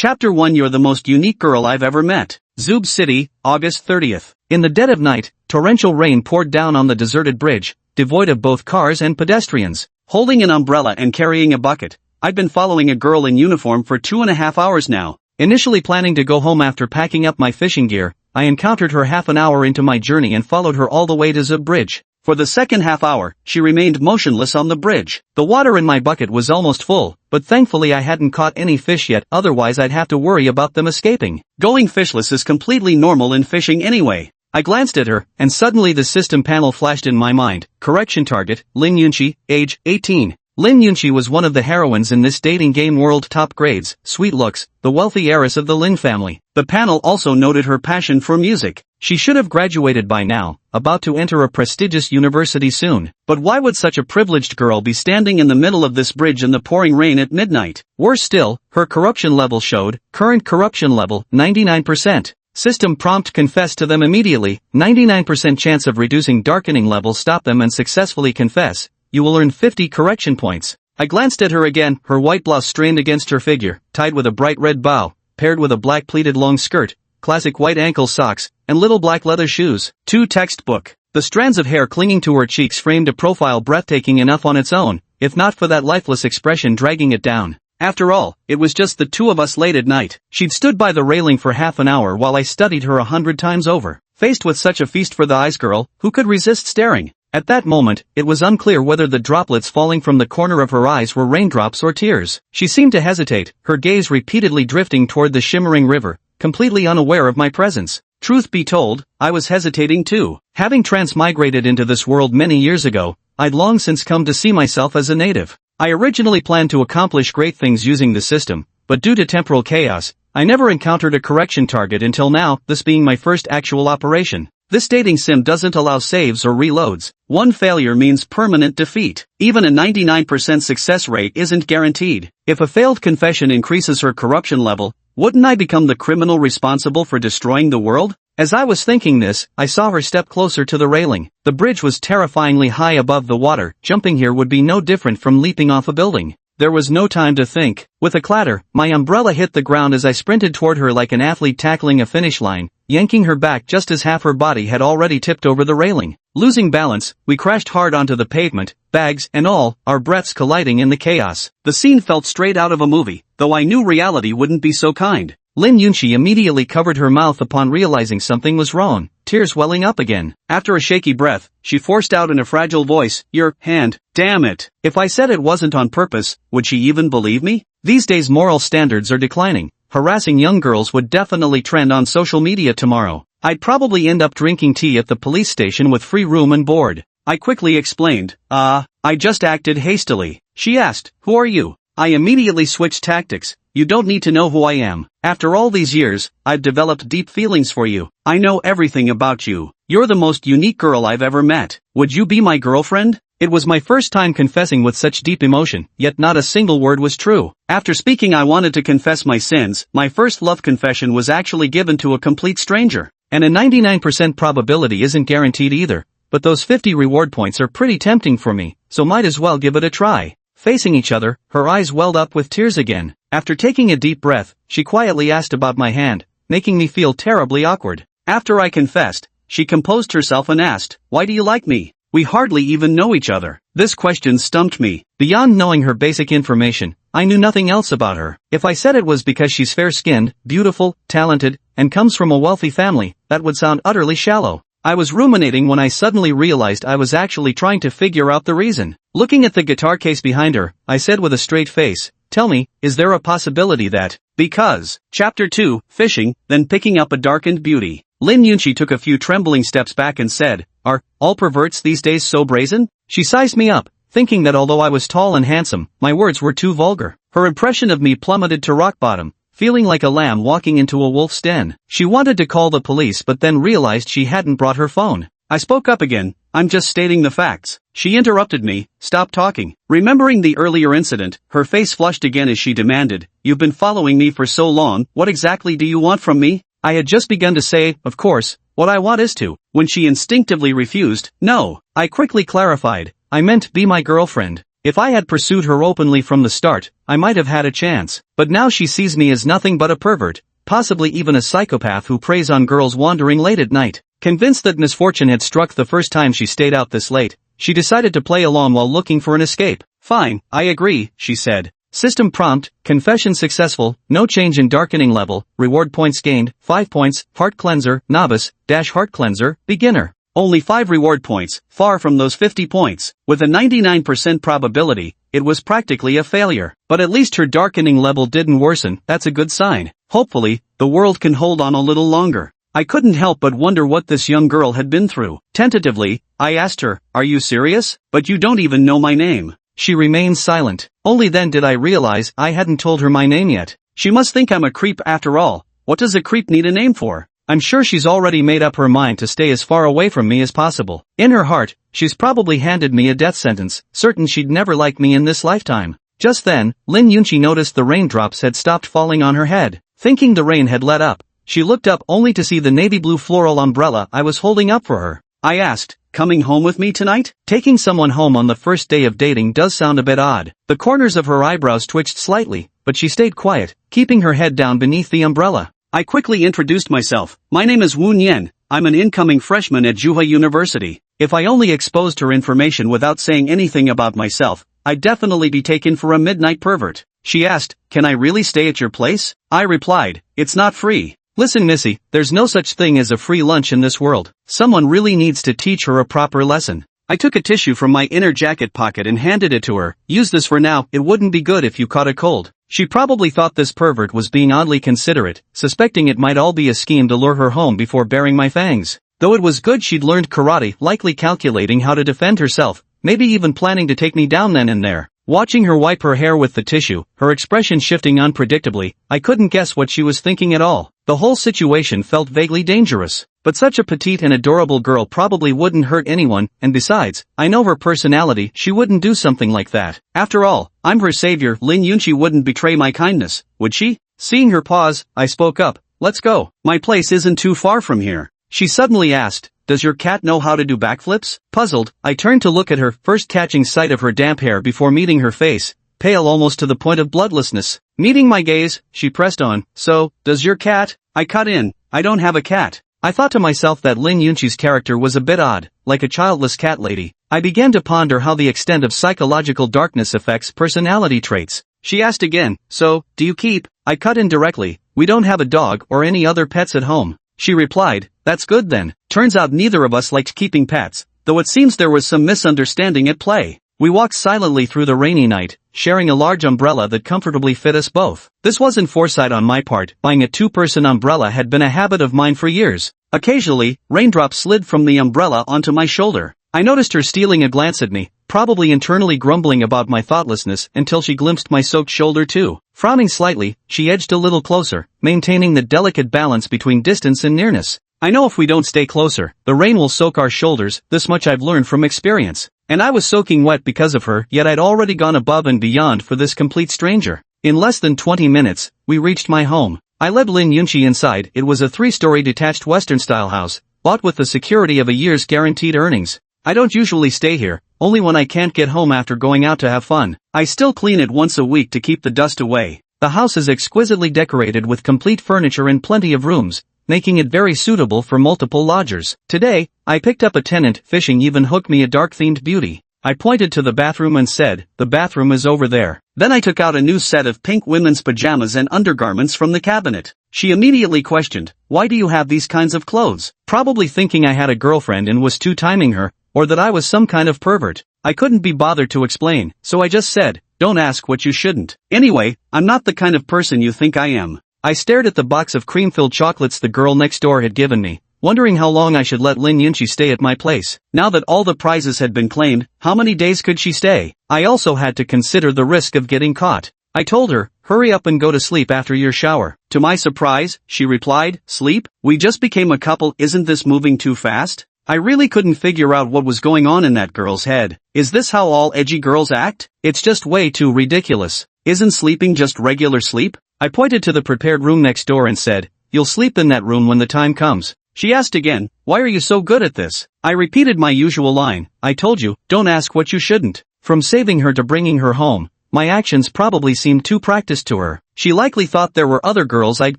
Chapter 1 You're the most unique girl I've ever met. Zub City, August 30th. In the dead of night, torrential rain poured down on the deserted bridge, devoid of both cars and pedestrians. Holding an umbrella and carrying a bucket, I'd been following a girl in uniform for 2.5 hours now. Initially planning to go home after packing up my fishing gear, I encountered her half an hour into my journey and followed her all the way to Zub Bridge. For the second half hour, she remained motionless on the bridge. The water in my bucket was almost full, but thankfully I hadn't caught any fish yet, otherwise I'd have to worry about them escaping. Going fishless is completely normal in fishing anyway. I glanced at her, and suddenly the system panel flashed in my mind. Correction target, Lin Yunqi, age 18. Lin Yunqi was one of the heroines in this dating game world. Top grades, sweet looks, the wealthy heiress of the Lin family. The panel also noted her passion for music. She should have graduated by now, about to enter a prestigious university soon. But why would such a privileged girl be standing in the middle of this bridge in the pouring rain at midnight? Worse still, her corruption level showed, current corruption level, 99%. System prompt confess to them immediately, 99% chance of reducing darkening level. Stop them and successfully confess. You will earn 50 correction points. I glanced at her again, her white blouse strained against her figure, tied with a bright red bow, paired with a black pleated long skirt, classic white ankle socks, and little black leather shoes. 2 textbook. The strands of hair clinging to her cheeks framed a profile breathtaking enough on its own, if not for that lifeless expression dragging it down. After all, it was just the two of us late at night. She'd stood by the railing for half an hour while I studied her 100 times over. Faced with such a feast for the eyes, girl, who could resist staring? At that moment, it was unclear whether the droplets falling from the corner of her eyes were raindrops or tears. She seemed to hesitate, her gaze repeatedly drifting toward the shimmering river, completely unaware of my presence. Truth be told, I was hesitating too. Having transmigrated into this world many years ago, I'd long since come to see myself as a native. I originally planned to accomplish great things using the system, but due to temporal chaos, I never encountered a correction target until now, this being my first actual operation. This dating sim doesn't allow saves or reloads. One failure means permanent defeat. Even a 99% success rate isn't guaranteed. If a failed confession increases her corruption level, wouldn't I become the criminal responsible for destroying the world? As I was thinking this, I saw her step closer to the railing. The bridge was terrifyingly high above the water. Jumping here would be no different from leaping off a building. There was no time to think. With a clatter, my umbrella hit the ground as I sprinted toward her like an athlete tackling a finish line, yanking her back just as half her body had already tipped over the railing. Losing balance, we crashed hard onto the pavement, bags and all, our breaths colliding in the chaos. The scene felt straight out of a movie, though I knew reality wouldn't be so kind. Lin Yunqi immediately covered her mouth upon realizing something was wrong, tears welling up again. After a shaky breath, she forced out in a fragile voice, "Your hand, damn it." If I said it wasn't on purpose, would she even believe me? These days moral standards are declining. Harassing young girls would definitely trend on social media tomorrow. I'd probably end up drinking tea at the police station with free room and board. I quickly explained, I just acted hastily. She asked, "Who are you?" I immediately switched tactics. "You don't need to know who I am. After all these years, I've developed deep feelings for you. I know everything about you. You're the most unique girl I've ever met. Would you be my girlfriend?" It was my first time confessing with such deep emotion, yet not a single word was true. After speaking, I wanted to confess my sins. My first love confession was actually given to a complete stranger. And a 99% probability isn't guaranteed either. But those 50 reward points are pretty tempting for me, so might as well give it a try. Facing each other, her eyes welled up with tears again. After taking a deep breath, she quietly asked about my hand, making me feel terribly awkward. After I confessed, she composed herself and asked, "Why do you like me? We hardly even know each other." This question stumped me. Beyond knowing her basic information, I knew nothing else about her. If I said it was because she's fair-skinned, beautiful, talented, and comes from a wealthy family, that would sound utterly shallow. I was ruminating when I suddenly realized I was actually trying to figure out the reason. Looking at the guitar case behind her, I said with a straight face, "Tell me, is there a possibility that..." Because. Chapter 2, Fishing, then picking up a darkened beauty. Lin Yunqi took a few trembling steps back and said, "Are all perverts these days so brazen?" She sized me up, thinking that although I was tall and handsome, my words were too vulgar. Her impression of me plummeted to rock bottom, feeling like a lamb walking into a wolf's den. She wanted to call the police but then realized she hadn't brought her phone. I spoke up again, "I'm just stating the facts." She interrupted me, "Stop talking." Remembering the earlier incident, her face flushed again as she demanded, "You've been following me for so long, what exactly do you want from me?" I had just begun to say, "Of course, what I want is to," when she instinctively refused. "No." I quickly clarified, "I meant be my girlfriend." If I had pursued her openly from the start, I might have had a chance. But now she sees me as nothing but a pervert, possibly even a psychopath who preys on girls wandering late at night. Convinced that misfortune had struck the first time she stayed out this late, she decided to play along while looking for an escape. Fine, I agree, she said. System prompt, confession successful, no change in darkening level, reward points gained, 5 points, heart cleanser, novice, heart cleanser, beginner. Only 5 reward points, far from those 50 points. With a 99% probability, it was practically a failure. But at least her darkening level didn't worsen, that's a good sign. Hopefully, the world can hold on a little longer. I couldn't help but wonder what this young girl had been through. Tentatively, I asked her, "Are you serious? But you don't even know my name." She remained silent. Only then did I realize I hadn't told her my name yet. She must think I'm a creep after all. What does a creep need a name for? I'm sure she's already made up her mind to stay as far away from me as possible. In her heart, she's probably handed me a death sentence, certain she'd never like me in this lifetime. Just then, Lin Yunqi noticed the raindrops had stopped falling on her head. Thinking the rain had let up, she looked up only to see the navy blue floral umbrella I was holding up for her. I asked, "Coming home with me tonight?" Taking someone home on the first day of dating does sound a bit odd. The corners of her eyebrows twitched slightly, but she stayed quiet, keeping her head down beneath the umbrella. I quickly introduced myself. "My name is Woon Yen. I'm an incoming freshman at Juha University." If I only exposed her information without saying anything about myself, I'd definitely be taken for a midnight pervert. She asked, "Can I really stay at your place?" I replied, "It's not free." "Listen, Missy, there's no such thing as a free lunch in this world. Someone really needs to teach her a proper lesson." I took a tissue from my inner jacket pocket and handed it to her. "Use this for now, it wouldn't be good if you caught a cold." She probably thought this pervert was being oddly considerate, suspecting it might all be a scheme to lure her home before baring my fangs. Though it was good she'd learned karate, likely calculating how to defend herself, maybe even planning to take me down then and there. Watching her wipe her hair with the tissue, her expression shifting unpredictably, I couldn't guess what she was thinking at all. The whole situation felt vaguely dangerous. But such a petite and adorable girl probably wouldn't hurt anyone, and besides, I know her personality, she wouldn't do something like that. After all, I'm her savior. Lin Yunqi wouldn't betray my kindness, would she? Seeing her pause, I spoke up. "Let's go. My place isn't too far from here." She suddenly asked, "Does your cat know how to do backflips?" Puzzled, I turned to look at her, first catching sight of her damp hair before meeting her face, pale almost to the point of bloodlessness. Meeting my gaze, she pressed on, "So, does your cat?" I cut in, "I don't have a cat." I thought to myself that Lin Yunqi's character was a bit odd, like a childless cat lady. I began to ponder how the extent of psychological darkness affects personality traits. She asked again, "So, do you keep?" I cut in directly, "We don't have a dog or any other pets at home." She replied, "That's good then." Turns out neither of us liked keeping pets, though it seems there was some misunderstanding at play. We walked silently through the rainy night, sharing a large umbrella that comfortably fit us both. This wasn't foresight on my part. Buying a two-person umbrella had been a habit of mine for years. Occasionally, raindrops slid from the umbrella onto my shoulder. I noticed her stealing a glance at me, probably internally grumbling about my thoughtlessness until she glimpsed my soaked shoulder too. Frowning slightly, she edged a little closer, maintaining the delicate balance between distance and nearness. I know if we don't stay closer, the rain will soak our shoulders, this much I've learned from experience. And I was soaking wet because of her, yet I'd already gone above and beyond for this complete stranger. In less than 20 minutes, we reached my home. I led Lin Yunqi inside. It was a 3-story detached Western-style house, bought with the security of a year's guaranteed earnings. I don't usually stay here, only when I can't get home after going out to have fun. I still clean it once a week to keep the dust away. The house is exquisitely decorated with complete furniture and plenty of rooms, making it very suitable for multiple lodgers. Today, I picked up a tenant. Fishing even hooked me a dark-themed beauty. I pointed to the bathroom and said, "The bathroom is over there." Then I took out a new set of pink women's pajamas and undergarments from the cabinet. She immediately questioned, "Why do you have these kinds of clothes?" Probably thinking I had a girlfriend and was two-timing her, or that I was some kind of pervert. I couldn't be bothered to explain, so I just said, "Don't ask what you shouldn't. Anyway, I'm not the kind of person you think I am." I stared at the box of cream-filled chocolates the girl next door had given me, wondering how long I should let Lin Yunqi stay at my place. Now that all the prizes had been claimed, how many days could she stay? I also had to consider the risk of getting caught. I told her, "Hurry up and go to sleep after your shower." To my surprise, she replied, "Sleep? We just became a couple, isn't this moving too fast?" I really couldn't figure out what was going on in that girl's head. Is this how all edgy girls act? It's just way too ridiculous. Isn't sleeping just regular sleep? I pointed to the prepared room next door and said, "You'll sleep in that room when the time comes." She asked again, "Why are you so good at this?" I repeated my usual line, "I told you, don't ask what you shouldn't." From saving her to bringing her home, my actions probably seemed too practiced to her. She likely thought there were other girls I'd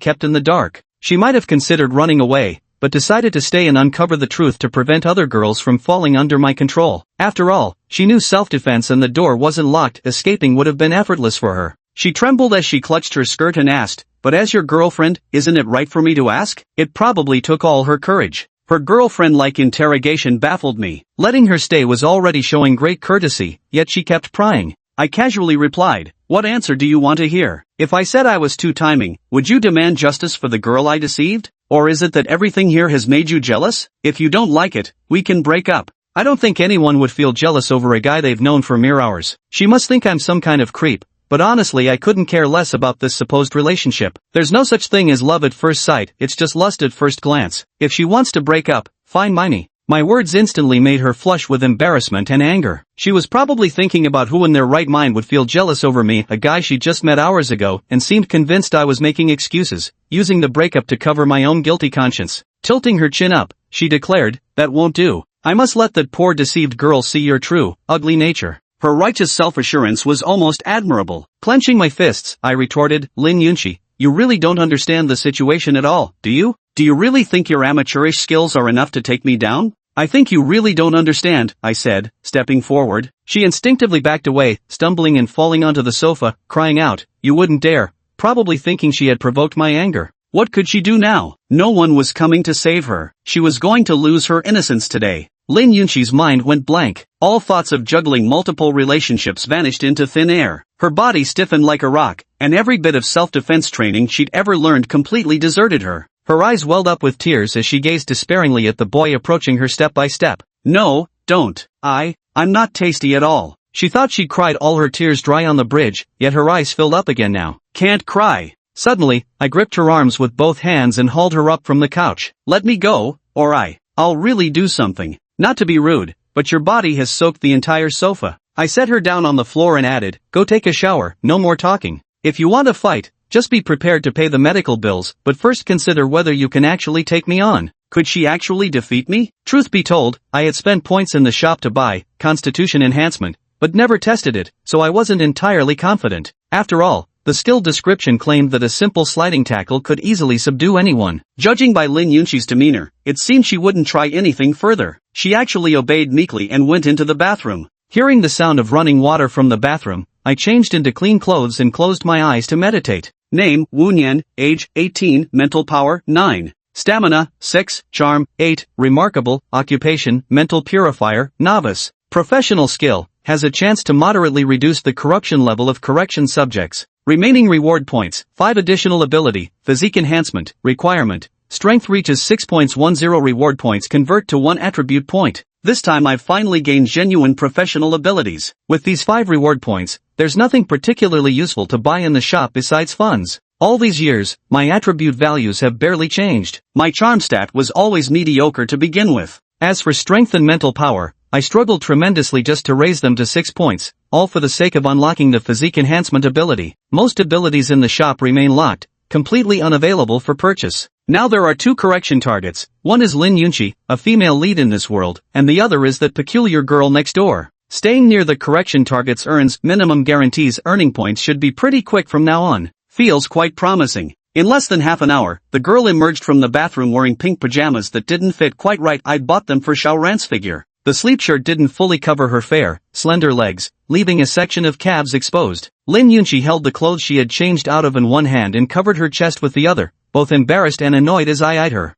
kept in the dark. She might have considered running away, but decided to stay and uncover the truth to prevent other girls from falling under my control. After all, she knew self-defense and the door wasn't locked. Escaping would have been effortless for her. She trembled as she clutched her skirt and asked, "But as your girlfriend, isn't it right for me to ask?" It probably took all her courage. Her girlfriend-like interrogation baffled me. Letting her stay was already showing great courtesy, yet she kept prying. I casually replied, "What answer do you want to hear? If I said I was too timing, would you demand justice for the girl I deceived? Or is it that everything here has made you jealous? If you don't like it, we can break up." I don't think anyone would feel jealous over a guy they've known for mere hours. She must think I'm some kind of creep, but honestly I couldn't care less about this supposed relationship. There's no such thing as love at first sight, it's just lust at first glance. If she wants to break up, fine by me. My words instantly made her flush with embarrassment and anger. She was probably thinking about who in their right mind would feel jealous over me, a guy she just met hours ago, and seemed convinced I was making excuses, using the breakup to cover my own guilty conscience. Tilting her chin up, she declared, "That won't do. I must let that poor deceived girl see your true, ugly nature." Her righteous self-assurance was almost admirable. Clenching my fists, I retorted, "Lin Yunqi, you really don't understand the situation at all, do you? Do you really think your amateurish skills are enough to take me down?" "I think you really don't understand," I said, stepping forward. She instinctively backed away, stumbling and falling onto the sofa, crying out, "You wouldn't dare," probably thinking she had provoked my anger. What could she do now? No one was coming to save her. She was going to lose her innocence today. Lin Yunqi's mind went blank. All thoughts of juggling multiple relationships vanished into thin air. Her body stiffened like a rock, and every bit of self-defense training she'd ever learned completely deserted her. Her eyes welled up with tears as she gazed despairingly at the boy approaching her step by step. "No, don't. I'm not tasty at all." She thought she'd cried all her tears dry on the bridge, yet her eyes filled up again now. "Can't cry." Suddenly, I gripped her arms with both hands and hauled her up from the couch. "Let me go, or I'll really do something. Not to be rude, but your body has soaked the entire sofa." I set her down on the floor and added, "Go take a shower, no more talking. If you want to fight, just be prepared to pay the medical bills, but first consider whether you can actually take me on." Could she actually defeat me? Truth be told, I had spent points in the shop to buy constitution enhancement, but never tested it, so I wasn't entirely confident. After all, the skill description claimed that a simple sliding tackle could easily subdue anyone. Judging by Lin Yunqi's demeanor, it seemed she wouldn't try anything further. She actually obeyed meekly and went into the bathroom. Hearing the sound of running water from the bathroom, I changed into clean clothes and closed my eyes to meditate. Name, Wu Nian, age, 18, mental power, 9. Stamina, 6, charm, 8, remarkable, occupation, mental purifier, novice. Professional skill, has a chance to moderately reduce the corruption level of correction subjects. Remaining reward points, 5 additional ability, physique enhancement, requirement. Strength reaches 6.10 reward points convert to 1 attribute point. This time I've finally gained genuine professional abilities. With these 5 reward points, there's nothing particularly useful to buy in the shop besides funds. All these years, my attribute values have barely changed. My charm stat was always mediocre to begin with. As for strength and mental power, I struggled tremendously just to raise them to 6 points, all for the sake of unlocking the physique enhancement ability. Most abilities in the shop remain locked, completely unavailable for purchase. Now there are 2 correction targets. One is Lin Yunqi, a female lead in this world, and the other is that peculiar girl next door. Staying near the correction targets earns minimum guarantees. Earning points should be pretty quick from now on. Feels quite promising. In less than half an hour, the girl emerged from the bathroom wearing pink pajamas that didn't fit quite right. I'd bought them for Xiaoran's figure. The sleep shirt didn't fully cover her fair, slender legs, leaving a section of calves exposed. Lin Yunqi held the clothes she had changed out of in one hand and covered her chest with the other, both embarrassed and annoyed as I eyed her.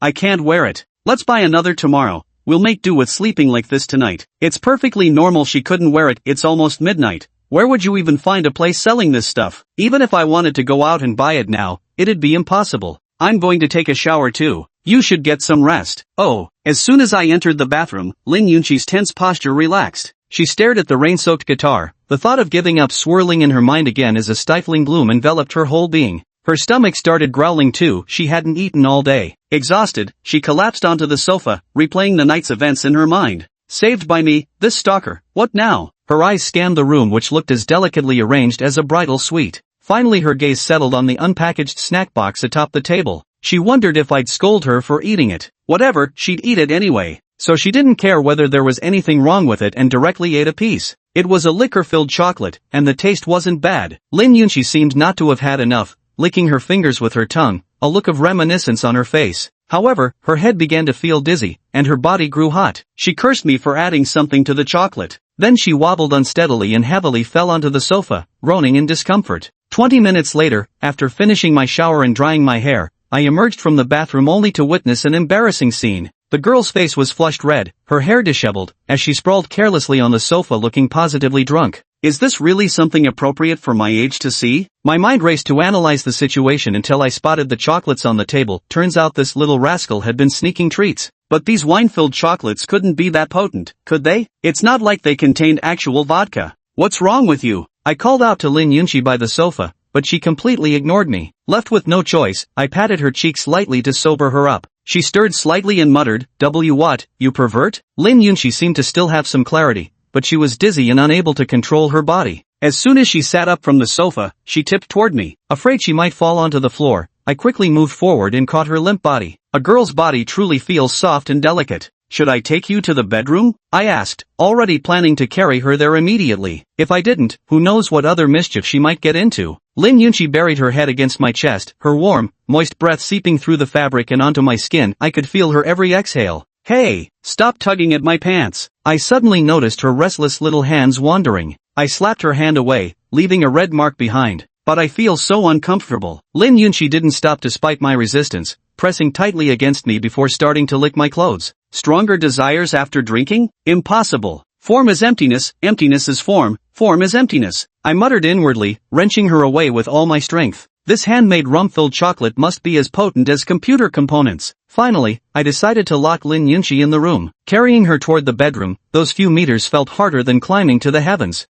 I can't wear it. Let's buy another tomorrow. We'll make do with sleeping like this tonight. It's perfectly normal she couldn't wear it. It's almost midnight. Where would you even find a place selling this stuff? Even if I wanted to go out and buy it now, it'd be impossible. I'm going to take a shower too. You should get some rest. Oh, as soon as I entered the bathroom, Lin Yunqi's tense posture relaxed. She stared at the rain-soaked guitar, the thought of giving up swirling in her mind again as a stifling gloom enveloped her whole being. Her stomach started growling too. She hadn't eaten all day. Exhausted, she collapsed onto the sofa, replaying the night's events in her mind. Saved by me, this stalker, what now? Her eyes scanned the room, which looked as delicately arranged as a bridal suite. Finally her gaze settled on the unpackaged snack box atop the table. She wondered if I'd scold her for eating it. Whatever, she'd eat it anyway. so she didn't care whether there was anything wrong with it and directly ate a piece. It was a liquor-filled chocolate, and the taste wasn't bad. Lin Yunqi seemed not to have had enough, licking her fingers with her tongue, a look of reminiscence on her face. However, her head began to feel dizzy, and her body grew hot. She cursed me for adding something to the chocolate. Then she wobbled unsteadily and heavily fell onto the sofa, groaning in discomfort. 20 minutes later, after finishing my shower and drying my hair, I emerged from the bathroom only to witness an embarrassing scene. The girl's face was flushed red, her hair disheveled, as she sprawled carelessly on the sofa looking positively drunk. Is this really something appropriate for my age to see? My mind raced to analyze the situation until I spotted the chocolates on the table. Turns out this little rascal had been sneaking treats. But these wine-filled chocolates couldn't be that potent, could they? It's not like they contained actual vodka. What's wrong with you? I called out to Lin Yunqi by the sofa, but she completely ignored me. Left with no choice, I patted her cheek slightly to sober her up. She stirred slightly and muttered, what, you pervert? Lin Yunqi seemed to still have some clarity, but she was dizzy and unable to control her body. As soon as she sat up from the sofa, she tipped toward me. Afraid she might fall onto the floor, I quickly moved forward and caught her limp body. A girl's body truly feels soft and delicate. Should I take you to the bedroom? I asked, already planning to carry her there immediately. If I didn't, who knows what other mischief she might get into. Lin Yunqi buried her head against my chest, her warm, moist breath seeping through the fabric and onto my skin. I could feel her every exhale. Hey, stop tugging at my pants. I suddenly noticed her restless little hands wandering. I slapped her hand away, leaving a red mark behind. But I feel so uncomfortable. Lin Yunqi didn't stop despite my resistance, pressing tightly against me before starting to lick my clothes. Stronger desires after drinking? Impossible. Form is emptiness, emptiness is form is emptiness. I muttered inwardly, wrenching her away with all my strength. This handmade rum-filled chocolate must be as potent as computer components. Finally, I decided to lock Lin Yunqi in the room. Carrying her toward the bedroom, those few meters felt harder than climbing to the heavens.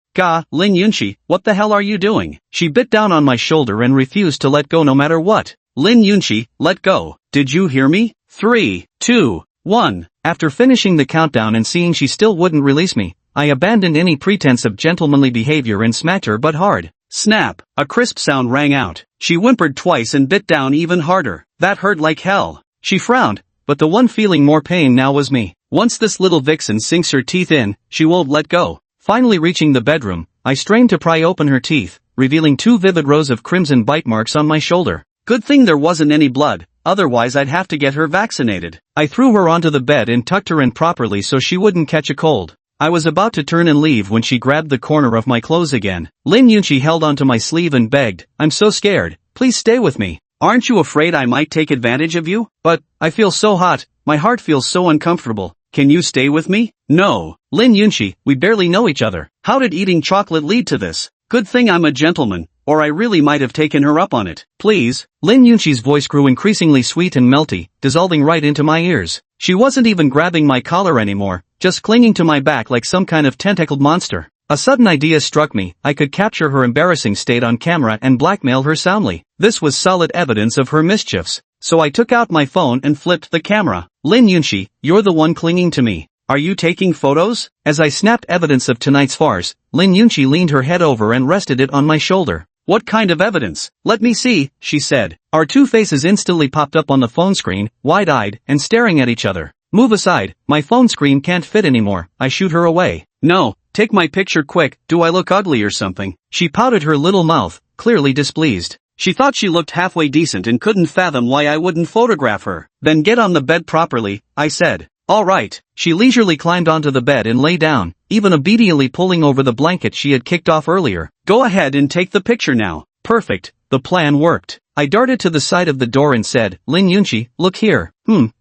Lin Yunqi, what the hell are you doing? She bit down on my shoulder and refused to let go no matter what. Lin Yunqi, let go. Did you hear me? 3, 2, 1. After finishing the countdown and seeing she still wouldn't release me, I abandoned any pretense of gentlemanly behavior and smacked her butt hard. Snap! A crisp sound rang out. She whimpered twice and bit down even harder. That hurt like hell. She frowned, but the one feeling more pain now was me. Once this little vixen sinks her teeth in, she won't let go. Finally reaching the bedroom, I strained to pry open her teeth, revealing 2 vivid rows of crimson bite marks on my shoulder. Good thing there wasn't any blood, otherwise I'd have to get her vaccinated. I threw her onto the bed and tucked her in properly so she wouldn't catch a cold. I was about to turn and leave when she grabbed the corner of my clothes again. Lin Yunqi held onto my sleeve and begged, I'm so scared, please stay with me. Aren't you afraid I might take advantage of you? But, I feel so hot, my heart feels so uncomfortable. Can you stay with me? No. Lin Yunqi, we barely know each other. How did eating chocolate lead to this? Good thing I'm a gentleman, or I really might have taken her up on it. Please. Lin Yunqi's voice grew increasingly sweet and melty, dissolving right into my ears. She wasn't even grabbing my collar anymore, just clinging to my back like some kind of tentacled monster. A sudden idea struck me. I could capture her embarrassing state on camera and blackmail her soundly. This was solid evidence of her mischiefs. So I took out my phone and flipped the camera. Lin Yunqi, you're the one clinging to me. Are you taking photos? As I snapped evidence of tonight's farce, Lin Yunqi leaned her head over and rested it on my shoulder. What kind of evidence? Let me see, she said. Our 2 faces instantly popped up on the phone screen, wide-eyed and staring at each other. Move aside, my phone screen can't fit anymore. I shooed her away. No, take my picture quick. Do I look ugly or something? She pouted her little mouth, clearly displeased. She thought she looked halfway decent and couldn't fathom why I wouldn't photograph her. Then get on the bed properly, I said. All right. She leisurely climbed onto the bed and lay down, even obediently pulling over the blanket she had kicked off earlier. Go ahead and take the picture now. Perfect. The plan worked. I darted to the side of the door and said, Lin Yunqi, look here.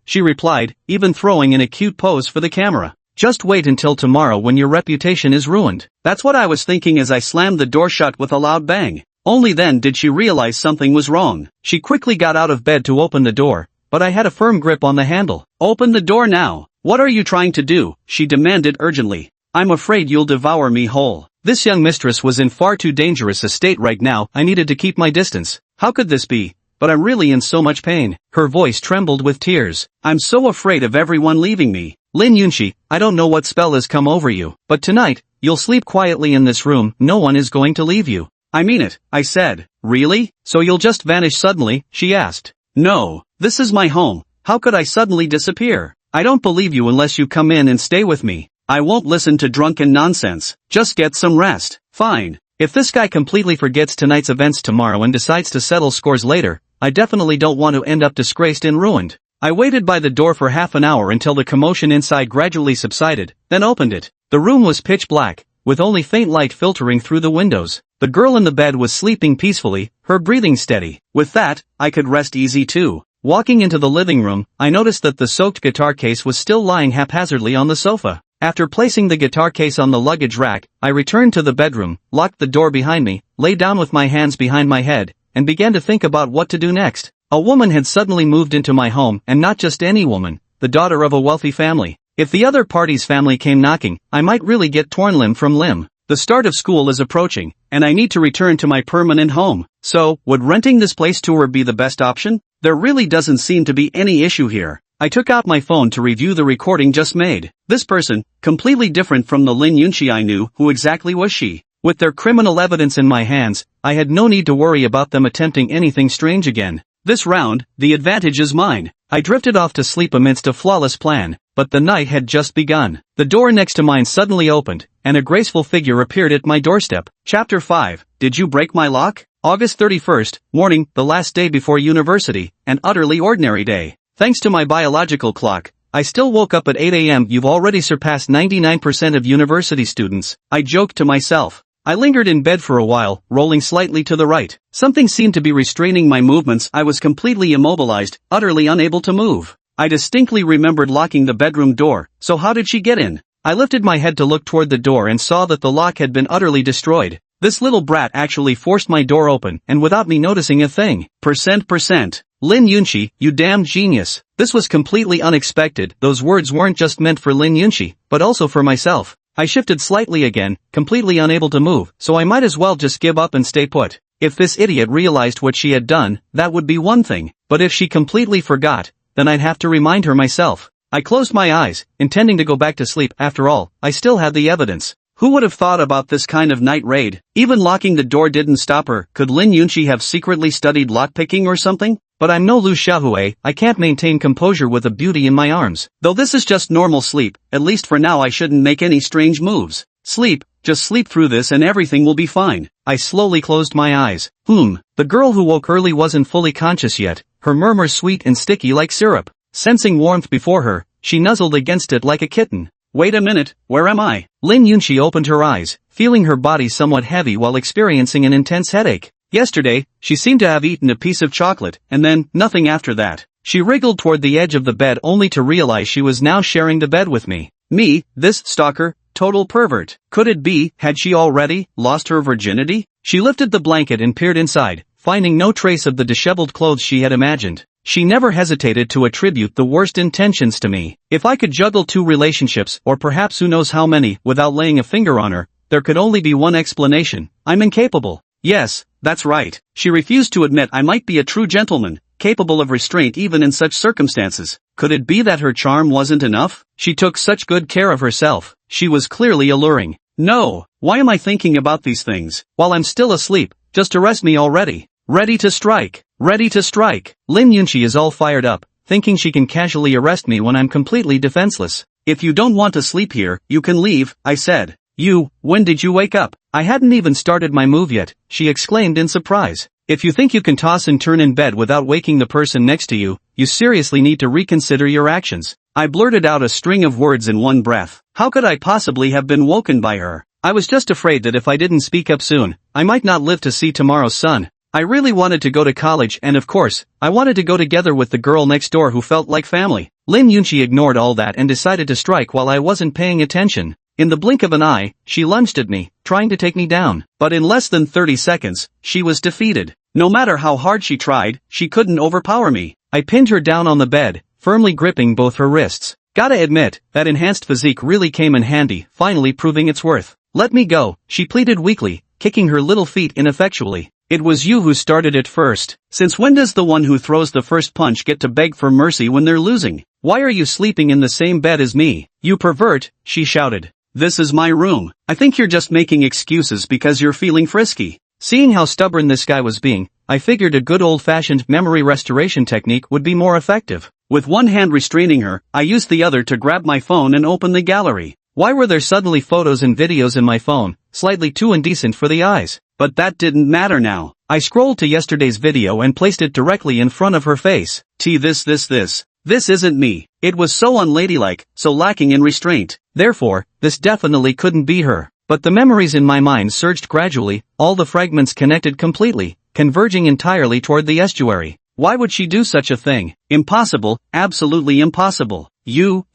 She replied, even throwing in a cute pose for the camera. Just wait until tomorrow when your reputation is ruined. That's what I was thinking as I slammed the door shut with a loud bang. Only then did she realize something was wrong. She quickly got out of bed to open the door, but I had a firm grip on the handle. Open the door now. What are you trying to do? She demanded urgently. I'm afraid you'll devour me whole. This young mistress was in far too dangerous a state right now. I needed to keep my distance. How could this be? But I'm really in so much pain. Her voice trembled with tears. I'm so afraid of everyone leaving me. Lin Yunqi, I don't know what spell has come over you, but tonight, you'll sleep quietly in this room. No one is going to leave you. I mean it, I said. Really? So you'll just vanish suddenly? She asked. No, this is my home. How could I suddenly disappear? I don't believe you unless you come in and stay with me. I won't listen to drunken nonsense. Just get some rest. Fine. If this guy completely forgets tonight's events tomorrow and decides to settle scores later, I definitely don't want to end up disgraced and ruined. I waited by the door for half an hour until the commotion inside gradually subsided, then opened it. The room was pitch black, with only faint light filtering through the windows. The girl in the bed was sleeping peacefully, her breathing steady. With that, I could rest easy too. Walking into the living room, I noticed that the soaked guitar case was still lying haphazardly on the sofa. After placing the guitar case on the luggage rack, I returned to the bedroom, locked the door behind me, lay down with my hands behind my head, and began to think about what to do next. A woman had suddenly moved into my home, and not just any woman, the daughter of a wealthy family. If the other party's family came knocking, I might really get torn limb from limb. The start of school is approaching, and I need to return to my permanent home. So, would renting this place to her be the best option? There really doesn't seem to be any issue here. I took out my phone to review the recording just made. This person, completely different from the Lin Yunqi I knew, who exactly was she? With their criminal evidence in my hands, I had no need to worry about them attempting anything strange again. This round, the advantage is mine. I drifted off to sleep amidst a flawless plan, but the night had just begun. The door next to mine suddenly opened, and a graceful figure appeared at my doorstep. Chapter 5. Did you break my lock? August 31st, morning, the last day before university, an utterly ordinary day. Thanks to my biological clock, I still woke up at 8 a.m. You've already surpassed 99% of university students, I joked to myself. I lingered in bed for a while, rolling slightly to the right. Something seemed to be restraining my movements. I was completely immobilized, utterly unable to move. I distinctly remembered locking the bedroom door, so how did she get in? I lifted my head to look toward the door and saw that the lock had been utterly destroyed. This little brat actually forced my door open, and without me noticing a thing. Percent. Lin Yunqi, you damned genius. This was completely unexpected. Those words weren't just meant for Lin Yunqi, but also for myself. I shifted slightly again, completely unable to move, so I might as well just give up and stay put. If this idiot realized what she had done, that would be one thing, but if she completely forgot, then I'd have to remind her myself. I closed my eyes, intending to go back to sleep. After all, I still had the evidence. Who would have thought about this kind of night raid? Even locking the door didn't stop her. Could Lin Yunqi have secretly studied lockpicking or something? But I'm no Lu Xiaohui, I can't maintain composure with a beauty in my arms. Though this is just normal sleep, at least for now I shouldn't make any strange moves. Sleep, just sleep through this and everything will be fine. I slowly closed my eyes. The girl who woke early wasn't fully conscious yet, her murmur sweet and sticky like syrup. Sensing warmth before her, she nuzzled against it like a kitten. Wait a minute, where am I? Lin Yunqi opened her eyes, feeling her body somewhat heavy while experiencing an intense headache. Yesterday, she seemed to have eaten a piece of chocolate, and then, nothing after that. She wriggled toward the edge of the bed only to realize she was now sharing the bed with me. Me, this stalker, total pervert. Could it be, had she already lost her virginity? She lifted the blanket and peered inside, finding no trace of the disheveled clothes she had imagined. She never hesitated to attribute the worst intentions to me. If I could juggle two relationships, or perhaps who knows how many, without laying a finger on her, there could only be one explanation. I'm incapable. Yes, that's right. She refused to admit I might be a true gentleman, capable of restraint even in such circumstances. Could it be that her charm wasn't enough? She took such good care of herself. She was clearly alluring. No, why am I thinking about these things? While I'm still asleep, just arrest me already. Ready to strike. Ready to strike. Lin Yunqi is all fired up, thinking she can casually arrest me when I'm completely defenseless. If you don't want to sleep here, you can leave, I said. When did you wake up? I hadn't even started my move yet, she exclaimed in surprise. If you think you can toss and turn in bed without waking the person next to you, you seriously need to reconsider your actions. I blurted out a string of words in one breath. How could I possibly have been woken by her? I was just afraid that if I didn't speak up soon, I might not live to see tomorrow's sun. I really wanted to go to college and of course, I wanted to go together with the girl next door who felt like family. Lin Yunqi ignored all that and decided to strike while I wasn't paying attention. In the blink of an eye, she lunged at me, trying to take me down. But in less than 30 seconds, she was defeated. No matter how hard she tried, she couldn't overpower me. I pinned her down on the bed, firmly gripping both her wrists. Gotta admit, that enhanced physique really came in handy, finally proving its worth. Let me go, she pleaded weakly, kicking her little feet ineffectually. It was you who started it first. Since when does the one who throws the first punch get to beg for mercy when they're losing? Why are you sleeping in the same bed as me? You pervert, she shouted. This is my room. I think you're just making excuses because you're feeling frisky. Seeing how stubborn this guy was being, I figured a good old-fashioned memory restoration technique would be more effective. With one hand restraining her, I used the other to grab my phone and open the gallery. Why were there suddenly photos and videos in my phone, slightly too indecent for the eyes? But that didn't matter now. I scrolled to yesterday's video and placed it directly in front of her face. This isn't me. It was so unladylike, so lacking in restraint. Therefore, this definitely couldn't be her. But the memories in my mind surged gradually, all the fragments connected completely, converging entirely toward the estuary. Why would she do such a thing? Impossible, absolutely impossible. You.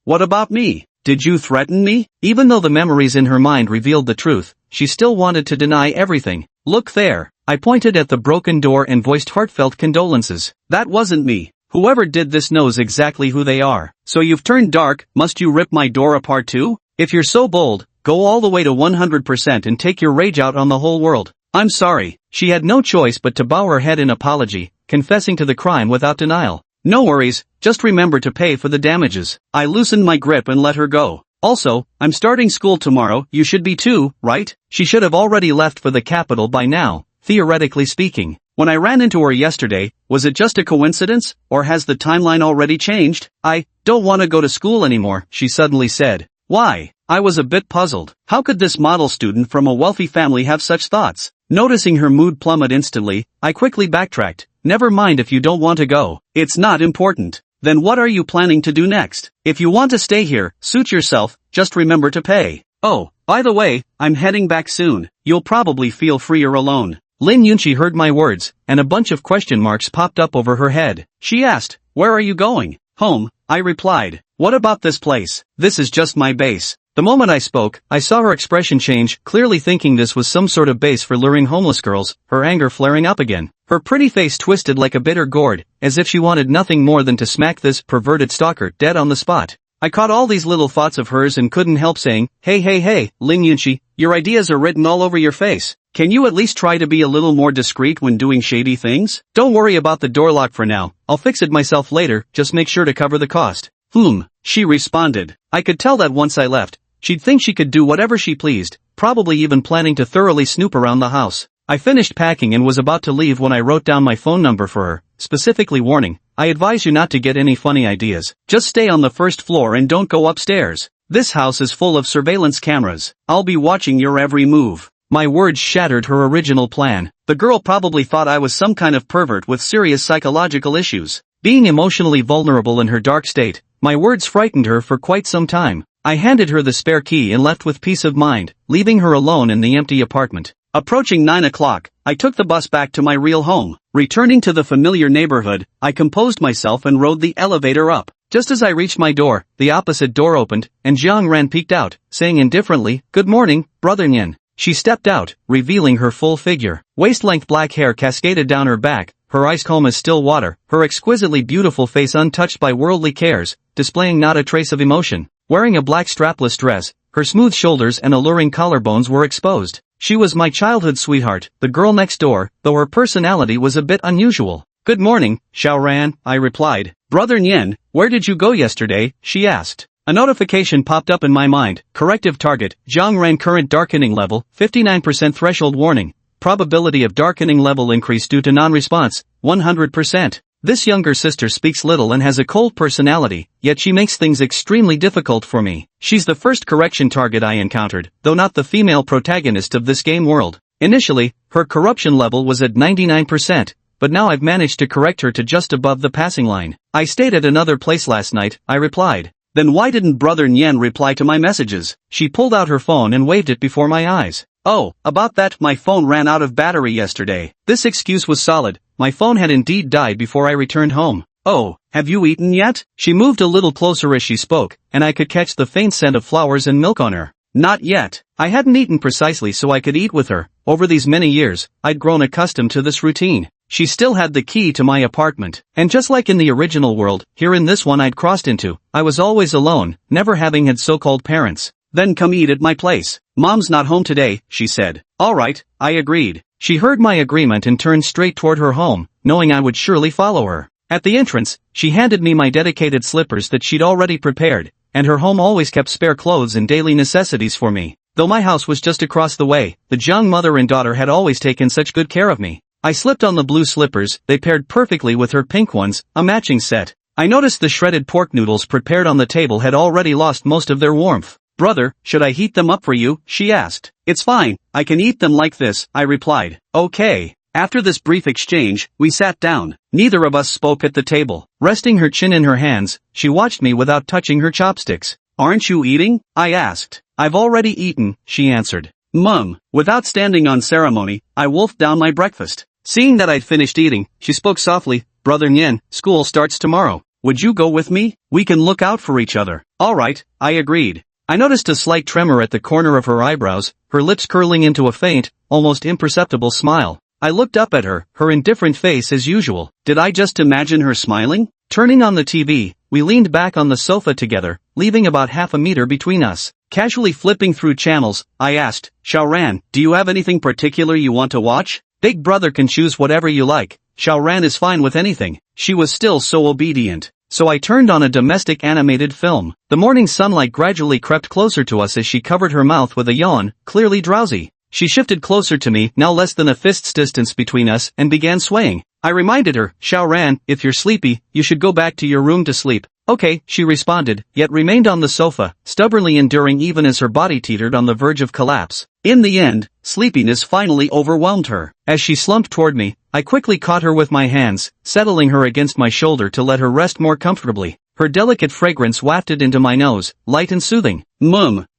What about me? Did you threaten me? Even though the memories in her mind revealed the truth, she still wanted to deny everything. Look there. I pointed at the broken door and voiced heartfelt condolences. That wasn't me. Whoever did this knows exactly who they are. So you've turned dark, must you rip my door apart too? If you're so bold, go all the way to 100% and take your rage out on the whole world. I'm sorry. She had no choice but to bow her head in apology, confessing to the crime without denial. No worries, just remember to pay for the damages. I loosened my grip and let her go. Also, I'm starting school tomorrow, you should be too, right? She should have already left for the capital by now, theoretically speaking. When I ran into her yesterday, was it just a coincidence, or has the timeline already changed? I don't want to go to school anymore, she suddenly said. Why? I was a bit puzzled. How could this model student from a wealthy family have such thoughts? Noticing her mood plummet instantly, I quickly backtracked. Never mind if you don't want to go. It's not important. Then what are you planning to do next? If you want to stay here, suit yourself, just remember to pay. Oh, by the way, I'm heading back soon. You'll probably feel freer alone. Lin Yunqi heard my words, and a bunch of question marks popped up over her head. She asked, where are you going? Home, I replied. What about this place? This is just my base. The moment I spoke, I saw her expression change, clearly thinking this was some sort of base for luring homeless girls, her anger flaring up again. Her pretty face twisted like a bitter gourd, as if she wanted nothing more than to smack this perverted stalker dead on the spot. I caught all these little thoughts of hers and couldn't help saying, hey, Lin Yunqi, your ideas are written all over your face. Can you at least try to be a little more discreet when doing shady things? Don't worry about the door lock for now, I'll fix it myself later, just make sure to cover the cost. She responded. I could tell that once I left, she'd think she could do whatever she pleased, probably even planning to thoroughly snoop around the house. I finished packing and was about to leave when I wrote down my phone number for her, specifically warning, I advise you not to get any funny ideas. Just stay on the first floor and don't go upstairs. This house is full of surveillance cameras. I'll be watching your every move. My words shattered her original plan. The girl probably thought I was some kind of pervert with serious psychological issues. Being emotionally vulnerable in her dark state, my words frightened her for quite some time. I handed her the spare key and left with peace of mind, leaving her alone in the empty apartment. Approaching 9 o'clock, I took the bus back to my real home. Returning to the familiar neighborhood, I composed myself and rode the elevator up. Just as I reached my door, the opposite door opened, and Jiang Ran peeked out, saying indifferently, "Good morning, Brother Nyan." She stepped out, revealing her full figure. Waist-length black hair cascaded down her back, her eyes calm as still water, her exquisitely beautiful face untouched by worldly cares, displaying not a trace of emotion. Wearing a black strapless dress, her smooth shoulders and alluring collarbones were exposed. She was my childhood sweetheart, the girl next door, though her personality was a bit unusual. "Good morning, Xiao Ran," I replied. "Brother Nyan, where did you go yesterday?" she asked. A notification popped up in my mind. Corrective target, Jiang Ran current darkening level, 59% threshold warning. Probability of darkening level increase due to non-response, 100%. This younger sister speaks little and has a cold personality, yet she makes things extremely difficult for me. She's the first correction target I encountered, though not the female protagonist of this game world. Initially, her corruption level was at 99%, but now I've managed to correct her to just above the passing line. "I stayed at another place last night," I replied. "Then why didn't Brother Nyan reply to my messages?" She pulled out her phone and waved it before my eyes. "Oh, about that, my phone ran out of battery yesterday." This excuse was solid. My phone had indeed died before I returned home. "Oh, have you eaten yet?" She moved a little closer as she spoke, and I could catch the faint scent of flowers and milk on her. "Not yet." I hadn't eaten precisely so I could eat with her. Over these many years, I'd grown accustomed to this routine. She still had the key to my apartment, and just like in the original world, here in this one I'd crossed into, I was always alone, never having had so-called parents. "Then come eat at my place. Mom's not home today," she said. "All right," I agreed. She heard my agreement and turned straight toward her home, knowing I would surely follow her. At the entrance, she handed me my dedicated slippers that she'd already prepared, and her home always kept spare clothes and daily necessities for me. Though my house was just across the way, the Jiang mother and daughter had always taken such good care of me. I slipped on the blue slippers, they paired perfectly with her pink ones, a matching set. I noticed the shredded pork noodles prepared on the table had already lost most of their warmth. "Brother, should I heat them up for you?" she asked. "It's fine, I can eat them like this," I replied. "Okay." After this brief exchange, we sat down. Neither of us spoke at the table. Resting her chin in her hands, she watched me without touching her chopsticks. "Aren't you eating?" I asked. "I've already eaten," she answered. Without standing on ceremony, I wolfed down my breakfast. Seeing that I'd finished eating, she spoke softly. "Brother Nyen, school starts tomorrow. Would you go with me? We can look out for each other." "Alright," I agreed. I noticed a slight tremor at the corner of her eyebrows, her lips curling into a faint, almost imperceptible smile. I looked up at her, her indifferent face as usual. Did I just imagine her smiling? Turning on the TV, we leaned back on the sofa together, leaving about half a meter between us. Casually flipping through channels, I asked, "Xiaoran, do you have anything particular you want to watch?" "Big brother can choose whatever you like." Xiaoran is fine with anything. She was still so obedient. So I turned on a domestic animated film. The morning sunlight gradually crept closer to us as she covered her mouth with a yawn, clearly drowsy. She shifted closer to me, now less than a fist's distance between us, and began swaying. I reminded her, "Xiaoran, if you're sleepy, you should go back to your room to sleep." "Okay," she responded, yet remained on the sofa, stubbornly enduring even as her body teetered on the verge of collapse. In the end, sleepiness finally overwhelmed her. As she slumped toward me, I quickly caught her with my hands, settling her against my shoulder to let her rest more comfortably. Her delicate fragrance wafted into my nose, light and soothing.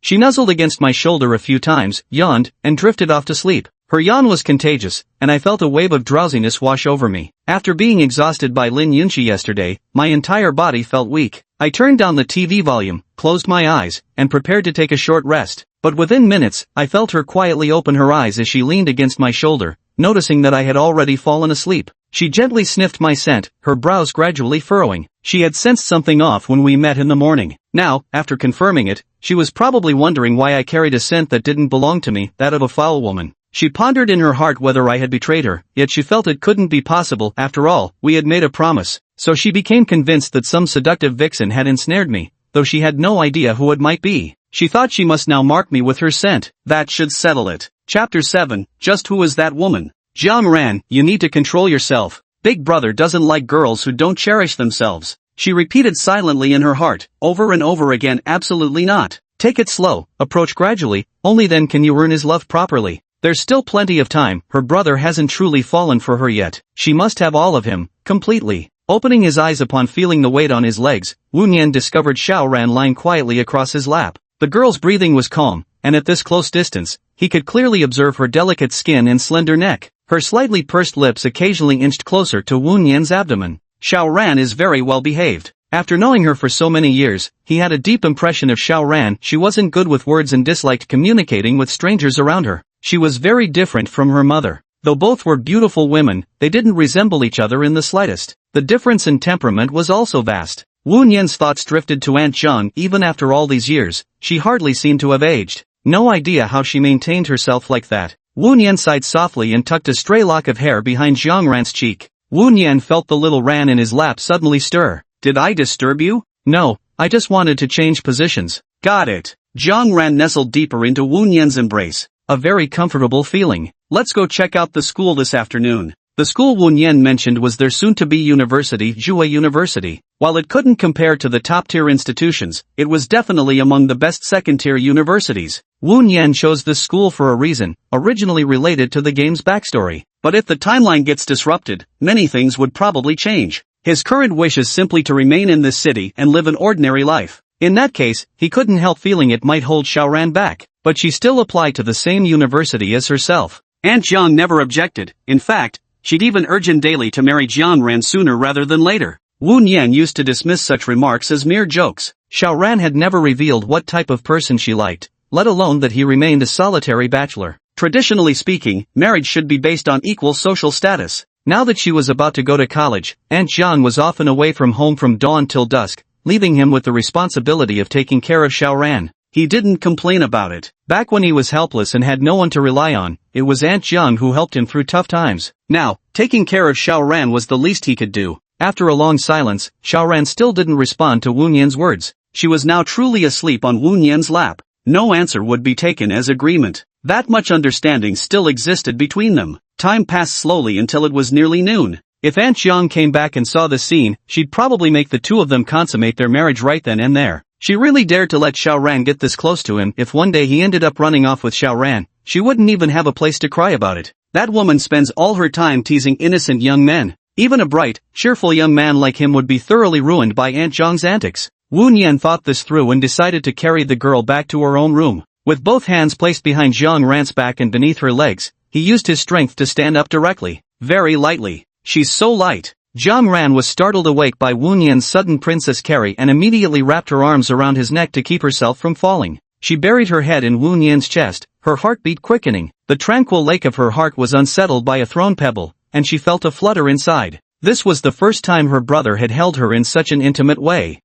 She nuzzled against my shoulder a few times, yawned, and drifted off to sleep. Her yawn was contagious, and I felt a wave of drowsiness wash over me. After being exhausted by Lin Yunchi yesterday, my entire body felt weak. I turned down the TV volume, closed my eyes, and prepared to take a short rest. But within minutes, I felt her quietly open her eyes as she leaned against my shoulder, noticing that I had already fallen asleep. She gently sniffed my scent, her brows gradually furrowing. She had sensed something off when we met in the morning. Now, after confirming it, she was probably wondering why I carried a scent that didn't belong to me, that of a foul woman. She pondered in her heart whether I had betrayed her, yet she felt it couldn't be possible. After all, we had made a promise. So she became convinced that some seductive vixen had ensnared me, though she had no idea who it might be. She thought she must now mark me with her scent. That should settle it. Chapter 7, Just Who is that woman? Ran, you need to control yourself. Big brother doesn't like girls who don't cherish themselves. She repeated silently in her heart, over and over again. Absolutely not. Take it slow, approach gradually, only then can you earn his love properly. There's still plenty of time, her brother hasn't truly fallen for her yet. She must have all of him, completely. Opening his eyes upon feeling the weight on his legs, Wu Nian discovered Xiaoran lying quietly across his lap. The girl's breathing was calm, and at this close distance, he could clearly observe her delicate skin and slender neck. Her slightly pursed lips occasionally inched closer to Wu Nian's abdomen. Xiaoran is very well behaved. After knowing her for so many years, he had a deep impression of Xiaoran. She wasn't good with words and disliked communicating with strangers around her. She was very different from her mother. Though both were beautiful women, they didn't resemble each other in the slightest. The difference in temperament was also vast. Wu Nian's thoughts drifted to Aunt Zhang. Even after all these years, she hardly seemed to have aged. No idea how she maintained herself like that. Wu Nian sighed softly and tucked a stray lock of hair behind Zhang Ran's cheek. Wu Nian felt the little Ran in his lap suddenly stir. "Did I disturb you?" "No, I just wanted to change positions." "Got it." Zhang Ran nestled deeper into Wu Nian's embrace. A very comfortable feeling. "Let's go check out the school this afternoon." The school Wu Nian mentioned was their soon-to-be university, Zhuhai University. While it couldn't compare to the top-tier institutions, it was definitely among the best second-tier universities. Wu Nian chose this school for a reason, originally related to the game's backstory. But if the timeline gets disrupted, many things would probably change. His current wish is simply to remain in this city and live an ordinary life. In that case, he couldn't help feeling it might hold Xiaoran back, but she still applied to the same university as herself. Aunt Zhang never objected. In fact, she'd even urge him daily to marry Jianran sooner rather than later. Wu Nian used to dismiss such remarks as mere jokes. Xiaoran had never revealed what type of person she liked, let alone that he remained a solitary bachelor. Traditionally speaking, marriage should be based on equal social status. Now that she was about to go to college, Aunt Zhang was often away from home from dawn till dusk, leaving him with the responsibility of taking care of Xiaoran. He didn't complain about it. Back when he was helpless and had no one to rely on, it was Aunt Zhang who helped him through tough times. Now, taking care of Xiaoran was the least he could do. After a long silence, Xiaoran still didn't respond to Wu Nian's words. She was now truly asleep on Wu Nian's lap. No answer would be taken as agreement. That much understanding still existed between them. Time passed slowly until it was nearly noon. If Aunt Jiang came back and saw the scene, she'd probably make the two of them consummate their marriage right then and there. She really dared to let Xiaoran get this close to him. If one day he ended up running off with Xiaoran, she wouldn't even have a place to cry about it. That woman spends all her time teasing innocent young men. Even a bright, cheerful young man like him would be thoroughly ruined by Aunt Jiang's antics. Wu Nian thought this through and decided to carry the girl back to her own room. With both hands placed behind Jiang Ran's back and beneath her legs, he used his strength to stand up directly, very lightly. She's so light. Jiang Ran was startled awake by Wu Nian's sudden princess carry and immediately wrapped her arms around his neck to keep herself from falling. She buried her head in Wu Nian's chest, her heartbeat quickening. The tranquil lake of her heart was unsettled by a thrown pebble, and she felt a flutter inside. This was the first time her brother had held her in such an intimate way.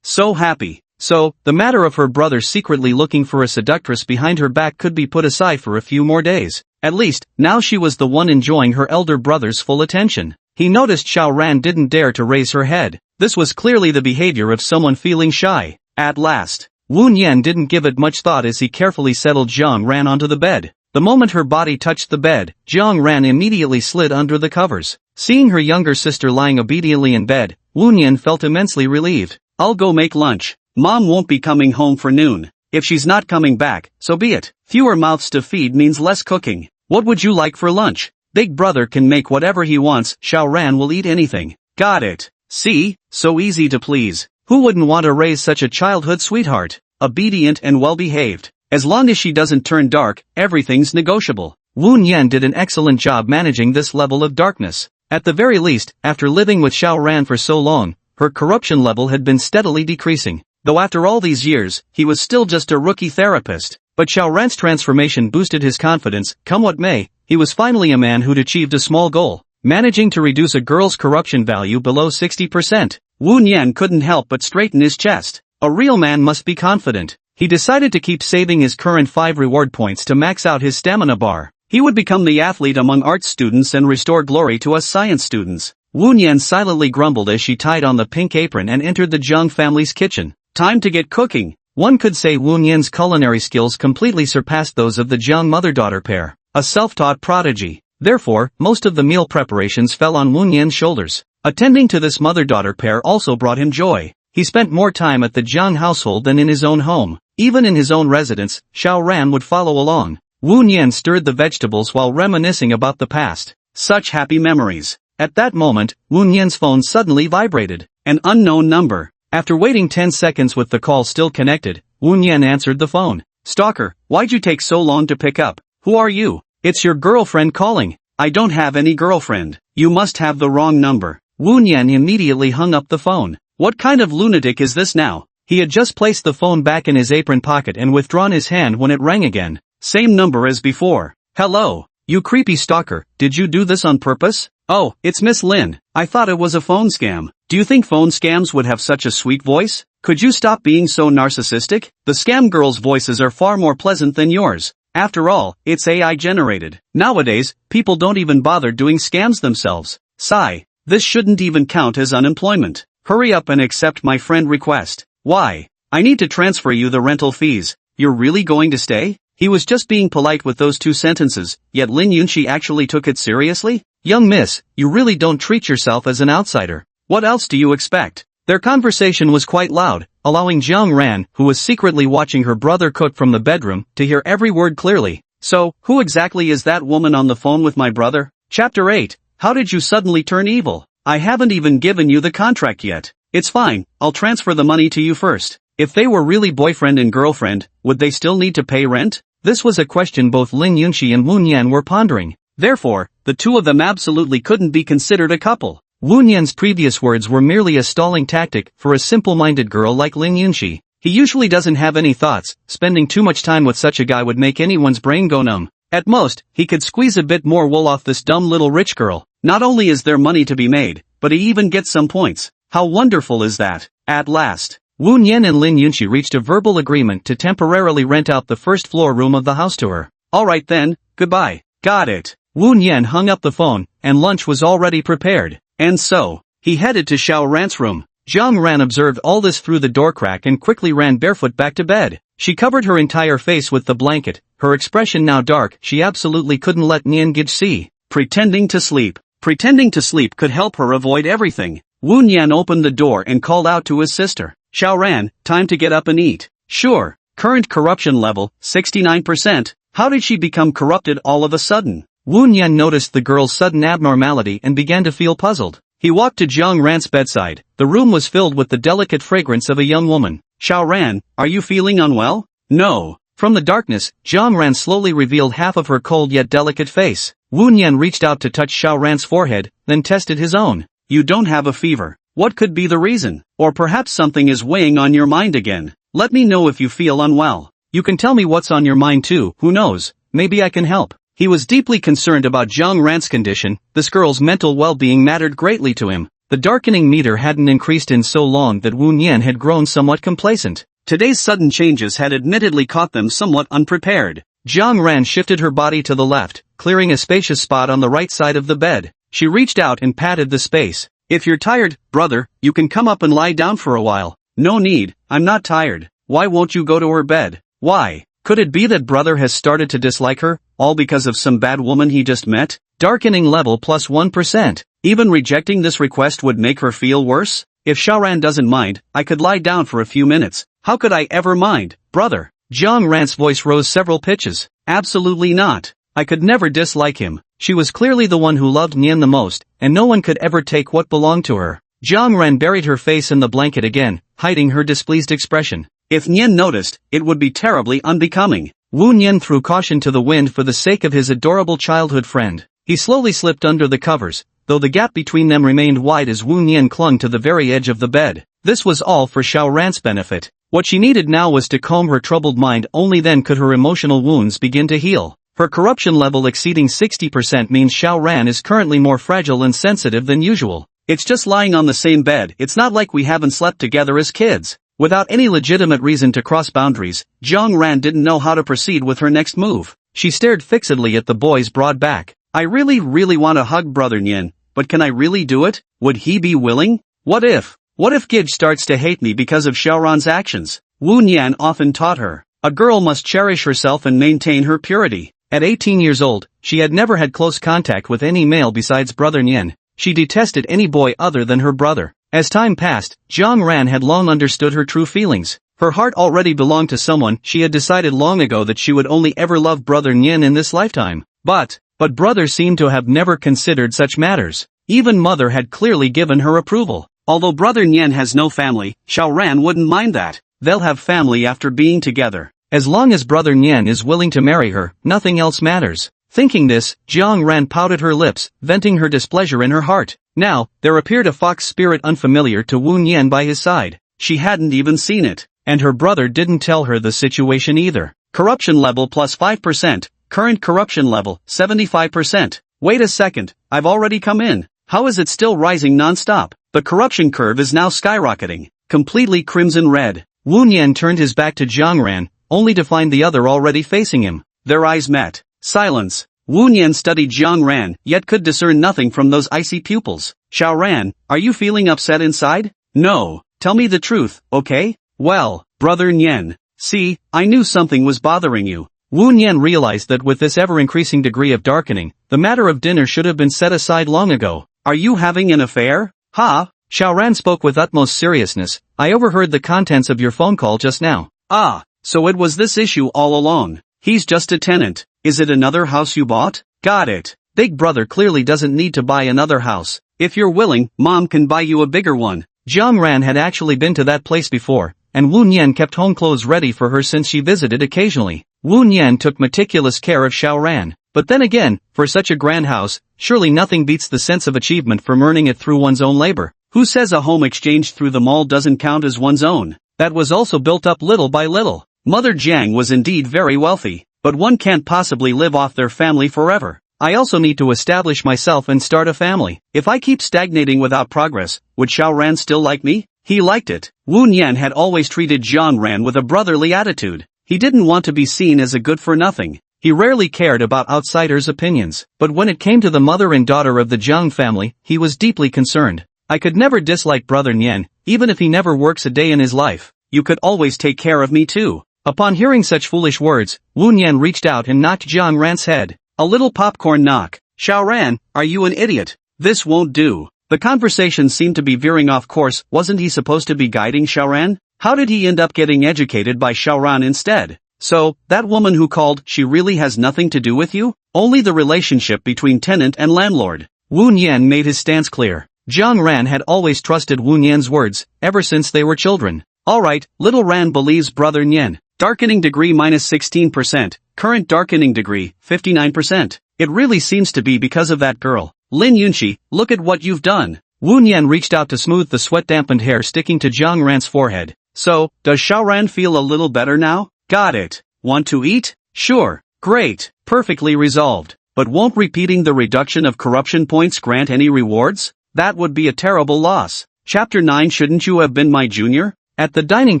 So happy. So, the matter of her brother secretly looking for a seductress behind her back could be put aside for a few more days. At least, now she was the one enjoying her elder brother's full attention. He noticed Xiaoran didn't dare to raise her head. This was clearly the behavior of someone feeling shy. At last, Wu Nian didn't give it much thought as he carefully settled Jiang Ran onto the bed. The moment her body touched the bed, Jiang Ran immediately slid under the covers. Seeing her younger sister lying obediently in bed, Wu Nian felt immensely relieved. I'll go make lunch. Mom won't be coming home for noon. If she's not coming back, so be it. Fewer mouths to feed means less cooking. What would you like for lunch? Big brother can make whatever he wants, Xiaoran will eat anything. Got it. See? So easy to please. Who wouldn't want to raise such a childhood sweetheart? Obedient and well-behaved. As long as she doesn't turn dark, everything's negotiable. Wu Nian did an excellent job managing this level of darkness. At the very least, after living with Xiaoran for so long, her corruption level had been steadily decreasing. Though after all these years, he was still just a rookie therapist. But Xiaoran's transformation boosted his confidence. Come what may, he was finally a man who'd achieved a small goal, managing to reduce a girl's corruption value below 60%. Wu Nian couldn't help but straighten his chest. A real man must be confident. He decided to keep saving his current 5 reward points to max out his stamina bar. He would become the athlete among arts students and restore glory to us science students. Wu Nian silently grumbled as she tied on the pink apron and entered the Jiang family's kitchen. Time to get cooking. One could say Wu Nian's culinary skills completely surpassed those of the Jiang mother-daughter pair, a self-taught prodigy. Therefore, most of the meal preparations fell on Wu Nian's shoulders. Attending to this mother-daughter pair also brought him joy. He spent more time at the Jiang household than in his own home. Even in his own residence, Xiaoran would follow along. Wu Nian stirred the vegetables while reminiscing about the past. Such happy memories. At that moment, Wu Nian's phone suddenly vibrated. An unknown number. After waiting 10 seconds with the call still connected, Wu Nian answered the phone. Stalker, why'd you take so long to pick up? Who are you? It's your girlfriend calling. I don't have any girlfriend. You must have the wrong number. Wu Nian immediately hung up the phone. What kind of lunatic is this now? He had just placed the phone back in his apron pocket and withdrawn his hand when it rang again. Same number as before. Hello, you creepy stalker, did you do this on purpose? Oh, it's Miss Lin. I thought it was a phone scam. Do you think phone scams would have such a sweet voice? Could you stop being so narcissistic? The scam girls' voices are far more pleasant than yours. After all, it's AI generated. Nowadays, people don't even bother doing scams themselves. Sigh. This shouldn't even count as unemployment. Hurry up and accept my friend request. Why? I need to transfer you the rental fees. You're really going to stay? He was just being polite with those 2 sentences, yet Lin Yunqi actually took it seriously? Young miss, you really don't treat yourself as an outsider. What else do you expect? Their conversation was quite loud, allowing Jiang Ran, who was secretly watching her brother cook from the bedroom, to hear every word clearly. So, who exactly is that woman on the phone with my brother? Chapter 8. How did you suddenly turn evil? I haven't even given you the contract yet. It's fine, I'll transfer the money to you first. If they were really boyfriend and girlfriend, would they still need to pay rent? This was a question both Lin Yunqi and Wu Nian were pondering. Therefore, the two of them absolutely couldn't be considered a couple. Wu Nian's previous words were merely a stalling tactic for a simple-minded girl like Lin Yunqi. He usually doesn't have any thoughts. Spending too much time with such a guy would make anyone's brain go numb. At most, he could squeeze a bit more wool off this dumb little rich girl. Not only is there money to be made, but he even gets some points. How wonderful is that? At last, Wu Nian and Lin Yunqi reached a verbal agreement to temporarily rent out the first floor room of the house to her. Alright then, goodbye. Got it. Wu Nian hung up the phone, and lunch was already prepared. And so, he headed to Xiao Ran's room. Jiang Ran observed all this through the door crack and quickly ran barefoot back to bed. She covered her entire face with the blanket, her expression now dark. She absolutely couldn't let Nian Gij see. Pretending to sleep. Pretending to sleep could help her avoid everything. Wu Nian opened the door and called out to his sister. Xiaoran, time to get up and eat. Sure. Current corruption level, 69%. How did she become corrupted all of a sudden? Wu Nian noticed the girl's sudden abnormality and began to feel puzzled. He walked to Jiang Ran's bedside. The room was filled with the delicate fragrance of a young woman. Xiaoran, are you feeling unwell? No. From the darkness, Jiang Ran slowly revealed half of her cold yet delicate face. Wu Nian reached out to touch Xiaoran's forehead, then tested his own. You don't have a fever. What could be the reason? Or perhaps something is weighing on your mind again. Let me know if you feel unwell. You can tell me what's on your mind too, who knows, maybe I can help. He was deeply concerned about Jiang Ran's condition. This girl's mental well-being mattered greatly to him. The darkening meter hadn't increased in so long that Wu Nian had grown somewhat complacent. Today's sudden changes had admittedly caught them somewhat unprepared. Jiang Ran shifted her body to the left, clearing a spacious spot on the right side of the bed. She reached out and patted the space. If you're tired, brother, you can come up and lie down for a while. No need, I'm not tired. Why won't you go to her bed? Why? Could it be that brother has started to dislike her, all because of some bad woman he just met? Darkening level plus 1%. Even rejecting this request would make her feel worse? If Xiaoran doesn't mind, I could lie down for a few minutes. How could I ever mind, brother? Jiang Ran's voice rose several pitches. Absolutely not. I could never dislike him. She was clearly the one who loved Nian the most, and no one could ever take what belonged to her. Jiang Ran buried her face in the blanket again, hiding her displeased expression. If Nian noticed, it would be terribly unbecoming. Wu Nian threw caution to the wind for the sake of his adorable childhood friend. He slowly slipped under the covers, though the gap between them remained wide as Wu Nian clung to the very edge of the bed. This was all for Xiaoran's benefit. What she needed now was to calm her troubled mind. Only then could her emotional wounds begin to heal. Her corruption level exceeding 60% means Xiaoran is currently more fragile and sensitive than usual. It's just lying on the same bed. It's not like we haven't slept together as kids. Without any legitimate reason to cross boundaries, Jiang Ran didn't know how to proceed with her next move. She stared fixedly at the boy's broad back. I really want to hug brother Nian, but can I really do it? Would he be willing? What if Gij starts to hate me because of Xiaoran's actions? Wu Nian often taught her, a girl must cherish herself and maintain her purity. At 18 years old, she had never had close contact with any male besides brother Nian. She detested any boy other than her brother. As time passed, Jiang Ran had long understood her true feelings. Her heart already belonged to someone. She had decided long ago that she would only ever love brother Nian in this lifetime. But brother seemed to have never considered such matters. Even mother had clearly given her approval. Although brother Nian has no family, Xiaoran wouldn't mind that. They'll have family after being together. As long as brother Nian is willing to marry her, nothing else matters. Thinking this, Jiang Ran pouted her lips, venting her displeasure in her heart. Now, there appeared a fox spirit unfamiliar to Wu Nian by his side. She hadn't even seen it. And her brother didn't tell her the situation either. Corruption level plus 5%. Current corruption level, 75%. Wait a second, I've already come in. How is it still rising non-stop? The corruption curve is now skyrocketing. Completely crimson red. Wu Nian turned his back to Jiang Ran, only to find the other already facing him. Their eyes met. Silence. Wu Nian studied Jiang Ran, yet could discern nothing from those icy pupils. Xiaoran, are you feeling upset inside? No. Tell me the truth, okay? Well, brother Nian. See, I knew something was bothering you. Wu Nian realized that with this ever-increasing degree of darkening, the matter of dinner should have been set aside long ago. Are you having an affair? Ha? Xiaoran spoke with utmost seriousness. I overheard the contents of your phone call just now. Ah, so it was this issue all along. He's just a tenant. Is it another house you bought? Got it. Big brother clearly doesn't need to buy another house. If you're willing, mom can buy you a bigger one. Jiang Ran had actually been to that place before, and Wu Nian kept home clothes ready for her since she visited occasionally. Wu Nian took meticulous care of Xiaoran. But then again, for such a grand house, surely nothing beats the sense of achievement from earning it through one's own labor. Who says a home exchanged through the mall doesn't count as one's own? That was also built up little by little. Mother Jiang was indeed very wealthy, but one can't possibly live off their family forever. I also need to establish myself and start a family. If I keep stagnating without progress, would Xiaoran still like me? He liked it. Wu Nian had always treated Jiang Ran with a brotherly attitude. He didn't want to be seen as a good-for-nothing. He rarely cared about outsiders' opinions, but when it came to the mother and daughter of the Jiang family, he was deeply concerned. I could never dislike brother Nian, even if he never works a day in his life. You could always take care of me too. Upon hearing such foolish words, Wu Nian reached out and knocked Jiang Ran's head. A little popcorn knock. Xiaoran, are you an idiot? This won't do. The conversation seemed to be veering off course. Wasn't he supposed to be guiding Xiaoran? How did he end up getting educated by Xiaoran instead? So, that woman who called, she really has nothing to do with you? Only the relationship between tenant and landlord. Wu Nian made his stance clear. Jiang Ran had always trusted Wu Nian's words, ever since they were children. Alright, little Ran believes brother Nian. Darkening degree minus 16%, current darkening degree, 59%. It really seems to be because of that girl. Lin Yunxi, look at what you've done. Wu Nian reached out to smooth the sweat-dampened hair sticking to Jiang Ran's forehead. So, does Xiaoran feel a little better now? Got it. Want to eat? Sure. Great. Perfectly resolved. But won't repeating the reduction of corruption points grant any rewards? That would be a terrible loss. Chapter 9. Shouldn't you have been my junior? At the dining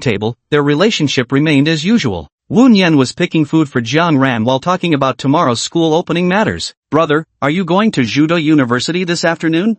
table, their relationship remained as usual. Wu Nian was picking food for Jiang Ran while talking about tomorrow's school opening matters. Brother, are you going to Judo University this afternoon?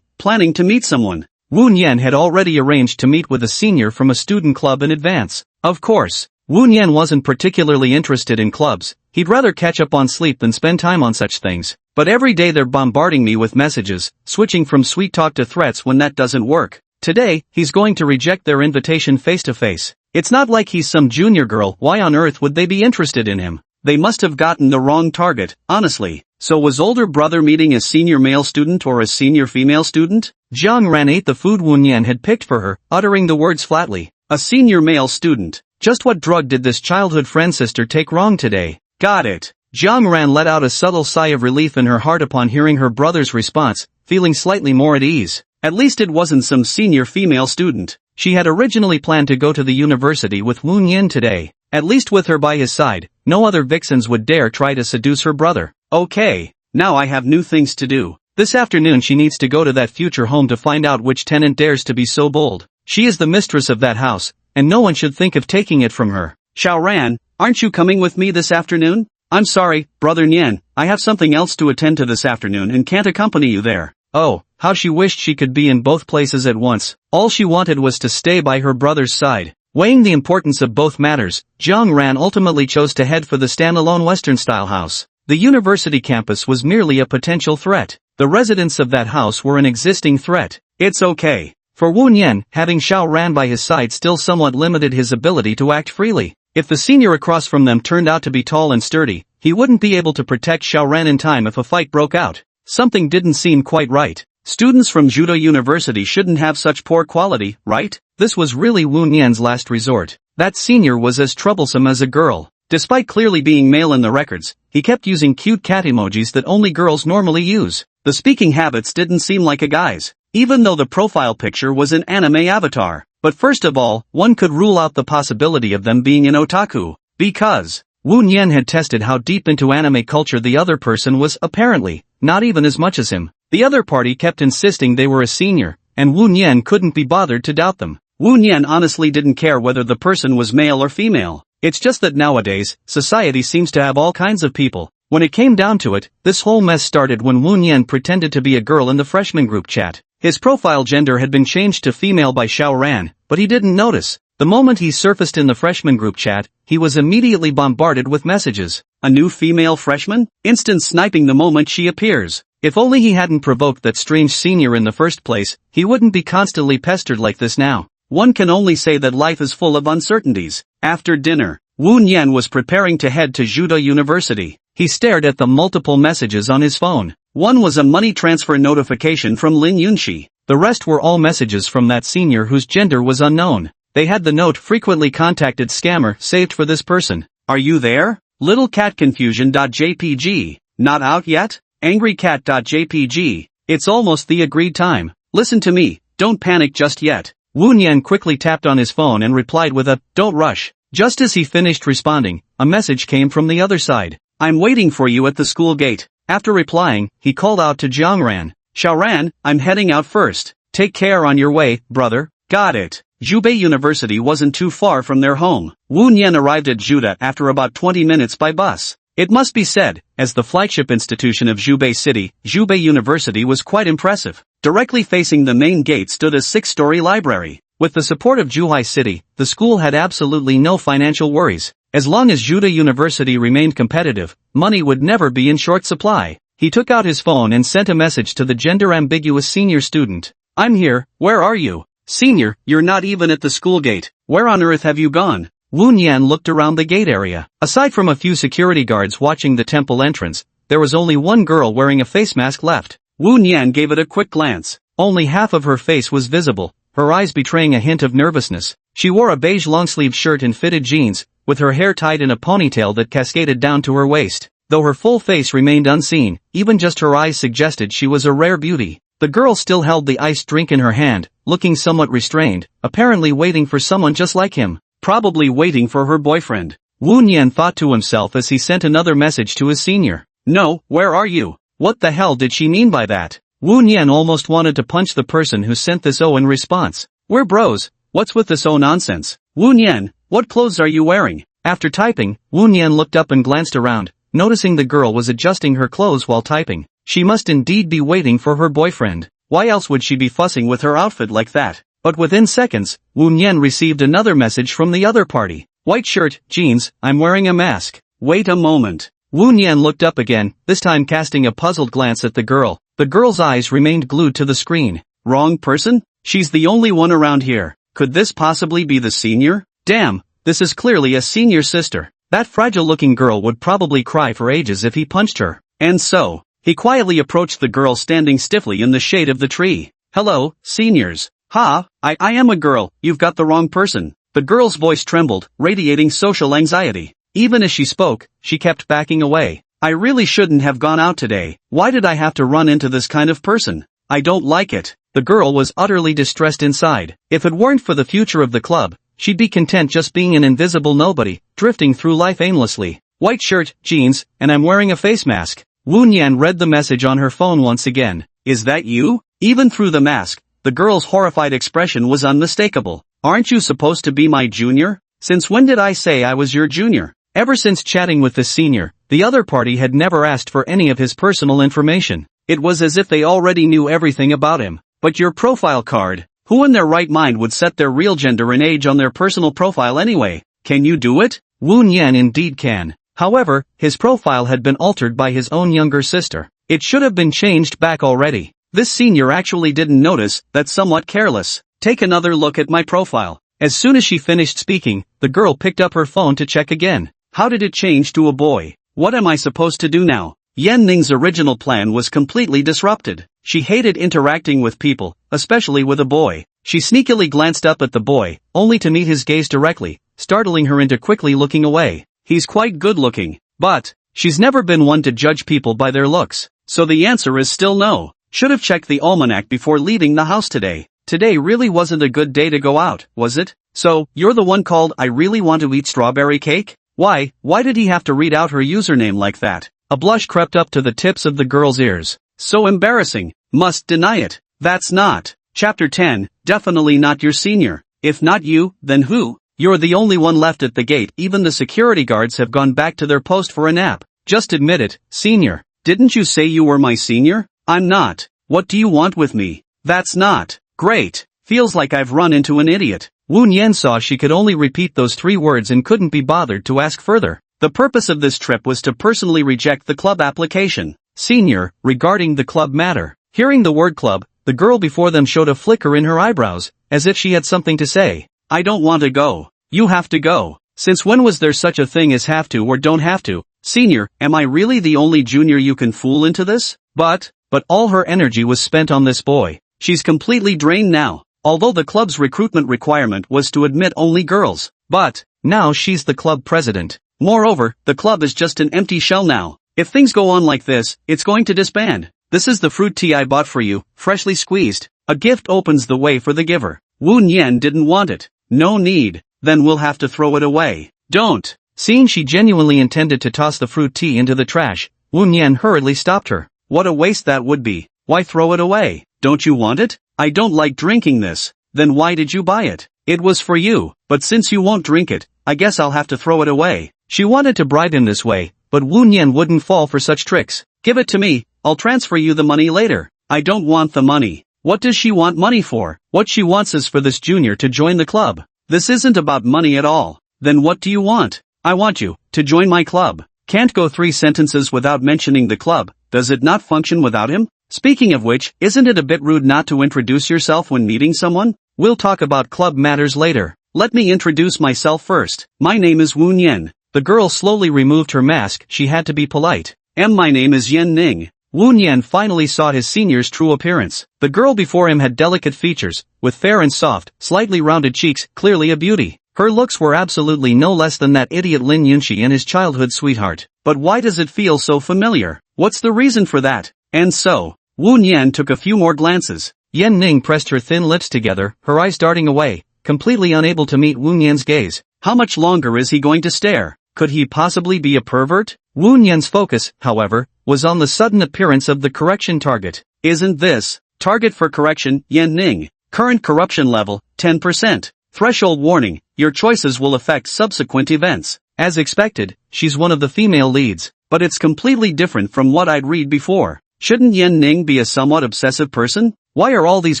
Planning to meet someone. Wu Nian had already arranged to meet with a senior from a student club in advance. Of course, Wu Nian wasn't particularly interested in clubs. He'd rather catch up on sleep than spend time on such things. But every day they're bombarding me with messages, switching from sweet talk to threats when that doesn't work. Today, he's going to reject their invitation face to face. It's not like he's some junior girl. Why on earth would they be interested in him? They must have gotten the wrong target, honestly. So was older brother meeting a senior male student or a senior female student? Jiang Ran ate the food Wu Nian had picked for her, uttering the words flatly. A senior male student. Just what drug did this childhood friend sister take wrong today? Got it. Jiang Ran let out a subtle sigh of relief in her heart upon hearing her brother's response, feeling slightly more at ease. At least it wasn't some senior female student. She had originally planned to go to the university with Wu Nian today. At least with her by his side, no other vixens would dare try to seduce her brother. Okay, now I have new things to do. This afternoon she needs to go to that future home to find out which tenant dares to be so bold. She is the mistress of that house, and no one should think of taking it from her. Xiaoran, aren't you coming with me this afternoon? I'm sorry, brother Nian, I have something else to attend to this afternoon and can't accompany you there. Oh, how she wished she could be in both places at once. All she wanted was to stay by her brother's side. Weighing the importance of both matters, Jiang Ran ultimately chose to head for the standalone Western-style house. The university campus was merely a potential threat. The residents of that house were an existing threat. It's okay. For Wu Nian, having Xiaoran by his side still somewhat limited his ability to act freely. If the senior across from them turned out to be tall and sturdy, he wouldn't be able to protect Xiaoran in time if a fight broke out. Something didn't seem quite right. Students from Judo University shouldn't have such poor quality, right? This was really Wu Nian's last resort. That senior was as troublesome as a girl. Despite clearly being male in the records, he kept using cute cat emojis that only girls normally use. The speaking habits didn't seem like a guy's, even though the profile picture was an anime avatar. But first of all, one could rule out the possibility of them being an otaku. Because Wu Nian had tested how deep into anime culture the other person was apparently, not even as much as him. The other party kept insisting they were a senior, and Wu Nian couldn't be bothered to doubt them. Wu Nian honestly didn't care whether the person was male or female. It's just that nowadays, society seems to have all kinds of people. When it came down to it, this whole mess started when Wu Nian pretended to be a girl in the freshman group chat. His profile gender had been changed to female by Xiaoran, but he didn't notice. The moment he surfaced in the freshman group chat, he was immediately bombarded with messages. A new female freshman? Instant sniping the moment she appears. If only he hadn't provoked that strange senior in the first place, he wouldn't be constantly pestered like this now. One can only say that life is full of uncertainties. After dinner, Wu Nian was preparing to head to Judo University. He stared at the multiple messages on his phone. One was a money transfer notification from Lin Yunxi. The rest were all messages from that senior whose gender was unknown. They had the note frequently contacted scammer saved for this person. Are you there? Little cat confusion.jpg. Not out yet? angrycat.jpg. It's almost the agreed time. Listen to me, don't panic just yet. Wu Nian quickly tapped on his phone and replied with a, don't rush. Just as he finished responding, a message came from the other side. I'm waiting for you at the school gate. After replying, he called out to Jiang Ran. Xiaoran, I'm heading out first. Take care on your way, brother. Got it. Jubei University wasn't too far from their home. Wu Nian arrived at Juda after about 20 minutes by bus. It must be said, as the flagship institution of Jubei City, Jubei University was quite impressive. Directly facing the main gate stood a 6-story library. With the support of Zhuhai City, the school had absolutely no financial worries. As long as Juda University remained competitive, money would never be in short supply. He took out his phone and sent a message to the gender-ambiguous senior student. I'm here, where are you? Senior, you're not even at the school gate. Where on earth have you gone? Wu Nian looked around the gate area. Aside from a few security guards watching the temple entrance, there was only one girl wearing a face mask left. Wu Nian gave it a quick glance. Only half of her face was visible, her eyes betraying a hint of nervousness. She wore a beige long-sleeved shirt and fitted jeans, with her hair tied in a ponytail that cascaded down to her waist. Though her full face remained unseen, even just her eyes suggested she was a rare beauty. The girl still held the iced drink in her hand, looking somewhat restrained, apparently waiting for someone just like him. Probably waiting for her boyfriend. Wu Nian thought to himself as he sent another message to his senior. No, where are you? What the hell did she mean by that? Wu Nian almost wanted to punch the person who sent this in response. We're bros, what's with this nonsense? Wu Nian, what clothes are you wearing? After typing, Wu Nian looked up and glanced around, noticing the girl was adjusting her clothes while typing. She must indeed be waiting for her boyfriend. Why else would she be fussing with her outfit like that? But within seconds, Wu Nian received another message from the other party. White shirt, jeans, I'm wearing a mask. Wait a moment. Wu Nian looked up again, this time casting a puzzled glance at the girl. The girl's eyes remained glued to the screen. Wrong person? She's the only one around here. Could this possibly be the senior? Damn, this is clearly a senior sister. That fragile-looking girl would probably cry for ages if he punched her. And so, he quietly approached the girl standing stiffly in the shade of the tree. Hello, seniors. I am a girl, you've got the wrong person. The girl's voice trembled, radiating social anxiety. Even as she spoke, she kept backing away. I really shouldn't have gone out today. Why did I have to run into this kind of person? I don't like it. The girl was utterly distressed inside. If it weren't for the future of the club, she'd be content just being an invisible nobody, drifting through life aimlessly. White shirt, jeans, and I'm wearing a face mask. Wu Nian read the message on her phone once again. Is that you? Even through the mask, the girl's horrified expression was unmistakable. Aren't you supposed to be my junior? Since when did I say I was your junior? Ever since chatting with the senior, the other party had never asked for any of his personal information. It was as if they already knew everything about him. But your profile card, who in their right mind would set their real gender and age on their personal profile anyway? Can you do it? Wu Nian indeed can. However, his profile had been altered by his own younger sister. It should have been changed back already. This senior actually didn't notice, that's somewhat careless. Take another look at my profile. As soon as she finished speaking, the girl picked up her phone to check again. How did it change to a boy? What am I supposed to do now? Yan Ning's original plan was completely disrupted. She hated interacting with people, especially with a boy. She sneakily glanced up at the boy, only to meet his gaze directly, startling her into quickly looking away. He's quite good looking, but she's never been one to judge people by their looks. So the answer is still no. Should have checked the almanac before leaving the house today. Today really wasn't a good day to go out, was it? So, you're the one called I really want to eat strawberry cake? Why did he have to read out her username like that? A blush crept up to the tips of the girl's ears. So embarrassing. Must deny it. That's not. Chapter 10, definitely not your senior. If not you, then who? You're the only one left at the gate. Even the security guards have gone back to their post for a nap. Just admit it, senior. Didn't you say you were my senior? I'm not. What do you want with me? That's not. Great. Feels like I've run into an idiot. Wu Nian saw she could only repeat those 3 words and couldn't be bothered to ask further. The purpose of this trip was to personally reject the club application. Senior, regarding the club matter. Hearing the word club, the girl before them showed a flicker in her eyebrows, as if she had something to say. I don't want to go. You have to go. Since when was there such a thing as have to or don't have to? Senior, am I really the only junior you can fool into this? But all her energy was spent on this boy. She's completely drained now. Although the club's recruitment requirement was to admit only girls. But now she's the club president. Moreover, the club is just an empty shell now. If things go on like this, it's going to disband. This is the fruit tea I bought for you, freshly squeezed. A gift opens the way for the giver. Wu Nian didn't want it. No need. Then we'll have to throw it away. Don't. Seeing she genuinely intended to toss the fruit tea into the trash, Wu Nian hurriedly stopped her. What a waste that would be. Why throw it away? Don't you want it? I don't like drinking this. Then why did you buy it? It was for you, but since you won't drink it, I guess I'll have to throw it away. She wanted to bribe him this way, but Wu Nian wouldn't fall for such tricks. Give it to me, I'll transfer you the money later. I don't want the money. What does she want money for? What she wants is for this junior to join the club. This isn't about money at all. Then what do you want? I want you to join my club. Can't go 3 sentences without mentioning the club, does it not function without him? Speaking of which, isn't it a bit rude not to introduce yourself when meeting someone? We'll talk about club matters later. Let me introduce myself first. My name is Woon Yen. The girl slowly removed her mask, she had to be polite. My name is Yen Ning. Woon Yen finally saw his senior's true appearance. The girl before him had delicate features, with fair and soft, slightly rounded cheeks, clearly a beauty. Her looks were absolutely no less than that idiot Lin Yunxi and his childhood sweetheart. But why does it feel so familiar? What's the reason for that? And so, Woon Yen took a few more glances. Yen Ning pressed her thin lips together, her eyes darting away, completely unable to meet Woon Yen's gaze. How much longer is he going to stare? Could he possibly be a pervert? Woon Yen's focus, however, was on the sudden appearance of the correction target. Isn't this? Target for correction, Yen Ning. Current corruption level, 10%. Threshold warning, your choices will affect subsequent events. As expected, she's one of the female leads, but it's completely different from what I'd read before. Shouldn't Yen Ning be a somewhat obsessive person? Why are all these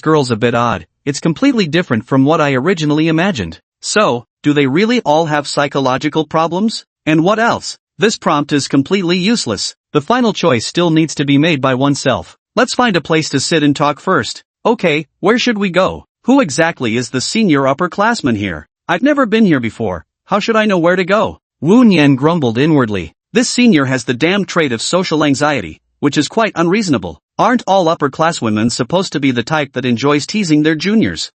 girls a bit odd? It's completely different from what I originally imagined. So, do they really all have psychological problems? And what else? This prompt is completely useless. The final choice still needs to be made by oneself. Let's find a place to sit and talk first. Okay, where should we go? Who exactly is the senior upperclassman here? I've never been here before. How should I know where to go? Woon Yen grumbled inwardly. This senior has the damn trait of social anxiety, which is quite unreasonable. Aren't all upper-class women supposed to be the type that enjoys teasing their juniors?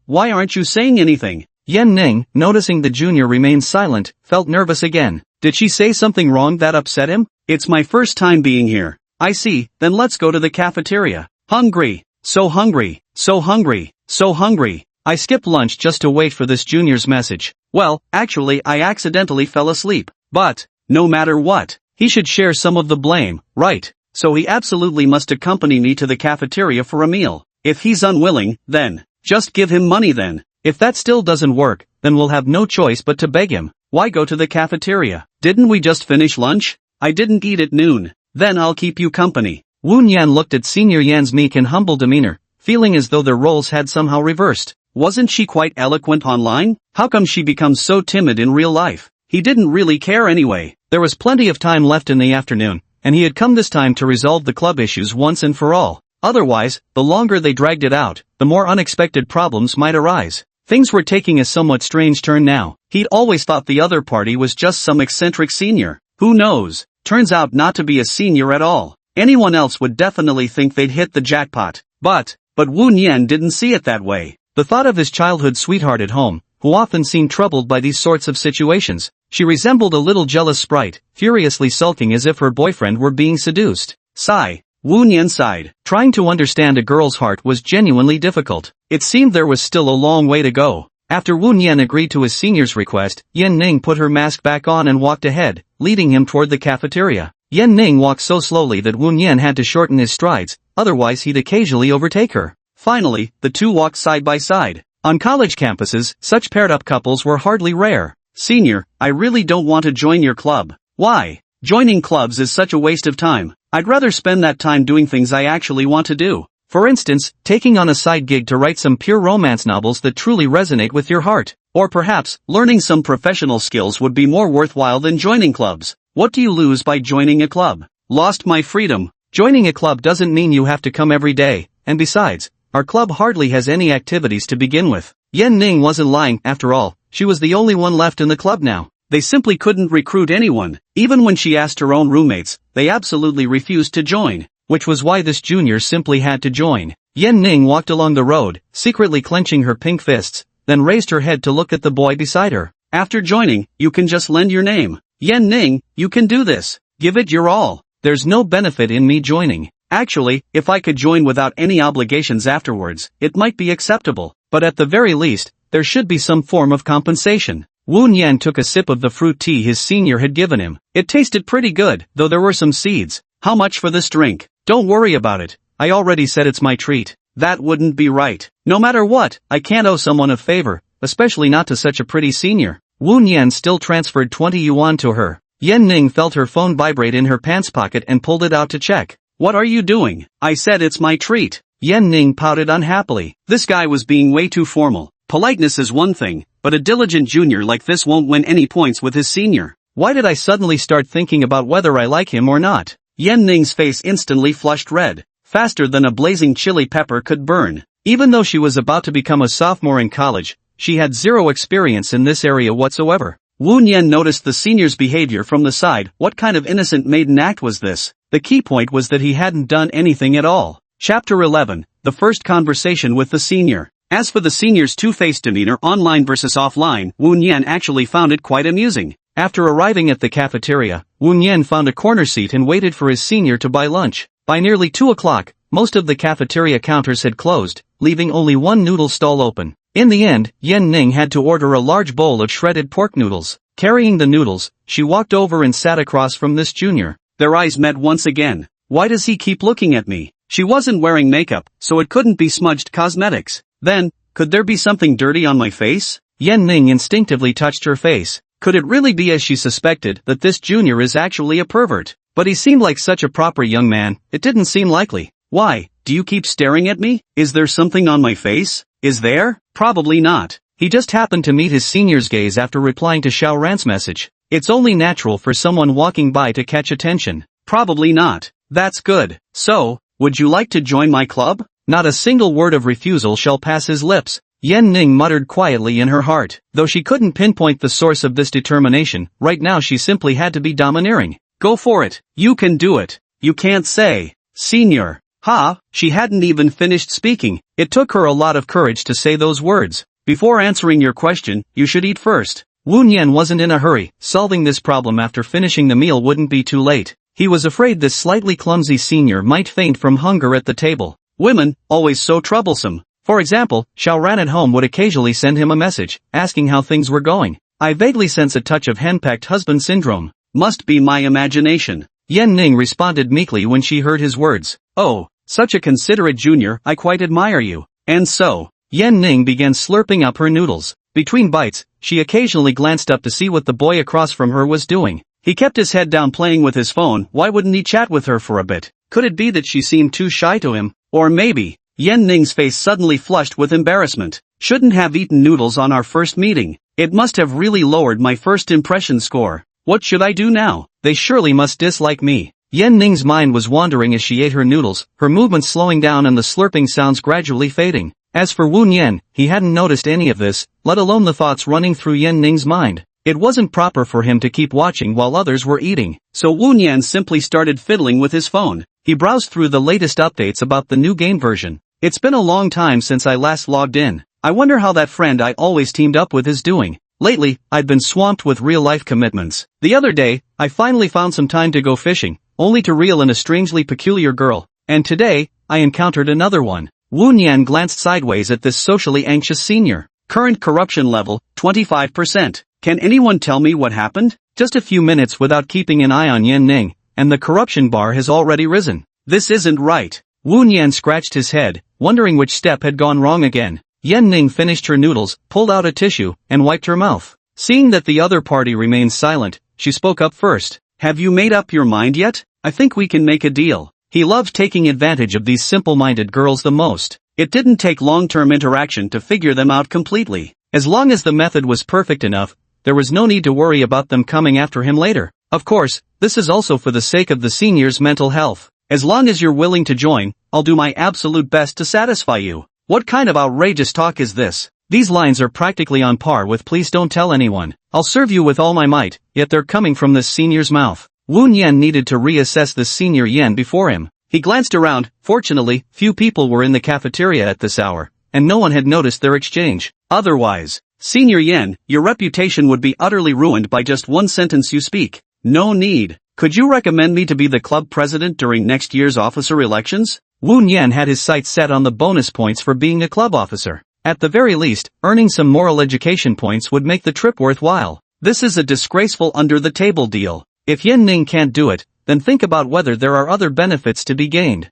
Why aren't you saying anything? Yen Ning, noticing the junior remained silent, felt nervous again. Did she say something wrong that upset him? It's my first time being here. I see, then let's go to the cafeteria. Hungry. So hungry. So hungry. So hungry. I skipped lunch just to wait for this junior's message. Well, actually I accidentally fell asleep. But, no matter what, he should share some of the blame, right? So he absolutely must accompany me to the cafeteria for a meal. If he's unwilling, then, just give him money then. If that still doesn't work, then we'll have no choice but to beg him. Why go to the cafeteria? Didn't we just finish lunch? I didn't eat at noon. Then I'll keep you company. Woon Yen looked at Senior Yan's meek and humble demeanor, feeling as though their roles had somehow reversed. Wasn't she quite eloquent online? How come she becomes so timid in real life? He didn't really care anyway. There was plenty of time left in the afternoon, and he had come this time to resolve the club issues once and for all. Otherwise, the longer they dragged it out, the more unexpected problems might arise. Things were taking a somewhat strange turn now. He'd always thought the other party was just some eccentric senior. Who knows? Turns out not to be a senior at all. Anyone else would definitely think they'd hit the jackpot. But Woon Yen didn't see it that way. The thought of his childhood sweetheart at home, who often seemed troubled by these sorts of situations, she resembled a little jealous sprite, furiously sulking as if her boyfriend were being seduced. Sigh. Woon Yen sighed. Trying to understand a girl's heart was genuinely difficult. It seemed there was still a long way to go. After Woon Yen agreed to his senior's request, Yen Ning put her mask back on and walked ahead, leading him toward the cafeteria. Yen Ning walked so slowly that Woon Yen had to shorten his strides, otherwise he'd occasionally overtake her. Finally, the two walked side by side. On college campuses, such paired-up couples were hardly rare. Senior, I really don't want to join your club. Why? Joining clubs is such a waste of time. I'd rather spend that time doing things I actually want to do. For instance, taking on a side gig to write some pure romance novels that truly resonate with your heart. Or perhaps, learning some professional skills would be more worthwhile than joining clubs. What do you lose by joining a club? Lost my freedom. Joining a club doesn't mean you have to come every day, and besides, our club hardly has any activities to begin with. Yen Ning wasn't lying, after all, she was the only one left in the club now. They simply couldn't recruit anyone. Even when she asked her own roommates, they absolutely refused to join, which was why this junior simply had to join. Yen Ning walked along the road, secretly clenching her pink fists, then raised her head to look at the boy beside her. After joining, you can just lend your name. Yen Ning, you can do this. Give it your all. There's no benefit in me joining. Actually, if I could join without any obligations afterwards, it might be acceptable. But at the very least, there should be some form of compensation. Woon Yen took a sip of the fruit tea his senior had given him. It tasted pretty good, though there were some seeds. How much for this drink? Don't worry about it. I already said it's my treat. That wouldn't be right. No matter what, I can't owe someone a favor, especially not to such a pretty senior. Woon Yen still transferred 20 yuan to her. Yen Ning felt her phone vibrate in her pants pocket and pulled it out to check. What are you doing? I said it's my treat. Yen Ning pouted unhappily. This guy was being way too formal. Politeness is one thing, but a diligent junior like this won't win any points with his senior. Why did I suddenly start thinking about whether I like him or not? Yan Ning's face instantly flushed red, faster than a blazing chili pepper could burn. Even though she was about to become a sophomore in college, she had zero experience in this area whatsoever. Wu Nian noticed the senior's behavior from the side. What kind of innocent maiden act was this? The key point was that he hadn't done anything at all. Chapter 11, The First Conversation with the Senior. As for the senior's two-faced demeanor online versus offline, Wu Nian actually found it quite amusing. After arriving at the cafeteria, Wu Nian found a corner seat and waited for his senior to buy lunch. By nearly 2 o'clock, most of the cafeteria counters had closed, leaving only one noodle stall open. In the end, Yan Ning had to order a large bowl of shredded pork noodles. Carrying the noodles, she walked over and sat across from this junior. Their eyes met once again. Why does he keep looking at me? She wasn't wearing makeup, so it couldn't be smudged cosmetics. Then, could there be something dirty on my face? Yan Ning instinctively touched her face. Could it really be as she suspected that this junior is actually a pervert? But he seemed like such a proper young man, it didn't seem likely. Why, do you keep staring at me? Is there something on my face? Is there? Probably not. He just happened to meet his senior's gaze after replying to Xiao Ran's message. It's only natural for someone walking by to catch attention. Probably not. That's good. So, would you like to join my club? Not a single word of refusal shall pass his lips. Yan Ning muttered quietly in her heart. Though she couldn't pinpoint the source of this determination, right now she simply had to be domineering. Go for it. You can do it. You can't say, Senior. She hadn't even finished speaking. It took her a lot of courage to say those words. Before answering your question, you should eat first. Wu Nian wasn't in a hurry. Solving this problem after finishing the meal wouldn't be too late. He was afraid this slightly clumsy senior might faint from hunger at the table. Women, always so troublesome. For example, Xiao Ran at home would occasionally send him a message, asking how things were going. I vaguely sense a touch of henpecked husband syndrome. Must be my imagination. Yan Ning responded meekly when she heard his words. Oh, such a considerate junior, I quite admire you. And so, Yan Ning began slurping up her noodles. Between bites, she occasionally glanced up to see what the boy across from her was doing. He kept his head down playing with his phone. Why wouldn't he chat with her for a bit? Could it be that she seemed too shy to him? Or maybe, Yan Ning's face suddenly flushed with embarrassment. Shouldn't have eaten noodles on our first meeting. It must have really lowered my first impression score. What should I do now? They surely must dislike me. Yan Ning's mind was wandering as she ate her noodles, her movements slowing down and the slurping sounds gradually fading. As for Wu Nian, he hadn't noticed any of this, let alone the thoughts running through Yan Ning's mind. It wasn't proper for him to keep watching while others were eating, so Wu Nian simply started fiddling with his phone. He browsed through the latest updates about the new game version. It's been a long time since I last logged in. I wonder how that friend I always teamed up with is doing. Lately, I'd been swamped with real-life commitments. The other day, I finally found some time to go fishing, only to reel in a strangely peculiar girl. And today, I encountered another one. Wu Nian glanced sideways at this socially anxious senior. Current corruption level, 25%. Can anyone tell me what happened? Just a few minutes without keeping an eye on Yan Ning, and the corruption bar has already risen. This isn't right. Wu Nian scratched his head, wondering which step had gone wrong again. Yan Ning finished her noodles, pulled out a tissue, and wiped her mouth. Seeing that the other party remained silent, she spoke up first. Have you made up your mind yet? I think we can make a deal. He loved taking advantage of these simple-minded girls the most. It didn't take long-term interaction to figure them out completely. As long as the method was perfect enough, there was no need to worry about them coming after him later. Of course, this is also for the sake of the senior's mental health. As long as you're willing to join, I'll do my absolute best to satisfy you. What kind of outrageous talk is this? These lines are practically on par with please don't tell anyone. I'll serve you with all my might, yet they're coming from this senior's mouth. Wu Nian needed to reassess this senior Yan before him. He glanced around. Fortunately, few people were in the cafeteria at this hour, and no one had noticed their exchange. Otherwise, Senior Yan, your reputation would be utterly ruined by just one sentence you speak. No need. Could you recommend me to be the club president during next year's officer elections? Wu Nian had his sights set on the bonus points for being a club officer. At the very least, earning some moral education points would make the trip worthwhile. This is a disgraceful under-the-table deal. If Yan Ning can't do it, then think about whether there are other benefits to be gained.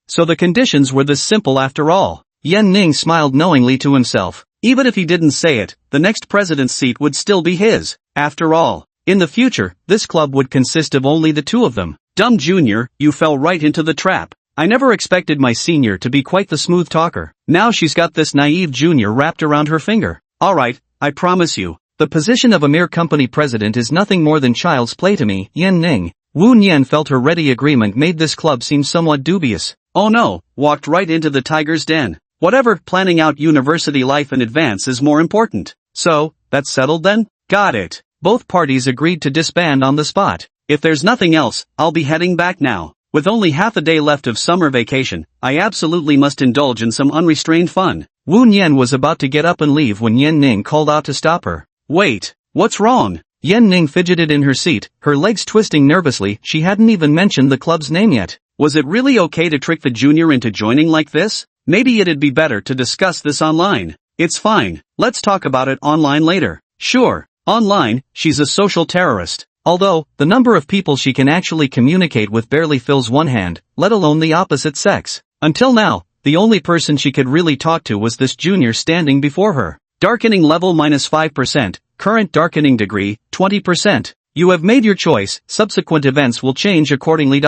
So the conditions were this simple after all. Yan Ning smiled knowingly to himself. Even if he didn't say it, the next president's seat would still be his. After all, in the future, this club would consist of only the two of them. Dumb junior, you fell right into the trap. I never expected my senior to be quite the smooth talker. Now she's got this naive junior wrapped around her finger. Alright, I promise you, The position of a mere company president is nothing more than child's play to me, Yan Ning. Wu Nian felt her ready agreement made this club seem somewhat dubious. Oh no, walked right into the tiger's den. Whatever, planning out university life in advance is more important. So, that's settled then? Got it. Both parties agreed to disband on the spot. If there's nothing else, I'll be heading back now. With only half a day left of summer vacation, I absolutely must indulge in some unrestrained fun. Wu Nian was about to get up and leave when Yan Ning called out to stop her. Wait, what's wrong? Yan Ning fidgeted in her seat, her legs twisting nervously. She hadn't even mentioned the club's name yet. Was it really okay to trick the junior into joining like this? Maybe it'd be better to discuss this online. It's fine, let's talk about it online later. Sure, online, she's a social terrorist. Although, the number of people she can actually communicate with barely fills one hand, let alone the opposite sex. Until now, the only person she could really talk to was this junior standing before her. Darkening level -5%, current darkening degree, 20%. You have made your choice, subsequent events will change accordingly.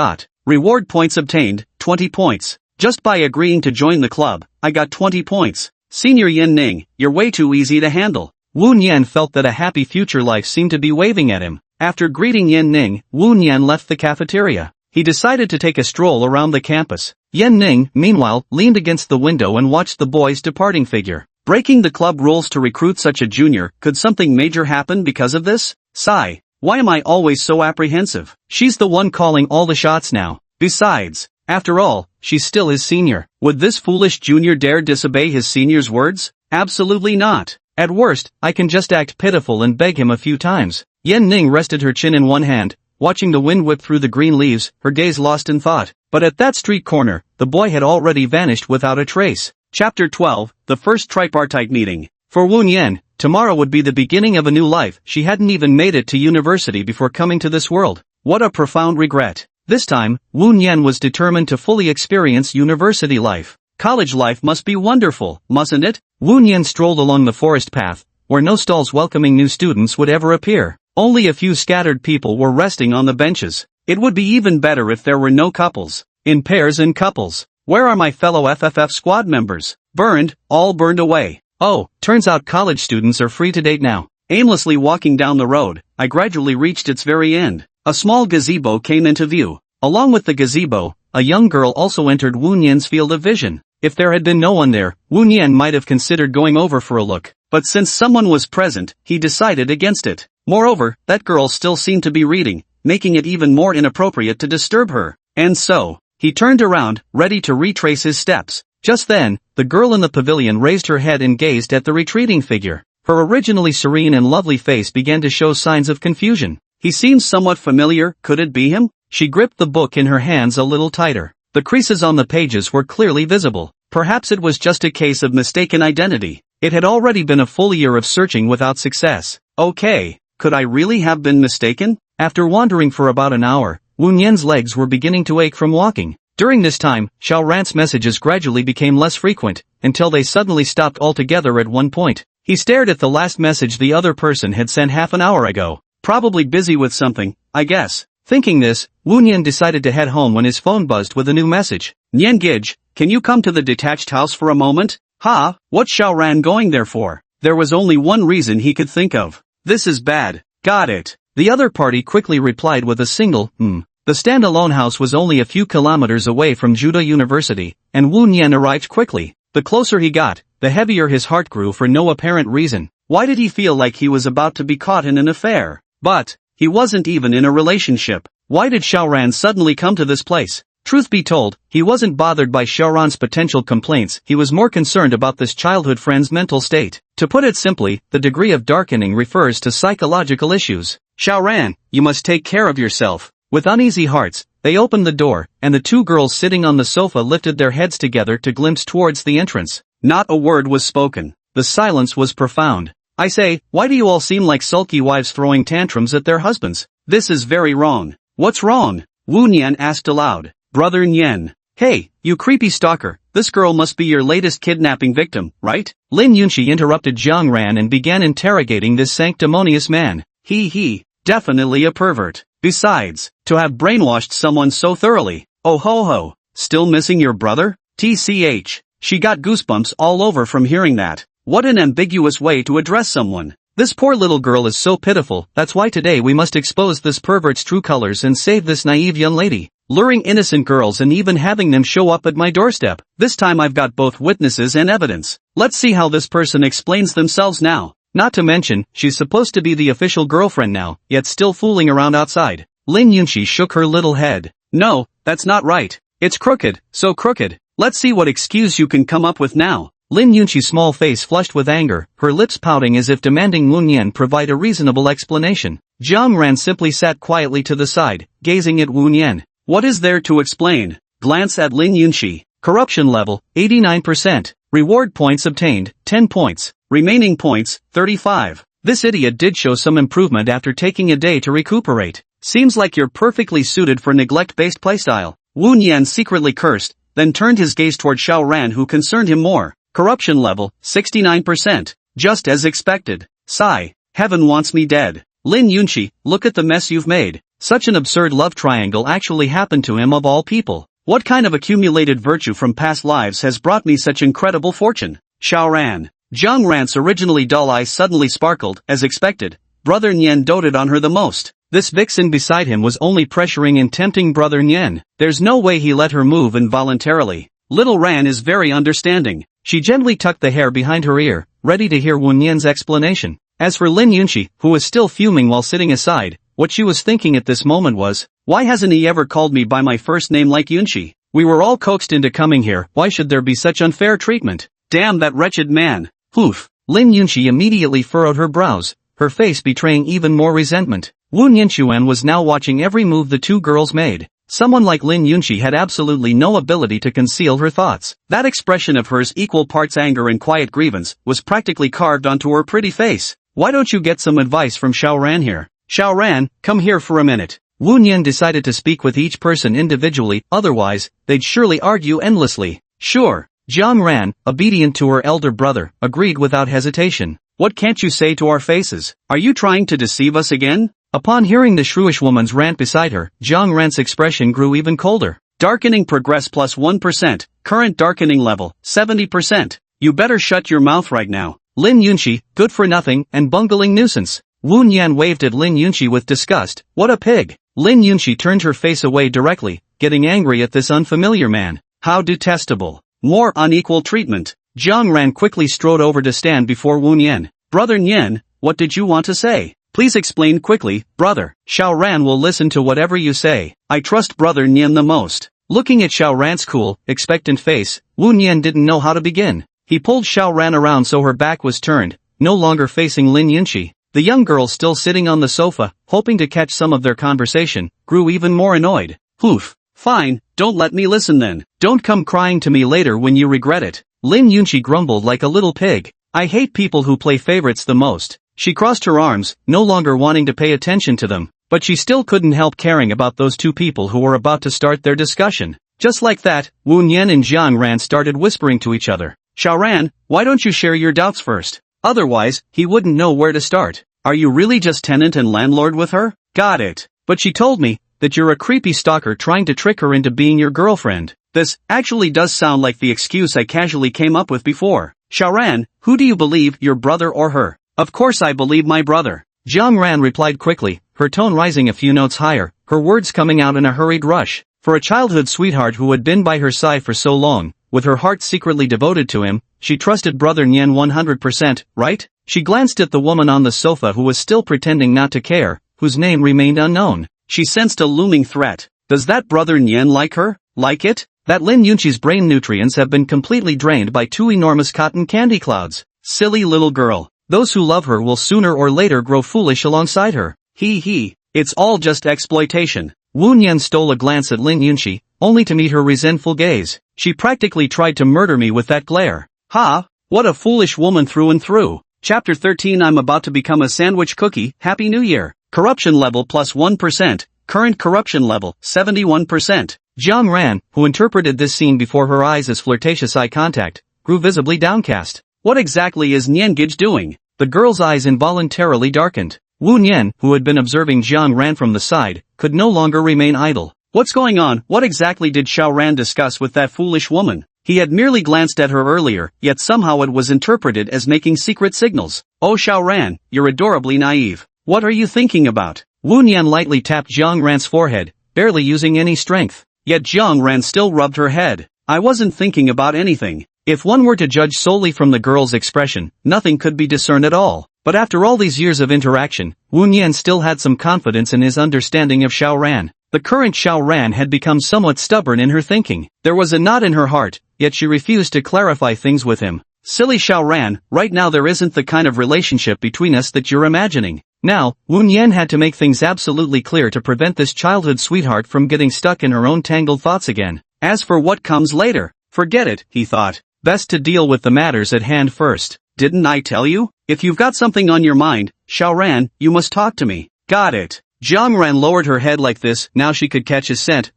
Reward points obtained, 20 points. Just by agreeing to join the club, I got 20 points. Senior Yan Ning, you're way too easy to handle. Wu Nian felt that a happy future life seemed to be waving at him. After greeting Yan Ning, Wu Nian left the cafeteria. He decided to take a stroll around the campus. Yan Ning, meanwhile, leaned against the window and watched the boy's departing figure. Breaking the club rules to recruit such a junior, could something major happen because of this? Sigh. Why am I always so apprehensive? She's the one calling all the shots now. Besides, after all, she's still his senior. Would this foolish junior dare disobey his senior's words? Absolutely not. At worst, I can just act pitiful and beg him a few times. Yan Ning rested her chin in one hand, watching the wind whip through the green leaves, her gaze lost in thought. But at that street corner, the boy had already vanished without a trace. Chapter 12, the first tripartite meeting. For Wu Nian, tomorrow would be the beginning of a new life. She hadn't even made it to university before coming to this world. What a profound regret. This time, Wu Nian was determined to fully experience university life. College life must be wonderful, mustn't it? Wu Nian strolled along the forest path, where no stalls welcoming new students would ever appear. Only a few scattered people were resting on the benches. It would be even better if there were no couples. In pairs and couples. Where are my fellow FFF squad members? Burned, all burned away. Oh, turns out college students are free to date now. Aimlessly walking down the road, I gradually reached its very end. A small gazebo came into view. Along with the gazebo, a young girl also entered Wu Nian's field of vision. If there had been no one there, Wu Nian might have considered going over for a look. But since someone was present, he decided against it. Moreover, that girl still seemed to be reading, making it even more inappropriate to disturb her. And so, he turned around, ready to retrace his steps. Just then, the girl in the pavilion raised her head and gazed at the retreating figure. Her originally serene and lovely face began to show signs of confusion. He seems somewhat familiar, could it be him? She gripped the book in her hands a little tighter. The creases on the pages were clearly visible. Perhaps it was just a case of mistaken identity. It had already been a full year of searching without success. Okay, could I really have been mistaken? After wandering for about an hour, Wu Nian's legs were beginning to ache from walking. During this time, Xiao Ran's messages gradually became less frequent, until they suddenly stopped altogether at one point. He stared at the last message the other person had sent half an hour ago. Probably busy with something, I guess. Thinking this, Wu Nian decided to head home when his phone buzzed with a new message. Nian Gij, can you come to the detached house for a moment? Ha, what's Xiao Ran going there for? There was only one reason he could think of. This is bad. Got it. The other party quickly replied with a single, The standalone house was only a few kilometers away from Juda University, and Wu Nian arrived quickly. The closer he got, the heavier his heart grew for no apparent reason. Why did he feel like he was about to be caught in an affair? But, he wasn't even in a relationship. Why did Xiaoran suddenly come to this place? Truth be told, he wasn't bothered by Xiaoran's potential complaints, he was more concerned about this childhood friend's mental state. To put it simply, the degree of darkening refers to psychological issues. Xiaoran, you must take care of yourself. With uneasy hearts, they opened the door, and the two girls sitting on the sofa lifted their heads together to glimpse towards the entrance. Not a word was spoken. The silence was profound. I say, why do you all seem like sulky wives throwing tantrums at their husbands? This is very wrong. What's wrong? Wu Nian asked aloud. Brother Nian. Hey, you creepy stalker, this girl must be your latest kidnapping victim, right? Lin Yunxi interrupted Jiang Ran and began interrogating this sanctimonious man. He, definitely a pervert. Besides, to have brainwashed someone so thoroughly. Oh ho ho, still missing your brother? TCH. She got goosebumps all over from hearing that. What an ambiguous way to address someone. This poor little girl is so pitiful, that's why today we must expose this pervert's true colors and save this naive young lady. Luring innocent girls and even having them show up at my doorstep. This time I've got both witnesses and evidence. Let's see how this person explains themselves now. Not to mention, she's supposed to be the official girlfriend now, yet still fooling around outside. Lin Yunxi shook her little head. No, that's not right. It's crooked, so crooked. Let's see what excuse you can come up with now. Lin Yunxi's small face flushed with anger, her lips pouting as if demanding Wu Nian provide a reasonable explanation. Jiang Ran simply sat quietly to the side, gazing at Wu Nian. What is there to explain? Glance at Lin Yunxi. Corruption level, 89%. Reward points obtained, 10 points. Remaining points, 35. This idiot did show some improvement after taking a day to recuperate. Seems like you're perfectly suited for neglect-based playstyle. Wu Nian secretly cursed, then turned his gaze toward Xiao Ran who concerned him more. Corruption level, 69%. Just as expected. Sigh. Heaven wants me dead. Lin Yunxi, look at the mess you've made. Such an absurd love triangle actually happened to him of all people. What kind of accumulated virtue from past lives has brought me such incredible fortune? Xiao Ran. Jiang Ran's originally dull eyes suddenly sparkled, as expected. Brother Nian doted on her the most. This vixen beside him was only pressuring and tempting Brother Nian. There's no way he let her move involuntarily. Little Ran is very understanding. She gently tucked the hair behind her ear, ready to hear Wu Nian's explanation. As for Lin Yunxi, who was still fuming while sitting aside, what she was thinking at this moment was, why hasn't he ever called me by my first name like Yunxi? We were all coaxed into coming here, why should there be such unfair treatment? Damn that wretched man. Poof. Lin Yunxi immediately furrowed her brows, her face betraying even more resentment. Wu Nianxuan was now watching every move the two girls made. Someone like Lin Yunxi had absolutely no ability to conceal her thoughts. That expression of hers, equal parts anger and quiet grievance, was practically carved onto her pretty face. Why don't you get some advice from Xiao Ran here? Xiao Ran, come here for a minute. Wu Nian decided to speak with each person individually, otherwise, they'd surely argue endlessly. Sure. Jiang Ran, obedient to her elder brother, agreed without hesitation. What can't you say to our faces? Are you trying to deceive us again? Upon hearing the shrewish woman's rant beside her, Jiang Ran's expression grew even colder. Darkening progress plus 1%, current darkening level, 70%. You better shut your mouth right now. Lin Yunxi, good for nothing, and bungling nuisance. Wu Nian waved at Lin Yunxi with disgust. What a pig. Lin Yunxi turned her face away directly, getting angry at this unfamiliar man. How detestable. More unequal treatment. Jiang Ran quickly strode over to stand before Wu Nian. Brother Nian, what did you want to say? Please explain quickly, brother. Xiao Ran will listen to whatever you say. I trust Brother Nian the most. Looking at Xiao Ran's cool, expectant face, Wu Nian didn't know how to begin. He pulled Xiao Ran around so her back was turned, no longer facing Lin Yunxi. The young girl still sitting on the sofa, hoping to catch some of their conversation, grew even more annoyed. Poof. Fine, don't let me listen then. Don't come crying to me later when you regret it. Lin Yunxi grumbled like a little pig. I hate people who play favorites the most. She crossed her arms, no longer wanting to pay attention to them, but she still couldn't help caring about those two people who were about to start their discussion. Just like that, Wu Nian and Jiang Ran started whispering to each other. Xiao Ran, why don't you share your doubts first? Otherwise, he wouldn't know where to start. Are you really just tenant and landlord with her? Got it. But she told me that you're a creepy stalker trying to trick her into being your girlfriend. This actually does sound like the excuse I casually came up with before. Xiao Ran, who do you believe, your brother or her? Of course I believe my brother. Jiang Ran replied quickly, her tone rising a few notes higher, her words coming out in a hurried rush. For a childhood sweetheart who had been by her side for so long, with her heart secretly devoted to him, she trusted Brother Nian 100%, right? She glanced at the woman on the sofa who was still pretending not to care, whose name remained unknown. She sensed a looming threat. Does that Brother Nian like her? Like it? That Lin Yunxi's brain nutrients have been completely drained by two enormous cotton candy clouds. Silly little girl. Those who love her will sooner or later grow foolish alongside her. He. It's all just exploitation. Wu Nian stole a glance at Lin Yunxi, only to meet her resentful gaze. She practically tried to murder me with that glare. Ha! What a foolish woman through and through. Chapter 13 I'm about to become a sandwich cookie. Happy New Year. Corruption level plus 1%. Current corruption level, 71%. Jiang Ran, who interpreted this scene before her eyes as flirtatious eye contact, grew visibly downcast. What exactly is Niangij doing? The girl's eyes involuntarily darkened. Wu Nian, who had been observing Jiang Ran from the side, could no longer remain idle. What's going on? What exactly did Xiao Ran discuss with that foolish woman? He had merely glanced at her earlier, yet somehow it was interpreted as making secret signals. Oh Xiaoran, you're adorably naive. What are you thinking about? Wu Nian lightly tapped Jiang Ran's forehead, barely using any strength. Yet Jiang Ran still rubbed her head. I wasn't thinking about anything. If one were to judge solely from the girl's expression, nothing could be discerned at all. But after all these years of interaction, Wu Nian still had some confidence in his understanding of Xiaoran. The current Xiaoran had become somewhat stubborn in her thinking. There was a knot in her heart, yet she refused to clarify things with him. Silly Xiaoran, right now there isn't the kind of relationship between us that you're imagining. Now, Wu Nian had to make things absolutely clear to prevent this childhood sweetheart from getting stuck in her own tangled thoughts again. As for what comes later, forget it, he thought. Best to deal with the matters at hand first. Didn't I tell you? If you've got something on your mind, Xiaoran, you must talk to me. Got it. Jiang Ran lowered her head like this, now she could catch his scent,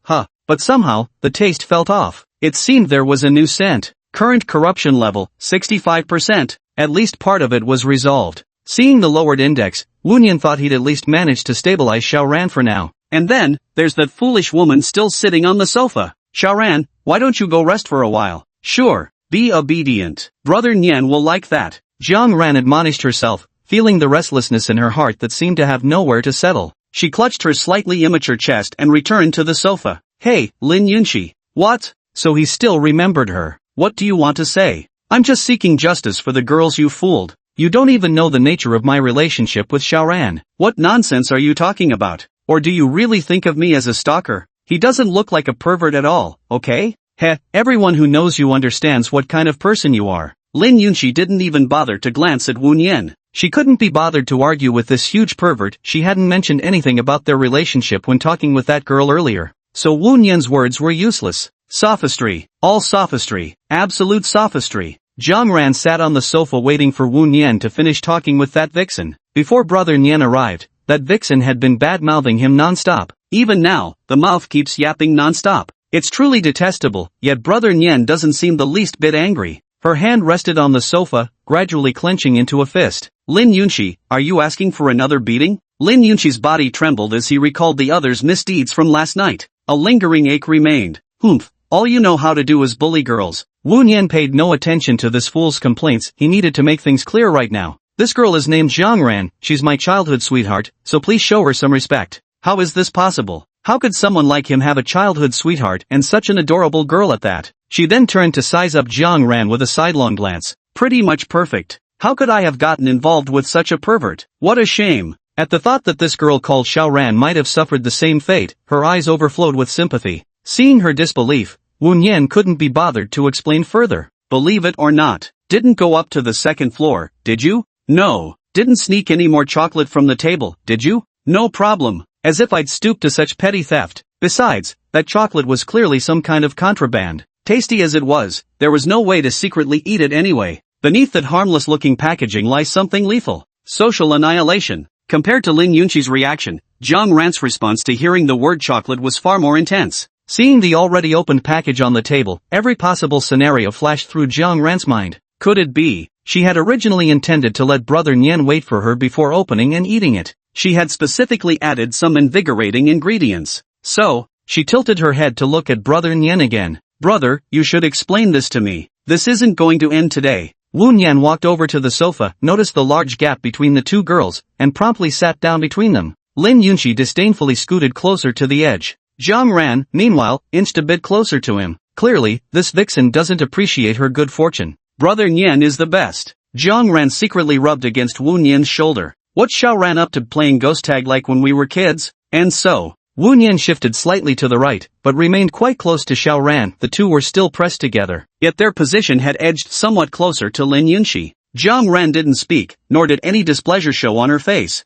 but somehow, the taste felt off. It seemed there was a new scent. Current corruption level, 65%. At least part of it was resolved. Seeing the lowered index, Wu Nian thought he'd at least managed to stabilize Xiaoran for now. And then, there's that foolish woman still sitting on the sofa. Xiaoran, why don't you go rest for a while? Sure, be obedient. Brother Nian will like that. Jiang Ran admonished herself, feeling the restlessness in her heart that seemed to have nowhere to settle. She clutched her slightly immature chest and returned to the sofa. Hey, Lin Yunxi. What? So he still remembered her. What do you want to say? I'm just seeking justice for the girls you fooled. You don't even know the nature of my relationship with Xiaoran. What nonsense are you talking about? Or do you really think of me as a stalker? He doesn't look like a pervert at all, okay? Heh, everyone who knows you understands what kind of person you are. Lin Yunxi didn't even bother to glance at Wu Nian. She couldn't be bothered to argue with this huge pervert. She hadn't mentioned anything about their relationship when talking with that girl earlier. So Wu Nian's words were useless. Sophistry. All sophistry. Absolute sophistry. Jiang Ran sat on the sofa waiting for Wu Nian to finish talking with that vixen. Before Brother Nian arrived, that vixen had been bad-mouthing him non-stop. Even now, the mouth keeps yapping non-stop. It's truly detestable, yet Brother Nian doesn't seem the least bit angry. Her hand rested on the sofa, gradually clenching into a fist. Lin Yunxi, are you asking for another beating? Lin Yunxi's body trembled as he recalled the other's misdeeds from last night. A lingering ache remained. Humph, all you know how to do is bully girls. Wu Nian paid no attention to this fool's complaints. He needed to make things clear right now. This girl is named Jiang Ran, she's my childhood sweetheart, so please show her some respect. How is this possible? How could someone like him have a childhood sweetheart and such an adorable girl at that? She then turned to size up Jiang Ran with a sidelong glance. Pretty much perfect. How could I have gotten involved with such a pervert? What a shame. At the thought that this girl called Xiaoran might have suffered the same fate, her eyes overflowed with sympathy. Seeing her disbelief, Wu Nian couldn't be bothered to explain further. Believe it or not, didn't go up to the second floor, did you? No. Didn't sneak any more chocolate from the table, did you? No problem. As if I'd stoop to such petty theft. Besides, that chocolate was clearly some kind of contraband. Tasty as it was, there was no way to secretly eat it anyway. Beneath that harmless-looking packaging lies something lethal. Social annihilation. Compared to Lin Yunxi's reaction, Jiang Ran's response to hearing the word chocolate was far more intense. Seeing the already opened package on the table, every possible scenario flashed through Jiang Ran's mind. Could it be? She had originally intended to let Brother Nian wait for her before opening and eating it. She had specifically added some invigorating ingredients. So, she tilted her head to look at Brother Nian again. Brother, you should explain this to me. This isn't going to end today. Wu Nian walked over to the sofa, noticed the large gap between the two girls, and promptly sat down between them. Lin Yunxi disdainfully scooted closer to the edge. Jiang Ran, meanwhile, inched a bit closer to him. Clearly, this vixen doesn't appreciate her good fortune. Brother Nian is the best. Jiang Ran secretly rubbed against Wu Nian's shoulder. What's Xiaoran up to playing ghost tag like when we were kids? And so, Wu Nian shifted slightly to the right, but remained quite close to Xiaoran. The two were still pressed together, yet their position had edged somewhat closer to Lin Yunxi. Jiang Ran didn't speak, nor did any displeasure show on her face.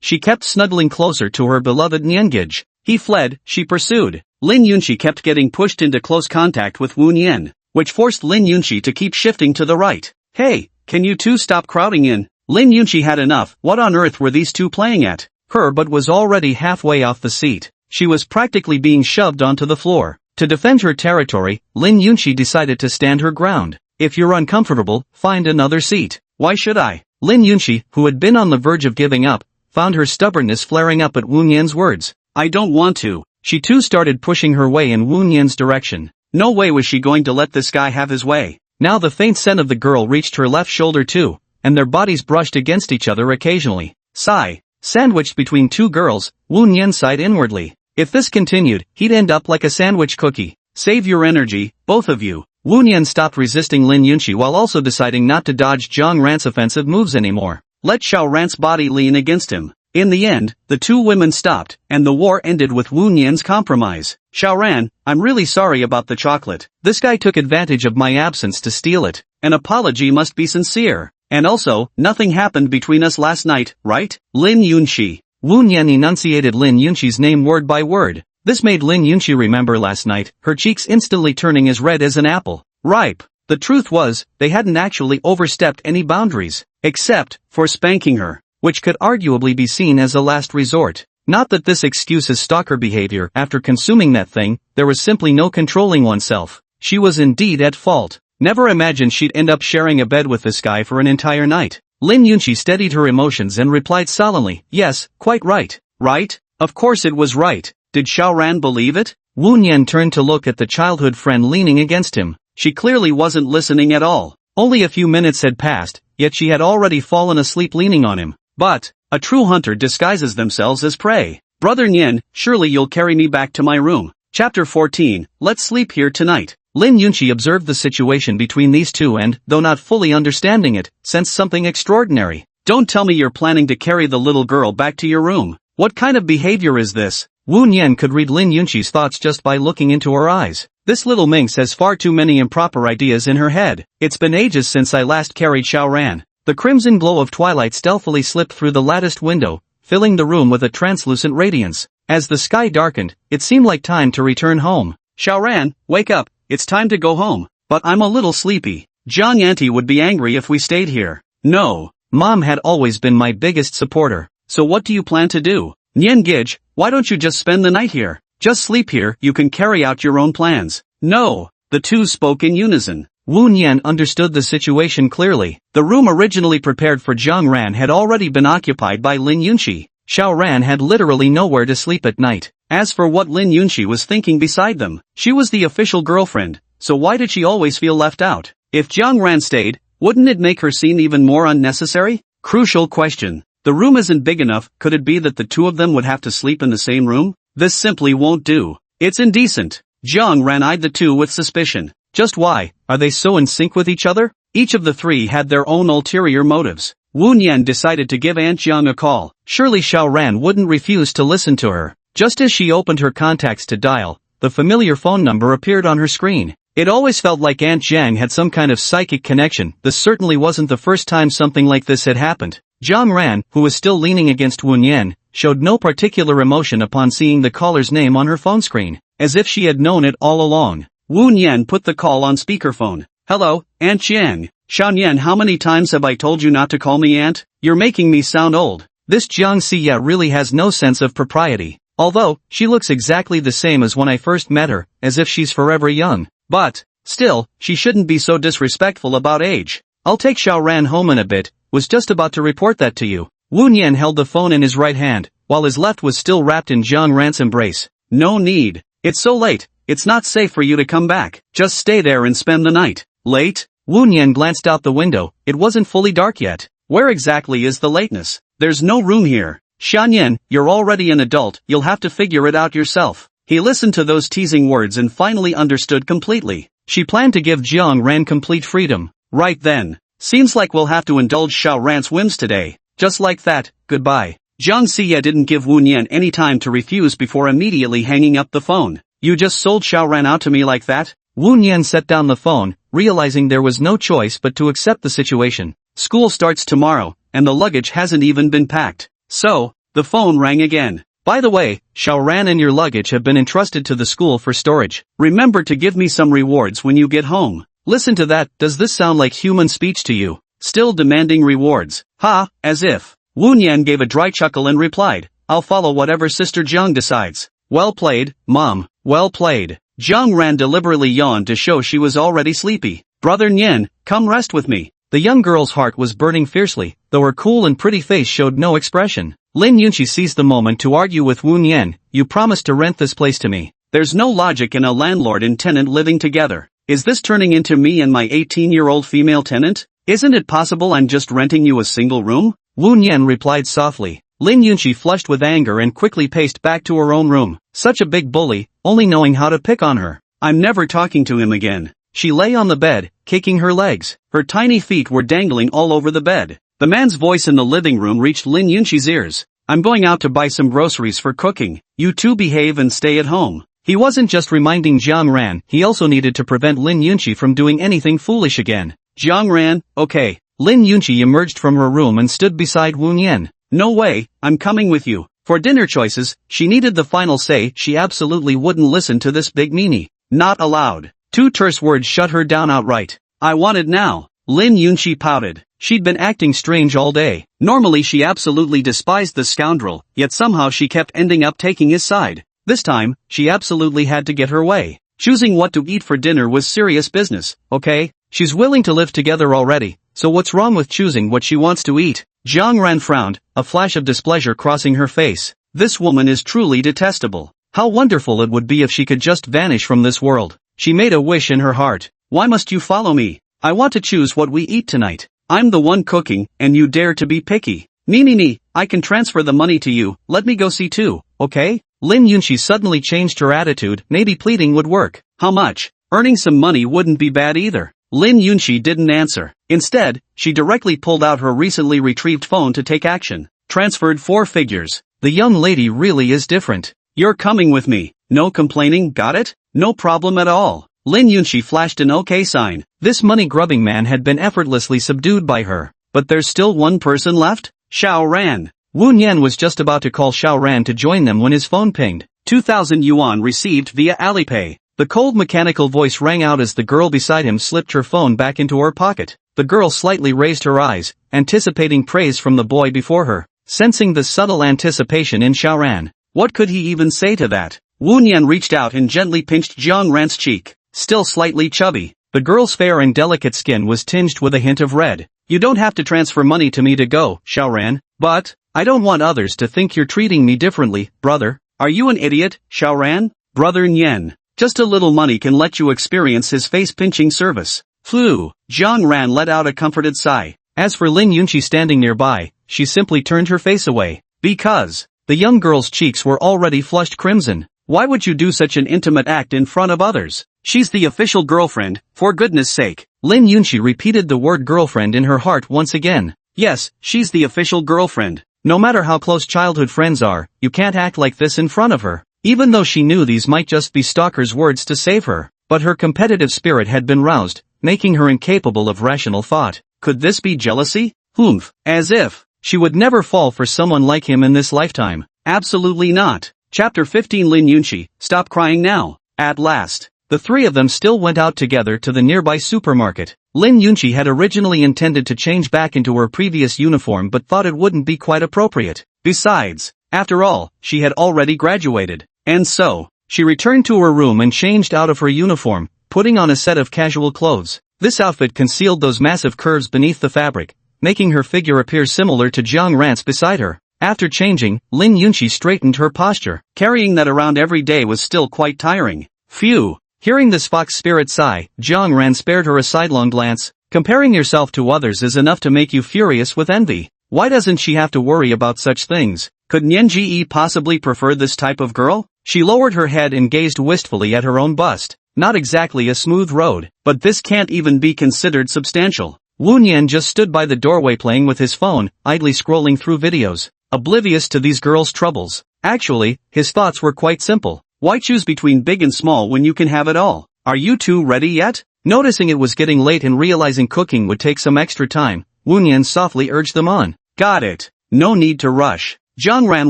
She kept snuggling closer to her beloved Niangage. He fled, she pursued. Lin Yunxi kept getting pushed into close contact with Wu Nian, which forced Lin Yunxi to keep shifting to the right. Hey, can you two stop crowding in? Lin Yunxi had enough. What on earth were these two playing at? Her butt was already halfway off the seat. She was practically being shoved onto the floor. To defend her territory, Lin Yunxi decided to stand her ground. If you're uncomfortable, find another seat. Why should I? Lin Yunxi, who had been on the verge of giving up, found her stubbornness flaring up at Wu Nian's words. I don't want to. She too started pushing her way in Wu Nian's direction. No way was she going to let this guy have his way. Now the faint scent of the girl reached her left shoulder too, and their bodies brushed against each other occasionally. Sigh. Sandwiched between two girls, Wu Nian sighed inwardly. If this continued, he'd end up like a sandwich cookie. Save your energy, both of you. Wu Nian stopped resisting Lin Yunqi while also deciding not to dodge Zhang Ran's offensive moves anymore. Let Xiao Ran's body lean against him. In the end, the two women stopped, and the war ended with Wu Nian's compromise. Xiao Ran, I'm really sorry about the chocolate. This guy took advantage of my absence to steal it. An apology must be sincere. And also, nothing happened between us last night, right? Lin Yunqi. Wu Nian enunciated Lin Yunqi's name word by word. This made Lin Yunqi remember last night, her cheeks instantly turning as red as an apple. Ripe. The truth was, they hadn't actually overstepped any boundaries, except for spanking her, which could arguably be seen as a last resort. Not that this excuses stalker behavior. After consuming that thing, there was simply no controlling oneself. She was indeed at fault. Never imagined she'd end up sharing a bed with this guy for an entire night. Lin Yunqi steadied her emotions and replied sullenly, yes, quite right. Right? Of course it was right. Did Xiao Ran believe it? Wu Nian turned to look at the childhood friend leaning against him. She clearly wasn't listening at all. Only a few minutes had passed, yet she had already fallen asleep leaning on him. But, a true hunter disguises themselves as prey. Brother Nian, surely you'll carry me back to my room. Chapter 14, Let's sleep here tonight. Lin Yunqi observed the situation between these two and, though not fully understanding it, sensed something extraordinary. Don't tell me you're planning to carry the little girl back to your room. What kind of behavior is this? Wu Nian could read Lin Yunqi's thoughts just by looking into her eyes. This little minx has far too many improper ideas in her head. It's been ages since I last carried Xiao Ran. The crimson glow of twilight stealthily slipped through the latticed window, filling the room with a translucent radiance. As the sky darkened, it seemed like time to return home. Xiao Ran, wake up, it's time to go home. But I'm a little sleepy. Zhang Auntie would be angry if we stayed here. No. Mom had always been my biggest supporter. So what do you plan to do? Nian Gij, why don't you just spend the night here? Just sleep here, you can carry out your own plans. No. The two spoke in unison. Wu Nian understood the situation clearly. The room originally prepared for Zhang Ran had already been occupied by Lin Yunqi. Xiao Ran had literally nowhere to sleep at night. As for what Lin Yunqi was thinking beside them, she was the official girlfriend, so why did she always feel left out? If Zhang Ran stayed, wouldn't it make her scene even more unnecessary? Crucial question. The room isn't big enough. Could it be that the two of them would have to sleep in the same room? This simply won't do. It's indecent. Zhang Ran eyed the two with suspicion. Just why? Are they so in sync with each other? Each of the three had their own ulterior motives. Wu Nian decided to give Aunt Jiang a call. Surely Xiao Ran wouldn't refuse to listen to her. Just as she opened her contacts to dial, the familiar phone number appeared on her screen. It always felt like Aunt Jiang had some kind of psychic connection. This certainly wasn't the first time something like this had happened. Zhang Ran, who was still leaning against Wu Nian, showed no particular emotion upon seeing the caller's name on her phone screen, as if she had known it all along. Wu Nian put the call on speakerphone. Hello, Aunt Jiang. Xiao Nian, how many times have I told you not to call me aunt? You're making me sound old. This Jiang Xia really has no sense of propriety. Although, she looks exactly the same as when I first met her, as if she's forever young. But, still, she shouldn't be so disrespectful about age. I'll take Xiao Ran home in a bit, was just about to report that to you. Wu Nian held the phone in his right hand, while his left was still wrapped in Zhang Ran's embrace. No need. It's so late, it's not safe for you to come back. Just stay there and spend the night. Late? Wu Nian glanced out the window. It wasn't fully dark yet. Where exactly is the lateness? There's no room here. Xianyan, you're already an adult, you'll have to figure it out yourself. He listened to those teasing words and finally understood completely. She planned to give Zhang Ran complete freedom. Right then. Seems like we'll have to indulge Xiao Ran's whims today. Just like that, goodbye. Jiang Xia didn't give Wu Nian any time to refuse before immediately hanging up the phone. You just sold Xiao Ran out to me like that? Wu Nian set down the phone, realizing there was no choice but to accept the situation. School starts tomorrow, and the luggage hasn't even been packed. So, the phone rang again. By the way, Xiao Ran and your luggage have been entrusted to the school for storage. Remember to give me some rewards when you get home. Listen to that, does this sound like human speech to you? Still demanding rewards. Ha, as if. Wu Nian gave a dry chuckle and replied, I'll follow whatever Sister Jiang decides. Well played, Mom, well played. Jiang Ran deliberately yawned to show she was already sleepy. Brother Nian, come rest with me. The young girl's heart was burning fiercely, though her cool and pretty face showed no expression. Lin Yunqi seized the moment to argue with Wu Nian, you promised to rent this place to me. There's no logic in a landlord and tenant living together. Is this turning into me and my 18-year-old female tenant? Isn't it possible I'm just renting you a single room? Wu Nian replied softly. Lin Yunqi flushed with anger and quickly paced back to her own room. Such a big bully, only knowing how to pick on her. I'm never talking to him again. She lay on the bed, kicking her legs. Her tiny feet were dangling all over the bed. The man's voice in the living room reached Lin Yunqi's ears. I'm going out to buy some groceries for cooking. You two behave and stay at home. He wasn't just reminding Jiang Ran, he also needed to prevent Lin Yunqi from doing anything foolish again. Jiang Ran, okay. Lin Yunqi emerged from her room and stood beside Wu Nian. No way, I'm coming with you. For dinner choices, she needed the final say. She absolutely wouldn't listen to this big meanie. Not allowed. Two terse words shut her down outright. I want it now. Lin Yunqi pouted. She'd been acting strange all day. Normally she absolutely despised the scoundrel, yet somehow she kept ending up taking his side. This time, she absolutely had to get her way. Choosing what to eat for dinner was serious business, okay? She's willing to live together already, so what's wrong with choosing what she wants to eat? Jiang Ran frowned, a flash of displeasure crossing her face. This woman is truly detestable. How wonderful it would be if she could just vanish from this world. She made a wish in her heart. Why must you follow me? I want to choose what we eat tonight. I'm the one cooking, and you dare to be picky. Nee, I can transfer the money to you, let me go see too, okay? Lin Yunqi suddenly changed her attitude. Maybe pleading would work. How much? Earning some money wouldn't be bad either. Lin Yunqi didn't answer. Instead, she directly pulled out her recently retrieved phone to take action. Transferred 4 figures. The young lady really is different. You're coming with me. No complaining, got it? No problem at all. Lin Yunqi flashed an OK sign. This money-grubbing man had been effortlessly subdued by her. But there's still one person left? Xiao Ran. Wu Nian was just about to call Xiao Ran to join them when his phone pinged. 2,000 yuan received via Alipay. The cold mechanical voice rang out as the girl beside him slipped her phone back into her pocket. The girl slightly raised her eyes, anticipating praise from the boy before her. Sensing the subtle anticipation in Xiao Ran. What could he even say to that? Wu Nian reached out and gently pinched Jiang Ran's cheek. Still slightly chubby. The girl's fair and delicate skin was tinged with a hint of red. You don't have to transfer money to me to go, Xiao Ran. But, I don't want others to think you're treating me differently, brother. Are you an idiot, Xiao Ran? Brother Nian. Just a little money can let you experience his face-pinching service. Phew. Jiang Ran let out a comforted sigh. As for Lin Yunqi standing nearby, she simply turned her face away. Because, the young girl's cheeks were already flushed crimson. Why would you do such an intimate act in front of others? She's the official girlfriend, for goodness sake. Lin Yunqi repeated the word girlfriend in her heart once again. Yes, she's the official girlfriend. No matter how close childhood friends are, you can't act like this in front of her. Even though she knew these might just be stalkers' words to save her. But her competitive spirit had been roused, making her incapable of rational thought. Could this be jealousy? Humph. As if. She would never fall for someone like him in this lifetime. Absolutely not. Chapter 15. Lin Yunqi, stop crying now. At last. The three of them still went out together to the nearby supermarket. Lin Yunqi had originally intended to change back into her previous uniform but thought it wouldn't be quite appropriate. Besides, after all, she had already graduated. And so, she returned to her room and changed out of her uniform, putting on a set of casual clothes. This outfit concealed those massive curves beneath the fabric, making her figure appear similar to Jiang Ran's beside her. After changing, Lin Yunqi straightened her posture. Carrying that around every day was still quite tiring. Phew. Hearing this fox spirit sigh, Jiang Ran spared her a sidelong glance. Comparing yourself to others is enough to make you furious with envy. Why doesn't she have to worry about such things? Could Nianji possibly prefer this type of girl? She lowered her head and gazed wistfully at her own bust. Not exactly a smooth road, but this can't even be considered substantial. Wu Nian just stood by the doorway playing with his phone, idly scrolling through videos, oblivious to these girls' troubles. Actually, his thoughts were quite simple. Why choose between big and small when you can have it all? Are you two ready yet? Noticing it was getting late and realizing cooking would take some extra time, Wu Nian softly urged them on. Got it. No need to rush. Jiang Ran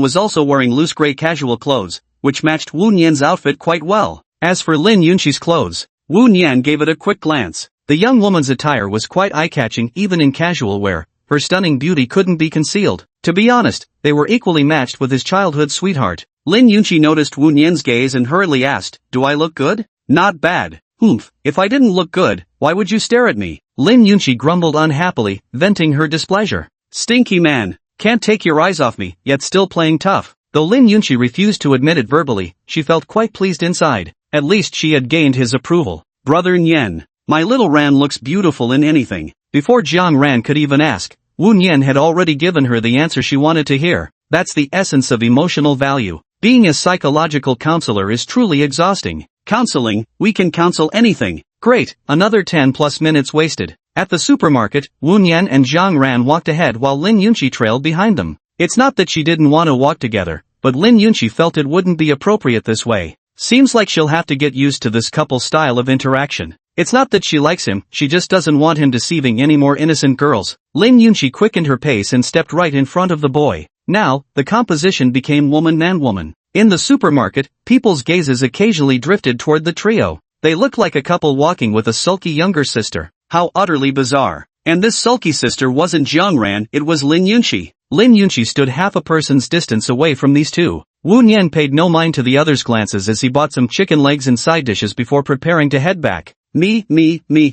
was also wearing loose gray casual clothes, which matched Wu Nian's outfit quite well. As for Lin Yunqi's clothes, Wu Nian gave it a quick glance. The young woman's attire was quite eye-catching even in casual wear. Her stunning beauty couldn't be concealed. To be honest, they were equally matched with his childhood sweetheart. Lin Yunqi noticed Wu Nian's gaze and hurriedly asked, "Do I look good?" "Not bad." "Humph, if I didn't look good, why would you stare at me?" Lin Yunqi grumbled unhappily, venting her displeasure. "Stinky man, can't take your eyes off me, yet still playing tough. Though Lin Yunqi refused to admit it verbally, she felt quite pleased inside. At least she had gained his approval. Brother Nian, my little Ran looks beautiful in anything. Before Jiang Ran could even ask, Wu Nian had already given her the answer she wanted to hear. That's the essence of emotional value. Being a psychological counselor is truly exhausting. Counseling, we can counsel anything. Great, another 10 plus minutes wasted. At the supermarket, Wu Nian and Jiang Ran walked ahead while Lin Yunqi trailed behind them. It's not that she didn't want to walk together, but Lin Yunqi felt it wouldn't be appropriate this way. Seems like she'll have to get used to this couple style of interaction. It's not that she likes him, she just doesn't want him deceiving any more innocent girls. Lin Yunqi quickened her pace and stepped right in front of the boy. Now, the composition became woman-man-woman. In the supermarket, people's gazes occasionally drifted toward the trio. They looked like a couple walking with a sulky younger sister. How utterly bizarre. And this sulky sister wasn't Jiang Ran, it was Lin Yunqi. Lin Yunqi stood half a person's distance away from these two. Wu Nian paid no mind to the other's glances as he bought some chicken legs and side dishes before preparing to head back. Me,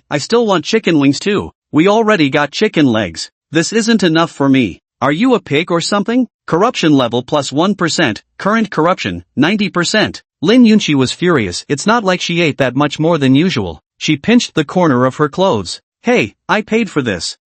I still want chicken wings too. We already got chicken legs. This isn't enough for me. Are you a pig or something? Corruption level plus 1%, current corruption, 90%. Lin Yunqi was furious. It's not like she ate that much more than usual. She pinched the corner of her clothes. Hey, I paid for this.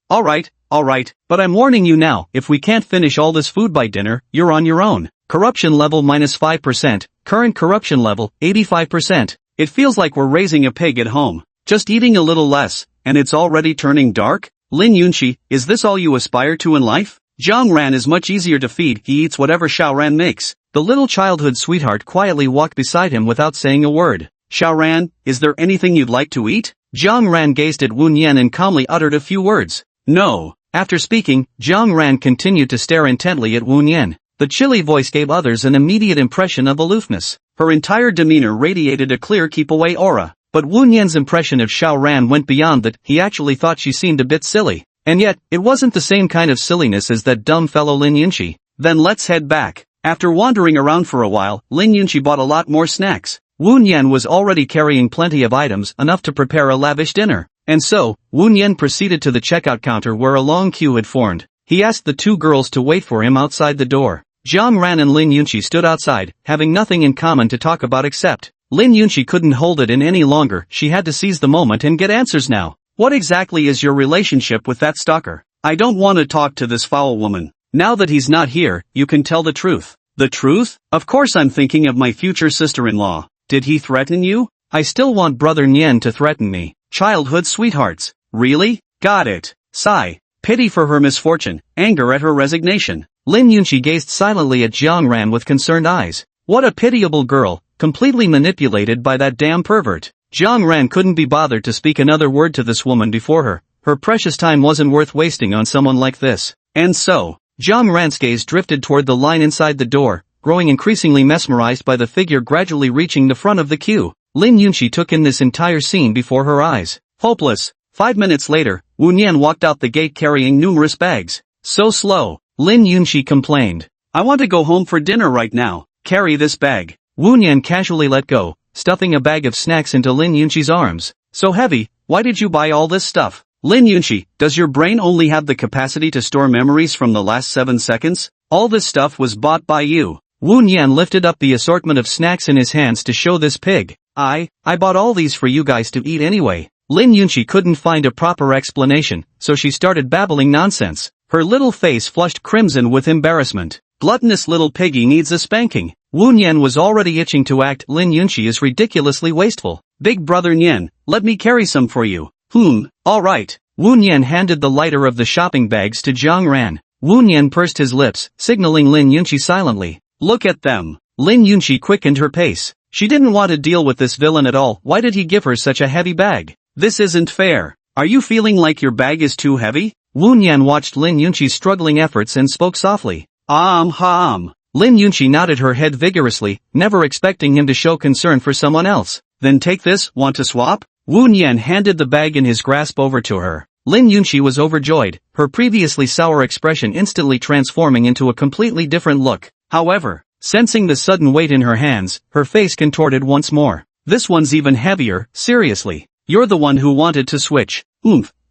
Alright, but I'm warning you now, if we can't finish all this food by dinner, you're on your own. Corruption level minus 5%, current corruption level, 85%. It feels like we're raising a pig at home. Just eating a little less, and it's already turning dark? Lin Yunqi, is this all you aspire to in life? Jiang Ran is much easier to feed, he eats whatever Xiao Ran makes. The little childhood sweetheart quietly walked beside him without saying a word. Xiao Ran, is there anything you'd like to eat? Jiang Ran gazed at Wu Nian and calmly uttered a few words. No. After speaking, Jiang Ran continued to stare intently at Wu Nian. The chilly voice gave others an immediate impression of aloofness. Her entire demeanor radiated a clear keep-away aura. But Wu Nian's impression of Xiao Ran went beyond that. He actually thought she seemed a bit silly. And yet, it wasn't the same kind of silliness as that dumb fellow Lin Yunqi. Then let's head back. After wandering around for a while, Lin Yunqi bought a lot more snacks. Wu Nian was already carrying plenty of items, enough to prepare a lavish dinner. And so, Wu Nian proceeded to the checkout counter where a long queue had formed. He asked the two girls to wait for him outside the door. Jiang Ran and Lin Yunqi stood outside, having nothing in common to talk about except. Lin Yunqi couldn't hold it in any longer, she had to seize the moment and get answers now. What exactly is your relationship with that stalker? I don't want to talk to this foul woman. Now that he's not here, you can tell the truth. The truth? Of course I'm thinking of my future sister-in-law. Did he threaten you? I still want Brother Nian to threaten me. Childhood sweethearts. Really? Got it. Sigh. Pity for her misfortune, anger at her resignation. Lin Yunqi gazed silently at Jiang Ran with concerned eyes. What a pitiable girl, completely manipulated by that damn pervert. Jiang Ran couldn't be bothered to speak another word to this woman before her. Her precious time wasn't worth wasting on someone like this. And so, Jiang Ran's gaze drifted toward the line inside the door, growing increasingly mesmerized by the figure gradually reaching the front of the queue. Lin Yunqi took in this entire scene before her eyes. Hopeless. 5 minutes later, Wu Nian walked out the gate carrying numerous bags. So slow. Lin Yunqi complained. I want to go home for dinner right now. Carry this bag. Wu Nian casually let go, stuffing a bag of snacks into Lin Yunqi's arms. So heavy, why did you buy all this stuff? Lin Yunqi, does your brain only have the capacity to store memories from the last 7 seconds? All this stuff was bought by you. Wu Nian lifted up the assortment of snacks in his hands to show this pig. I bought all these for you guys to eat anyway. Lin Yunqi couldn't find a proper explanation, so she started babbling nonsense. Her little face flushed crimson with embarrassment. Gluttonous little piggy needs a spanking. Wu Nian was already itching to act. Lin Yunqi is ridiculously wasteful. Big brother Nian, let me carry some for you. Alright. Wu Nian handed the lighter of the shopping bags to Jiang Ran. Wu Nian pursed his lips, signaling Lin Yunqi silently. Look at them. Lin Yunqi quickened her pace. She didn't want to deal with this villain at all. Why did he give her such a heavy bag? This isn't fair. Are you feeling like your bag is too heavy? Wu Nian watched Lin Yunqi's struggling efforts and spoke softly. Lin Yunqi nodded her head vigorously, never expecting him to show concern for someone else. Then take this, want to swap? Wu Nian handed the bag in his grasp over to her. Lin Yunqi was overjoyed, her previously sour expression instantly transforming into a completely different look. However, sensing the sudden weight in her hands, her face contorted once more. This one's even heavier, seriously. You're the one who wanted to switch.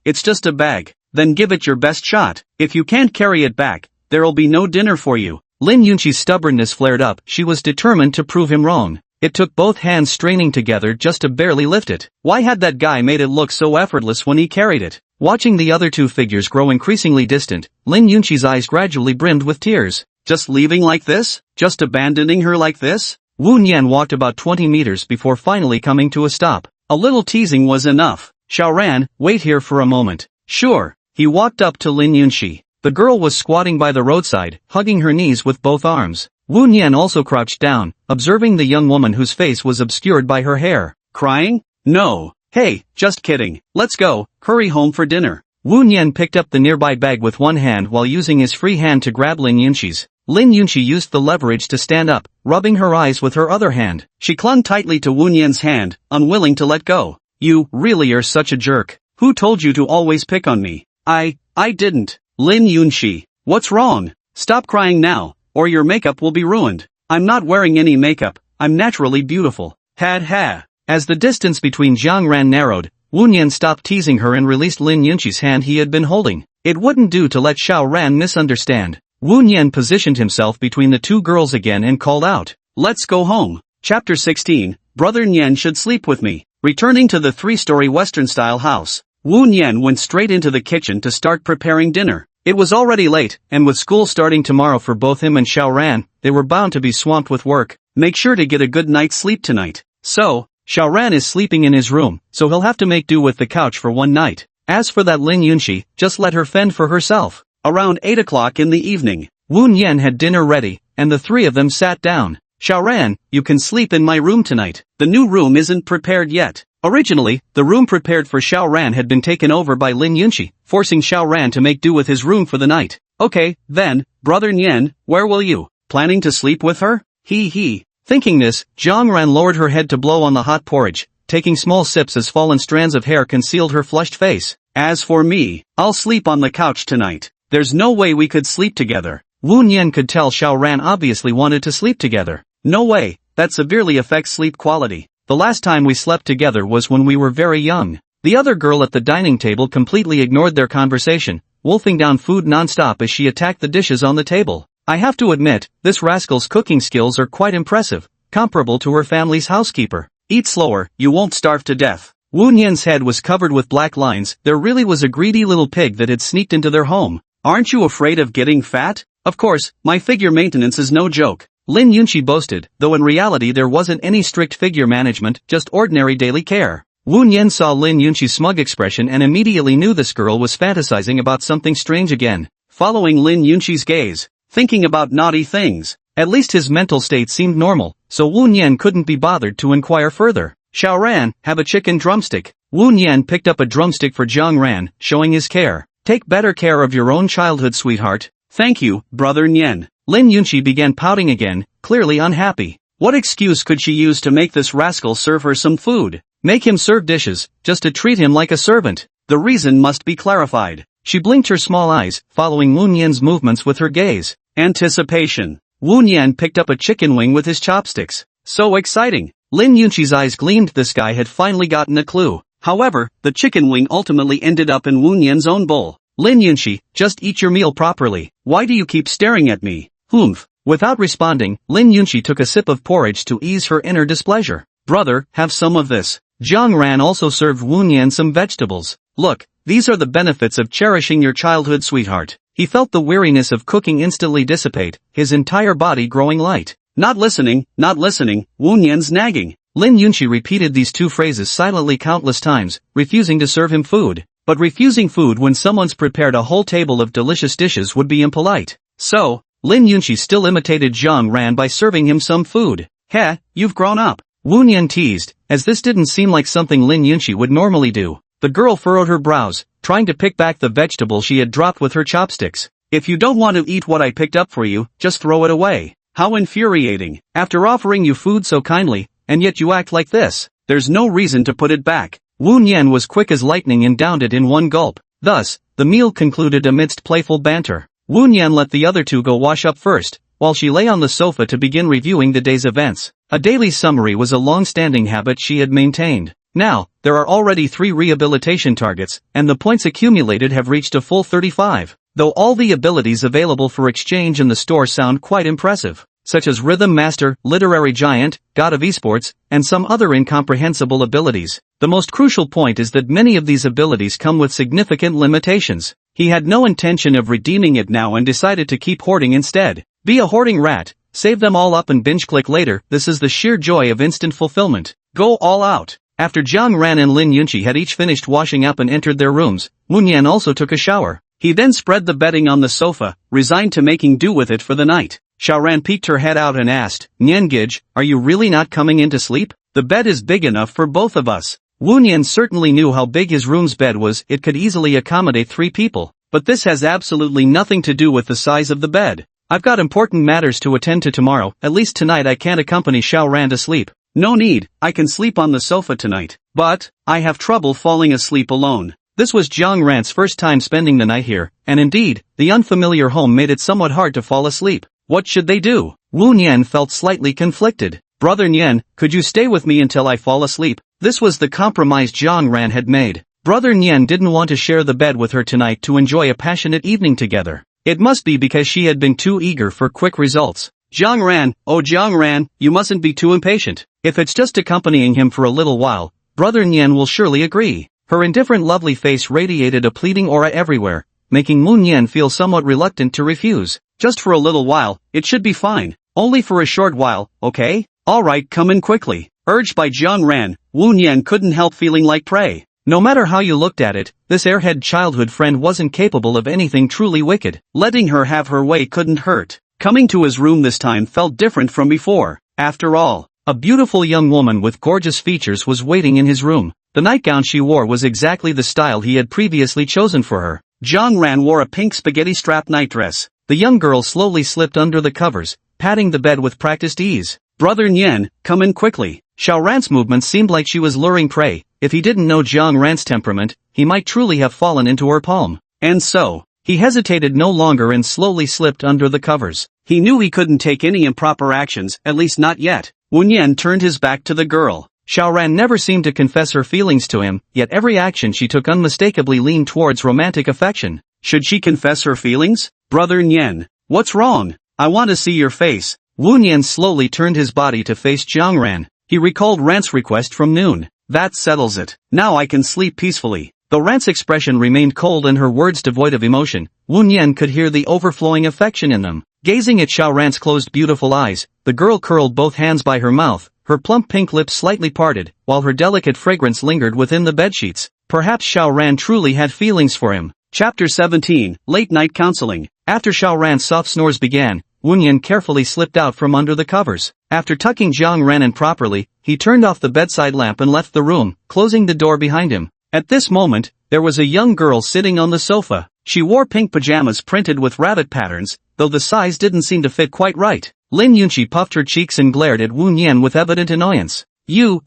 It's just a bag. Then give it your best shot. If you can't carry it back, there'll be no dinner for you. Lin Yunqi's stubbornness flared up. She was determined to prove him wrong. It took both hands straining together just to barely lift it. Why had that guy made it look so effortless when he carried it? Watching the other two figures grow increasingly distant, Lin Yunqi's eyes gradually brimmed with tears. Just leaving like this? Just abandoning her like this? Wu Nian walked about 20 meters before finally coming to a stop. A little teasing was enough. Xiaoran, wait here for a moment. Sure. He walked up to Lin Yunqi. The girl was squatting by the roadside, hugging her knees with both arms. Wu Nian also crouched down, observing the young woman whose face was obscured by her hair. Crying? No. Hey, just kidding. Let's go, hurry home for dinner. Wu Nian picked up the nearby bag with one hand while using his free hand to grab Lin Yunqi's. Lin Yunqi used the leverage to stand up, rubbing her eyes with her other hand. She clung tightly to Wu Nian's hand, unwilling to let go. You really are such a jerk. Who told you to always pick on me? I didn't. Lin Yunqi, what's wrong? Stop crying now, or your makeup will be ruined. I'm not wearing any makeup, I'm naturally beautiful. Had ha. As the distance between Jiangran narrowed, Wu Nian stopped teasing her and released Lin Yunqi's hand he had been holding. It wouldn't do to let Xiaoran misunderstand. Wu Nian positioned himself between the two girls again and called out, let's go home. Chapter 16, Brother Nian should sleep with me. Returning to the three-story Western-style house, Wu Nian went straight into the kitchen to start preparing dinner. It was already late, and with school starting tomorrow for both him and Xiaoran, they were bound to be swamped with work. Make sure to get a good night's sleep tonight. So, Xiaoran is sleeping in his room, so he'll have to make do with the couch for one night. As for that Lin Yunqi, just let her fend for herself. Around 8 o'clock in the evening, Wu Nian had dinner ready, and the three of them sat down. Xiaoran, you can sleep in my room tonight. The new room isn't prepared yet. Originally, the room prepared for Xiaoran had been taken over by Lin Yunqi, forcing Xiaoran to make do with his room for the night. Okay, then, Brother Nian, where will you? Planning to sleep with her? He. Thinking this, Jiangran lowered her head to blow on the hot porridge, taking small sips as fallen strands of hair concealed her flushed face. As for me, I'll sleep on the couch tonight. There's no way we could sleep together. Wu Nian could tell Xiaoran obviously wanted to sleep together. No way, that severely affects sleep quality. The last time we slept together was when we were very young. The other girl at the dining table completely ignored their conversation, wolfing down food non-stop as she attacked the dishes on the table. I have to admit, this rascal's cooking skills are quite impressive, comparable to her family's housekeeper. Eat slower, you won't starve to death. Wu Nian's head was covered with black lines. There really was a greedy little pig that had sneaked into their home. Aren't you afraid of getting fat? Of course, my figure maintenance is no joke. Lin Yunqi boasted, though in reality there wasn't any strict figure management, just ordinary daily care. Wu Nian saw Lin Yunqi's smug expression and immediately knew this girl was fantasizing about something strange again. Following Lin Yunqi's gaze, thinking about naughty things. At least his mental state seemed normal, so Wu Nian couldn't be bothered to inquire further. Xiaoran, have a chicken drumstick. Wu Nian picked up a drumstick for Jiangran, showing his care. Take better care of your own childhood, sweetheart. Thank you, Brother Nian. Lin Yunqi began pouting again, clearly unhappy. What excuse could she use to make this rascal serve her some food? Make him serve dishes, just to treat him like a servant. The reason must be clarified. She blinked her small eyes, following Wu Nian's movements with her gaze. Anticipation. Wu Nian picked up a chicken wing with his chopsticks. So exciting. Lin Yunqi's eyes gleamed. This guy had finally gotten a clue. However, the chicken wing ultimately ended up in Wu Nian's own bowl. Lin Yunqi, just eat your meal properly. Why do you keep staring at me? Humph. Without responding, Lin Yunqi took a sip of porridge to ease her inner displeasure. Brother, have some of this. Jiangran also served Wu Nian some vegetables. Look, these are the benefits of cherishing your childhood, sweetheart. He felt the weariness of cooking instantly dissipate, his entire body growing light. Not listening, Wu Nian's nagging. Lin Yunqi repeated these two phrases silently countless times, refusing to serve him food. But refusing food when someone's prepared a whole table of delicious dishes would be impolite. So, Lin Yunqi still imitated Jiangran by serving him some food. Heh, you've grown up. Wu Nian teased, as this didn't seem like something Lin Yunqi would normally do. The girl furrowed her brows, trying to pick back the vegetable she had dropped with her chopsticks. If you don't want to eat what I picked up for you, just throw it away. How infuriating. After offering you food so kindly, and yet you act like this. There's no reason to put it back. Wu Nian was quick as lightning and downed it in one gulp. Thus, the meal concluded amidst playful banter. Wu Nian let the other two go wash up first, while she lay on the sofa to begin reviewing the day's events. A daily summary was a long-standing habit she had maintained. Now, there are already 3 rehabilitation targets, and the points accumulated have reached a full 35. though all the abilities available for exchange in the store sound quite impressive, such as Rhythm Master, Literary Giant, God of Esports, and some other incomprehensible abilities. The most crucial point is that many of these abilities come with significant limitations. He had no intention of redeeming it now and decided to keep hoarding instead. Be a hoarding rat, save them all up and binge click later. This is the sheer joy of instant fulfillment. Go all out. After Jiang Ran and Lin Yunqi had each finished washing up and entered their rooms, Mun Yan also took a shower. He then spread the bedding on the sofa, resigned to making do with it for the night. Xiaoran peeked her head out and asked, "Nian-gij, are you really not coming in to sleep? The bed is big enough for both of us." Wu Nian certainly knew how big his room's bed was. It could easily accommodate 3 people. But this has absolutely nothing to do with the size of the bed. I've got important matters to attend to tomorrow. At least tonight I can't accompany Xiaoran to sleep. No need, I can sleep on the sofa tonight. But I have trouble falling asleep alone. This was Jiang Ran's first time spending the night here, and indeed, the unfamiliar home made it somewhat hard to fall asleep. What should they do? Wu Nian felt slightly conflicted. Brother Nian, could you stay with me until I fall asleep? This was the compromise Jiang Ran had made. Brother Nian didn't want to share the bed with her tonight to enjoy a passionate evening together. It must be because she had been too eager for quick results. Jiang Ran, oh Jiang Ran, you mustn't be too impatient. If it's just accompanying him for a little while, Brother Nian will surely agree. Her indifferent lovely face radiated a pleading aura everywhere, making Mun Nian feel somewhat reluctant to refuse. Just for a little while, it should be fine. Only for a short while, okay? Alright, come in quickly. Urged by Jiang Ran, Wu Nian couldn't help feeling like prey. No matter how you looked at it, this airhead childhood friend wasn't capable of anything truly wicked. Letting her have her way couldn't hurt. Coming to his room this time felt different from before. After all, a beautiful young woman with gorgeous features was waiting in his room. The nightgown she wore was exactly the style he had previously chosen for her. Jiang Ran wore a pink spaghetti strap nightdress. The young girl slowly slipped under the covers, patting the bed with practiced ease. Brother Nian, come in quickly. Xiaoran's movements seemed like she was luring prey. If he didn't know Jiang Ran's temperament, he might truly have fallen into her palm. And so, he hesitated no longer and slowly slipped under the covers. He knew he couldn't take any improper actions, at least not yet. Wu Nian turned his back to the girl. Xiaoran never seemed to confess her feelings to him, yet every action she took unmistakably leaned towards romantic affection. Should she confess her feelings? Brother Nian, what's wrong? I want to see your face. Wu Nian slowly turned his body to face Jiang Ran. He recalled Ran's request from noon. That settles it. Now I can sleep peacefully. Though Ran's expression remained cold and her words devoid of emotion, Wu Nian could hear the overflowing affection in them. Gazing at Xiaoran's closed beautiful eyes, the girl curled both hands by her mouth, her plump pink lips slightly parted, while her delicate fragrance lingered within the bedsheets. Perhaps Xiaoran truly had feelings for him. Chapter 17, Late Night Counseling. After Xiaoran's soft snores began, Wu Nian carefully slipped out from under the covers. After tucking Jiang Ran in properly, he turned off the bedside lamp and left the room, closing the door behind him. At this moment, there was a young girl sitting on the sofa. She wore pink pajamas printed with rabbit patterns, though the size didn't seem to fit quite right. Lin Yunqi puffed her cheeks and glared at Wu Nian with evident annoyance. You,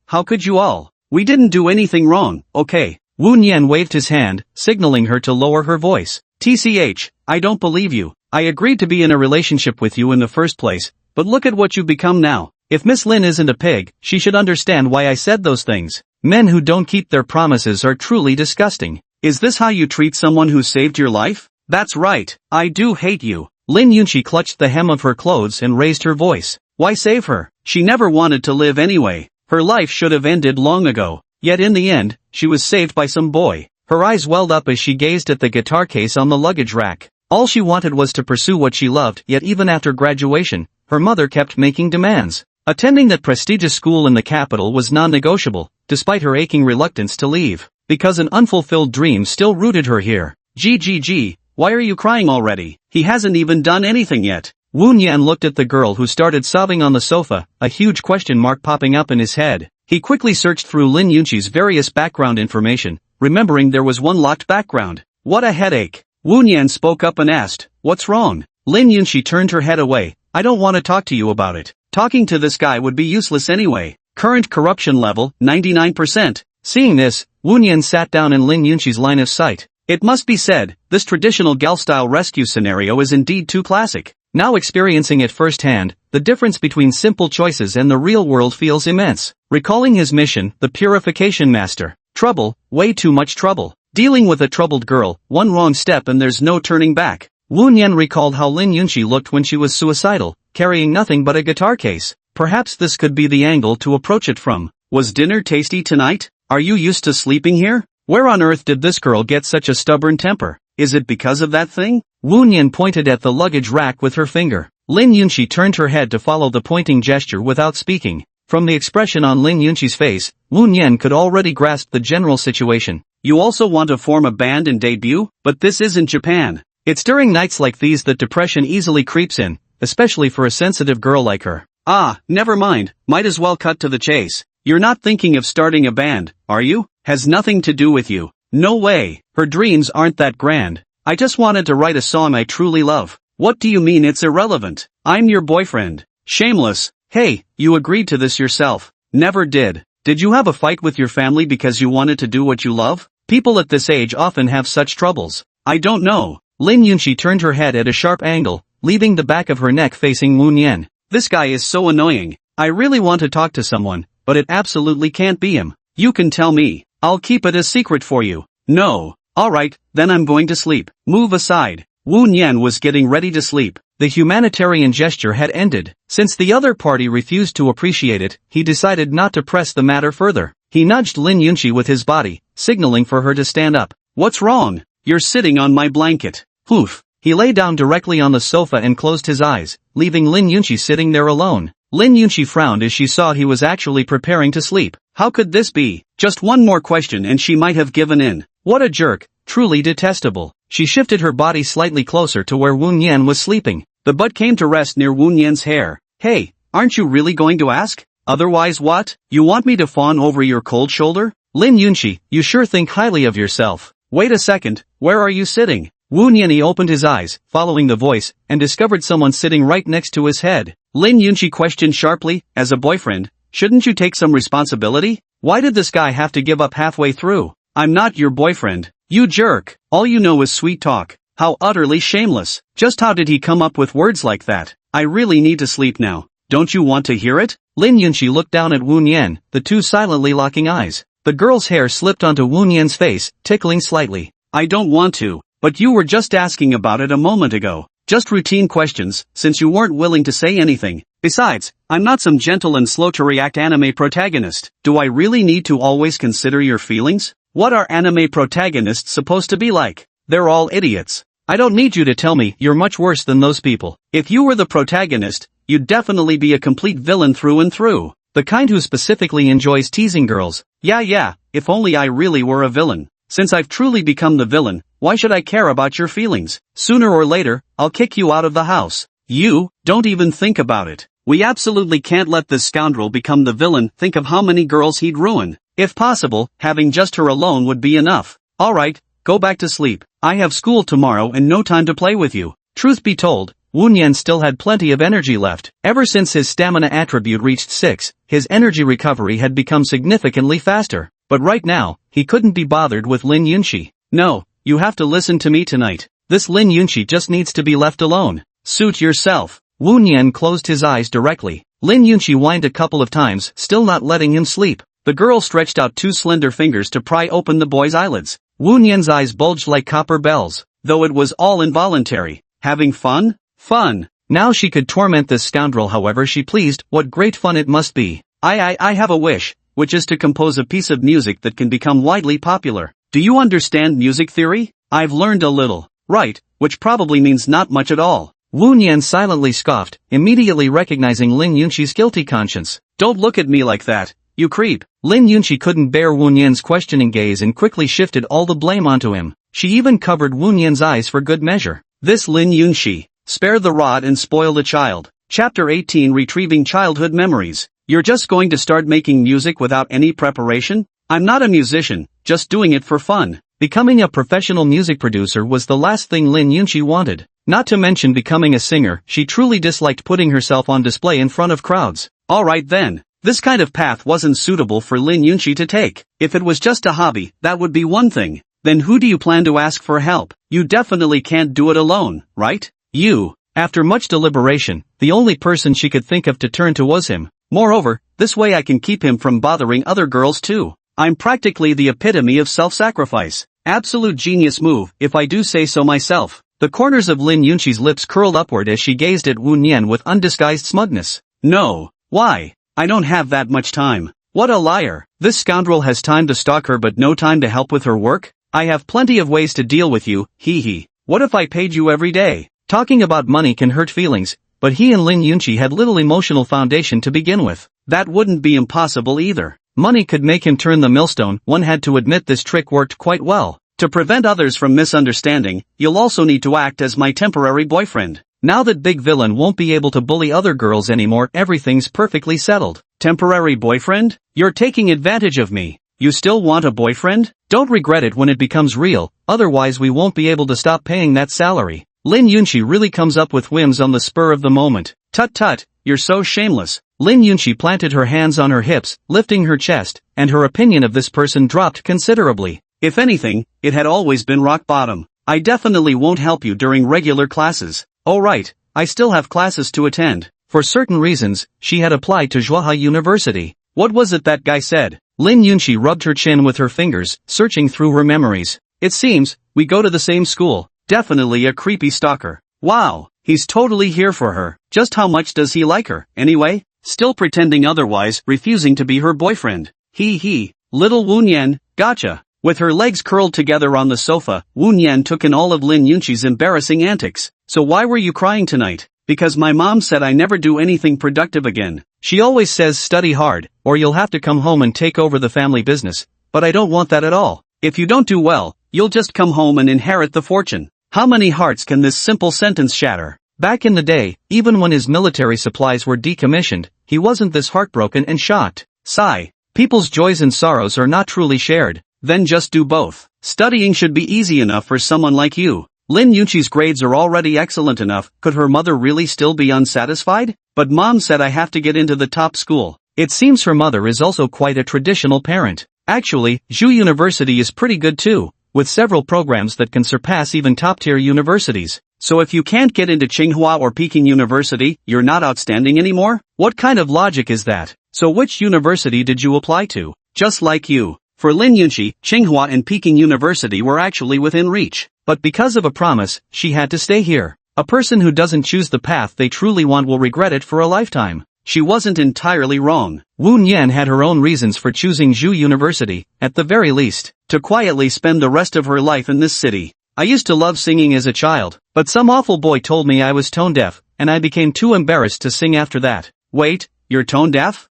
how could you all? We didn't do anything wrong, okay? Wu Nian waved his hand, signaling her to lower her voice. TCH, I don't believe you. I agreed to be in a relationship with you in the first place, but look at what you've become now. If Miss Lin isn't a pig, she should understand why I said those things. Men who don't keep their promises are truly disgusting. Is this how you treat someone who saved your life? That's right, I do hate you. Lin Yunqi clutched the hem of her clothes and raised her voice. Why save her? She never wanted to live anyway. Her life should have ended long ago. Yet in the end, she was saved by some boy. Her eyes welled up as she gazed at the guitar case on the luggage rack. All she wanted was to pursue what she loved, yet even after graduation, her mother kept making demands. Attending that prestigious school in the capital was non-negotiable, despite her aching reluctance to leave, because an unfulfilled dream still rooted her here. Gee, why are you crying already? He hasn't even done anything yet. Wu Nian looked at the girl who started sobbing on the sofa, a huge question mark popping up in his head. He quickly searched through Lin Yunqi's various background information, remembering there was one locked background. What a headache. Wu Nian spoke up and asked, what's wrong? Lin Yunqi turned her head away. I don't want to talk to you about it. Talking to this guy would be useless anyway. Current corruption level, 99%. Seeing this, Wu Nian sat down in Lin Yunqi's line of sight. It must be said, this traditional gal-style rescue scenario is indeed too classic. Now experiencing it firsthand, the difference between simple choices and the real world feels immense. Recalling his mission, the Purification Master. Trouble, way too much trouble. Dealing with a troubled girl, one wrong step and there's no turning back. Wu Nian recalled how Lin Yunqi looked when she was suicidal, carrying nothing but a guitar case. Perhaps this could be the angle to approach it from. Was dinner tasty tonight? Are you used to sleeping here? Where on earth did this girl get such a stubborn temper? Is it because of that thing? Wu Nian pointed at the luggage rack with her finger. Lin Yunqi turned her head to follow the pointing gesture without speaking. From the expression on Lin Yunqi's face, Wu Nian could already grasp the general situation. You also want to form a band and debut? But this isn't Japan. It's during nights like these that depression easily creeps in, especially for a sensitive girl like her. Ah, never mind, might as well cut to the chase. You're not thinking of starting a band, are you? Has nothing to do with you. No way, her dreams aren't that grand. I just wanted to write a song I truly love. What do you mean it's irrelevant? I'm your boyfriend. Shameless. Hey, you agreed to this yourself. Never did. Did you have a fight with your family because you wanted to do what you love? People at this age often have such troubles. I don't know. Lin Yunqi turned her head at a sharp angle, leaving the back of her neck facing Wu Nian. This guy is so annoying. I really want to talk to someone, but it absolutely can't be him. You can tell me. I'll keep it a secret for you. No. Alright, then I'm going to sleep. Move aside. Wu Nian was getting ready to sleep. The humanitarian gesture had ended. Since the other party refused to appreciate it, he decided not to press the matter further. He nudged Lin Yunqi with his body, signaling for her to stand up. What's wrong? You're sitting on my blanket. Poof. He lay down directly on the sofa and closed his eyes, leaving Lin Yunqi sitting there alone. Lin Yunqi frowned as she saw he was actually preparing to sleep. How could this be? Just one more question and she might have given in. What a jerk. Truly detestable. She shifted her body slightly closer to where Wu Nian was sleeping. The butt came to rest near Wu Nian's hair. Hey, aren't you really going to ask? Otherwise what? You want me to fawn over your cold shoulder? Lin Yunqi, you sure think highly of yourself. Wait a second, where are you sitting? Wu Nian opened his eyes, following the voice, and discovered someone sitting right next to his head. Lin Yunqi questioned sharply, as a boyfriend, shouldn't you take some responsibility? Why did this guy have to give up halfway through? I'm not your boyfriend. You jerk. All you know is sweet talk. How utterly shameless. Just how did he come up with words like that? I really need to sleep now. Don't you want to hear it? Lin Yunqi looked down at Wu Nian, the two silently locking eyes. The girl's hair slipped onto Wu Nian's face, tickling slightly. I don't want to. But you were just asking about it a moment ago. Just routine questions, since you weren't willing to say anything. Besides, I'm not some gentle and slow-to-react anime protagonist. Do I really need to always consider your feelings? What are anime protagonists supposed to be like? They're all idiots. I don't need you to tell me you're much worse than those people. If you were the protagonist, you'd definitely be a complete villain through and through. The kind who specifically enjoys teasing girls. Yeah, if only I really were a villain. Since I've truly become the villain, why should I care about your feelings? Sooner or later, I'll kick you out of the house. You, don't even think about it. We absolutely can't let this scoundrel become the villain. Think of how many girls he'd ruin. If possible, having just her alone would be enough. Alright, go back to sleep. I have school tomorrow and no time to play with you. Truth be told, Wu Nian still had plenty of energy left. Ever since his stamina attribute reached 6, his energy recovery had become significantly faster. But right now, he couldn't be bothered with Lin Yunqi. No, you have to listen to me tonight. This Lin Yunqi just needs to be left alone. Suit yourself. Wu Nian closed his eyes directly. Lin Yunqi whined a couple of times, still not letting him sleep. The girl stretched out two slender fingers to pry open the boy's eyelids. Wu Nian's eyes bulged like copper bells, though it was all involuntary. Having fun? Fun. Now she could torment this scoundrel however she pleased. What great fun it must be. I have a wish, which is to compose a piece of music that can become widely popular. Do you understand music theory? I've learned a little. Right, which probably means not much at all. Wu Nian silently scoffed, immediately recognizing Lin Yunqi's guilty conscience. Don't look at me like that, you creep. Lin Yunqi couldn't bear Wu Nian's questioning gaze and quickly shifted all the blame onto him. She even covered Wu Nian's eyes for good measure. This Lin Yunqi. Spare the rod and spoil the child. Chapter 18 Retrieving Childhood Memories. You're just going to start making music without any preparation? I'm not a musician, just doing it for fun. Becoming a professional music producer was the last thing Lin Yunqi wanted. Not to mention becoming a singer, she truly disliked putting herself on display in front of crowds. Alright then. This kind of path wasn't suitable for Lin Yunqi to take. If it was just a hobby, that would be one thing. Then who do you plan to ask for help? You definitely can't do it alone, right? You. After much deliberation, the only person she could think of to turn to was him. Moreover, this way I can keep him from bothering other girls too. I'm practically the epitome of self-sacrifice. Absolute genius move, if I do say so myself. The corners of Lin Yunqi's lips curled upward as she gazed at Wu Nian with undisguised smugness. No. Why? I don't have that much time. What a liar. This scoundrel has time to stalk her but no time to help with her work? I have plenty of ways to deal with you, hee hee. What if I paid you every day? Talking about money can hurt feelings, but he and Lin Yunqi had little emotional foundation to begin with. That wouldn't be impossible either. Money could make him turn the millstone. One had to admit this trick worked quite well. To prevent others from misunderstanding, you'll also need to act as my temporary boyfriend. Now that big villain won't be able to bully other girls anymore, everything's perfectly settled. Temporary boyfriend? You're taking advantage of me. You still want a boyfriend? Don't regret it when it becomes real, otherwise we won't be able to stop paying that salary. Lin Yunqi really comes up with whims on the spur of the moment. Tut tut, you're so shameless. Lin Yunqi planted her hands on her hips, lifting her chest, and her opinion of this person dropped considerably. If anything, it had always been rock bottom. I definitely won't help you during regular classes. Oh right, I still have classes to attend. For certain reasons, she had applied to Zhuohe University. What was it that guy said? Lin Yunqi rubbed her chin with her fingers, searching through her memories. It seems, we go to the same school. Definitely a creepy stalker. Wow, he's totally here for her. Just how much does he like her, anyway? Still pretending otherwise, refusing to be her boyfriend. Hee hee, little Wu Nian, gotcha. With her legs curled together on the sofa, Wu Nian took in all of Lin Yunqi's embarrassing antics. So why were you crying tonight? Because my mom said I never do anything productive again. She always says study hard, or you'll have to come home and take over the family business. But I don't want that at all. If you don't do well, you'll just come home and inherit the fortune. How many hearts can this simple sentence shatter? Back in the day, even when his military supplies were decommissioned, he wasn't this heartbroken and shocked. Sigh. People's joys and sorrows are not truly shared. Then just do both. Studying should be easy enough for someone like you. Lin Yunqi's grades are already excellent enough. Could her mother really still be unsatisfied? But mom said I have to get into the top school. It seems her mother is also quite a traditional parent. Actually, Zhu University is pretty good too, with several programs that can surpass even top-tier universities. So if you can't get into Tsinghua or Peking University, you're not outstanding anymore? What kind of logic is that? So which university did you apply to? Just like you. For Lin Yunqi, Tsinghua and Peking University were actually within reach. But because of a promise, she had to stay here. A person who doesn't choose the path they truly want will regret it for a lifetime. She wasn't entirely wrong. Wu Nian had her own reasons for choosing Zhu University, at the very least, to quietly spend the rest of her life in this city. I used to love singing as a child, but some awful boy told me I was tone deaf, and I became too embarrassed to sing after that. Wait, you're tone deaf?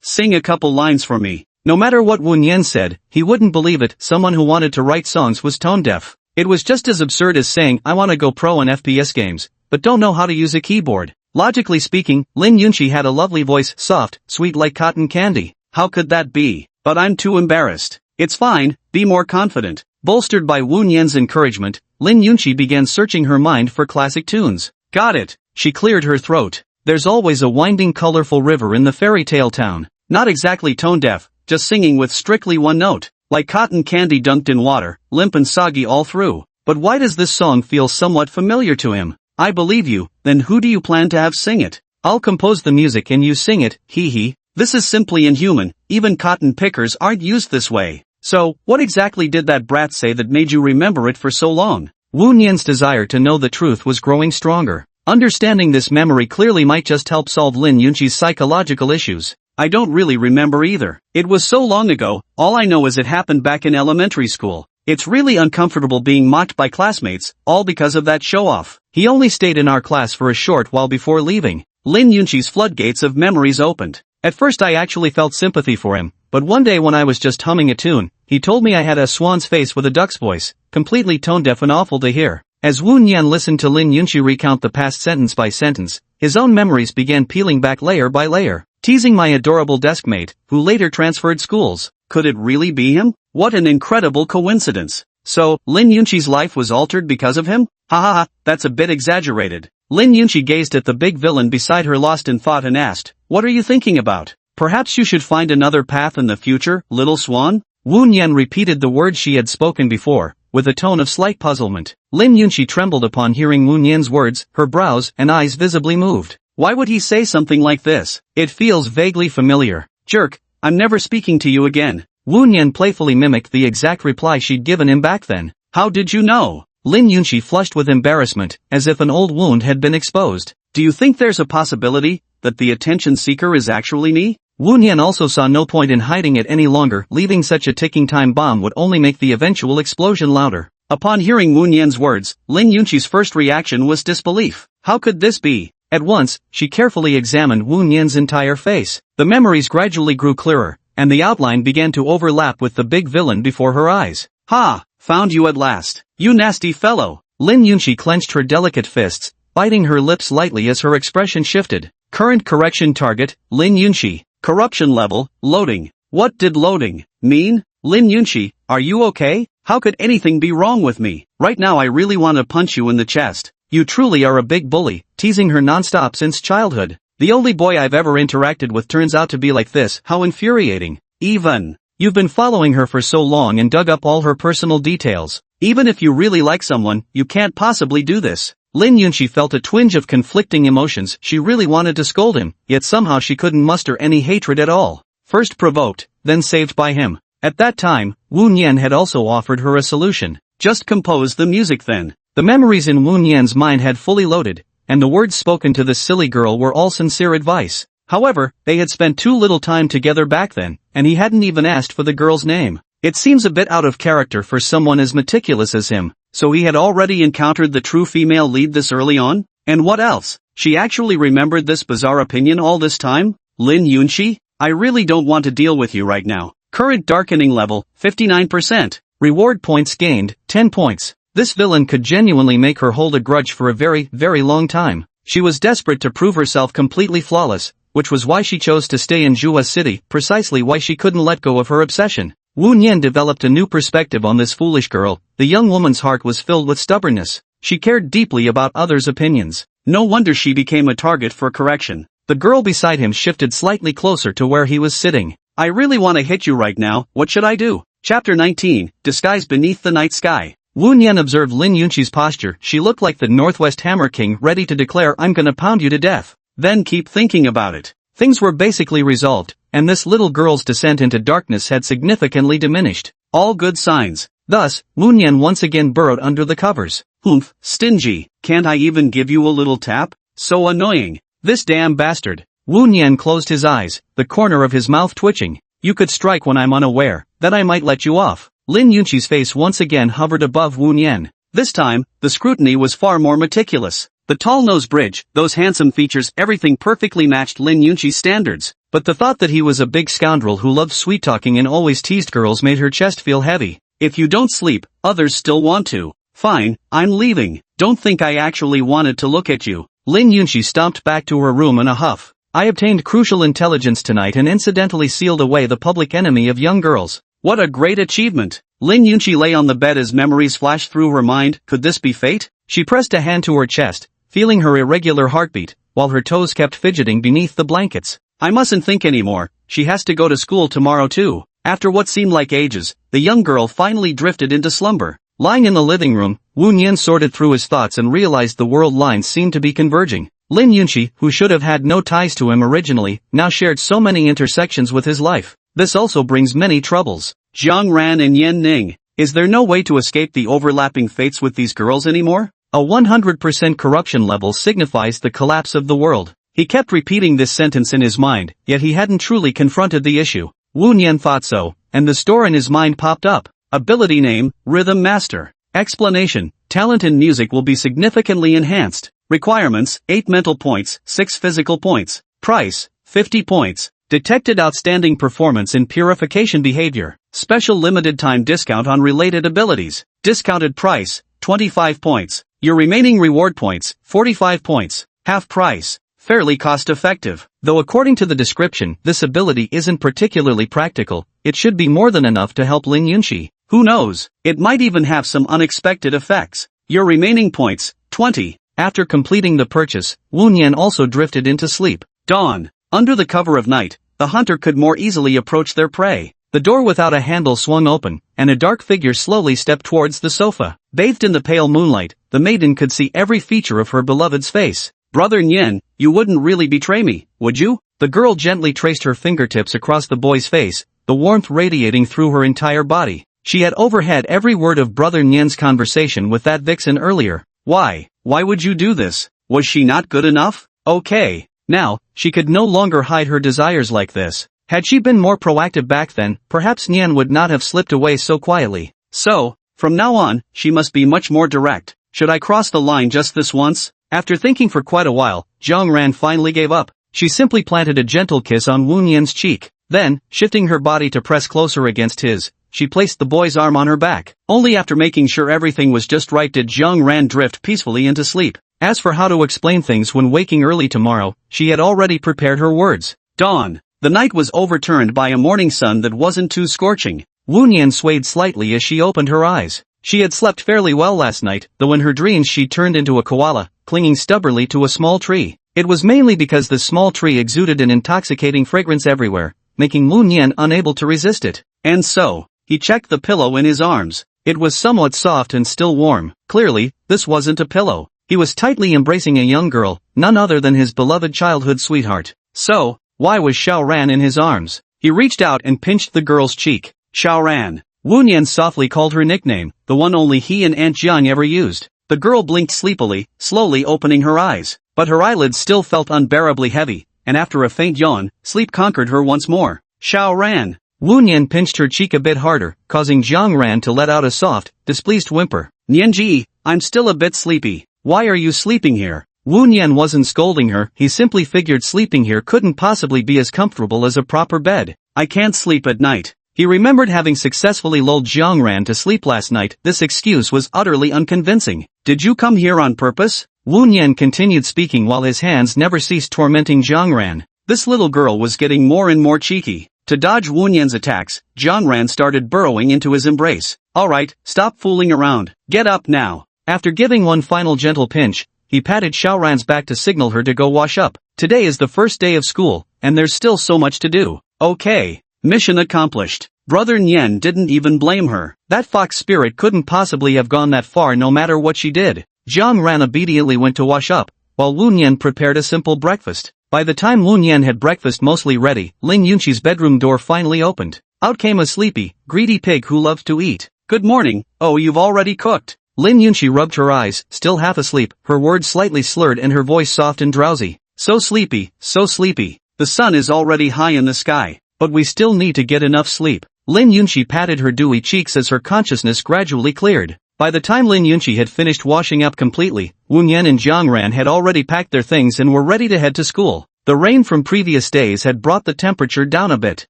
Sing a couple lines for me. No matter what Wu Nian said, he wouldn't believe it. Someone who wanted to write songs was tone deaf. It was just as absurd as saying I want to go pro in FPS games, but don't know how to use a keyboard. Logically speaking, Lin Yunqi had a lovely voice, soft, sweet like cotton candy. How could that be? But I'm too embarrassed. It's fine, be more confident. Bolstered by Wu Nian's encouragement, Lin Yunqi began searching her mind for classic tunes. Got it. She cleared her throat. There's always a winding colorful river in the fairy tale town. Not exactly tone deaf, just singing with strictly one note. Like cotton candy dunked in water, limp and soggy all through. But why does this song feel somewhat familiar to him? I believe you, then who do you plan to have sing it? I'll compose the music and you sing it, hee hee. This is simply inhuman, even cotton pickers aren't used this way. So, what exactly did that brat say that made you remember it for so long? Wu Nian's desire to know the truth was growing stronger. Understanding this memory clearly might just help solve Lin Yunqi's psychological issues. I don't really remember either. It was so long ago, all I know is it happened back in elementary school. It's really uncomfortable being mocked by classmates, all because of that show-off. He only stayed in our class for a short while before leaving. Lin Yunqi's floodgates of memories opened. At first I actually felt sympathy for him, but one day when I was just humming a tune, he told me I had a swan's face with a duck's voice, completely tone-deaf and awful to hear. As Wu Nian listened to Lin Yunqi recount the past sentence by sentence, his own memories began peeling back layer by layer. Teasing my adorable deskmate, who later transferred schools. Could it really be him? What an incredible coincidence. So, Lin Yunqi's life was altered because of him? Ha ha ha, that's a bit exaggerated. Lin Yunqi gazed at the big villain beside her lost in thought and asked, what are you thinking about? Perhaps you should find another path in the future, little swan? Wu Nian repeated the words she had spoken before, with a tone of slight puzzlement. Lin Yunqi trembled upon hearing Wu Nian's words, her brows and eyes visibly moved. Why would he say something like this? It feels vaguely familiar. Jerk, I'm never speaking to you again. Wu Nian playfully mimicked the exact reply she'd given him back then. How did you know? Lin Yunqi flushed with embarrassment, as if an old wound had been exposed. Do you think there's a possibility that the attention seeker is actually me? Wu Nian also saw no point in hiding it any longer. Leaving such a ticking time bomb would only make the eventual explosion louder. Upon hearing Wu Nian's words, Lin Yunqi's first reaction was disbelief. How could this be? At once, she carefully examined Wu Nian's entire face. The memories gradually grew clearer, and the outline began to overlap with the big villain before her eyes. Ha! Found you at last. You nasty fellow. Lin Yunqi clenched her delicate fists, biting her lips lightly as her expression shifted. Current correction target, Lin Yunqi. Corruption level, loading. What did loading mean? Lin Yunqi, are you okay? How could anything be wrong with me? Right now I really want to punch you in the chest. You truly are a big bully, teasing her nonstop since childhood. The only boy I've ever interacted with turns out to be like this. How infuriating. Even. You've been following her for so long and dug up all her personal details. Even if you really like someone, you can't possibly do this. Lin Yunqi felt a twinge of conflicting emotions. She really wanted to scold him, yet somehow she couldn't muster any hatred at all. First provoked, then saved by him. At that time, Wu Nian had also offered her a solution. Just compose the music then. The memories in Wu Nian's mind had fully loaded, and the words spoken to this silly girl were all sincere advice. However, they had spent too little time together back then, and he hadn't even asked for the girl's name. It seems a bit out of character for someone as meticulous as him. So he had already encountered the true female lead this early on? And what else? She actually remembered this bizarre opinion all this time? Lin Yunqi? I really don't want to deal with you right now. Current darkening level, 59%. Reward points gained, 10 points. This villain could genuinely make her hold a grudge for a very, very long time. She was desperate to prove herself completely flawless, which was why she chose to stay in Zhuwa City, precisely why she couldn't let go of her obsession. Wu Nian developed a new perspective on this foolish girl. The young woman's heart was filled with stubbornness. She cared deeply about others' opinions. No wonder she became a target for correction. The girl beside him shifted slightly closer to where he was sitting. I really want to hit you right now. What should I do? Chapter 19, Disguise Beneath the Night Sky. Wu Nian observed Lin Yunqi's posture. She looked like the Northwest Hammer King ready to declare, I'm gonna pound you to death. Then keep thinking about it. Things were basically resolved, and this little girl's descent into darkness had significantly diminished. All good signs. Thus, Wu Nian once again burrowed under the covers. Humph, stingy. Can't I even give you a little tap? So annoying. This damn bastard. Wu Nian closed his eyes, the corner of his mouth twitching. You could strike when I'm unaware, then I might let you off. Lin Yunqi's face once again hovered above Wu Nian. This time, the scrutiny was far more meticulous. The tall nose bridge, those handsome features, everything perfectly matched Lin Yunqi's standards. But the thought that he was a big scoundrel who loved sweet-talking and always teased girls made her chest feel heavy. If you don't sleep, others still want to. Fine, I'm leaving. Don't think I actually wanted to look at you. Lin Yunqi stomped back to her room in a huff. I obtained crucial intelligence tonight and incidentally sealed away the public enemy of young girls. What a great achievement. Lin Yunqi lay on the bed as memories flashed through her mind. Could this be fate? She pressed a hand to her chest, feeling her irregular heartbeat, while her toes kept fidgeting beneath the blankets. I mustn't think anymore. She has to go to school tomorrow too. After what seemed like ages, the young girl finally drifted into slumber. Lying in the living room, Wu Nian sorted through his thoughts and realized the world lines seemed to be converging. Lin Yunqi, who should have had no ties to him originally, now shared so many intersections with his life. This also brings many troubles. Jiang Ran and Yan Ning. Is there no way to escape the overlapping fates with these girls anymore? A 100% corruption level signifies the collapse of the world. He kept repeating this sentence in his mind, yet he hadn't truly confronted the issue. Wu Nian thought so, and the store in his mind popped up. Ability name, Rhythm Master. Explanation, talent in music will be significantly enhanced. Requirements, 8 mental points, 6 physical points. Price, 50 points. Detected outstanding performance in purification behavior. Special limited time discount on related abilities. Discounted price, 25 points. Your remaining reward points, 45 points. Half price. Fairly cost-effective. Though according to the description, this ability isn't particularly practical, it should be more than enough to help Lin Yunqi. Who knows? It might even have some unexpected effects. Your remaining points, 20. After completing the purchase, Wu Nian also drifted into sleep. Dawn. Under the cover of night, the hunter could more easily approach their prey. The door without a handle swung open, and a dark figure slowly stepped towards the sofa. Bathed in the pale moonlight, the maiden could see every feature of her beloved's face. Brother Nian, you wouldn't really betray me, would you? The girl gently traced her fingertips across the boy's face, the warmth radiating through her entire body. She had overheard every word of Brother Nyen's conversation with that vixen earlier. Why would you do this? Was she not good enough? Okay. Now, she could no longer hide her desires like this. Had she been more proactive back then, perhaps Nyen would not have slipped away so quietly. So, from now on, she must be much more direct. Should I cross the line just this once? After thinking for quite a while, Jiang Ran finally gave up. She simply planted a gentle kiss on Wu Nyen's cheek. Then, shifting her body to press closer against his, she placed the boy's arm on her back. Only after making sure everything was just right did Jiang Ran drift peacefully into sleep. As for how to explain things when waking early tomorrow, she had already prepared her words. Dawn. The night was overturned by a morning sun that wasn't too scorching. Wu Nyen swayed slightly as she opened her eyes. She had slept fairly well last night, though in her dreams she turned into a koala, clinging stubbornly to a small tree. It was mainly because the small tree exuded an intoxicating fragrance everywhere, making Wu Nyen unable to resist it. And so, he checked the pillow in his arms. It was somewhat soft and still warm. Clearly, this wasn't a pillow. He was tightly embracing a young girl, none other than his beloved childhood sweetheart. So, why was Xiao Ran in his arms? He reached out and pinched the girl's cheek. Xiao Ran. Wu Nyen softly called her nickname, the one only he and Aunt Jiang ever used. The girl blinked sleepily, slowly opening her eyes. But her eyelids still felt unbearably heavy, and after a faint yawn, sleep conquered her once more. Xiao Ran. Wu Nyen pinched her cheek a bit harder, causing Jiang Ran to let out a soft, displeased whimper. Nianji, I'm still a bit sleepy. Why are you sleeping here? Wu Nyen wasn't scolding her, he simply figured sleeping here couldn't possibly be as comfortable as a proper bed. I can't sleep at night. He remembered having successfully lulled Jiang Ran to sleep last night. This excuse was utterly unconvincing. Did you come here on purpose? Wu Nyen continued speaking while his hands never ceased tormenting Jiang Ran. This little girl was getting more and more cheeky. To dodge Wu Nyen's attacks, Jiang Ran started burrowing into his embrace. Alright, stop fooling around. Get up now. After giving one final gentle pinch, he patted Xiao Ran's back to signal her to go wash up. Today is the first day of school, and there's still so much to do. Okay. Mission accomplished. Brother Nyen didn't even blame her. That fox spirit couldn't possibly have gone that far no matter what she did. Jiang Ran obediently went to wash up, while Wu Nyen prepared a simple breakfast. By the time Wu Nyen had breakfast mostly ready, Lin Yunqi's bedroom door finally opened. Out came a sleepy, greedy pig who loved to eat. Good morning. Oh, you've already cooked. Lin Yunqi rubbed her eyes, still half asleep, her words slightly slurred and her voice soft and drowsy. So sleepy, so sleepy. The sun is already high in the sky, but we still need to get enough sleep. Lin Yunqi patted her dewy cheeks as her consciousness gradually cleared. By the time Lin Yunqi had finished washing up completely, Wu Nyen and Jiang Ran had already packed their things and were ready to head to school. The rain from previous days had brought the temperature down a bit.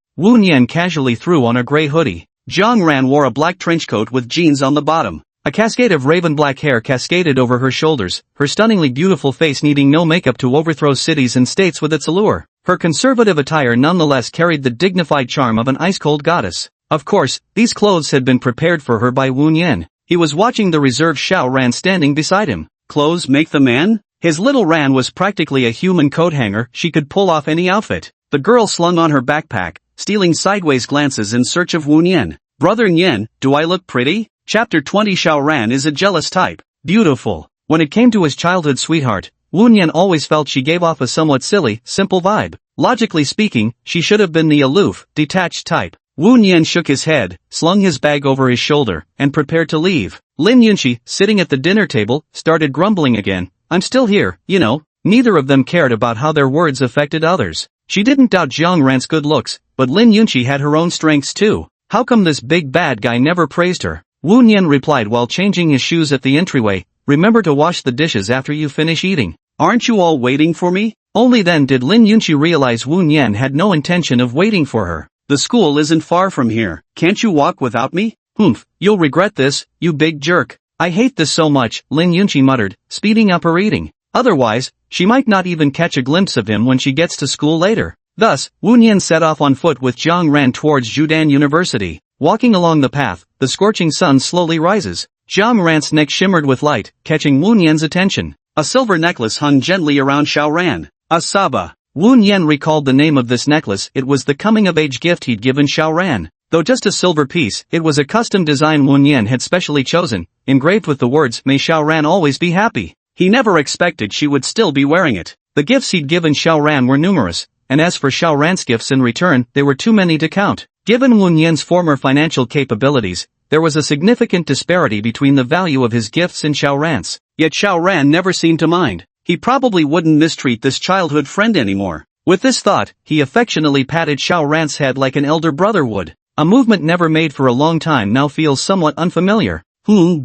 Wu Nyen casually threw on a gray hoodie. Jiang Ran wore a black trench coat with jeans on the bottom. A cascade of raven black hair cascaded over her shoulders, her stunningly beautiful face needing no makeup to overthrow cities and states with its allure. Her conservative attire nonetheless carried the dignified charm of an ice-cold goddess. Of course, these clothes had been prepared for her by Wu Nyen. He was watching the reserved Xiao Ran standing beside him. Clothes make the man? His little Ran was practically a human coat hanger, she could pull off any outfit. The girl slung on her backpack, stealing sideways glances in search of Wu Nyen. Brother Nyen, do I look pretty? Chapter 20. Xiao Ran is a jealous type. Beautiful. When it came to his childhood sweetheart, Wu Nyen always felt she gave off a somewhat silly, simple vibe. Logically speaking, she should have been the aloof, detached type. Wu Nyen shook his head, slung his bag over his shoulder, and prepared to leave. Lin Yunqi, sitting at the dinner table, started grumbling again. I'm still here, you know. Neither of them cared about how their words affected others. She didn't doubt Jiang Ran's good looks, but Lin Yunqi had her own strengths too. How come this big bad guy never praised her? Wu Nyen replied while changing his shoes at the entryway. Remember to wash the dishes after you finish eating. Aren't you all waiting for me? Only then did Lin Yunqi realize Wu Nyen had no intention of waiting for her. The school isn't far from here. Can't you walk without me? Humph, you'll regret this, you big jerk. I hate this so much, Lin Yunqi muttered, speeding up her eating. Otherwise, she might not even catch a glimpse of him when she gets to school later. Thus, Wu Nyen set off on foot with Jiang Ran towards Judan University. Walking along the path, the scorching sun slowly rises. Jiang Ran's neck shimmered with light, catching Wu Nyen's attention. A silver necklace hung gently around Xiao Ran. A Saba. Wu Nyen recalled the name of this necklace. It was the coming-of-age gift he'd given Xiao Ran. Though just a silver piece, it was a custom design Wu Nyen had specially chosen, engraved with the words, "May Xiao Ran always be happy." He never expected she would still be wearing it. The gifts he'd given Xiao Ran were numerous, and as for Xiao Ran's gifts in return, they were too many to count. Given Wu Nian's former financial capabilities, there was a significant disparity between the value of his gifts and Xiao Ran's. Yet Xiao Ran never seemed to mind. He probably wouldn't mistreat this childhood friend anymore. With this thought, he affectionately patted Xiao Ran's head like an elder brother would. A movement never made for a long time now feels somewhat unfamiliar.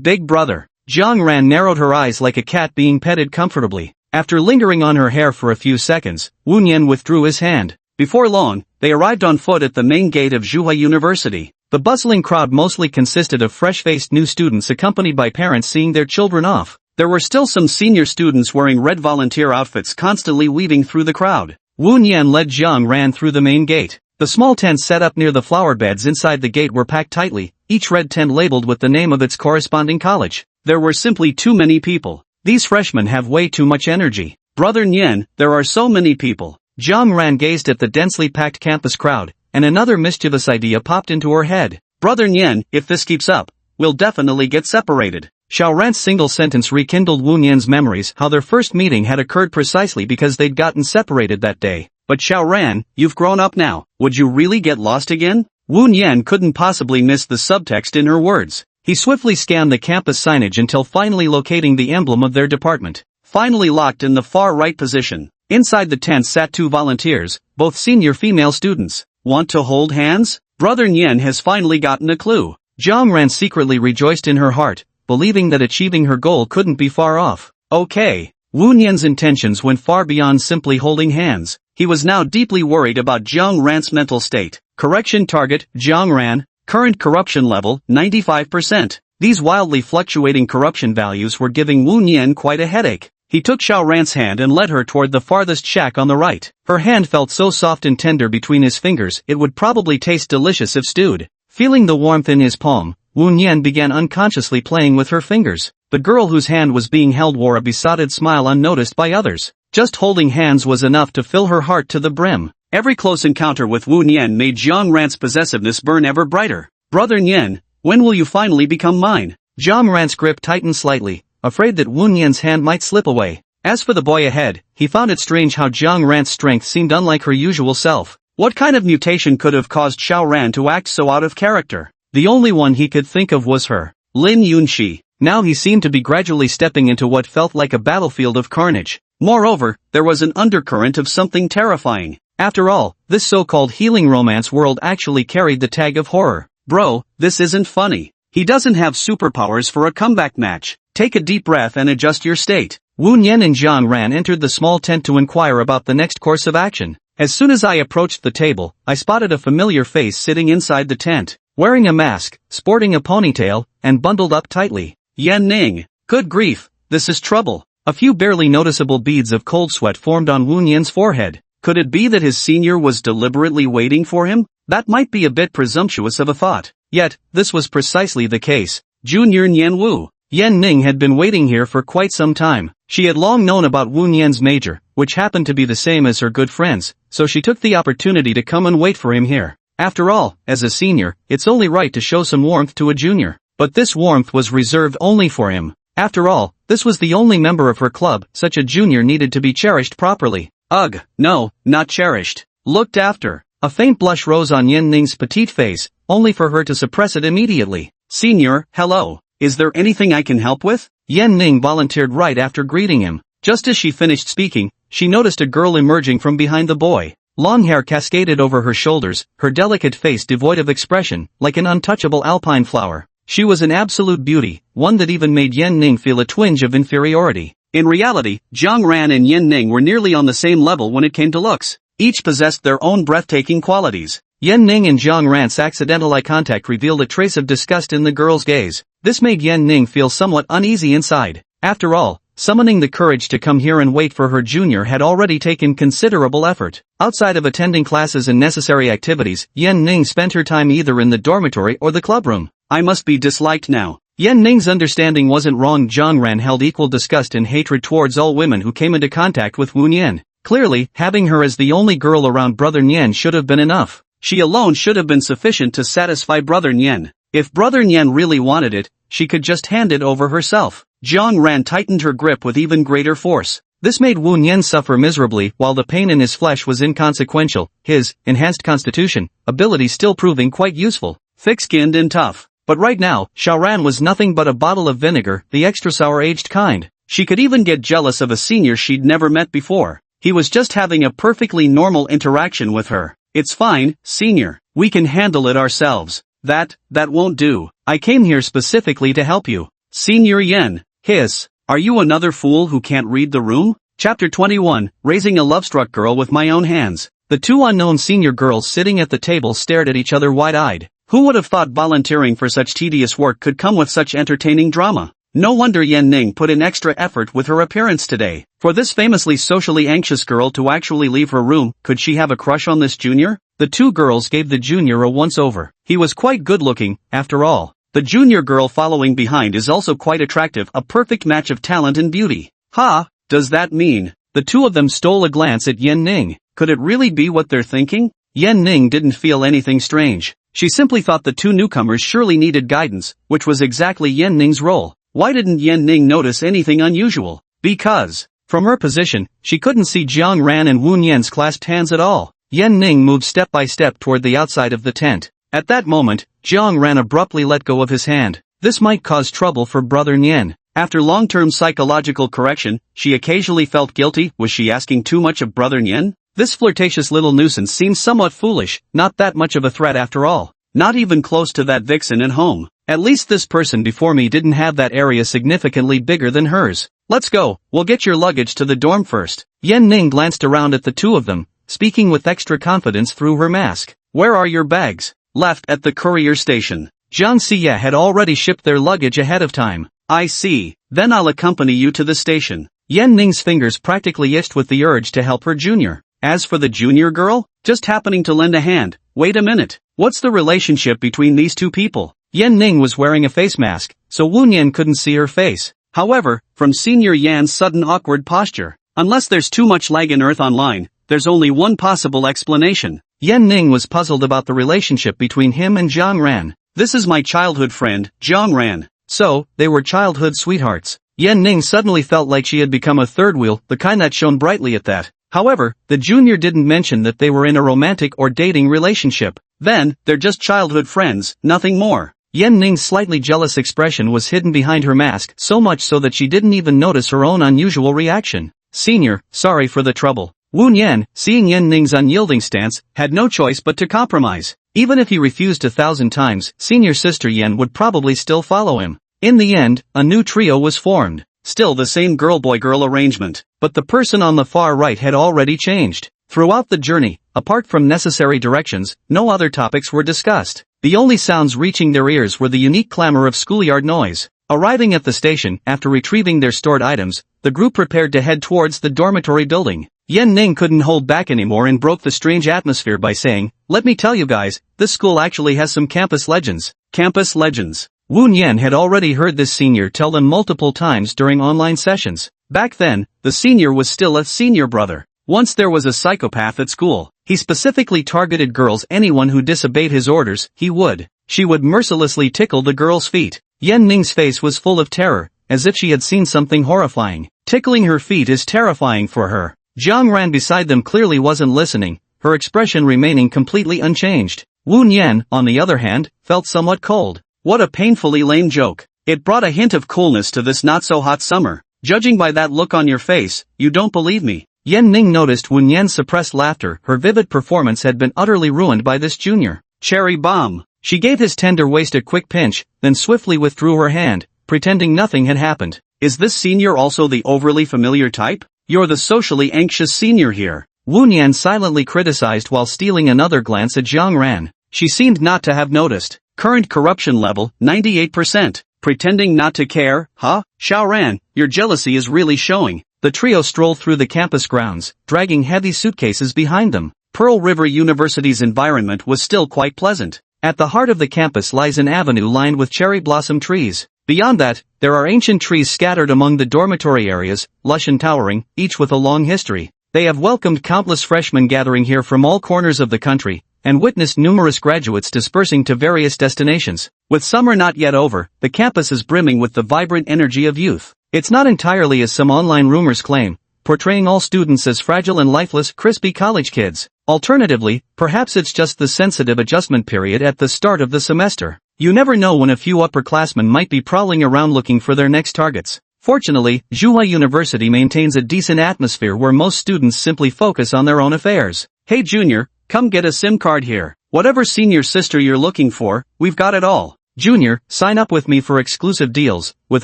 Big brother. Jiang Ran narrowed her eyes like a cat being petted comfortably. After lingering on her hair for a few seconds, Wu Nian withdrew his hand. Before long, they arrived on foot at the main gate of Zhuhai University. The bustling crowd mostly consisted of fresh-faced new students accompanied by parents seeing their children off. There were still some senior students wearing red volunteer outfits constantly weaving through the crowd. Wu Nian led Jiang Ran through the main gate. The small tents set up near the flower beds inside the gate were packed tightly, each red tent labeled with the name of its corresponding college. There were simply too many people. These freshmen have way too much energy. Brother Nian, there are so many people. Jiang Ran gazed at the densely packed campus crowd, and another mischievous idea popped into her head. Brother Nian, if this keeps up, we'll definitely get separated. Xiao Ran's single sentence rekindled Wu Nian's memories how their first meeting had occurred precisely because they'd gotten separated that day. But Xiao Ran, you've grown up now. Would you really get lost again? Wu Nian couldn't possibly miss the subtext in her words. He swiftly scanned the campus signage until finally locating the emblem of their department. Finally locked in the far right position. Inside the tent sat two volunteers, both senior female students. Want to hold hands? Brother Nian has finally gotten a clue. Jiang Ran secretly rejoiced in her heart, believing that achieving her goal couldn't be far off. Okay. Wu Nian's intentions went far beyond simply holding hands. He was now deeply worried about Jiang Ran's mental state. Correction target, Jiang Ran. Current corruption level, 95%. These wildly fluctuating corruption values were giving Wu Nian quite a headache. He took Xiao Ran's hand and led her toward the farthest shack on the right. Her hand felt so soft and tender between his fingers it would probably taste delicious if stewed. Feeling the warmth in his palm, Wu Nian began unconsciously playing with her fingers. The girl whose hand was being held wore a besotted smile unnoticed by others. Just holding hands was enough to fill her heart to the brim. Every close encounter with Wu Nian made Jiang Ran's possessiveness burn ever brighter. Brother Nian, when will you finally become mine? Jiang Ran's grip tightened slightly, afraid that Wu Nian's hand might slip away. As for the boy ahead, he found it strange how Jiang Ran's strength seemed unlike her usual self. What kind of mutation could have caused Xiao Ran to act so out of character? The only one he could think of was her. Lin Yunxi. Now he seemed to be gradually stepping into what felt like a battlefield of carnage. Moreover, there was an undercurrent of something terrifying. After all, this so-called healing romance world actually carried the tag of horror. Bro, this isn't funny. He doesn't have superpowers for a comeback match. Take a deep breath and adjust your state. Wu Nian and Jiang Ran entered the small tent to inquire about the next course of action. As soon as I approached the table, I spotted a familiar face sitting inside the tent, wearing a mask, sporting a ponytail, and bundled up tightly. Yan Ning. Good grief, this is trouble. A few barely noticeable beads of cold sweat formed on Wu Nian's forehead. Could it be that his senior was deliberately waiting for him? That might be a bit presumptuous of a thought. Yet, this was precisely the case. Junior Nian Wu. Yan Ning had been waiting here for quite some time. She had long known about Wu Nian's major, which happened to be the same as her good friends, so she took the opportunity to come and wait for him here. After all, as a senior, it's only right to show some warmth to a junior. But this warmth was reserved only for him. After all, this was the only member of her club, such a junior needed to be cherished properly. Ugh, no, not cherished. Looked after. A faint blush rose on Yan Ning's petite face, only for her to suppress it immediately. Senior, hello. Is there anything I can help with? Yan Ning volunteered right after greeting him. Just as she finished speaking, she noticed a girl emerging from behind the boy. Long hair cascaded over her shoulders, her delicate face devoid of expression, like an untouchable alpine flower. She was an absolute beauty, one that even made Yan Ning feel a twinge of inferiority. In reality, Jiang Ran and Yan Ning were nearly on the same level when it came to looks. Each possessed their own breathtaking qualities. Yan Ning and Jiang Ran's accidental eye contact revealed a trace of disgust in the girl's gaze. This made Yan Ning feel somewhat uneasy inside. After all, summoning the courage to come here and wait for her junior had already taken considerable effort. Outside of attending classes and necessary activities, Yan Ning spent her time either in the dormitory or the clubroom. I must be disliked now. Yan Ning's understanding wasn't wrong. Jiang Ran held equal disgust and hatred towards all women who came into contact with Wu Nian. Clearly, having her as the only girl around Brother Nian should have been enough. She alone should have been sufficient to satisfy Brother Nian. If Brother Nian really wanted it, she could just hand it over herself. Jiang Ran tightened her grip with even greater force. This made Wu Nian suffer miserably while the pain in his flesh was inconsequential, his enhanced constitution ability still proving quite useful, thick-skinned and tough. But right now, Xiaoran was nothing but a bottle of vinegar, the extra sour aged kind. She could even get jealous of a senior she'd never met before. He was just having a perfectly normal interaction with her. It's fine, senior. We can handle it ourselves. That won't do. I came here specifically to help you. Senior Yen. Hiss. Are you another fool who can't read the room? Chapter 21, Raising a Love-Struck Girl with My Own Hands. The two unknown senior girls sitting at the table stared at each other wide-eyed. Who would have thought volunteering for such tedious work could come with such entertaining drama? No wonder Yan Ning put in extra effort with her appearance today. For this famously socially anxious girl to actually leave her room, could she have a crush on this junior? The two girls gave the junior a once-over. He was quite good-looking, after all. The junior girl following behind is also quite attractive, a perfect match of talent and beauty. Ha! Does that mean? The two of them stole a glance at Yan Ning. Could it really be what they're thinking? Yan Ning didn't feel anything strange. She simply thought the two newcomers surely needed guidance, which was exactly Yan Ning's role. Why didn't Yan Ning notice anything unusual? Because, from her position, she couldn't see Jiang Ran and Wu Nian's clasped hands at all. Yan Ning moved step by step toward the outside of the tent. At that moment, Jiang Ran abruptly let go of his hand. This might cause trouble for brother Nian. After long-term psychological correction, she occasionally felt guilty. Was she asking too much of brother Nian? This flirtatious little nuisance seems somewhat foolish, not that much of a threat after all. Not even close to that vixen at home. At least this person before me didn't have that area significantly bigger than hers. Let's go, we'll get your luggage to the dorm first. Yan Ning glanced around at the two of them, speaking with extra confidence through her mask. Where are your bags? Left at the courier station. Zhang Xie had already shipped their luggage ahead of time. I see. Then I'll accompany you to the station. Yan Ning's fingers practically itched with the urge to help her junior. As for the junior girl, just happening to lend a hand. Wait a minute. What's the relationship between these two people? Yan Ning was wearing a face mask, so Wu Nian couldn't see her face. However, from Senior Yan's sudden awkward posture, unless there's too much lag in Earth Online, there's only one possible explanation. Yan Ning was puzzled about the relationship between him and Jiang Ran. This is my childhood friend, Jiang Ran. So, they were childhood sweethearts. Yan Ning suddenly felt like she had become a third wheel, the kind that shone brightly at that. However, the junior didn't mention that they were in a romantic or dating relationship. Then, they're just childhood friends, nothing more. Yan Ning's slightly jealous expression was hidden behind her mask, so much so that she didn't even notice her own unusual reaction. Senior, sorry for the trouble. Wu Nian, seeing Yan Ning's unyielding stance, had no choice but to compromise. Even if he refused 1,000 times, senior sister Yan would probably still follow him. In the end, a new trio was formed. Still the same girl-boy-girl arrangement, but the person on the far right had already changed. Throughout the journey, apart from necessary directions, no other topics were discussed. The only sounds reaching their ears were the unique clamor of schoolyard noise. Arriving at the station, after retrieving their stored items, the group prepared to head towards the dormitory building. Yan Ning couldn't hold back anymore and broke the strange atmosphere by saying, "Let me tell you guys, this school actually has some campus legends." Campus legends. Wu Nian had already heard this senior tell them multiple times during online sessions. Back then, the senior was still a senior brother. Once there was a psychopath at school. He specifically targeted girls. Anyone who disobeyed his orders, she would mercilessly tickle the girl's feet. Yan Ning's face was full of terror, as if she had seen something horrifying. Tickling her feet is terrifying for her. Jiang Ran beside them clearly wasn't listening, her expression remaining completely unchanged. Wu Nian, on the other hand, felt somewhat cold. What a painfully lame joke. It brought a hint of coolness to this not-so-hot summer. Judging by that look on your face, you don't believe me. Yan Ning noticed Wu Nian's suppressed laughter. Her vivid performance had been utterly ruined by this junior. Cherry bomb. She gave his tender waist a quick pinch, then swiftly withdrew her hand, pretending nothing had happened. Is this senior also the overly familiar type? You're the socially anxious senior here. Wu Nian silently criticized while stealing another glance at Jiang Ran. She seemed not to have noticed. Current corruption level, 98%. Pretending not to care, huh? Xiaoran, your jealousy is really showing. The trio strolled through the campus grounds, dragging heavy suitcases behind them. Pearl River University's environment was still quite pleasant. At the heart of the campus lies an avenue lined with cherry blossom trees. Beyond that, there are ancient trees scattered among the dormitory areas, lush and towering, each with a long history. They have welcomed countless freshmen gathering here from all corners of the country, and witnessed numerous graduates dispersing to various destinations. With summer not yet over, the campus is brimming with the vibrant energy of youth. It's not entirely as some online rumors claim, portraying all students as fragile and lifeless, crispy college kids. Alternatively, perhaps it's just the sensitive adjustment period at the start of the semester. You never know when a few upperclassmen might be prowling around looking for their next targets. Fortunately, Manhwa University maintains a decent atmosphere where most students simply focus on their own affairs. Hey junior, come get a SIM card here. Whatever senior sister you're looking for, we've got it all. Junior, sign up with me for exclusive deals, with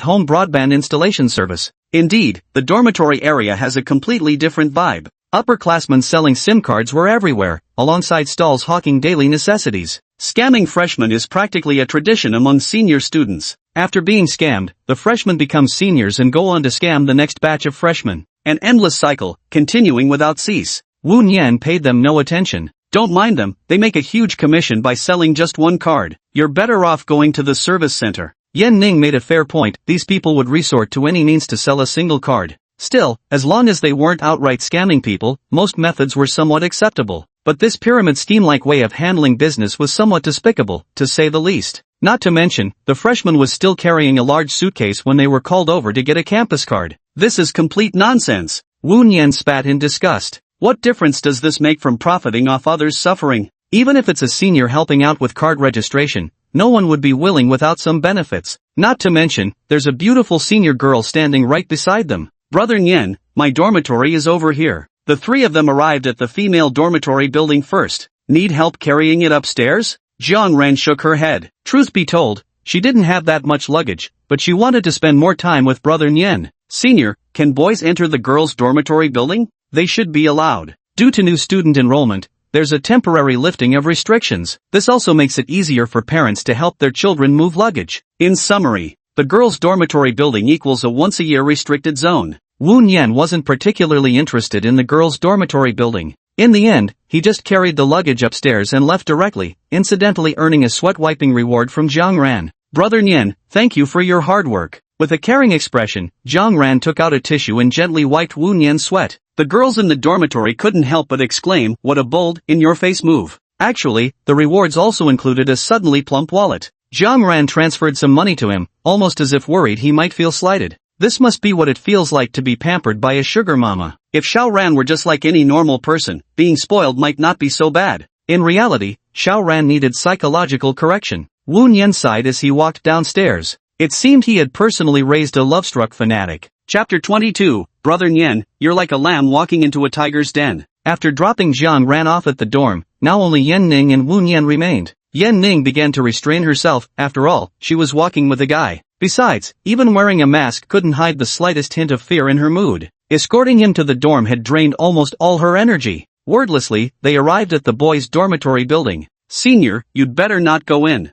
home broadband installation service. Indeed, the dormitory area has a completely different vibe. Upperclassmen selling SIM cards were everywhere, alongside stalls hawking daily necessities. Scamming freshmen is practically a tradition among senior students. After being scammed, the freshmen become seniors and go on to scam the next batch of freshmen. An endless cycle, continuing without cease. Wu Nian paid them no attention. Don't mind them, they make a huge commission by selling just one card. You're better off going to the service center. Yan Ning made a fair point, these people would resort to any means to sell a single card. Still, as long as they weren't outright scamming people, most methods were somewhat acceptable. But this pyramid scheme-like way of handling business was somewhat despicable, to say the least. Not to mention, the freshman was still carrying a large suitcase when they were called over to get a campus card. This is complete nonsense. Wu Nian spat in disgust. What difference does this make from profiting off others' suffering? Even if it's a senior helping out with card registration, no one would be willing without some benefits. Not to mention, there's a beautiful senior girl standing right beside them. Brother Nian, my dormitory is over here. The three of them arrived at the female dormitory building first. Need help carrying it upstairs? Jiang Ran shook her head. Truth be told, she didn't have that much luggage, but she wanted to spend more time with Brother Nian. Senior, can boys enter the girls' dormitory building? They should be allowed. Due to new student enrollment, there's a temporary lifting of restrictions. This also makes it easier for parents to help their children move luggage. In summary, the girls' dormitory building equals a once-a-year restricted zone. Wu Nian wasn't particularly interested in the girls' dormitory building. In the end, he just carried the luggage upstairs and left directly, incidentally earning a sweat-wiping reward from Jiang Ran. Brother Nian, thank you for your hard work. With a caring expression, Jiang Ran took out a tissue and gently wiped Wu Nian's sweat. The girls in the dormitory couldn't help but exclaim, what a bold, in-your-face move. Actually, the rewards also included a suddenly plump wallet. Jiang Ran transferred some money to him, almost as if worried he might feel slighted. This must be what it feels like to be pampered by a sugar mama. If Xiao Ran were just like any normal person, being spoiled might not be so bad. In reality, Xiao Ran needed psychological correction. Wu Nian sighed as he walked downstairs. It seemed he had personally raised a love-struck fanatic. Chapter 22, Brother Nian, you're like a lamb walking into a tiger's den. After dropping Jiang Ran off at the dorm, now only Yan Ning and Wu Nian remained. Yan Ning began to restrain herself, after all, she was walking with a guy. Besides, even wearing a mask couldn't hide the slightest hint of fear in her mood. Escorting him to the dorm had drained almost all her energy. Wordlessly, they arrived at the boys' dormitory building. Senior, you'd better not go in.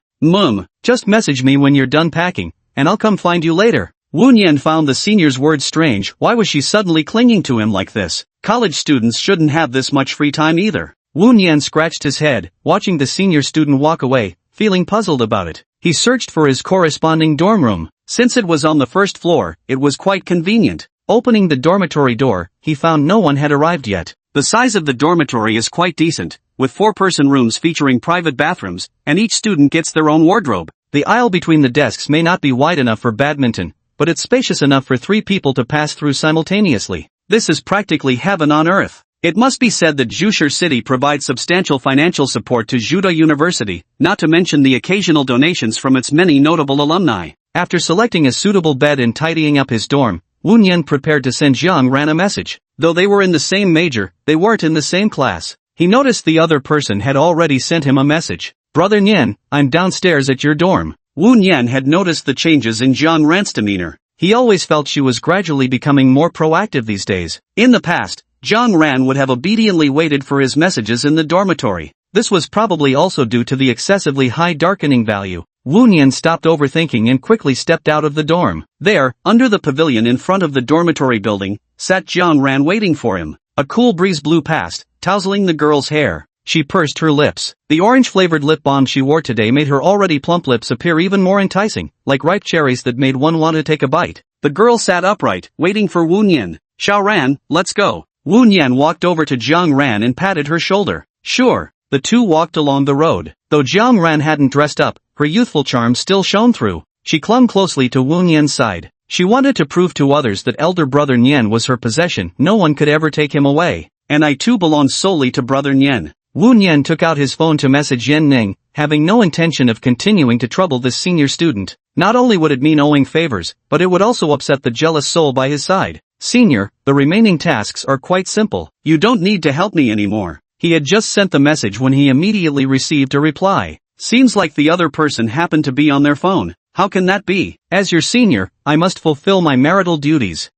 Just message me when you're done packing, and I'll come find you later. Wu Nian found the senior's words strange. Why was she suddenly clinging to him like this? College students shouldn't have this much free time either. Wu Nian scratched his head, watching the senior student walk away, feeling puzzled about it. He searched for his corresponding dorm room. Since it was on the first floor, it was quite convenient. Opening the dormitory door, he found no one had arrived yet. The size of the dormitory is quite decent, with 4-person rooms featuring private bathrooms, and each student gets their own wardrobe. The aisle between the desks may not be wide enough for badminton, but it's spacious enough for 3 people to pass through simultaneously. This is practically heaven on earth. It must be said that Zhushi City provides substantial financial support to Manhwa University, not to mention the occasional donations from its many notable alumni. After selecting a suitable bed and tidying up his dorm, Wu Nian prepared to send Jiang Ran a message. Though they were in the same major, they weren't in the same class. He noticed the other person had already sent him a message. Brother Nian, I'm downstairs at your dorm. Wu Nian had noticed the changes in Jiang Ran's demeanor. He always felt she was gradually becoming more proactive these days. In the past, Jiang Ran would have obediently waited for his messages in the dormitory. This was probably also due to the excessively high darkening value. Wu Nian stopped overthinking and quickly stepped out of the dorm. There, under the pavilion in front of the dormitory building, sat Jiang Ran waiting for him. A cool breeze blew past, tousling the girl's hair. She pursed her lips. The orange-flavored lip balm she wore today made her already plump lips appear even more enticing, like ripe cherries that made one want to take a bite. The girl sat upright, waiting for Wu Nian. Xiao Ran, let's go. Wu Nian walked over to Jiang Ran and patted her shoulder. Sure. The two walked along the road. Though Jiang Ran hadn't dressed up, her youthful charm still shone through. She clung closely to Wu Nian's side. She wanted to prove to others that elder brother Nian was her possession, no one could ever take him away. And I too belong solely to brother Nian. Wu Nian took out his phone to message Yan Ning, having no intention of continuing to trouble this senior student. Not only would it mean owing favors, but it would also upset the jealous soul by his side. Senior, the remaining tasks are quite simple. You don't need to help me anymore. He had just sent the message when he immediately received a reply. Seems like the other person happened to be on their phone. How can that be? As your senior, I must fulfill my marital duties.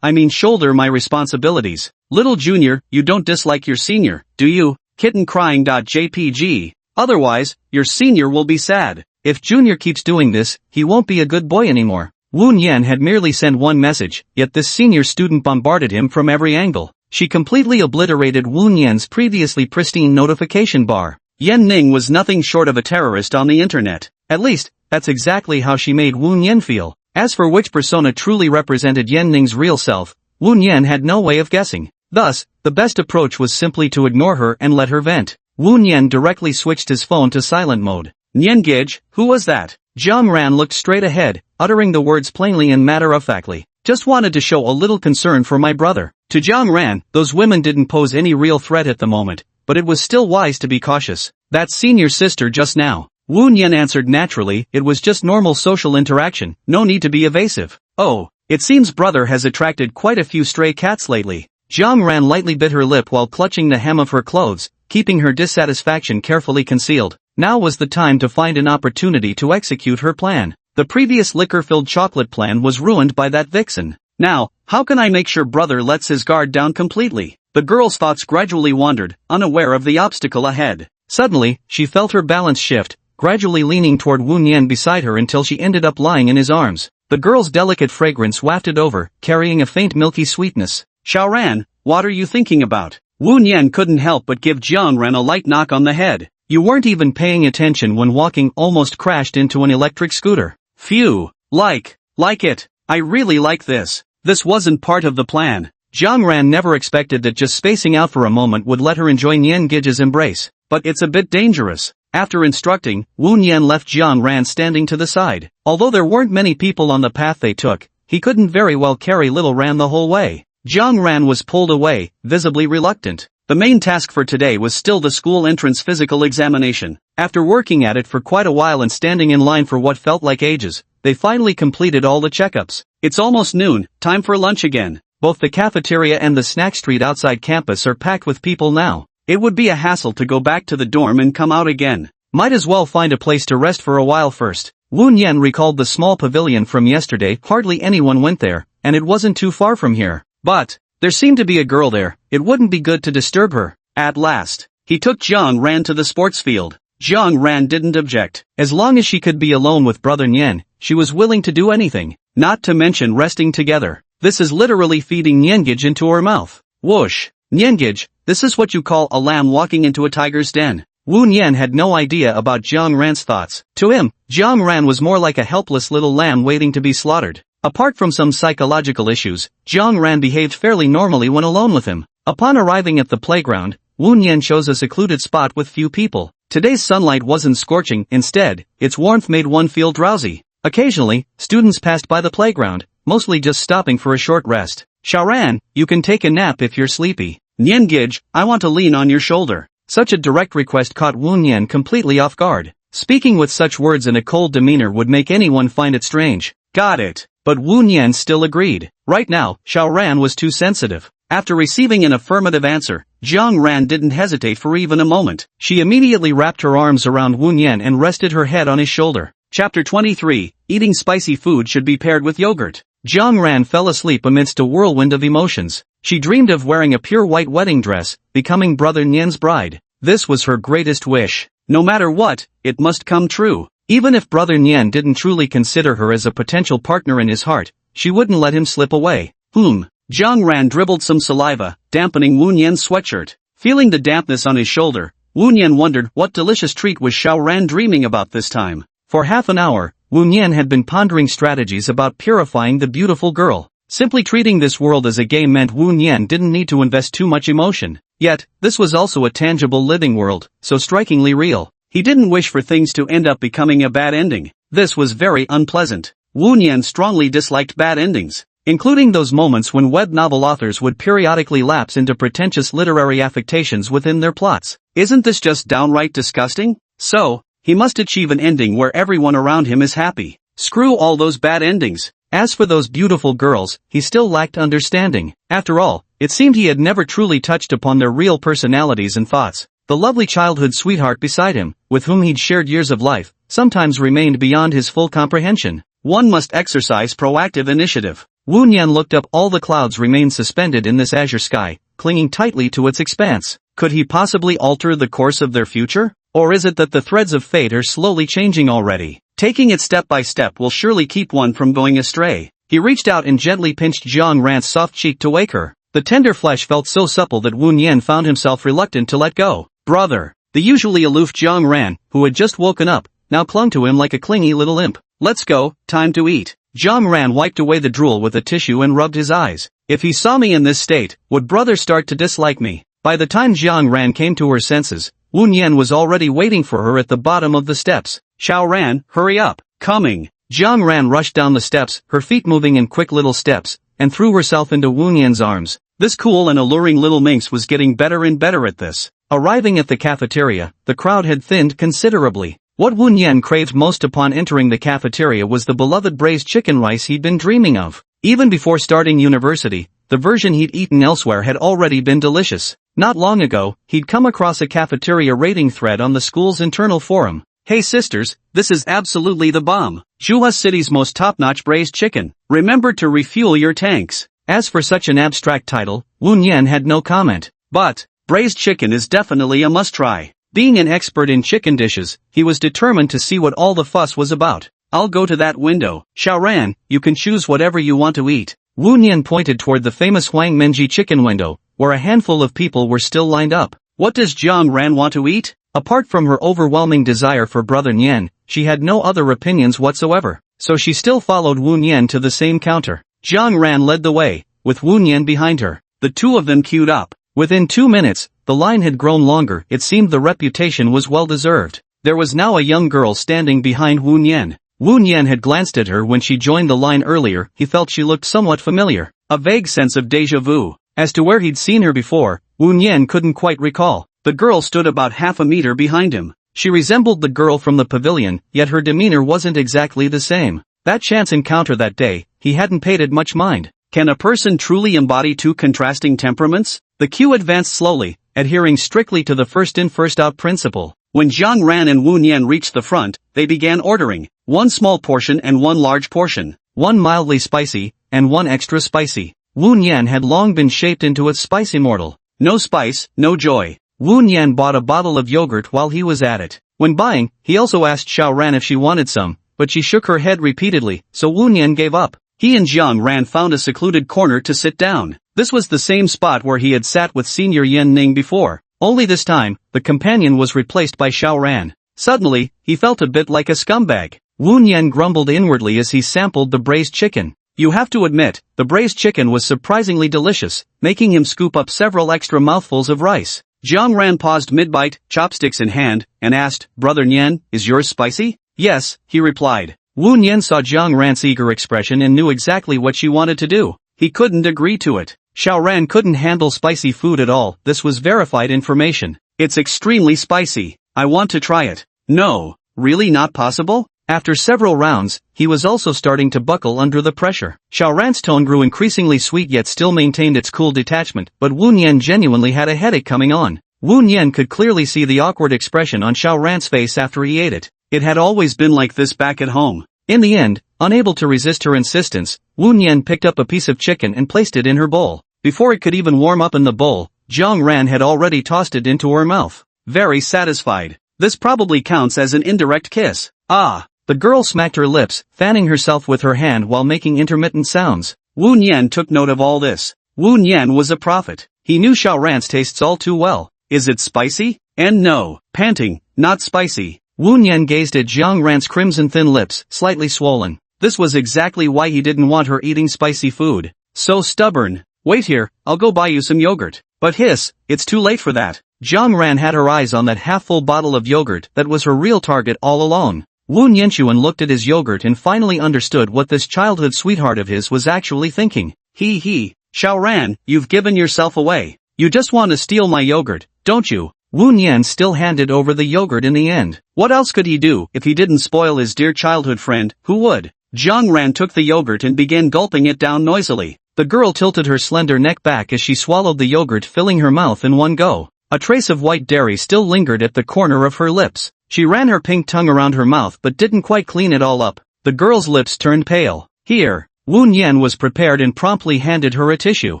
Shoulder my responsibilities. Little junior, you don't dislike your senior, do you? Kitten crying.jpg. Otherwise, your senior will be sad. If junior keeps doing this, he won't be a good boy anymore. Wu Nian had merely sent one message, yet this senior student bombarded him from every angle. She completely obliterated Wu Nian's previously pristine notification bar. Yan Ning was nothing short of a terrorist on the internet. At least, that's exactly how she made Wu Nian feel. As for which persona truly represented Yan Ning's real self, Wu Nian had no way of guessing. Thus, the best approach was simply to ignore her and let her vent. Wu Nian directly switched his phone to silent mode. Nian-gij, who was that? Jiang Ran looked straight ahead, uttering the words plainly and matter-of-factly. Just wanted to show a little concern for my brother. To Jiang Ran, those women didn't pose any real threat at the moment, but it was still wise to be cautious. That's senior sister just now. Wu Nian answered naturally, it was just normal social interaction, no need to be evasive. Oh, it seems brother has attracted quite a few stray cats lately. Jiang Ran lightly bit her lip while clutching the hem of her clothes, keeping her dissatisfaction carefully concealed. Now was the time to find an opportunity to execute her plan. The previous liquor-filled chocolate plan was ruined by that vixen. Now, how can I make sure brother lets his guard down completely? The girl's thoughts gradually wandered, unaware of the obstacle ahead. Suddenly, she felt her balance shift, gradually leaning toward Wu Nian beside her until she ended up lying in his arms. The girl's delicate fragrance wafted over, carrying a faint milky sweetness. Xiaoran, what are you thinking about? Wu Nian couldn't help but give Jiang Ran a light knock on the head. You weren't even paying attention when walking almost crashed into an electric scooter. Phew. Like it. I really like this. This wasn't part of the plan. Jiang Ran never expected that just spacing out for a moment would let her enjoy Nian-gij's embrace. But it's a bit dangerous. After instructing, Wu Nian left Jiang Ran standing to the side. Although there weren't many people on the path they took, he couldn't very well carry little Ran the whole way. Jiang Ran was pulled away, visibly reluctant. The main task for today was still the school entrance physical examination. After working at it for quite a while and standing in line for what felt like ages, they finally completed all the checkups. It's almost noon, time for lunch again. Both the cafeteria and the snack street outside campus are packed with people now. It would be a hassle to go back to the dorm and come out again. Might as well find a place to rest for a while first. Wu Nian recalled the small pavilion from yesterday. Hardly anyone went there, and it wasn't too far from here. But there seemed to be a girl there. It wouldn't be good to disturb her. At last, he took Jiang Ran to the sports field. Jiang Ran didn't object. As long as she could be alone with brother Nian, she was willing to do anything, not to mention resting together. This is literally feeding Nian-gij into her mouth. Whoosh. Nian-gij, this is what you call a lamb walking into a tiger's den. Wu Nian had no idea about Jiang Ran's thoughts. To him, Jiang Ran was more like a helpless little lamb waiting to be slaughtered. Apart from some psychological issues, Jiang Ran behaved fairly normally when alone with him. Upon arriving at the playground, Wu Nian chose a secluded spot with few people. Today's sunlight wasn't scorching, instead, its warmth made one feel drowsy. Occasionally, students passed by the playground, mostly just stopping for a short rest. Xiaoran, you can take a nap if you're sleepy. Nian-gij, I want to lean on your shoulder. Such a direct request caught Wu Nian completely off guard. Speaking with such words in a cold demeanor would make anyone find it strange. Got it. But Wu Nian still agreed. Right now, Xiaoran was too sensitive. After receiving an affirmative answer, Jiang Ran didn't hesitate for even a moment. She immediately wrapped her arms around Wu Nian and rested her head on his shoulder. Chapter 23, Eating spicy food should be paired with yogurt. Jiang Ran fell asleep amidst a whirlwind of emotions. She dreamed of wearing a pure white wedding dress, becoming brother Nian's bride. This was her greatest wish. No matter what, it must come true. Even if brother Nian didn't truly consider her as a potential partner in his heart, she wouldn't let him slip away. Jiang Ran dribbled some saliva, dampening Wu Nian's sweatshirt. Feeling the dampness on his shoulder, Wu Nian wondered what delicious treat was Xiaoran dreaming about this time. For half an hour, Wu Nian had been pondering strategies about purifying the beautiful girl. Simply treating this world as a game meant Wu Nian didn't need to invest too much emotion. Yet, this was also a tangible living world, so strikingly real. He didn't wish for things to end up becoming a bad ending. This was very unpleasant. Wu Nian strongly disliked bad endings, including those moments when web novel authors would periodically lapse into pretentious literary affectations within their plots. Isn't this just downright disgusting? So, he must achieve an ending where everyone around him is happy. Screw all those bad endings. As for those beautiful girls, he still lacked understanding. After all, it seemed he had never truly touched upon their real personalities and thoughts. The lovely childhood sweetheart beside him, with whom he'd shared years of life, sometimes remained beyond his full comprehension. One must exercise proactive initiative. Wu Nian looked up. All the clouds remained suspended in this azure sky, clinging tightly to its expanse. Could he possibly alter the course of their future? Or is it that the threads of fate are slowly changing already? Taking it step by step will surely keep one from going astray. He reached out and gently pinched Jiang Ran's soft cheek to wake her. The tender flesh felt so supple that Wu Nian found himself reluctant to let go. Brother! The usually aloof Jiang Ran, who had just woken up, now clung to him like a clingy little imp. Let's go, time to eat. Jiang Ran wiped away the drool with a tissue and rubbed his eyes. If he saw me in this state, would brother start to dislike me? By the time Jiang Ran came to her senses, Wu Nian was already waiting for her at the bottom of the steps. Xiao Ran, hurry up. Coming. Jiang Ran rushed down the steps, her feet moving in quick little steps, and threw herself into Wu Nian's arms. This cool and alluring little minx was getting better and better at this. Arriving at the cafeteria, the crowd had thinned considerably. What Wu Nian craved most upon entering the cafeteria was the beloved braised chicken rice he'd been dreaming of. Even before starting university, the version he'd eaten elsewhere had already been delicious. Not long ago, he'd come across a cafeteria rating thread on the school's internal forum. Hey sisters, this is absolutely the bomb. Zhuhua City's most top-notch braised chicken. Remember to refuel your tanks. As for such an abstract title, Wu Nian had no comment. But, braised chicken is definitely a must-try. Being an expert in chicken dishes, he was determined to see what all the fuss was about. I'll go to that window. Xiao Ran, you can choose whatever you want to eat. Wu Nian pointed toward the famous Huang Menji chicken window, where a handful of people were still lined up. What does Jiang Ran want to eat? Apart from her overwhelming desire for brother Nian, she had no other opinions whatsoever, so she still followed Wu Nian to the same counter. Jiang Ran led the way, with Wu Nian behind her. The two of them queued up. Within 2 minutes, the line had grown longer. It seemed the reputation was well deserved. There was now a young girl standing behind Wu Nian. Wu Nian had glanced at her when she joined the line earlier. He felt she looked somewhat familiar. A vague sense of déjà vu. As to where he'd seen her before, Wu Nian couldn't quite recall. The girl stood about half a meter behind him. She resembled the girl from the pavilion, yet her demeanor wasn't exactly the same. That chance encounter that day, he hadn't paid it much mind. Can a person truly embody two contrasting temperaments? The queue advanced slowly, adhering strictly to the first-in first-out principle. When Jiang Ran and Wu Nian reached the front, they began ordering. One small portion and one large portion. One mildly spicy, and one extra spicy. Wu Nian had long been shaped into a spicy mortal. No spice, no joy. Wu Nian bought a bottle of yogurt while he was at it. When buying, he also asked Xiao Ran if she wanted some, but she shook her head repeatedly, so Wu Nian gave up. He and Jiang Ran found a secluded corner to sit down. This was the same spot where he had sat with Senior Yan Ning before. Only this time, the companion was replaced by Xiao Ran. Suddenly, he felt a bit like a scumbag. Wu Nian grumbled inwardly as he sampled the braised chicken. You have to admit, the braised chicken was surprisingly delicious, making him scoop up several extra mouthfuls of rice. Jiang Ran paused mid-bite, chopsticks in hand, and asked, Brother Nian, is yours spicy? Yes, he replied. Wu Nian saw Jiang Ran's eager expression and knew exactly what she wanted to do. He couldn't agree to it. Xiao Ran couldn't handle spicy food at all. This was verified information. It's extremely spicy. I want to try it. No, really not possible? After several rounds, he was also starting to buckle under the pressure. Xiao Ran's tone grew increasingly sweet yet still maintained its cool detachment, but Wu Nian genuinely had a headache coming on. Wu Nian could clearly see the awkward expression on Xiao Ran's face after he ate it. It had always been like this back at home. In the end, unable to resist her insistence, Wu Nian picked up a piece of chicken and placed it in her bowl. Before it could even warm up in the bowl, Jiang Ran had already tossed it into her mouth. Very satisfied. This probably counts as an indirect kiss. Ah! The girl smacked her lips, fanning herself with her hand while making intermittent sounds. Wu Nian took note of all this. Wu Nian was a prophet. He knew Xiao Ran's tastes all too well. Is it spicy? And no. Panting, not spicy. Wu Nian gazed at Jiang Ran's crimson thin lips, slightly swollen. This was exactly why he didn't want her eating spicy food. So stubborn. Wait here, I'll go buy you some yogurt. But hiss, it's too late for that. Jiang Ran had her eyes on that half-full bottle of yogurt that was her real target all along. Wu Nianchuan looked at his yogurt and finally understood what this childhood sweetheart of his was actually thinking. He, Xiaoran, you've given yourself away. You just want to steal my yogurt, don't you? Wu Nian still handed over the yogurt in the end. What else could he do if he didn't spoil his dear childhood friend, who would? Zhang Ran took the yogurt and began gulping it down noisily. The girl tilted her slender neck back as she swallowed the yogurt, filling her mouth in one go. A trace of white dairy still lingered at the corner of her lips. She ran her pink tongue around her mouth but didn't quite clean it all up. The girl's lips turned pale. Here. Wu Nian was prepared and promptly handed her a tissue.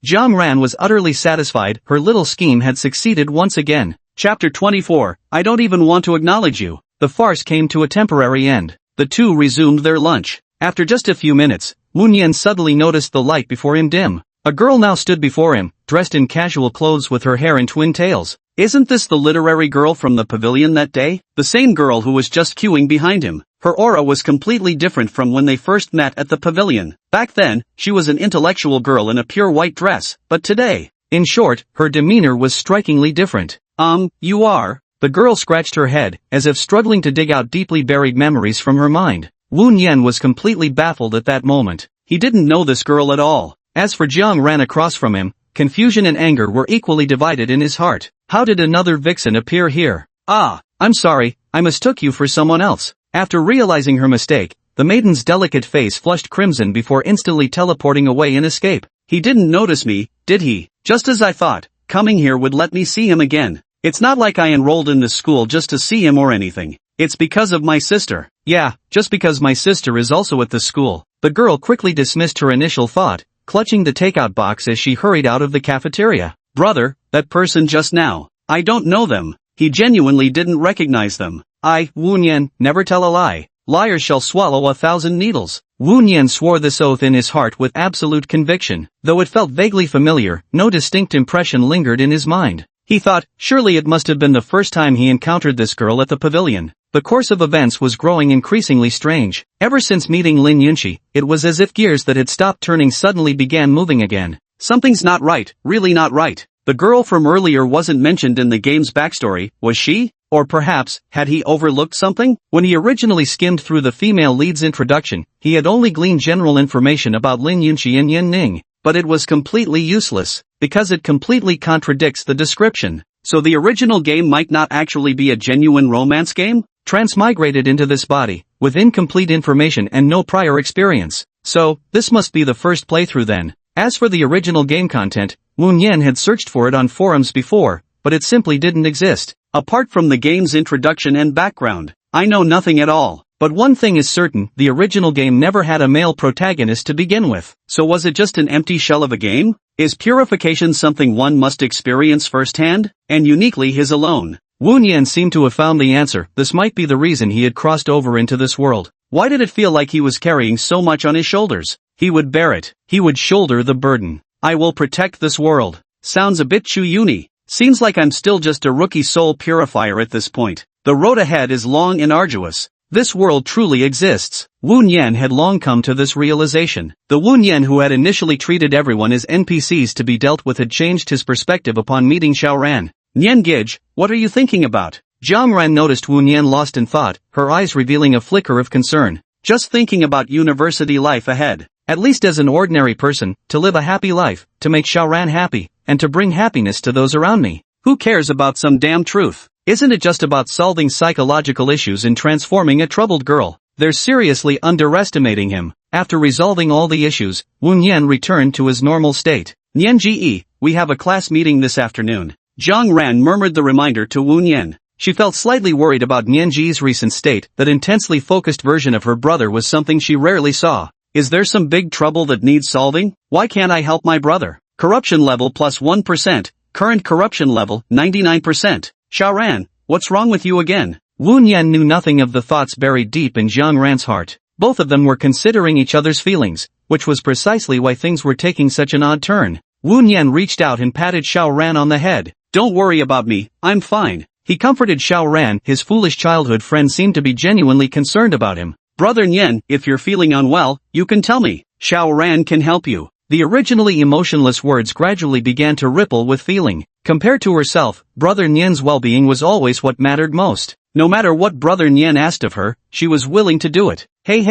Zhang Ran was utterly satisfied. Her little scheme had succeeded once again. Chapter 24, I don't even want to acknowledge you. The farce came to a temporary end. The two resumed their lunch. After just a few minutes, Wu Nian suddenly noticed the light before him dim. A girl now stood before him, dressed in casual clothes with her hair in twin tails. Isn't this the literary girl from the pavilion that day? The same girl who was just queuing behind him. Her aura was completely different from when they first met at the pavilion. Back then, she was an intellectual girl in a pure white dress, but today, in short, her demeanor was strikingly different. You are? The girl scratched her head, as if struggling to dig out deeply buried memories from her mind. Wu Nian was completely baffled at that moment. He didn't know this girl at all. As for Jiang Ran across from him, confusion and anger were equally divided in his heart. How did another vixen appear here? I'm sorry, I mistook you for someone else. After realizing her mistake, the maiden's delicate face flushed crimson before instantly teleporting away in escape. He didn't notice me, did he? Just as I thought, coming here would let me see him again. It's not like I enrolled in this school just to see him or anything. It's because of my sister. Yeah, just because my sister is also at this school. The girl quickly dismissed her initial thought, clutching the takeout box as she hurried out of the cafeteria. Brother, that person just now. I don't know them. He genuinely didn't recognize them. Wu Nian, never tell a lie. Liars shall swallow 1,000 needles. Wu Nian swore this oath in his heart with absolute conviction. Though it felt vaguely familiar, no distinct impression lingered in his mind. He thought, surely it must have been the first time he encountered this girl at the pavilion. The course of events was growing increasingly strange. Ever since meeting Lin Yunqi, it was as if gears that had stopped turning suddenly began moving again. Something's not right, really not right. The girl from earlier wasn't mentioned in the game's backstory, was she? Or perhaps, had he overlooked something? When he originally skimmed through the female lead's introduction, he had only gleaned general information about Lin Yunqi and Yin Ning. But it was completely useless, because it completely contradicts the description. So the original game might not actually be a genuine romance game? Transmigrated into this body, with incomplete information and no prior experience. So, this must be the first playthrough then. As for the original game content, Wu Nian had searched for it on forums before, but it simply didn't exist. Apart from the game's introduction and background, I know nothing at all. But one thing is certain, the original game never had a male protagonist to begin with. So was it just an empty shell of a game? Is purification something one must experience firsthand, and uniquely his alone? Wu Nian seemed to have found the answer. This might be the reason he had crossed over into this world. Why did it feel like he was carrying so much on his shoulders? He would bear it. He would shoulder the burden. I will protect this world. Sounds a bit Chu-Yuni. Seems like I'm still just a rookie soul purifier at this point. The road ahead is long and arduous. This world truly exists. Wu Nian had long come to this realization. The Wu Nian who had initially treated everyone as NPCs to be dealt with had changed his perspective upon meeting Xiaoran. Nian Gij, what are you thinking about? Zhang Ran noticed Wu Nian lost in thought, her eyes revealing a flicker of concern. Just thinking about university life ahead. At least as an ordinary person, to live a happy life, to make Xiaoran happy, and to bring happiness to those around me. Who cares about some damn truth? Isn't it just about solving psychological issues and transforming a troubled girl? They're seriously underestimating him. After resolving all the issues, Wu Nian returned to his normal state. Nian Ji, we have a class meeting this afternoon. Zhang Ran murmured the reminder to Wu Nian. She felt slightly worried about Nian Ji's recent state. That intensely focused version of her brother was something she rarely saw. Is there some big trouble that needs solving? Why can't I help my brother? Corruption level plus 1%. Current corruption level, 99%. Xiaoran, what's wrong with you again? Wu Nian knew nothing of the thoughts buried deep in Zhang Ran's heart. Both of them were considering each other's feelings, which was precisely why things were taking such an odd turn. Wu Nian reached out and patted Xiaoran on the head. Don't worry about me, I'm fine. He comforted Xiaoran. His foolish childhood friend seemed to be genuinely concerned about him. Brother Nian, if you're feeling unwell, you can tell me. Xiaoran can help you. The originally emotionless words gradually began to ripple with feeling. Compared to herself, Brother Nian's well-being was always what mattered most. No matter what Brother Nian asked of her, she was willing to do it. Hey,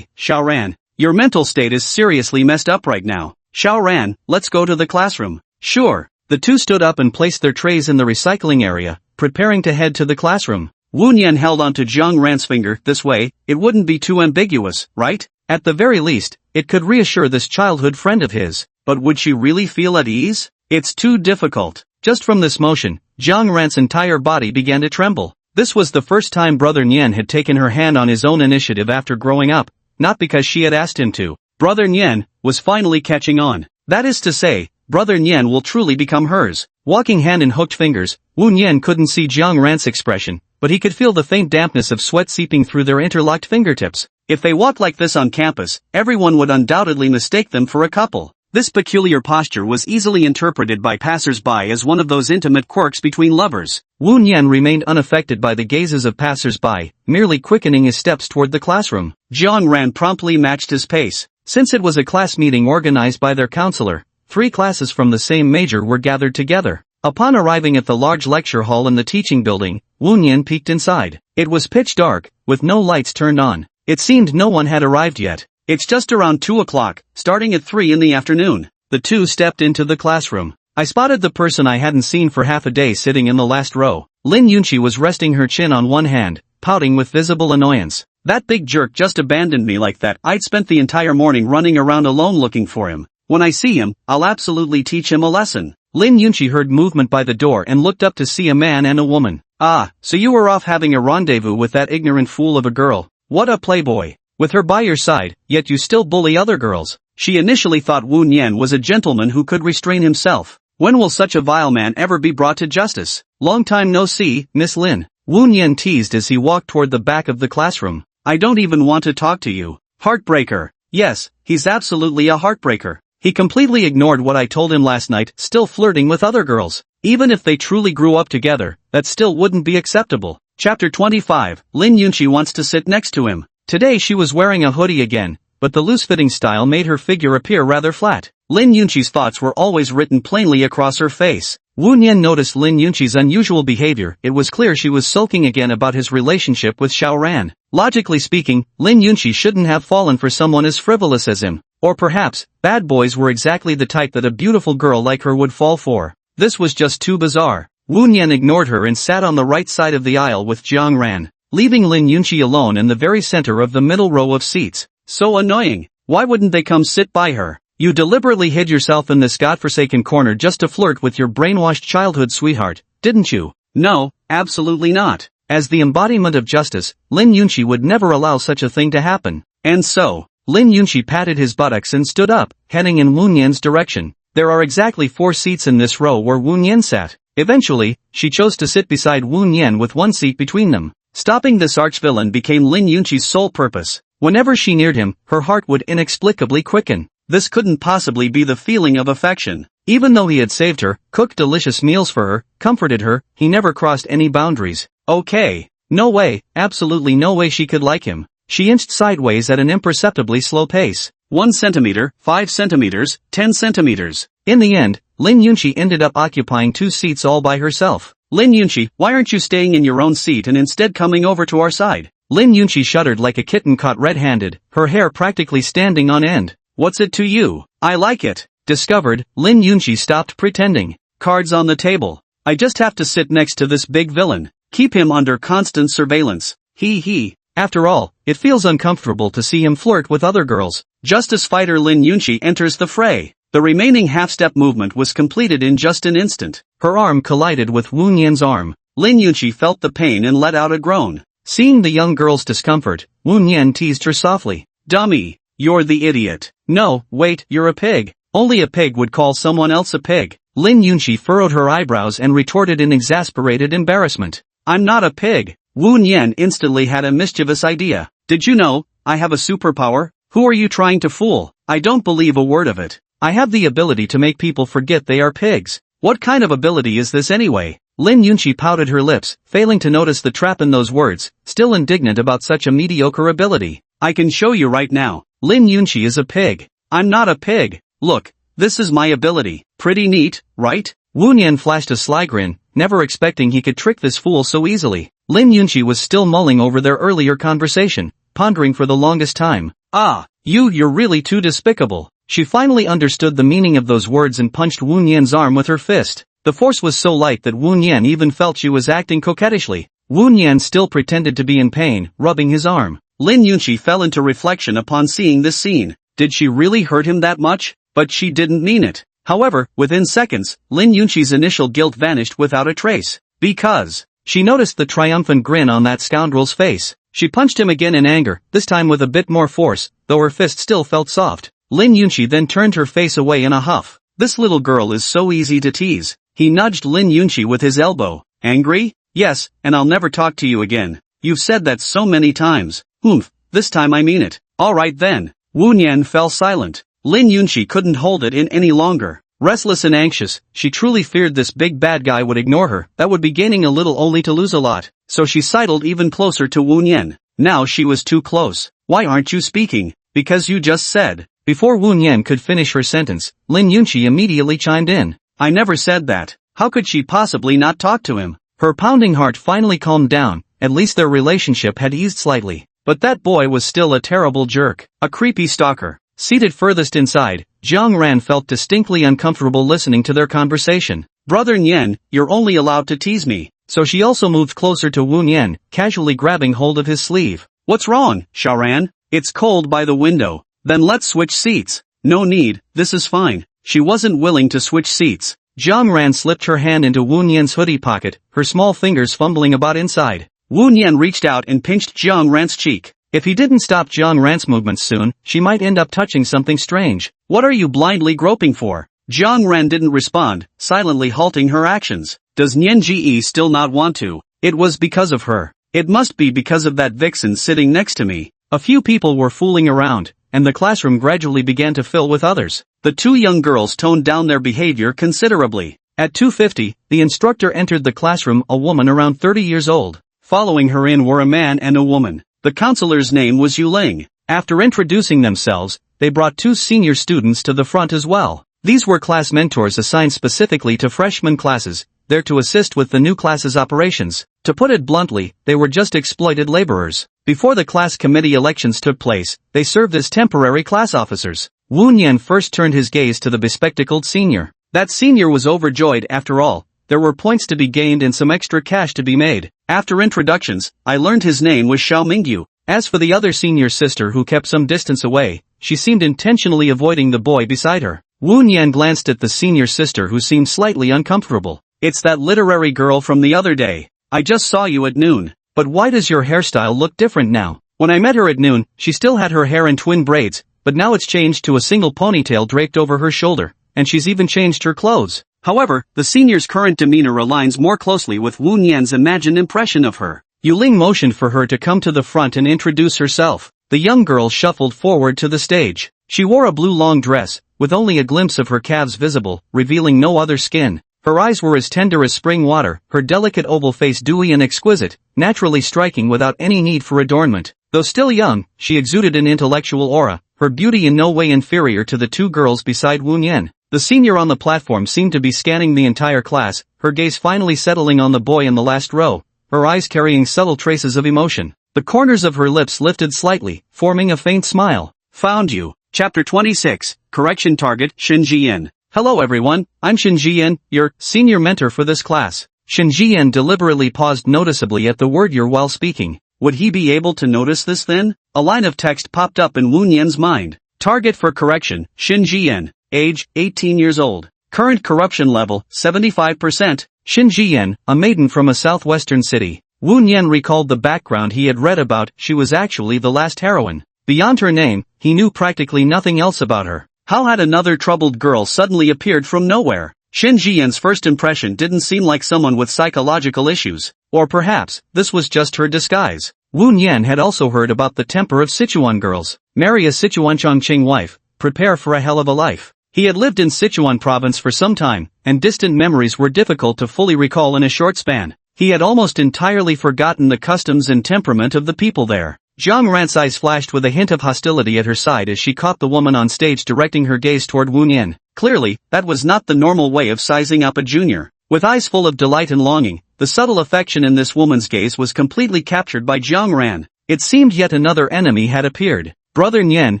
Xiaoran. Your mental state is seriously messed up right now. Xiaoran, let's go to the classroom. Sure. The two stood up and placed their trays in the recycling area, preparing to head to the classroom. Wu Nian held onto Jiang Ran's finger. This way, it wouldn't be too ambiguous, right? At the very least, it could reassure this childhood friend of his. But would she really feel at ease? It's too difficult. Just from this motion, Jiang Ran's entire body began to tremble. This was the first time Brother Nian had taken her hand on his own initiative after growing up, not because she had asked him to. Brother Nian was finally catching on. That is to say, Brother Nian will truly become hers. Walking hand in hooked fingers, Wu Nian couldn't see Jiang Ran's expression, but he could feel the faint dampness of sweat seeping through their interlocked fingertips. If they walked like this on campus, everyone would undoubtedly mistake them for a couple. This peculiar posture was easily interpreted by passers-by as one of those intimate quirks between lovers. Wu Nian remained unaffected by the gazes of passers-by, merely quickening his steps toward the classroom. Jiang Ran promptly matched his pace. Since it was a class meeting organized by their counselor, 3 classes from the same major were gathered together. Upon arriving at the large lecture hall in the teaching building, Wu Nian peeked inside. It was pitch dark, with no lights turned on. It seemed no one had arrived yet. It's just around 2 o'clock, starting at 3 in the afternoon. The two stepped into the classroom. I spotted the person I hadn't seen for half a day sitting in the last row. Lin Yunqi was resting her chin on one hand, pouting with visible annoyance. That big jerk just abandoned me like that. I'd spent the entire morning running around alone looking for him. When I see him, I'll absolutely teach him a lesson. Lin Yunqi heard movement by the door and looked up to see a man and a woman. Ah, so you were off having a rendezvous with that ignorant fool of a girl. What a playboy. With her by your side, yet you still bully other girls. She initially thought Wu Nian was a gentleman who could restrain himself. When will such a vile man ever be brought to justice? Long time no see, Miss Lin. Wu Nian teased as he walked toward the back of the classroom. I don't even want to talk to you. Heartbreaker. Yes, he's absolutely a heartbreaker. He completely ignored what I told him last night, still flirting with other girls. Even if they truly grew up together, that still wouldn't be acceptable. Chapter 25, Lin Yunqi wants to sit next to him. Today she was wearing a hoodie again, but the loose-fitting style made her figure appear rather flat. Lin Yunqi's thoughts were always written plainly across her face. Wu Nian noticed Lin Yunqi's unusual behavior. It was clear she was sulking again about his relationship with Xiaoran. Logically speaking, Lin Yunqi shouldn't have fallen for someone as frivolous as him. Or perhaps, bad boys were exactly the type that a beautiful girl like her would fall for. This was just too bizarre. Wu Nian ignored her and sat on the right side of the aisle with Jiang Ran, leaving Lin Yunqi alone in the very center of the middle row of seats. So annoying. Why wouldn't they come sit by her? You deliberately hid yourself in this godforsaken corner just to flirt with your brainwashed childhood sweetheart, didn't you? No, absolutely not. As the embodiment of justice, Lin Yunqi would never allow such a thing to happen. And so, Lin Yunqi patted his buttocks and stood up, heading in Wu Nian's direction. There are exactly 4 seats in this row where Wu Nian sat. Eventually, she chose to sit beside Wu Nian with 1 seat between them. Stopping this archvillain became Lin Yunqi's sole purpose. Whenever she neared him, her heart would inexplicably quicken. This couldn't possibly be the feeling of affection. Even though he had saved her, cooked delicious meals for her, comforted her, he never crossed any boundaries. Okay. No way, absolutely no way she could like him. She inched sideways at an imperceptibly slow pace. 1 centimeter, 5 centimeters, 10 centimeters. In the end, Lin Yunqi ended up occupying 2 seats all by herself. Lin Yunqi, why aren't you staying in your own seat and instead coming over to our side? Lin Yunqi shuddered like a kitten caught red-handed, her hair practically standing on end. What's it to you? I like it. Discovered, Lin Yunqi stopped pretending. Cards on the table. I just have to sit next to this big villain. Keep him under constant surveillance. He. After all, it feels uncomfortable to see him flirt with other girls. Justice fighter Lin Yunqi enters the fray. The remaining half-step movement was completed in just an instant. Her arm collided with Wu Nian's arm. Lin Yunqi felt the pain and let out a groan. Seeing the young girl's discomfort, Wu Nian teased her softly. Dummy. You're the idiot. No, wait, you're a pig. Only a pig would call someone else a pig. Lin Yunqi furrowed her eyebrows and retorted in exasperated embarrassment. I'm not a pig. Wu Nian instantly had a mischievous idea. Did you know, I have a superpower? Who are you trying to fool? I don't believe a word of it. I have the ability to make people forget they are pigs. What kind of ability is this anyway? Lin Yunqi pouted her lips, failing to notice the trap in those words, still indignant about such a mediocre ability. I can show you right now. Lin Yunqi is a pig. I'm not a pig. Look, this is my ability. Pretty neat, right? Wu Nian flashed a sly grin, never expecting he could trick this fool so easily. Lin Yunqi was still mulling over their earlier conversation, pondering for the longest time. Ah, you're really too despicable. She finally understood the meaning of those words and punched Wu Nian's arm with her fist. The force was so light that Wu Nian even felt she was acting coquettishly. Wu Nian still pretended to be in pain, rubbing his arm. Lin Yunqi fell into reflection upon seeing this scene. Did she really hurt him that much? But she didn't mean it. However, within seconds, Lin Yunqi's initial guilt vanished without a trace. Because she noticed the triumphant grin on that scoundrel's face. She punched him again in anger, this time with a bit more force, though her fist still felt soft. Lin Yunqi then turned her face away in a huff. This little girl is so easy to tease. He nudged Lin Yunqi with his elbow. Angry? Yes, and I'll never talk to you again. You've said that so many times. Oomph, this time I mean it. Alright then. Wu Nian fell silent. Lin Yunqi couldn't hold it in any longer. Restless and anxious, she truly feared this big bad guy would ignore her, that would be gaining a little only to lose a lot. So she sidled even closer to Wu Nian. Now she was too close. Why aren't you speaking? Because you just said. Before Wu Nian could finish her sentence, Lin Yunqi immediately chimed in. I never said that. How could she possibly not talk to him? Her pounding heart finally calmed down, at least their relationship had eased slightly. But that boy was still a terrible jerk, a creepy stalker. Seated furthest inside, Jiang Ran felt distinctly uncomfortable listening to their conversation. Brother Nian, you're only allowed to tease me. So she also moved closer to Wu Nian, casually grabbing hold of his sleeve. What's wrong, Xiaoran? It's cold by the window. Then let's switch seats. No need, this is fine. She wasn't willing to switch seats. Jiang Ran slipped her hand into Wu Nian's hoodie pocket, her small fingers fumbling about inside. Wu Nian reached out and pinched Jiang Ran's cheek. If he didn't stop Jiang Ran's movements soon, she might end up touching something strange. What are you blindly groping for? Jiang Ran didn't respond, silently halting her actions. Does Nian Ji still not want to? It was because of her. It must be because of that vixen sitting next to me. A few people were fooling around, and the classroom gradually began to fill with others. The two young girls toned down their behavior considerably. At 2:50, the instructor entered the classroom, a woman around 30 years old. Following her in were a man and a woman. The counselor's name was Yu Ling. After introducing themselves, they brought two senior students to the front as well. These were class mentors assigned specifically to freshman classes, there to assist with the new class's operations. To put it bluntly, they were just exploited laborers. Before the class committee elections took place, they served as temporary class officers. Wu Nian first turned his gaze to the bespectacled senior. That senior was overjoyed after all. There were points to be gained and some extra cash to be made. After introductions, I learned his name was Xiao Mingyu. As for the other senior sister who kept some distance away, she seemed intentionally avoiding the boy beside her. Wu Nian glanced at the senior sister who seemed slightly uncomfortable. It's that literary girl from the other day. I just saw you at noon. But why does your hairstyle look different now? When I met her at noon, she still had her hair in twin braids, but now it's changed to a single ponytail draped over her shoulder, and she's even changed her clothes. However, the senior's current demeanor aligns more closely with Wu Nian's imagined impression of her. Yu Ling motioned for her to come to the front and introduce herself. The young girl shuffled forward to the stage. She wore a blue long dress, with only a glimpse of her calves visible, revealing no other skin. Her eyes were as tender as spring water, her delicate oval face dewy and exquisite, naturally striking without any need for adornment. Though still young, she exuded an intellectual aura, her beauty in no way inferior to the two girls beside Wu Nian. The senior on the platform seemed to be scanning the entire class, her gaze finally settling on the boy in the last row, her eyes carrying subtle traces of emotion. The corners of her lips lifted slightly, forming a faint smile. Found you. Chapter 26, Correction Target, Shin Jian. Hello everyone, I'm Shin Jian, your senior mentor for this class. Shin Jian deliberately paused noticeably at the word your while speaking. Would he be able to notice this then? A line of text popped up in Wu Nian's mind. Target for correction, Shin Jian. Age, 18 years old. Current corruption level, 75%. Shin Jian, a maiden from a southwestern city. Wu Nian recalled the background he had read about. She was actually the last heroine. Beyond her name, he knew practically nothing else about her. How had another troubled girl suddenly appeared from nowhere? Shin Jian's first impression didn't seem like someone with psychological issues. Or perhaps, this was just her disguise. Wu Nian had also heard about the temper of Sichuan girls. Marry a Sichuan Chongqing wife, prepare for a hell of a life. He had lived in Sichuan province for some time, and distant memories were difficult to fully recall in a short span. He had almost entirely forgotten the customs and temperament of the people there. Jiang Ran's eyes flashed with a hint of hostility at her side as she caught the woman on stage directing her gaze toward Wu Nian. Clearly, that was not the normal way of sizing up a junior. With eyes full of delight and longing, the subtle affection in this woman's gaze was completely captured by Jiang Ran. It seemed yet another enemy had appeared. Brother Nian,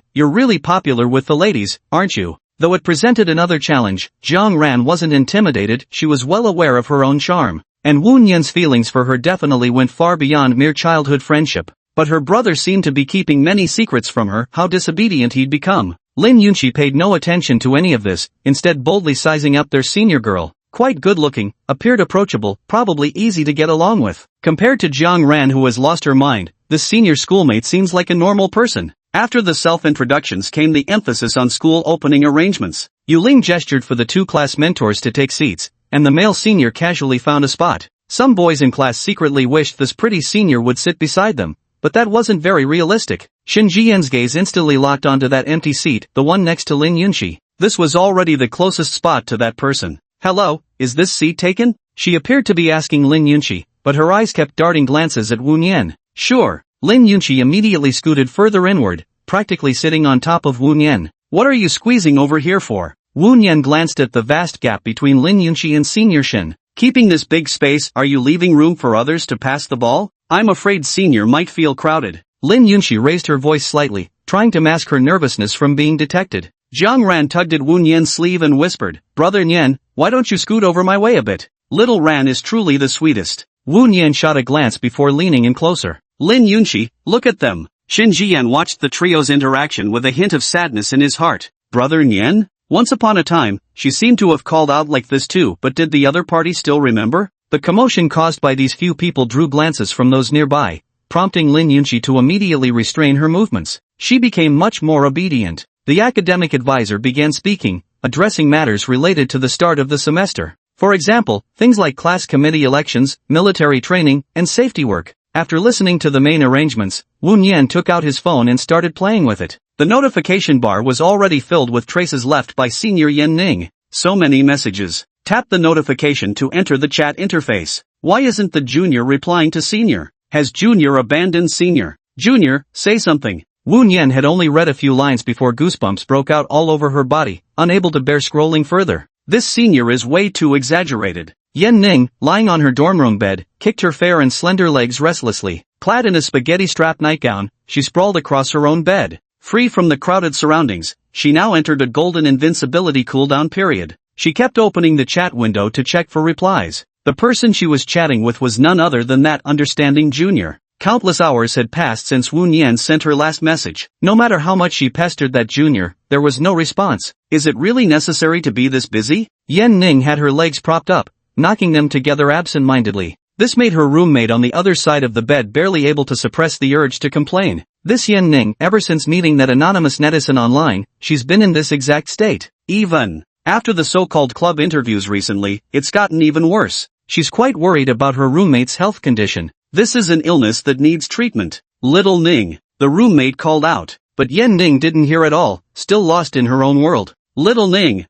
you're really popular with the ladies, aren't you? Though it presented another challenge, Jiang Ran wasn't intimidated, she was well aware of her own charm. And Wu Nian's feelings for her definitely went far beyond mere childhood friendship. But her brother seemed to be keeping many secrets from her, how disobedient he'd become. Lin Yunqi paid no attention to any of this, instead boldly sizing up their senior girl. Quite good-looking, appeared approachable, probably easy to get along with. Compared to Jiang Ran who has lost her mind, this senior schoolmate seems like a normal person. After the self-introductions came the emphasis on school opening arrangements. Yu Ling gestured for the two class mentors to take seats, and the male senior casually found a spot. Some boys in class secretly wished this pretty senior would sit beside them, but that wasn't very realistic. Shin Jian's gaze instantly locked onto that empty seat, the one next to Lin Yunqi. This was already the closest spot to that person. Hello, is this seat taken? She appeared to be asking Lin Yunqi, but her eyes kept darting glances at Wu Nian. Sure. Lin Yunqi immediately scooted further inward, practically sitting on top of Wu Nian. What are you squeezing over here for? Wu Nian glanced at the vast gap between Lin Yunqi and Senior Shin. Keeping this big space, are you leaving room for others to pass the ball? I'm afraid Senior might feel crowded. Lin Yunqi raised her voice slightly, trying to mask her nervousness from being detected. Jiang Ran tugged at Wu Nian's sleeve and whispered, Brother Nian, why don't you scoot over my way a bit? Little Ran is truly the sweetest. Wu Nian shot a glance before leaning in closer. Lin Yunqi, look at them. Shin Jian watched the trio's interaction with a hint of sadness in his heart. Brother Nian? Once upon a time, she seemed to have called out like this too, but did the other party still remember? The commotion caused by these few people drew glances from those nearby, prompting Lin Yunqi to immediately restrain her movements. She became much more obedient. The academic advisor began speaking, addressing matters related to the start of the semester. For example, things like class committee elections, military training, and safety work. After listening to the main arrangements, Wu Nian took out his phone and started playing with it. The notification bar was already filled with traces left by Senior Yan Ning. So many messages. Tap the notification to enter the chat interface. Why isn't the junior replying to Senior? Has Junior abandoned Senior? Junior, say something. Wu Nian had only read a few lines before goosebumps broke out all over her body, unable to bear scrolling further. This Senior is way too exaggerated. Yan Ning, lying on her dorm room bed, kicked her fair and slender legs restlessly. Clad in a spaghetti-strap nightgown, she sprawled across her own bed. Free from the crowded surroundings, she now entered a golden invincibility cooldown period. She kept opening the chat window to check for replies. The person she was chatting with was none other than that understanding junior. Countless hours had passed since Wu Nian sent her last message. No matter how much she pestered that junior, there was no response. Is it really necessary to be this busy? Yan Ning had her legs propped up, knocking them together absent-mindedly. This made her roommate on the other side of the bed barely able to suppress the urge to complain. This Yan Ning, ever since meeting that anonymous netizen online, she's been in this exact state. Even after the so-called club interviews recently, it's gotten even worse. She's quite worried about her roommate's health condition. This is an illness that needs treatment. Little Ning, the roommate called out. But Yan Ning didn't hear at all, still lost in her own world. Little Ning,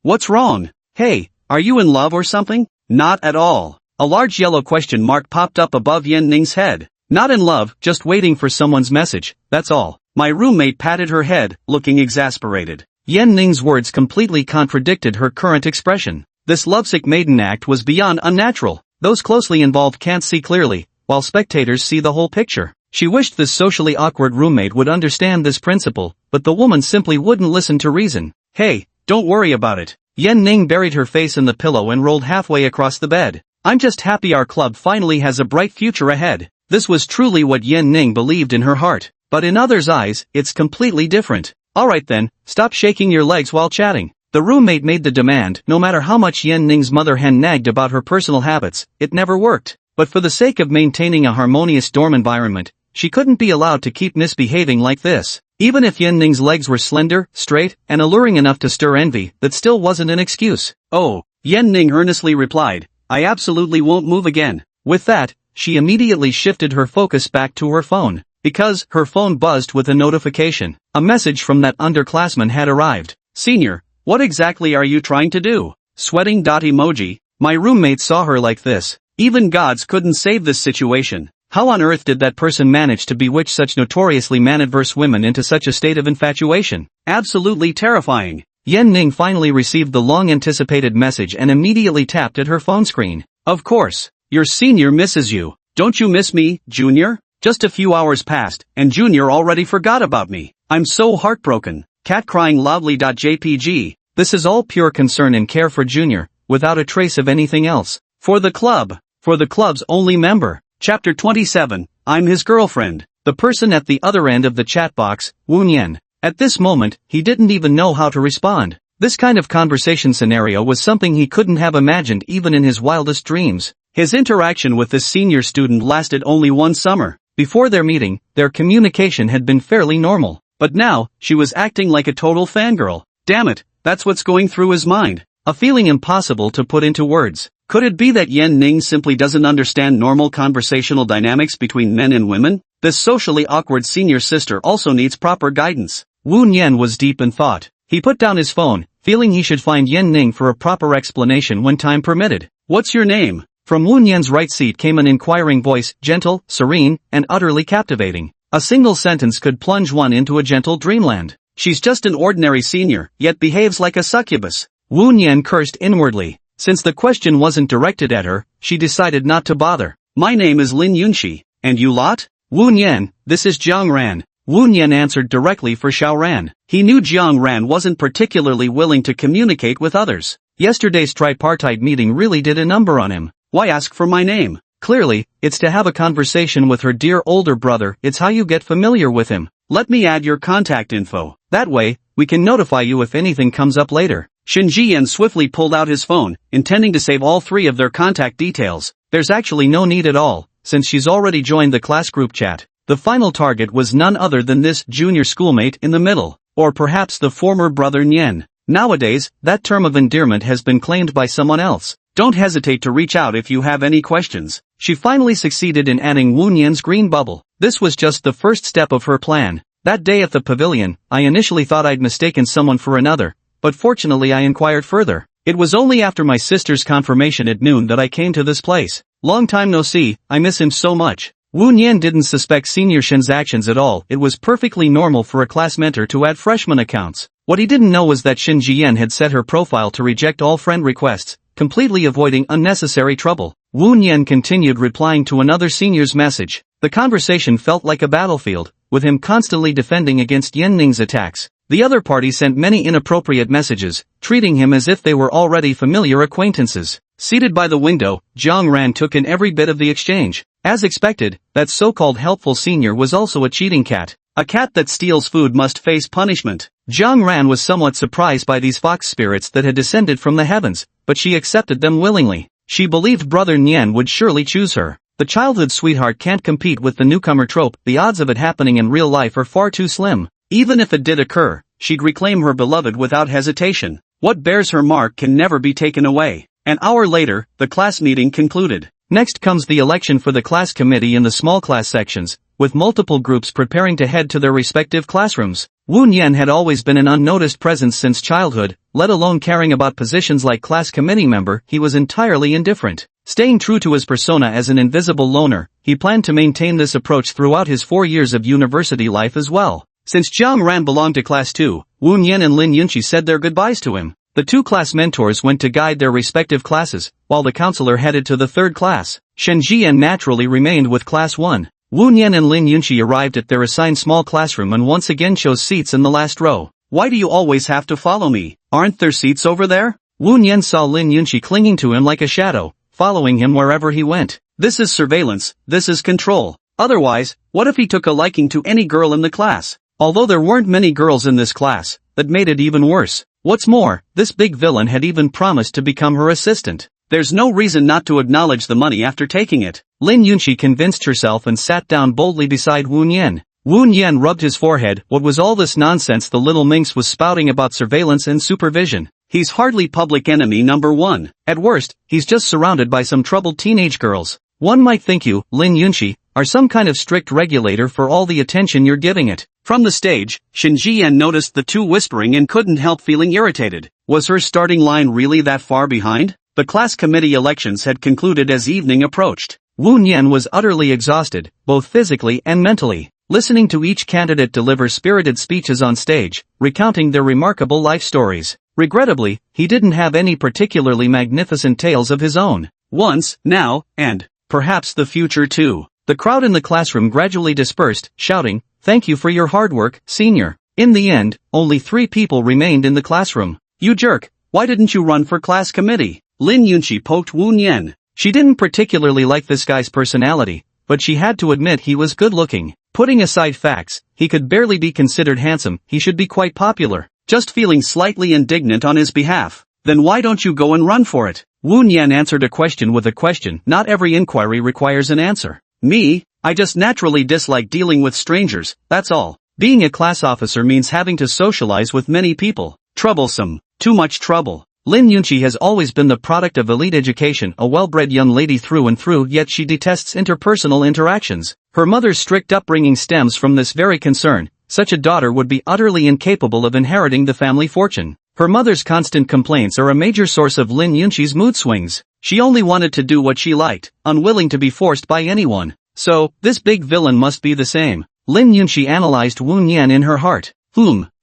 what's wrong? Hey, are you in love or something? Not at all. A large yellow question mark popped up above Yan Ning's head. Not in love, just waiting for someone's message, that's all. My roommate patted her head, looking exasperated. Yan Ning's words completely contradicted her current expression. This lovesick maiden act was beyond unnatural. Those closely involved can't see clearly, while spectators see the whole picture. She wished this socially awkward roommate would understand this principle, but the woman simply wouldn't listen to reason. Hey, don't worry about it. Yan Ning buried her face in the pillow and rolled halfway across the bed. I'm just happy our club finally has a bright future ahead. This was truly what Yan Ning believed in her heart. But in others' eyes, it's completely different. Alright then, stop shaking your legs while chatting. The roommate made the demand. No matter how much Yan Ning's mother hen nagged about her personal habits, it never worked. But for the sake of maintaining a harmonious dorm environment, she couldn't be allowed to keep misbehaving like this. Even if Yan Ning's legs were slender, straight, and alluring enough to stir envy, that still wasn't an excuse. Oh, Yan Ning earnestly replied, I absolutely won't move again. With that, she immediately shifted her focus back to her phone. Because her phone buzzed with a notification. A message from that underclassman had arrived. Senior, what exactly are you trying to do? Sweating dot emoji. My roommate saw her like this. Even gods couldn't save this situation. How on earth did that person manage to bewitch such notoriously man-adverse women into such a state of infatuation? Absolutely terrifying. Yen Ning finally received the long-anticipated message and immediately tapped at her phone screen. Of course. Your senior misses you. Don't you miss me, Junior? Just a few hours passed, and Junior already forgot about me. I'm so heartbroken. Cat crying loudly. JPG. This is all pure concern and care for Junior, without a trace of anything else. For the club. For the club's only member. Chapter 27, I'm his girlfriend. The person at the other end of the chat box, Woon Yen. At this moment, he didn't even know how to respond. This kind of conversation scenario was something he couldn't have imagined even in his wildest dreams. His interaction with this senior student lasted only one summer. Before their meeting, their communication had been fairly normal. But now, she was acting like a total fangirl. Damn it, that's what's going through his mind. A feeling impossible to put into words. Could it be that Yen Ning simply doesn't understand normal conversational dynamics between men and women? This socially awkward senior sister also needs proper guidance. Woon Yen was deep in thought. He put down his phone, feeling he should find Yen Ning for a proper explanation when time permitted. What's your name? From Woon Yen's right seat came an inquiring voice, gentle, serene, and utterly captivating. A single sentence could plunge one into a gentle dreamland. She's just an ordinary senior, yet behaves like a succubus. Woon Yen cursed inwardly. Since the question wasn't directed at her, she decided not to bother. My name is Lin Yunxi, and you lot? Woon Yen, this is Jiang Ran. Woon Yen answered directly for Xiao Ran. He knew Jiang Ran wasn't particularly willing to communicate with others. Yesterday's tripartite meeting really did a number on him. Why ask for my name? Clearly, it's to have a conversation with her dear older brother. It's how you get familiar with him. Let me add your contact info. That way, we can notify you if anything comes up later. Shin Jiyan swiftly pulled out his phone, intending to save all three of their contact details. There's actually no need at all, since she's already joined the class group chat. The final target was none other than this junior schoolmate in the middle, or perhaps the former brother Nyen. Nowadays, that term of endearment has been claimed by someone else. Don't hesitate to reach out if you have any questions. She finally succeeded in adding Woon Yen's green bubble. This was just the first step of her plan. That day at the pavilion, I initially thought I'd mistaken someone for another, but fortunately I inquired further. It was only after my sister's confirmation at noon that I came to this place. Long time no see, I miss him so much. Woon Yen didn't suspect Senior Shin's actions at all. It was perfectly normal for a class mentor to add freshman accounts. What he didn't know was that Shin Jiyen had set her profile to reject all friend requests, completely avoiding unnecessary trouble. Woon Yen continued replying to another senior's message. The conversation felt like a battlefield, with him constantly defending against Yen Ning's attacks. The other party sent many inappropriate messages, treating him as if they were already familiar acquaintances. Seated by the window, Jiang Ran took in every bit of the exchange. As expected, that so-called helpful senior was also a cheating cat. A cat that steals food must face punishment. Jiang Ran was somewhat surprised by these fox spirits that had descended from the heavens, but she accepted them willingly. She believed brother Nyen would surely choose her. The childhood sweetheart can't compete with the newcomer trope. The odds of it happening in real life are far too slim. Even if it did occur, she'd reclaim her beloved without hesitation. What bears her mark can never be taken away. An hour later, the class meeting concluded. Next comes the election for the class committee in the small class sections, with multiple groups preparing to head to their respective classrooms. Woon Yen had always been an unnoticed presence since childhood, let alone caring about positions like class committee member. He was entirely indifferent. Staying true to his persona as an invisible loner, he planned to maintain this approach throughout his 4 years of university life as well. Since Jiang Ran belonged to class 2, Woon Yen and Lin Yunqi said their goodbyes to him. The two class mentors went to guide their respective classes, while the counselor headed to the third class. Shen Jiyan naturally remained with class 1. Woon Yen and Lin Yunqi arrived at their assigned small classroom and once again chose seats in the last row. Why do you always have to follow me? Aren't there seats over there? Woon Yen saw Lin Yunqi clinging to him like a shadow, following him wherever he went. This is surveillance, this is control. Otherwise, what if he took a liking to any girl in the class? Although there weren't many girls in this class, that made it even worse. What's more, this big villain had even promised to become her assistant. There's no reason not to acknowledge the money after taking it. Lin Yunqi convinced herself and sat down boldly beside Woon Yen. Woon Yen rubbed his forehead. What was all this nonsense the little minx was spouting about surveillance and supervision? He's hardly public enemy number 1. At worst, he's just surrounded by some troubled teenage girls. One might think you, Lin Yunqi, are some kind of strict regulator for all the attention you're giving it. From the stage, Shin Jiyan noticed the two whispering and couldn't help feeling irritated. Was her starting line really that far behind? The class committee elections had concluded as evening approached. Woon Yen was utterly exhausted, both physically and mentally. listening to each candidate deliver spirited speeches on stage, recounting their remarkable life stories. Regrettably, he didn't have any particularly magnificent tales of his own. Once, now, and perhaps the future too. The crowd in the classroom gradually dispersed, shouting, "Thank you for your hard work, senior." In the end, only 3 people remained in the classroom. "You jerk, why didn't you run for class committee?" Lin Yunqi poked Wu Nian. She didn't particularly like this guy's personality, but she had to admit he was good-looking. Putting aside facts, he could barely be considered handsome, he should be quite popular. Just feeling slightly indignant on his behalf. "Then why don't you go and run for it?" Wu Nian answered a question with a question. Not every inquiry requires an answer. "Me? I just naturally dislike dealing with strangers, that's all. Being a class officer means having to socialize with many people. Troublesome. Too much trouble." Lin Yunqi has always been the product of elite education, a well-bred young lady through and through, yet she detests interpersonal interactions. Her mother's strict upbringing stems from this very concern. Such a daughter would be utterly incapable of inheriting the family fortune. Her mother's constant complaints are a major source of Lin Yunqi's mood swings. She only wanted to do what she liked, unwilling to be forced by anyone. So, this big villain must be the same. Lin Yunqi analyzed Wu Nian in her heart.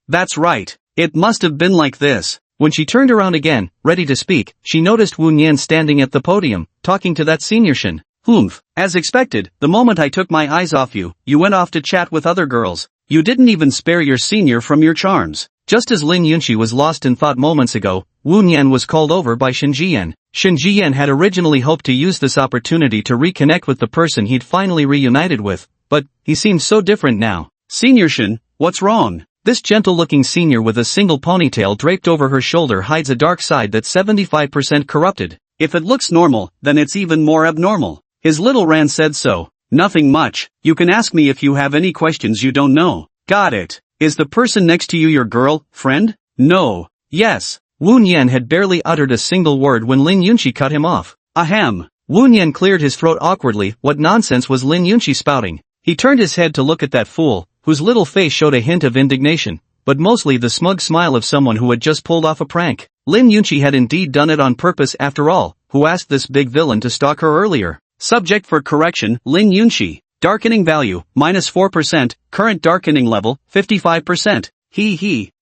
That's right. It must have been like this. When she turned around again, ready to speak, she noticed Wu Nian standing at the podium, talking to that senior Shin. As expected, the moment I took my eyes off you, you went off to chat with other girls. You didn't even spare your senior from your charms." Just as Lin Yunqi was lost in thought moments ago, Wu Nian was called over by Shin Jiyan. Shin Jiyan had originally hoped to use this opportunity to reconnect with the person he'd finally reunited with, but he seemed so different now. "Senior Shin, what's wrong?" This gentle-looking senior with a single ponytail draped over her shoulder hides a dark side that's 75% corrupted. If it looks normal, then it's even more abnormal. His little Ran said so. "Nothing much. You can ask me if you have any questions you don't know." "Got it. Is the person next to you your girl, friend?" "No." "Yes." Wu Nian had barely uttered a single word when Lin Yunqi cut him off. Ahem. Wu Nian cleared his throat awkwardly. What nonsense was Lin Yunqi spouting? He turned his head to look at that fool, whose little face showed a hint of indignation, but mostly the smug smile of someone who had just pulled off a prank. Lin Yunqi had indeed done it on purpose after all. Who asked this big villain to stalk her earlier? Subject for correction, Lin Yunqi. Darkening value, -4%, current darkening level, 55%.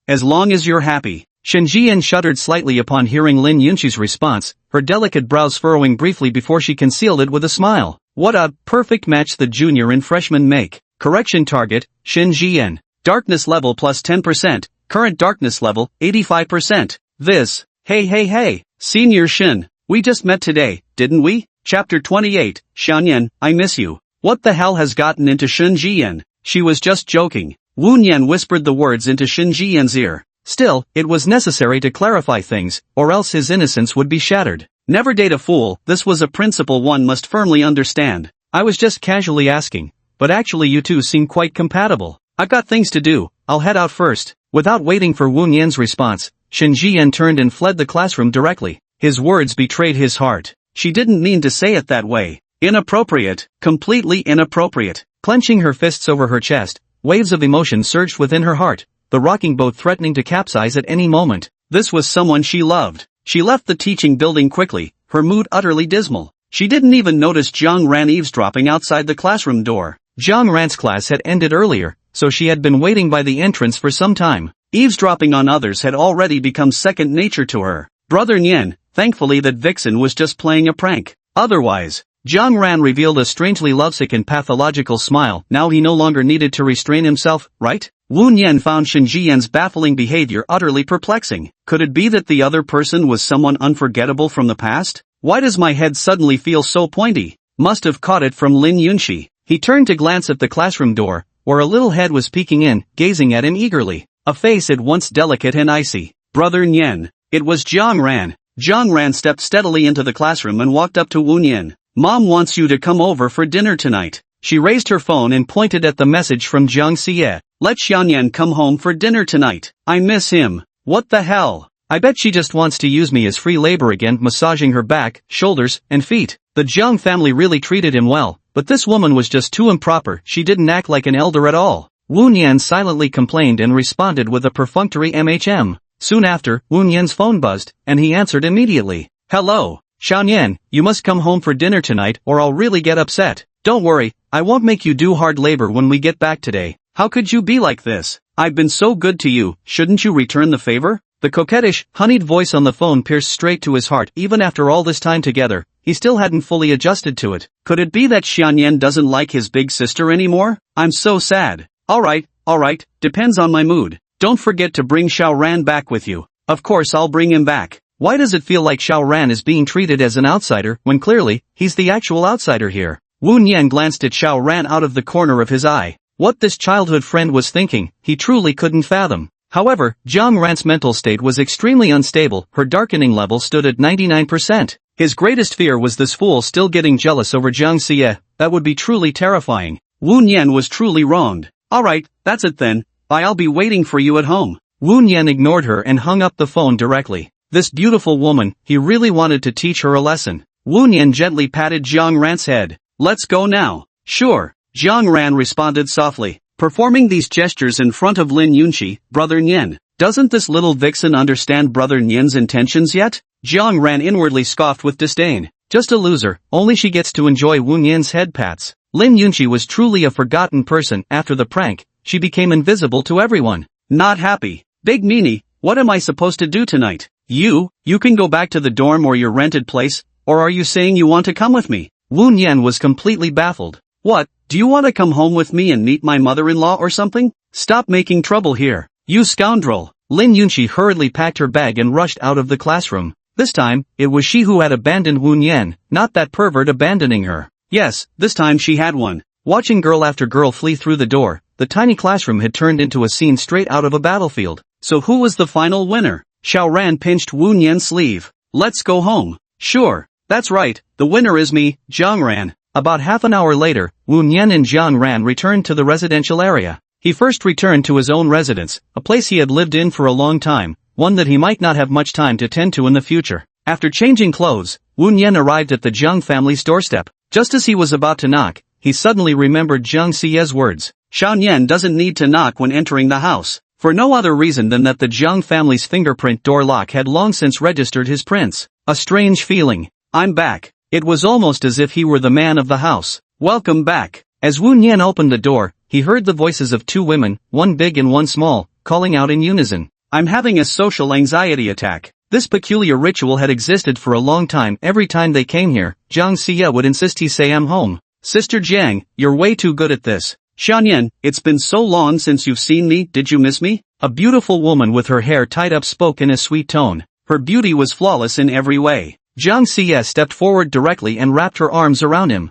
As long as you're happy. Shen Jian shuddered slightly upon hearing Lin Yunqi's response, her delicate brows furrowing briefly before she concealed it with a smile. What a perfect match the junior and freshman make. Correction target, Shen Jian. Darkness level plus 10%, current darkness level, 85%. This, hey, Senior Shin, we just met today, didn't we? Chapter 28, Xianyan, I miss you. What the hell has gotten into Shen Jian? She was just joking. Wu Nian whispered the words into Shen Jian's ear. Still, it was necessary to clarify things, or else his innocence would be shattered. Never date a fool, this was a principle one must firmly understand. I was just casually asking, but actually you two seem quite compatible. I've got things to do, I'll head out first. Without waiting for Wu Nian's response, Shen Jian turned and fled the classroom directly. His words betrayed his heart. She didn't mean to say it that way. Inappropriate, completely inappropriate. Clenching her fists over her chest, waves of emotion surged within her heart, the rocking boat threatening to capsize at any moment. This was someone she loved. She left the teaching building quickly, her mood utterly dismal. She didn't even notice Jiang Ran eavesdropping outside the classroom door. Jiang Ran's class had ended earlier, so she had been waiting by the entrance for some time. Eavesdropping on others had already become second nature to her. Brother Nian, thankfully that vixen was just playing a prank. Otherwise, Jiang Ran revealed a strangely lovesick and pathological smile. Now he no longer needed to restrain himself, right? Wu Nian found Shen Jian's baffling behavior utterly perplexing. Could it be that the other person was someone unforgettable from the past? Why does my head suddenly feel so pointy? Must have caught it from Lin Yunqi. He turned to glance at the classroom door, where a little head was peeking in, gazing at him eagerly. A face at once delicate and icy. Brother Nian. It was Jiang Ran. Jiang Ran stepped steadily into the classroom and walked up to Wu Nian. Mom wants you to come over for dinner tonight. She raised her phone and pointed at the message from Jiang Xie. Let Xianyan come home for dinner tonight. I miss him. What the hell? I bet she just wants to use me as free labor again, massaging her back, shoulders, and feet. The Jiang family really treated him well, but this woman was just too improper. She didn't act like an elder at all. Wu Nian silently complained and responded with a perfunctory MHM. Soon after, Wu Nian's phone buzzed, and he answered immediately. Hello, Xianyan, you must come home for dinner tonight or I'll really get upset. Don't worry, I won't make you do hard labor when we get back today. How could you be like this? I've been so good to you, shouldn't you return the favor? The coquettish, honeyed voice on the phone pierced straight to his heart. Even after all this time together, he still hadn't fully adjusted to it. Could it be that Xianyan doesn't like his big sister anymore? I'm so sad. Alright, depends on my mood. Don't forget to bring Xiaoran back with you. Of course I'll bring him back. Why does it feel like Xiaoran is being treated as an outsider, when clearly, he's the actual outsider here? Wu Nian glanced at Xiaoran out of the corner of his eye. What this childhood friend was thinking, he truly couldn't fathom. However, Zhang Ran's mental state was extremely unstable. Her darkening level stood at 99%. His greatest fear was this fool still getting jealous over Zhang Xie. That would be truly terrifying. Wu Nian was truly wronged. Alright, that's it then. Bye, I'll be waiting for you at home. Wu Nian ignored her and hung up the phone directly. This beautiful woman, he really wanted to teach her a lesson. Wu Nian gently patted Zhang Ran's head. Let's go now. Sure. Zhang Ran responded softly, performing these gestures in front of Lin Yunqi. Brother Nian, doesn't this little vixen understand Brother Nian's intentions yet? Zhang Ran inwardly scoffed with disdain. Just a loser, only she gets to enjoy Wu Nian's head pats. Lin Yunqi was truly a forgotten person. After the prank, she became invisible to everyone. Not happy. Big meanie, what am I supposed to do tonight? You can go back to the dorm or your rented place, or are you saying you want to come with me? Wu Nian was completely baffled. What, do you want to come home with me and meet my mother-in-law or something? Stop making trouble here, you scoundrel. Lin Yunqi hurriedly packed her bag and rushed out of the classroom. This time, it was she who had abandoned Wu Nian, not that pervert abandoning her. Yes, this time she had one. Watching girl after girl flee through the door, the tiny classroom had turned into a scene straight out of a battlefield. So who was the final winner? Xiaoran pinched Wu Nian's sleeve. Let's go home. Sure, that's right, the winner is me, Zhang Ran. About half an hour later, Wu Nian and Zhang Ran returned to the residential area. He first returned to his own residence, a place he had lived in for a long time, one that he might not have much time to tend to in the future. After changing clothes, Wu Nian arrived at the Zhang family's doorstep. Just as he was about to knock, he suddenly remembered Zhang Xie's words. Xiaoyan doesn't need to knock when entering the house, for no other reason than that the Zhang family's fingerprint door lock had long since registered his prints. A strange feeling. I'm back. It was almost as if he were the man of the house. Welcome back. As Wu Nian opened the door, he heard the voices of two women, one big and one small, calling out in unison. I'm having a social anxiety attack. This peculiar ritual had existed for a long time. Every time they came here, Zhang Xie would insist he say I'm home. Sister Jiang, you're way too good at this. Xianyan, it's been so long since you've seen me, did you miss me? A beautiful woman with her hair tied up spoke in a sweet tone. Her beauty was flawless in every way. Zhang Xie stepped forward directly and wrapped her arms around him.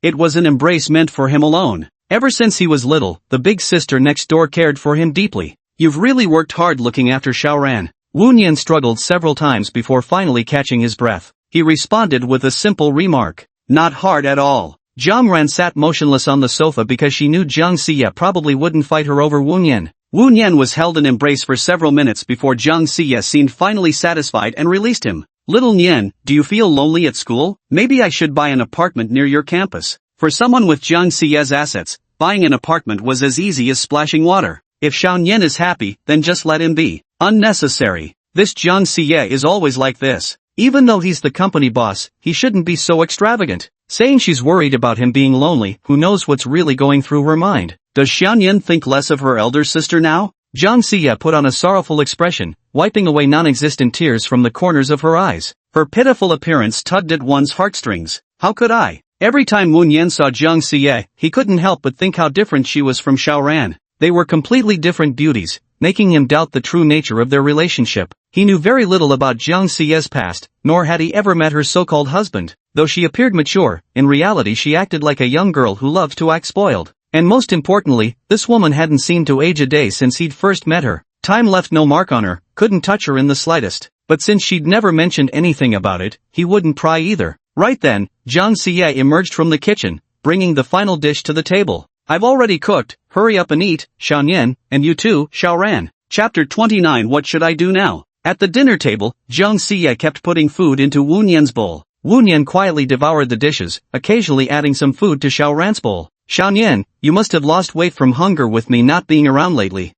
It was an embrace meant for him alone. Ever since he was little, the big sister next door cared for him deeply. You've really worked hard looking after Xiaoran. Wu Nian struggled several times before finally catching his breath. He responded with a simple remark. Not hard at all. Zhang Ran sat motionless on the sofa because she knew Zhang Xie probably wouldn't fight her over Wu Nian. Wu Nian was held in embrace for several minutes before Zhang Xie seemed finally satisfied and released him. Little Nian, do you feel lonely at school? Maybe I should buy an apartment near your campus. For someone with Zhang Xie's assets, buying an apartment was as easy as splashing water. If Xiaoyan is happy, then just let him be. Unnecessary. This Zhang Xie is always like this. Even though he's the company boss, he shouldn't be so extravagant. Saying she's worried about him being lonely, who knows what's really going through her mind. Does Xiaoyan think less of her elder sister now? Zhang Xie put on a sorrowful expression, wiping away non-existent tears from the corners of her eyes. Her pitiful appearance tugged at one's heartstrings. How could I? Every time Wu Nian saw Zhang Xie, he couldn't help but think how different she was from Xiaoran. They were completely different beauties, making him doubt the true nature of their relationship. He knew very little about Zhang Xie's past, nor had he ever met her so-called husband. Though she appeared mature, in reality she acted like a young girl who loved to act spoiled. And most importantly, this woman hadn't seemed to age a day since he'd first met her. Time left no mark on her, couldn't touch her in the slightest. But since she'd never mentioned anything about it, he wouldn't pry either. Right then, Zhang Xie emerged from the kitchen, bringing the final dish to the table. I've already cooked, hurry up and eat, Xiaoyan, and you too, Xiaoran. Chapter 29. What should I do now? At the dinner table, Zhang Xie kept putting food into Wu Nian's bowl. Wu Nian quietly devoured the dishes, occasionally adding some food to Xiaoran's bowl. Xiaoyan, you must have lost weight from hunger with me not being around lately.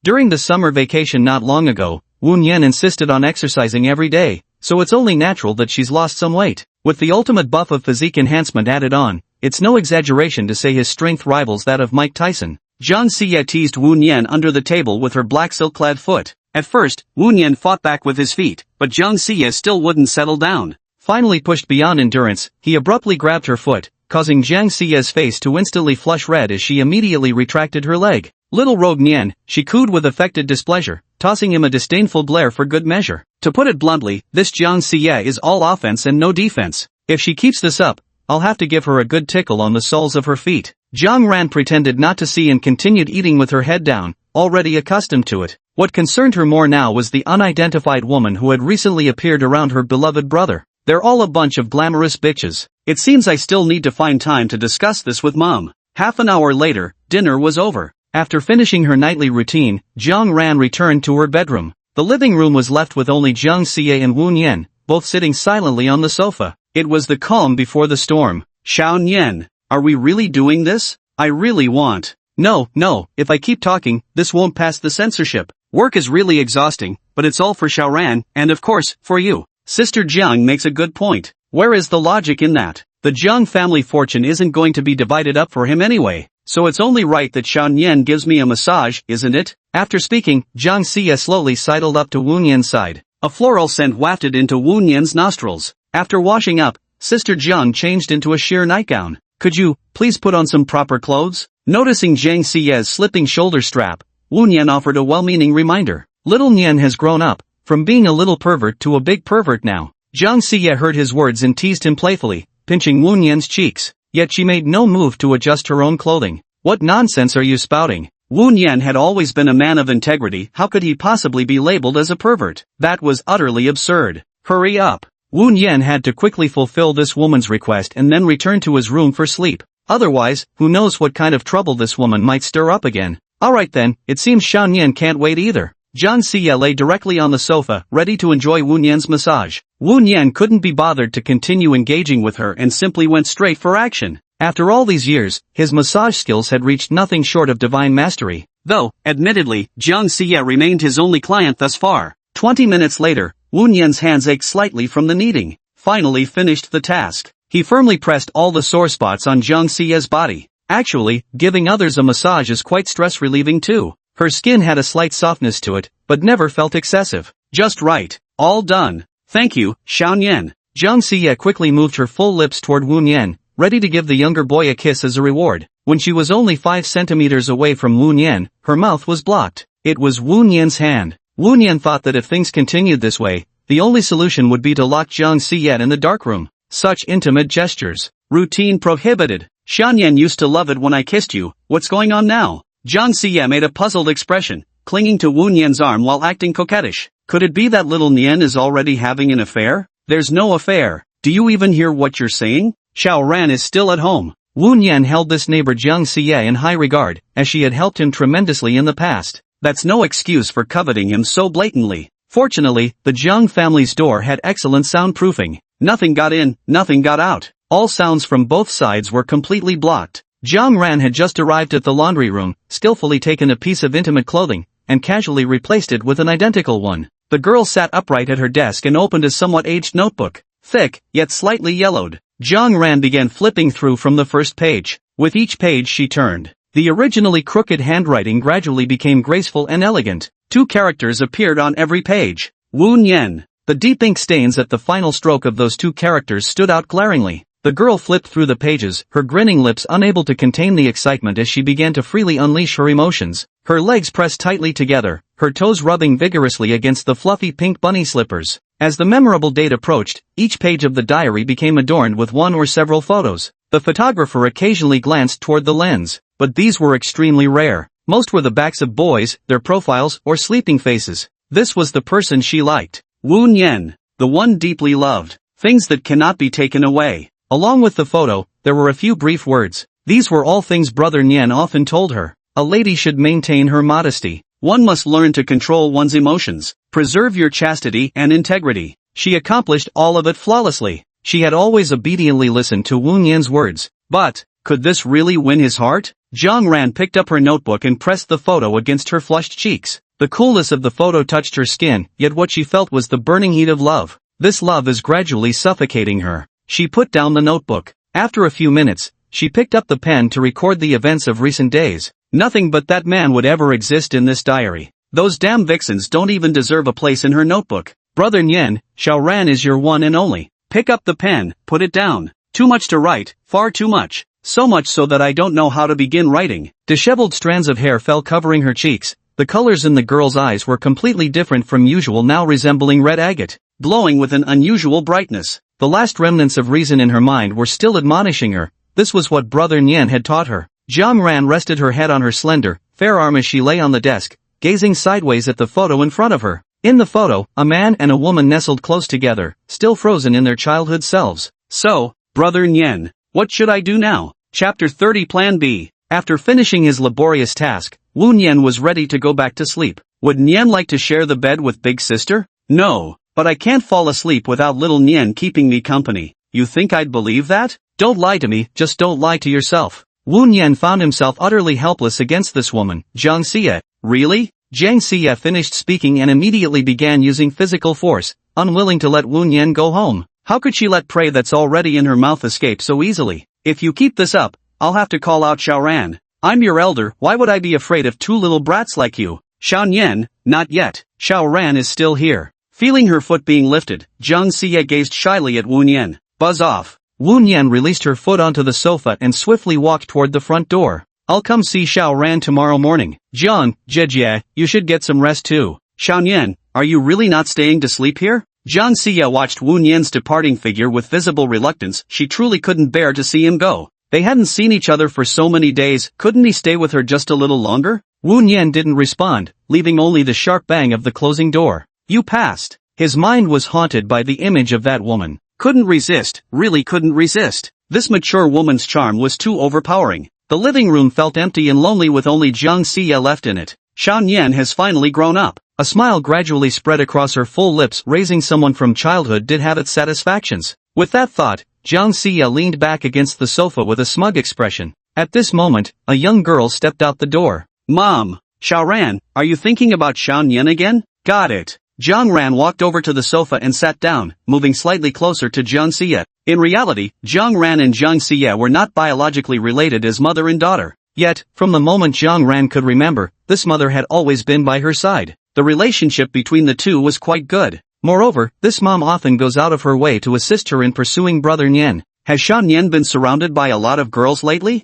During the summer vacation not long ago, Wu Nian insisted on exercising every day, so it's only natural that she's lost some weight. With the ultimate buff of physique enhancement added on, it's no exaggeration to say his strength rivals that of Mike Tyson. Jiang Xie teased Wu Nian under the table with her black silk-clad foot. At first, Wu Nian fought back with his feet, but Jiang Xie still wouldn't settle down. Finally pushed beyond endurance, he abruptly grabbed her foot, causing Jiang Xie's face to instantly flush red as she immediately retracted her leg. Little rogue Nian, she cooed with affected displeasure, tossing him a disdainful glare for good measure. To put it bluntly, this Jiang Xie is all offense and no defense. If she keeps this up, I'll have to give her a good tickle on the soles of her feet. Jiang Ran pretended not to see and continued eating with her head down, already accustomed to it. What concerned her more now was the unidentified woman who had recently appeared around her beloved brother. They're all a bunch of glamorous bitches. It seems I still need to find time to discuss this with Mom. Half an hour later, dinner was over. After finishing her nightly routine, Jiang Ran returned to her bedroom. The living room was left with only Jiang Xie and Wu Nian, both sitting silently on the sofa. It was the calm before the storm. Xiao Nian, are we really doing this? I really want. No, if I keep talking, this won't pass the censorship. Work is really exhausting, but it's all for Xiao Ran, and of course, for you. Sister Jiang makes a good point. Where is the logic in that? The Jiang family fortune isn't going to be divided up for him anyway, so it's only right that Xiao Nian gives me a massage, isn't it? After speaking, Jiang Xie slowly sidled up to Wu Nian's side. A floral scent wafted into Wu Nian's nostrils. After washing up, Sister Jiang changed into a sheer nightgown. Could you, please put on some proper clothes? Noticing Jiang Xie's slipping shoulder strap, Wu Nian offered a well-meaning reminder. Little Nian has grown up, from being a little pervert to a big pervert now. Jiang Xie heard his words and teased him playfully, pinching Wu Nian's cheeks. Yet she made no move to adjust her own clothing. What nonsense are you spouting? Wu Nian had always been a man of integrity. How could he possibly be labeled as a pervert? That was utterly absurd. Hurry up. Wu Nian had to quickly fulfill this woman's request and then return to his room for sleep. Otherwise, who knows what kind of trouble this woman might stir up again. Alright then, it seems Xiao Nian can't wait either. Jiang Xie lay directly on the sofa, ready to enjoy Wu Nian's massage. Wu Nian couldn't be bothered to continue engaging with her and simply went straight for action. After all these years, his massage skills had reached nothing short of divine mastery. Though, admittedly, Jiang Xie remained his only client thus far. 20 minutes later, Wu Nian's hands ached slightly from the kneading. Finally finished the task. He firmly pressed all the sore spots on Jiang Xie's body. Actually, giving others a massage is quite stress-relieving too. Her skin had a slight softness to it, but never felt excessive. Just right. All done. Thank you, Xiao Nian. Jiang Xie quickly moved her full lips toward Wu Nian, ready to give the younger boy a kiss as a reward. When she was only 5 centimeters away from Wu Nian, her mouth was blocked. It was Wu Nian's hand. Wu Nian thought that if things continued this way, the only solution would be to lock Jiang Xie in the darkroom. Such intimate gestures. Routine prohibited. Xiao Nian used to love it when I kissed you. What's going on now? Jiang Xie made a puzzled expression, clinging to Wu Nian's arm while acting coquettish. Could it be that little Nian is already having an affair? There's no affair. Do you even hear what you're saying? Xiao Ran is still at home. Wu Nian held this neighbor Jiang Xie in high regard, as she had helped him tremendously in the past. That's no excuse for coveting him so blatantly. Fortunately, the Jiang family's door had excellent soundproofing. Nothing got in, nothing got out. All sounds from both sides were completely blocked. Jiang Ran had just arrived at the laundry room, skillfully taken a piece of intimate clothing, and casually replaced it with an identical one. The girl sat upright at her desk and opened a somewhat aged notebook. Thick, yet slightly yellowed. Jiang Ran began flipping through from the first page. With each page she turned. The originally crooked handwriting gradually became graceful and elegant. 2 characters appeared on every page. Wu Nian. The deep ink stains at the final stroke of those 2 characters stood out glaringly. The girl flipped through the pages, her grinning lips unable to contain the excitement as she began to freely unleash her emotions. Her legs pressed tightly together, her toes rubbing vigorously against the fluffy pink bunny slippers. As the memorable date approached, each page of the diary became adorned with one or several photos. The photographer occasionally glanced toward the lens, but these were extremely rare. Most were the backs of boys, their profiles, or sleeping faces. This was the person she liked. Wu Nian. The one deeply loved. Things that cannot be taken away. Along with the photo, there were a few brief words. These were all things Brother Nian often told her. A lady should maintain her modesty. One must learn to control one's emotions. Preserve your chastity and integrity. She accomplished all of it flawlessly. She had always obediently listened to Wu Nian's words. But, could this really win his heart? Jiang Ran picked up her notebook and pressed the photo against her flushed cheeks. The coolness of the photo touched her skin, yet what she felt was the burning heat of love. This love is gradually suffocating her. She put down the notebook. After a few minutes, she picked up the pen to record the events of recent days. Nothing but that man would ever exist in this diary. Those damn vixens don't even deserve a place in her notebook. Brother Nyen, Xiaoran is your one and only. Pick up the pen, put it down. Too much to write, far too much. So much so that I don't know how to begin writing. Disheveled strands of hair fell covering her cheeks. The colors in the girl's eyes were completely different from usual, now resembling red agate, glowing with an unusual brightness. The last remnants of reason in her mind were still admonishing her. This was what Brother Nyen had taught her. Jiang Ran rested her head on her slender, fair arm as she lay on the desk, gazing sideways at the photo in front of her. In the photo, a man and a woman nestled close together, still frozen in their childhood selves. So, Brother Nyen, what should I do now? Chapter 30 Plan B. After finishing his laborious task, Wu Nyen was ready to go back to sleep. Would Nyen like to share the bed with Big Sister? No, but I can't fall asleep without little Nyen keeping me company. You think I'd believe that? Don't lie to me, just don't lie to yourself. Wu Nyen found himself utterly helpless against this woman. Jiang Xie, really? Jiang Xie finished speaking and immediately began using physical force, unwilling to let Wu Nyen go home. How could she let prey that's already in her mouth escape so easily? If you keep this up, I'll have to call out Xiaoran. I'm your elder, why would I be afraid of two little brats like you? Xiao Nian, not yet. Xiaoran is still here. Feeling her foot being lifted, Jiang Xie gazed shyly at Wu Nyen. Buzz off. Wu Nyen released her foot onto the sofa and swiftly walked toward the front door. I'll come see Xiaoran tomorrow morning. Jiang, Jejie, you should get some rest too. Xiao Nian, are you really not staying to sleep here? Jiang Xie watched Wu Nyen's departing figure with visible reluctance. She truly couldn't bear to see him go. They hadn't seen each other for so many days, couldn't he stay with her just a little longer? Wu Nyen didn't respond, leaving only the sharp bang of the closing door. You passed. His mind was haunted by the image of that woman. Couldn't resist, really couldn't resist. This mature woman's charm was too overpowering. The living room felt empty and lonely with only Jiang Xie left in it. Xiao Nian has finally grown up. A smile gradually spread across her full lips. Raising someone from childhood did have its satisfactions. With that thought, Jiang Xie leaned back against the sofa with a smug expression. At this moment, a young girl stepped out the door. Mom, Xiaoran, are you thinking about Xiao Nian again? Got it. Jiang Ran walked over to the sofa and sat down, moving slightly closer to Jiang Xie. In reality, Jiang Ran and Jiang Xie were not biologically related as mother and daughter. Yet, from the moment Jiang Ran could remember, this mother had always been by her side. The relationship between the two was quite good. Moreover, this mom often goes out of her way to assist her in pursuing Brother Nyen. Has Xiao Nian been surrounded by a lot of girls lately?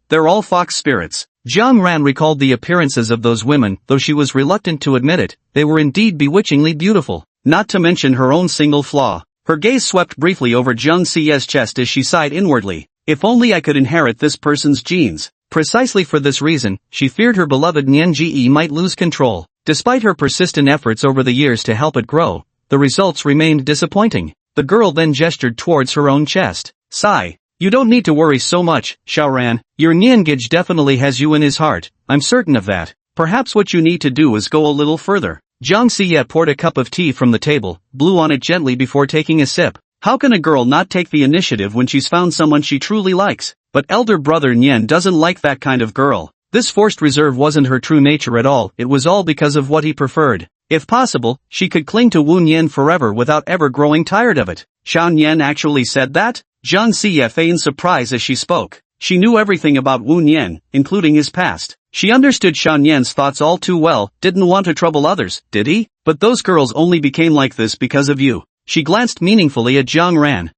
They're all fox spirits. Jiang Ran recalled the appearances of those women, though she was reluctant to admit it. They were indeed bewitchingly beautiful. Not to mention her own single flaw. Her gaze swept briefly over Jiang Xie's chest as she sighed inwardly. If only I could inherit this person's genes. Precisely for this reason, she feared her beloved Nyen Ji might lose control. Despite her persistent efforts over the years to help it grow, the results remained disappointing. The girl then gestured towards her own chest. Sigh. You don't need to worry so much, Xiaoran. Your Niengage definitely has you in his heart, I'm certain of that. Perhaps what you need to do is go a little further. Jiang Xie poured a cup of tea from the table, blew on it gently before taking a sip. How can a girl not take the initiative when she's found someone she truly likes? But elder brother Nyen doesn't like that kind of girl. This forced reserve wasn't her true nature at all, it was all because of what he preferred. If possible, she could cling to Wu Nyen forever without ever growing tired of it. Xiao Nian actually said that? Jiang Xie feigned surprise as she spoke. She knew everything about Wu Nyen, including his past. She understood Xiao Nian's thoughts all too well. Didn't want to trouble others, did he? But those girls only became like this because of you. She glanced meaningfully at Jiang Ran.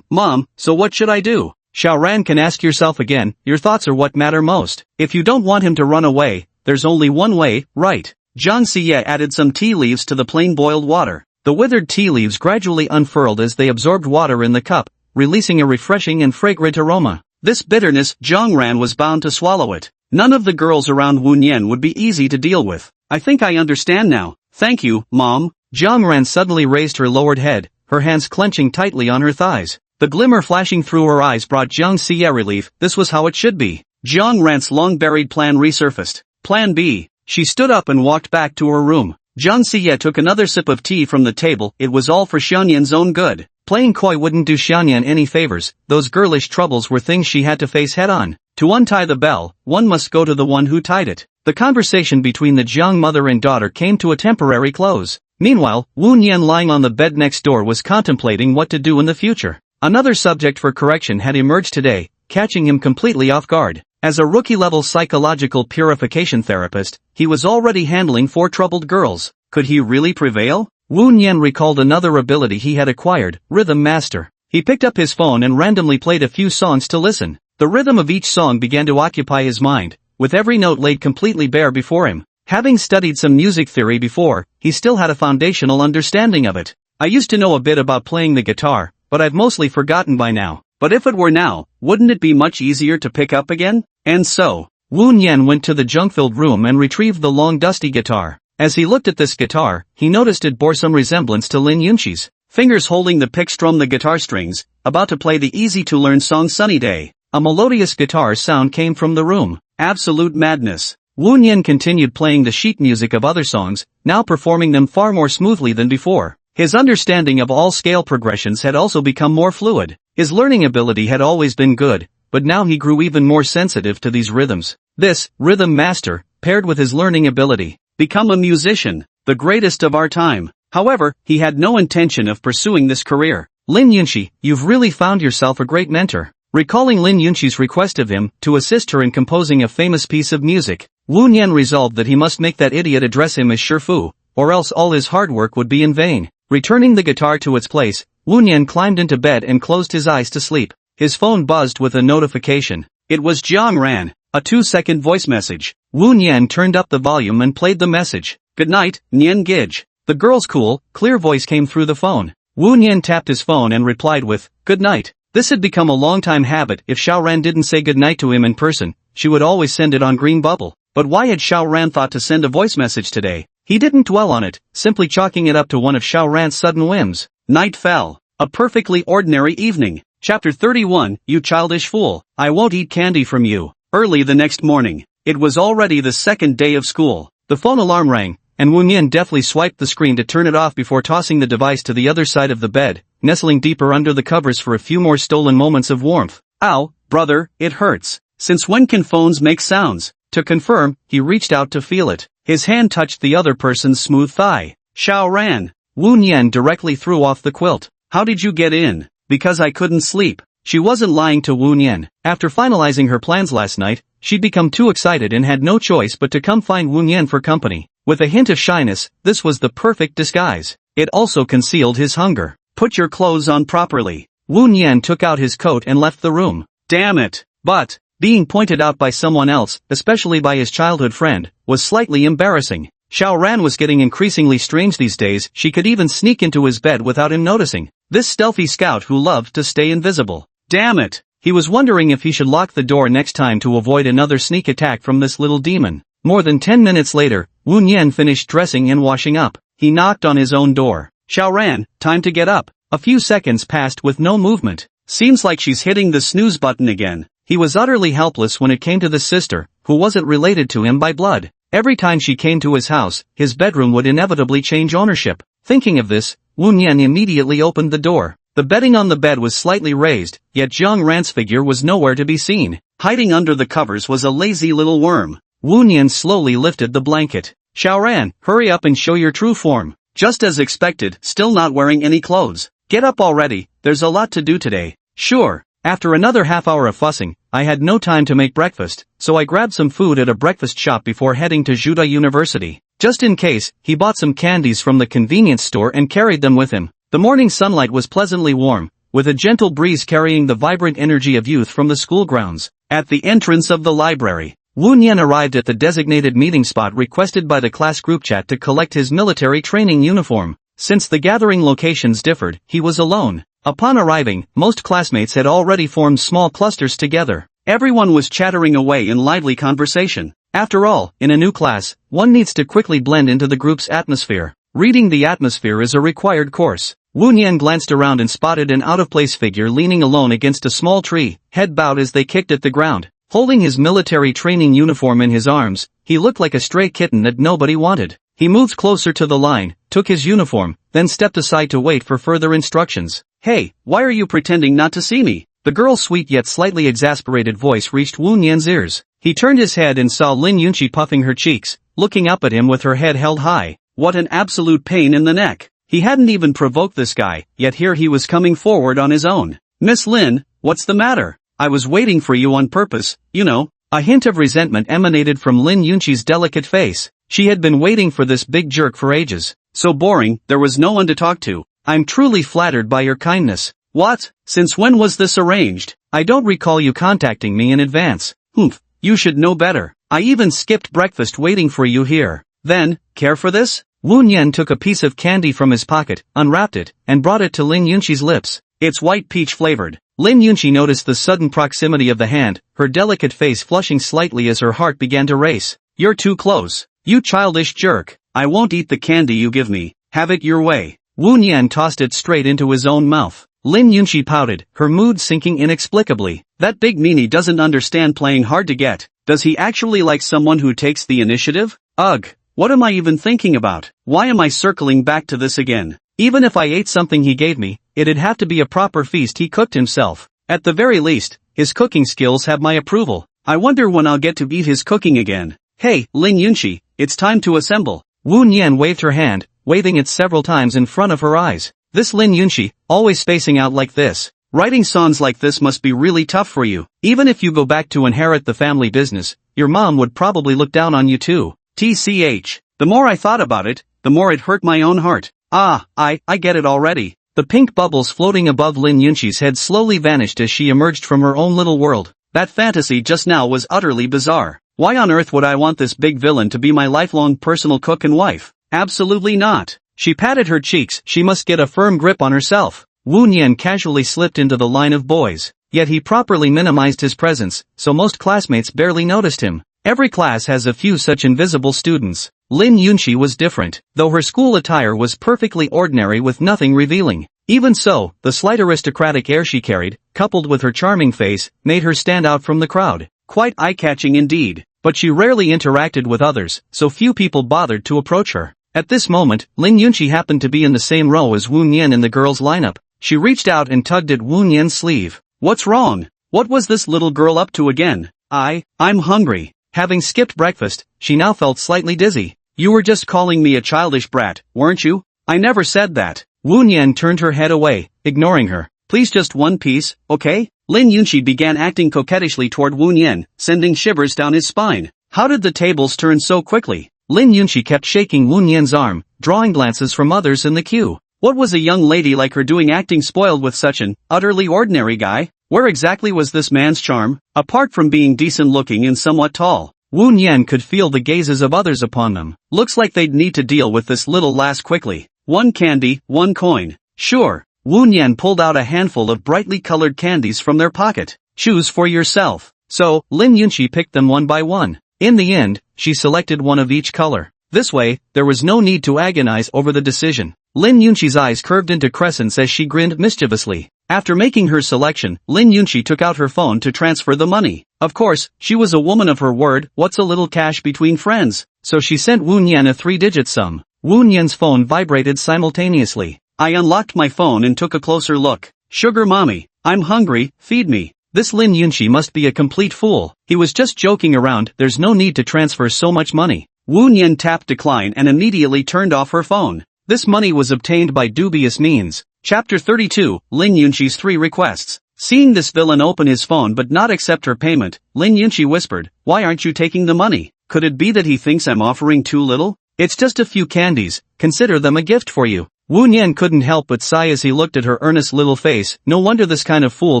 Mom, so what should I do? Xiao Ran can ask yourself again, your thoughts are what matter most. If you don't want him to run away, there's only one way, right? Jiang Xie added some tea leaves to the plain boiled water. The withered tea leaves gradually unfurled as they absorbed water in the cup, releasing a refreshing and fragrant aroma. This bitterness, Jiang Ran was bound to swallow it. None of the girls around Wu Nyen would be easy to deal with. I think I understand now. Thank you, Mom. Jiang Ran suddenly raised her lowered head, her hands clenching tightly on her thighs. The glimmer flashing through her eyes brought Jiang Xie relief. This was how it should be. Jiang Ran's long-buried plan resurfaced. Plan B. She stood up and walked back to her room. Jiang Xie took another sip of tea from the table. It was all for Xianyan's own good. Playing coy wouldn't do Xianyan any favors. Those girlish troubles were things she had to face head-on. To untie the bell, one must go to the one who tied it. The conversation between the Jiang mother and daughter came to a temporary close. Meanwhile, Wu Nyen lying on the bed next door was contemplating what to do in the future. Another subject for correction had emerged today. catching him completely off guard. As a rookie-level psychological purification therapist, he was already handling 4 troubled girls. Could he really prevail? Wu Nian recalled another ability he had acquired, Rhythm Master. He picked up his phone and randomly played a few songs to listen. The rhythm of each song began to occupy his mind, with every note laid completely bare before him. Having studied some music theory before, he still had a foundational understanding of it. I used to know a bit about playing the guitar, but I've mostly forgotten by now. But if it were now, wouldn't it be much easier to pick up again? And so, Wu Nian went to the junk-filled room and retrieved the long dusty guitar. As he looked at this guitar, he noticed it bore some resemblance to Lin Yunqi's. Fingers holding the pick strum the guitar strings, about to play the easy-to-learn song Sunny Day. A melodious guitar sound came from the room. Absolute madness. Wu Nian continued playing the sheet music of other songs, now performing them far more smoothly than before. His understanding of all scale progressions had also become more fluid. His learning ability had always been good, but now he grew even more sensitive to these rhythms. This, Rhythm Master, paired with his learning ability, become a musician, the greatest of our time. However, he had no intention of pursuing this career. Lin Yunqi, you've really found yourself a great mentor. Recalling Lin Yunqi's request of him to assist her in composing a famous piece of music, Wu Nian resolved that he must make that idiot address him as Shifu, or else all his hard work would be in vain. Returning the guitar to its place, Wu Nian climbed into bed and closed his eyes to sleep. His phone buzzed with a notification. It was Jiang Ran, a 2-second voice message. Wu Nian turned up the volume and played the message. Good night, Nian Gij. The girl's cool, clear voice came through the phone. Wu Nian tapped his phone and replied with, good night. This had become a long-time habit. If Xiao Ran didn't say goodnight to him in person, she would always send it on green bubble. But why had Xiao Ran thought to send a voice message today? He didn't dwell on it, simply chalking it up to one of Xiao Ran's sudden whims. Night fell. A perfectly ordinary evening. Chapter 31, You childish fool, I won't eat candy from you. Early the next morning. It was already the second day of school. The phone alarm rang, and Wu Nian deftly swiped the screen to turn it off before tossing the device to the other side of the bed, nestling deeper under the covers for a few more stolen moments of warmth. Ow, brother, it hurts. Since when can phones make sounds? To confirm, he reached out to feel it. His hand touched the other person's smooth thigh. Xiao Ran. Wu Nian directly threw off the quilt. How did you get in? Because I couldn't sleep. She wasn't lying to Wu Nian. After finalizing her plans last night, she'd become too excited and had no choice but to come find Wu Nian for company. With a hint of shyness, this was the perfect disguise. It also concealed his hunger. Put your clothes on properly. Wu Nian took out his coat and left the room. Damn it. But, being pointed out by someone else, especially by his childhood friend, was slightly embarrassing. Xiao Ran was getting increasingly strange these days. She could even sneak into his bed without him noticing. This stealthy scout who loved to stay invisible. Damn it. He was wondering if he should lock the door next time to avoid another sneak attack from this little demon. More than 10 minutes later, Wu Nian finished dressing and washing up. He knocked on his own door. Xiao Ran, time to get up. A few seconds passed with no movement. Seems like she's hitting the snooze button again. He was utterly helpless when it came to the sister, who wasn't related to him by blood. Every time she came to his house, his bedroom would inevitably change ownership. Thinking of this, Wu Nian immediately opened the door. The bedding on the bed was slightly raised, yet Jiang Ran's figure was nowhere to be seen. Hiding under the covers was a lazy little worm. Wu Nian slowly lifted the blanket. Xiao Ran, hurry up and show your true form. Just as expected, still not wearing any clothes. Get up already, there's a lot to do today. Sure. After another half hour of fussing, I had no time to make breakfast, so I grabbed some food at a breakfast shop before heading to Juda University. Just in case, he bought some candies from the convenience store and carried them with him. The morning sunlight was pleasantly warm, with a gentle breeze carrying the vibrant energy of youth from the school grounds. At the entrance of the library, Wu Nian arrived at the designated meeting spot requested by the class group chat to collect his military training uniform. Since the gathering locations differed, he was alone. Upon arriving, most classmates had already formed small clusters together. Everyone was chattering away in lively conversation. After all, in a new class, one needs to quickly blend into the group's atmosphere. Reading the atmosphere is a required course. Wu Nian glanced around and spotted an out-of-place figure leaning alone against a small tree, head bowed as they kicked at the ground. Holding his military training uniform in his arms, he looked like a stray kitten that nobody wanted. He moved closer to the line, took his uniform, then stepped aside to wait for further instructions. Hey, why are you pretending not to see me? The girl's sweet yet slightly exasperated voice reached Wu Nian's ears. He turned his head and saw Lin Yunqi puffing her cheeks, looking up at him with her head held high. What an absolute pain in the neck. He hadn't even provoked this guy, yet here he was coming forward on his own. Miss Lin, what's the matter? I was waiting for you on purpose, you know. A hint of resentment emanated from Lin Yunqi's delicate face. She had been waiting for this big jerk for ages. So boring, there was no one to talk to. I'm truly flattered by your kindness. What? Since when was this arranged? I don't recall you contacting me in advance. Humph, you should know better. I even skipped breakfast waiting for you here. Then, care for this? Wu Nian took a piece of candy from his pocket, unwrapped it, and brought it to Lin Yunqi's lips. It's white peach flavored. Lin Yunqi noticed the sudden proximity of the hand, her delicate face flushing slightly as her heart began to race. You're too close. You childish jerk. I won't eat the candy you give me. Have it your way. Wu Nian tossed it straight into his own mouth. Lin Yunqi pouted, her mood sinking inexplicably. That big meanie doesn't understand playing hard to get. Does he actually like someone who takes the initiative? Ugh. What am I even thinking about? Why am I circling back to this again? Even if I ate something he gave me, it'd have to be a proper feast he cooked himself. At the very least, his cooking skills have my approval. I wonder when I'll get to eat his cooking again. Hey, Lin Yunqi, it's time to assemble. Wu Nian waved her hand, waving it several times in front of her eyes. This Lin Yunqi, always spacing out like this. Writing songs like this must be really tough for you. Even if you go back to inherit the family business, your mom would probably look down on you too. TCH. The more I thought about it, the more it hurt my own heart. I get it already. The pink bubbles floating above Lin Yunqi's head slowly vanished as she emerged from her own little world. That fantasy just now was utterly bizarre. Why on earth would I want this big villain to be my lifelong personal cook and wife? Absolutely not. She patted her cheeks, she must get a firm grip on herself. Wu Nian casually slipped into the line of boys. Yet he properly minimized his presence, so most classmates barely noticed him. Every class has a few such invisible students. Lin Yunqi was different, though her school attire was perfectly ordinary with nothing revealing. Even so, the slight aristocratic air she carried, coupled with her charming face, made her stand out from the crowd. Quite eye-catching indeed, but she rarely interacted with others, so few people bothered to approach her. At this moment, Lin Yunqi happened to be in the same row as Wu Nian in the girls' lineup. She reached out and tugged at Wu Nian's sleeve. What's wrong? What was this little girl up to again? I'm hungry. Having skipped breakfast, she now felt slightly dizzy. You were just calling me a childish brat, weren't you? I never said that. Wu Nian turned her head away, ignoring her. Please just one piece, okay? Lin Yunqi began acting coquettishly toward Wu Nian, sending shivers down his spine. How did the tables turn so quickly? Lin Yunqi kept shaking Wu Nian's arm, drawing glances from others in the queue. What was a young lady like her doing acting spoiled with such an utterly ordinary guy? Where exactly was this man's charm? Apart from being decent looking and somewhat tall, Wu Nian could feel the gazes of others upon them. Looks like they'd need to deal with this little lass quickly. One candy, one coin. Sure. Wu Nian pulled out a handful of brightly colored candies from their pocket. Choose for yourself. So, Lin Yunqi picked them one by one. In the end, she selected one of each color. This way, there was no need to agonize over the decision. Lin Yunqi's eyes curved into crescents as she grinned mischievously. After making her selection, Lin Yunqi took out her phone to transfer the money. Of course, she was a woman of her word, what's a little cash between friends? So she sent Wu Nian a 3-digit sum. Wu Nian's phone vibrated simultaneously. I unlocked my phone and took a closer look. Sugar mommy, I'm hungry, feed me. This Lin Yunqi must be a complete fool. He was just joking around, there's no need to transfer so much money. Wu Nian tapped decline and immediately turned off her phone. This money was obtained by dubious means. Chapter 32, Lin Yunqi's 3 requests. Seeing this villain open his phone but not accept her payment, Lin Yunqi whispered, why aren't you taking the money? Could it be that he thinks I'm offering too little? It's just a few candies, consider them a gift for you. Wu Nian couldn't help but sigh as he looked at her earnest little face. No wonder this kind of fool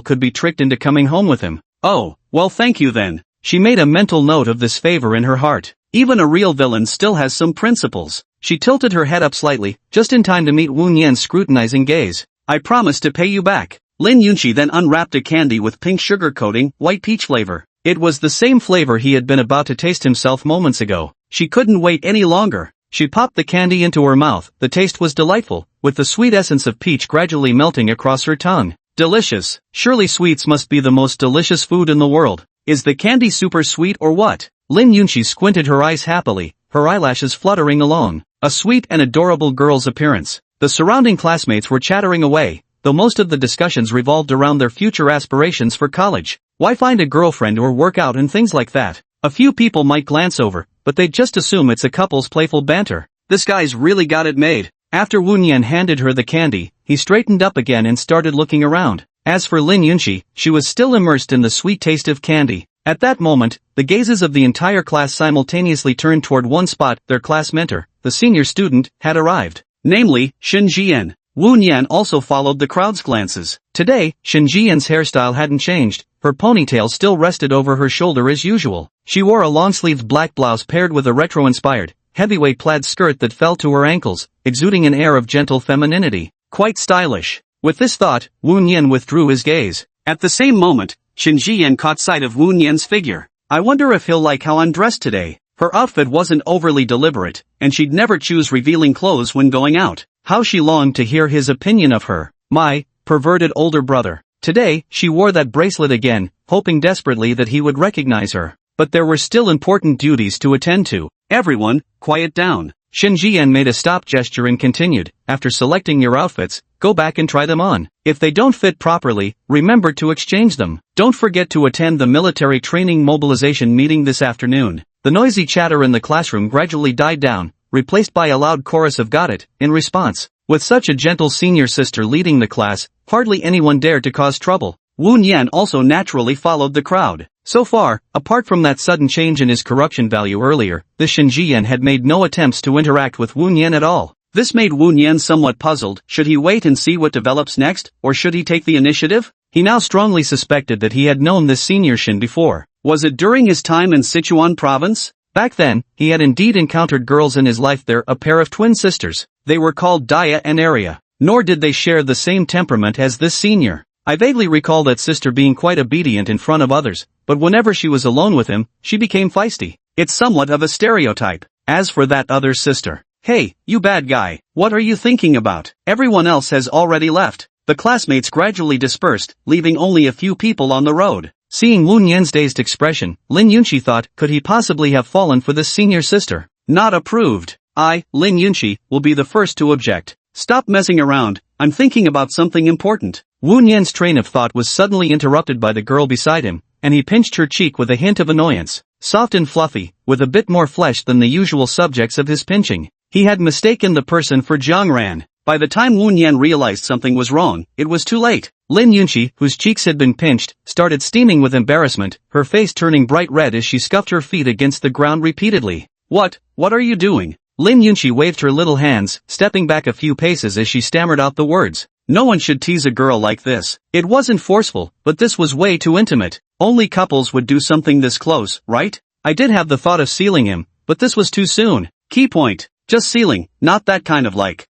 could be tricked into coming home with him. Oh, well thank you then. She made a mental note of this favor in her heart. Even a real villain still has some principles. She tilted her head up slightly, just in time to meet Wu Nian's scrutinizing gaze. I promise to pay you back. Lin Yunqi then unwrapped a candy with pink sugar coating, white peach flavor. It was the same flavor he had been about to taste himself moments ago. She couldn't wait any longer. She popped the candy into her mouth. The taste was delightful, with the sweet essence of peach gradually melting across her tongue. Delicious. Surely sweets must be the most delicious food in the world. Is the candy super sweet or what? Lin Yunqi squinted her eyes happily, her eyelashes fluttering along. A sweet and adorable girl's appearance. The surrounding classmates were chattering away, though most of the discussions revolved around their future aspirations for college. Why find a girlfriend or work out and things like that? A few people might glance over, but they'd just assume it's a couple's playful banter. This guy's really got it made. After Wu Nian handed her the candy, he straightened up again and started looking around. As for Lin Yunqi, she was still immersed in the sweet taste of candy. At that moment, the gazes of the entire class simultaneously turned toward one spot. Their class mentor, the senior student, had arrived. Namely, Shen Jian. Wu Nian also followed the crowd's glances. Today, Shen Jian's hairstyle hadn't changed. Her ponytail still rested over her shoulder as usual. She wore a long-sleeved black blouse paired with a retro-inspired, heavyweight plaid skirt that fell to her ankles, exuding an air of gentle femininity. Quite stylish. With this thought, Wu Nian withdrew his gaze. At the same moment, Shen Jian caught sight of Wu Nian's figure. I wonder if he'll like how I'm dressed today. Her outfit wasn't overly deliberate, and she'd never choose revealing clothes when going out. How she longed to hear his opinion of her. My perverted older brother. Today, she wore that bracelet again, hoping desperately that he would recognize her. But there were still important duties to attend to. Everyone, quiet down. Shen Jian made a stop gesture and continued, after selecting your outfits, go back and try them on. If they don't fit properly, remember to exchange them. Don't forget to attend the military training mobilization meeting this afternoon. The noisy chatter in the classroom gradually died down, replaced by a loud chorus of got it, in response. With such a gentle senior sister leading the class, hardly anyone dared to cause trouble. Wu Nian also naturally followed the crowd. So far, apart from that sudden change in his corruption value earlier, this Shen Jian had made no attempts to interact with Wu Nian at all. This made Wu Nian somewhat puzzled. Should he wait and see what develops next, or should he take the initiative? He now strongly suspected that he had known this senior Shen before. Was it during his time in Sichuan province? Back then, he had indeed encountered girls in his life there, a pair of twin sisters. They were called Daya and Arya. Nor did they share the same temperament as this senior. I vaguely recall that sister being quite obedient in front of others, but whenever she was alone with him, she became feisty. It's somewhat of a stereotype. As for that other sister. Hey, you bad guy, what are you thinking about? Everyone else has already left. The classmates gradually dispersed, leaving only a few people on the road. Seeing Wu Nian's dazed expression, Lin Yunqi thought, could he possibly have fallen for this senior sister? Not approved. I, Lin Yunqi, will be the first to object. Stop messing around, I'm thinking about something important. Wu Nian's train of thought was suddenly interrupted by the girl beside him, and he pinched her cheek with a hint of annoyance. Soft and fluffy, with a bit more flesh than the usual subjects of his pinching. He had mistaken the person for Jiang Ran. By the time Wu Nian realized something was wrong, it was too late. Lin Yunqi, whose cheeks had been pinched, started steaming with embarrassment, her face turning bright red as she scuffed her feet against the ground repeatedly. What are you doing? Lin Yunqi waved her little hands, stepping back a few paces as she stammered out the words. No one should tease a girl like this. It wasn't forceful, but this was way too intimate. Only couples would do something this close, right? I did have the thought of sealing him, but this was too soon. Key point. Just sealing, not that kind of like.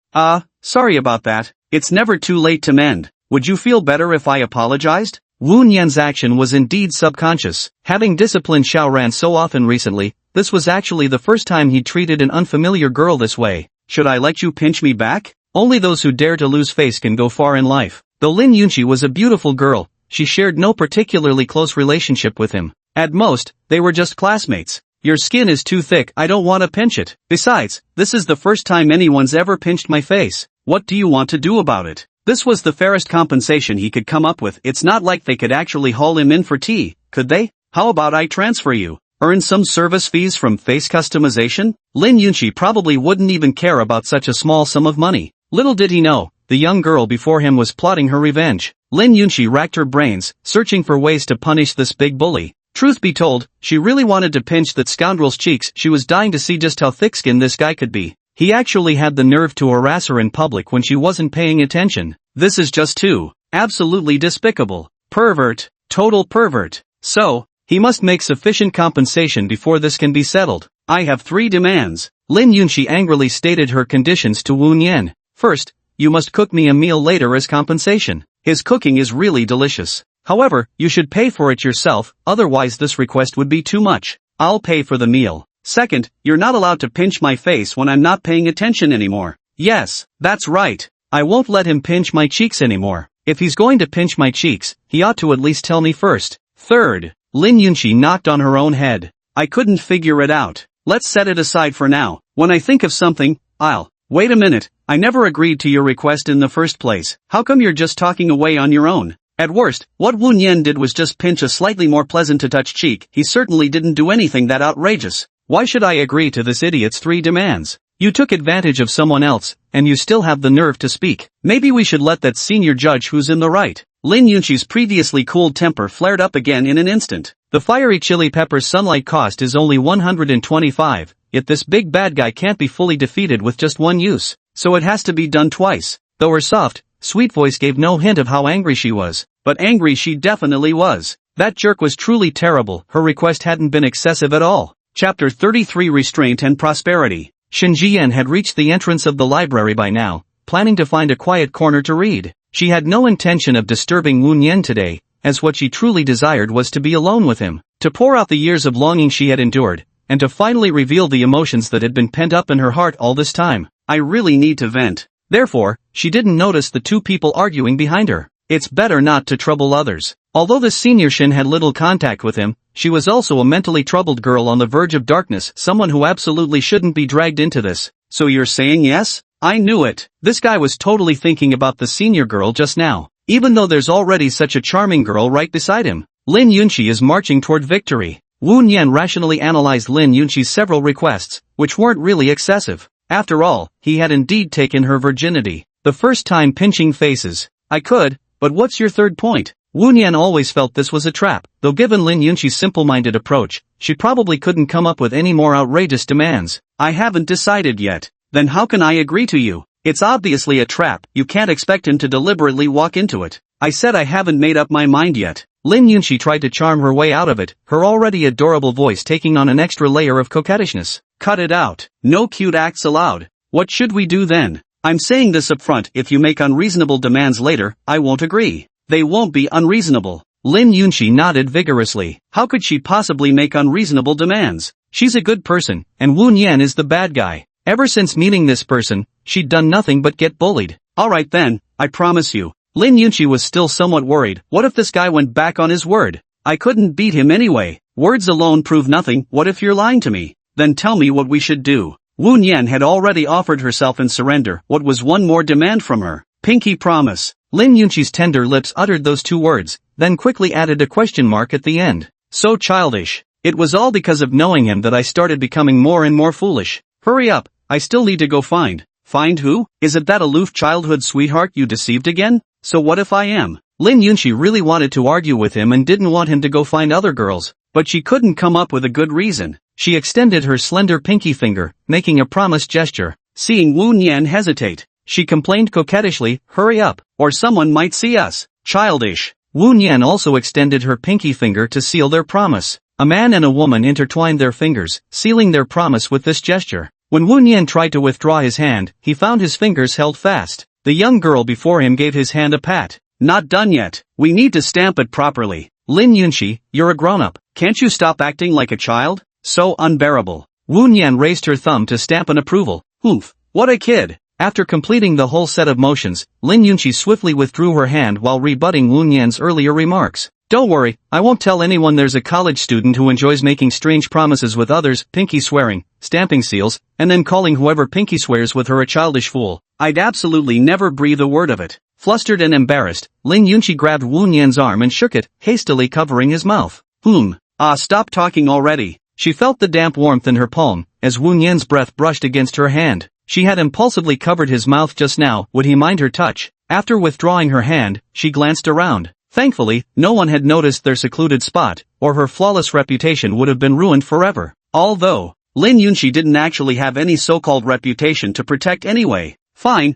Sorry about that. It's never too late to mend. Would you feel better if I apologized? Wu Nian's action was indeed subconscious. Having disciplined Xiaoran so often recently, this was actually the first time he treated an unfamiliar girl this way. Should I let you pinch me back? Only those who dare to lose face can go far in life. Though Lin Yunqi was a beautiful girl, she shared no particularly close relationship with him. At most, they were just classmates. Your skin is too thick, I don't want to pinch it. Besides, this is the first time anyone's ever pinched my face. What do you want to do about it? This was the fairest compensation he could come up with. It's not like they could actually haul him in for tea, could they? How about I transfer you? Earn some service fees from face customization? Lin Yunqi probably wouldn't even care about such a small sum of money. Little did he know, the young girl before him was plotting her revenge. Lin Yunqi racked her brains, searching for ways to punish this big bully. Truth be told, she really wanted to pinch that scoundrel's cheeks. She was dying to see just how thick-skinned this guy could be. He actually had the nerve to harass her in public when she wasn't paying attention. This is just too absolutely despicable. Pervert. Total pervert. So, he must make sufficient compensation before this can be settled. I have 3 demands. Lin Yunqi angrily stated her conditions to Wu Nian. First, you must cook me a meal later as compensation. His cooking is really delicious. However, you should pay for it yourself, otherwise this request would be too much. I'll pay for the meal. Second, you're not allowed to pinch my face when I'm not paying attention anymore. Yes, that's right. I won't let him pinch my cheeks anymore. If he's going to pinch my cheeks, he ought to at least tell me first. Third, Lin Yunqi knocked on her own head. I couldn't figure it out. Let's set it aside for now. When I think of something, I'll. Wait a minute, I never agreed to your request in the first place. How come you're just talking away on your own? At worst, what Wu Nian did was just pinch a slightly more pleasant-to-touch cheek. He certainly didn't do anything that outrageous. Why should I agree to this idiot's 3 demands? You took advantage of someone else, and you still have the nerve to speak. Maybe we should let that senior judge who's in the right. Lin Yunqi's previously cool temper flared up again in an instant. The fiery chili pepper's sunlight cost is only 125, yet this big bad guy can't be fully defeated with just one use, so it has to be done twice. Though her soft, sweet voice gave no hint of how angry she was, but angry she definitely was. That jerk was truly terrible. Her request hadn't been excessive at all. Chapter 33 Restraint and Prosperity. Shen Jian had reached the entrance of the library by now, planning to find a quiet corner to read. She had no intention of disturbing Wu Nian today, as what she truly desired was to be alone with him, to pour out the years of longing she had endured, and to finally reveal the emotions that had been pent up in her heart all this time. I really need to vent. Therefore, she didn't notice the two people arguing behind her. It's better not to trouble others. Although the senior Shin had little contact with him, she was also a mentally troubled girl on the verge of darkness, someone who absolutely shouldn't be dragged into this. So you're saying yes? I knew it. This guy was totally thinking about the senior girl just now. Even though there's already such a charming girl right beside him. Lin Yunqi is marching toward victory. Wu Nian rationally analyzed Lin Yunqi's several requests, which weren't really excessive. After all, he had indeed taken her virginity. The first time pinching faces. I could, but what's your third point? Wu Nian always felt this was a trap, though given Lin Yunqi's simple-minded approach, she probably couldn't come up with any more outrageous demands. I haven't decided yet. Then how can I agree to you? It's obviously a trap. You can't expect him to deliberately walk into it. I said I haven't made up my mind yet. Lin Yunqi tried to charm her way out of it, her already adorable voice taking on an extra layer of coquettishness. Cut it out. No cute acts allowed. What should we do then? I'm saying this up front. If you make unreasonable demands later, I won't agree. They won't be unreasonable. Lin Yunqi nodded vigorously. How could she possibly make unreasonable demands? She's a good person, and Wu Nian is the bad guy. Ever since meeting this person, she'd done nothing but get bullied. Alright then, I promise you. Lin Yunqi was still somewhat worried. What if this guy went back on his word? I couldn't beat him anyway. Words alone prove nothing. What if you're lying to me? Then tell me what we should do. Wu Nian had already offered herself in surrender. What was one more demand from her? Pinky promise. Lin Yunqi's tender lips uttered those two words, then quickly added a question mark at the end. So childish. It was all because of knowing him that I started becoming more and more foolish. Hurry up. I still need to go find. Find who? Is it that aloof childhood sweetheart you deceived again? So what if I am? Lin Yunqi really wanted to argue with him and didn't want him to go find other girls, but she couldn't come up with a good reason. She extended her slender pinky finger, making a promise gesture. Seeing Wu Nian hesitate, she complained coquettishly, hurry up, or someone might see us. Childish. Wu Nian also extended her pinky finger to seal their promise. A man and a woman intertwined their fingers, sealing their promise with this gesture. When Wu Nian tried to withdraw his hand, he found his fingers held fast. The young girl before him gave his hand a pat. Not done yet. We need to stamp it properly. Lin Yunqi, you're a grown-up. Can't you stop acting like a child? So unbearable. Wu Nian raised her thumb to stamp an approval. Oof, what a kid. After completing the whole set of motions, Lin Yunqi swiftly withdrew her hand while rebutting Wu Nian's earlier remarks. Don't worry, I won't tell anyone there's a college student who enjoys making strange promises with others, pinky swearing, stamping seals, and then calling whoever pinky swears with her a childish fool. I'd absolutely never breathe a word of it. Flustered and embarrassed, Lin Yunqi grabbed Wu Nian's arm and shook it, hastily covering his mouth. Stop talking already. She felt the damp warmth in her palm, as Wu Nian's breath brushed against her hand. She had impulsively covered his mouth just now. Would he mind her touch? After withdrawing her hand, she glanced around. Thankfully, no one had noticed their secluded spot, or her flawless reputation would have been ruined forever. Although, Lin Yunqi didn't actually have any so-called reputation to protect anyway. Fine,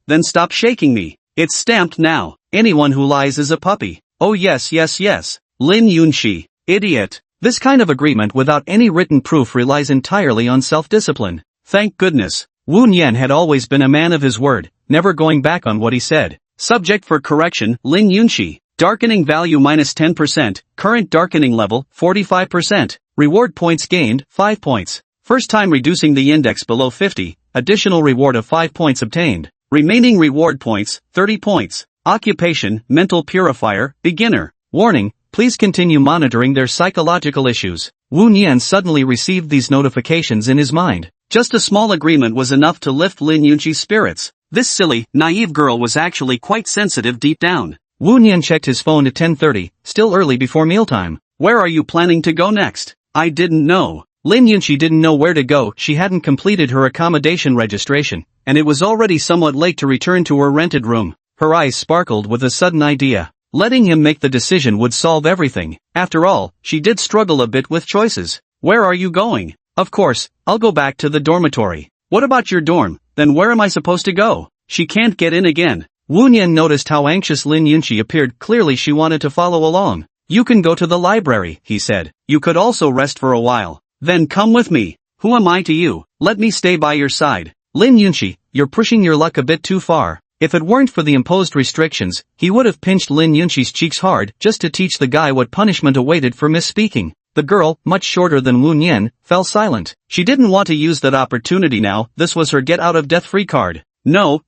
then stop shaking me. It's stamped now. Anyone who lies is a puppy. Oh yes. Lin Yunqi. Idiot. This kind of agreement without any written proof relies entirely on self-discipline. Thank goodness. Wu Nian had always been a man of his word, never going back on what he said. Subject for correction, Lin Yunqi. Darkening value minus 10%, current darkening level, 45%. Reward points gained, 5 points. First time reducing the index below 50, additional reward of 5 points obtained. Remaining reward points, 30 points. Occupation, mental purifier, beginner. Warning, please continue monitoring their psychological issues. Wu Nian suddenly received these notifications in his mind. Just a small agreement was enough to lift Lin Yunqi's spirits. This silly, naive girl was actually quite sensitive deep down. Wu Nian checked his phone at 10:30, still early before mealtime. Where are you planning to go next? I didn't know. Lin Yunqi didn't know where to go. She hadn't completed her accommodation registration, and it was already somewhat late to return to her rented room. Her eyes sparkled with a sudden idea. Letting him make the decision would solve everything. After all, she did struggle a bit with choices. Where are you going? Of course, I'll go back to the dormitory. What about your dorm? Then where am I supposed to go? She can't get in again. Wu Nian noticed how anxious Lin Yunqi appeared. Clearly she wanted to follow along. You can go to the library, he said. You could also rest for a while. Then come with me. Who am I to you? Let me stay by your side. Lin Yunqi, you're pushing your luck a bit too far. If it weren't for the imposed restrictions, he would have pinched Lin Yunqi's cheeks hard just to teach the guy what punishment awaited for misspeaking. The girl, much shorter than Wu Nian, fell silent. She didn't want to use that opportunity now. This was her get-out-of-death-free card. No.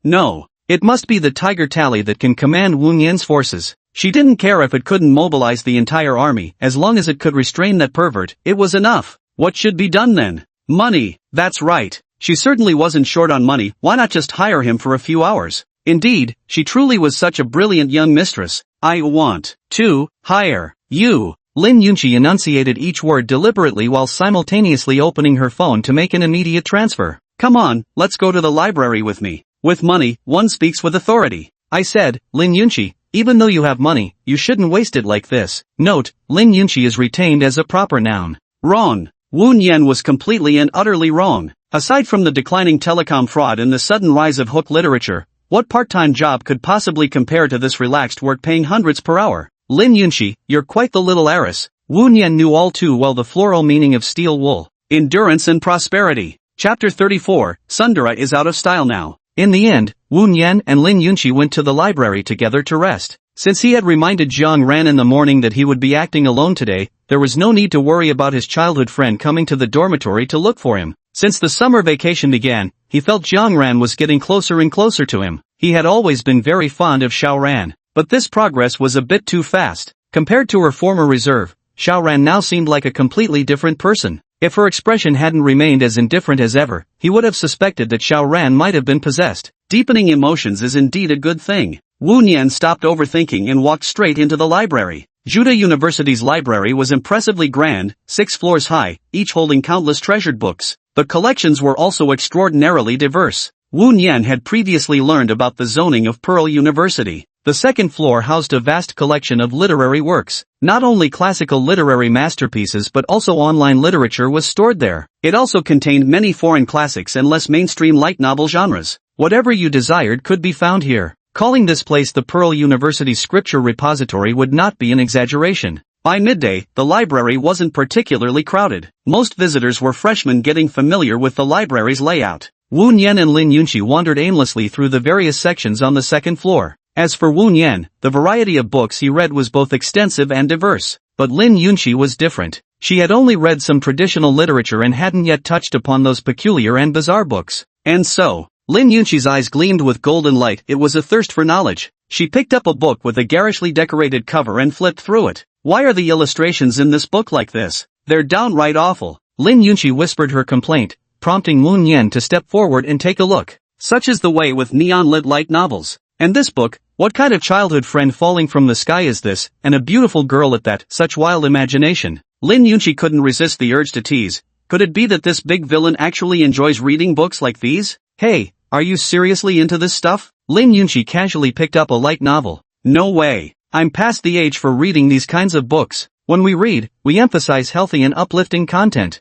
It must be the tiger tally that can command Wu Nian's forces. She didn't care if it couldn't mobilize the entire army. As long as it could restrain that pervert, it was enough. What should be done then? Money. That's right. She certainly wasn't short on money. Why not just hire him for a few hours? Indeed, she truly was such a brilliant young mistress. I want to hire you. Lin Yunqi enunciated each word deliberately while simultaneously opening her phone to make an immediate transfer. Come on, let's go to the library with me. With money, one speaks with authority. I said, Lin Yunqi, even though you have money, you shouldn't waste it like this. Note, Lin Yunqi is retained as a proper noun. Wrong. Wu Nian was completely and utterly wrong. Aside from the declining telecom fraud and the sudden rise of hook literature, what part-time job could possibly compare to this relaxed work paying hundreds per hour? Lin Yunqi, you're quite the little heiress. Wu Nian knew all too well the floral meaning of steel wool. Endurance and prosperity. Chapter 34, Sundara is out of style now. In the end, Wu Nian and Lin Yunqi went to the library together to rest. Since he had reminded Jiang Ran in the morning that he would be acting alone today, there was no need to worry about his childhood friend coming to the dormitory to look for him. Since the summer vacation began, he felt Jiang Ran was getting closer and closer to him. He had always been very fond of Xiao Ran, but this progress was a bit too fast. Compared to her former reserve, Xiao Ran now seemed like a completely different person. If her expression hadn't remained as indifferent as ever, he would have suspected that Xiao Ran might have been possessed. Deepening emotions is indeed a good thing. Wu Nian stopped overthinking and walked straight into the library. Juda University's library was impressively grand, 6 floors high, each holding countless treasured books. The collections were also extraordinarily diverse. Wu Nian had previously learned about the zoning of Pearl University. The second floor housed a vast collection of literary works. Not only classical literary masterpieces but also online literature was stored there. It also contained many foreign classics and less mainstream light novel genres. Whatever you desired could be found here. Calling this place the Pearl University Scripture Repository would not be an exaggeration. By midday, the library wasn't particularly crowded. Most visitors were freshmen getting familiar with the library's layout. Wu Nian and Lin Yunqi wandered aimlessly through the various sections on the second floor. As for Wu Nian, the variety of books he read was both extensive and diverse. But Lin Yunqi was different. She had only read some traditional literature and hadn't yet touched upon those peculiar and bizarre books. And so, Lin Yunqi's eyes gleamed with golden light. It was a thirst for knowledge. She picked up a book with a garishly decorated cover and flipped through it. Why are the illustrations in this book like this? They're downright awful. Lin Yunqi whispered her complaint, prompting Wu Nian to step forward and take a look. Such is the way with neon-lit light novels. And this book, what kind of childhood friend falling from the sky is this, and a beautiful girl at that, such wild imagination. Lin Yunqi couldn't resist the urge to tease. Could it be that this big villain actually enjoys reading books like these? Hey, are you seriously into this stuff? Lin Yunqi casually picked up a light novel. No way. I'm past the age for reading these kinds of books. When we read, we emphasize healthy and uplifting content.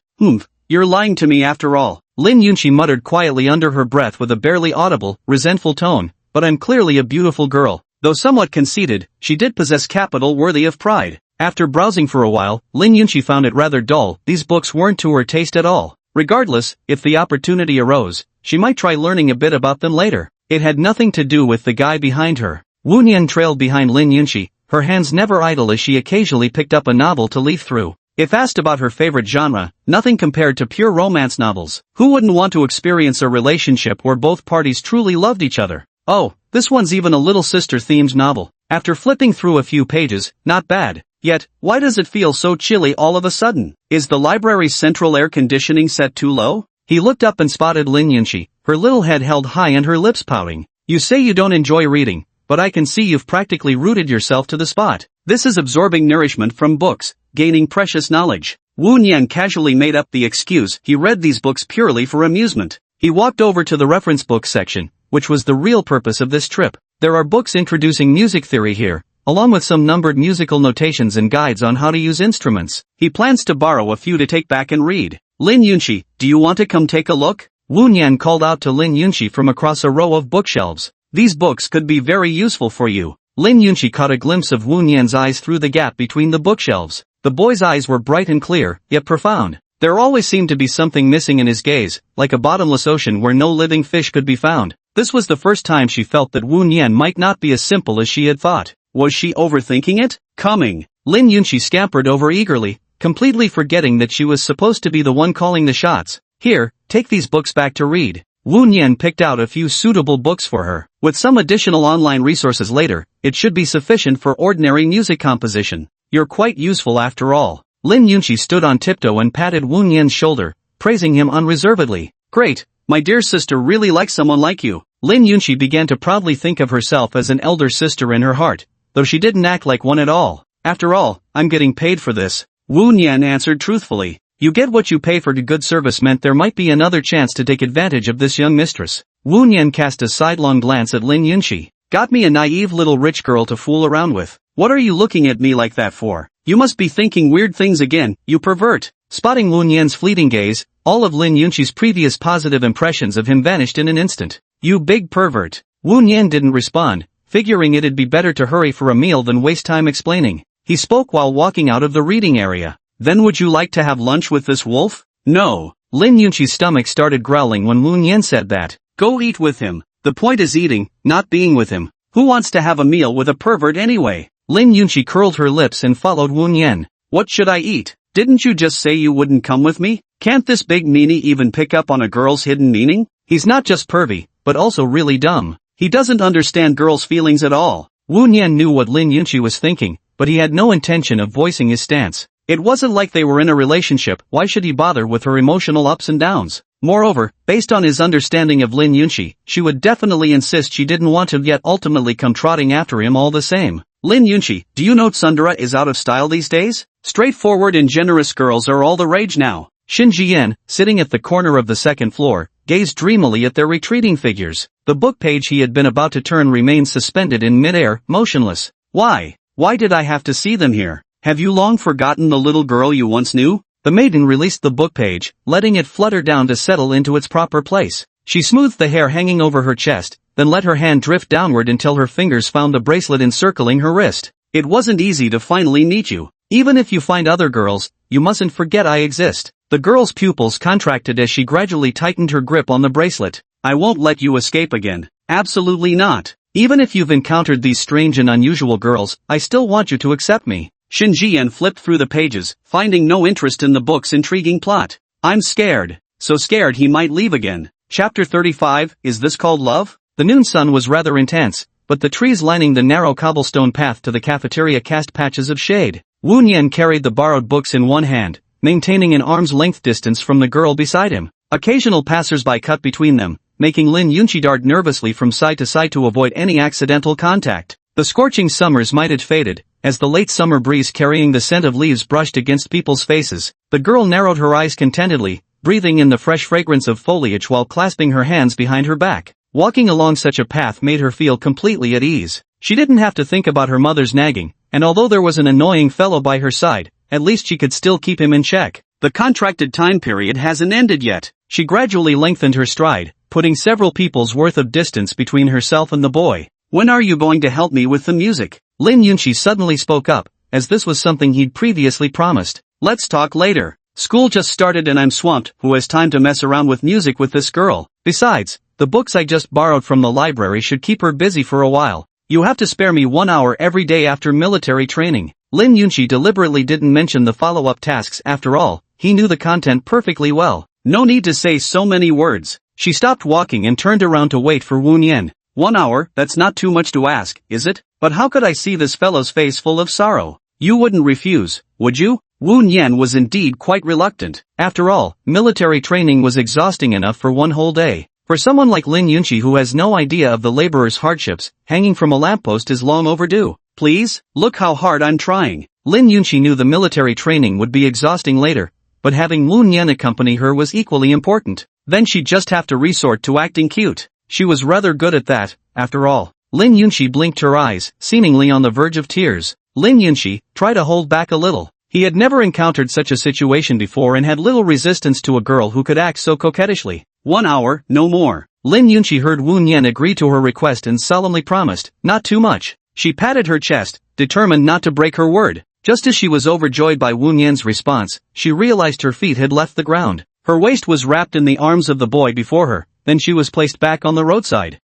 You're lying to me after all. Lin Yunqi muttered quietly under her breath with a barely audible, resentful tone. But I'm clearly a beautiful girl. Though somewhat conceited, she did possess capital worthy of pride. After browsing for a while, Lin Yunqi found it rather dull. These books weren't to her taste at all. Regardless, if the opportunity arose, she might try learning a bit about them later. It had nothing to do with the guy behind her. Wu Nian trailed behind Lin Yunqi, her hands never idle as she occasionally picked up a novel to leaf through. If asked about her favorite genre, nothing compared to pure romance novels. Who wouldn't want to experience a relationship where both parties truly loved each other? Oh, this one's even a little sister-themed novel. After flipping through a few pages, not bad. Yet, why does it feel so chilly all of a sudden? Is the library's central air conditioning set too low? He looked up and spotted Lin Yunqi, her little head held high and her lips pouting. You say you don't enjoy reading, but I can see you've practically rooted yourself to the spot. This is absorbing nourishment from books, gaining precious knowledge. Wu Nian casually made up the excuse he read these books purely for amusement. He walked over to the reference book section, which was the real purpose of this trip. There are books introducing music theory here, along with some numbered musical notations and guides on how to use instruments. He plans to borrow a few to take back and read. Lin Yunqi, do you want to come take a look? Wu Nian called out to Lin Yunqi from across a row of bookshelves. These books could be very useful for you. Lin Yunqi caught a glimpse of Wu Nian's eyes through the gap between the bookshelves. The boy's eyes were bright and clear, yet profound. There always seemed to be something missing in his gaze, like a bottomless ocean where no living fish could be found. This was the first time she felt that Wu Nian might not be as simple as she had thought. Was she overthinking it? Coming. Lin Yunqi scampered over eagerly, completely forgetting that she was supposed to be the one calling the shots. Here, take these books back to read. Wu Nian picked out a few suitable books for her. With some additional online resources later, it should be sufficient for ordinary music composition. You're quite useful after all. Lin Yunqi stood on tiptoe and patted Wu Nian's shoulder, praising him unreservedly. Great, my dear sister really likes someone like you. Lin Yunqi began to proudly think of herself as an elder sister in her heart, though she didn't act like one at all. After all, I'm getting paid for this. Wu Nian answered truthfully. You get what you pay for good service meant there might be another chance to take advantage of this young mistress. Wu Nian cast a sidelong glance at Lin Yunqi. Got me a naive little rich girl to fool around with. What are you looking at me like that for? You must be thinking weird things again, you pervert. Spotting Wu Nian's fleeting gaze, all of Lin Yunqi's previous positive impressions of him vanished in an instant. You big pervert. Wu Nian didn't respond, figuring it'd be better to hurry for a meal than waste time explaining. He spoke while walking out of the reading area. Then would you like to have lunch with this wolf? No. Lin Yunqi's stomach started growling when Wu Nian said that. Go eat with him. The point is eating, not being with him. Who wants to have a meal with a pervert anyway? Lin Yunqi curled her lips and followed Wu Nian. What should I eat? Didn't you just say you wouldn't come with me? Can't this big meanie even pick up on a girl's hidden meaning? He's not just pervy, but also really dumb. He doesn't understand girls' feelings at all. Wu Nian knew what Lin Yunqi was thinking, but he had no intention of voicing his stance. It wasn't like they were in a relationship, why should he bother with her emotional ups and downs? Moreover, based on his understanding of Lin Yunqi, she would definitely insist she didn't want to yet ultimately come trotting after him all the same. Lin Yunqi, do you know tsundere is out of style these days? Straightforward and generous girls are all the rage now. Xin Jian, sitting at the corner of the second floor, gazed dreamily at their retreating figures. The book page he had been about to turn remained suspended in midair, motionless. Why? Why did I have to see them here? Have you long forgotten the little girl you once knew? The maiden released the book page, letting it flutter down to settle into its proper place. She smoothed the hair hanging over her chest, then let her hand drift downward until her fingers found the bracelet encircling her wrist. It wasn't easy to finally meet you. Even if you find other girls, you mustn't forget I exist. The girl's pupils contracted as she gradually tightened her grip on the bracelet. I won't let you escape again. Absolutely not. Even if you've encountered these strange and unusual girls, I still want you to accept me. Xin Jian flipped through the pages, finding no interest in the book's intriguing plot. I'm scared. So scared he might leave again. Chapter 35, Is This Called Love? The noon sun was rather intense, but the trees lining the narrow cobblestone path to the cafeteria cast patches of shade. Wu Nian carried the borrowed books in one hand, maintaining an arm's length distance from the girl beside him. Occasional passers-by cut between them, making Lin Yunqi dart nervously from side to side to avoid any accidental contact. The scorching summers might have faded, as the late summer breeze carrying the scent of leaves brushed against people's faces. The girl narrowed her eyes contentedly, breathing in the fresh fragrance of foliage while clasping her hands behind her back. Walking along such a path made her feel completely at ease. She didn't have to think about her mother's nagging, and although there was an annoying fellow by her side, at least she could still keep him in check. The contracted time period hasn't ended yet. She gradually lengthened her stride, putting several people's worth of distance between herself and the boy. When are you going to help me with the music? Lin Yunqi suddenly spoke up, as this was something he'd previously promised. Let's talk later. School just started and I'm swamped. Who has time to mess around with music with this girl? Besides, the books I just borrowed from the library should keep her busy for a while. You have to spare me 1 hour every day after military training. Lin Yunqi deliberately didn't mention the follow-up tasks after all, he knew the content perfectly well. No need to say so many words. She stopped walking and turned around to wait for Wu Nian. 1 hour, that's not too much to ask, is it? But how could I see this fellow's face full of sorrow? You wouldn't refuse, would you? Wu Nian was indeed quite reluctant. After all, military training was exhausting enough for one whole day. For someone like Lin Yunqi who has no idea of the laborer's hardships, hanging from a lamppost is long overdue. Please, look how hard I'm trying. Lin Yunqi knew the military training would be exhausting later, but having Wu Nian accompany her was equally important. Then she'd just have to resort to acting cute. She was rather good at that, after all. Lin Yunxi blinked her eyes, seemingly on the verge of tears. Lin Yunxi, try to hold back a little. He had never encountered such a situation before and had little resistance to a girl who could act so coquettishly. 1 hour, no more. Lin Yunxi heard Wu Nian agree to her request and solemnly promised, not too much. She patted her chest, determined not to break her word. Just as she was overjoyed by Wu Nian's response, she realized her feet had left the ground. Her waist was wrapped in the arms of the boy before her, then she was placed back on the roadside.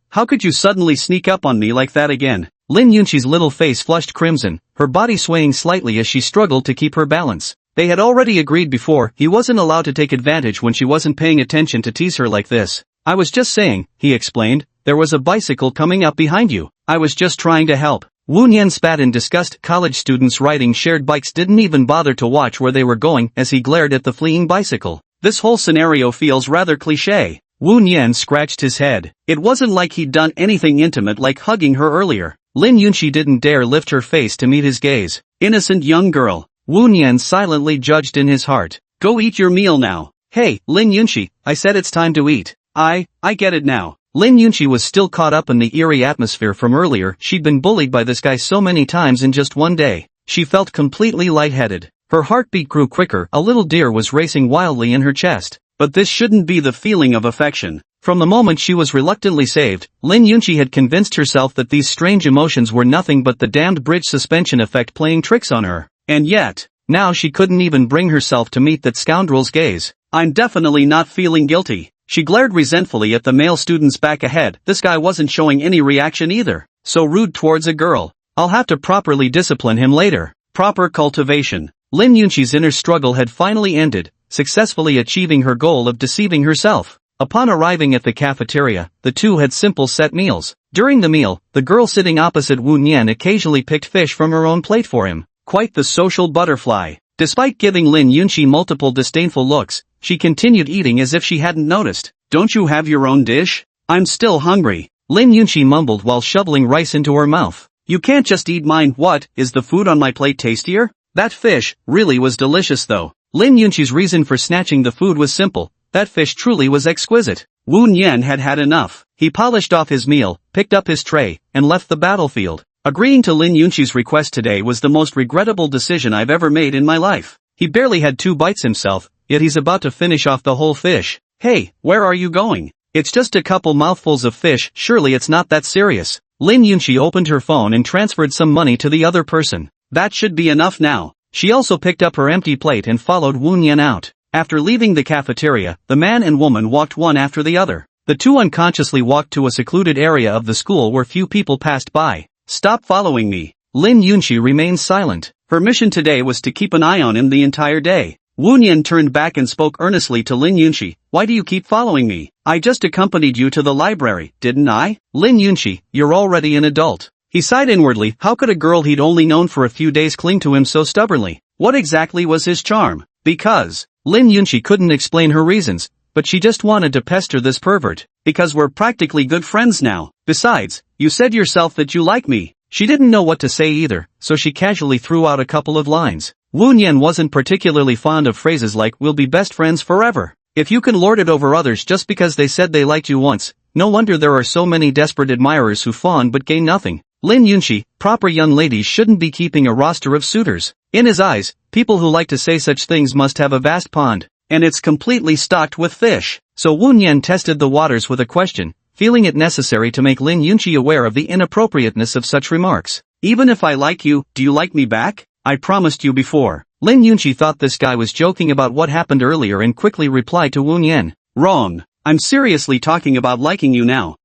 How could you suddenly sneak up on me like that again? Lin Yunxi's little face flushed crimson, her body swaying slightly as she struggled to keep her balance. They had already agreed before, he wasn't allowed to take advantage when she wasn't paying attention to tease her like this. I was just saying, he explained, there was a bicycle coming up behind you. I was just trying to help. Wu Nian spat in disgust. College students riding shared bikes didn't even bother to watch where they were going as he glared at the fleeing bicycle. This whole scenario feels rather cliché. Wu Nian scratched his head. It wasn't like he'd done anything intimate like hugging her earlier. Lin Yunxi didn't dare lift her face to meet his gaze. Innocent young girl. Wu Nian silently judged in his heart. Go eat your meal now. Hey, Lin Yunxi, I said it's time to eat. I get it now. Lin Yunxi was still caught up in the eerie atmosphere from earlier. She'd been bullied by this guy so many times in just one day. She felt completely lightheaded. Her heartbeat grew quicker. A little deer was racing wildly in her chest. But this shouldn't be the feeling of affection. From the moment she was reluctantly saved, Lin Yunxi had convinced herself that these strange emotions were nothing but the damned bridge suspension effect playing tricks on her. And yet, now she couldn't even bring herself to meet that scoundrel's gaze. I'm definitely not feeling guilty. She glared resentfully at the male students back ahead. This guy wasn't showing any reaction either. So rude towards a girl. I'll have to properly discipline him later. Proper cultivation. Lin Yunxi's inner struggle had finally ended, successfully achieving her goal of deceiving herself. Upon arriving at the cafeteria, the two had simple set meals. During the meal, the girl sitting opposite Wu Nian occasionally picked fish from her own plate for him. Quite the social butterfly. Despite giving Lin Yunxi multiple disdainful looks, she continued eating as if she hadn't noticed. Don't you have your own dish? I'm still hungry. Lin Yunxi mumbled while shoveling rice into her mouth. You can't just eat mine. What, is the food on my plate tastier? That fish really was delicious though. Lin Yunxi's reason for snatching the food was simple. That fish truly was exquisite. Wu Nian had had enough. He polished off his meal, picked up his tray, and left the battlefield. Agreeing to Lin Yunxi's request today was the most regrettable decision I've ever made in my life. He barely had 2 bites himself, yet he's about to finish off the whole fish. Hey, where are you going? It's just a couple mouthfuls of fish, surely it's not that serious. Lin Yunxi opened her phone and transferred some money to the other person. That should be enough now. She also picked up her empty plate and followed Wu Nian out. After leaving the cafeteria, the man and woman walked one after the other. The two unconsciously walked to a secluded area of the school where few people passed by. Stop following me. Lin Yunxi remained silent. Her mission today was to keep an eye on him the entire day. Wu Nian turned back and spoke earnestly to Lin Yunxi. Why do you keep following me? I just accompanied you to the library, didn't I? Lin Yunxi, you're already an adult. He sighed inwardly. How could a girl he'd only known for a few days cling to him so stubbornly? What exactly was his charm? Because Lin Yunxi couldn't explain her reasons, but she just wanted to pester this pervert. Because we're practically good friends now. Besides, you said yourself that you like me. She didn't know what to say either, so she casually threw out a couple of lines. Wu Nian wasn't particularly fond of phrases like, we'll be best friends forever. If you can lord it over others just because they said they liked you once, no wonder there are so many desperate admirers who fawn but gain nothing. Lin Yunxi, proper young ladies shouldn't be keeping a roster of suitors. In his eyes, people who like to say such things must have a vast pond, and it's completely stocked with fish. So Wu Nian tested the waters with a question, feeling it necessary to make Lin Yunxi aware of the inappropriateness of such remarks. Even if I like you, do you like me back? I promised you before. Lin Yunxi thought this guy was joking about what happened earlier and quickly replied to Wu Nian. Wrong. I'm seriously talking about liking you now.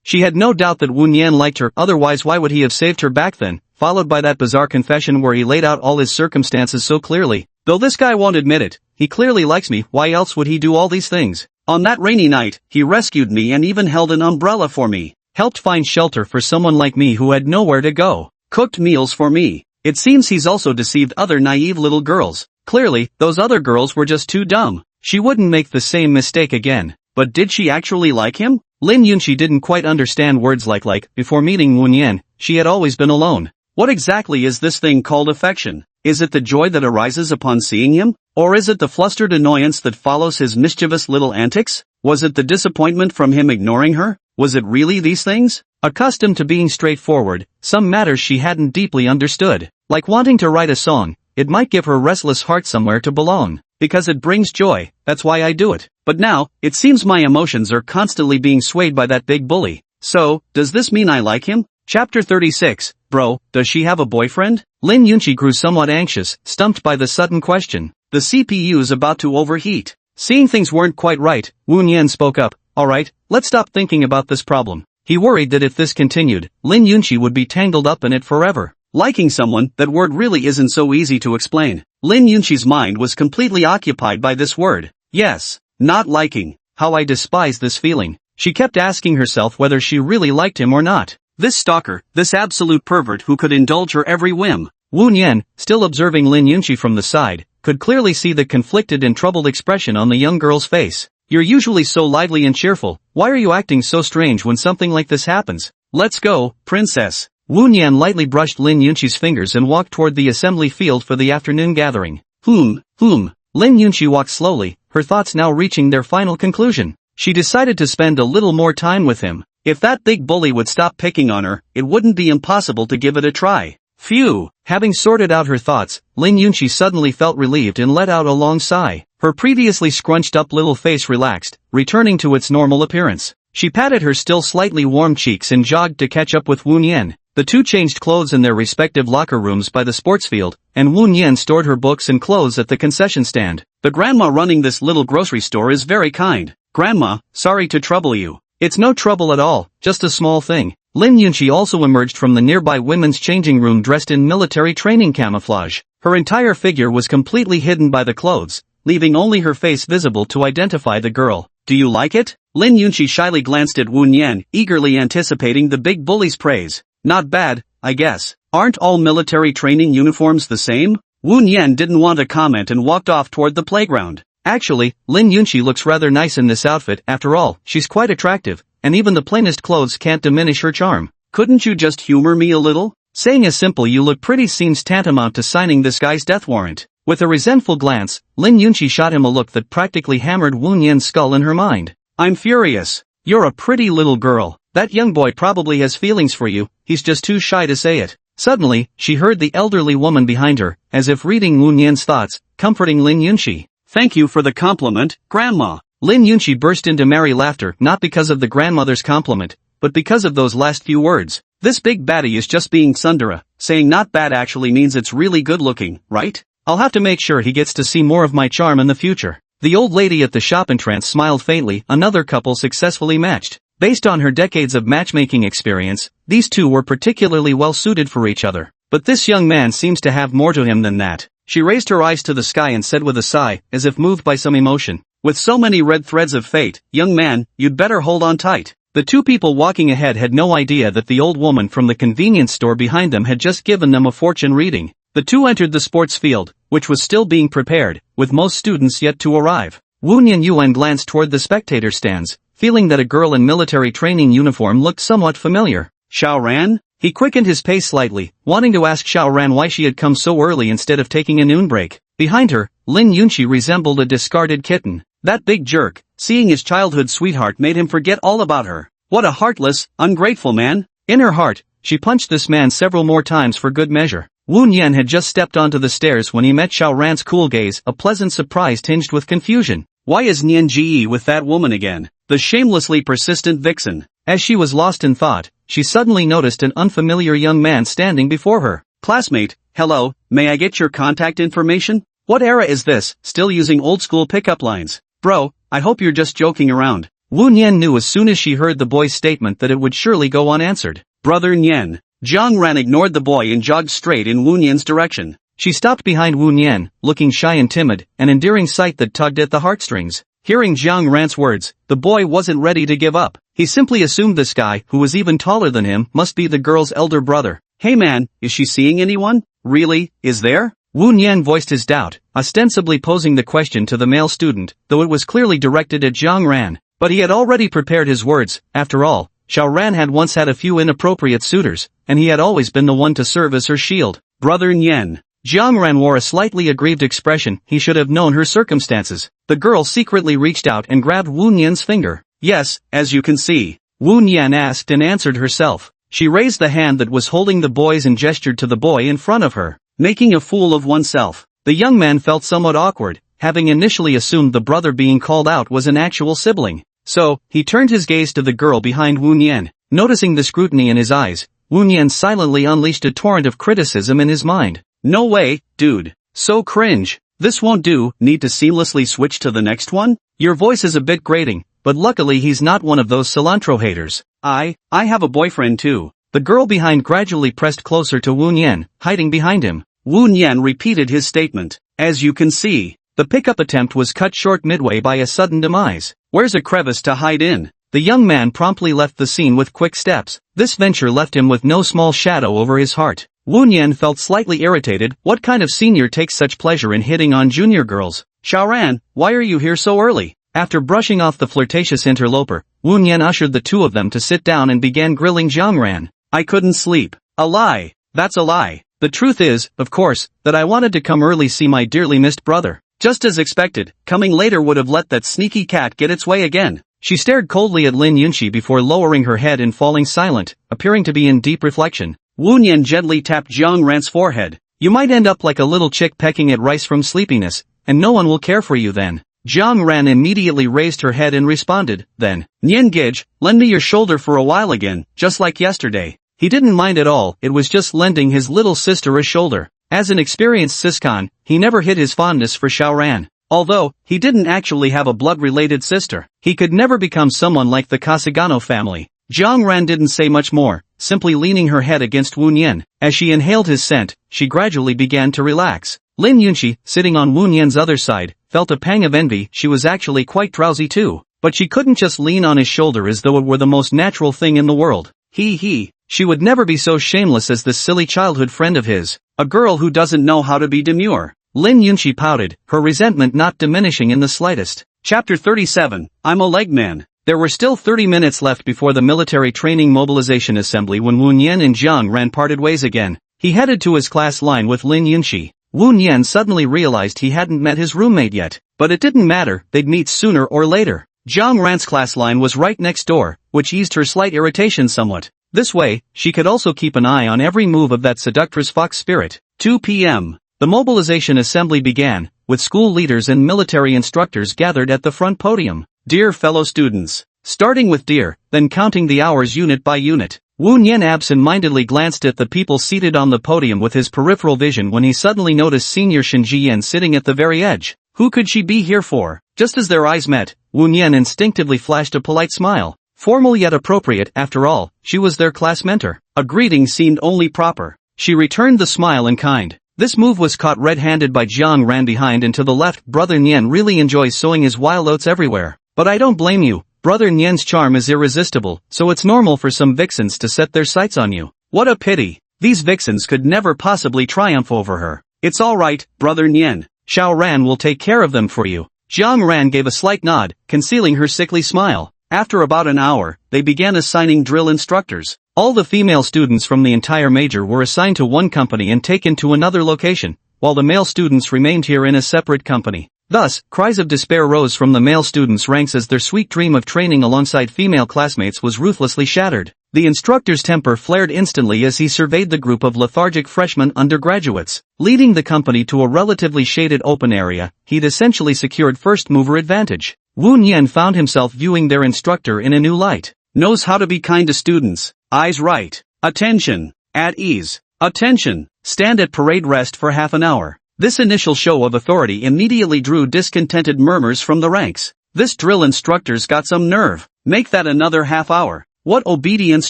She had no doubt that Wu Nian liked her, otherwise why would he have saved her back then, followed by that bizarre confession where he laid out all his circumstances so clearly. Though this guy won't admit it, he clearly likes me, why else would he do all these things? On that rainy night, he rescued me and even held an umbrella for me, helped find shelter for someone like me who had nowhere to go, cooked meals for me. It seems he's also deceived other naive little girls. Clearly, those other girls were just too dumb. She wouldn't make the same mistake again. But did she actually like him? Lin Yunxi didn't quite understand words like. Before meeting Wu Nian, she had always been alone. What exactly is this thing called affection? Is it the joy that arises upon seeing him? Or is it the flustered annoyance that follows his mischievous little antics? Was it the disappointment from him ignoring her? Was it really these things? Accustomed to being straightforward, some matters she hadn't deeply understood. Like wanting to write a song, it might give her restless heart somewhere to belong. Because it brings joy, that's why I do it. But now, it seems my emotions are constantly being swayed by that big bully. So, does this mean I like him? Chapter 36, Bro, does she have a boyfriend? Lin Yunqi grew somewhat anxious, stumped by the sudden question. The CPU's about to overheat. Seeing things weren't quite right, Wu Nian spoke up. Alright, let's stop thinking about this problem. He worried that if this continued, Lin Yunqi would be tangled up in it forever. Liking someone, that word really isn't so easy to explain. Lin Yunqi's mind was completely occupied by this word. Yes, not liking. How I despise this feeling. She kept asking herself whether she really liked him or not. This stalker, this absolute pervert who could indulge her every whim. Wu Nian, still observing Lin Yunqi from the side, could clearly see the conflicted and troubled expression on the young girl's face. You're usually so lively and cheerful, why are you acting so strange when something like this happens? Let's go, princess. Wu Nian lightly brushed Lin Yunqi's fingers and walked toward the assembly field for the afternoon gathering. Lin Yunqi walked slowly, her thoughts now reaching their final conclusion. She decided to spend a little more time with him. If that big bully would stop picking on her, it wouldn't be impossible to give it a try. Phew! Having sorted out her thoughts, Lin Yunqi suddenly felt relieved and let out a long sigh. Her previously scrunched up little face relaxed, returning to its normal appearance. She patted her still slightly warm cheeks and jogged to catch up with Wu Nian. The two changed clothes in their respective locker rooms by the sports field, and Wu Nian stored her books and clothes at the concession stand. The grandma running this little grocery store is very kind. Grandma, sorry to trouble you. It's no trouble at all, just a small thing. Lin Yunqi also emerged from the nearby women's changing room dressed in military training camouflage. Her entire figure was completely hidden by the clothes, leaving only her face visible to identify the girl. Do you like it? Lin Yunqi shyly glanced at Wu Nian, eagerly anticipating the big bully's praise. Not bad, I guess. Aren't all military training uniforms the same? Wu Nian didn't want to comment and walked off toward the playground. Actually, Lin Yunqi looks rather nice in this outfit. After all, she's quite attractive, and even the plainest clothes can't diminish her charm. Couldn't you just humor me a little? Saying a simple "you look pretty" seems tantamount to signing this guy's death warrant. With a resentful glance, Lin Yunqi shot him a look that practically hammered Wu Nian's skull in her mind. I'm furious. You're a pretty little girl. That young boy probably has feelings for you, he's just too shy to say it. Suddenly, she heard the elderly woman behind her, as if reading Wu Nian's thoughts, comforting Lin Yunqi. Thank you for the compliment, Grandma. Lin Yunqi burst into merry laughter, not because of the grandmother's compliment, but because of those last few words. This big baddie is just being tsundere. Saying not bad actually means it's really good looking, right? I'll have to make sure he gets to see more of my charm in the future. The old lady at the shop entrance smiled faintly. Another couple successfully matched. Based on her decades of matchmaking experience, these two were particularly well suited for each other. But this young man seems to have more to him than that. She raised her eyes to the sky and said with a sigh, as if moved by some emotion. With so many red threads of fate, young man, you'd better hold on tight. The two people walking ahead had no idea that the old woman from the convenience store behind them had just given them a fortune reading. The two entered the sports field, which was still being prepared, with most students yet to arrive. Wu Nianyuan glanced toward the spectator stands, feeling that a girl in military training uniform looked somewhat familiar. Xiao Ran? He quickened his pace slightly, wanting to ask Xiao Ran why she had come so early instead of taking a noon break. Behind her, Lin Yunqi resembled a discarded kitten. That big jerk, seeing his childhood sweetheart made him forget all about her. What a heartless, ungrateful man. In her heart, she punched this man several more times for good measure. Wu Nian had just stepped onto the stairs when he met Xiao Ran's cool gaze, a pleasant surprise tinged with confusion. Why is Nian Ji with that woman again? The shamelessly persistent vixen. As she was lost in thought, she suddenly noticed an unfamiliar young man standing before her. Classmate, hello, may I get your contact information? What era is this, still using old school pickup lines? Bro, I hope you're just joking around. Wu Nian knew as soon as she heard the boy's statement that it would surely go unanswered. Brother Nian. Jiang Ran ignored the boy and jogged straight in Wu Nian's direction. She stopped behind Wu Nian, looking shy and timid, an endearing sight that tugged at the heartstrings. Hearing Jiang Ran's words, the boy wasn't ready to give up. He simply assumed this guy, who was even taller than him, must be the girl's elder brother. Hey man, is she seeing anyone? Really, is there? Wu Nian voiced his doubt, ostensibly posing the question to the male student, though it was clearly directed at Jiang Ran. But he had already prepared his words. After all, Xiao Ran had once had a few inappropriate suitors, and he had always been the one to serve as her shield. Brother Nian. Jiang Ran wore a slightly aggrieved expression. He should have known her circumstances. The girl secretly reached out and grabbed Wu Nian's finger. Yes, as you can see. Wu Nian asked and answered herself. She raised the hand that was holding the boys and gestured to the boy in front of her, making a fool of oneself. The young man felt somewhat awkward, having initially assumed the brother being called out was an actual sibling. So, he turned his gaze to the girl behind Wu Nian. Noticing the scrutiny in his eyes, Wu Nian silently unleashed a torrent of criticism in his mind. No way, dude. So cringe. This won't do. Need to seamlessly switch to the next one? Your voice is a bit grating, but luckily he's not one of those cilantro haters. I have a boyfriend too. The girl behind gradually pressed closer to Wu Nian, hiding behind him. Wu Nian repeated his statement. As you can see, the pickup attempt was cut short midway by a sudden demise. Where's a crevice to hide in? The young man promptly left the scene with quick steps. This venture left him with no small shadow over his heart. Wu Nian felt slightly irritated. What kind of senior takes such pleasure in hitting on junior girls? Xiaoran, why are you here so early? After brushing off the flirtatious interloper, Wu Nian ushered the two of them to sit down and began grilling Jiangran. I couldn't sleep. A lie. That's a lie. The truth is, of course, that I wanted to come early see my dearly missed brother. Just as expected, coming later would have let that sneaky cat get its way again. She stared coldly at Lin Yunxi before lowering her head and falling silent, appearing to be in deep reflection. Wu Nian gently tapped Jiang Ran's forehead. You might end up like a little chick pecking at rice from sleepiness, and no one will care for you then. Jiang Ran immediately raised her head and responded, then, Nian Gage, lend me your shoulder for a while again, just like yesterday. He didn't mind at all, it was just lending his little sister a shoulder. As an experienced siscon, he never hid his fondness for Xiaoran. Although, he didn't actually have a blood-related sister, he could never become someone like the Kasagano family. Jiang Ran didn't say much more, simply leaning her head against Wu Nian. As she inhaled his scent, she gradually began to relax. Lin Yunxi, sitting on Wu Nian's other side, felt a pang of envy. She was actually quite drowsy too, but she couldn't just lean on his shoulder as though it were the most natural thing in the world. She would never be so shameless as this silly childhood friend of his, a girl who doesn't know how to be demure. Lin Yunxi pouted, her resentment not diminishing in the slightest. Chapter 37, I'm a leg man. There were still 30 minutes left before the military training mobilization assembly when Wu Nian and Jiang Ran parted ways again. He headed to his class line with Lin Yunxi. Wu Nian suddenly realized he hadn't met his roommate yet, but it didn't matter, they'd meet sooner or later. Jiang Ran's class line was right next door, which eased her slight irritation somewhat. This way, she could also keep an eye on every move of that seductress fox spirit. 2 p.m. The mobilization assembly began, with school leaders and military instructors gathered at the front podium. Dear fellow students. Starting with dear, then counting the hours unit by unit. Wu Nian absent-mindedly glanced at the people seated on the podium with his peripheral vision when he suddenly noticed Senior Shen Jiyan sitting at the very edge. Who could she be here for? Just as their eyes met, Wu Nian instinctively flashed a polite smile. Formal yet appropriate, after all, she was their class mentor. A greeting seemed only proper. She returned the smile in kind. This move was caught red-handed by Jiang Ran behind and to the left. Brother Nian really enjoys sowing his wild oats everywhere. But I don't blame you. Brother Nian's charm is irresistible, so it's normal for some vixens to set their sights on you. What a pity. These vixens could never possibly triumph over her. It's alright, Brother Nian. Xiao Ran will take care of them for you. Jiang Ran gave a slight nod, concealing her sickly smile. After about an hour, they began assigning drill instructors. All the female students from the entire major were assigned to one company and taken to another location, while the male students remained here in a separate company. Thus, cries of despair rose from the male students' ranks as their sweet dream of training alongside female classmates was ruthlessly shattered. The instructor's temper flared instantly as he surveyed the group of lethargic freshman undergraduates. Leading the company to a relatively shaded open area, he'd essentially secured first-mover advantage. Wu Nian found himself viewing their instructor in a new light. Knows how to be kind to students. Eyes right. Attention. At ease. Attention. Stand at parade rest for half an hour. This initial show of authority immediately drew discontented murmurs from the ranks. This drill instructor's got some nerve. Make that another half hour. What obedience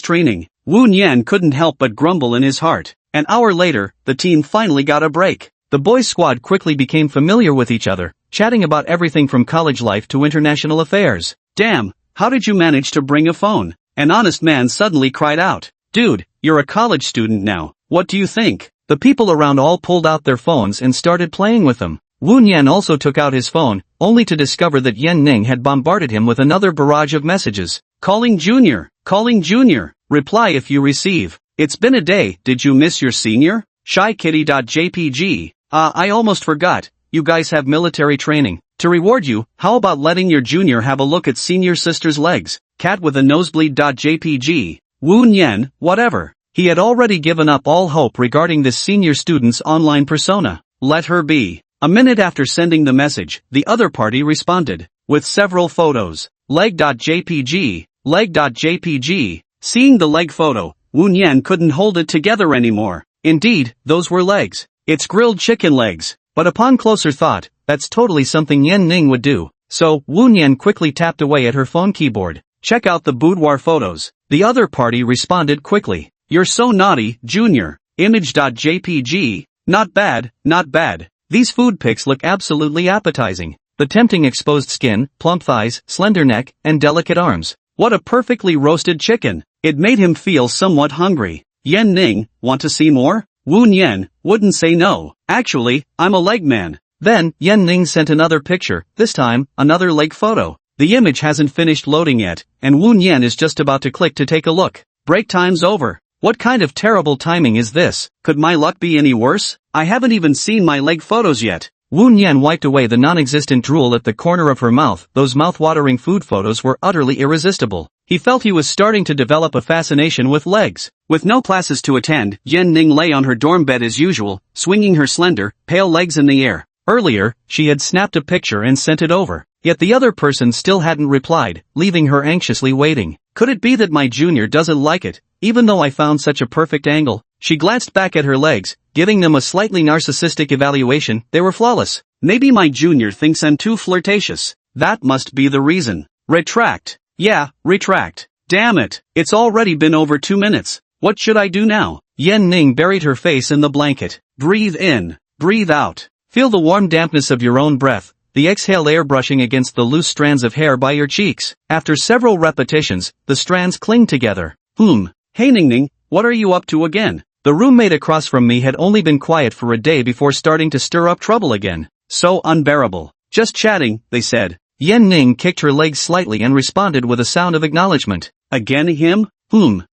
training. Wu Nian couldn't help but grumble in his heart. An hour later, the team finally got a break. The boys' squad quickly became familiar with each other, chatting about everything from college life to international affairs. Damn, how did you manage to bring a phone? An honest man suddenly cried out. Dude, you're a college student now. What do you think? The people around all pulled out their phones and started playing with them. Wu Nian also took out his phone, only to discover that Yan Ning had bombarded him with another barrage of messages. Calling Junior. Calling Junior. Reply if you receive. It's been a day, did you miss your senior? ShyKitty.jpg. I almost forgot, you guys have military training. To reward you, how about letting your junior have a look at senior sister's legs? cat with a nosebleed.jpg, Wu Nian, whatever. He had already given up all hope regarding this senior student's online persona. Let her be. A minute after sending the message, the other party responded, with several photos. Leg.jpg, leg.jpg. Seeing the leg photo, Wu Nian couldn't hold it together anymore. Indeed, those were legs. It's grilled chicken legs. But upon closer thought, that's totally something Yan Ning would do. So, Wu Nian quickly tapped away at her phone keyboard. Check out the boudoir photos. The other party responded quickly. You're so naughty, Junior. Image.jpg. Not bad, not bad. These food pics look absolutely appetizing. The tempting exposed skin, plump thighs, slender neck, and delicate arms. What a perfectly roasted chicken. It made him feel somewhat hungry. Yan Ning, want to see more? Wu Nian wouldn't say no. Actually, I'm a leg man. Then, Yan Ning sent another picture, this time, another leg photo. The image hasn't finished loading yet, and Wu Nian is just about to click to take a look. Break time's over. What kind of terrible timing is this? Could my luck be any worse? I haven't even seen my leg photos yet. Wu Nian wiped away the non-existent drool at the corner of her mouth. Those mouth-watering food photos were utterly irresistible. He felt he was starting to develop a fascination with legs. With no classes to attend, Yan Ning lay on her dorm bed as usual, swinging her slender, pale legs in the air. Earlier, she had snapped a picture and sent it over. Yet the other person still hadn't replied, leaving her anxiously waiting. Could it be that my junior doesn't like it, even though I found such a perfect angle? She glanced back at her legs, giving them a slightly narcissistic evaluation. They were flawless. Maybe my junior thinks I'm too flirtatious. That must be the reason. Retract. Yeah, retract. Damn it. It's already been over 2 minutes. What should I do now? Yan Ning buried her face in the blanket. Breathe in. Breathe out. Feel the warm dampness of your own breath, the exhale air brushing against the loose strands of hair by your cheeks. After several repetitions, the strands cling together. Hey Ningning, what are you up to again? The roommate across from me had only been quiet for a day before starting to stir up trouble again. So unbearable. Just chatting, they said. Yan Ning kicked her legs slightly and responded with a sound of acknowledgement. Again him?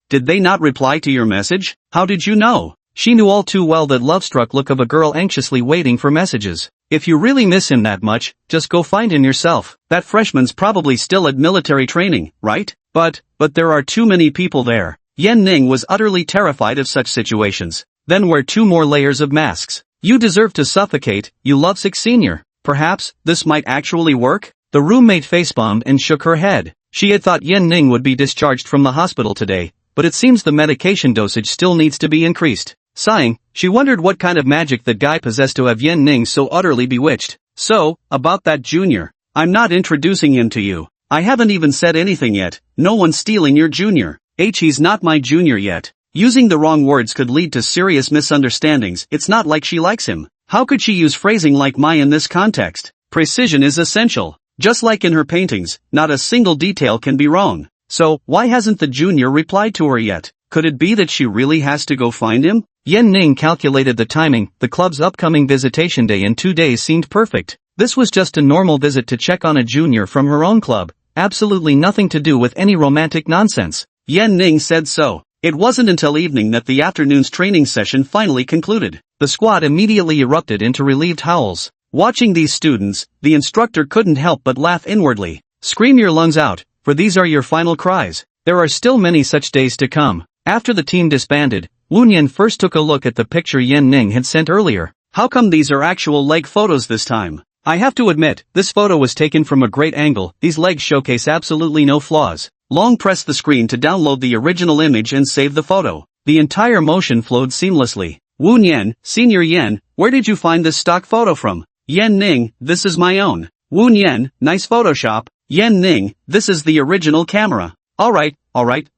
Did they not reply to your message? How did you know? She knew all too well that love-struck look of a girl anxiously waiting for messages. If you really miss him that much, just go find him yourself. That freshman's probably still at military training, right? But there are too many people there. Yan Ning was utterly terrified of such situations. Then wear 2 more layers of masks. You deserve to suffocate, you lovesick senior. Perhaps, this might actually work? The roommate facepalmed and shook her head. She had thought Yan Ning would be discharged from the hospital today, but it seems the medication dosage still needs to be increased. Sighing, she wondered what kind of magic that guy possessed to have Yan Ning so utterly bewitched. So, about that junior. I'm not introducing him to you. I haven't even said anything yet. No one's stealing your junior. He's not my junior yet. Using the wrong words could lead to serious misunderstandings. It's not like she likes him. How could she use phrasing like my in this context? Precision is essential. Just like in her paintings, not a single detail can be wrong. So, why hasn't the junior replied to her yet? Could it be that she really has to go find him? Yan Ning calculated the timing. The club's upcoming visitation day in 2 days seemed perfect. This was just a normal visit to check on a junior from her own club. Absolutely nothing to do with any romantic nonsense. Yan Ning said so. It wasn't until evening that the afternoon's training session finally concluded. The squad immediately erupted into relieved howls. Watching these students, the instructor couldn't help but laugh inwardly. Scream your lungs out, for these are your final cries. There are still many such days to come. After the team disbanded, Wu Nian first took a look at the picture Yan Ning had sent earlier. How come these are actual leg photos this time? I have to admit, this photo was taken from a great angle. These legs showcase absolutely no flaws. Long press the screen to download the original image and save the photo. The entire motion flowed seamlessly. Wu Nian, Senior Yan, where did you find this stock photo from? Yan Ning, this is my own. Wu Nian, nice Photoshop. Yan Ning, this is the original camera. Alright,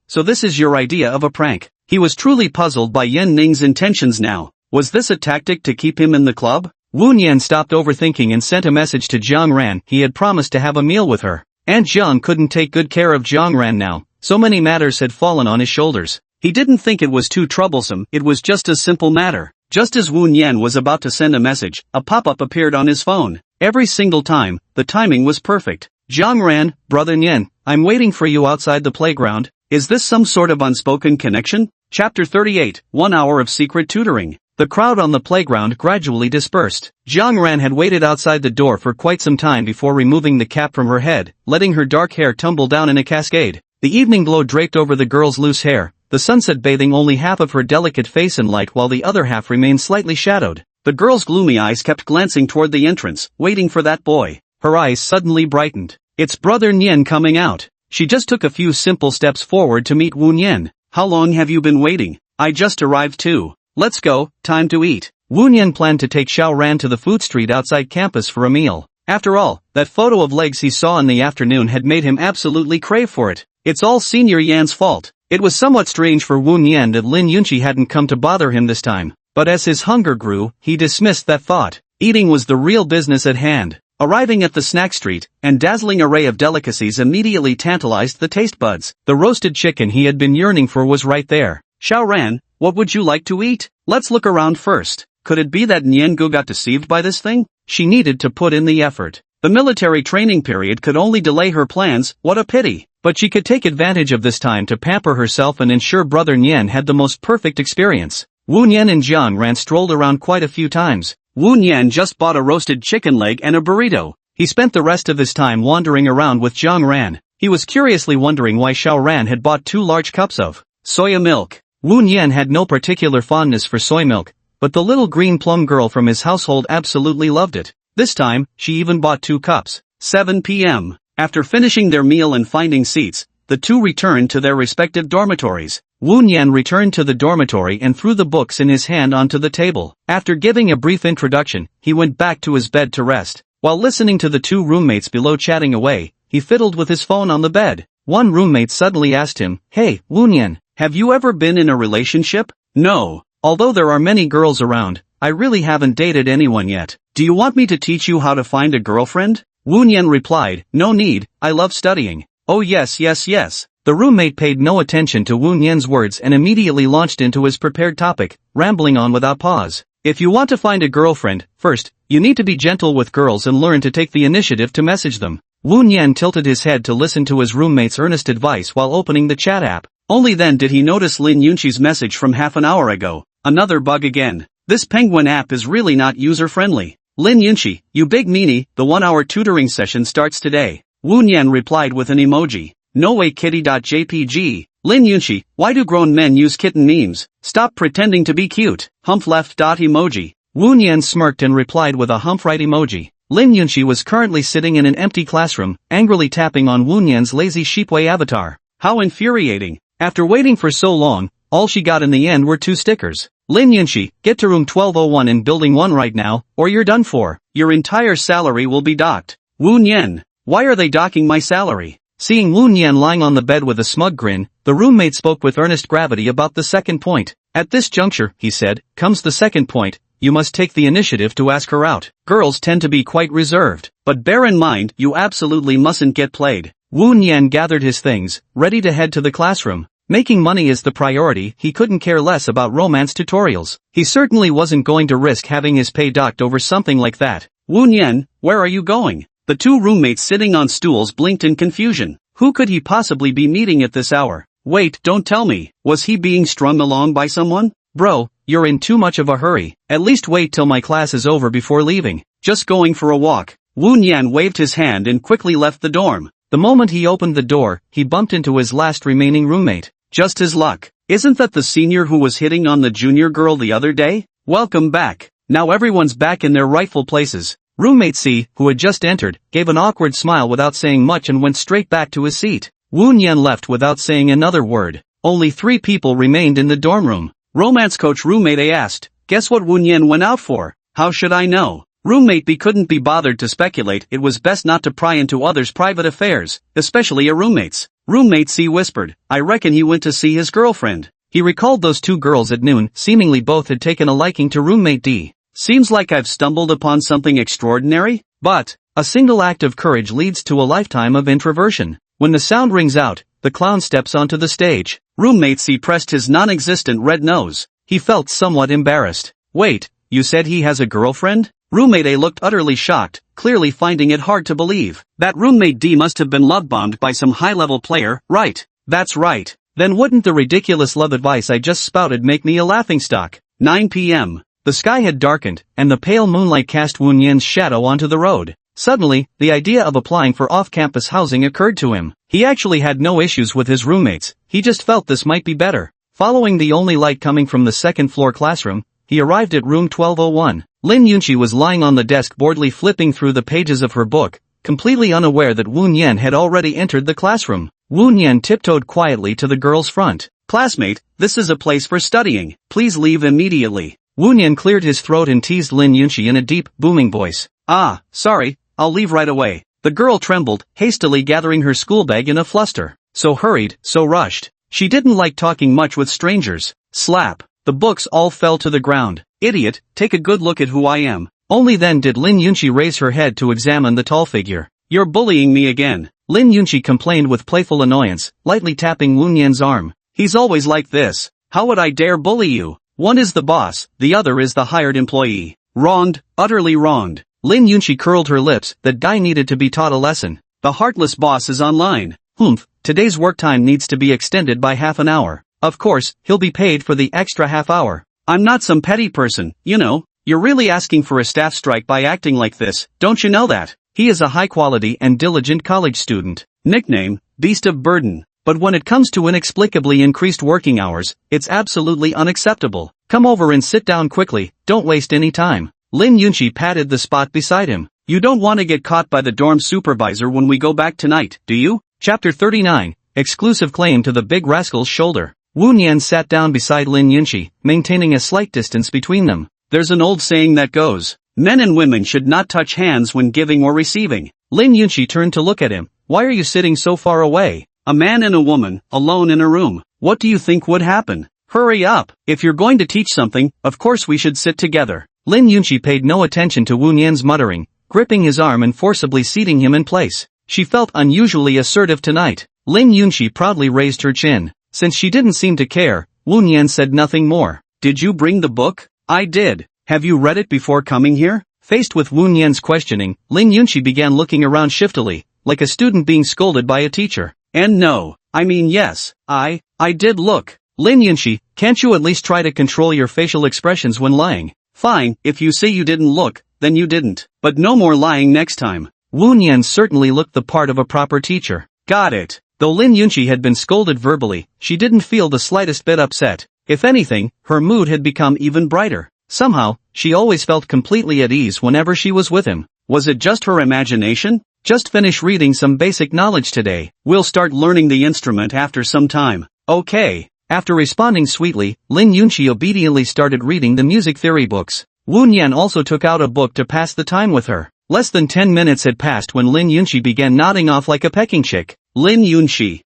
so this is your idea of a prank. He was truly puzzled by Yan Ning's intentions now. Was this a tactic to keep him in the club? Wu Nian stopped overthinking and sent a message to Jiang Ran. He had promised to have a meal with her. And Jiang couldn't take good care of Jiang Ran now. So many matters had fallen on his shoulders. He didn't think it was too troublesome. It was just a simple matter. Just as Wu Nian was about to send a message, a pop-up appeared on his phone. Every single time, the timing was perfect. Jiang Ran, Brother Nian, I'm waiting for you outside the playground. Is this some sort of unspoken connection? Chapter 38, 1 hour of secret tutoring. The crowd on the playground gradually dispersed. Jiang Ran had waited outside the door for quite some time before removing the cap from her head, letting her dark hair tumble down in a cascade. The evening glow draped over the girl's loose hair, the sunset bathing only half of her delicate face in light while the other half remained slightly shadowed. The girl's gloomy eyes kept glancing toward the entrance, waiting for that boy. Her eyes suddenly brightened. It's Brother Nian coming out. She just took a few simple steps forward to meet Wu Nian. How long have you been waiting? I just arrived too. Let's go, time to eat. Wu Nian planned to take Xiao Ran to the food street outside campus for a meal. After all, that photo of legs he saw in the afternoon had made him absolutely crave for it. It's all Senior Yan's fault. It was somewhat strange for Wu Nian that Lin Yunqi hadn't come to bother him this time. But as his hunger grew, he dismissed that thought. Eating was the real business at hand. Arriving at the snack street, an dazzling array of delicacies immediately tantalized the taste buds. The roasted chicken he had been yearning for was right there. Xiao Ran, what would you like to eat? Let's look around first. Could it be that Nian Gu got deceived by this thing? She needed to put in the effort. The military training period could only delay her plans, what a pity. But she could take advantage of this time to pamper herself and ensure Brother Nian had the most perfect experience. Wu Nian and Jiang Ran strolled around quite a few times. Wu Nian just bought a roasted chicken leg and a burrito. He spent the rest of his time wandering around with Jiang Ran. He was curiously wondering why Xiao Ran had bought 2 large cups of soya milk. Wu Nian had no particular fondness for soy milk, but the little green plum girl from his household absolutely loved it. This time, she even bought 2 cups. 7 p.m. After finishing their meal and finding seats, the two returned to their respective dormitories. Wu Nian returned to the dormitory and threw the books in his hand onto the table. After giving a brief introduction, he went back to his bed to rest. While listening to the 2 roommates below chatting away, he fiddled with his phone on the bed. One roommate suddenly asked him, "Hey, Wu Nian, have you ever been in a relationship?" "No. Although there are many girls around, I really haven't dated anyone yet. Do you want me to teach you how to find a girlfriend?" Wu Nian replied, "No need, I love studying." "Oh yes. The roommate paid no attention to Wu Nian's words and immediately launched into his prepared topic, rambling on without pause. If you want to find a girlfriend, first, you need to be gentle with girls and learn to take the initiative to message them. Wu Nian tilted his head to listen to his roommate's earnest advice while opening the chat app. Only then did he notice Lin Yunqi's message from half an hour ago. Another bug again. This Penguin app is really not user-friendly. Lin Yunqi, you big meanie, the 1-hour tutoring session starts today. Wu Nian replied with an emoji. No way kitty.jpg. Lin Yunqi, why do grown men use kitten memes? Stop pretending to be cute. Humph left. Emoji. Wu Nian smirked and replied with a humph right emoji. Lin Yunqi was currently sitting in an empty classroom, angrily tapping on Wu Nian's lazy sheepway avatar. How infuriating. After waiting for so long, all she got in the end were 2 stickers. Lin Yunqi, get to room 1201 in building 1 right now, or you're done for. Your entire salary will be docked. Wu Nian, why are they docking my salary? Seeing Wu Nian lying on the bed with a smug grin, the roommate spoke with earnest gravity about the second point. At this juncture, he said, comes the second point, you must take the initiative to ask her out. Girls tend to be quite reserved, but bear in mind, you absolutely mustn't get played. Wu Nian gathered his things, ready to head to the classroom. Making money is the priority, he couldn't care less about romance tutorials. He certainly wasn't going to risk having his pay docked over something like that. Wu Nian, where are you going? The 2 roommates sitting on stools blinked in confusion. Who could he possibly be meeting at this hour? Wait, don't tell me. Was he being strung along by someone? Bro, you're in too much of a hurry. At least wait till my class is over before leaving. Just going for a walk. Wu Nian waved his hand and quickly left the dorm. The moment he opened the door, he bumped into his last remaining roommate. Just his luck. Isn't that the senior who was hitting on the junior girl the other day? Welcome back. Now everyone's back in their rightful places. Roommate C, who had just entered, gave an awkward smile without saying much and went straight back to his seat. Wu Nian left without saying another word. Only 3 people remained in the dorm room. Romance coach roommate A asked, guess what Wu Nian went out for? How should I know? Roommate B couldn't be bothered to speculate. It was best not to pry into others' private affairs, especially a roommate's. Roommate C whispered, I reckon he went to see his girlfriend. He recalled those 2 girls at noon, seemingly both had taken a liking to roommate D. Seems like I've stumbled upon something extraordinary, but a single act of courage leads to a lifetime of introversion. When the sound rings out, the clown steps onto the stage. Roommate C pressed his non-existent red nose. He felt somewhat embarrassed. Wait, you said he has a girlfriend? Roommate A looked utterly shocked, clearly finding it hard to believe. That roommate D must have been love-bombed by some high-level player, right? That's right. Then wouldn't the ridiculous love advice I just spouted make me a laughingstock? 9 p.m. The sky had darkened, and the pale moonlight cast Wu Nian's shadow onto the road. Suddenly, the idea of applying for off-campus housing occurred to him. He actually had no issues with his roommates, he just felt this might be better. Following the only light coming from the second-floor classroom, he arrived at room 1201. Lin Yunqi was lying on the desk boredly flipping through the pages of her book, completely unaware that Wu Nian had already entered the classroom. Wu Nian tiptoed quietly to the girl's front. "Classmate, this is a place for studying. Please leave immediately." Wu Nian cleared his throat and teased Lin Yunqi in a deep, booming voice. "Ah, sorry, I'll leave right away." The girl trembled, hastily gathering her school bag in a fluster. So hurried, so rushed. She didn't like talking much with strangers. Slap. The books all fell to the ground. "Idiot, take a good look at who I am." Only then did Lin Yunqi raise her head to examine the tall figure. "You're bullying me again." Lin Yunqi complained with playful annoyance, lightly tapping Wu Nian's arm. "He's always like this. How would I dare bully you? One is the boss, the other is the hired employee." Wronged, utterly wronged. Lin Yunqi curled her lips, that guy needed to be taught a lesson. The heartless boss is online. Humph, today's work time needs to be extended by half an hour. Of course, he'll be paid for the extra half hour. I'm not some petty person, you know. You're really asking for a staff strike by acting like this, don't you know that? He is a high-quality and diligent college student. Nickname, Beast of Burden. But when it comes to inexplicably increased working hours, it's absolutely unacceptable. Come over and sit down quickly, don't waste any time. Lin Yunqi patted the spot beside him. You don't want to get caught by the dorm supervisor when we go back tonight, do you? Chapter 39, Exclusive Claim to the Big Rascal's Shoulder. Wu Nian sat down beside Lin Yunqi, maintaining a slight distance between them. There's an old saying that goes, men and women should not touch hands when giving or receiving. Lin Yunqi turned to look at him. Why are you sitting so far away? A man and a woman, alone in a room. What do you think would happen? Hurry up. If you're going to teach something, of course we should sit together. Lin Yunqi paid no attention to Wu Nian's muttering, gripping his arm and forcibly seating him in place. She felt unusually assertive tonight. Lin Yunqi proudly raised her chin. Since she didn't seem to care, Wu Nian said nothing more. Did you bring the book? I did. Have you read it before coming here? Faced with Wu Nian's questioning, Lin Yunqi began looking around shiftily, like a student being scolded by a teacher. And no, I mean yes, I did look. Lin Yunqi, can't you at least try to control your facial expressions when lying? Fine, if you say you didn't look, then you didn't. But no more lying next time. Wu Nian certainly looked the part of a proper teacher. Got it. Though Lin Yunqi had been scolded verbally, she didn't feel the slightest bit upset. If anything, her mood had become even brighter. Somehow, she always felt completely at ease whenever she was with him. Was it just her imagination? Just finish reading some basic knowledge today. We'll start learning the instrument after some time. Okay. After responding sweetly, Lin Yunqi obediently started reading the music theory books. Wu Nian also took out a book to pass the time with her. Less than 10 minutes had passed when Lin Yunqi began nodding off like a pecking chick. Lin Yunqi.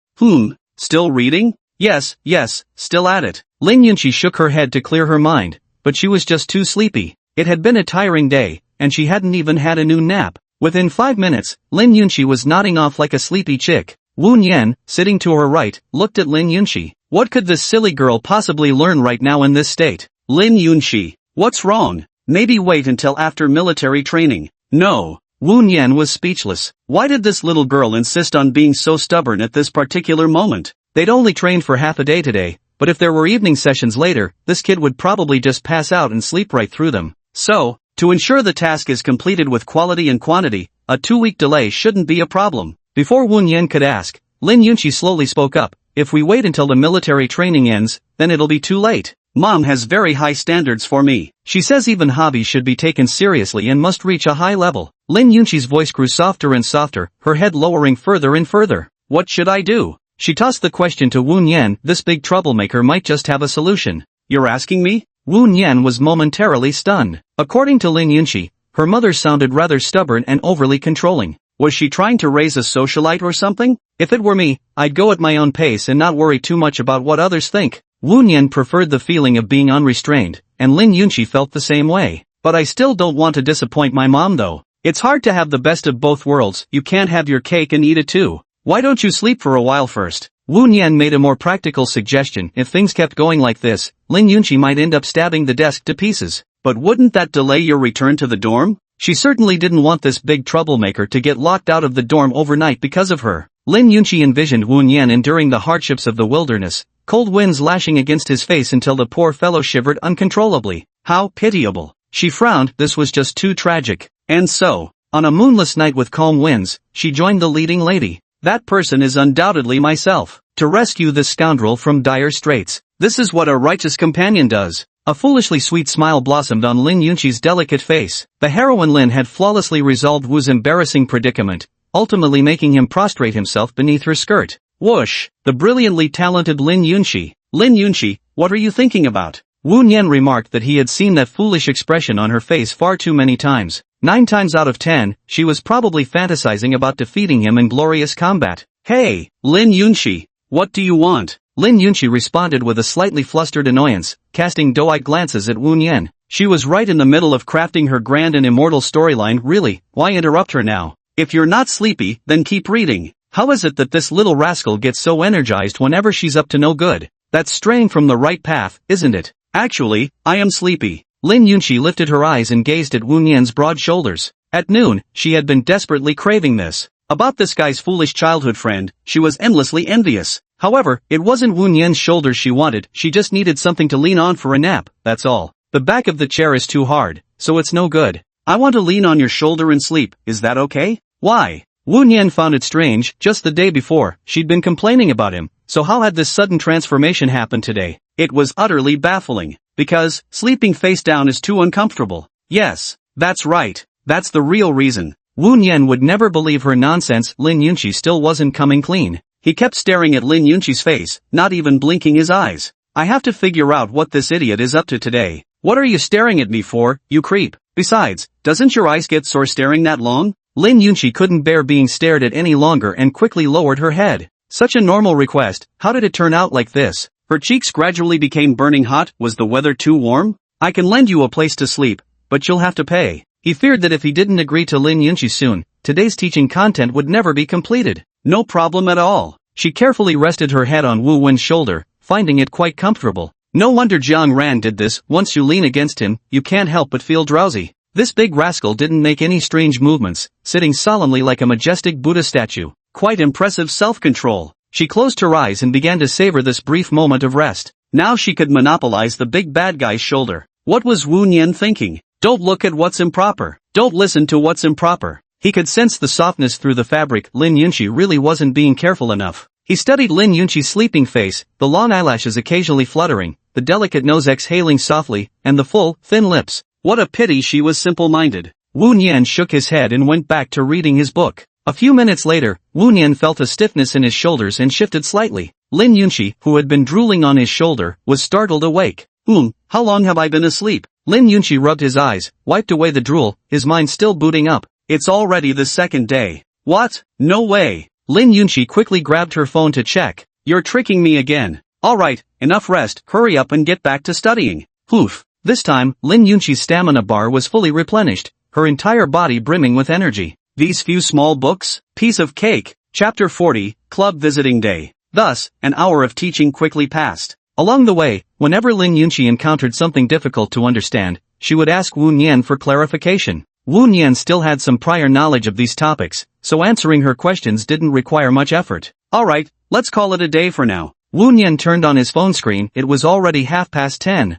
Still reading? Yes, still at it. Lin Yunqi shook her head to clear her mind, but she was just too sleepy. It had been a tiring day, and she hadn't even had a noon nap. Within 5 minutes, Lin Yunqi was nodding off like a sleepy chick. Wu Nian, sitting to her right, looked at Lin Yunqi. What could this silly girl possibly learn right now in this state? Lin Yunqi. What's wrong? Maybe wait until after military training. No. Wu Nian was speechless. Why did this little girl insist on being so stubborn at this particular moment? They'd only trained for half a day today, but if there were evening sessions later, this kid would probably just pass out and sleep right through them. So, to ensure the task is completed with quality and quantity, a 2-week delay shouldn't be a problem. Before Wu Nian could ask, Lin Yunqi slowly spoke up. If we wait until the military training ends, then it'll be too late. Mom has very high standards for me. She says even hobbies should be taken seriously and must reach a high level. Lin Yunqi's voice grew softer and softer, her head lowering further and further. What should I do? She tossed the question to Wu Nian. This big troublemaker might just have a solution. You're asking me? Wu Nian was momentarily stunned. According to Lin Yunqi, her mother sounded rather stubborn and overly controlling. Was she trying to raise a socialite or something? If it were me, I'd go at my own pace and not worry too much about what others think. Wu Nian preferred the feeling of being unrestrained, and Lin Yunqi felt the same way. But I still don't want to disappoint my mom though. It's hard to have the best of both worlds. You can't have your cake and eat it too. Why don't you sleep for a while first? Wu Nian made a more practical suggestion. If things kept going like this, Lin Yunqi might end up stabbing the desk to pieces. But wouldn't that delay your return to the dorm? She certainly didn't want this big troublemaker to get locked out of the dorm overnight because of her. Lin Yunqi envisioned Wu Nian enduring the hardships of the wilderness, cold winds lashing against his face until the poor fellow shivered uncontrollably. How pitiable. She frowned. This was just too tragic. And so, On a moonless night with calm winds, she joined the leading lady. That person is undoubtedly myself. To rescue this scoundrel from dire straits. This is what a righteous companion does. A foolishly sweet smile blossomed on Lin Yunqi's delicate face. The heroine Lin had flawlessly resolved Wu's embarrassing predicament, ultimately making him prostrate himself beneath her skirt. Whoosh! The brilliantly talented Lin Yunqi. Lin Yunqi, what are you thinking about? Wu Nian remarked that he had seen that foolish expression on her face far too many times. 9 times out of 10, she was probably fantasizing about defeating him in glorious combat. Hey, Lin Yunqi, what do you want? Lin Yunqi responded with a slightly flustered annoyance, casting doe-eyed glances at Wu Nian. She was right in the middle of crafting her grand and immortal storyline. Really, why interrupt her now? If you're not sleepy, then keep reading. How is it that this little rascal gets so energized whenever she's up to no good? That's straying from the right path, isn't it? Actually, I am sleepy. Lin Yunqi lifted her eyes and gazed at Wu Nian's broad shoulders. At noon, she had been desperately craving this. About this guy's foolish childhood friend, she was endlessly envious. However, it wasn't Wu Nian's shoulders she wanted, she just needed something to lean on for a nap, that's all. The back of the chair is too hard, so it's no good. I want to lean on your shoulder and sleep, is that okay? Why? Wu Nian found it strange. Just the day before, she'd been complaining about him, so how had this sudden transformation happened today? It was utterly baffling. Because, sleeping face down is too uncomfortable. Yes, that's right. That's the real reason. Wu Nian would never believe her nonsense. Lin Yunqi still wasn't coming clean. He kept staring at Lin Yunqi's face, not even blinking his eyes. I have to figure out what this idiot is up to today. What are you staring at me for, you creep? Besides, doesn't your eyes get sore staring that long? Lin Yunqi couldn't bear being stared at any longer and quickly lowered her head. Such a normal request, how did it turn out like this? Her cheeks gradually became burning hot. Was the weather too warm? I can lend you a place to sleep, but you'll have to pay. He feared that if he didn't agree to Lin Yunqi soon, today's teaching content would never be completed. No problem at all. She carefully rested her head on Wu Wen's shoulder, finding it quite comfortable. No wonder Jiang Ran did this. Once you lean against him, you can't help but feel drowsy. This big rascal didn't make any strange movements, sitting solemnly like a majestic Buddha statue. Quite impressive self-control. She closed her eyes and began to savor this brief moment of rest. Now she could monopolize the big bad guy's shoulder. What was Wu Nian thinking? Don't look at what's improper. Don't listen to what's improper. He could sense the softness through the fabric. Lin Yunqi really wasn't being careful enough. He studied Lin Yunqi's sleeping face, the long eyelashes occasionally fluttering, the delicate nose exhaling softly, and the full, thin lips. What a pity she was simple-minded. Wu Nian shook his head and went back to reading his book. A few minutes later, Wu Nian felt a stiffness in his shoulders and shifted slightly. Lin Yunqi, who had been drooling on his shoulder, was startled awake. How long have I been asleep? Lin Yunqi rubbed his eyes, wiped away the drool, his mind still booting up. It's already the second day. What? No way. Lin Yunqi quickly grabbed her phone to check. You're tricking me again. Alright, enough rest, hurry up and get back to studying. This time, Lin Yunqi's stamina bar was fully replenished, her entire body brimming with energy. These few small books? Piece of cake. Chapter 40, Club Visiting Day. Thus, an hour of teaching quickly passed. Along the way, whenever Lin Yunqi encountered something difficult to understand, she would ask Wu Nian for clarification. Wu Nian still had some prior knowledge of these topics, so answering her questions didn't require much effort. Alright, let's call it a day for now. Wu Nian turned on his phone screen. It was already 10:30.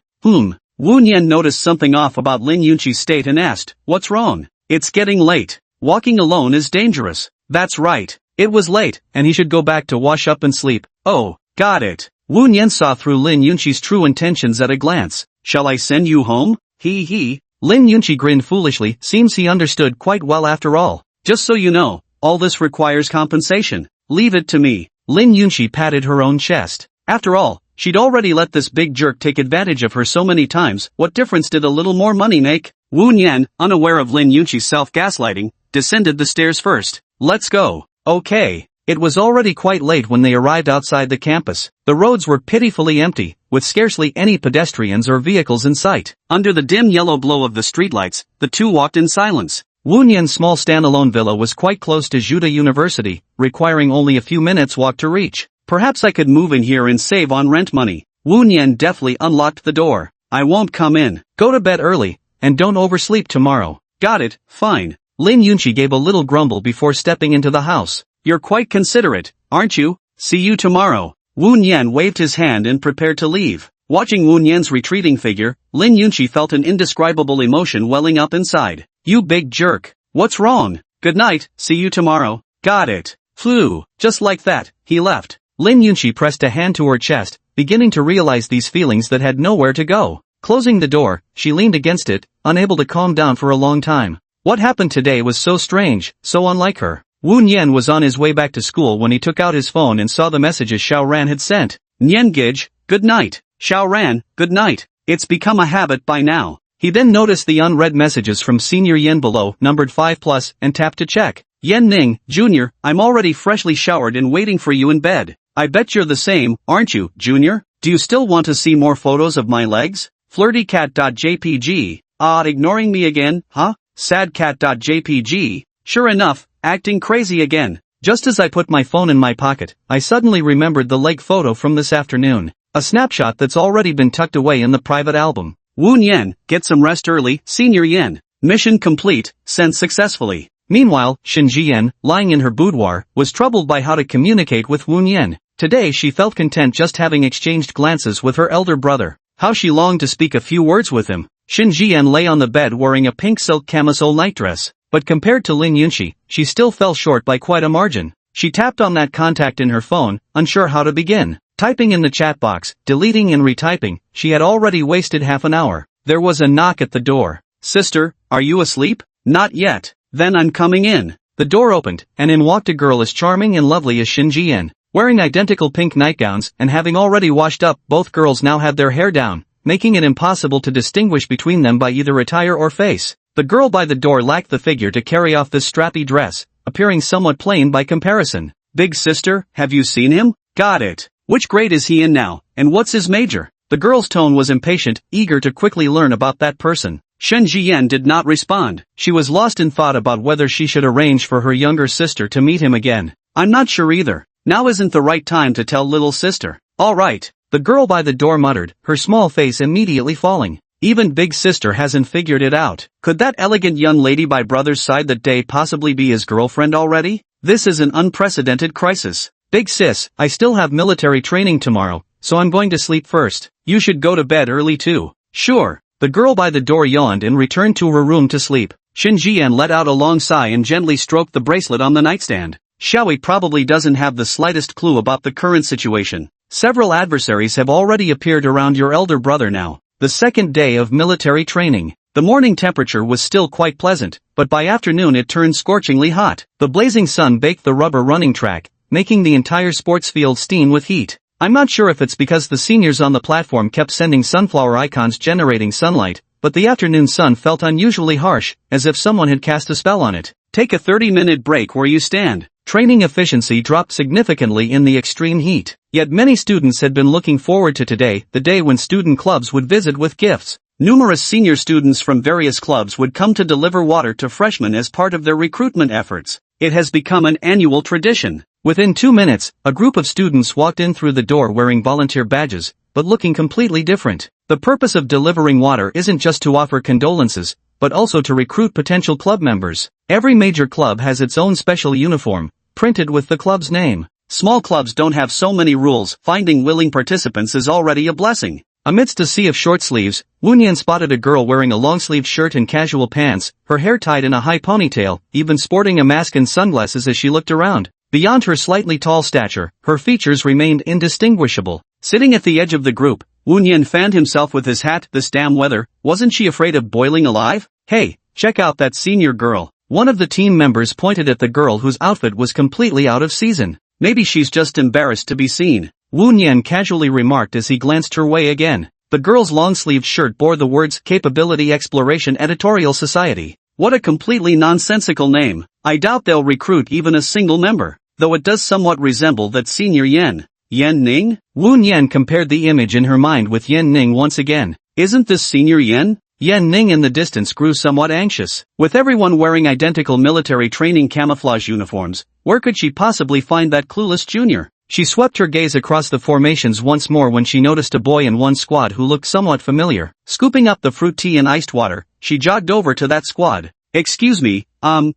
Wu Nian noticed something off about Lin Yunqi's state and asked, what's wrong? It's getting late. Walking alone is dangerous. That's right. It was late, and he should go back to wash up and sleep. Oh, got it. Wu Nian saw through Lin Yunqi's true intentions at a glance. Shall I send you home? He. Lin Yunqi grinned foolishly. Seems he understood quite well after all. Just so you know, all this requires compensation. Leave it to me. Lin Yunqi patted her own chest. After all, she'd already let this big jerk take advantage of her so many times. What difference did a little more money make? Wu Nian, unaware of Lin Yunqi's self-gaslighting, descended the stairs first. Let's go. Okay. It was already quite late when they arrived outside the campus. The roads were pitifully empty, with scarcely any pedestrians or vehicles in sight. Under the dim yellow glow of the streetlights, the two walked in silence. Wu Nian's small standalone villa was quite close to Juda University, requiring only a few minutes' walk to reach. Perhaps I could move in here and save on rent money. Wu Nian deftly unlocked the door. I won't come in. Go to bed early, and don't oversleep tomorrow. Got it, fine. Lin Yunqi gave a little grumble before stepping into the house. You're quite considerate, aren't you? See you tomorrow. Wu Nian waved his hand and prepared to leave. Watching Wu Nian's retreating figure, Lin Yunqi felt an indescribable emotion welling up inside. You big jerk. What's wrong? Good night, see you tomorrow. Got it. Phew. Just like that, he left. Lin Yunqi pressed a hand to her chest, beginning to realize these feelings that had nowhere to go. Closing the door, she leaned against it, unable to calm down for a long time. What happened today was so strange, so unlike her. Wu Nian was on his way back to school when he took out his phone and saw the messages Xiao Ran had sent. Nian Gij, good night. Xiao Ran, good night. It's become a habit by now. He then noticed the unread messages from Senior Yen below, numbered 5+, and tapped to check. Yen Ning, Junior, I'm already freshly showered and waiting for you in bed. I bet you're the same, aren't you, Junior? Do you still want to see more photos of my legs? Flirtycat.jpg. Ignoring me again, huh? Sadcat.jpg. Sure enough, acting crazy again. Just as I put my phone in my pocket, I suddenly remembered the leg photo from this afternoon. A snapshot that's already been tucked away in the private album. Wu Nian, get some rest early, Senior Yen. Mission complete, sent successfully. Meanwhile, Shin Jian, lying in her boudoir, was troubled by how to communicate with Wu Nian. Today she felt content just having exchanged glances with her elder brother. How she longed to speak a few words with him. Shin Jian lay on the bed wearing a pink silk camisole nightdress, but compared to Lin Yunqi, she still fell short by quite a margin. She tapped on that contact in her phone, unsure how to begin. Typing in the chat box, deleting and retyping, she had already wasted half an hour. There was a knock at the door. Sister, are you asleep? Not yet. Then I'm coming in. The door opened, and in walked a girl as charming and lovely as Shin Jian. Wearing identical pink nightgowns and having already washed up, both girls now had their hair down, making it impossible to distinguish between them by either attire or face. The girl by the door lacked the figure to carry off this strappy dress, appearing somewhat plain by comparison. Big sister, have you seen him? Got it. Which grade is he in now, and what's his major? The girl's tone was impatient, eager to quickly learn about that person. Shen Jian did not respond. She was lost in thought about whether she should arrange for her younger sister to meet him again. I'm not sure either. Now isn't the right time to tell little sister. All right. The girl by the door muttered, her small face immediately falling. Even big sister hasn't figured it out. Could that elegant young lady by brother's side that day possibly be his girlfriend already? This is an unprecedented crisis. Big sis, I still have military training tomorrow, so I'm going to sleep first. You should go to bed early too. Sure. The girl by the door yawned and returned to her room to sleep. Shin Jian let out a long sigh and gently stroked the bracelet on the nightstand. Xiaoi probably doesn't have the slightest clue about the current situation. Several adversaries have already appeared around your elder brother now. The second day of military training. The morning temperature was still quite pleasant, but by afternoon it turned scorchingly hot. The blazing sun baked the rubber running track, making the entire sports field steam with heat. I'm not sure if it's because the seniors on the platform kept sending sunflower icons generating sunlight, but the afternoon sun felt unusually harsh, as if someone had cast a spell on it. Take a 30-minute break where you stand. Training efficiency dropped significantly in the extreme heat. Yet many students had been looking forward to today, the day when student clubs would visit with gifts. Numerous senior students from various clubs would come to deliver water to freshmen as part of their recruitment efforts. It has become an annual tradition. Within 2 minutes, a group of students walked in through the door wearing volunteer badges, but looking completely different. The purpose of delivering water isn't just to offer condolences, but also to recruit potential club members. Every major club has its own special uniform, printed with the club's name. Small clubs don't have so many rules. Finding willing participants is already a blessing. Amidst a sea of short sleeves, Wu Nian spotted a girl wearing a long-sleeved shirt and casual pants, her hair tied in a high ponytail, even sporting a mask and sunglasses as she looked around. Beyond her slightly tall stature, her features remained indistinguishable. Sitting at the edge of the group, Wu Nian fanned himself with his hat. This damn weather, wasn't she afraid of boiling alive? Hey, check out that senior girl. One of the team members pointed at the girl whose outfit was completely out of season. Maybe she's just embarrassed to be seen. Wu Nian casually remarked as he glanced her way again. The girl's long-sleeved shirt bore the words Capability Exploration Editorial Society. What a completely nonsensical name. I doubt they'll recruit even a single member, though it does somewhat resemble that senior Yen. Yen Ning? Wu Nian compared the image in her mind with Yen Ning once again. Isn't this senior Yen? Yen Ning in the distance grew somewhat anxious. With everyone wearing identical military training camouflage uniforms, where could she possibly find that clueless junior? She swept her gaze across the formations once more when she noticed a boy in one squad who looked somewhat familiar. Scooping up the fruit tea and iced water, she jogged over to that squad. Excuse me,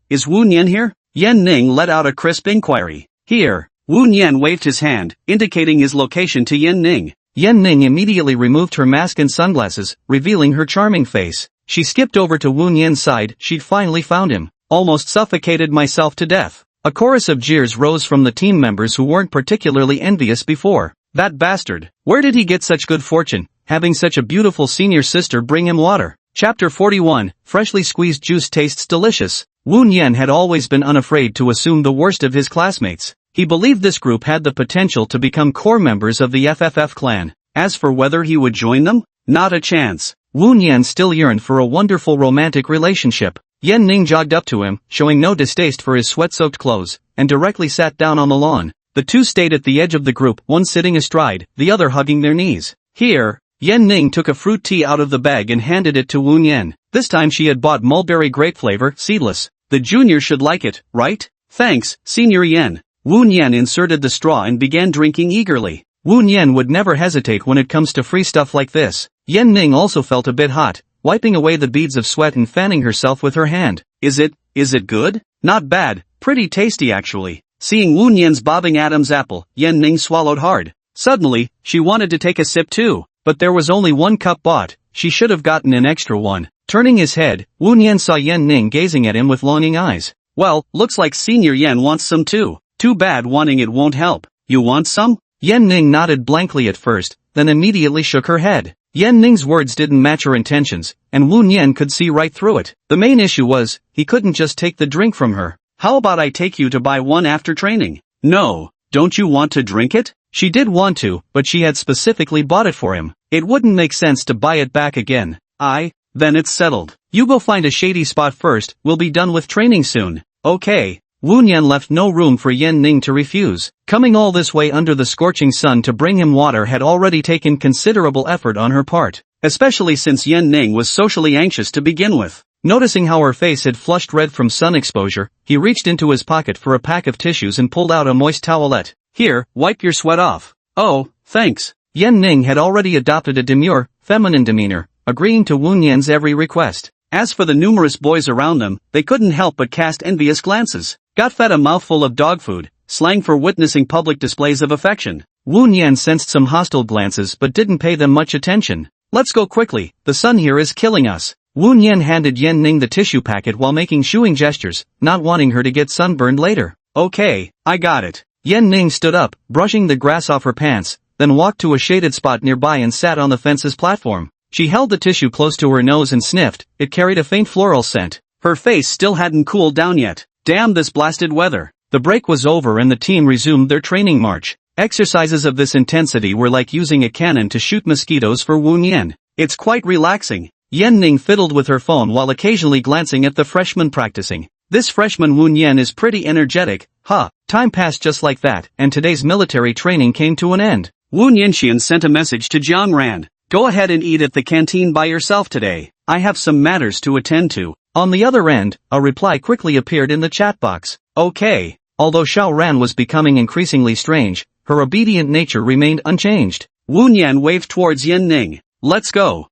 is Wu Nian here? Yen Ning let out a crisp inquiry. Here. Wu Nian waved his hand, indicating his location to Yen Ning. Yen Ning immediately removed her mask and sunglasses, revealing her charming face. She skipped over to Wu Nian's side. She'd finally found him. Almost suffocated myself to death. A chorus of jeers rose from the team members who weren't particularly envious before. That bastard. Where did he get such good fortune, having such a beautiful senior sister bring him water? Chapter 41, Freshly squeezed juice tastes delicious. Woon Yen had always been unafraid to assume the worst of his classmates. He believed this group had the potential to become core members of the FFF clan. As for whether he would join them, not a chance. Woon Yen still yearned for a wonderful romantic relationship. Yen Ning jogged up to him, showing no distaste for his sweat-soaked clothes, and directly sat down on the lawn. The two stayed at the edge of the group, one sitting astride, the other hugging their knees. Here, Yen Ning took a fruit tea out of the bag and handed it to Woon Yen. This time she had bought mulberry grape flavor, seedless. The junior should like it, right? Thanks, Senior Yen. Woon Yen inserted the straw and began drinking eagerly. Woon Yen would never hesitate when it comes to free stuff like this. Yen Ning also felt a bit hot, wiping away the beads of sweat and fanning herself with her hand. Is it good? Not bad, pretty tasty actually. Seeing Woon Yen's bobbing Adam's apple, Yen Ning swallowed hard. Suddenly, she wanted to take a sip too, but there was only one cup bought. She should have gotten an extra one. Turning his head, Woon Yen saw Yen Ning gazing at him with longing eyes. Well, looks like Senior Yen wants some too. Too bad wanting it won't help. You want some? Yen Ning nodded blankly at first, then immediately shook her head. Yen Ning's words didn't match her intentions, and Woon Yen could see right through it. The main issue was, he couldn't just take the drink from her. How about I take you to buy one after training? No, don't you want to drink it? She did want to, but she had specifically bought it for him. It wouldn't make sense to buy it back again. Then it's settled. You go find a shady spot first, we'll be done with training soon. Okay. Woon Yen left no room for Yen Ning to refuse. Coming all this way under the scorching sun to bring him water had already taken considerable effort on her part, especially since Yen Ning was socially anxious to begin with. Noticing how her face had flushed red from sun exposure, he reached into his pocket for a pack of tissues and pulled out a moist towelette. Here, wipe your sweat off. Oh, thanks. Yen Ning had already adopted a demure, feminine demeanor, agreeing to Woon Yen's every request. As for the numerous boys around them, they couldn't help but cast envious glances. Got fed a mouthful of dog food, slang for witnessing public displays of affection. Woon Yen sensed some hostile glances but didn't pay them much attention. Let's go quickly, the sun here is killing us. Woon Yen handed Yen Ning the tissue packet while making shooing gestures, not wanting her to get sunburned later. Okay, I got it. Yen Ning stood up, brushing the grass off her pants, then walked to a shaded spot nearby and sat on the fence's platform. She held the tissue close to her nose and sniffed. It carried a faint floral scent. Her face still hadn't cooled down yet. Damn this blasted weather. The break was over and the team resumed their training march. Exercises of this intensity were like using a cannon to shoot mosquitoes for Woon Yen. It's quite relaxing. Yen Ning fiddled with her phone while occasionally glancing at the freshman practicing. This freshman Woon Yen is pretty energetic. Time passed just like that, and today's military training came to an end. Woon Yenxian sent a message to Jiang Ran. Go ahead and eat at the canteen by yourself today. I have some matters to attend to. On the other end, a reply quickly appeared in the chat box. Okay. Although Xiao Ran was becoming increasingly strange, her obedient nature remained unchanged. Woon Yen waved towards Yen Ning. Let's go.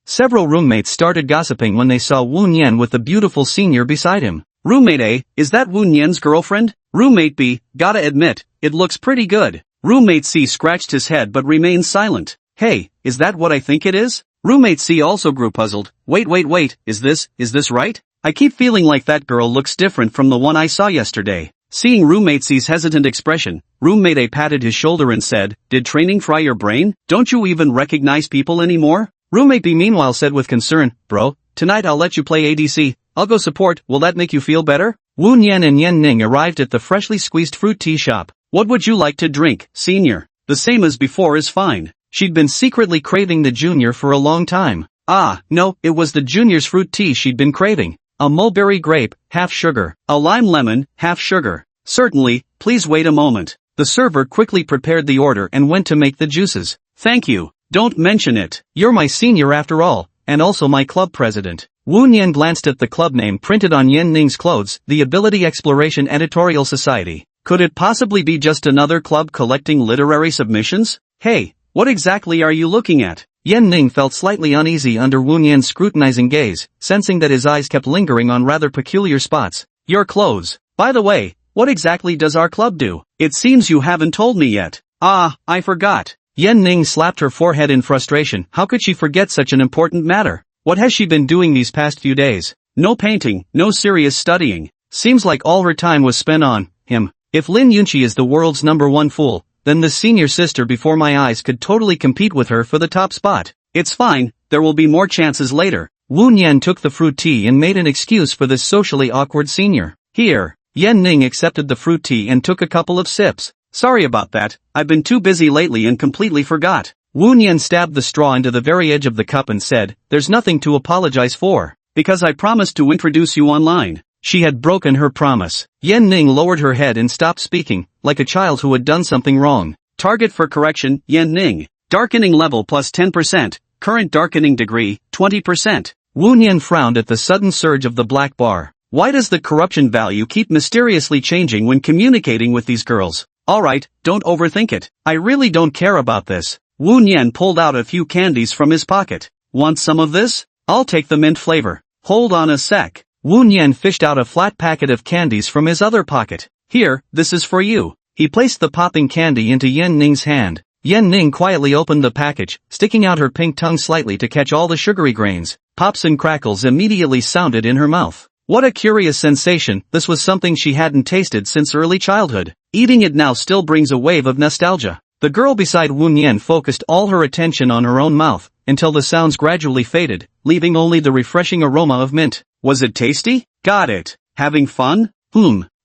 Several roommates started gossiping when they saw Woon Yen with the beautiful senior beside him. Roommate A, is that Woon Yen's girlfriend? Roommate B, gotta admit, it looks pretty good. Roommate C scratched his head but remained silent. Hey, is that what I think it is? Roommate C also grew puzzled. Wait, is this right? I keep feeling like that girl looks different from the one I saw yesterday. Seeing Roommate C's hesitant expression, Roommate A patted his shoulder and said, did training fry your brain? Don't you even recognize people anymore? Roommate B meanwhile said with concern, bro, tonight I'll let you play ADC. I'll go support, will that make you feel better? Woon Yen and Yen Ning arrived at the freshly squeezed fruit tea shop. What would you like to drink, senior? The same as before is fine. She'd been secretly craving the junior for a long time. No, it was the junior's fruit tea she'd been craving. A mulberry grape, half sugar. A lime lemon, half sugar. Certainly, please wait a moment. The server quickly prepared the order and went to make the juices. Thank you. Don't mention it. You're my senior after all, and also my club president. Woon Yen glanced at the club name printed on Yen Ning's clothes, the Ability Exploration Editorial Society. Could it possibly be just another club collecting literary submissions? Hey, what exactly are you looking at? Yen Ning felt slightly uneasy under Woon Yen's scrutinizing gaze, sensing that his eyes kept lingering on rather peculiar spots. Your clothes. By the way, what exactly does our club do? It seems you haven't told me yet. I forgot. Yen Ning slapped her forehead in frustration. How could she forget such an important matter? What has she been doing these past few days? No painting, no serious studying. Seems like all her time was spent on him. If Lin Yunqi is the world's #1 fool, then the senior sister before my eyes could totally compete with her for the top spot. It's fine, there will be more chances later. Wu Nian took the fruit tea and made an excuse for this socially awkward senior. Here. Yan Ning accepted the fruit tea and took a couple of sips. Sorry about that, I've been too busy lately and completely forgot. Wu Nian stabbed the straw into the very edge of the cup and said, there's nothing to apologize for, because I promised to introduce you online. She had broken her promise. Yan Ning lowered her head and stopped speaking, like a child who had done something wrong. Target for correction, Yan Ning. Darkening level plus 10%, current darkening degree, 20%. Wu Nian frowned at the sudden surge of the black bar. Why does the corruption value keep mysteriously changing when communicating with these girls? Alright, don't overthink it. I really don't care about this. Wu Nian pulled out a few candies from his pocket. Want some of this? I'll take the mint flavor. Hold on a sec. Wu Nian fished out a flat packet of candies from his other pocket. Here, this is for you. He placed the popping candy into Yan Ning's hand. Yan Ning quietly opened the package, sticking out her pink tongue slightly to catch all the sugary grains. Pops and crackles immediately sounded in her mouth. What a curious sensation, this was something she hadn't tasted since early childhood. Eating it now still brings a wave of nostalgia. The girl beside Wu Nian focused all her attention on her own mouth, until the sounds gradually faded, leaving only the refreshing aroma of mint. Was it tasty? Got it. Having fun?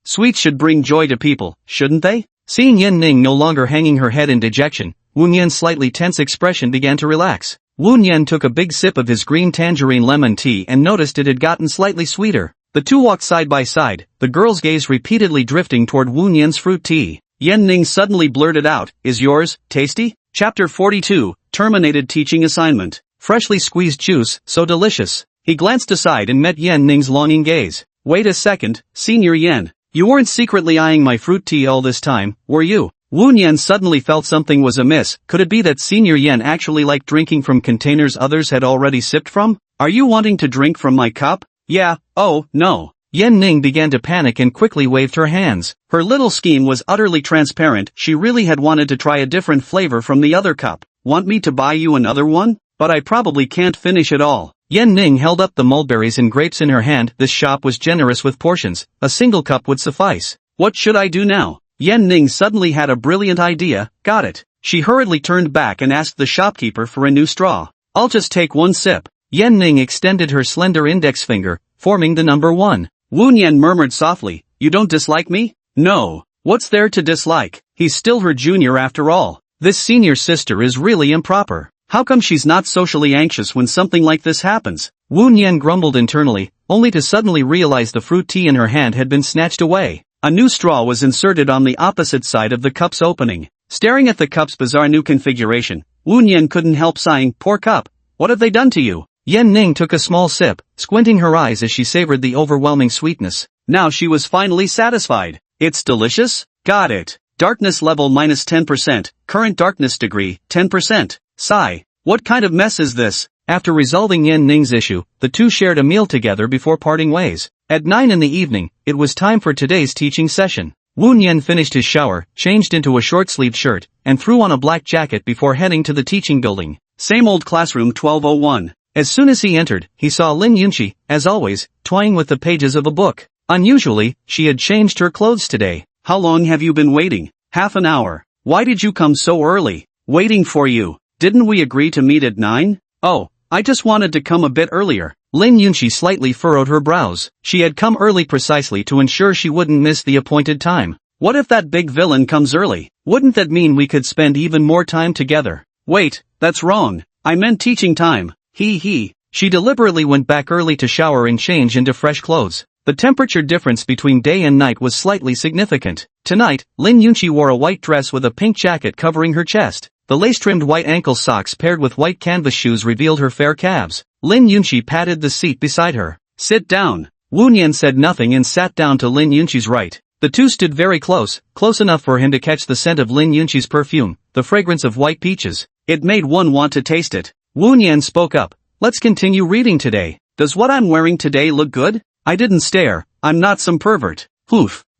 Sweets should bring joy to people, shouldn't they? Seeing Yan Ning no longer hanging her head in dejection, Wu Nian's slightly tense expression began to relax. Wu Nian took a big sip of his green tangerine lemon tea and noticed it had gotten slightly sweeter. The two walked side by side, the girl's gaze repeatedly drifting toward Wu Nian's fruit tea. Yan Ning suddenly blurted out, is yours tasty? Chapter 42, Terminated Teaching Assignment. Freshly squeezed juice, so delicious. He glanced aside and met Yan Ning's longing gaze. Wait a second, Senior Yan. You weren't secretly eyeing my fruit tea all this time, were you? Wu Nian suddenly felt something was amiss. Could it be that Senior Yan actually liked drinking from containers others had already sipped from? Are you wanting to drink from my cup? Yeah, oh, no. Yan Ning began to panic and quickly waved her hands. Her little scheme was utterly transparent. She really had wanted to try a different flavor from the other cup. Want me to buy you another one? But I probably can't finish it all. Yan Ning held up the mulberries and grapes in her hand. This shop was generous with portions. A single cup would suffice. What should I do now? Yan Ning suddenly had a brilliant idea. Got it. She hurriedly turned back and asked the shopkeeper for a new straw. I'll just take one sip. Yan Ning extended her slender index finger, forming the number 1. Wu Nian murmured softly, you don't dislike me? No. What's there to dislike? He's still her junior after all. This senior sister is really improper. How come she's not socially anxious when something like this happens? Wu Nian grumbled internally, only to suddenly realize the fruit tea in her hand had been snatched away. A new straw was inserted on the opposite side of the cup's opening. Staring at the cup's bizarre new configuration, Wu Nian couldn't help sighing, poor cup. What have they done to you? Yan Ning took a small sip, squinting her eyes as she savored the overwhelming sweetness. Now she was finally satisfied. It's delicious? Got it. Darkness level minus 10%, current darkness degree, 10%. Sigh. What kind of mess is this? After resolving Yan Ning's issue, the two shared a meal together before parting ways. At 9 in the evening, it was time for today's teaching session. Wu Nian finished his shower, changed into a short-sleeved shirt, and threw on a black jacket before heading to the teaching building. Same old classroom 1201. As soon as he entered, he saw Lin Yunqi, as always, toying with the pages of a book. Unusually, she had changed her clothes today. How long have you been waiting? Half an hour. Why did you come so early? Waiting for you. Didn't we agree to meet at 9? Oh, I just wanted to come a bit earlier. Lin Yunqi slightly furrowed her brows. She had come early precisely to ensure she wouldn't miss the appointed time. What if that big villain comes early? Wouldn't that mean we could spend even more time together? Wait, that's wrong. I meant teaching time. She deliberately went back early to shower and change into fresh clothes. The temperature difference between day and night was slightly significant. Tonight, Lin Yunqi wore a white dress with a pink jacket covering her chest. The lace-trimmed white ankle socks paired with white canvas shoes revealed her fair calves. Lin Yunqi patted the seat beside her. Sit down. Wu Nian said nothing and sat down to Lin Yunqi's right. The two stood very close enough for him to catch the scent of Lin Yunqi's perfume, the fragrance of white peaches. It made one want to taste it. Wu Nian spoke up. Let's continue reading today. Does what I'm wearing today look good? I didn't stare. I'm not some pervert.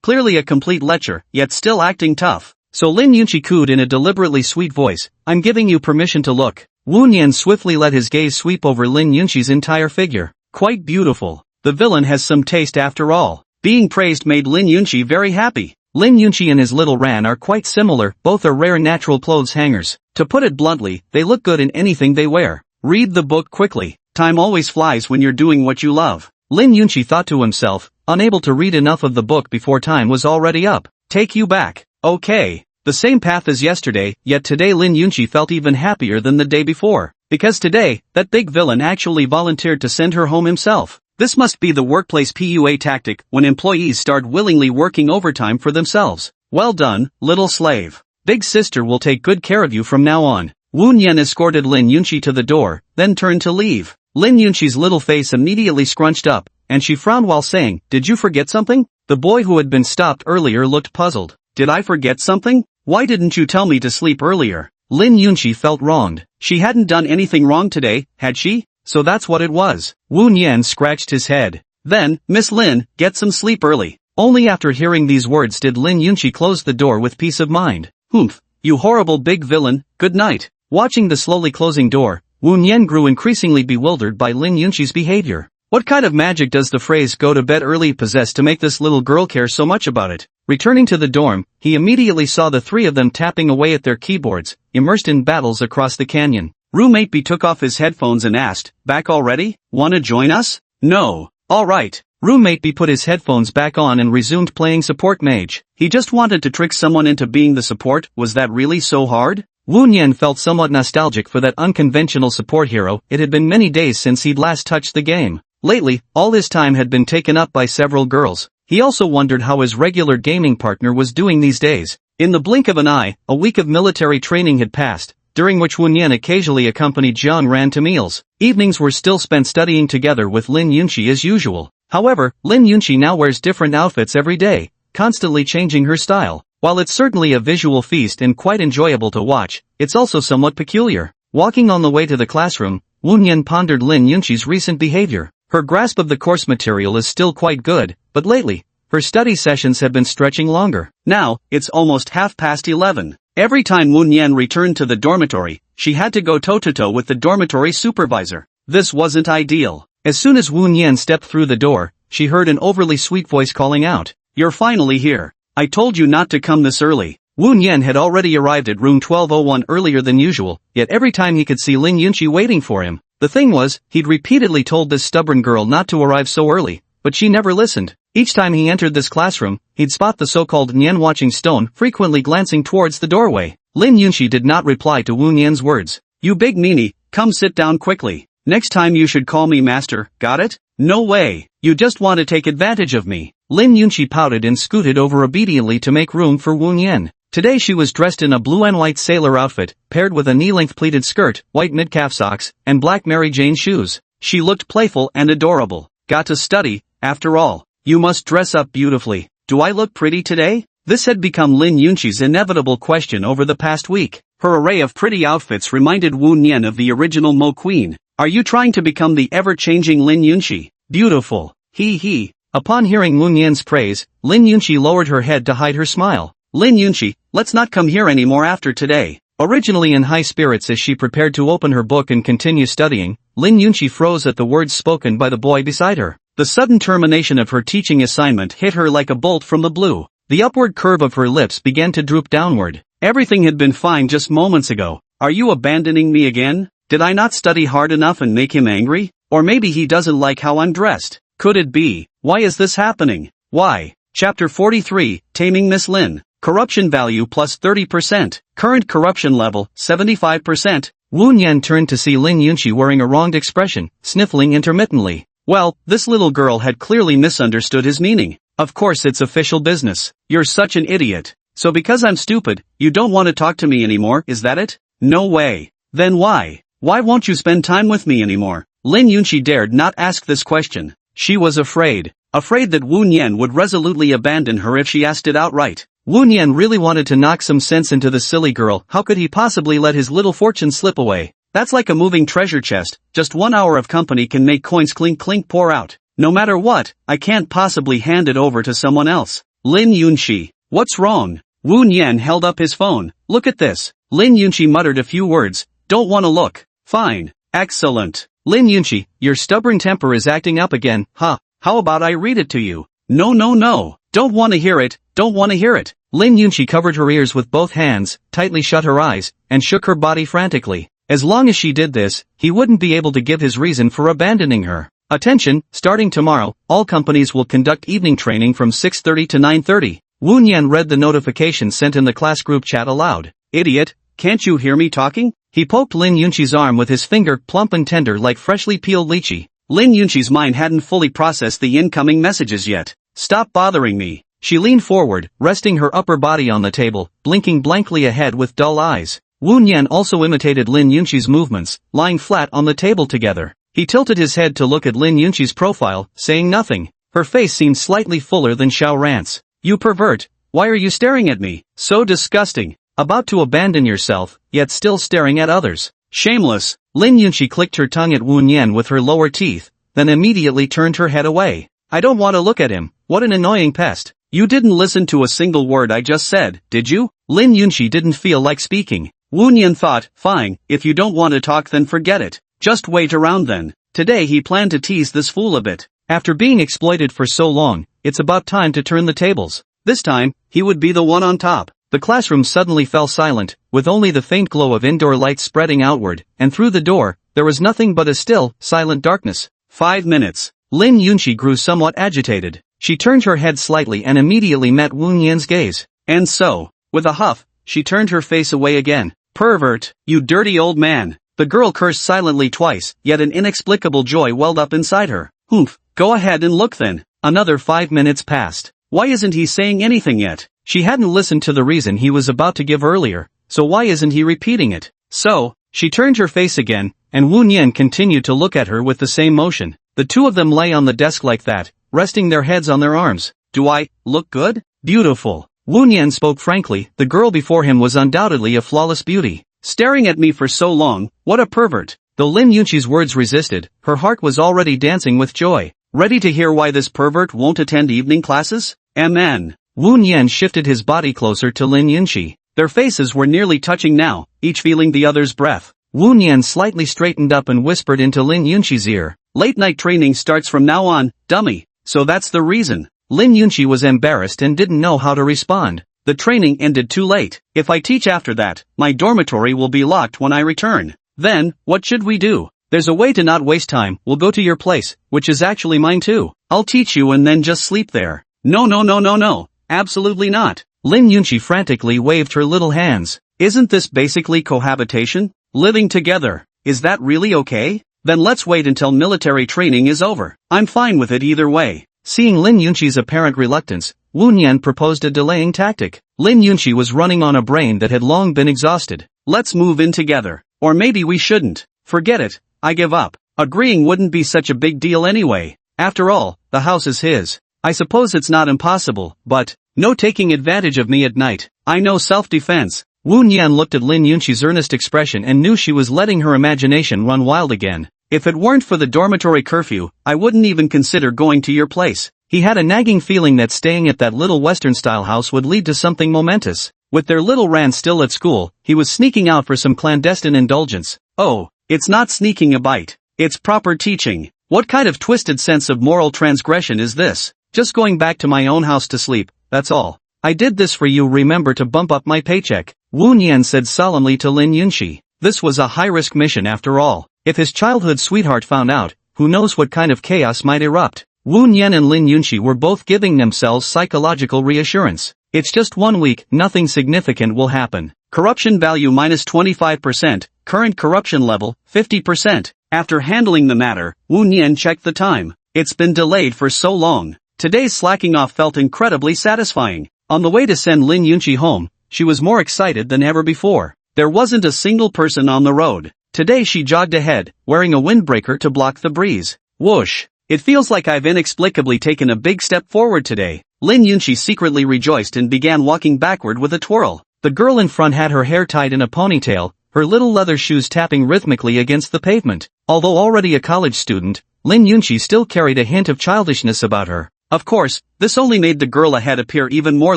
Clearly a complete lecher, yet still acting tough. So Lin Yunqi cooed in a deliberately sweet voice. I'm giving you permission to look. Wu Nian swiftly let his gaze sweep over Lin Yunqi's entire figure. Quite beautiful. the villain has some taste after all. Being praised made Lin Yunqi very happy. Lin Yunqi and his little Ran are quite similar, both are rare natural clothes hangers. To put it bluntly, they look good in anything they wear. Read the book quickly. Time always flies when you're doing what you love. Lin Yunqi thought to himself, unable to read enough of the book before time was already up. Take you back. Okay. The same path as yesterday, yet today Lin Yunqi felt even happier than the day before. Because today, that big villain actually volunteered to send her home himself. This must be the workplace PUA tactic when employees start willingly working overtime for themselves. Well done, little slave. Big sister will take good care of you from now on. Wu Nian escorted Lin Yunqi to the door, then turned to leave. Lin Yunqi's little face immediately scrunched up, and she frowned while saying, "Did you forget something?" The boy who had been stopped earlier looked puzzled. "Did I forget something? Why didn't you tell me to sleep earlier?" Lin Yunqi felt wronged. She hadn't done anything wrong today, had she? So that's what it was. Wu Nian scratched his head. Then, "Miss Lin, get some sleep early." Only after hearing these words did Lin Yunqi close the door with peace of mind. "Humph, you horrible big villain, good night." Watching the slowly closing door, Wu Nian grew increasingly bewildered by Lin Yunqi's behavior. What kind of magic does the phrase "go to bed early" possess to make this little girl care so much about it? Returning to the dorm, he immediately saw the three of them tapping away at their keyboards, immersed in battles across the canyon. Roommate B took off his headphones and asked, "Back already? Wanna join us?" "No." "Alright." Roommate B put his headphones back on and resumed playing support mage. He just wanted to trick someone into being the support. Was that really so hard? Wu Nian felt somewhat nostalgic for that unconventional support hero. It had been many days since he'd last touched the game. Lately, all his time had been taken up by several girls. He also wondered how his regular gaming partner was doing these days. In the blink of an eye, a week of military training had passed, during which Wu Nian occasionally accompanied Jiang Ran to meals. Evenings were still spent studying together with Lin Yunqi as usual. However, Lin Yunqi now wears different outfits every day, constantly changing her style. While it's certainly a visual feast and quite enjoyable to watch, it's also somewhat peculiar. Walking on the way to the classroom, Wu Nian pondered Lin Yunqi's recent behavior. Her grasp of the course material is still quite good, but lately, her study sessions have been stretching longer. Now, it's almost 11:30. Every time Wu Nian returned to the dormitory, she had to go toe-to-toe with the dormitory supervisor. This wasn't ideal. As soon as Wu Nian stepped through the door, she heard an overly sweet voice calling out, "You're finally here. I told you not to come this early." Wu Nian had already arrived at room 1201 earlier than usual, yet every time he could see Lin Yunqi waiting for him. The thing was, he'd repeatedly told this stubborn girl not to arrive so early, but she never listened. Each time he entered this classroom, he'd spot the so-called Nian watching stone frequently glancing towards the doorway. Lin Yunqi did not reply to Wu Nian's words. "You big meanie, come sit down quickly. Next time you should call me master, got it?" "No way, you just want to take advantage of me." Lin Yunqi pouted and scooted over obediently to make room for Wu Nian. Today she was dressed in a blue and white sailor outfit, paired with a knee-length pleated skirt, white mid-calf socks, and black Mary Jane shoes. She looked playful and adorable. "Got to study, after all. You must dress up beautifully. Do I look pretty today?" This had become Lin Yunqi's inevitable question over the past week. Her array of pretty outfits reminded Wu Nian of the original Mo Queen. "Are you trying to become the ever-changing Lin Yunqi?" "Beautiful. He. Upon hearing Wu Nian's praise, Lin Yunqi lowered her head to hide her smile. "Lin Yunqi, let's not come here anymore after today." Originally in high spirits as she prepared to open her book and continue studying, Lin Yunqi froze at the words spoken by the boy beside her. The sudden termination of her teaching assignment hit her like a bolt from the blue. The upward curve of her lips began to droop downward. Everything had been fine just moments ago. "Are you abandoning me again? Did I not study hard enough and make him angry? Or maybe he doesn't like how I'm dressed? Could it be? Why is this happening? Why?" Chapter 43, Taming Miss Lin. Corruption value plus 30%. Current corruption level, 75%. Wu Nian turned to see Lin Yunqi wearing a wronged expression, sniffling intermittently. Well, this little girl had clearly misunderstood his meaning. "Of course it's official business. You're such an idiot. So because I'm stupid, you don't want to talk to me anymore, is that it?" "No way. Then why? Why won't you spend time with me anymore?" Lin Yunqi dared not ask this question. She was afraid. Afraid that Wu Nian would resolutely abandon her if she asked it outright. Wu Nian really wanted to knock some sense into the silly girl. How could he possibly let his little fortune slip away? That's like a moving treasure chest. Just 1 hour of company can make coins clink clink pour out. No matter what, I can't possibly hand it over to someone else. Lin Yunqi, what's wrong? Wu Nian held up his phone. "Look at this." Lin Yunqi muttered a few words. "Don't wanna look." "Fine. Excellent." Lin Yunqi, your stubborn temper is acting up again, huh? How about I read it to you? No no no. Don't wanna hear it, don't wanna hear it. Lin Yunqi covered her ears with both hands, tightly shut her eyes, and shook her body frantically. As long as she did this, he wouldn't be able to give his reason for abandoning her. Attention, starting tomorrow, all companies will conduct evening training from 6:30 to 9:30. Wu Nian read the notification sent in the class group chat aloud. Idiot, can't you hear me talking? He poked Lin Yunqi's arm with his finger, plump and tender like freshly peeled lychee. Lin Yunqi's mind hadn't fully processed the incoming messages yet. Stop bothering me. She leaned forward, resting her upper body on the table, blinking blankly ahead with dull eyes. Wu Nian also imitated Lin Yunqi's movements, lying flat on the table together. He tilted his head to look at Lin Yunqi's profile, saying nothing. Her face seemed slightly fuller than Xiao Ran's. You pervert, why are you staring at me? So disgusting. About to abandon yourself, yet still staring at others. Shameless. Lin Yunqi clicked her tongue at Wu Nian with her lower teeth, then immediately turned her head away. I don't want to look at him, what an annoying pest. You didn't listen to a single word I just said, did you? Lin Yunqi didn't feel like speaking. Wu Nian thought, fine, if you don't want to talk then forget it. Just wait around then. Today he planned to tease this fool a bit. After being exploited for so long, it's about time to turn the tables. This time, he would be the one on top. The classroom suddenly fell silent, with only the faint glow of indoor lights spreading outward, and through the door, there was nothing but a still, silent darkness. 5 minutes. Lin Yunqi grew somewhat agitated. She turned her head slightly and immediately met Wu Nian's gaze. And so, with a huff, she turned her face away again. Pervert, you dirty old man. The girl cursed silently twice, yet an inexplicable joy welled up inside her. Humph, go ahead and look then. Another 5 minutes passed. Why isn't he saying anything yet? She hadn't listened to the reason he was about to give earlier, so why isn't he repeating it? So, she turned her face again, and Wu Nian continued to look at her with the same motion. The two of them lay on the desk like that, resting their heads on their arms. Do I look good? Beautiful. Wu Nian spoke frankly, the girl before him was undoubtedly a flawless beauty. Staring at me for so long, what a pervert. Though Lin Yunqi's words resisted, her heart was already dancing with joy. Ready to hear why this pervert won't attend evening classes? MN. Wu Nian shifted his body closer to Lin Yunqi. Their faces were nearly touching now, each feeling the other's breath. Wu Nian slightly straightened up and whispered into Lin Yunqi's ear. Late night training starts from now on, dummy. So that's the reason. Lin Yunqi was embarrassed and didn't know how to respond. The training ended too late. If I teach after that, my dormitory will be locked when I return. Then, what should we do? There's a way to not waste time. We'll go to your place, which is actually mine too. I'll teach you and then just sleep there. No no no no no. Absolutely not. Lin Yunqi frantically waved her little hands. Isn't this basically cohabitation? Living together. Is that really okay? Then let's wait until military training is over. I'm fine with it either way. Seeing Lin Yunqi's apparent reluctance, Wu Nian proposed a delaying tactic. Lin Yunqi was running on a brain that had long been exhausted. Let's move in together. Or maybe we shouldn't. Forget it. I give up. Agreeing wouldn't be such a big deal anyway. After all, the house is his. I suppose it's not impossible, but, no taking advantage of me at night. I know self-defense. Wu Nian looked at Lin Yunqi's earnest expression and knew she was letting her imagination run wild again. If it weren't for the dormitory curfew, I wouldn't even consider going to your place. He had a nagging feeling that staying at that little Western-style house would lead to something momentous. With their little Ran still at school, he was sneaking out for some clandestine indulgence. Oh, it's not sneaking a bite. It's proper teaching. What kind of twisted sense of moral transgression is this? Just going back to my own house to sleep, that's all. I did this for you, remember to bump up my paycheck. Wu Nian said solemnly to Lin Yunqi. This was a high-risk mission after all. If his childhood sweetheart found out, who knows what kind of chaos might erupt. Wu Nian and Lin Yunqi were both giving themselves psychological reassurance. It's just 1 week, nothing significant will happen. Corruption value minus 25%, current corruption level, 50%. After handling the matter, Wu Nian checked the time. It's been delayed for so long. Today's slacking off felt incredibly satisfying. On the way to send Lin Yunqi home, she was more excited than ever before. There wasn't a single person on the road. Today she jogged ahead, wearing a windbreaker to block the breeze. Whoosh! It feels like I've inexplicably taken a big step forward today. Lin Yunqi secretly rejoiced and began walking backward with a twirl. The girl in front had her hair tied in a ponytail, her little leather shoes tapping rhythmically against the pavement. Although already a college student, Lin Yunqi still carried a hint of childishness about her. Of course, this only made the girl ahead appear even more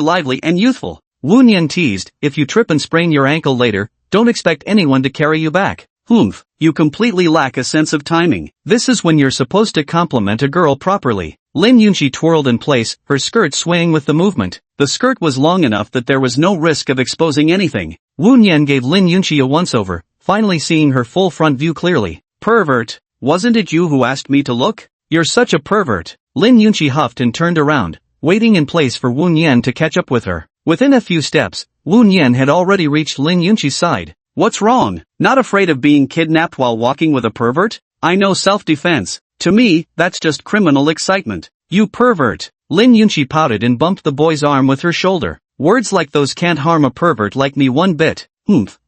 lively and youthful. Wu Nian teased, if you trip and sprain your ankle later, don't expect anyone to carry you back. Humph, you completely lack a sense of timing. This is when you're supposed to compliment a girl properly. Lin Yunqi twirled in place, her skirt swaying with the movement. The skirt was long enough that there was no risk of exposing anything. Wu Nian gave Lin Yunqi a once-over, finally seeing her full front view clearly. Pervert! Wasn't it you who asked me to look? You're such a pervert! Lin Yunqi huffed and turned around, waiting in place for Wu Nian to catch up with her. Within a few steps, Wu Nian had already reached Lin Yunqi's side. What's wrong? Not afraid of being kidnapped while walking with a pervert? I know self-defense. To me, that's just criminal excitement. You pervert! Lin Yunqi pouted and bumped the boy's arm with her shoulder. Words like those can't harm a pervert like me one bit.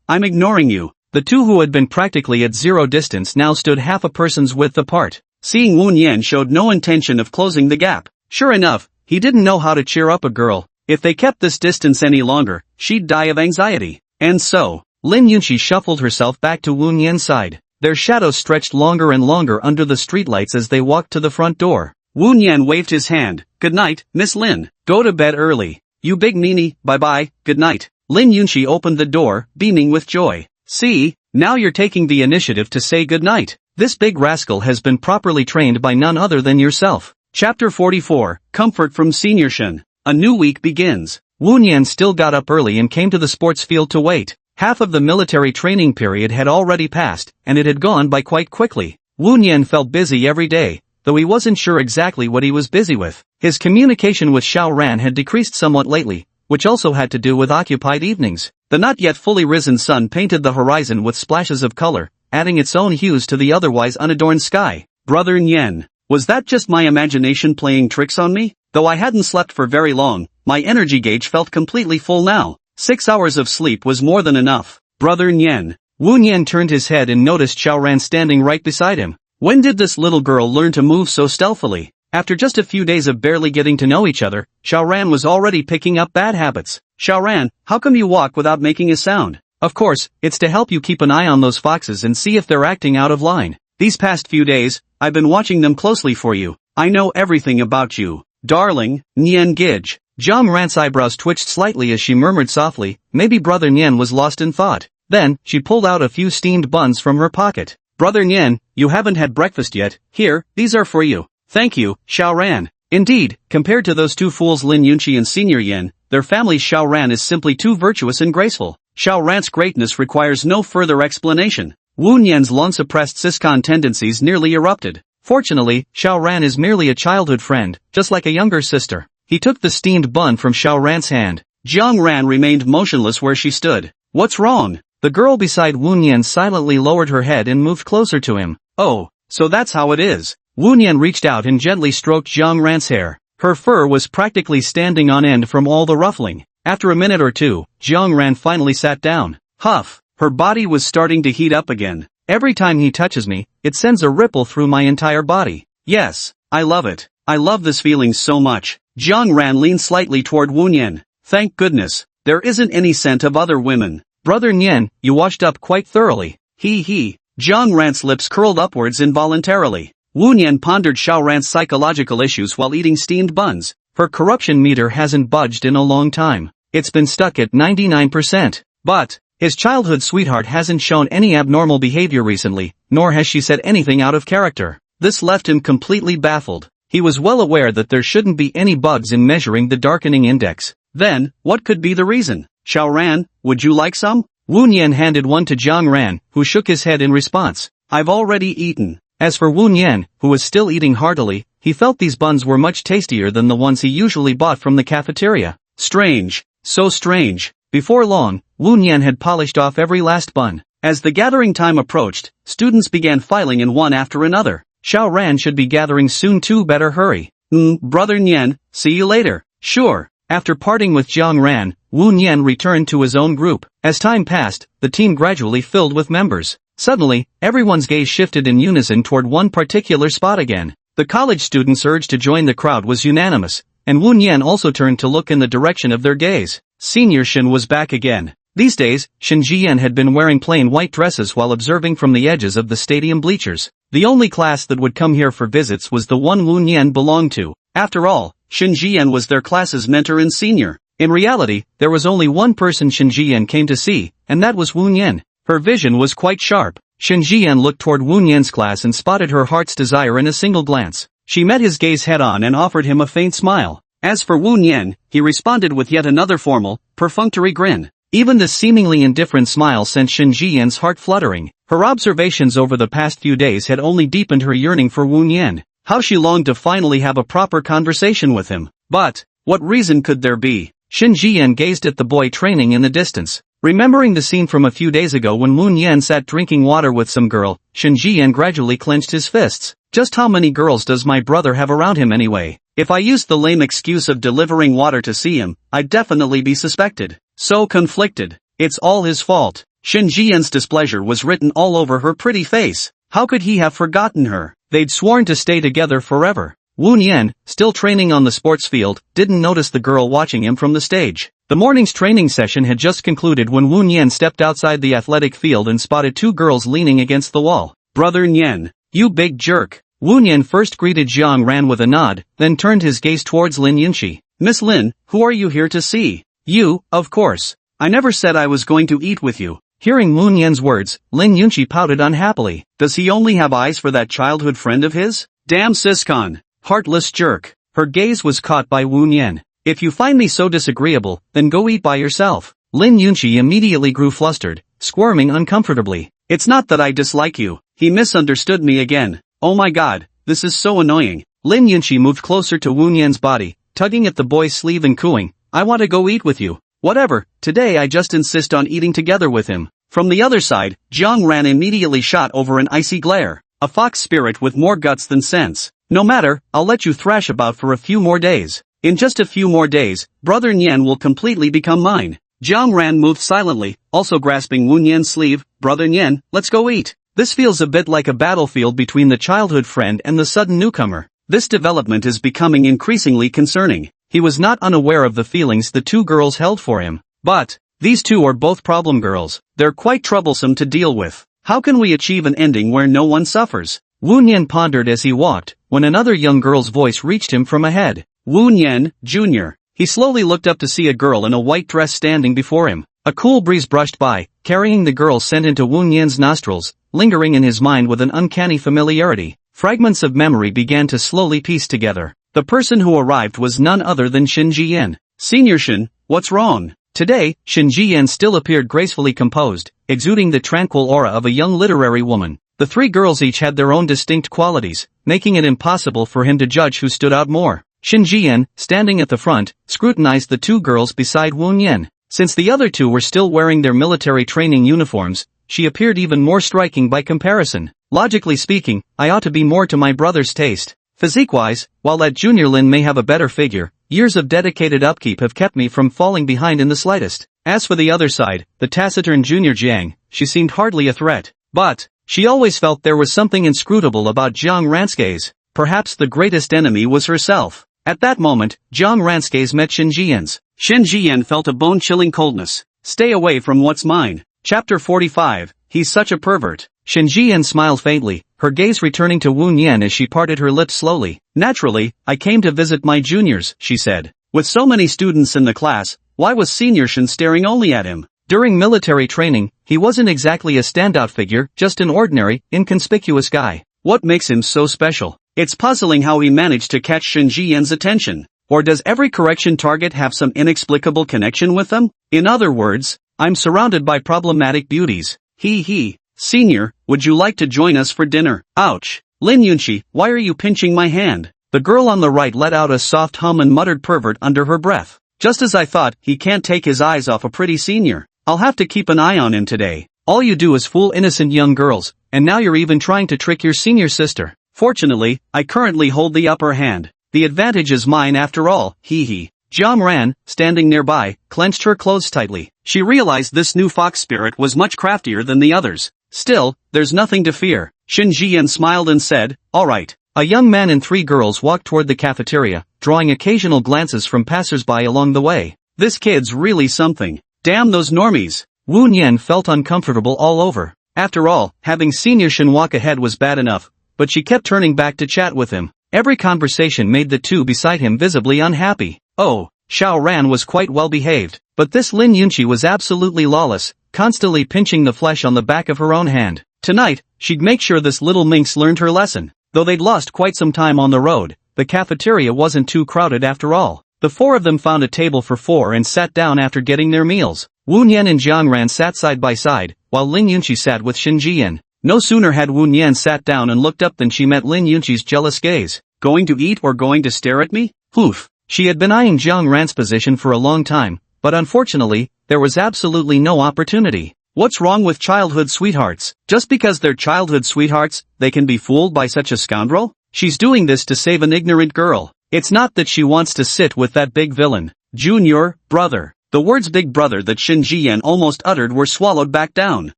I'm ignoring you. The two who had been practically at zero distance now stood half a person's width apart. Seeing Wu Nian showed no intention of closing the gap. Sure enough, he didn't know how to cheer up a girl. If they kept this distance any longer, she'd die of anxiety. And so, Lin Yunqi shuffled herself back to Wu Nian's side. Their shadows stretched longer and longer under the streetlights as they walked to the front door. Wu Nian waved his hand. Good night, Miss Lin. Go to bed early. You big meanie, bye-bye, good night. Lin Yunqi opened the door, beaming with joy. See, now you're taking the initiative to say good night. This big rascal has been properly trained by none other than yourself. Chapter 44, Comfort from Senior Shen. A new week begins. Wu Nian still got up early and came to the sports field to wait. Half of the military training period had already passed, and it had gone by quite quickly. Wu Nian felt busy every day, though he wasn't sure exactly what he was busy with. His communication with Xiao Ran had decreased somewhat lately, which also had to do with occupied evenings. The not yet fully risen sun painted the horizon with splashes of color, adding its own hues to the otherwise unadorned sky. Brother Nian, was that just my imagination playing tricks on me? Though I hadn't slept for very long, my energy gauge felt completely full now. 6 hours of sleep was more than enough. Brother Nian. Wu Nian turned his head and noticed Xiao Ran standing right beside him. When did this little girl learn to move so stealthily? After just a few days of barely getting to know each other, Xiao Ran was already picking up bad habits. Xiao Ran, how come you walk without making a sound? Of course, it's to help you keep an eye on those foxes and see if they're acting out of line. These past few days, I've been watching them closely for you. I know everything about you. Darling, Nian Gij. Zhang Ran's eyebrows twitched slightly as she murmured softly, maybe Brother Nian was lost in thought. Then, she pulled out a few steamed buns from her pocket. Brother Nian, you haven't had breakfast yet. Here, these are for you. Thank you, Xiao Ran. Indeed, compared to those two fools Lin Yunqi and Senior Yin, their family's Xiao Ran is simply too virtuous and graceful. Xiao Ran's greatness requires no further explanation. Wu Nian's long-suppressed siscon tendencies nearly erupted. Fortunately, Xiao Ran is merely a childhood friend, just like a younger sister. He took the steamed bun from Xiao Ran's hand. Jiang Ran remained motionless where she stood. What's wrong? The girl beside Wu Nian silently lowered her head and moved closer to him. Oh, so that's how it is. Wu Nian reached out and gently stroked Jiang Ran's hair. Her fur was practically standing on end from all the ruffling. After a minute or two, Jiang Ran finally sat down. Huff. Her body was starting to heat up again. Every time he touches me, it sends a ripple through my entire body. Yes, I love it. I love this feeling so much. Jiang Ran leaned slightly toward Wu Nian. Thank goodness, there isn't any scent of other women. Brother Nian, you washed up quite thoroughly. He. Jiang Ran's lips curled upwards involuntarily. Wu Nian pondered Xiao Ran's psychological issues while eating steamed buns. Her corruption meter hasn't budged in a long time. It's been stuck at 99%. But, his childhood sweetheart hasn't shown any abnormal behavior recently, nor has she said anything out of character. This left him completely baffled. He was well aware that there shouldn't be any bugs in measuring the darkening index. Then, what could be the reason? Xiao Ran, would you like some? Wu Nian handed one to Jiang Ran, who shook his head in response. I've already eaten. As for Wu Nian, who was still eating heartily, he felt these buns were much tastier than the ones he usually bought from the cafeteria. Strange. So strange. Before long, Wu Nian had polished off every last bun. As the gathering time approached, students began filing in one after another. Xiao Ran should be gathering soon too, better hurry. Brother Nian, see you later. Sure. After parting with Jiang Ran, Wu Nian returned to his own group. As time passed, the team gradually filled with members. Suddenly, everyone's gaze shifted in unison toward one particular spot again. The college students' urge to join the crowd was unanimous, and Wu Nian also turned to look in the direction of their gaze. Senior Shen was back again. These days, Shen Jian had been wearing plain white dresses while observing from the edges of the stadium bleachers. The only class that would come here for visits was the one Wu Nian belonged to. After all, Shen Jian was their class's mentor and senior. In reality, there was only one person Shen Jian came to see, and that was Wu Nian. Her vision was quite sharp. Shen Jian looked toward Wu Nian's class and spotted her heart's desire in a single glance. She met his gaze head-on and offered him a faint smile. As for Wu Nian, he responded with yet another formal, perfunctory grin. Even this seemingly indifferent smile sent Shen Jiyan's heart fluttering. Her observations over the past few days had only deepened her yearning for Wu Nian. How she longed to finally have a proper conversation with him. But, what reason could there be? Shen Jiyan gazed at the boy training in the distance. Remembering the scene from a few days ago when Wu Nian sat drinking water with some girl, Shen Jiyan gradually clenched his fists. Just how many girls does my brother have around him anyway? If I used the lame excuse of delivering water to see him, I'd definitely be suspected. So conflicted. It's all his fault. Shen Jiyan's displeasure was written all over her pretty face. How could he have forgotten her? They'd sworn to stay together forever. Wu Nian, still training on the sports field, didn't notice the girl watching him from the stage. The morning's training session had just concluded when Wu Nian stepped outside the athletic field and spotted two girls leaning against the wall. Brother Nian, you big jerk. Wu Nian first greeted Jiang Ran with a nod, then turned his gaze towards Lin Yunqi. Miss Lin, who are you here to see? You, of course. I never said I was going to eat with you. Hearing Wu Nian's words, Lin Yunqi pouted unhappily. Does he only have eyes for that childhood friend of his? Damn siscon. Heartless jerk. Her gaze was caught by Wu Nian. If you find me so disagreeable, then go eat by yourself. Lin Yunqi immediately grew flustered, squirming uncomfortably. It's not that I dislike you. He misunderstood me again. Oh my god, this is so annoying. Lin Yunqi moved closer to Wu Nian's body, tugging at the boy's sleeve and cooing. I want to go eat with you. Whatever, today I just insist on eating together with him. From the other side, Jiang Ran immediately shot over an icy glare. A fox spirit with more guts than sense. No matter, I'll let you thrash about for a few more days. In just a few more days, Brother Nian will completely become mine. Jiang Ran moved silently, also grasping Wu Nian's sleeve. Brother Nian, let's go eat. This feels a bit like a battlefield between the childhood friend and the sudden newcomer. This development is becoming increasingly concerning. He was not unaware of the feelings the two girls held for him. But, these two are both problem girls. They're quite troublesome to deal with. How can we achieve an ending where no one suffers? Wu Nian pondered as he walked, when another young girl's voice reached him from ahead. Wu Nian, Jr. He slowly looked up to see a girl in a white dress standing before him. A cool breeze brushed by, carrying the girl's scent into Wu Nian's nostrils, lingering in his mind with an uncanny familiarity. Fragments of memory began to slowly piece together. The person who arrived was none other than Shen Jiyan. Senior Shen, what's wrong? Today, Shen Jiyan still appeared gracefully composed, exuding the tranquil aura of a young literary woman. The three girls each had their own distinct qualities, making it impossible for him to judge who stood out more. Shen Jiyan, standing at the front, scrutinized the two girls beside Wu Nian. Since the other two were still wearing their military training uniforms, she appeared even more striking by comparison. Logically speaking, I ought to be more to my brother's taste. Physique-wise, while that Junior Lin may have a better figure, years of dedicated upkeep have kept me from falling behind in the slightest. As for the other side, the taciturn Junior Jiang, she seemed hardly a threat. But, she always felt there was something inscrutable about Jiang Ranska's. Perhaps the greatest enemy was herself. At that moment, Jiang Ranska's met Shen Jiyan's. Shen Jiyan felt a bone-chilling coldness. Stay away from what's mine. Chapter 45, He's such a pervert. Shen Jiyan smiled faintly, her gaze returning to Wu Nian as she parted her lips slowly. Naturally, I came to visit my juniors, she said. With so many students in the class, why was Senior Shen staring only at him? During military training, he wasn't exactly a standout figure, just an ordinary, inconspicuous guy. What makes him so special? It's puzzling how he managed to catch Shen Jiyan's attention. Or does every correction target have some inexplicable connection with them? In other words, I'm surrounded by problematic beauties. He. Senior, would you like to join us for dinner? Ouch. Lin Yunqi, why are you pinching my hand? The girl on the right let out a soft hum and muttered pervert under her breath. Just as I thought, he can't take his eyes off a pretty senior. I'll have to keep an eye on him today. All you do is fool innocent young girls, and now you're even trying to trick your senior sister. Fortunately, I currently hold the upper hand. The advantage is mine after all, he. Jiang Ran, standing nearby, clenched her clothes tightly. She realized this new fox spirit was much craftier than the others. Still, there's nothing to fear. Shen Jiyan smiled and said, all right. A young man and three girls walked toward the cafeteria, drawing occasional glances from passers-by along the way. This kid's really something. Damn those normies. Wu Nian felt uncomfortable all over. After all, having Senior Shen walk ahead was bad enough, but she kept turning back to chat with him. Every conversation made the two beside him visibly unhappy. Oh, Xiao Ran was quite well behaved, but this Lin Yunqi was absolutely lawless, constantly pinching the flesh on the back of her own hand. Tonight, she'd make sure this little minx learned her lesson. Though they'd lost quite some time on the road, the cafeteria wasn't too crowded after all. The four of them found a table for four and sat down after getting their meals. Wu Nian and Jiang Ran sat side by side, while Lin Yunqi sat with Shen Jiyan. No sooner had Wu Nian sat down and looked up than she met Lin Yunqi's jealous gaze. Going to eat or going to stare at me? Oof. She had been eyeing Jiang Ran's position for a long time, but unfortunately, there was absolutely no opportunity. What's wrong with childhood sweethearts? Just because they're childhood sweethearts, they can be fooled by such a scoundrel? She's doing this to save an ignorant girl. It's not that she wants to sit with that big villain. Junior, brother. The words big brother that Shen Jiyan almost uttered were swallowed back down.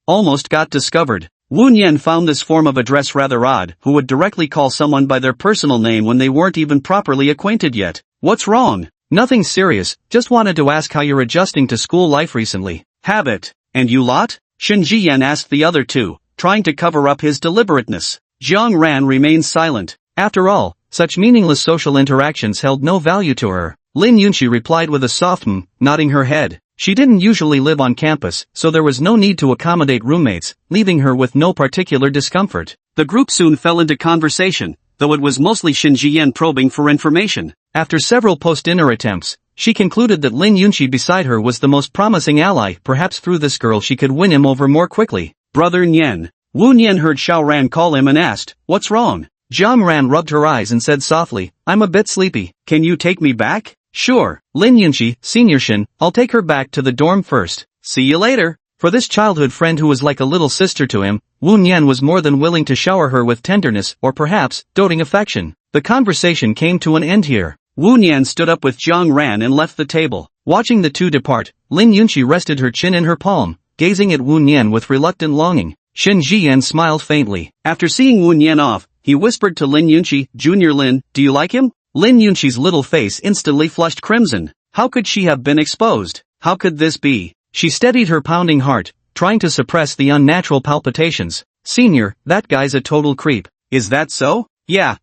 Almost got discovered. Wu Nian found this form of address rather odd. Who would directly call someone by their personal name when they weren't even properly acquainted yet? What's wrong? Nothing serious, just wanted to ask how you're adjusting to school life recently. Habit. And you lot? Shen Jiyan asked the other two, trying to cover up his deliberateness. Jiang Ran remained silent. After all, such meaningless social interactions held no value to her. Lin Yunqi replied with a soft nodding her head. She didn't usually live on campus, so there was no need to accommodate roommates, leaving her with no particular discomfort. The group soon fell into conversation, though it was mostly Shen Jiyan probing for information. After several post-dinner attempts, she concluded that Lin Yunqi beside her was the most promising ally. Perhaps through this girl she could win him over more quickly. Brother Nian. Wu Nian heard Xiao Ran call him and asked, "What's wrong?" Jiang Ran rubbed her eyes and said softly, "I'm a bit sleepy. Can you take me back?" "Sure." Lin Yunqi, Senior Shen, "I'll take her back to the dorm first. See you later." For this childhood friend who was like a little sister to him, Wu Nian was more than willing to shower her with tenderness or perhaps, doting affection. The conversation came to an end here. Wu Nian stood up with Jiang Ran and left the table. Watching the two depart, Lin Yunqi rested her chin in her palm, gazing at Wu Nian with reluctant longing. Shen Jiyan smiled faintly. After seeing Wu Nian off, he whispered to Lin Yunqi, "Junior Lin, do you like him?" Lin Yunqi's little face instantly flushed crimson. How could she have been exposed? How could this be? She steadied her pounding heart, trying to suppress the unnatural palpitations. "Senior, that guy's a total creep." "Is that so?" Yeah,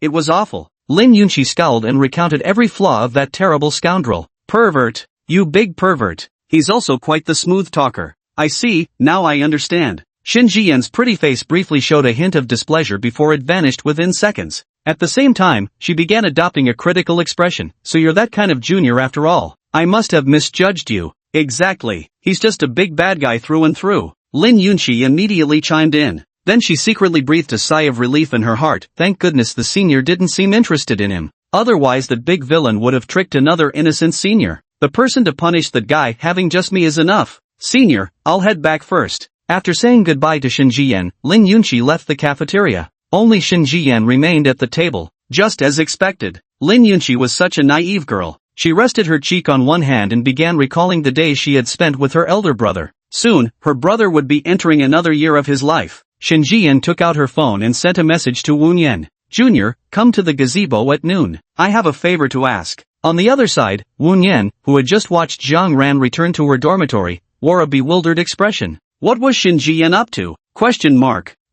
it was awful." Lin Yunqi scowled and recounted every flaw of that terrible scoundrel. "Pervert. You big pervert. He's also quite the smooth talker." "I see, now I understand." Shen Jiyan's pretty face briefly showed a hint of displeasure before it vanished within seconds. At the same time, she began adopting a critical expression. "So you're that kind of junior after all. I must have misjudged you." "Exactly. He's just a big bad guy through and through." Lin Yunqi immediately chimed in. Then she secretly breathed a sigh of relief in her heart. Thank goodness the senior didn't seem interested in him. Otherwise that big villain would have tricked another innocent senior. The person to punish that guy having just me is enough. "Senior, I'll head back first." After saying goodbye to Shen Jiyan, Lin Yunqi left the cafeteria. Only Shen Jiyan remained at the table. Just as expected, Lin Yunqi was such a naive girl. She rested her cheek on one hand and began recalling the days she had spent with her elder brother. Soon, her brother would be entering another year of his life. Shen Jiyan took out her phone and sent a message to Wu Nian. "Junior, come to the gazebo at noon. I have a favor to ask." On the other side, Wu Nian, who had just watched Jiang Ran return to her dormitory, wore a bewildered expression. What was Shen Jiyan up to?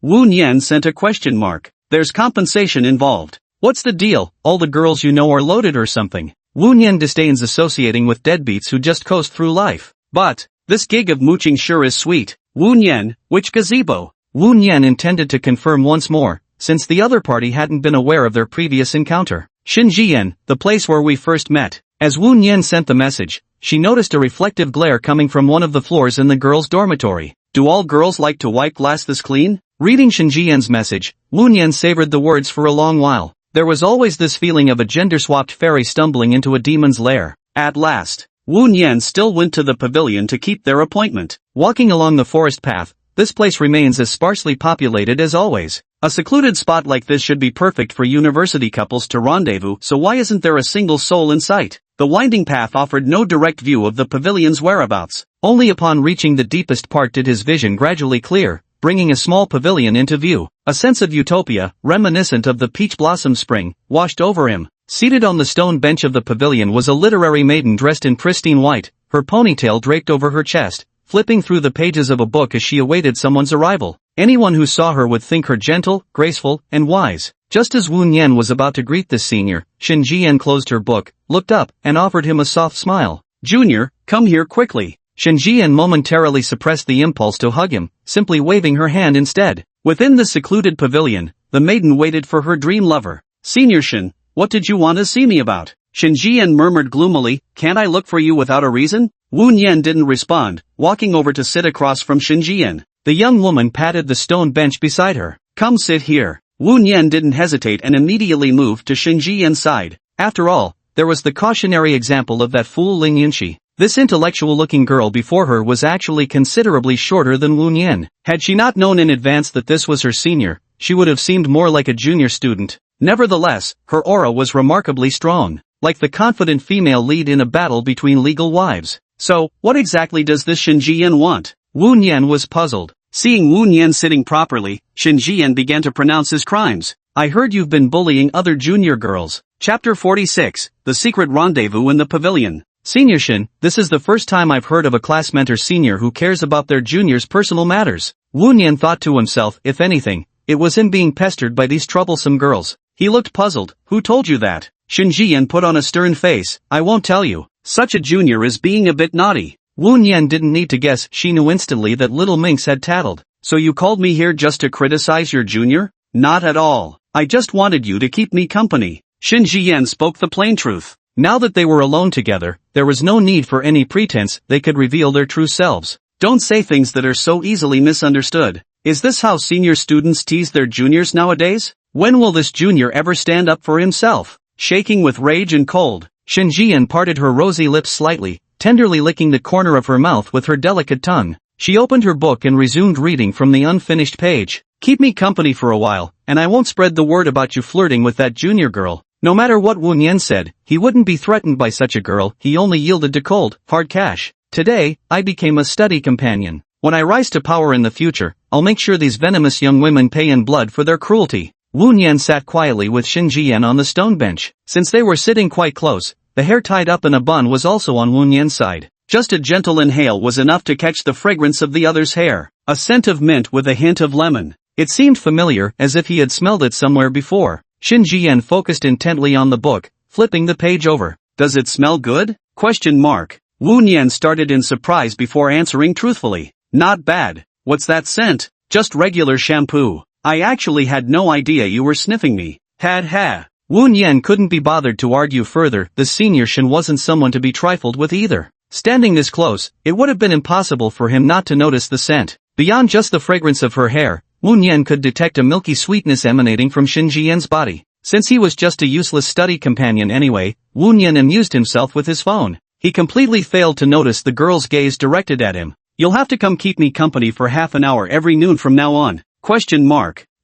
Wu Nian sent a question mark. "There's compensation involved." "What's the deal? All the girls you know are loaded or something?" Wu Nian disdains associating with deadbeats who just coast through life. "But, this gig of mooching sure is sweet." "Wu Nian, which gazebo?" Wu Nian intended to confirm once more, since the other party hadn't been aware of their previous encounter. "Shen Jiyan, the place where we first met." As Wu Nian sent the message, she noticed a reflective glare coming from one of the floors in the girls' dormitory. "Do all girls like to wipe glass this clean?" Reading Shen Jiyan's message, Wu Nian savored the words for a long while. There was always this feeling of a gender-swapped fairy stumbling into a demon's lair. At last, Wu Nian still went to the pavilion to keep their appointment. Walking along the forest path, this place remains as sparsely populated as always. A secluded spot like this should be perfect for university couples to rendezvous, so why isn't there a single soul in sight? The winding path offered no direct view of the pavilion's whereabouts. Only upon reaching the deepest part did his vision gradually clear, bringing a small pavilion into view. A sense of utopia, reminiscent of the peach blossom spring, washed over him. Seated on the stone bench of the pavilion was a literary maiden dressed in pristine white, her ponytail draped over her chest, flipping through the pages of a book as she awaited someone's arrival. Anyone who saw her would think her gentle, graceful, and wise. Just as Wu Nian was about to greet this senior, Shen Jiyan closed her book, looked up, and offered him a soft smile. "Junior, come here quickly." Shen Jiyan momentarily suppressed the impulse to hug him, simply waving her hand instead. Within the secluded pavilion, the maiden waited for her dream lover. Senior Shin, what did you want to see me about? Shin Jian murmured gloomily, can't I look for you without a reason? Wu Nian didn't respond, walking over to sit across from Shin Jian. The young woman patted the stone bench beside her. Come sit here. Wu Nian didn't hesitate and immediately moved to Shin Jian's side. After all, there was the cautionary example of that fool Ling Yunxi. This intellectual-looking girl before her was actually considerably shorter than Wu Nian. Had she not known in advance that this was her senior, she would have seemed more like a junior student. Nevertheless, her aura was remarkably strong, like the confident female lead in a battle between legal wives. So, what exactly does this Shin Jian want? Wu Nian was puzzled. Seeing Wu Nian sitting properly, Shin Jian began to pronounce his crimes. I heard you've been bullying other junior girls. Chapter 46, The Secret Rendezvous in the Pavilion. Senior Shin, this is the first time I've heard of a class mentor senior who cares about their juniors' personal matters. Wu Nian thought to himself, if anything, it was him being pestered by these troublesome girls. He looked puzzled. Who told you that? Shin Jian put on a stern face. I won't tell you. Such a junior is being a bit naughty. Wu Nian didn't need to guess, she knew instantly that little minx had tattled. So you called me here just to criticize your junior? Not at all. I just wanted you to keep me company. Shin Jian spoke the plain truth. Now that they were alone together, there was no need for any pretense, they could reveal their true selves. Don't say things that are so easily misunderstood. Is this how senior students tease their juniors nowadays? When will this junior ever stand up for himself? Shaking with rage and cold, Shin Jian parted her rosy lips slightly, tenderly licking the corner of her mouth with her delicate tongue. She opened her book and resumed reading from the unfinished page. Keep me company for a while, and I won't spread the word about you flirting with that junior girl. No matter what Wu Nian said, he wouldn't be threatened by such a girl, he only yielded to cold, hard cash. Today, I became a study companion. When I rise to power in the future, I'll make sure these venomous young women pay in blood for their cruelty. Wu Nian sat quietly with Shin Jian on the stone bench. Since they were sitting quite close, the hair tied up in a bun was also on Wu Nian's side. Just a gentle inhale was enough to catch the fragrance of the other's hair, a scent of mint with a hint of lemon. It seemed familiar, as if he had smelled it somewhere before. Shin Jian focused intently on the book, flipping the page over. Does it smell good? Wu Nian started in surprise before answering truthfully. Not bad. What's that scent? Just regular shampoo. I actually had no idea you were sniffing me. Ha. Wu Nian couldn't be bothered to argue further, the senior Shin wasn't someone to be trifled with either. Standing this close, it would have been impossible for him not to notice the scent. Beyond just the fragrance of her hair, Wu Nian could detect a milky sweetness emanating from Shin Jian's body. Since he was just a useless study companion anyway, Wu Nian amused himself with his phone. He completely failed to notice the girl's gaze directed at him. You'll have to come keep me company for half an hour every noon from now on.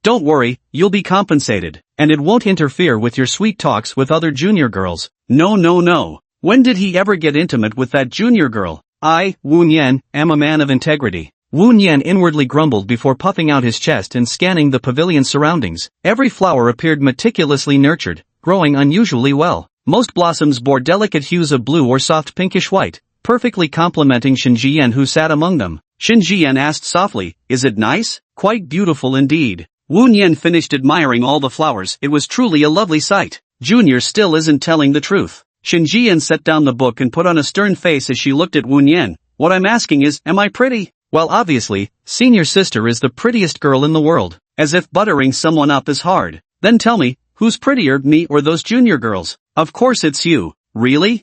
Don't worry, you'll be compensated, and it won't interfere with your sweet talks with other junior girls. No. When did he ever get intimate with that junior girl? I, Wu Nian, am a man of integrity. Wu Nian inwardly grumbled before puffing out his chest and scanning the pavilion's surroundings. Every flower appeared meticulously nurtured, growing unusually well. Most blossoms bore delicate hues of blue or soft pinkish white, perfectly complementing Shin Jian who sat among them. Shin Jian asked softly, is it nice? Quite beautiful indeed. Wu Nian finished admiring all the flowers. It was truly a lovely sight. Junior still isn't telling the truth. Shin Jian set down the book and put on a stern face as she looked at Wu Nian. What I'm asking is, am I pretty? Well, obviously, senior sister is the prettiest girl in the world. As if buttering someone up is hard. Then tell me, who's prettier, me or those junior girls? Of course it's you. Really?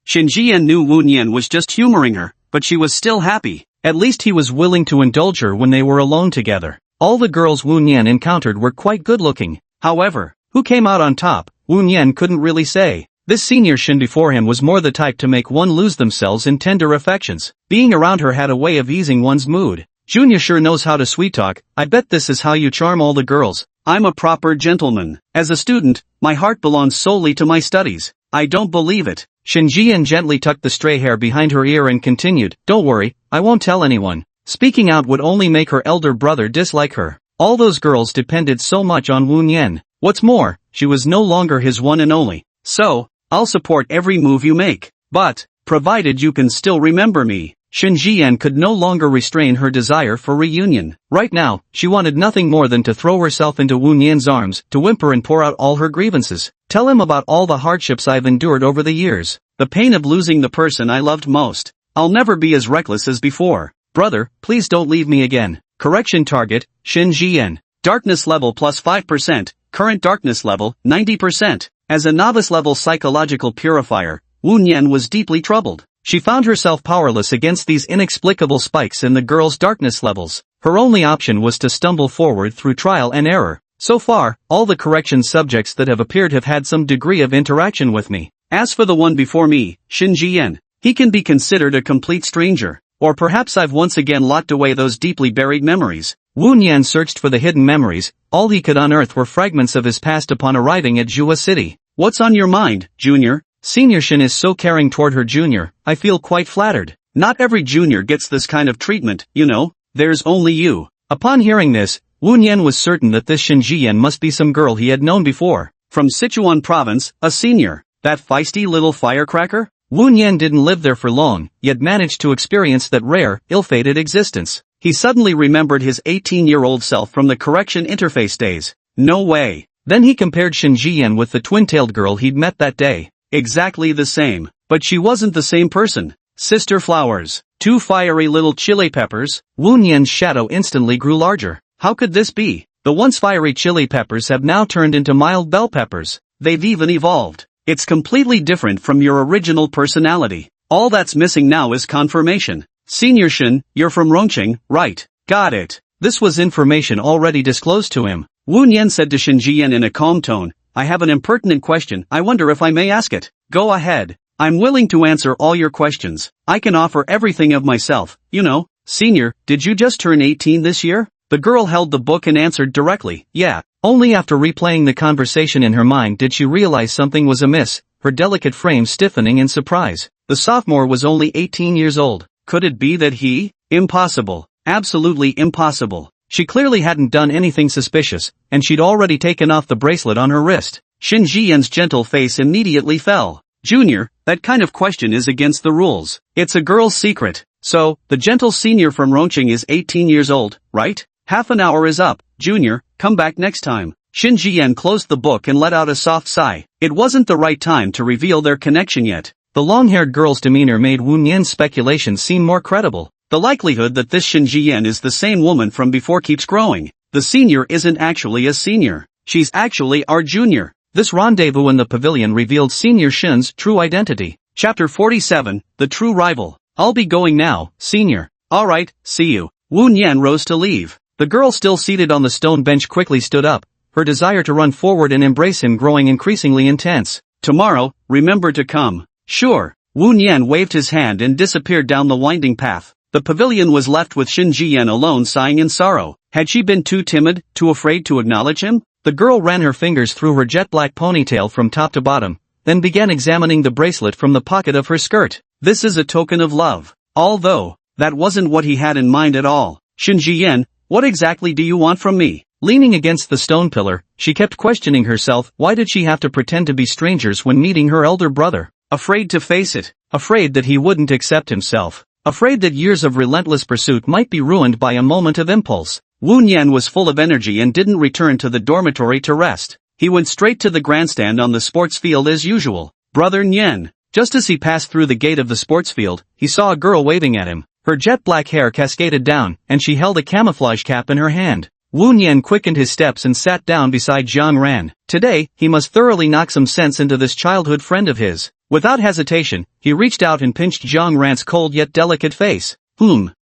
Shin Jian knew Wu Nian was just humoring her, but she was still happy. At least he was willing to indulge her when they were alone together. All the girls Wu Nian encountered were quite good-looking. However, who came out on top, Wu Nian couldn't really say. This senior Shin before him was more the type to make one lose themselves in tender affections. Being around her had a way of easing one's mood. Junior sure knows how to sweet-talk. I bet this is how you charm all the girls. I'm a proper gentleman. As a student, my heart belongs solely to my studies. I don't believe it. Shin Jian gently tucked the stray hair behind her ear and continued, don't worry, I won't tell anyone. Speaking out would only make her elder brother dislike her. All those girls depended so much on Wu Nian. What's more, she was no longer his one and only. So, I'll support every move you make. But, provided you can still remember me. Shin Jian could no longer restrain her desire for reunion. Right now, she wanted nothing more than to throw herself into Wu Nian's arms, to whimper and pour out all her grievances. Tell him about all the hardships I've endured over the years. The pain of losing the person I loved most. I'll never be as reckless as before. Brother, please don't leave me again. Correction target, Shin Jian. Darkness level plus 5%, current darkness level, 90%. As a novice-level psychological purifier, Wu Nian was deeply troubled. She found herself powerless against these inexplicable spikes in the girl's darkness levels. Her only option was to stumble forward through trial and error. So far, all the correction subjects that have appeared have had some degree of interaction with me. As for the one before me, Xin Jiyan, he can be considered a complete stranger. Or perhaps I've once again locked away those deeply buried memories. Wu Nian searched for the hidden memories. All he could unearth were fragments of his past upon arriving at Jua City. What's on your mind, Junior? Senior Shin is so caring toward her junior, I feel quite flattered. Not every junior gets this kind of treatment, you know. There's only you. Upon hearing this, Wu Nian was certain that this Xin Jiyan must be some girl he had known before. From Sichuan province, a senior. That feisty little firecracker? Wu Nian didn't live there for long, yet managed to experience that rare, ill-fated existence. He suddenly remembered his 18-year-old self from the correction interface days. No way. Then he compared Xin Jiyan with the twin-tailed girl he'd met that day. Exactly the same. But she wasn't the same person. Sister flowers. Two fiery little chili peppers. Wu Nian's shadow instantly grew larger. How could this be? The once fiery chili peppers have now turned into mild bell peppers. They've even evolved. It's completely different from your original personality. All that's missing now is confirmation. Senior Shin, you're from Rongqing, right? Got it. This was information already disclosed to him. Wu Nian said to Xin Jiyan in a calm tone, I have an impertinent question, I wonder if I may ask it. Go ahead. I'm willing to answer all your questions. I can offer everything of myself, you know. Senior, did you just turn 18 this year? The girl held the book and answered directly, yeah. Only after replaying the conversation in her mind did she realize something was amiss, her delicate frame stiffening in surprise. The sophomore was only 18 years old. Could it be that he? Impossible. Absolutely impossible. She clearly hadn't done anything suspicious, and she'd already taken off the bracelet on her wrist. Xin Jiyan's gentle face immediately fell. Junior, that kind of question is against the rules. It's a girl's secret. So, the gentle senior from Rongqing is 18 years old, right? Half an hour is up. Junior, come back next time. Xin Jiyan closed the book and let out a soft sigh. It wasn't the right time to reveal their connection yet. The long-haired girl's demeanor made Wu Nian's speculations seem more credible. The likelihood that this Xin Jiyan is the same woman from before keeps growing. The senior isn't actually a senior. She's actually our junior. This rendezvous in the pavilion revealed Senior Shin's true identity. Chapter 47, The True Rival. I'll be going now, Senior. Alright, see you. Wu Nian rose to leave. The girl still seated on the stone bench quickly stood up, her desire to run forward and embrace him growing increasingly intense. Tomorrow, remember to come. Sure. Wu Nian waved his hand and disappeared down the winding path. The pavilion was left with Xin Jiyan alone sighing in sorrow. Had she been too timid, too afraid to acknowledge him? The girl ran her fingers through her jet-black ponytail from top to bottom, then began examining the bracelet from the pocket of her skirt. This is a token of love. Although, that wasn't what he had in mind at all. Xin Jiyan, what exactly do you want from me? Leaning against the stone pillar, she kept questioning herself, why did she have to pretend to be strangers when meeting her elder brother? Afraid to face it. Afraid that he wouldn't accept himself. Afraid that years of relentless pursuit might be ruined by a moment of impulse. Wu Nian was full of energy and didn't return to the dormitory to rest. He went straight to the grandstand on the sports field as usual. Brother Nian. Just as he passed through the gate of the sports field, he saw a girl waving at him. Her jet-black hair cascaded down, and she held a camouflage cap in her hand. Wu Nian quickened his steps and sat down beside Zhang Ran. Today, he must thoroughly knock some sense into this childhood friend of his. Without hesitation, he reached out and pinched Zhang Ran's cold yet delicate face. Zhang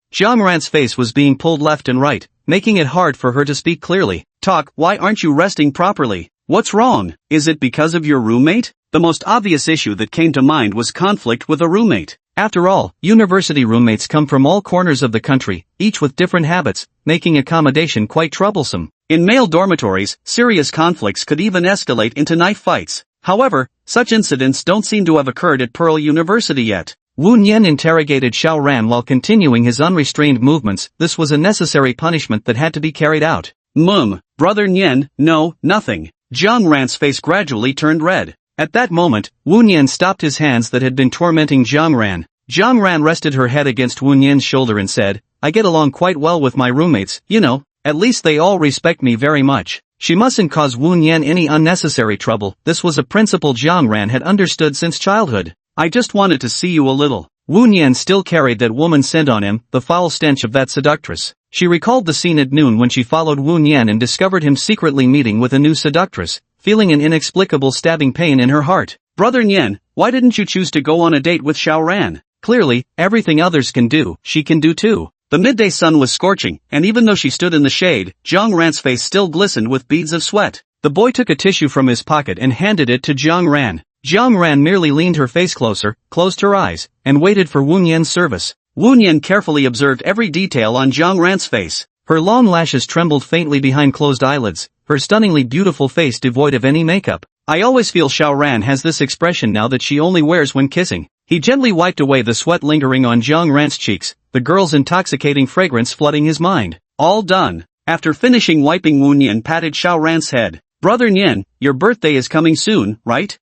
Ran's face was being pulled left and right, making it hard for her to speak clearly. Talk, why aren't you resting properly? What's wrong? Is it because of your roommate? The most obvious issue that came to mind was conflict with a roommate. After all, university roommates come from all corners of the country, each with different habits, making accommodation quite troublesome. In male dormitories, serious conflicts could even escalate into knife fights. However, such incidents don't seem to have occurred at Pearl University yet. Wu Nian interrogated Xiao Ran while continuing his unrestrained movements. This was a necessary punishment that had to be carried out. Brother Nian, no, nothing. Zhang Ran's face gradually turned red. At that moment, Wu Nian stopped his hands that had been tormenting Zhang Ran. Zhang Ran rested her head against Wu Nian's shoulder and said, I get along quite well with my roommates, you know, at least they all respect me very much. She mustn't cause Wu Nian any unnecessary trouble. This was a principle Zhang Ran had understood since childhood. I just wanted to see you a little. Wu Nian still carried that woman's scent on him, the foul stench of that seductress. She recalled the scene at noon when she followed Wu Nian and discovered him secretly meeting with a new seductress, feeling an inexplicable stabbing pain in her heart. Brother Nian, why didn't you choose to go on a date with Xiao Ran? Clearly, everything others can do, she can do too. The midday sun was scorching, and even though she stood in the shade, Jiang Ran's face still glistened with beads of sweat. The boy took a tissue from his pocket and handed it to Jiang Ran. Jiang Ran merely leaned her face closer, closed her eyes, and waited for Wu Nian's service. Wu Nian carefully observed every detail on Jiang Ran's face. Her long lashes trembled faintly behind closed eyelids, her stunningly beautiful face devoid of any makeup. I always feel Xiao Ran has this expression now that she only wears when kissing. He gently wiped away the sweat lingering on Jiang Ran's cheeks, the girl's intoxicating fragrance flooding his mind. All done. After finishing wiping, Wu Nian patted Xiao Ran's head. Brother Nian, your birthday is coming soon, right?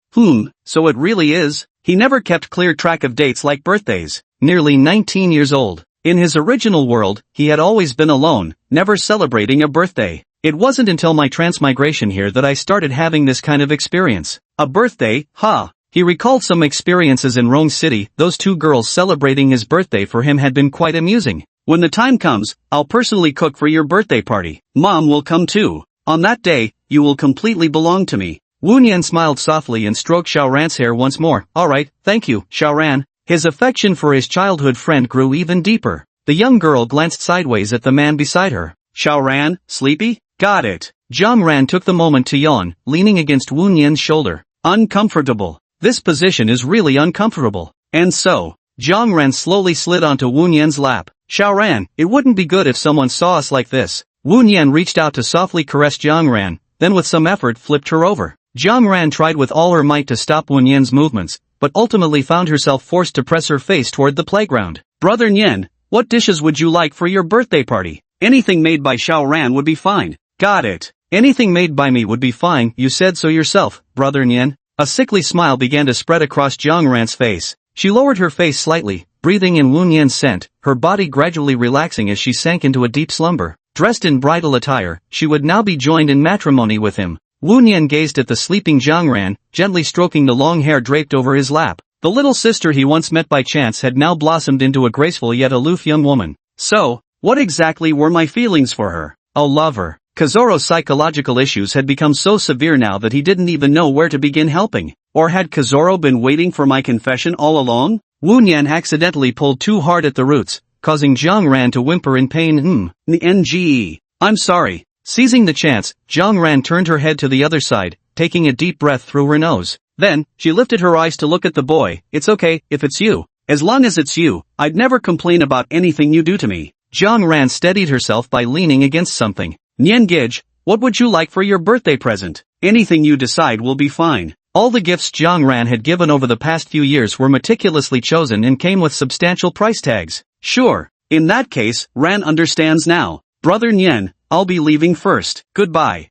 So it really is. He never kept clear track of dates like birthdays. Nearly 19 years old. In his original world, he had always been alone, never celebrating a birthday. It wasn't until my transmigration here that I started having this kind of experience. A birthday, ha! He recalled some experiences in Rong City. Those two girls celebrating his birthday for him had been quite amusing. When the time comes, I'll personally cook for your birthday party. Mom will come too. On that day, you will completely belong to me. Wu Nian smiled softly and stroked Xiao Ran's hair once more. Alright, thank you, Xiao Ran. His affection for his childhood friend grew even deeper. The young girl glanced sideways at the man beside her. Xiao Ran, sleepy? Got it. Jiang Ran took the moment to yawn, leaning against Wu Nian's shoulder. Uncomfortable. This position is really uncomfortable. And so, Jiang Ran slowly slid onto Wu Nian's lap. Xiao Ran, it wouldn't be good if someone saw us like this. Wu Nian reached out to softly caress Jiang Ran, then with some effort flipped her over. Jiang Ran tried with all her might to stop Wu Nian's movements, but ultimately found herself forced to press her face toward the playground. Brother Nian, what dishes would you like for your birthday party? Anything made by Xiao Ran would be fine. Got it. Anything made by me would be fine, you said so yourself, Brother Nian. A sickly smile began to spread across Jiang Ran's face. She lowered her face slightly, breathing in Wu Nian's scent, her body gradually relaxing as she sank into a deep slumber. Dressed in bridal attire, she would now be joined in matrimony with him. Wu Nian gazed at the sleeping Jiang Ran, gently stroking the long hair draped over his lap. The little sister he once met by chance had now blossomed into a graceful yet aloof young woman. So, what exactly were my feelings for her? A lover. Kazuro's psychological issues had become so severe now that he didn't even know where to begin helping. Or had Kazuro been waiting for my confession all along? Wu Nian accidentally pulled too hard at the roots, causing Jiang Ran to whimper in pain. I'm sorry. Seizing the chance, Jiang Ran turned her head to the other side, taking a deep breath through her nose. Then, she lifted her eyes to look at the boy. It's okay, if it's you. As long as it's you, I'd never complain about anything you do to me. Jiang Ran steadied herself by leaning against something. Nian Gij, what would you like for your birthday present? Anything you decide will be fine. All the gifts Jiang Ran had given over the past few years were meticulously chosen and came with substantial price tags. Sure. In that case, Ran understands now. Brother Nian, I'll be leaving first. Goodbye.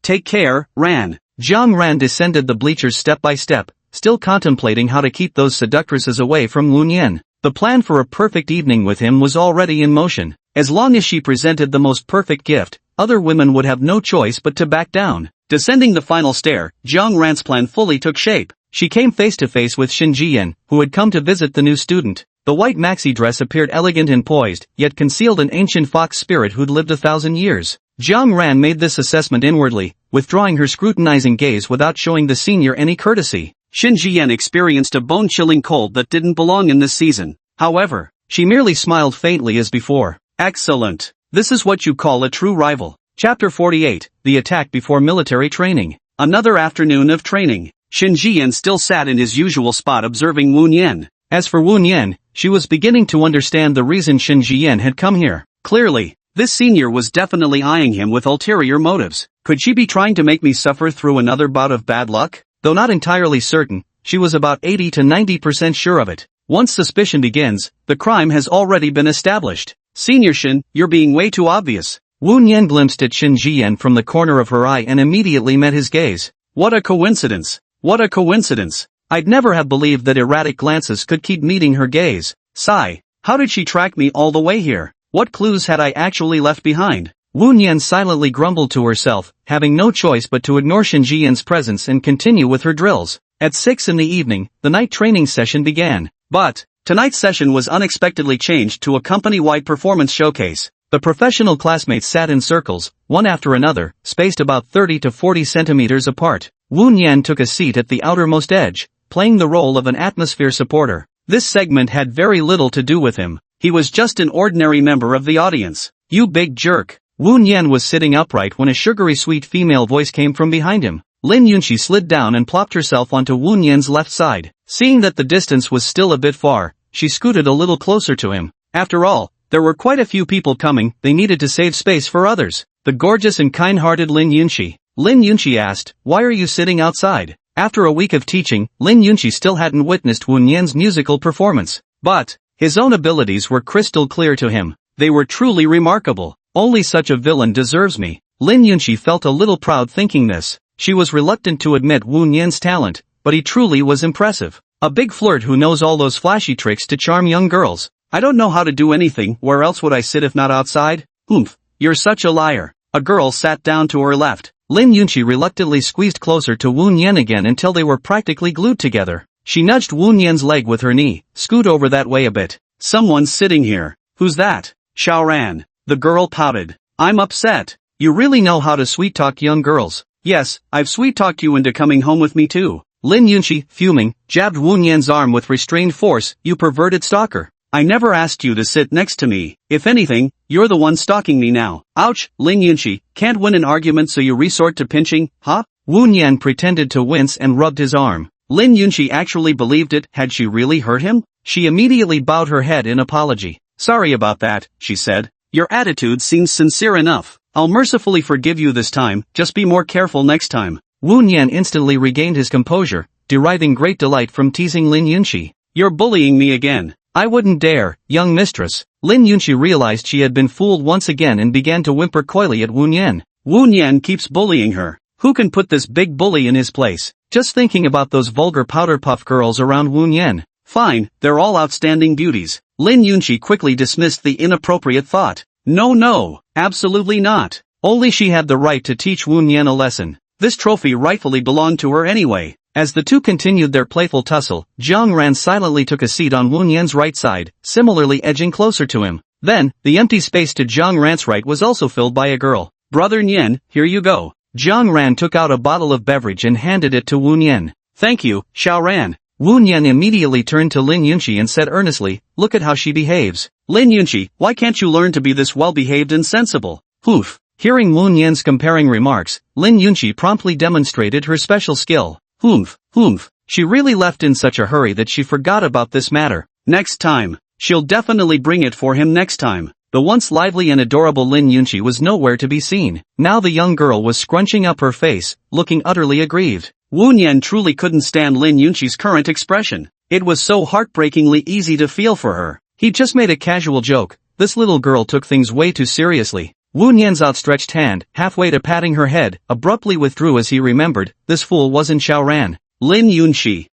Take care, Ran. Jiang Ran descended the bleachers step by step, still contemplating how to keep those seductresses away from Wu Nian. The plan for a perfect evening with him was already in motion. As long as she presented the most perfect gift, other women would have no choice but to back down. Descending the final stair, Jiang Ran's plan fully took shape. She came face to face with Shin Jiyan, who had come to visit the new student. The white maxi dress appeared elegant and poised, yet concealed an ancient fox spirit who'd lived 1,000 years. Jiang Ran made this assessment inwardly, withdrawing her scrutinizing gaze without showing the senior any courtesy. Shin Jiyan experienced a bone-chilling cold that didn't belong in this season. However, she merely smiled faintly as before. Excellent. This is what you call a true rival. Chapter 48, The Attack Before Military Training. Another afternoon of training. Shin Jiyan still sat in his usual spot observing Wu Nian. As for Wu Nian, she was beginning to understand the reason Shin Jiyan had come here. Clearly, this senior was definitely eyeing him with ulterior motives. Could she be trying to make me suffer through another bout of bad luck? Though not entirely certain, she was about 80 to 90% sure of it. Once suspicion begins, the crime has already been established. Senior Shin, you're being way too obvious. Wu Nian glimpsed at Shin Jiyan from the corner of her eye and immediately met his gaze. What a coincidence. What a coincidence. I'd never have believed that erratic glances could keep meeting her gaze. Sigh. How did she track me all the way here? What clues had I actually left behind? Wu Nian silently grumbled to herself, having no choice but to ignore Shin Jiyan's presence and continue with her drills. At 6 in the evening, the night training session began. But, Tonight's session was unexpectedly changed to a company-wide performance showcase. The professional classmates sat in circles, one after another, spaced about 30 to 40 centimeters apart. Wu Nian took a seat at the outermost edge, playing the role of an atmosphere supporter. This segment had very little to do with him. He was just an ordinary member of the audience. "You big jerk." Wu Nian was sitting upright when a sugary sweet female voice came from behind him. Lin Yunqi slid down and plopped herself onto Wu Nian's left side. Seeing that the distance was still a bit far, she scooted a little closer to him. After all, there were quite a few people coming, they needed to save space for others. The gorgeous and kind-hearted Lin Yunqi. Lin Yunqi asked, "Why are you sitting outside?" After a week of teaching, Lin Yunqi still hadn't witnessed Wu Nian's musical performance. But his own abilities were crystal clear to him. They were truly remarkable. Only such a villain deserves me. Lin Yunqi felt a little proud thinking this. She was reluctant to admit Wu Nian's talent, but he truly was impressive. A big flirt who knows all those flashy tricks to charm young girls. "I don't know how to do anything, where else would I sit if not outside?" "Oomph, you're such a liar." A girl sat down to her left. Lin Yunqi reluctantly squeezed closer to Wu Nian again until they were practically glued together. She nudged Wu Nian's leg with her knee. "Scoot over that way a bit. Someone's sitting here." "Who's that?" "Xiaoran." The girl pouted. "I'm upset. You really know how to sweet-talk young girls." "Yes, I've sweet-talked you into coming home with me too." Lin Yunqi, fuming, jabbed Wu Nian's arm with restrained force. "You perverted stalker. I never asked you to sit next to me. If anything, you're the one stalking me now." "Ouch, Lin Yunqi, can't win an argument so you resort to pinching, huh?" Wu Nian pretended to wince and rubbed his arm. Lin Yunqi actually believed it. Had she really hurt him? She immediately bowed her head in apology. "Sorry about that," she said. "Your attitude seems sincere enough. I'll mercifully forgive you this time, just be more careful next time." Wu Nian instantly regained his composure, deriving great delight from teasing Lin Yunqi. "You're bullying me again." "I wouldn't dare, young mistress." Lin Yunqi realized she had been fooled once again and began to whimper coyly at Wu Nian. Wu Nian keeps bullying her. Who can put this big bully in his place? Just thinking about those vulgar powder puff girls around Wu Nian. Fine, they're all outstanding beauties. Lin Yunqi quickly dismissed the inappropriate thought. No, absolutely not. Only she had the right to teach Wu Nian a lesson. This trophy rightfully belonged to her anyway. As the two continued their playful tussle, Zhang Ran silently took a seat on Wu Nian's right side, similarly edging closer to him. Then, the empty space to Zhang Ran's right was also filled by a girl. "Brother Nian, here you go." Zhang Ran took out a bottle of beverage and handed it to Wu Nian. "Thank you, Xiao Ran." Wu Nian immediately turned to Lin Yunqi and said earnestly, "Look at how she behaves." "Lin Yunqi, why can't you learn to be this well-behaved and sensible?" "Poof." Hearing Wu Nian's comparing remarks, Lin Yunqi promptly demonstrated her special skill. Humph. She really left in such a hurry that she forgot about this matter. Next time. She'll definitely bring it for him next time. The once lively and adorable Lin Yunqi was nowhere to be seen. Now the young girl was scrunching up her face, looking utterly aggrieved. Wu Nian truly couldn't stand Lin Yunqi's current expression. It was so heartbreakingly easy to feel for her. He just made a casual joke. This little girl took things way too seriously. Wu Nian's outstretched hand, halfway to patting her head, abruptly withdrew as he remembered, this fool wasn't Xiaoran. Lin Yunqi.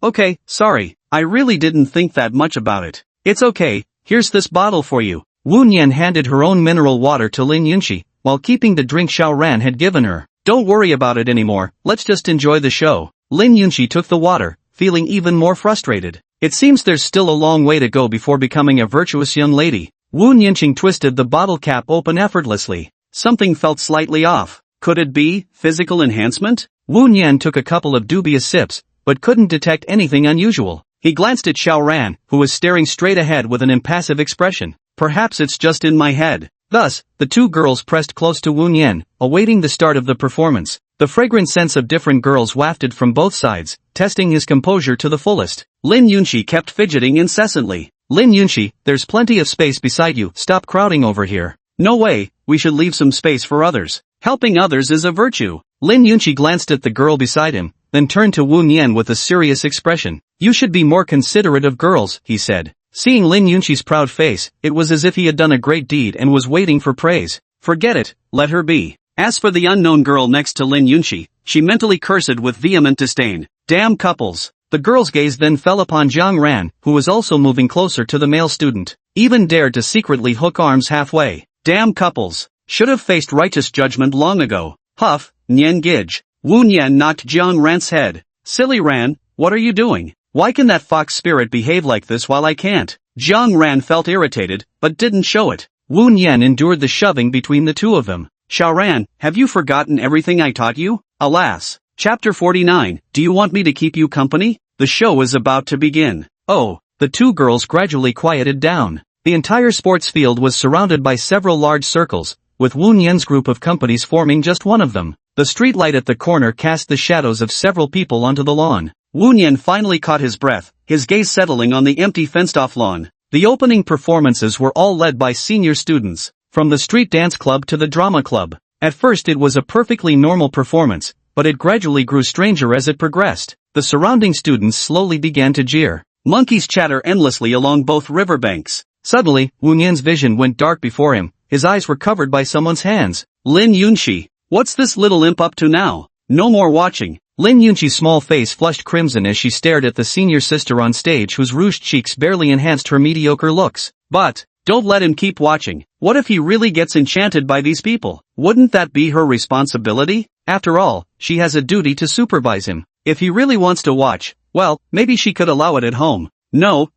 Okay, sorry. I really didn't think that much about it. It's okay, here's this bottle for you. Wu Nian handed her own mineral water to Lin Yunqi, while keeping the drink Xiaoran had given her. Don't worry about it anymore, let's just enjoy the show. Lin Yunqi took the water, feeling even more frustrated. It seems there's still a long way to go before becoming a virtuous young lady. Wu Nianqing twisted the bottle cap open effortlessly. Something felt slightly off. Could it be physical enhancement? Wu Nian took a couple of dubious sips, but couldn't detect anything unusual. He glanced at Xiaoran, who was staring straight ahead with an impassive expression. Perhaps it's just in my head. Thus, the two girls pressed close to Wu Nian, awaiting the start of the performance. The fragrant scents of different girls wafted from both sides, testing his composure to the fullest. Lin Yunqi kept fidgeting incessantly. Lin Yunqi, there's plenty of space beside you, stop crowding over here. No way, we should leave some space for others. Helping others is a virtue. Lin Yunqi glanced at the girl beside him, then turned to Wu Nian with a serious expression. You should be more considerate of girls, he said. Seeing Lin Yunqi's proud face, it was as if he had done a great deed and was waiting for praise. Forget it, let her be. As for the unknown girl next to Lin Yunqi, she mentally cursed with vehement disdain. Damn couples. The girl's gaze then fell upon Zhang Ran, who was also moving closer to the male student. Even dared to secretly hook arms halfway. Damn couples. Should have faced righteous judgment long ago. Huff, Nian Gij. Wu Nian knocked Zhang Ran's head. Silly Ran, what are you doing? Why can that fox spirit behave like this while I can't? Jiang Ran felt irritated, but didn't show it. Wu Nian endured the shoving between the two of them. Xiaoran, have you forgotten everything I taught you? Alas. Chapter 49, do you want me to keep you company? The show is about to begin. Oh, the two girls gradually quieted down. The entire sports field was surrounded by several large circles, with Wu Nian's group of companies forming just one of them. The streetlight at the corner cast the shadows of several people onto the lawn. Wu Nian finally caught his breath, his gaze settling on the empty fenced-off lawn. The opening performances were all led by senior students, from the street dance club to the drama club. At first it was a perfectly normal performance, but it gradually grew stranger as it progressed. The surrounding students slowly began to jeer. Monkeys chatter endlessly along both riverbanks. Suddenly, Wu Nian's vision went dark before him. His eyes were covered by someone's hands. Lin Yunxi. What's this little imp up to now? No more watching. Lin Yunxi's small face flushed crimson as she stared at the senior sister on stage whose rouged cheeks barely enhanced her mediocre looks. But, don't let him keep watching. What if he really gets enchanted by these people? Wouldn't that be her responsibility? After all, she has a duty to supervise him. If he really wants to watch, well, maybe she could allow it at home. No,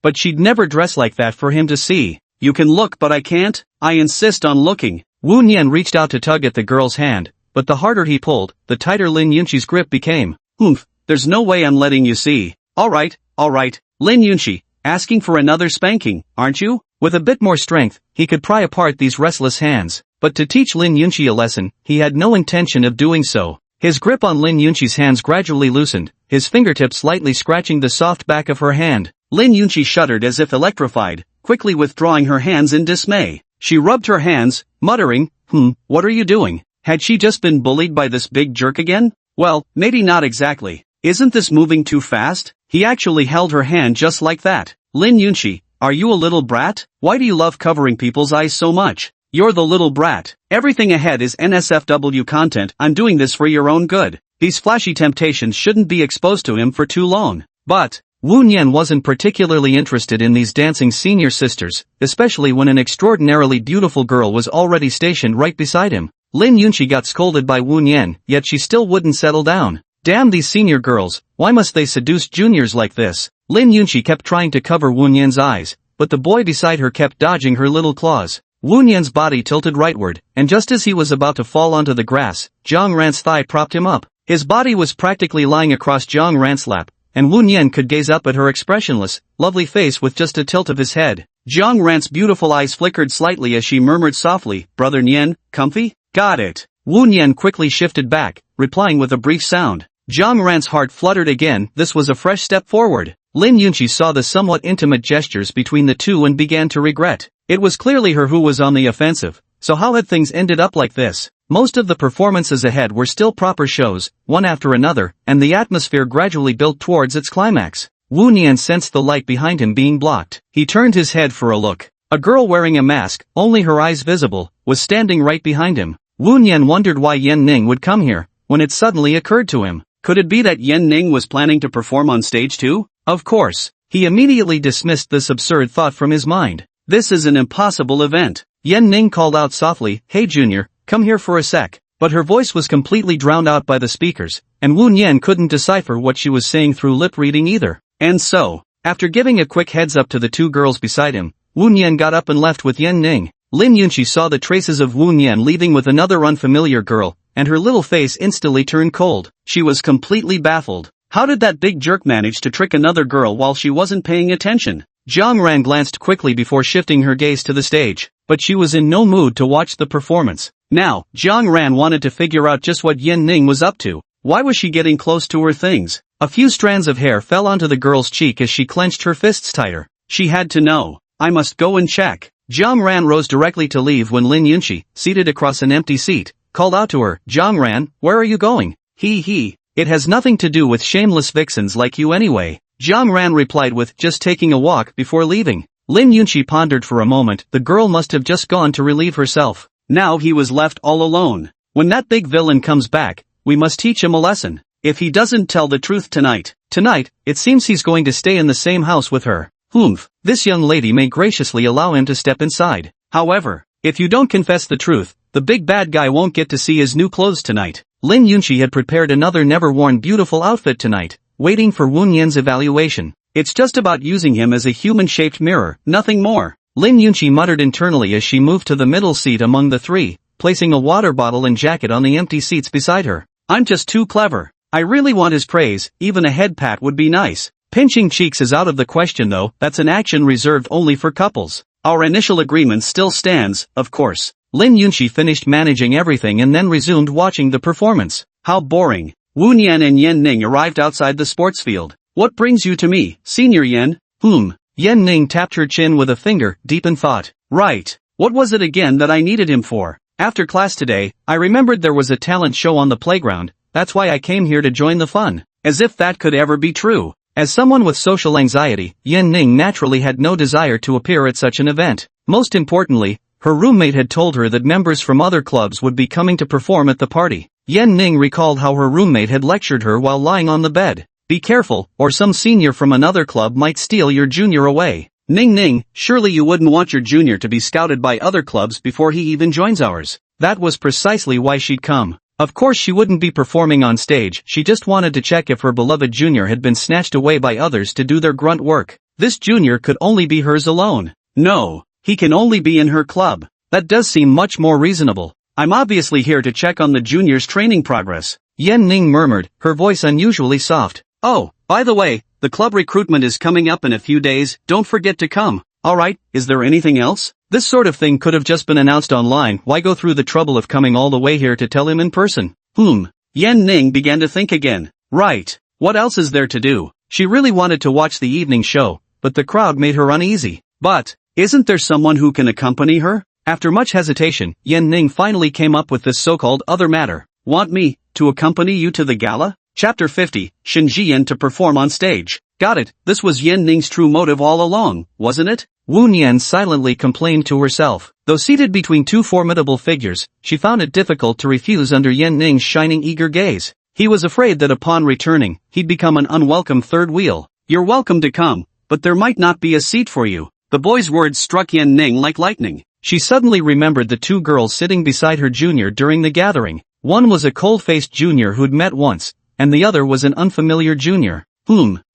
but she'd never dress like that for him to see. You can look but I can't. I insist on looking. Wu Nian reached out to tug at the girl's hand, but the harder he pulled, the tighter Lin Yunxi's grip became. There's no way I'm letting you see. Alright, Lin Yunxi, asking for another spanking, aren't you? With a bit more strength, he could pry apart these restless hands, but to teach Lin Yunxi a lesson, he had no intention of doing so. His grip on Lin Yunxi's hands gradually loosened, his fingertips lightly scratching the soft back of her hand. Lin Yunxi shuddered as if electrified, quickly withdrawing her hands in dismay. She rubbed her hands, muttering, what are you doing? Had she just been bullied by this big jerk again? Well, maybe not exactly. Isn't this moving too fast? He actually held her hand just like that. Lin Yunxi, are you a little brat? Why do you love covering people's eyes so much? You're the little brat. Everything ahead is NSFW content. I'm doing this for your own good. These flashy temptations shouldn't be exposed to him for too long. But Wu Nian wasn't particularly interested in these dancing senior sisters, especially when an extraordinarily beautiful girl was already stationed right beside him. Lin Yunxi got scolded by Wu Nian, yet she still wouldn't settle down. Damn these senior girls, why must they seduce juniors like this? Lin Yunxi kept trying to cover Wu Nian's eyes, but the boy beside her kept dodging her little claws. Wu Nian's body tilted rightward, and just as he was about to fall onto the grass, Jiang Ran's thigh propped him up. His body was practically lying across Jiang Ran's lap, and Wu Nian could gaze up at her expressionless, lovely face with just a tilt of his head. Jiang Ran's beautiful eyes flickered slightly as she murmured softly, "Brother Nian, comfy?" "Got it." Wu Nian quickly shifted back, replying with a brief sound. Jiang Ran's heart fluttered again. This was a fresh step forward. Lin Yunxi saw the somewhat intimate gestures between the two and began to regret. It was clearly her who was on the offensive, so how had things ended up like this? Most of the performances ahead were still proper shows, one after another, and the atmosphere gradually built towards its climax. Wu Nian sensed the light behind him being blocked. He turned his head for a look. A girl wearing a mask, only her eyes visible, was standing right behind him. Wu Nian wondered why Yan Ning would come here, when it suddenly occurred to him. Could it be that Yan Ning was planning to perform on stage too? Of course. He immediately dismissed this absurd thought from his mind. This is an impossible event. Yan Ning called out softly, "Hey Junior, come here for a sec." But her voice was completely drowned out by the speakers, and Wu Nian couldn't decipher what she was saying through lip reading either. And so, after giving a quick heads up to the two girls beside him, Wu Nian got up and left with Yan Ning. Lin Yunxi saw the traces of Wu Nian leaving with another unfamiliar girl, and her little face instantly turned cold. She was completely baffled. How did that big jerk manage to trick another girl while she wasn't paying attention? Jiang Ran glanced quickly before shifting her gaze to the stage, but she was in no mood to watch the performance. Now, Jiang Ran wanted to figure out just what Yan Ning was up to. Why was she getting close to her things? A few strands of hair fell onto the girl's cheek as she clenched her fists tighter. She had to know. I must go and check. Jiang Ran rose directly to leave when Lin Yunxi, seated across an empty seat, called out to her, "Jiang Ran, where are you going?" It has nothing to do with shameless vixens like you anyway." Jiang Ran replied with, "Just taking a walk," before leaving. Lin Yunxi pondered for a moment. The girl must have just gone to relieve herself. Now he was left all alone. When that big villain comes back, we must teach him a lesson. If he doesn't tell the truth tonight, it seems he's going to stay in the same house with her. This young lady may graciously allow him to step inside. However, if you don't confess the truth, the big bad guy won't get to see his new clothes tonight. Lin Yunxi had prepared another never-worn beautiful outfit tonight, waiting for Woon Yen's evaluation. It's just about using him as a human-shaped mirror, nothing more. Lin Yunqi muttered internally as she moved to the middle seat among the three, placing a water bottle and jacket on the empty seats beside her. I'm just too clever. I really want his praise, even a head pat would be nice. Pinching cheeks is out of the question though, that's an action reserved only for couples. Our initial agreement still stands, of course. Lin Yunqi finished managing everything and then resumed watching the performance. How boring. Woon Yan and Yan Ning arrived outside the sports field. What brings you to me, Senior Yan? Yan Ning tapped her chin with a finger, deep in thought. Right. What was it again that I needed him for? After class today, I remembered there was a talent show on the playground, that's why I came here to join the fun. As if that could ever be true. As someone with social anxiety, Yan Ning naturally had no desire to appear at such an event. Most importantly, her roommate had told her that members from other clubs would be coming to perform at the party. Yan Ning recalled how her roommate had lectured her while lying on the bed. Be careful, or some senior from another club might steal your junior away. Ning, surely you wouldn't want your junior to be scouted by other clubs before he even joins ours. That was precisely why she'd come. Of course she wouldn't be performing on stage, she just wanted to check if her beloved junior had been snatched away by others to do their grunt work. This junior could only be hers alone. No, he can only be in her club. That does seem much more reasonable. I'm obviously here to check on the junior's training progress. Yan Ning murmured, her voice unusually soft. Oh, by the way, the club recruitment is coming up in a few days, don't forget to come. Alright, is there anything else? This sort of thing could have just been announced online, why go through the trouble of coming all the way here to tell him in person? Yan Ning began to think again. Right, what else is there to do? She really wanted to watch the evening show, but the crowd made her uneasy. But, isn't there someone who can accompany her? After much hesitation, Yan Ning finally came up with this so-called other matter. Want me to accompany you to the gala? Chapter 50, Shin Jiyan to perform on stage. Got it, this was Yan Ning's true motive all along, wasn't it? Woon Yan silently complained to herself. Though seated between two formidable figures, she found it difficult to refuse under Yan Ning's shining eager gaze. He was afraid that upon returning, he'd become an unwelcome third wheel. You're welcome to come, but there might not be a seat for you. The boy's words struck Yan Ning like lightning. She suddenly remembered the two girls sitting beside her junior during the gathering. One was a cold-faced junior who'd met once, and the other was an unfamiliar junior.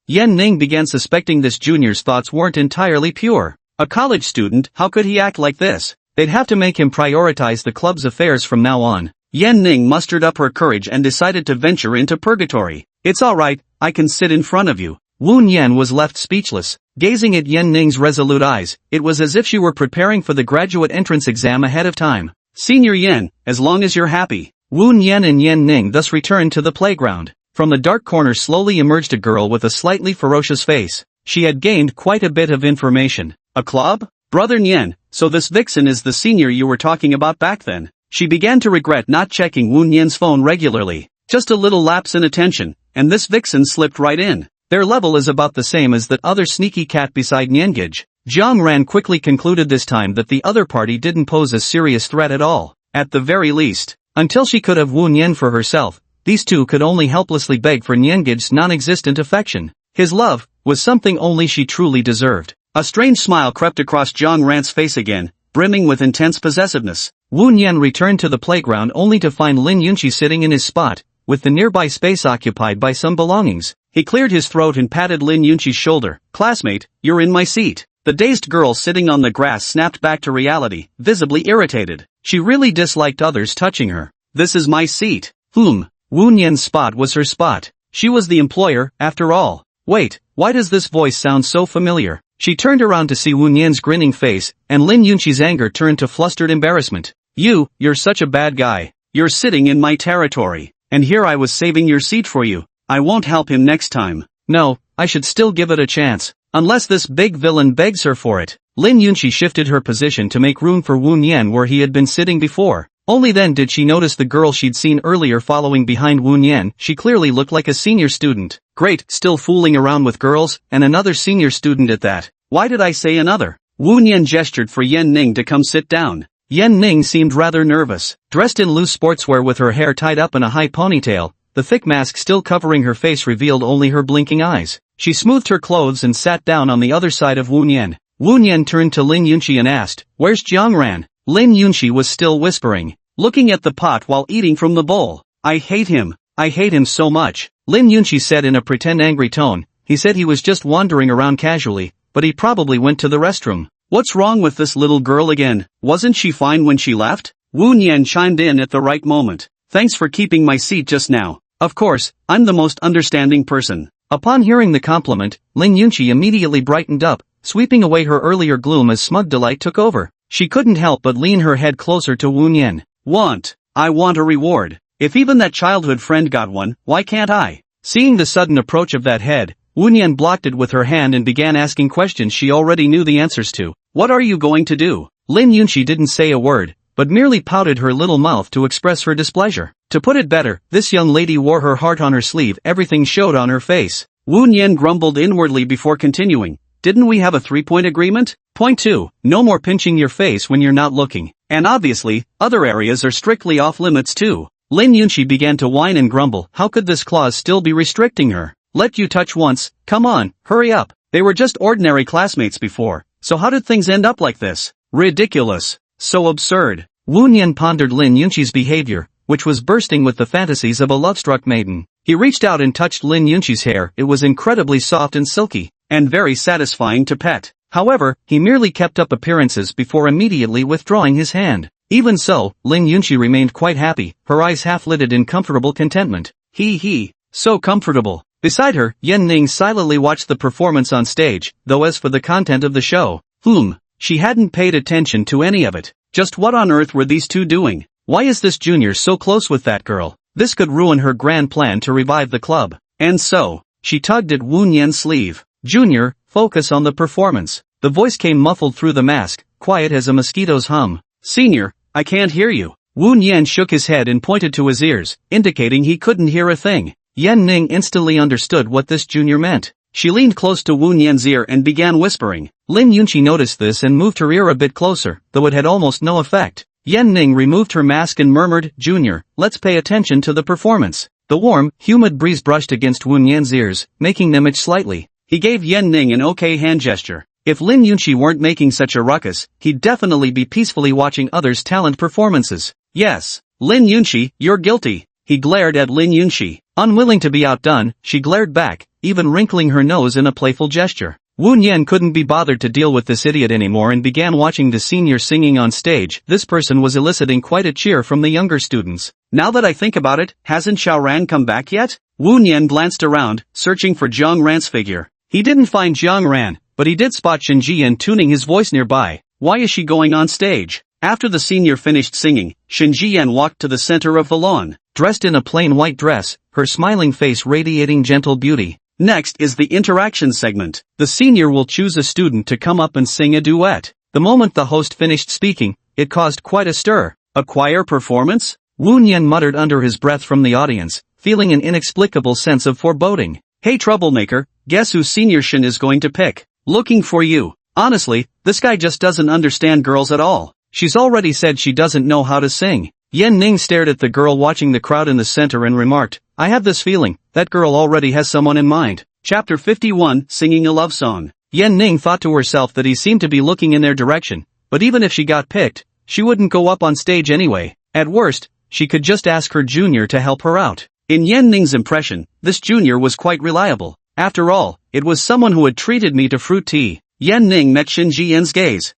Yan Ning began suspecting this junior's thoughts weren't entirely pure. A college student, how could he act like this? They'd have to make him prioritize the club's affairs from now on. Yan Ning mustered up her courage and decided to venture into purgatory. It's alright, I can sit in front of you. Woon Yan was left speechless. Gazing at Yan Ning's resolute eyes, it was as if she were preparing for the graduate entrance exam ahead of time. Senior Yan, as long as you're happy. Woon Yan and Yan Ning thus returned to the playground. From the dark corner slowly emerged a girl with a slightly ferocious face. She had gained quite a bit of information. A club? Brother Nyen, so this vixen is the senior you were talking about back then. She began to regret not checking Woon Yan's phone regularly. Just a little lapse in attention, and this vixen slipped right in. Their level is about the same as that other sneaky cat beside Nyengage. Jiang Ran quickly concluded this time that the other party didn't pose a serious threat at all. At the very least, until she could have Woon Yan for herself, these two could only helplessly beg for Nyengage's non-existent affection. His love was something only she truly deserved. A strange smile crept across Jiang Ran's face again, brimming with intense possessiveness. Woon Yan returned to the playground only to find Lin Yunqi sitting in his spot, with the nearby space occupied by some belongings. He cleared his throat and patted Lin Yunqi's shoulder. Classmate, you're in my seat. The dazed girl sitting on the grass snapped back to reality, visibly irritated. She really disliked others touching her. This is my seat. Woon Yan's spot was her spot. She was the employer, after all. Wait, why does this voice sound so familiar? She turned around to see Woon Yan's grinning face, and Lin Yunqi's anger turned to flustered embarrassment. You're such a bad guy. You're sitting in my territory. And here I was saving your seat for you. I won't help him next time. No, I should still give it a chance. Unless this big villain begs her for it. Lin Yunqi shifted her position to make room for Woon Yan where he had been sitting before. Only then did she notice the girl she'd seen earlier following behind Woon Yan. She clearly looked like a senior student. Great, still fooling around with girls, and another senior student at that. Why did I say another? Woon Yan gestured for Yan Ning to come sit down. Yan Ning seemed rather nervous. Dressed in loose sportswear with her hair tied up in a high ponytail, the thick mask still covering her face revealed only her blinking eyes. She smoothed her clothes and sat down on the other side of Woon Yan. Woon Yan turned to Lin Yunqi and asked, "Where's Jiang Ran?" Lin Yunqi was still whispering, looking at the pot while eating from the bowl. "I hate him. I hate him so much, Lin Yunqi said in a pretend angry tone. He said he was just wandering around casually, but he probably went to the restroom. What's wrong with this little girl again? Wasn't she fine when she left? Wu Nian chimed in at the right moment. Thanks for keeping my seat just now. Of course, I'm the most understanding person. Upon hearing the compliment, Lin Yunqi immediately brightened up, sweeping away her earlier gloom as smug delight took over. She couldn't help but lean her head closer to Wu Nian. I want a reward. If even that childhood friend got one, why can't I? Seeing the sudden approach of that head, Wu Nian blocked it with her hand and began asking questions she already knew the answers to. What are you going to do? Lin Yunqi didn't say a word, but merely pouted her little mouth to express her displeasure. To put it better, this young lady wore her heart on her sleeve, everything showed on her face. Wu Nian grumbled inwardly before continuing. Didn't we have a 3-point agreement? Point 2, no more pinching your face when you're not looking. And obviously, other areas are strictly off limits too. Lin Yunqi began to whine and grumble. How could this clause still be restricting her? Let you touch once, come on, hurry up. They were just ordinary classmates before, so how did things end up like this? Ridiculous. So absurd. Wu Nian pondered Lin Yunqi's behavior, which was bursting with the fantasies of a love-struck maiden. He reached out and touched Lin Yunqi's hair. It was incredibly soft and silky, and very satisfying to pet. However, he merely kept up appearances before immediately withdrawing his hand. Even so, Lin Yunqi remained quite happy, her eyes half-lidded in comfortable contentment. So comfortable. Beside her, Yan Ning silently watched the performance on stage, though as for the content of the show, she hadn't paid attention to any of it. Just what on earth were these two doing? Why is this junior so close with that girl? This could ruin her grand plan to revive the club. And so, she tugged at Wu Nian's sleeve. Junior, focus on the performance. The voice came muffled through the mask, quiet as a mosquito's hum. Senior, I can't hear you. Wu Nian shook his head and pointed to his ears, indicating he couldn't hear a thing. Yan Ning instantly understood what this junior meant. She leaned close to Wu Nian's ear and began whispering. Lin Yunqi noticed this and moved her ear a bit closer, though it had almost no effect. Yan Ning removed her mask and murmured, Junior, let's pay attention to the performance. The warm, humid breeze brushed against Wu Nian's ears, making them itch slightly. He gave Yan Ning an okay hand gesture. If Lin Yunqi weren't making such a ruckus, he'd definitely be peacefully watching others' talent performances. Yes, Lin Yunqi, you're guilty. He glared at Lin Yunqi. Unwilling to be outdone, she glared back, even wrinkling her nose in a playful gesture. Wu Nian couldn't be bothered to deal with this idiot anymore and began watching the senior singing on stage. This person was eliciting quite a cheer from the younger students. Now that I think about it, hasn't Xiaoran come back yet? Wu Nian glanced around, searching for Jiang Ran's figure. He didn't find Jiang Ran, but he did spot Shen Jiyan tuning his voice nearby. Why is she going on stage? After the senior finished singing, Shen Jiyan walked to the center of the lawn. Dressed in a plain white dress, her smiling face radiating gentle beauty. Next is the interaction segment. The senior will choose a student to come up and sing a duet. The moment the host finished speaking, it caused quite a stir. A choir performance? Wu Nian muttered under his breath from the audience, feeling an inexplicable sense of foreboding. Hey troublemaker, guess who Senior Shen is going to pick? Looking for you. Honestly, this guy just doesn't understand girls at all. She's already said she doesn't know how to sing. Yan Ning stared at the girl watching the crowd in the center and remarked, I have this feeling, that girl already has someone in mind. Chapter 51, Singing a Love Song. Yan Ning thought to herself that he seemed to be looking in their direction, but even if she got picked, she wouldn't go up on stage anyway. At worst, she could just ask her junior to help her out. In Yan Ning's impression, this junior was quite reliable. After all, it was someone who had treated me to fruit tea. Yan Ning met Shen Jiyan's gaze.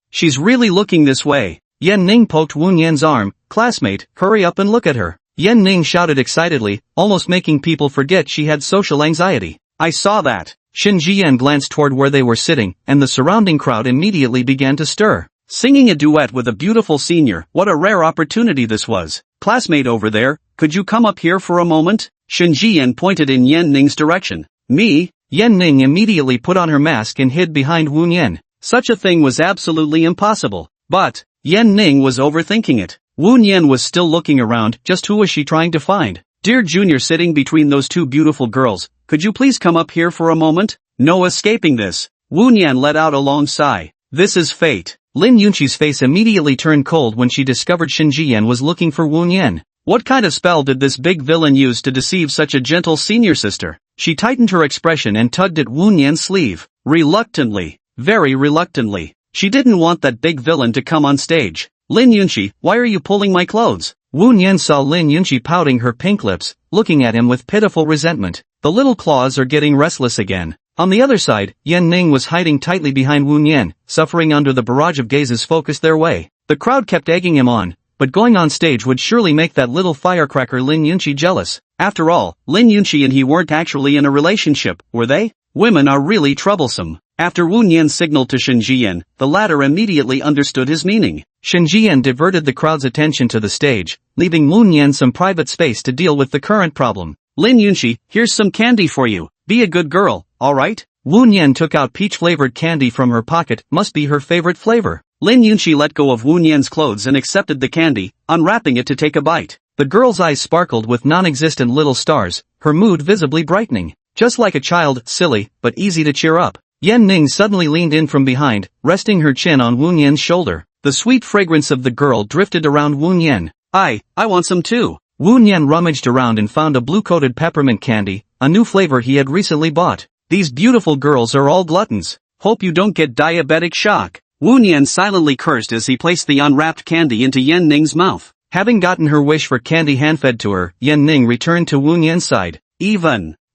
She's really looking this way. Yan Ning poked Wu Nian's arm. Classmate, hurry up and look at her. Yan Ning shouted excitedly, almost making people forget she had social anxiety. I saw that. Shen Jiyan glanced toward where they were sitting, and the surrounding crowd immediately began to stir. Singing a duet with a beautiful senior, what a rare opportunity this was. Classmate over there, could you come up here for a moment? Shen Jiyan pointed in Yan Ning's direction. Me? Yan Ning immediately put on her mask and hid behind Wu Nian. Such a thing was absolutely impossible. But Yan Ning was overthinking it. Wu Nian was still looking around, just who was she trying to find? Dear junior sitting between those two beautiful girls, could you please come up here for a moment? No escaping this. Wu Nian let out a long sigh. This is fate. Lin Yunqi's face immediately turned cold when she discovered Shen Jiyan was looking for Wu Nian. What kind of spell did this big villain use to deceive such a gentle senior sister? She tightened her expression and tugged at Wu Nian's sleeve. Reluctantly. Very reluctantly. She didn't want that big villain to come on stage. Lin Yunqi, why are you pulling my clothes? Wu Nian saw Lin Yunqi pouting her pink lips, looking at him with pitiful resentment. The little claws are getting restless again. On the other side, Yan Ning was hiding tightly behind Wu Nian, suffering under the barrage of gazes focused their way. The crowd kept egging him on, but going on stage would surely make that little firecracker Lin Yunqi jealous. After all, Lin Yunqi and he weren't actually in a relationship, were they? Women are really troublesome. After Wu Nian signaled to Shen Jian, the latter immediately understood his meaning. Shen Jian diverted the crowd's attention to the stage, leaving Wu Nian some private space to deal with the current problem. Lin Yunqi, here's some candy for you. Be a good girl, alright? Wu Nian took out peach-flavored candy from her pocket, must be her favorite flavor. Lin Yunqi let go of Wu Nian's clothes and accepted the candy, unwrapping it to take a bite. The girl's eyes sparkled with non-existent little stars, her mood visibly brightening. Just like a child, silly, but easy to cheer up. Yan Ning suddenly leaned in from behind, resting her chin on Wu Nian's shoulder. The sweet fragrance of the girl drifted around Wu Nian. I want some too. Wu Nian rummaged around and found a blue-coated peppermint candy, a new flavor he had recently bought. These beautiful girls are all gluttons. Hope you don't get diabetic shock. Wu Nian silently cursed as he placed the unwrapped candy into Yan Ning's mouth. Having gotten her wish for candy hand-fed to her, Yan Ning returned to Wu Nian's side.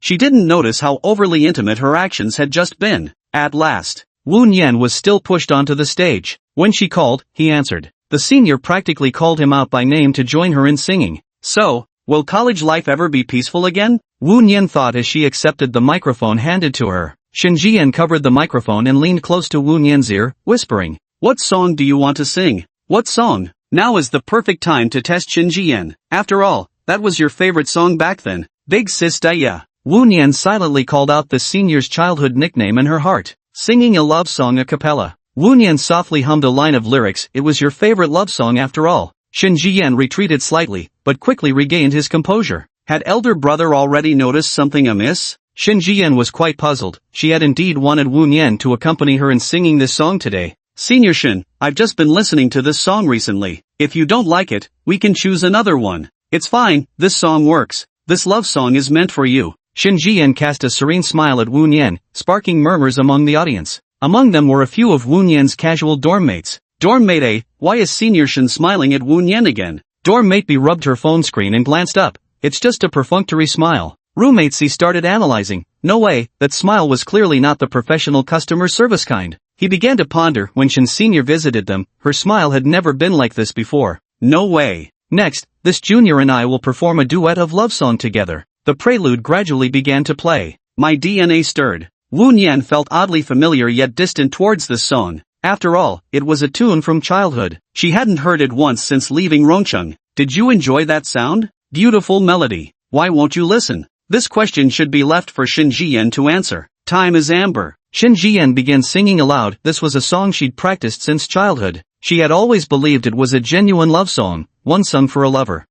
She didn't notice how overly intimate her actions had just been. At last, Wu Nian was still pushed onto the stage. When she called, he answered. The senior practically called him out by name to join her in singing. So, will college life ever be peaceful again? Wu Nian thought as she accepted the microphone handed to her. Shen Jian covered the microphone and leaned close to Wu Nian's ear, whispering. What song do you want to sing? What song? Now is the perfect time to test Shen Jian. After all, that was your favorite song back then. Big Sister Ya. Wu Nian silently called out the senior's childhood nickname in her heart, singing a love song a cappella. Wu Nian softly hummed a line of lyrics. It was your favorite love song after all. Shen Jian retreated slightly, but quickly regained his composure. Had elder brother already noticed something amiss? Shen Jian was quite puzzled. She had indeed wanted Wu Nian to accompany her in singing this song today. Senior Shen, I've just been listening to this song recently. If you don't like it, we can choose another one. It's fine, this song works. This love song is meant for you. Shen Jian cast a serene smile at Wu Nian, sparking murmurs among the audience. Among them were a few of Wu Nian's casual dorm mates. Dorm mate A, why is Senior Shen smiling at Wu Nian again? Dorm mate B rubbed her phone screen and glanced up. It's just a perfunctory smile. Roommate C started analyzing. No way, that smile was clearly not the professional customer service kind. He began to ponder. When Shen Senior visited them, her smile had never been like this before. No way. Next, this junior and I will perform a duet of love song together. The prelude gradually began to play. My DNA stirred. Wu Nian felt oddly familiar yet distant towards this song. After all, it was a tune from childhood. She hadn't heard it once since leaving Rongcheng. Did you enjoy that sound? Beautiful melody. Why won't you listen? This question should be left for Shen Jian to answer. Time is amber. Shen Jian began singing aloud. This was a song she'd practiced since childhood. She had always believed it was a genuine love song, one sung for a lover.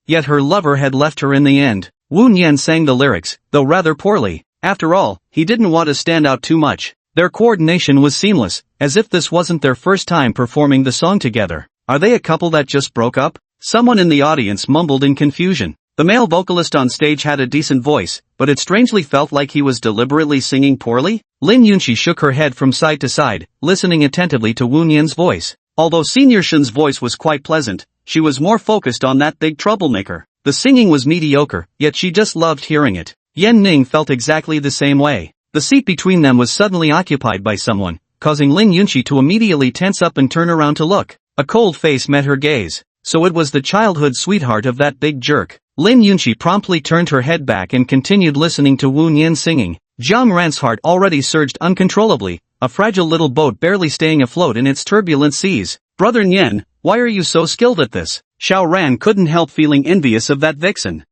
Yet her lover had left her in the end. Wu Nian sang the lyrics, though rather poorly. After all, he didn't want to stand out too much. Their coordination was seamless, as if this wasn't their first time performing the song together. Are they a couple that just broke up? Someone in the audience mumbled in confusion. The male vocalist on stage had a decent voice, but it strangely felt like he was deliberately singing poorly. Lin Yunqi shook her head from side to side, listening attentively to Wu Nian's voice. Although Senior Shen's voice was quite pleasant, she was more focused on that big troublemaker. The singing was mediocre, yet she just loved hearing it. Yan Ning felt exactly the same way. The seat between them was suddenly occupied by someone, causing Lin Yunqi to immediately tense up and turn around to look. A cold face met her gaze. So it was the childhood sweetheart of that big jerk. Lin Yunqi promptly turned her head back and continued listening to Wu Nian singing. Jiang Ran's heart already surged uncontrollably, a fragile little boat barely staying afloat in its turbulent seas. Brother Nian, why are you so skilled at this? Xiao Ran couldn't help feeling envious of that vixen.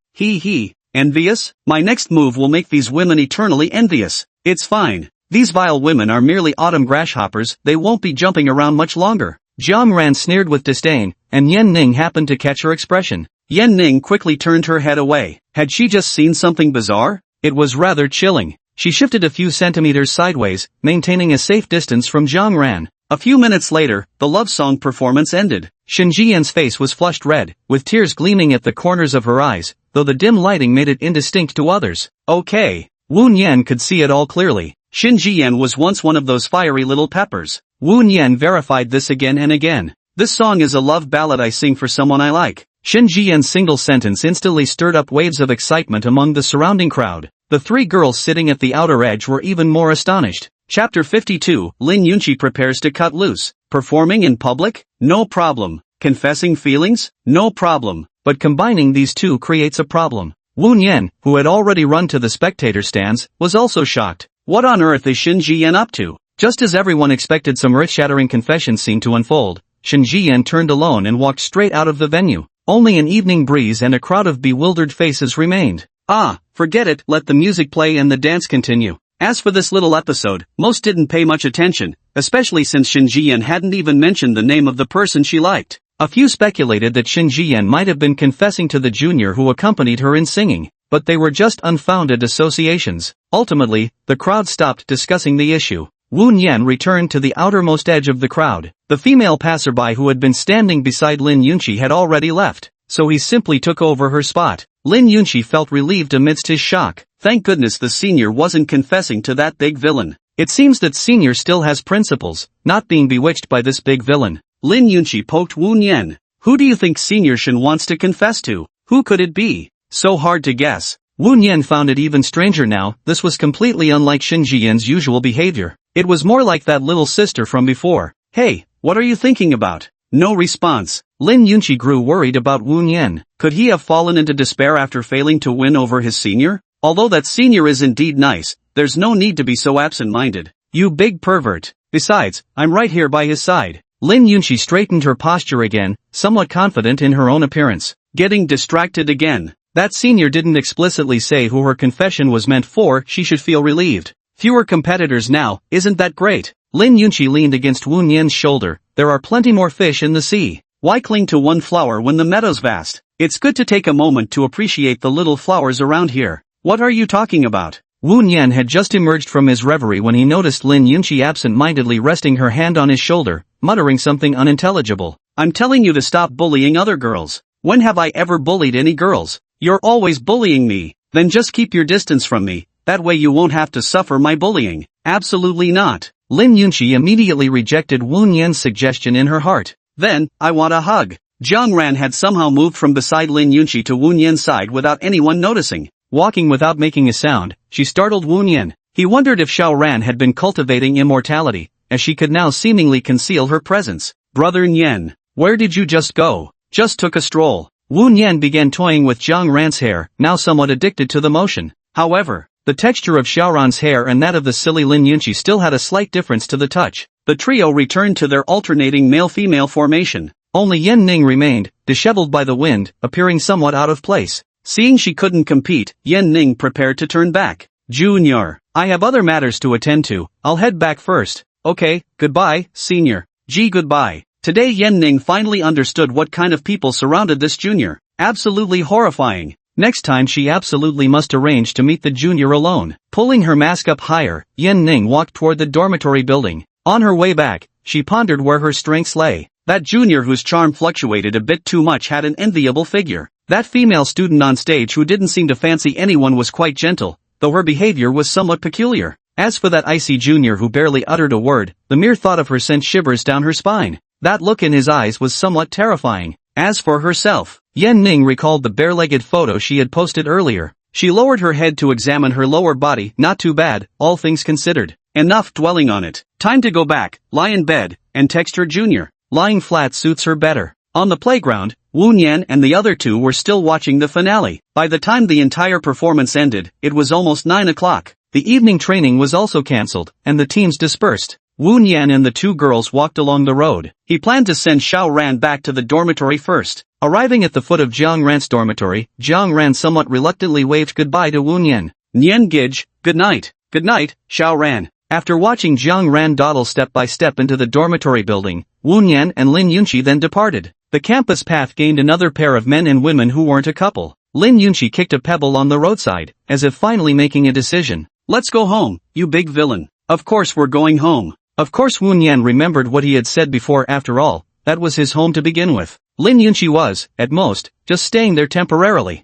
Envious? My next move will make these women eternally envious. It's fine. These vile women are merely autumn grasshoppers, they won't be jumping around much longer. Jiang Ran sneered with disdain, and Yan Ning happened to catch her expression. Yan Ning quickly turned her head away. Had she just seen something bizarre? It was rather chilling. She shifted a few centimeters sideways, maintaining a safe distance from Jiang Ran. A few minutes later, the love song performance ended. Shen Jian's face was flushed red, with tears gleaming at the corners of her eyes, though the dim lighting made it indistinct to others. Okay. Wu Nian could see it all clearly. Shen Jian was once one of those fiery little peppers. Wu Nian verified this again and again. This song is a love ballad I sing for someone I like. Shin Jiyen's single sentence instantly stirred up waves of excitement among the surrounding crowd. The three girls sitting at the outer edge were even more astonished. Chapter 52, Lin Yunqi prepares to cut loose. Performing in public? No problem. Confessing feelings? No problem. But combining these two creates a problem. Wu Nian, who had already run to the spectator stands, was also shocked. What on earth is Shin Jiyen up to? Just as everyone expected some earth-shattering confession scene to unfold, Shin Jiyen turned alone and walked straight out of the venue. Only an evening breeze and a crowd of bewildered faces remained. Ah, forget it, let the music play and the dance continue. As for this little episode, most didn't pay much attention, especially since Shin Jiyen hadn't even mentioned the name of the person she liked. A few speculated that Shin Jiyen might have been confessing to the junior who accompanied her in singing, but they were just unfounded associations. Ultimately, the crowd stopped discussing the issue. Wu Nian returned to the outermost edge of the crowd. The female passerby who had been standing beside Lin Yunqi had already left, so he simply took over her spot. Lin Yunqi felt relieved amidst his shock. Thank goodness the senior wasn't confessing to that big villain. It seems that senior still has principles, not being bewitched by this big villain. Lin Yunqi poked Wu Nian. Who do you think Senior Shin wants to confess to? Who could it be? So hard to guess. Wu Nian found it even stranger now. This was completely unlike Shin Jiyen's usual behavior. It was more like that little sister from before. Hey, what are you thinking about? No response. Lin Yunqi grew worried about Wu Nian. Could he have fallen into despair after failing to win over his senior? Although that senior is indeed nice, there's no need to be so absent-minded. You big pervert. Besides, I'm right here by his side. Lin Yunqi straightened her posture again, somewhat confident in her own appearance. Getting distracted again. That senior didn't explicitly say who her confession was meant for. She should feel relieved. Fewer competitors now, isn't that great? Lin Yunqi leaned against Wu Nian's shoulder. There are plenty more fish in the sea. Why cling to one flower when the meadow's vast? It's good to take a moment to appreciate the little flowers around here. What are you talking about? Wu Nian had just emerged from his reverie when he noticed Lin Yunqi absent-mindedly resting her hand on his shoulder, muttering something unintelligible. I'm telling you to stop bullying other girls. When have I ever bullied any girls? You're always bullying me. Then just keep your distance from me. That way you won't have to suffer my bullying. Absolutely not. Lin Yunqi immediately rejected Wu Nian's suggestion in her heart. Then, I want a hug. Jiang Ran had somehow moved from beside Lin Yunqi to Wu Nian's side without anyone noticing. Walking without making a sound, she startled Wu Nian. He wondered if Xiao Ran had been cultivating immortality, as she could now seemingly conceal her presence. Brother Nian, where did you just go? Just took a stroll. Wu Nian began toying with Jiang Ran's hair, now somewhat addicted to the motion. However, the texture of Xiao Ran's hair and that of the silly Lin Yunqi still had a slight difference to the touch. The trio returned to their alternating male-female formation. Only Yan Ning remained, disheveled by the wind, appearing somewhat out of place. Seeing she couldn't compete, Yan Ning prepared to turn back. Junior, I have other matters to attend to. I'll head back first. Okay, goodbye, senior. Gee, goodbye. Today Yan Ning finally understood what kind of people surrounded this junior. Absolutely horrifying. Next time she absolutely must arrange to meet the junior alone. Pulling her mask up higher, Yan Ning walked toward the dormitory building. On her way back, she pondered where her strengths lay. That junior whose charm fluctuated a bit too much had an enviable figure. That female student on stage who didn't seem to fancy anyone was quite gentle, though her behavior was somewhat peculiar. As for that icy junior who barely uttered a word, the mere thought of her sent shivers down her spine. That look in his eyes was somewhat terrifying. As for herself, Yan Ning recalled the bare-legged photo she had posted earlier. She lowered her head to examine her lower body. Not too bad, all things considered. Enough dwelling on it. Time to go back, lie in bed, and text her junior. Lying flat suits her better. On the playground, Wu Nian and the other two were still watching the finale. By the time the entire performance ended, it was almost 9 o'clock. The evening training was also cancelled, and the teams dispersed. Wu Nian and the two girls walked along the road. He planned to send Xiao Ran back to the dormitory first. Arriving at the foot of Jiang Ran's dormitory, Jiang Ran somewhat reluctantly waved goodbye to Wu Nian. Nian Gij, good night. Good night, Xiao Ran. After watching Jiang Ran dawdle step by step into the dormitory building, Wu Nian and Lin Yunqi then departed. The campus path gained another pair of men and women who weren't a couple. Lin Yunqi kicked a pebble on the roadside, as if finally making a decision. Let's go home, you big villain. Of course we're going home. Of course Wu Nian remembered what he had said before. After all, that was his home to begin with. Lin Yunqi was, at most, just staying there temporarily.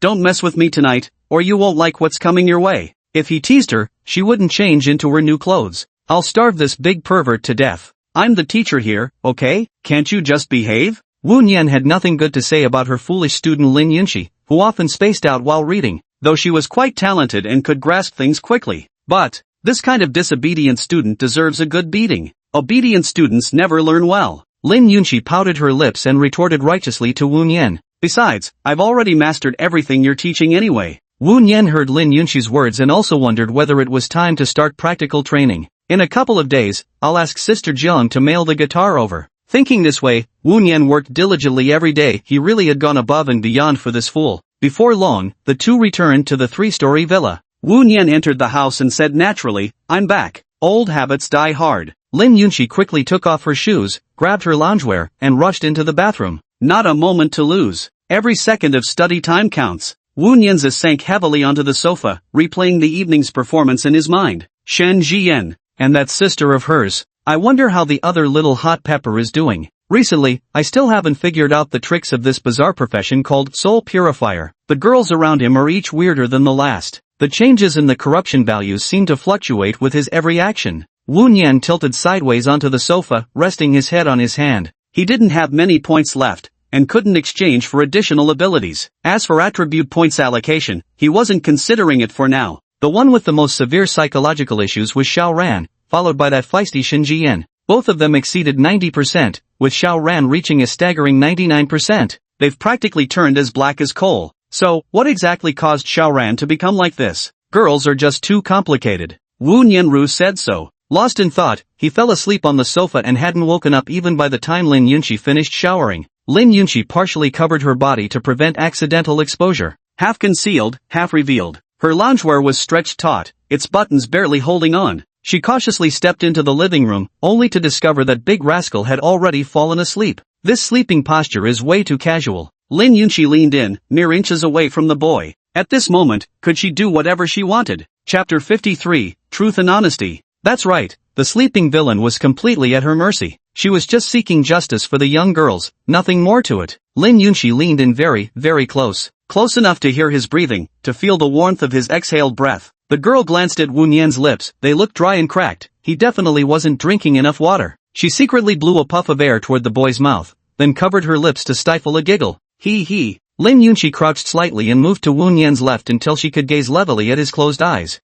Don't mess with me tonight, or you won't like what's coming your way. If he teased her, she wouldn't change into her new clothes. I'll starve this big pervert to death. I'm the teacher here, okay? Can't you just behave? Wu Nian had nothing good to say about her foolish student Lin Yunxi, who often spaced out while reading, though she was quite talented and could grasp things quickly. But this kind of disobedient student deserves a good beating. Obedient students never learn well. Lin Yunxi pouted her lips and retorted righteously to Wu Nian. Besides, I've already mastered everything you're teaching anyway. Wu Nian heard Lin Yunxi's words and also wondered whether it was time to start practical training. In a couple of days, I'll ask Sister Jiang to mail the guitar over. Thinking this way, Wu Nian worked diligently every day. He really had gone above and beyond for this fool. Before long, the two returned to the three-story villa. Wu Nian entered the house and said naturally, I'm back. Old habits die hard. Lin Yunxi quickly took off her shoes, grabbed her loungewear, and rushed into the bathroom. Not a moment to lose. Every second of study time counts. Wu Nianzi sank heavily onto the sofa, replaying the evening's performance in his mind. Shen Jian, and that sister of hers. I wonder how the other little hot pepper is doing. Recently, I still haven't figured out the tricks of this bizarre profession called soul purifier. The girls around him are each weirder than the last. The changes in the corruption values seem to fluctuate with his every action. Wu Nian tilted sideways onto the sofa, resting his head on his hand. He didn't have many points left, and couldn't exchange for additional abilities. As for attribute points allocation, he wasn't considering it for now. The one with the most severe psychological issues was Xiao Ran, followed by that feisty Shen Jian. Both of them exceeded 90%, with Xiao Ran reaching a staggering 99%. They've practically turned as black as coal. So, what exactly caused Xiao Ran to become like this? Girls are just too complicated. Wu Nianru said so. Lost in thought, he fell asleep on the sofa and hadn't woken up even by the time Lin Yunxi finished showering. Lin Yunxi partially covered her body to prevent accidental exposure. Half concealed, half revealed. Her loungewear was stretched taut, its buttons barely holding on. She cautiously stepped into the living room, only to discover that Big Rascal had already fallen asleep. This sleeping posture is way too casual. Lin Yunxi leaned in, mere inches away from the boy. At this moment, could she do whatever she wanted? Chapter 53, Truth and Honesty. That's right, the sleeping villain was completely at her mercy. She was just seeking justice for the young girls, nothing more to it. Lin Yunxi leaned in very, very close. Close enough to hear his breathing, to feel the warmth of his exhaled breath. The girl glanced at Wu Nian's lips, they looked dry and cracked. He definitely wasn't drinking enough water. She secretly blew a puff of air toward the boy's mouth, then covered her lips to stifle a giggle. He. Lin Yunxi crouched slightly and moved to Wu Nian's left until she could gaze levelly at his closed eyes.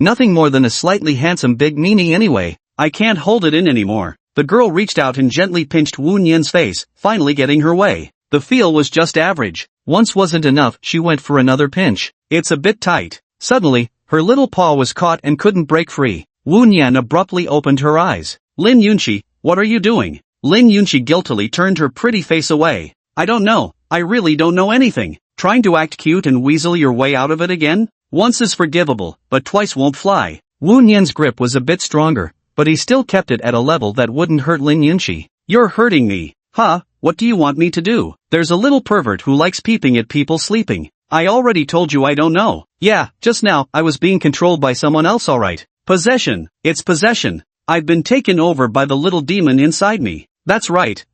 Nothing more than a slightly handsome big meanie anyway. I can't hold it in anymore. The girl reached out and gently pinched Wu Nian's face, finally getting her way. The feel was just average. Once wasn't enough, she went for another pinch. It's a bit tight. Suddenly, her little paw was caught and couldn't break free. Wu Nian abruptly opened her eyes. Lin Yunxi, what are you doing? Lin Yunxi guiltily turned her pretty face away. I don't know. I really don't know anything. Trying to act cute and weasel your way out of it again? Once is forgivable, but twice won't fly. Wu Nian's grip was a bit stronger, but he still kept it at a level that wouldn't hurt Lin Yunxi. You're hurting me. Huh? What do you want me to do? There's a little pervert who likes peeping at people sleeping. I already told you I don't know. Yeah, just now, I was being controlled by someone else alright. Possession. It's possession. I've been taken over by the little demon inside me. That's right.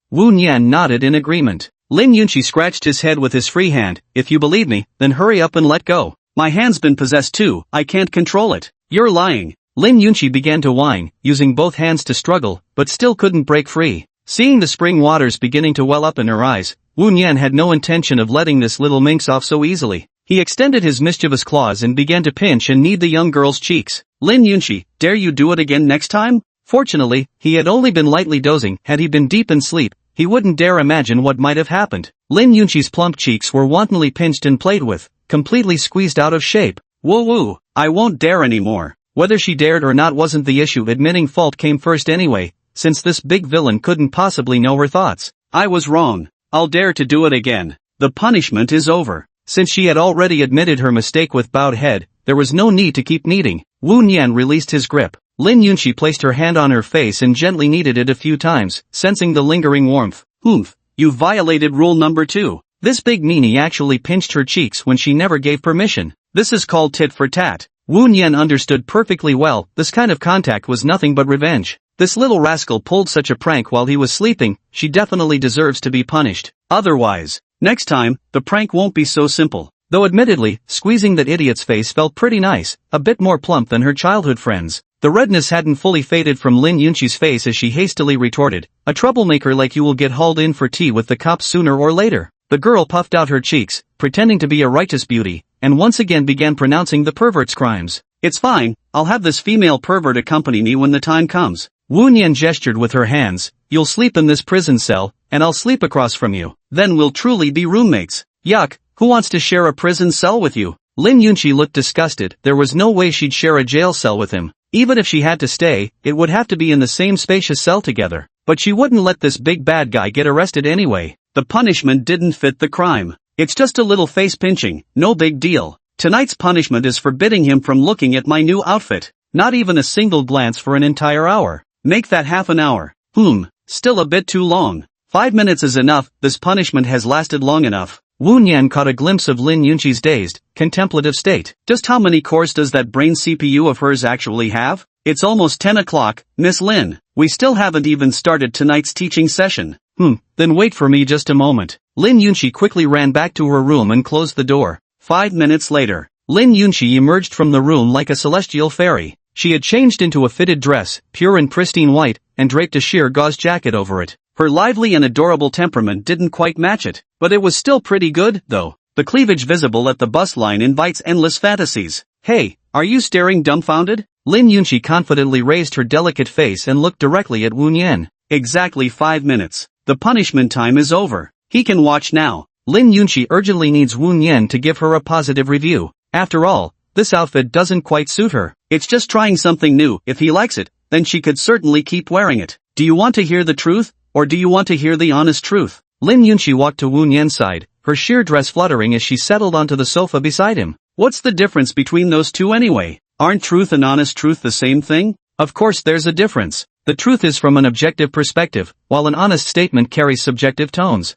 Wu Nian nodded in agreement. Lin Yunxi scratched his head with his free hand. If you believe me, then hurry up and let go. My hand's been possessed too, I can't control it. You're lying. Lin Yunxi began to whine, using both hands to struggle, but still couldn't break free. Seeing the spring waters beginning to well up in her eyes, Wu Nian had no intention of letting this little minx off so easily. He extended his mischievous claws and began to pinch and knead the young girl's cheeks. Lin Yunxi, dare you do it again next time? Fortunately, he had only been lightly dozing. Had he been deep in sleep, he wouldn't dare imagine what might have happened. Lin Yunxi's plump cheeks were wantonly pinched and played with, completely squeezed out of shape. Woo, I won't dare anymore. Whether she dared or not wasn't the issue. Admitting fault came first anyway, since this big villain couldn't possibly know her thoughts. I was wrong. I'll dare to do it again. The punishment is over. Since she had already admitted her mistake with bowed head, there was no need to keep kneading. Wu Nian released his grip. Lin Yunxi placed her hand on her face and gently kneaded it a few times, sensing the lingering warmth. You violated rule number 2. This big meanie actually pinched her cheeks when she never gave permission. This is called tit for tat. Wu Nian understood perfectly well, this kind of contact was nothing but revenge. This little rascal pulled such a prank while he was sleeping, she definitely deserves to be punished. Otherwise, next time, the prank won't be so simple. Though admittedly, squeezing that idiot's face felt pretty nice, a bit more plump than her childhood friend's. The redness hadn't fully faded from Lin Yunqi's face as she hastily retorted, "A troublemaker like you will get hauled in for tea with the cops sooner or later." The girl puffed out her cheeks, pretending to be a righteous beauty, and once again began pronouncing the pervert's crimes. "It's fine, I'll have this female pervert accompany me when the time comes." Wu Nian gestured with her hands, "You'll sleep in this prison cell, and I'll sleep across from you. Then we'll truly be roommates." "Yuck, who wants to share a prison cell with you?" Lin Yunqi looked disgusted. There was no way she'd share a jail cell with him. Even if she had to stay, it would have to be in the same spacious cell together. But she wouldn't let this big bad guy get arrested anyway. The punishment didn't fit the crime. "It's just a little face pinching, no big deal. Tonight's punishment is forbidding him from looking at my new outfit. Not even a single glance for an entire hour. Make that half an hour." Still a bit too long. 5 minutes is enough, this punishment has lasted long enough. Wu Nian caught a glimpse of Lin Yunqi's dazed, contemplative state. Just how many cores does that brain CPU of hers actually have? "It's almost 10 o'clock, Miss Lin. We still haven't even started tonight's teaching session." Then wait for me just a moment." Lin Yunqi quickly ran back to her room and closed the door. 5 minutes later, Lin Yunqi emerged from the room like a celestial fairy. She had changed into a fitted dress, pure and pristine white, and draped a sheer gauze jacket over it. Her lively and adorable temperament didn't quite match it, but it was still pretty good, though. The cleavage visible at the bust line invites endless fantasies. "Hey, are you staring dumbfounded?" Lin Yunqi confidently raised her delicate face and looked directly at Wu Nian. "Exactly 5 minutes. The punishment time is over. He can watch now." Lin Yunqi urgently needs Wu Nian to give her a positive review. After all, this outfit doesn't quite suit her. It's just trying something new. If he likes it, then she could certainly keep wearing it. "Do you want to hear the truth? Or do you want to hear the honest truth?" Lin Yunqi walked to Wu Nian's side, her sheer dress fluttering as she settled onto the sofa beside him. "What's the difference between those two anyway? Aren't truth and honest truth the same thing?" "Of course there's a difference. The truth is from an objective perspective, while an honest statement carries subjective tones."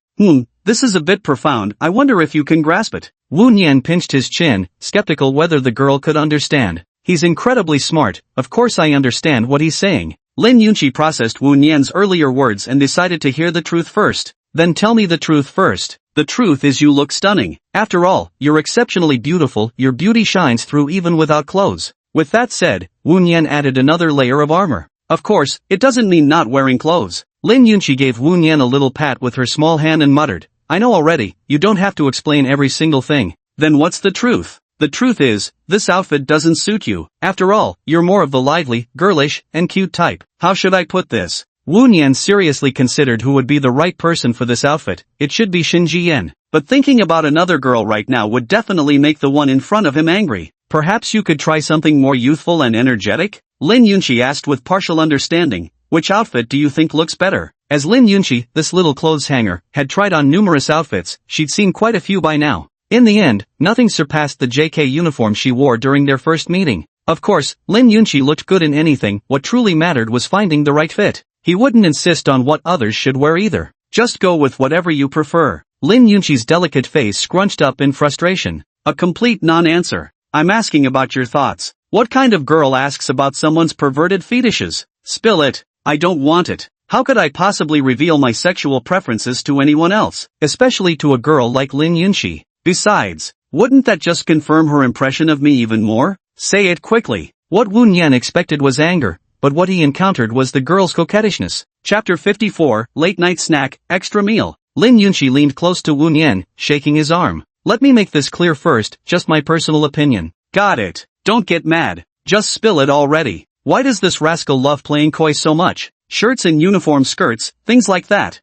This is a bit profound. I wonder if you can grasp it." Wu Nian pinched his chin, skeptical whether the girl could understand. "He's incredibly smart, of course I understand what he's saying." Lin Yunqi processed Wu Nian's earlier words and decided to hear the truth first. "Then tell me the truth first." "The truth is you look stunning. After all, you're exceptionally beautiful, your beauty shines through even without clothes." With that said, Wu Nian added another layer of armor. "Of course, it doesn't mean not wearing clothes." Lin Yunqi gave Wu Nian a little pat with her small hand and muttered, "I know already, you don't have to explain every single thing." "Then what's the truth?" "The truth is, this outfit doesn't suit you. After all, you're more of the lively, girlish, and cute type." "How should I put this?" Wu Nian seriously considered who would be the right person for this outfit. It should be Xin Jiyan. But thinking about another girl right now would definitely make the one in front of him angry. "Perhaps you could try something more youthful and energetic?" Lin Yunqi asked with partial understanding. "Which outfit do you think looks better?" As Lin Yunqi, this little clothes hanger, had tried on numerous outfits, she'd seen quite a few by now. In the end, nothing surpassed the JK uniform she wore during their first meeting. Of course, Lin Yunqi looked good in anything. What truly mattered was finding the right fit. He wouldn't insist on what others should wear either. "Just go with whatever you prefer." Lin Yunqi's delicate face scrunched up in frustration. "A complete non-answer. I'm asking about your thoughts. What kind of girl asks about someone's perverted fetishes? Spill it." "I don't want it. How could I possibly reveal my sexual preferences to anyone else, especially to a girl like Lin Yunqi? Besides, wouldn't that just confirm her impression of me even more? Say it quickly." What Wu Nian expected was anger, but what he encountered was the girl's coquettishness. Chapter 54, Late Night Snack, Extra Meal. Lin Yunqi leaned close to Wu Nian, shaking his arm. "Let me make this clear first, just my personal opinion." "Got it. Don't get mad. Just spill it already. Why does this rascal love playing coy so much? Shirts and uniform skirts, things like that.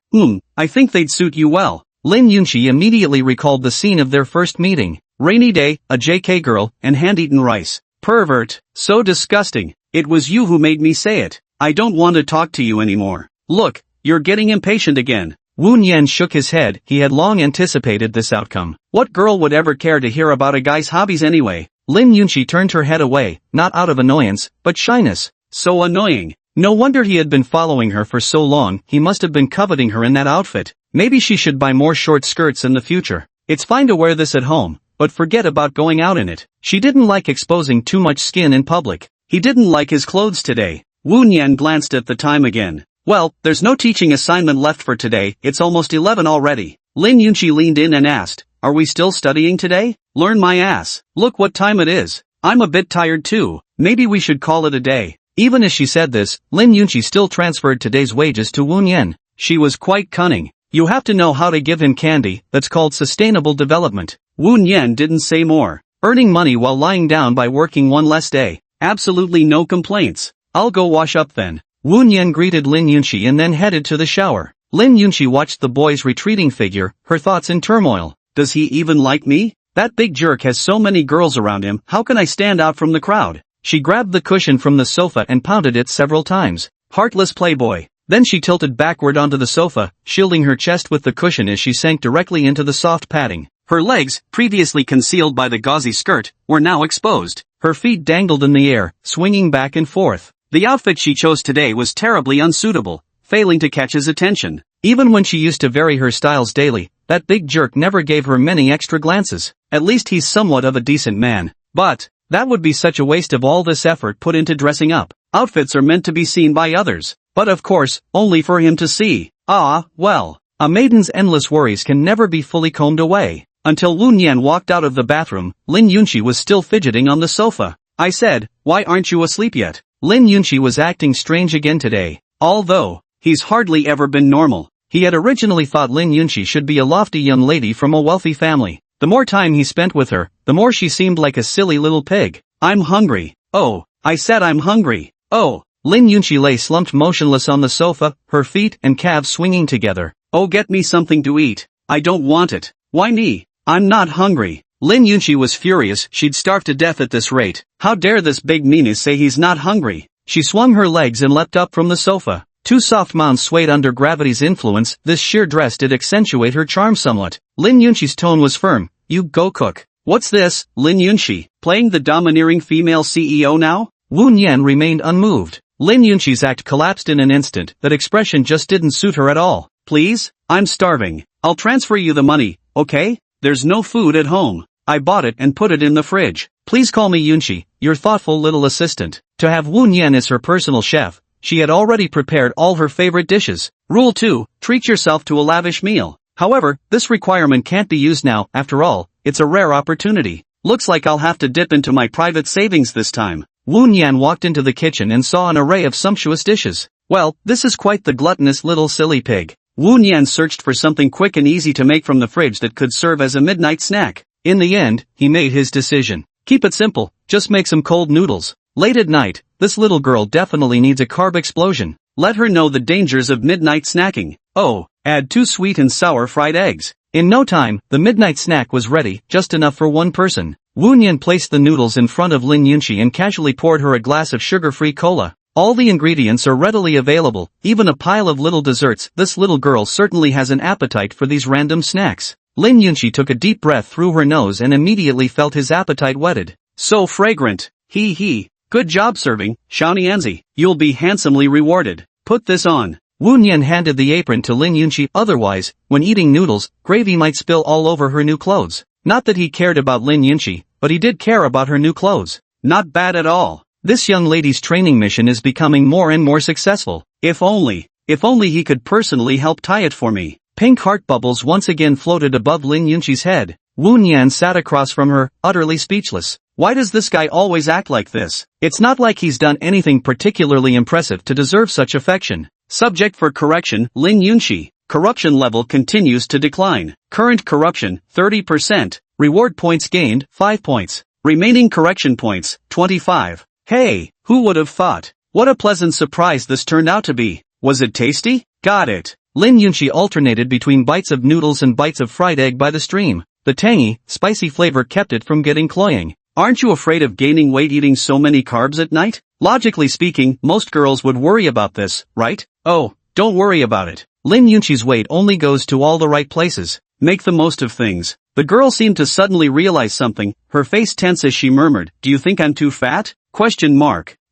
I think they'd suit you well." Lin Yunqi immediately recalled the scene of their first meeting. Rainy day, a JK girl, and hand-eaten rice. Pervert. So disgusting. "It was you who made me say it. I don't want to talk to you anymore. Look, you're getting impatient again." Wu Nian shook his head. He had long anticipated this outcome. What girl would ever care to hear about a guy's hobbies anyway? Lin Yunqi turned her head away, not out of annoyance, but shyness. So annoying. No wonder he had been following her for so long. He must have been coveting her in that outfit. Maybe she should buy more short skirts in the future. It's fine to wear this at home, but forget about going out in it. She didn't like exposing too much skin in public. He didn't like his clothes today. Wu Nian glanced at the time again. "Well, there's no teaching assignment left for today. It's almost 11 already." Lin Yunqi leaned in and asked, "Are we still studying today?" "Learn my ass. Look what time it is. I'm a bit tired too. Maybe we should call it a day." Even as she said this, Lin Yunqi still transferred today's wages to Wu Nian. She was quite cunning. You have to know how to give him candy, that's called sustainable development. Wu Nian didn't say more. Earning money while lying down by working one less day. Absolutely no complaints. I'll go wash up then. Wu Nian greeted Lin Yunqi and then headed to the shower. Lin Yunqi watched the boy's retreating figure, her thoughts in turmoil. Does he even like me? That big jerk has so many girls around him, how can I stand out from the crowd? She grabbed the cushion from the sofa and pounded it several times. Heartless playboy. Then she tilted backward onto the sofa, shielding her chest with the cushion as she sank directly into the soft padding. Her legs, previously concealed by the gauzy skirt, were now exposed. Her feet dangled in the air, swinging back and forth. The outfit she chose today was terribly unsuitable, failing to catch his attention. Even when she used to vary her styles daily, that big jerk never gave her many extra glances. At least he's somewhat of a decent man. But that would be such a waste of all this effort put into dressing up. Outfits are meant to be seen by others. But of course, only for him to see. Ah, well. A maiden's endless worries can never be fully combed away. Until Wu Nian walked out of the bathroom, Lin Yunqi was still fidgeting on the sofa. I said, why aren't you asleep yet? Lin Yunqi was acting strange again today. Although, he's hardly ever been normal. He had originally thought Lin Yunqi should be a lofty young lady from a wealthy family. The more time he spent with her, the more she seemed like a silly little pig. I'm hungry. Oh, I said I'm hungry. Oh. Lin Yunqi lay slumped motionless on the sofa, her feet and calves swinging together. Oh, get me something to eat. I don't want it. Why me? I'm not hungry. Lin Yunqi was furious, she'd starve to death at this rate. How dare this big meanies say he's not hungry? She swung her legs and leapt up from the sofa. Two soft mounds swayed under gravity's influence, this sheer dress did accentuate her charm somewhat. Lin Yunqi's tone was firm. You go cook. What's this, Lin Yunqi? Playing the domineering female CEO now? Wu Nian remained unmoved. Lin Yunqi's act collapsed in an instant, that expression just didn't suit her at all. Please? I'm starving. I'll transfer you the money, okay? There's no food at home. I bought it and put it in the fridge. Please call me Yunqi, your thoughtful little assistant. To have Wu Nian as her personal chef, she had already prepared all her favorite dishes. Rule 2, treat yourself to a lavish meal. However, this requirement can't be used now, after all, it's a rare opportunity. Looks like I'll have to dip into my private savings this time. Wu Nian walked into the kitchen and saw an array of sumptuous dishes. Well, this is quite the gluttonous little silly pig. Wu Nian searched for something quick and easy to make from the fridge that could serve as a midnight snack. In the end, he made his decision. Keep it simple, just make some cold noodles. Late at night, this little girl definitely needs a carb explosion. Let her know the dangers of midnight snacking. Oh, add 2 sweet and sour fried eggs. In no time, the midnight snack was ready, just enough for one person. Wu Nian placed the noodles in front of Lin Yunqi and casually poured her a glass of sugar-free cola. All the ingredients are readily available, even a pile of little desserts. This little girl certainly has an appetite for these random snacks. Lin Yunqi took a deep breath through her nose and immediately felt his appetite whetted. So fragrant. Hee. Good job serving, Xiaonianzi. You'll be handsomely rewarded. Put this on. Wu Nian handed the apron to Lin Yunqi. Otherwise, when eating noodles, gravy might spill all over her new clothes. Not that he cared about Lin Yunqi, but he did care about her new clothes. Not bad at all. This young lady's training mission is becoming more and more successful. If only he could personally help tie it for me. Pink heart bubbles once again floated above Lin Yunqi's head. Wu Nian sat across from her, utterly speechless. Why does this guy always act like this? It's not like he's done anything particularly impressive to deserve such affection. Subject for correction, Lin Yunqi. Corruption level continues to decline. Current corruption, 30%. Reward points gained, 5 points. Remaining correction points, 25. Hey, who would have thought? What a pleasant surprise this turned out to be. Was it tasty? Got it. Lin Yunqi alternated between bites of noodles and bites of fried egg by the stream. The tangy, spicy flavor kept it from getting cloying. Aren't you afraid of gaining weight eating so many carbs at night? Logically speaking, most girls would worry about this, right? Oh, don't worry about it. Lin Yunqi's weight only goes to all the right places. Make the most of things. The girl seemed to suddenly realize something, her face tense as she murmured, do you think I'm too fat? ?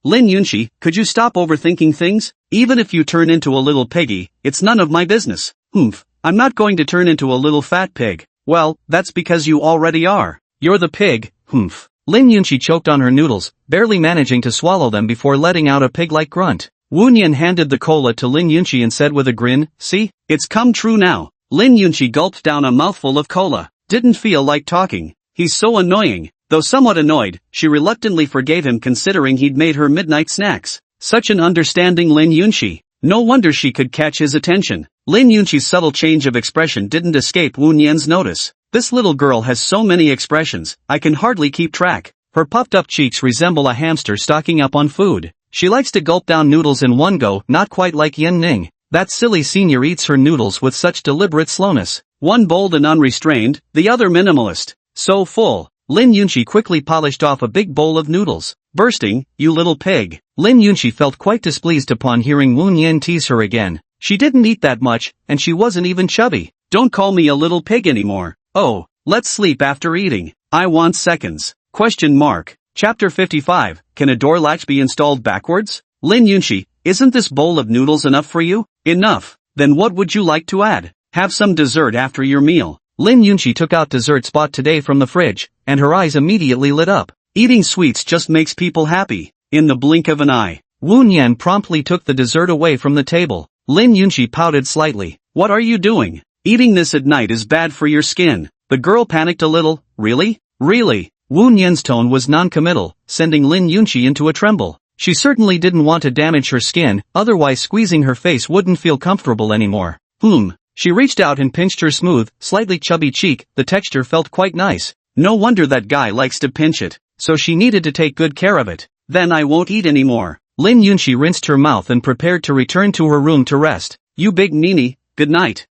Lin Yunqi, could you stop overthinking things? Even if you turn into a little piggy, it's none of my business. I'm not going to turn into a little fat pig. Well, that's because you already are. You're the pig, Lin Yunqi choked on her noodles, barely managing to swallow them before letting out a pig-like grunt. Wu Nian handed the cola to Lin Yunqi and said with a grin, see, it's come true now. Lin Yunqi gulped down a mouthful of cola. Didn't feel like talking. He's so annoying. Though somewhat annoyed, she reluctantly forgave him considering he'd made her midnight snacks. Such an understanding Lin Yunqi. No wonder she could catch his attention. Lin Yunqi's subtle change of expression didn't escape Wu Nian's notice. This little girl has so many expressions, I can hardly keep track. Her puffed-up cheeks resemble a hamster stocking up on food. She likes to gulp down noodles in one go, not quite like Yen Ning. That silly senior eats her noodles with such deliberate slowness. One bold and unrestrained, the other minimalist. So full. Lin Yunqi quickly polished off a big bowl of noodles. Bursting, you little pig. Lin Yunqi felt quite displeased upon hearing Wu Nian tease her again. She didn't eat that much, and she wasn't even chubby. Don't call me a little pig anymore. Oh, let's sleep after eating. I want seconds. ? Chapter 55, Can a door latch be installed backwards? Lin Yunqi, isn't this bowl of noodles enough for you? Enough. Then what would you like to add? Have some dessert after your meal. Lin Yunqi took out dessert spot today from the fridge, and her eyes immediately lit up. Eating sweets just makes people happy. In the blink of an eye, Wu Nian promptly took the dessert away from the table. Lin Yunqi pouted slightly. What are you doing? Eating this at night is bad for your skin. The girl panicked a little. Really? Really? Wu Nian's tone was non-committal, sending Lin Yunqi into a tremble. She certainly didn't want to damage her skin, otherwise squeezing her face wouldn't feel comfortable anymore. She reached out and pinched her smooth, slightly chubby cheek. The texture felt quite nice. No wonder that guy likes to pinch it. So she needed to take good care of it. Then I won't eat anymore. Lin Yunqi rinsed her mouth and prepared to return to her room to rest. You big meanie, good night.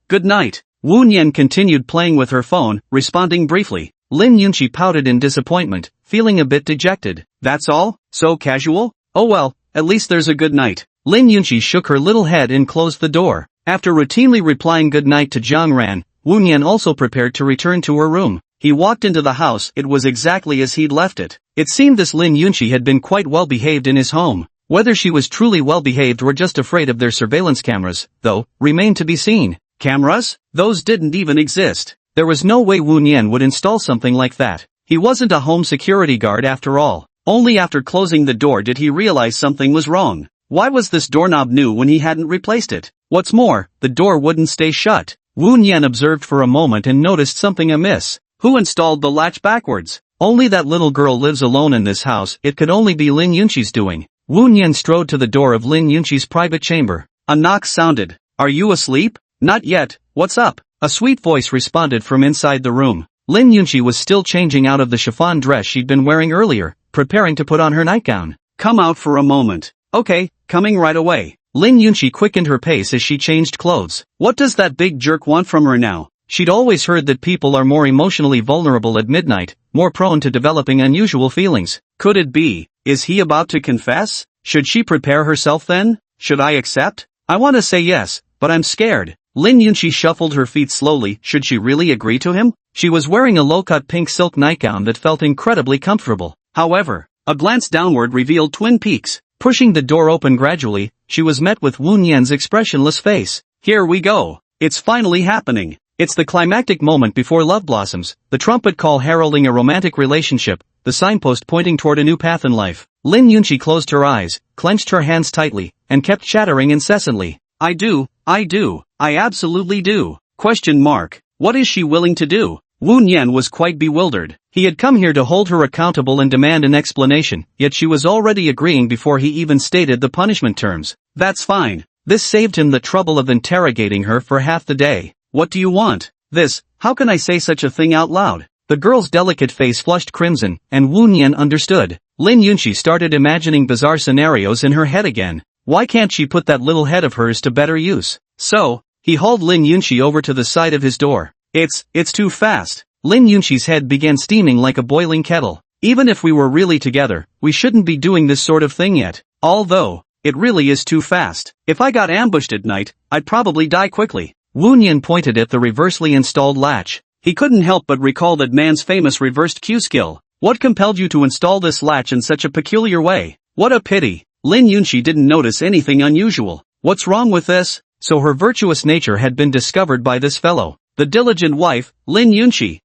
Good night. Wu Nian continued playing with her phone, responding briefly. Lin Yunqi pouted in disappointment, feeling a bit dejected. That's all? So casual? Oh well, at least there's a good night. Lin Yunqi shook her little head and closed the door. After routinely replying good night to Jiang Ran, Wu Nian also prepared to return to her room. He walked into the house. It was exactly as he'd left it. It seemed this Lin Yunqi had been quite well behaved in his home. Whether she was truly well behaved or just afraid of their surveillance cameras, though, remained to be seen. Cameras? Those didn't even exist. There was no way Wu Nian would install something like that. He wasn't a home security guard after all. Only after closing the door did he realize something was wrong. Why was this doorknob new when he hadn't replaced it? What's more, the door wouldn't stay shut. Wu Nian observed for a moment and noticed something amiss. Who installed the latch backwards? Only that little girl lives alone in this house. It could only be Lin Yunqi's doing. Wu Nian strode to the door of Lin Yunqi's private chamber. A knock sounded. Are you asleep? Not yet. What's up? A sweet voice responded from inside the room. Lin Yunqi was still changing out of the chiffon dress she'd been wearing earlier, preparing to put on her nightgown. Come out for a moment. Okay, coming right away. Lin Yunqi quickened her pace as she changed clothes. What does that big jerk want from her now? She'd always heard that people are more emotionally vulnerable at midnight, more prone to developing unusual feelings. Could it be? Is he about to confess? Should she prepare herself then? Should I accept? I want to say yes, but I'm scared. Lin Yunqi shuffled her feet slowly. Should she really agree to him? She was wearing a low-cut pink silk nightgown that felt incredibly comfortable. However, a glance downward revealed twin peaks. Pushing the door open gradually, she was met with Wu Nian's expressionless face. Here we go. It's finally happening. It's the climactic moment before love blossoms, the trumpet call heralding a romantic relationship, the signpost pointing toward a new path in life. Lin Yunqi closed her eyes, clenched her hands tightly, and kept chattering incessantly. I do, I absolutely do. ? What is she willing to do? Wu Nian was quite bewildered. He had come here to hold her accountable and demand an explanation, yet she was already agreeing before he even stated the punishment terms. That's fine. This saved him the trouble of interrogating her for half the day. What do you want? This, how can I say such a thing out loud? The girl's delicate face flushed crimson, and Wu Nian understood. Lin Yunqi started imagining bizarre scenarios in her head again. Why can't she put that little head of hers to better use? So, he hauled Lin Yunqi over to the side of his door. It's too fast. Lin Yunqi's head began steaming like a boiling kettle. Even if we were really together, we shouldn't be doing this sort of thing yet. Although, it really is too fast. If I got ambushed at night, I'd probably die quickly. Wu Nian pointed at the reversely installed latch. He couldn't help but recall that man's famous reversed Q skill. What compelled you to install this latch in such a peculiar way? What a pity. Lin Yunqi didn't notice anything unusual. What's wrong with this? So her virtuous nature had been discovered by this fellow. The diligent wife, Lin Yunqi.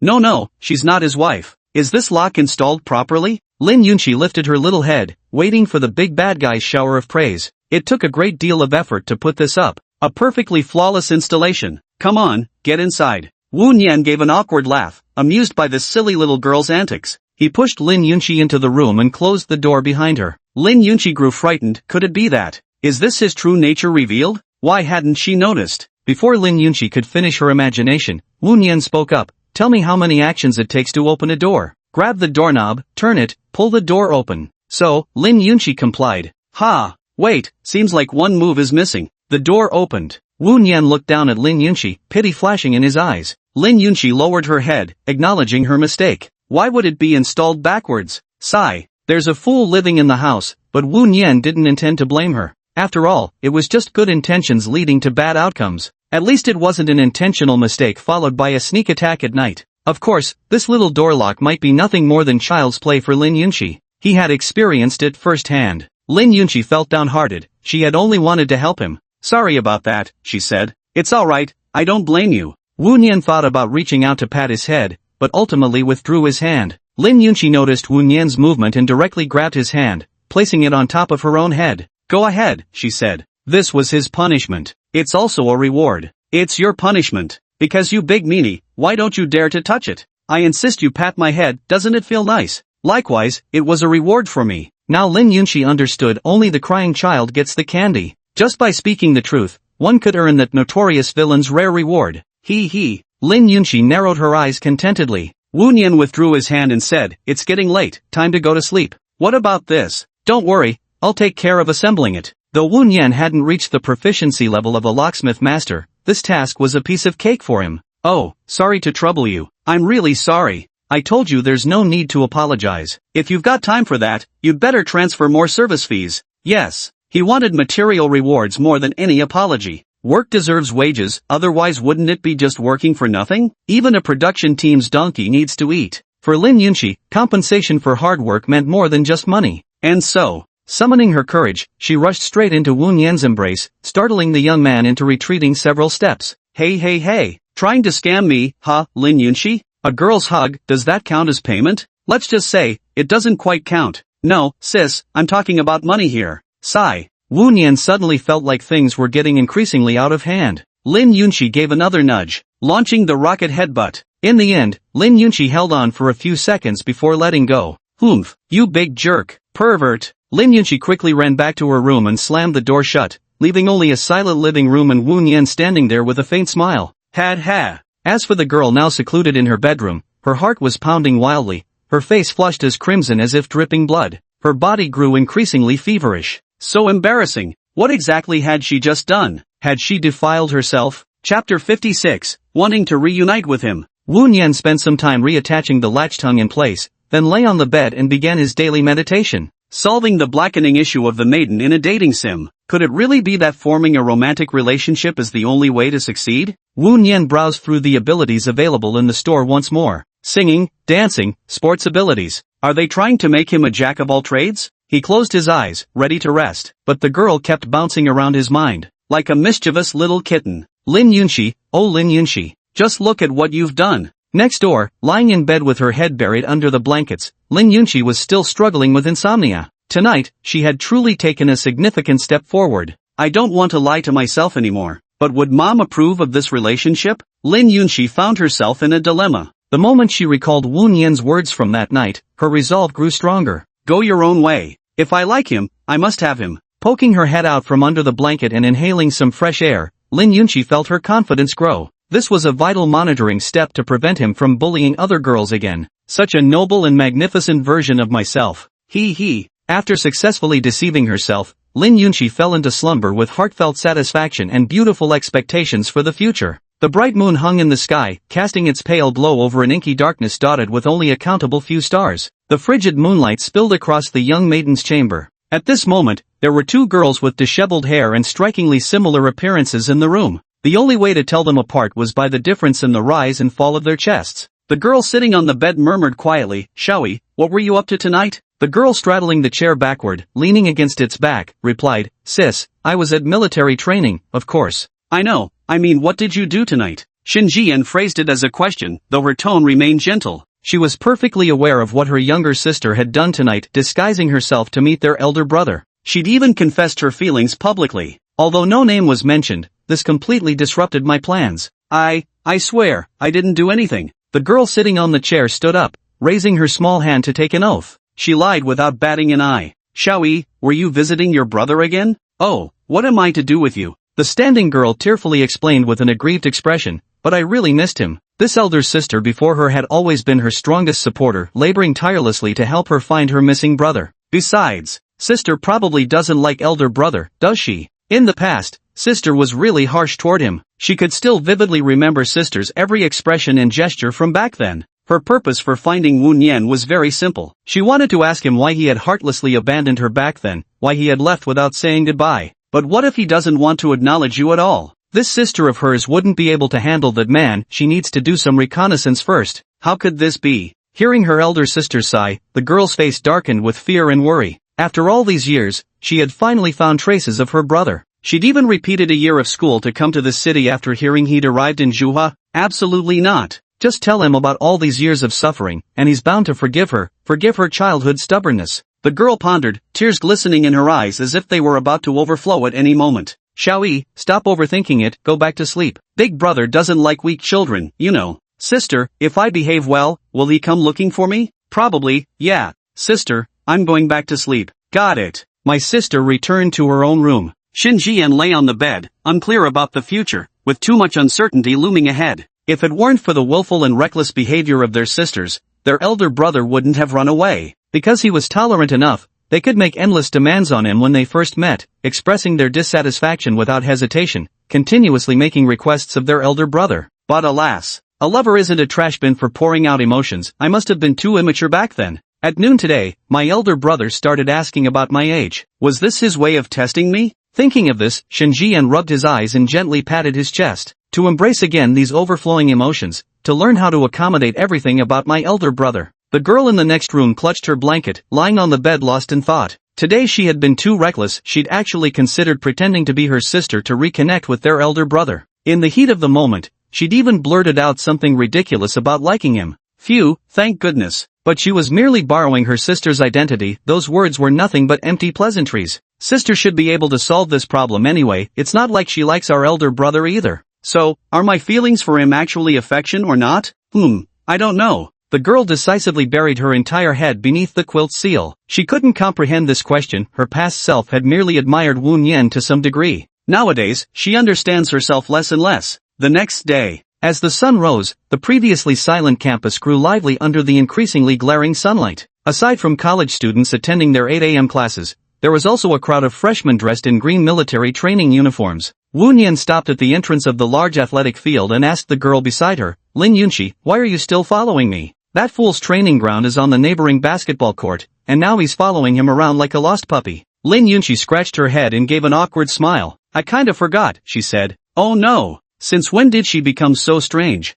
No, she's not his wife. Is this lock installed properly? Lin Yunqi lifted her little head, waiting for the big bad guy's shower of praise. It took a great deal of effort to put this up. A perfectly flawless installation. Come on, get inside. Wu Nian gave an awkward laugh, amused by this silly little girl's antics. He pushed Lin Yunqi into the room and closed the door behind her. Lin Yunqi grew frightened. Could it be that? Is this his true nature revealed? Why hadn't she noticed? Before Lin Yunqi could finish her imagination, Wu Nian spoke up. Tell me how many actions it takes to open a door. Grab the doorknob, turn it, pull the door open. So, Lin Yunqi complied. Ha! Wait, seems like one move is missing. The door opened. Wu Nian looked down at Lin Yunqi, pity flashing in his eyes. Lin Yunqi lowered her head, acknowledging her mistake. Why would it be installed backwards? Sigh. There's a fool living in the house, but Wu Nian didn't intend to blame her. After all, it was just good intentions leading to bad outcomes. At least it wasn't an intentional mistake followed by a sneak attack at night. Of course, this little door lock might be nothing more than child's play for Lin Yunqi. He had experienced it firsthand. Lin Yunqi felt downhearted. She had only wanted to help him. Sorry about that, she said. It's alright, I don't blame you. Wu Nian thought about reaching out to pat his head, but ultimately withdrew his hand. Lin Yunqi noticed Wu Nian's movement and directly grabbed his hand, placing it on top of her own head. Go ahead, she said. This was his punishment. It's also a reward. It's your punishment. Because you big meanie, why don't you dare to touch it? I insist you pat my head, doesn't it feel nice? Likewise, it was a reward for me. Now Lin Yunqi understood only the crying child gets the candy. Just by speaking the truth, one could earn that notorious villain's rare reward. He. Lin Yunqi narrowed her eyes contentedly. Wu Nian withdrew his hand and said, it's getting late, time to go to sleep. What about this? Don't worry, I'll take care of assembling it. Though Wu Nian hadn't reached the proficiency level of a locksmith master, this task was a piece of cake for him. Oh, sorry to trouble you. I'm really sorry. I told you there's no need to apologize. If you've got time for that, you'd better transfer more service fees. Yes. He wanted material rewards more than any apology. Work deserves wages, otherwise wouldn't it be just working for nothing? Even a production team's donkey needs to eat. For Lin Yunqi, compensation for hard work meant more than just money. And so, summoning her courage, she rushed straight into Wu Nian's embrace, startling the young man into retreating several steps. Hey, trying to scam me, huh, Lin Yunqi? A girl's hug, does that count as payment? Let's just say, it doesn't quite count. No, sis, I'm talking about money here. Sigh. Wu Nian suddenly felt like things were getting increasingly out of hand. Lin Yunqi gave another nudge, launching the rocket headbutt. In the end, Lin Yunqi held on for a few seconds before letting go. Humph, you big jerk, pervert. Lin Yunqi quickly ran back to her room and slammed the door shut, leaving only a silent living room and Wu Nian standing there with a faint smile. Ha. As for the girl now secluded in her bedroom, her heart was pounding wildly, her face flushed as crimson as if dripping blood. Her body grew increasingly feverish. So embarrassing. What exactly had she just done? Had she defiled herself? Chapter 56, wanting to reunite with him. Wu Nian spent some time reattaching the latch tongue in place, then lay on the bed and began his daily meditation. Solving the blackening issue of the maiden in a dating sim. Could it really be that forming a romantic relationship is the only way to succeed? Wu Nian browsed through the abilities available in the store once more. Singing, dancing, sports abilities. Are they trying to make him a jack of all trades? He closed his eyes, ready to rest, but the girl kept bouncing around his mind, like a mischievous little kitten. Lin Yunqi, oh Lin Yunqi, just look at what you've done. Next door, lying in bed with her head buried under the blankets, Lin Yunqi was still struggling with insomnia. Tonight, she had truly taken a significant step forward. I don't want to lie to myself anymore, but would mom approve of this relationship? Lin Yunqi found herself in a dilemma. The moment she recalled Wu Nian's words from that night, her resolve grew stronger. Go your own way. If I like him, I must have him. Poking her head out from under the blanket and inhaling some fresh air, Lin Yunqi felt her confidence grow. This was a vital monitoring step to prevent him from bullying other girls again. Such a noble and magnificent version of myself. He. After successfully deceiving herself, Lin Yunqi fell into slumber with heartfelt satisfaction and beautiful expectations for the future. The bright moon hung in the sky, casting its pale glow over an inky darkness dotted with only a countable few stars. The frigid moonlight spilled across the young maiden's chamber. At this moment, there were two girls with disheveled hair and strikingly similar appearances in the room. The only way to tell them apart was by the difference in the rise and fall of their chests. The girl sitting on the bed murmured quietly, Shaoyi, what were you up to tonight? The girl straddling the chair backward, leaning against its back, replied, Sis, I was at military training, of course. I know, what did you do tonight? Shinjian phrased it as a question, though her tone remained gentle. She was perfectly aware of what her younger sister had done tonight, disguising herself to meet their elder brother. She'd even confessed her feelings publicly. Although no name was mentioned, this completely disrupted my plans. I swear, I didn't do anything. The girl sitting on the chair stood up, raising her small hand to take an oath. She lied without batting an eye. Xiaoyi, were you visiting your brother again? Oh, what am I to do with you? The standing girl tearfully explained with an aggrieved expression, but I really missed him. This elder sister before her had always been her strongest supporter, laboring tirelessly to help her find her missing brother. Besides, sister probably doesn't like elder brother, does she? In the past, sister was really harsh toward him. She could still vividly remember sister's every expression and gesture from back then. Her purpose for finding Wu Nian was very simple. She wanted to ask him why he had heartlessly abandoned her back then, why he had left without saying goodbye. But what if he doesn't want to acknowledge you at all? This sister of hers wouldn't be able to handle that man. She needs to do some reconnaissance first. How could this be? Hearing her elder sister sigh, the girl's face darkened with fear and worry. After all these years, she had finally found traces of her brother. She'd even repeated a year of school to come to the city after hearing he'd arrived in Zhuhua. Absolutely not. Just tell him about all these years of suffering, and he's bound to forgive her childhood stubbornness. The girl pondered, tears glistening in her eyes as if they were about to overflow at any moment. Xiaoyi, stop overthinking it, go back to sleep. Big brother doesn't like weak children, you know. Sister, if I behave well, will he come looking for me? Probably, yeah. Sister, I'm going back to sleep. Got it. My sister returned to her own room. Xin Jian lay on the bed, unclear about the future, with too much uncertainty looming ahead. If it weren't for the willful and reckless behavior of their sisters, their elder brother wouldn't have run away. Because he was tolerant enough, they could make endless demands on him when they first met, expressing their dissatisfaction without hesitation, continuously making requests of their elder brother. But alas, a lover isn't a trash bin for pouring out emotions. I must have been too immature back then. At noon today, my elder brother started asking about my age. Was this his way of testing me? Thinking of this, Shenjian rubbed his eyes and gently patted his chest. To embrace again these overflowing emotions, to learn how to accommodate everything about my elder brother. The girl in the next room clutched her blanket, lying on the bed lost in thought. Today she had been too reckless. She'd actually considered pretending to be her sister to reconnect with their elder brother. In the heat of the moment, she'd even blurted out something ridiculous about liking him. Phew, thank goodness. But she was merely borrowing her sister's identity. Those words were nothing but empty pleasantries. Sister should be able to solve this problem anyway. It's not like she likes our elder brother either. So, are my feelings for him actually affection or not? I don't know. The girl decisively buried her entire head beneath the quilt's seal. She couldn't comprehend this question. Her past self had merely admired Wu Nian to some degree. Nowadays, she understands herself less and less. The next day, as the sun rose, the previously silent campus grew lively under the increasingly glaring sunlight. Aside from college students attending their 8 a.m. classes, there was also a crowd of freshmen dressed in green military training uniforms. Wu Nian stopped at the entrance of the large athletic field and asked the girl beside her, Lin Yunqi, why are you still following me? That fool's training ground is on the neighboring basketball court, and now he's following him around like a lost puppy. Lin Yunqi scratched her head and gave an awkward smile. I kinda forgot, she said. Oh no. Since when did she become so strange?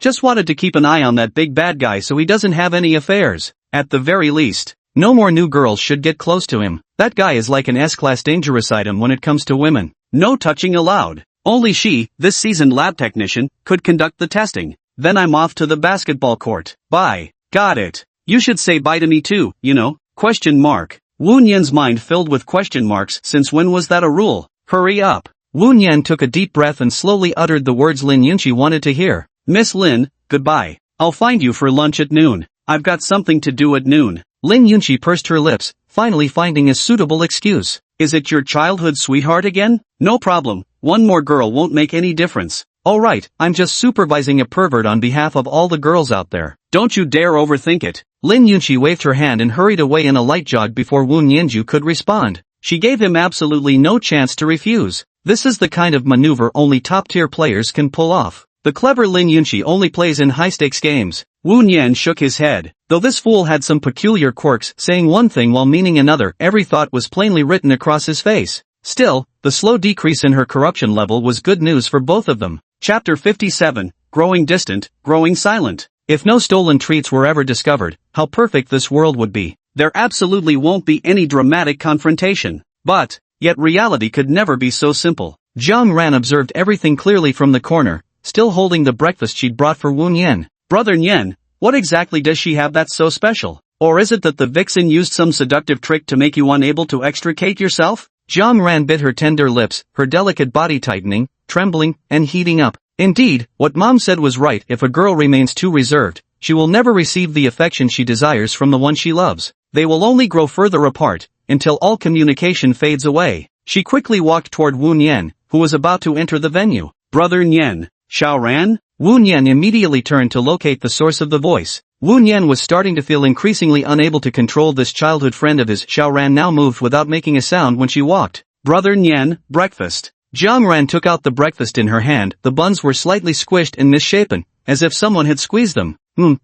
Just wanted to keep an eye on that big bad guy so he doesn't have any affairs. At the very least, no more new girls should get close to him. That guy is like an S-class dangerous item when it comes to women. No touching allowed. Only she, this seasoned lab technician, could conduct the testing. Then I'm off to the basketball court. Bye. Got it. You should say bye to me too, you know? Question mark. Wu Nian's mind filled with question marks. Since when was that a rule? Hurry up. Wu Nian took a deep breath and slowly uttered the words Lin Yunqi wanted to hear. Miss Lin, goodbye. I'll find you for lunch at noon. I've got something to do at noon. Lin Yunqi pursed her lips, finally finding a suitable excuse. Is it your childhood sweetheart again? No problem. One more girl won't make any difference. Alright, I'm just supervising a pervert on behalf of all the girls out there. Don't you dare overthink it. Lin Yunqi waved her hand and hurried away in a light jog before Wu Nianju could respond. She gave him absolutely no chance to refuse. This is the kind of maneuver only top-tier players can pull off. The clever Lin Yunqi only plays in high-stakes games. Wu Nian shook his head. Though this fool had some peculiar quirks, saying one thing while meaning another, every thought was plainly written across his face. Still, the slow decrease in her corruption level was good news for both of them. Chapter 57, Growing Distant, Growing Silent. If no stolen treats were ever discovered, how perfect this world would be. There absolutely won't be any dramatic confrontation. But, yet reality could never be so simple. Jiang Ran observed everything clearly from the corner, still holding the breakfast she'd brought for Wu Nian. Brother Nian, what exactly does she have that's so special? Or is it that the vixen used some seductive trick to make you unable to extricate yourself? Jiang Ran bit her tender lips, her delicate body tightening, trembling, and heating up. Indeed, what Mom said was right. If a girl remains too reserved, she will never receive the affection she desires from the one she loves. They will only grow further apart, until all communication fades away. She quickly walked toward Wu Nian, who was about to enter the venue. Brother Nian, Xiaoran? Wu Nian immediately turned to locate the source of the voice. Wu Nian was starting to feel increasingly unable to control this childhood friend of his. Xiaoran now moved without making a sound when she walked. Brother Nian, breakfast. Jiang Ran took out the breakfast in her hand. The buns were slightly squished and misshapen, as if someone had squeezed them.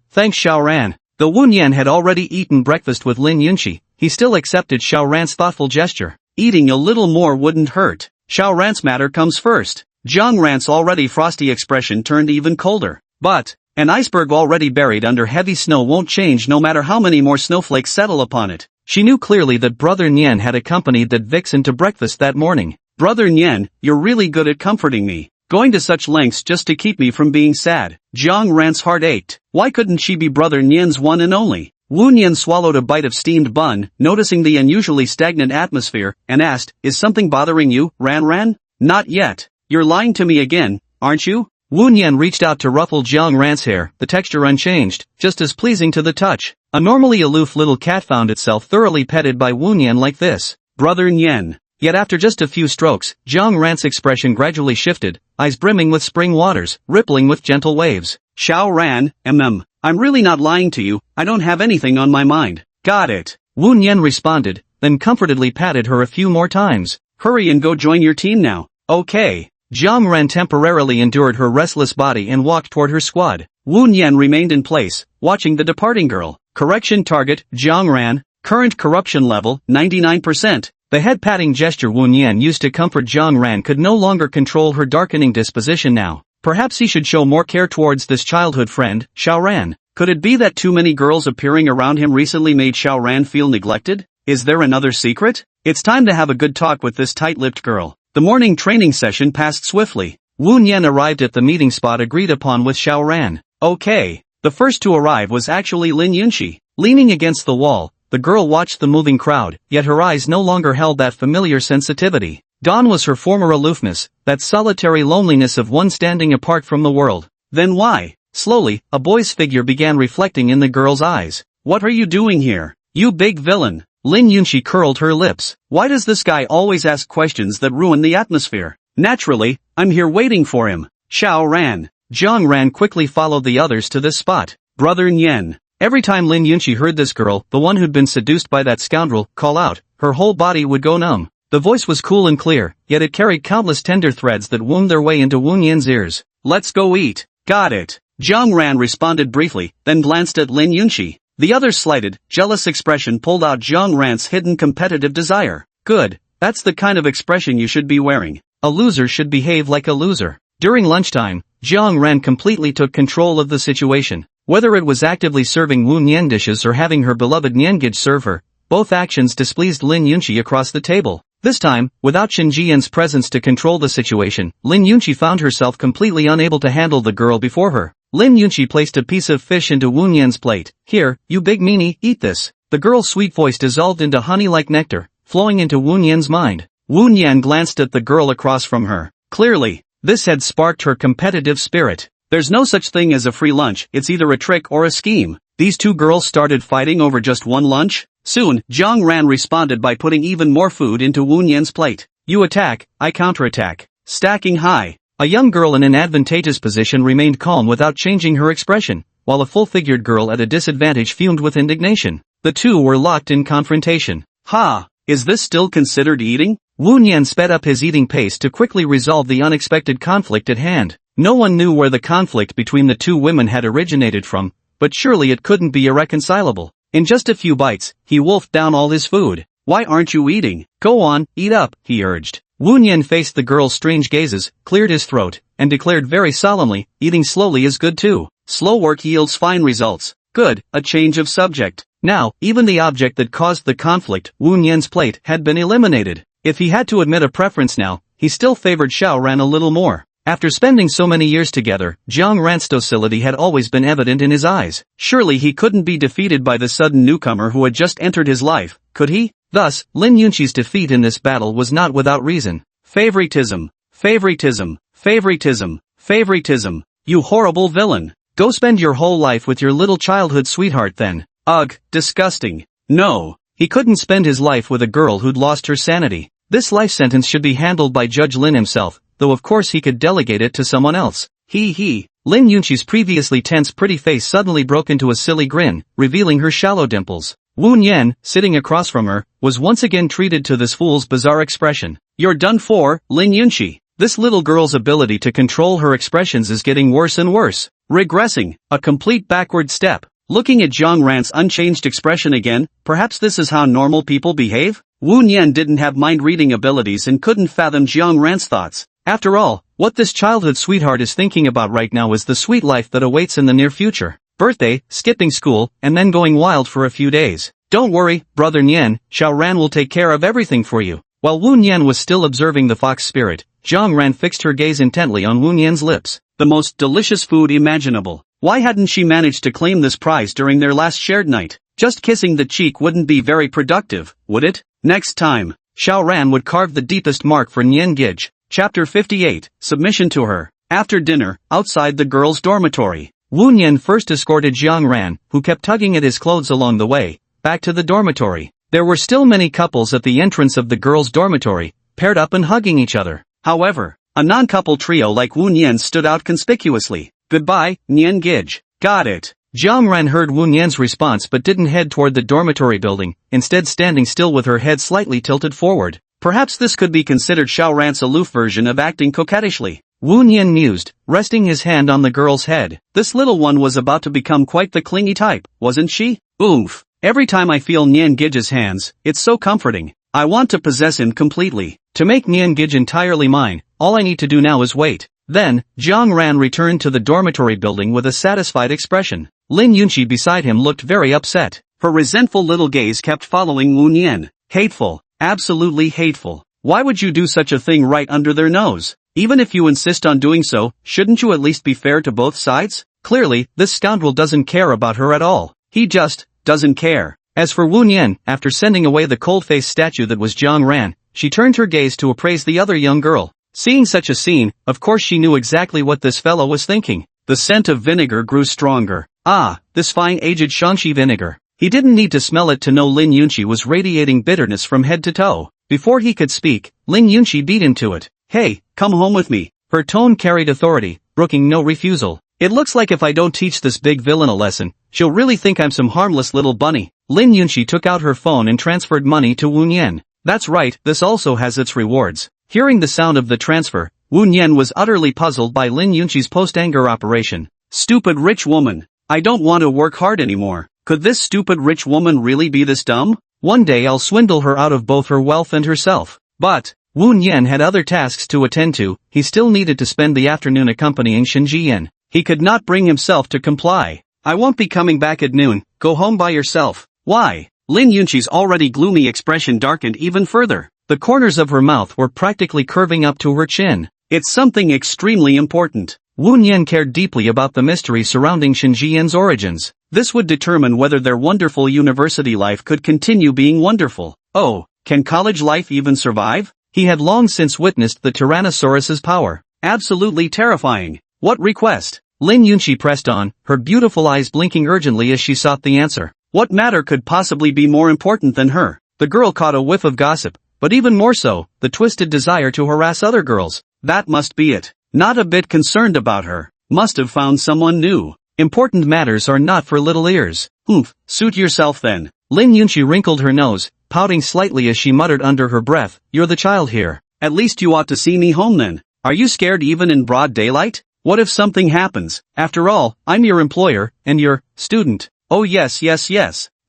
Thanks Xiaoran. Though Wu Nian had already eaten breakfast with Lin Yunqi, he still accepted Xiaoran's thoughtful gesture. Eating a little more wouldn't hurt. Xiaoran's matter comes first. Jiang Ran's already frosty expression turned even colder. But an iceberg already buried under heavy snow won't change no matter how many more snowflakes settle upon it. She knew clearly that Brother Nian had accompanied that vixen to breakfast that morning. Brother Nian, you're really good at comforting me. Going to such lengths just to keep me from being sad. Jiang Ran's heart ached. Why couldn't she be Brother Nian's one and only? Wu Nian swallowed a bite of steamed bun, noticing the unusually stagnant atmosphere, and asked, is something bothering you, Ran? Not yet. You're lying to me again, aren't you? Wu Nian reached out to ruffle Jiang Ran's hair, the texture unchanged, just as pleasing to the touch. A normally aloof little cat found itself thoroughly petted by Wu Nian like this. Brother Nian. Yet after just a few strokes, Jiang Ran's expression gradually shifted, eyes brimming with spring waters, rippling with gentle waves. Xiaoran, I'm really not lying to you, I don't have anything on my mind. Got it. Wu Nian responded, then comfortedly patted her a few more times. Hurry and go join your team now. Okay. Jiang Ran temporarily endured her restless body and walked toward her squad. Wu Nian remained in place, watching the departing girl. Correction target, Jiang Ran. Current corruption level, 99%. The head-patting gesture Wu Nian used to comfort Jiang Ran could no longer control her darkening disposition now. Perhaps he should show more care towards this childhood friend, Xiaoran. Could it be that too many girls appearing around him recently made Xiaoran feel neglected? Is there another secret? It's time to have a good talk with this tight-lipped girl. The morning training session passed swiftly. Wu Nian arrived at the meeting spot agreed upon with Xiaoran. Okay. The first to arrive was actually Lin Yunqi. Leaning against the wall, the girl watched the moving crowd, yet her eyes no longer held that familiar sensitivity. Gone was her former aloofness, that solitary loneliness of one standing apart from the world. Then why? Slowly, a boy's figure began reflecting in the girl's eyes. What are you doing here? You big villain. Lin Yunqi curled her lips. Why does this guy always ask questions that ruin the atmosphere? Naturally, I'm here waiting for him. Xiaoran. Jiang Ran quickly followed the others to this spot. Brother Nian. Every time Lin Yunqi heard this girl, the one who'd been seduced by that scoundrel, call out, her whole body would go numb. The voice was cool and clear, yet it carried countless tender threads that wound their way into Wu Nian's ears. Let's go eat. Got it. Jiang Ran responded briefly, then glanced at Lin Yunqi. The other's slighted, jealous expression pulled out Jiang Ran's hidden competitive desire. Good. That's the kind of expression you should be wearing. A loser should behave like a loser. During lunchtime, Jiang Ran completely took control of the situation. Whether it was actively serving Wu Nian dishes or having her beloved Niangage serve her, both actions displeased Lin Yunqi across the table. This time, without Shen Jian's presence to control the situation, Lin Yunqi found herself completely unable to handle the girl before her. Lin Yunqi placed a piece of fish into Wu Nian's plate. Here, you big meanie, eat this. The girl's sweet voice dissolved into honey like nectar, flowing into Wu Nian's mind. Wu Nian glanced at the girl across from her. Clearly, this had sparked her competitive spirit. There's no such thing as a free lunch, it's either a trick or a scheme. These two girls started fighting over just one lunch? Soon, Jiang Ran responded by putting even more food into Wu Nian's plate. You attack, I counterattack. Stacking high. A young girl in an advantageous position remained calm without changing her expression, while a full-figured girl at a disadvantage fumed with indignation. The two were locked in confrontation. Ha! Is this still considered eating? Wu Nian sped up his eating pace to quickly resolve the unexpected conflict at hand. No one knew where the conflict between the two women had originated from, but surely it couldn't be irreconcilable. In just a few bites, he wolfed down all his food. Why aren't you eating? Go on, eat up, he urged. Wu Nian faced the girl's strange gazes, cleared his throat, and declared very solemnly, eating slowly is good too. Slow work yields fine results. Good, a change of subject. Now, even the object that caused the conflict, Wu Nian's plate, had been eliminated. If he had to admit a preference now, he still favored Xiaoran a little more. After spending so many years together, Jiang Ran's docility had always been evident in his eyes. Surely he couldn't be defeated by the sudden newcomer who had just entered his life, could he? Thus, Lin Yunqi's defeat in this battle was not without reason. Favoritism. Favoritism. Favoritism. Favoritism. You horrible villain. Go spend your whole life with your little childhood sweetheart then. Ugh, disgusting. No. He couldn't spend his life with a girl who'd lost her sanity. This life sentence should be handled by Judge Lin himself, though of course he could delegate it to someone else. Lin Yunqi's previously tense pretty face suddenly broke into a silly grin, revealing her shallow dimples. Wu Nian, sitting across from her, was once again treated to this fool's bizarre expression. You're done for, Lin Yunqi. This little girl's ability to control her expressions is getting worse and worse. Regressing, a complete backward step. Looking at Jiang Ran's unchanged expression again, perhaps this is how normal people behave? Wu Nian didn't have mind-reading abilities and couldn't fathom Jiang Ran's thoughts. After all, what this childhood sweetheart is thinking about right now is the sweet life that awaits in the near future. Birthday, skipping school, and then going wild for a few days. Don't worry, brother Nian, Xiao Ran will take care of everything for you. While Wu Nian was still observing the fox spirit, Jiang Ran fixed her gaze intently on Wu Nian's lips. The most delicious food imaginable. Why hadn't she managed to claim this prize during their last shared night? Just kissing the cheek wouldn't be very productive, would it? Next time, Xiao Ran would carve the deepest mark for Nian Gige. Chapter 58, Submission to Her. After dinner, outside the girls' dormitory, Wu Nian first escorted Jiang Ran, who kept tugging at his clothes along the way, back to the dormitory. There were still many couples at the entrance of the girls' dormitory, paired up and hugging each other. However, a non-couple trio like Wu Nian stood out conspicuously. Goodbye, Nian Gige. Got it. Jiang Ran heard Wu Nian's response but didn't head toward the dormitory building, instead standing still with her head slightly tilted forward. Perhaps this could be considered Xiao Ran's aloof version of acting coquettishly. Wu Nian mused, resting his hand on the girl's head. This little one was about to become quite the clingy type, wasn't she? Oomph. Every time I feel Nian Gige's hands, it's so comforting. I want to possess him completely. To make Nian Gige entirely mine, all I need to do now is wait. Then, Jiang Ran returned to the dormitory building with a satisfied expression. Lin Yunqi beside him looked very upset. Her resentful little gaze kept following Wu Nian. Hateful. Absolutely hateful. Why would you do such a thing right under their nose? Even if you insist on doing so, shouldn't you at least be fair to both sides? Clearly, this scoundrel doesn't care about her at all. He just doesn't care. As for Wu Nian, after sending away the cold-faced statue that was Jiang Ran, she turned her gaze to appraise the other young girl. Seeing such a scene, of course she knew exactly what this fellow was thinking. The scent of vinegar grew stronger. Ah, this fine aged Shangxi vinegar. He didn't need to smell it to know Lin Yunqi was radiating bitterness from head to toe. Before he could speak, Lin Yunqi beat him to it. Hey, come home with me. Her tone carried authority, brooking no refusal. It looks like if I don't teach this big villain a lesson, she'll really think I'm some harmless little bunny. Lin Yunqi took out her phone and transferred money to Wu Nian. That's right, this also has its rewards. Hearing the sound of the transfer, Wu Nian was utterly puzzled by Lin Yunqi's post-anger operation. Stupid rich woman. I don't want to work hard anymore. Could this stupid rich woman really be this dumb? One day I'll swindle her out of both her wealth and herself. But Wu Nian had other tasks to attend to. He still needed to spend the afternoon accompanying Shen Jiyan. He could not bring himself to comply. I won't be coming back at noon. Go home by yourself. Why? Lin Yunqi's already gloomy expression darkened even further. The corners of her mouth were practically curving up to her chin. It's something extremely important. Wu Nian cared deeply about the mystery surrounding Shen Jiyan's origins. This would determine whether their wonderful university life could continue being wonderful. Oh, can college life even survive? He had long since witnessed the Tyrannosaurus's power. Absolutely terrifying. What request? Lin Yunqi pressed on, her beautiful eyes blinking urgently as she sought the answer. What matter could possibly be more important than her? The girl caught a whiff of gossip, but even more so, the twisted desire to harass other girls. That must be it. Not a bit concerned about her. Must have found someone new. Important matters are not for little ears. Oomph, suit yourself then. Lin Yunqi wrinkled her nose, pouting slightly as she muttered under her breath, you're the child here. At least you ought to see me home then. Are you scared even in broad daylight? What if something happens? After all, I'm your employer, and your student. Oh yes.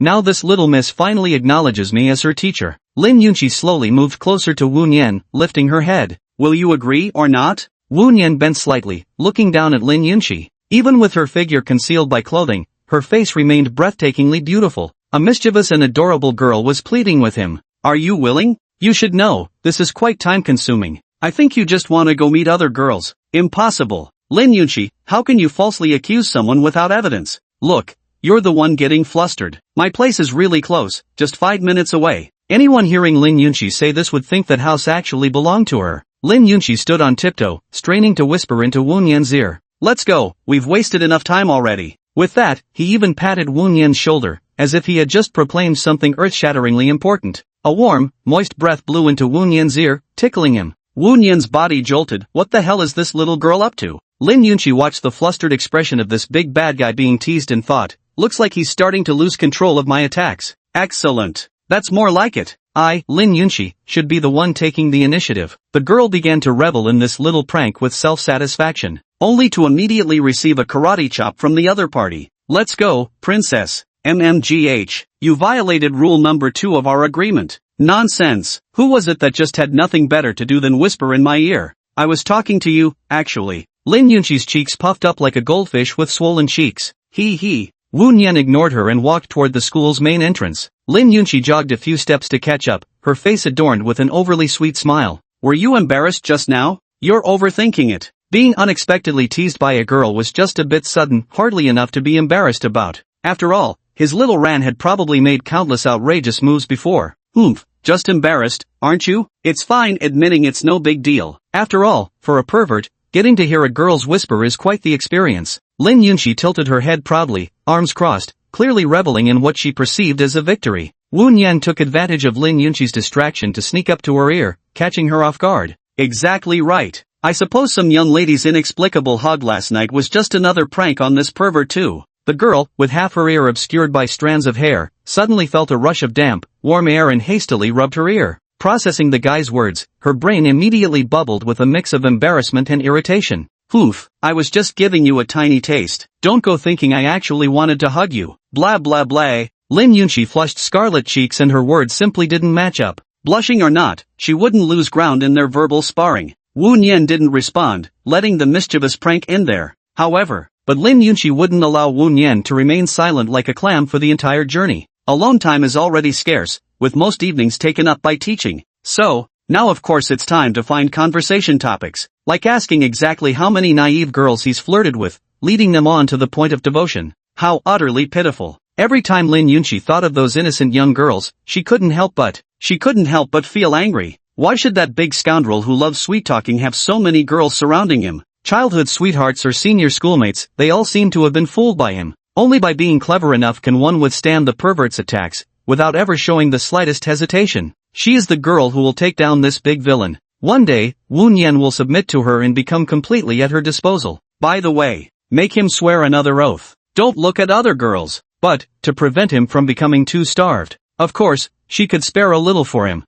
Now this little miss finally acknowledges me as her teacher. Lin Yunqi slowly moved closer to Wu Nian, lifting her head. Will you agree or not? Wu Nian bent slightly, looking down at Lin Yunqi. Even with her figure concealed by clothing, her face remained breathtakingly beautiful. A mischievous and adorable girl was pleading with him. Are you willing? You should know, this is quite time-consuming. I think you just want to go meet other girls. Impossible. Lin Yunqi, how can you falsely accuse someone without evidence? Look, you're the one getting flustered. My place is really close, just 5 minutes away. Anyone hearing Lin Yunqi say this would think that house actually belonged to her. Lin Yunqi stood on tiptoe, straining to whisper into Wu Nian's ear. Let's go, we've wasted enough time already. With that, he even patted Wu Nian's shoulder, as if he had just proclaimed something earth-shatteringly important. A warm, moist breath blew into Wu Nian's ear, tickling him. Wu Nian's body jolted. What the hell is this little girl up to? Lin Yunqi watched the flustered expression of this big bad guy being teased and thought, looks like he's starting to lose control of my attacks. Excellent. That's more like it. I, Lin Yunqi, should be the one taking the initiative. The girl began to revel in this little prank with self-satisfaction, only to immediately receive a karate chop from the other party. Let's go, princess. MMGH. You violated rule number 2 of our agreement. Nonsense. Who was it that just had nothing better to do than whisper in my ear? I was talking to you, actually. Lin Yunqi's cheeks puffed up like a goldfish with swollen cheeks. Hee. Wu Nian ignored her and walked toward the school's main entrance. Lin Yunqi jogged a few steps to catch up, her face adorned with an overly sweet smile. Were you embarrassed just now? You're overthinking it. Being unexpectedly teased by a girl was just a bit sudden, hardly enough to be embarrassed about. After all, his little Ran had probably made countless outrageous moves before. Just embarrassed, aren't you? It's fine admitting it's no big deal. After all, for a pervert, getting to hear a girl's whisper is quite the experience. Lin Yunqi tilted her head proudly, arms crossed, clearly reveling in what she perceived as a victory. Wu Nian took advantage of Lin Yunqi's distraction to sneak up to her ear, catching her off guard. Exactly right. I suppose some young lady's inexplicable hug last night was just another prank on this pervert too. The girl, with half her ear obscured by strands of hair, suddenly felt a rush of damp, warm air and hastily rubbed her ear. Processing the guy's words, her brain immediately bubbled with a mix of embarrassment and irritation. I was just giving you a tiny taste. Don't go thinking I actually wanted to hug you. Blah blah blah. Lin Yunqi flushed scarlet cheeks and her words simply didn't match up. Blushing or not, she wouldn't lose ground in their verbal sparring. Wu Nian didn't respond, letting the mischievous prank end there. However, but Lin Yunqi wouldn't allow Wu Nian to remain silent like a clam for the entire journey. Alone time is already scarce, with most evenings taken up by teaching. So, now of course it's time to find conversation topics, like asking exactly how many naive girls he's flirted with, leading them on to the point of devotion. How utterly pitiful. Every time Lin Yunqi thought of those innocent young girls, she couldn't help but feel angry. Why should that big scoundrel who loves sweet-talking have so many girls surrounding him? Childhood sweethearts or senior schoolmates, they all seem to have been fooled by him. Only by being clever enough can one withstand the pervert's attacks, without ever showing the slightest hesitation. She is the girl who will take down this big villain. One day, Wu Nian will submit to her and become completely at her disposal. By the way, make him swear another oath. Don't look at other girls. But, to prevent him from becoming too starved. Of course, she could spare a little for him.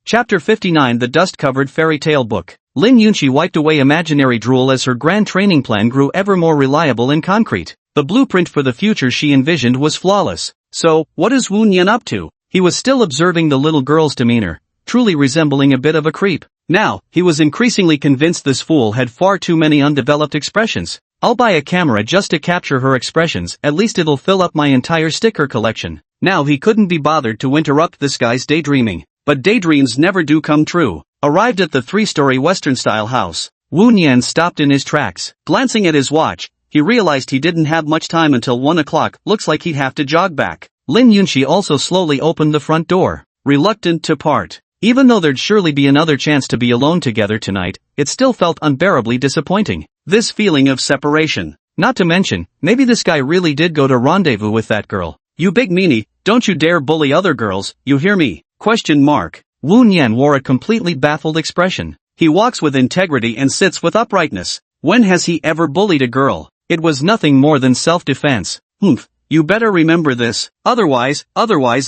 Chapter 59 The Dust-Covered Fairy Tale Book. Lin Yunqi wiped away imaginary drool as her grand training plan grew ever more reliable and concrete. The blueprint for the future she envisioned was flawless. So, what is Wu Nian up to? He was still observing the little girl's demeanor, truly resembling a bit of a creep. Now, he was increasingly convinced this fool had far too many undeveloped expressions. I'll buy a camera just to capture her expressions, at least it'll fill up my entire sticker collection. Now he couldn't be bothered to interrupt this guy's daydreaming. But daydreams never do come true. Arrived at the 3-story Western-style house, Wu Nian stopped in his tracks. Glancing at his watch, he realized he didn't have much time until 1 o'clock, looks like he'd have to jog back. Lin Yunqi also slowly opened the front door, reluctant to part. Even though there'd surely be another chance to be alone together tonight, it still felt unbearably disappointing. This feeling of separation. Not to mention, maybe this guy really did go to rendezvous with that girl. You big meanie, don't you dare bully other girls, you hear me? ? Wu Nian wore a completely baffled expression. He walks with integrity and sits with uprightness. When has he ever bullied a girl? It was nothing more than self-defense. You better remember this, otherwise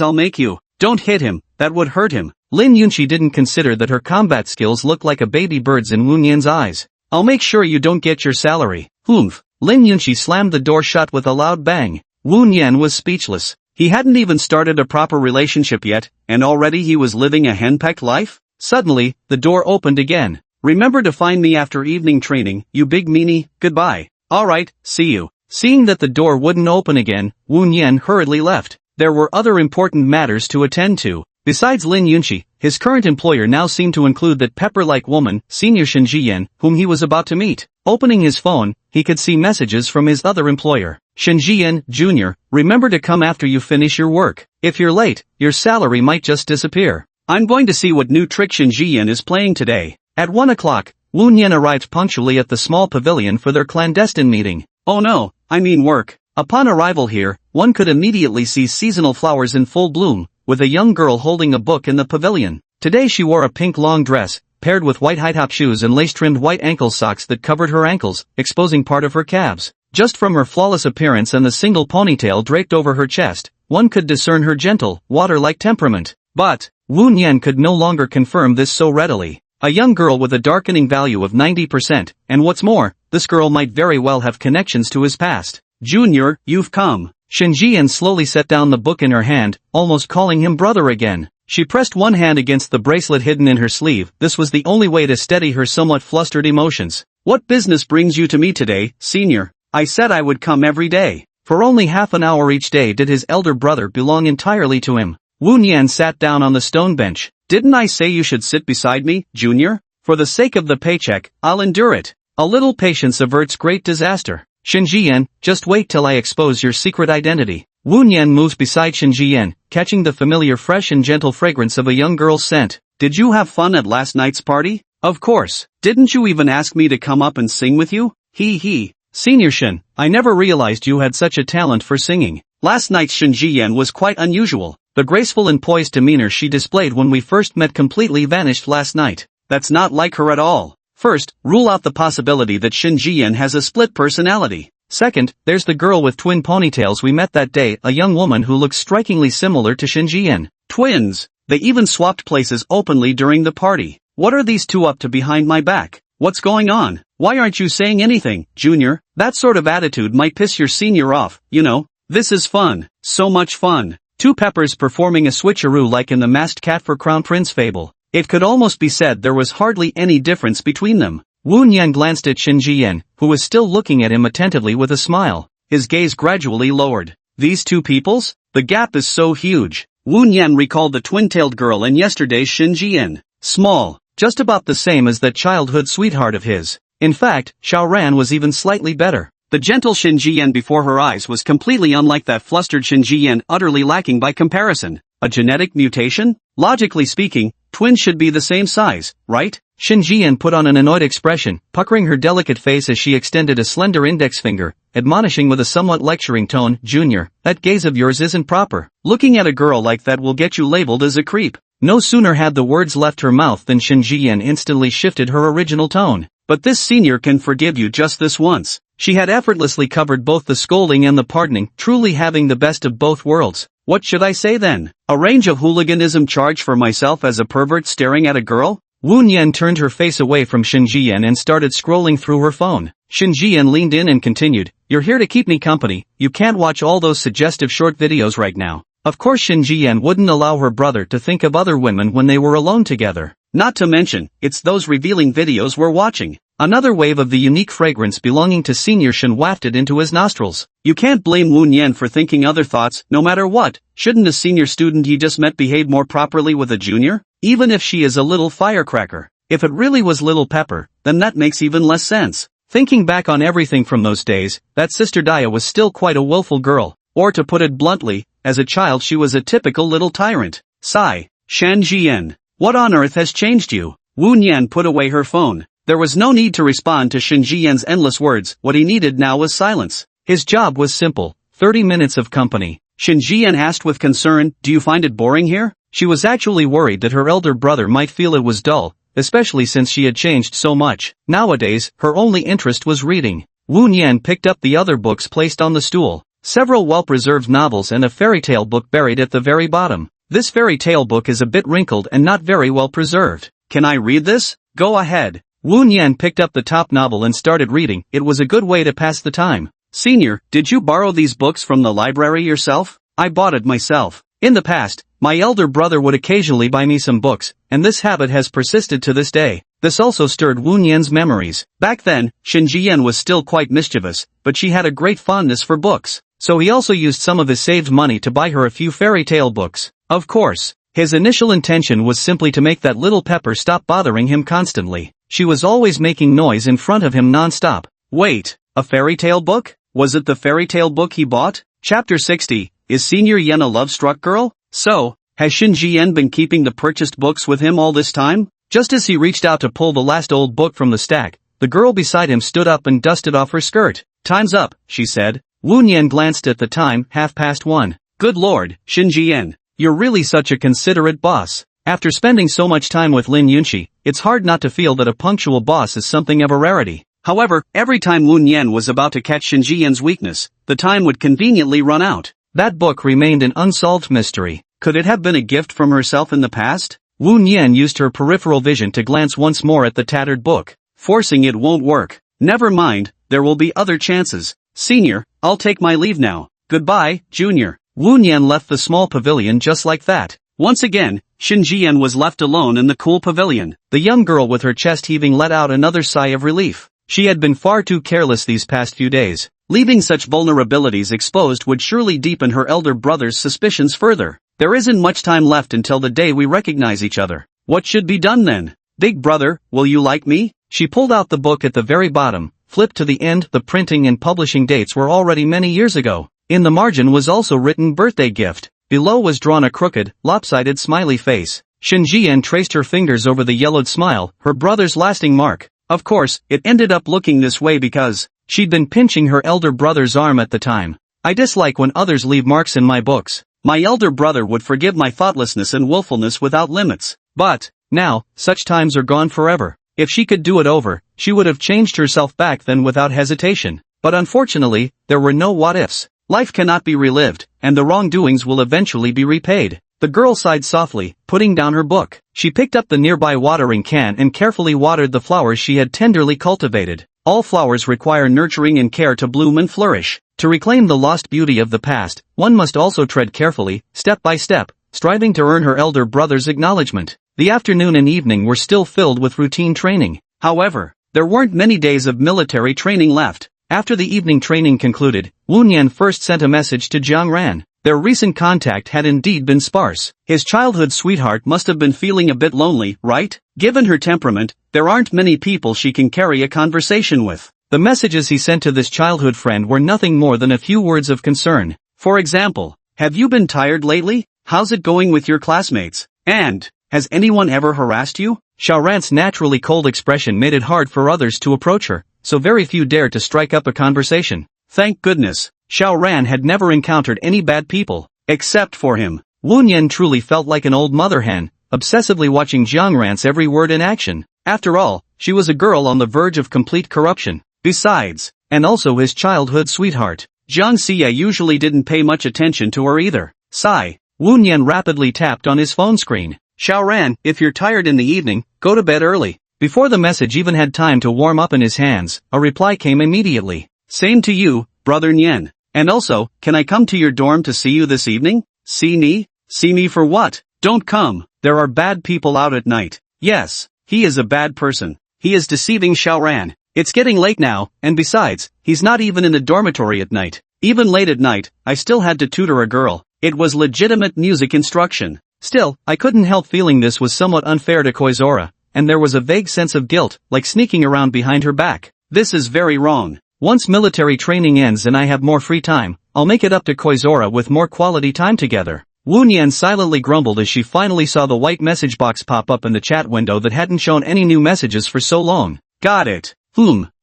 I'll make you. Don't hit him, that would hurt him. Lin Yunqi didn't consider that her combat skills looked like a baby bird's in Wu Nian's eyes. I'll make sure you don't get your salary. Lin Yunqi slammed the door shut with a loud bang. Wu Nian was speechless. He hadn't even started a proper relationship yet, and already he was living a henpecked life? Suddenly, the door opened again. Remember to find me after evening training, you big meanie, goodbye. Alright, see you. Seeing that the door wouldn't open again, Wu Nian hurriedly left. There were other important matters to attend to. Besides Lin Yunqi, his current employer now seemed to include that pepper-like woman, Senior Shen Jiyan, whom he was about to meet. Opening his phone, he could see messages from his other employer. Shen Jiyan, Jr., remember to come after you finish your work. If you're late, your salary might just disappear. I'm going to see what new trick Shen Jiyan is playing today. At 1 o'clock, Wu Nian arrived punctually at the small pavilion for their clandestine meeting. Oh no, I mean work. Upon arrival here, one could immediately see seasonal flowers in full bloom, with a young girl holding a book in the pavilion. Today she wore a pink long dress, paired with white high-top shoes and lace-trimmed white ankle socks that covered her ankles, exposing part of her calves. Just from her flawless appearance and the single ponytail draped over her chest, one could discern her gentle, water-like temperament. But Wu Nian could no longer confirm this so readily. A young girl with a darkening value of 90%, and what's more, this girl might very well have connections to his past. Junior, you've come. Shen Jian slowly set down the book in her hand, almost calling him brother again. She pressed one hand against the bracelet hidden in her sleeve. This was the only way to steady her somewhat flustered emotions. What business brings you to me today, senior? I said I would come every day. For only half an hour each day did his elder brother belong entirely to him. Wu Nian sat down on the stone bench. Didn't I say you should sit beside me, Junior? For the sake of the paycheck, I'll endure it. A little patience averts great disaster. Shen Jian, just wait till I expose your secret identity. Wu Nian moves beside Shen Jian, catching the familiar fresh and gentle fragrance of a young girl's scent. Did you have fun at last night's party? Of course. Didn't you even ask me to come up and sing with you? He. Senior Shen, I never realized you had such a talent for singing. Last night's Shen Jian was quite unusual. The graceful and poised demeanor she displayed when we first met completely vanished last night. That's not like her at all. First, rule out the possibility that Shen Jian has a split personality. Second, there's the girl with twin ponytails we met that day, a young woman who looks strikingly similar to Shen Jian. Twins! They even swapped places openly during the party. What are these two up to behind my back? What's going on? Why aren't you saying anything, Junior? That sort of attitude might piss your senior off, you know. This is fun. So much fun. Two peppers performing a switcheroo like in the masked cat for Crown Prince fable. It could almost be said there was hardly any difference between them. Wu Nian glanced at Shen Jian, who was still looking at him attentively with a smile. His gaze gradually lowered. These two peoples? The gap is so huge. Wu Nian recalled the twin-tailed girl in yesterday's Shen Jian. Small, just about the same as that childhood sweetheart of his. In fact, Xiao Ran was even slightly better. The gentle Shen Jian before her eyes was completely unlike that flustered Shen Jian, utterly lacking by comparison. A genetic mutation? Logically speaking, twins should be the same size, right? Shen Jian put on an annoyed expression, puckering her delicate face as she extended a slender index finger, admonishing with a somewhat lecturing tone, Junior, that gaze of yours isn't proper. Looking at a girl like that will get you labeled as a creep. No sooner had the words left her mouth than Shen Jian instantly shifted her original tone. But this senior can forgive you just this once. She had effortlessly covered both the scolding and the pardoning, truly having the best of both worlds. What should I say then? A range of hooliganism charge for myself as a pervert staring at a girl? Wu Nian turned her face away from Shen Jian and started scrolling through her phone. Shen Jian leaned in and continued, You're here to keep me company, you can't watch all those suggestive short videos right now. Of course Shen Jian wouldn't allow her brother to think of other women when they were alone together. Not to mention, it's those revealing videos we're watching. Another wave of the unique fragrance belonging to Senior Shen wafted into his nostrils. You can't blame Wu Nian for thinking other thoughts, no matter what. Shouldn't a senior student he just met behave more properly with a junior? Even if she is a little firecracker. If it really was Little Pepper, then that makes even less sense. Thinking back on everything from those days, that Sister Daya was still quite a willful girl. Or to put it bluntly, as a child she was a typical little tyrant. Sigh. Shen Jian. What on earth has changed you? Wu Nian put away her phone. There was no need to respond to Shen Jian's endless words. What he needed now was silence. His job was simple. 30 minutes of company. Shen Jian asked with concern, Do you find it boring here? She was actually worried that her elder brother might feel it was dull, especially since she had changed so much. Nowadays, her only interest was reading. Wu Nian picked up the other books placed on the stool. Several well-preserved novels and a fairy tale book buried at the very bottom. This fairy tale book is a bit wrinkled and not very well preserved. Can I read this? Go ahead. Wu Nian picked up the top novel and started reading. It was a good way to pass the time. Senior, did you borrow these books from the library yourself? I bought it myself. In the past, my elder brother would occasionally buy me some books, and this habit has persisted to this day. This also stirred Wu Nian's memories. Back then, Shen Jian was still quite mischievous, but she had a great fondness for books. So he also used some of his saved money to buy her a few fairy tale books. Of course, his initial intention was simply to make that little pepper stop bothering him constantly. She was always making noise in front of him non-stop. Wait, a fairy tale book? Was it the fairy tale book he bought? Chapter 60, Is Senior Yen a love-struck girl? So, has Shen Jian been keeping the purchased books with him all this time? Just as he reached out to pull the last old book from the stack, the girl beside him stood up and dusted off her skirt. Time's up, she said. Wu Nian glanced at the time, 1:30. Good lord, Shin Jian. You're really such a considerate boss. After spending so much time with Lin Yunqi, it's hard not to feel that a punctual boss is something of a rarity. However, every time Wu Nian was about to catch Shin Jian's weakness, the time would conveniently run out. That book remained an unsolved mystery. Could it have been a gift from herself in the past? Wu Nian used her peripheral vision to glance once more at the tattered book. Forcing it won't work. Never mind, there will be other chances. Senior, I'll take my leave now. Goodbye, Junior. Wu Nian left the small pavilion just like that. Once again, Shin Jian was left alone in the cool pavilion. The young girl with her chest heaving let out another sigh of relief. She had been far too careless these past few days. Leaving such vulnerabilities exposed would surely deepen her elder brother's suspicions further. There isn't much time left until the day we recognize each other. What should be done then? Big brother, will you like me? She pulled out the book at the very bottom, flipped to the end. The printing and publishing dates were already many years ago. In the margin was also written birthday gift. Below was drawn a crooked, lopsided smiley face. Shin Jian traced her fingers over the yellowed smile, her brother's lasting mark. Of course, it ended up looking this way because she'd been pinching her elder brother's arm at the time. I dislike when others leave marks in my books. My elder brother would forgive my thoughtlessness and willfulness without limits. But, now, such times are gone forever. If she could do it over, she would have changed herself back then without hesitation. But unfortunately, there were no what-ifs. Life cannot be relived, and the wrongdoings will eventually be repaid. The girl sighed softly, putting down her book. She picked up the nearby watering can and carefully watered the flowers she had tenderly cultivated. All flowers require nurturing and care to bloom and flourish. To reclaim the lost beauty of the past, one must also tread carefully, step by step, striving to earn her elder brother's acknowledgement. The afternoon and evening were still filled with routine training. However, there weren't many days of military training left. After the evening training concluded, Wu Nian first sent a message to Jiang Ran. Their recent contact had indeed been sparse. His childhood sweetheart must have been feeling a bit lonely, right? Given her temperament, there aren't many people she can carry a conversation with. The messages he sent to this childhood friend were nothing more than a few words of concern. For example, have you been tired lately? How's it going with your classmates? And, has anyone ever harassed you? Xiao Ran's naturally cold expression made it hard for others to approach her, so very few dared to strike up a conversation. Thank goodness, Xiao Ran had never encountered any bad people, except for him. Wu Nian truly felt like an old mother hen, obsessively watching Jiang Ran's every word in action. After all, she was a girl on the verge of complete corruption. Besides, and also his childhood sweetheart, Jiang Xie usually didn't pay much attention to her either. Sigh. Wu Nian rapidly tapped on his phone screen. Xiao Ran, if you're tired in the evening, go to bed early. Before the message even had time to warm up in his hands, a reply came immediately. Same to you, brother Nian. And also, can I come to your dorm to see you this evening? See me? See me for what? Don't come. There are bad people out at night. Yes, he is a bad person. He is deceiving Xiao Ran. It's getting late now, and besides, he's not even in the dormitory at night. Even late at night, I still had to tutor a girl. It was legitimate music instruction. Still, I couldn't help feeling this was somewhat unfair to Koizora, and there was a vague sense of guilt, like sneaking around behind her back. This is very wrong. Once military training ends and I have more free time, I'll make it up to Koizora with more quality time together. Wu Nian silently grumbled as she finally saw the white message box pop up in the chat window that hadn't shown any new messages for so long. Got it.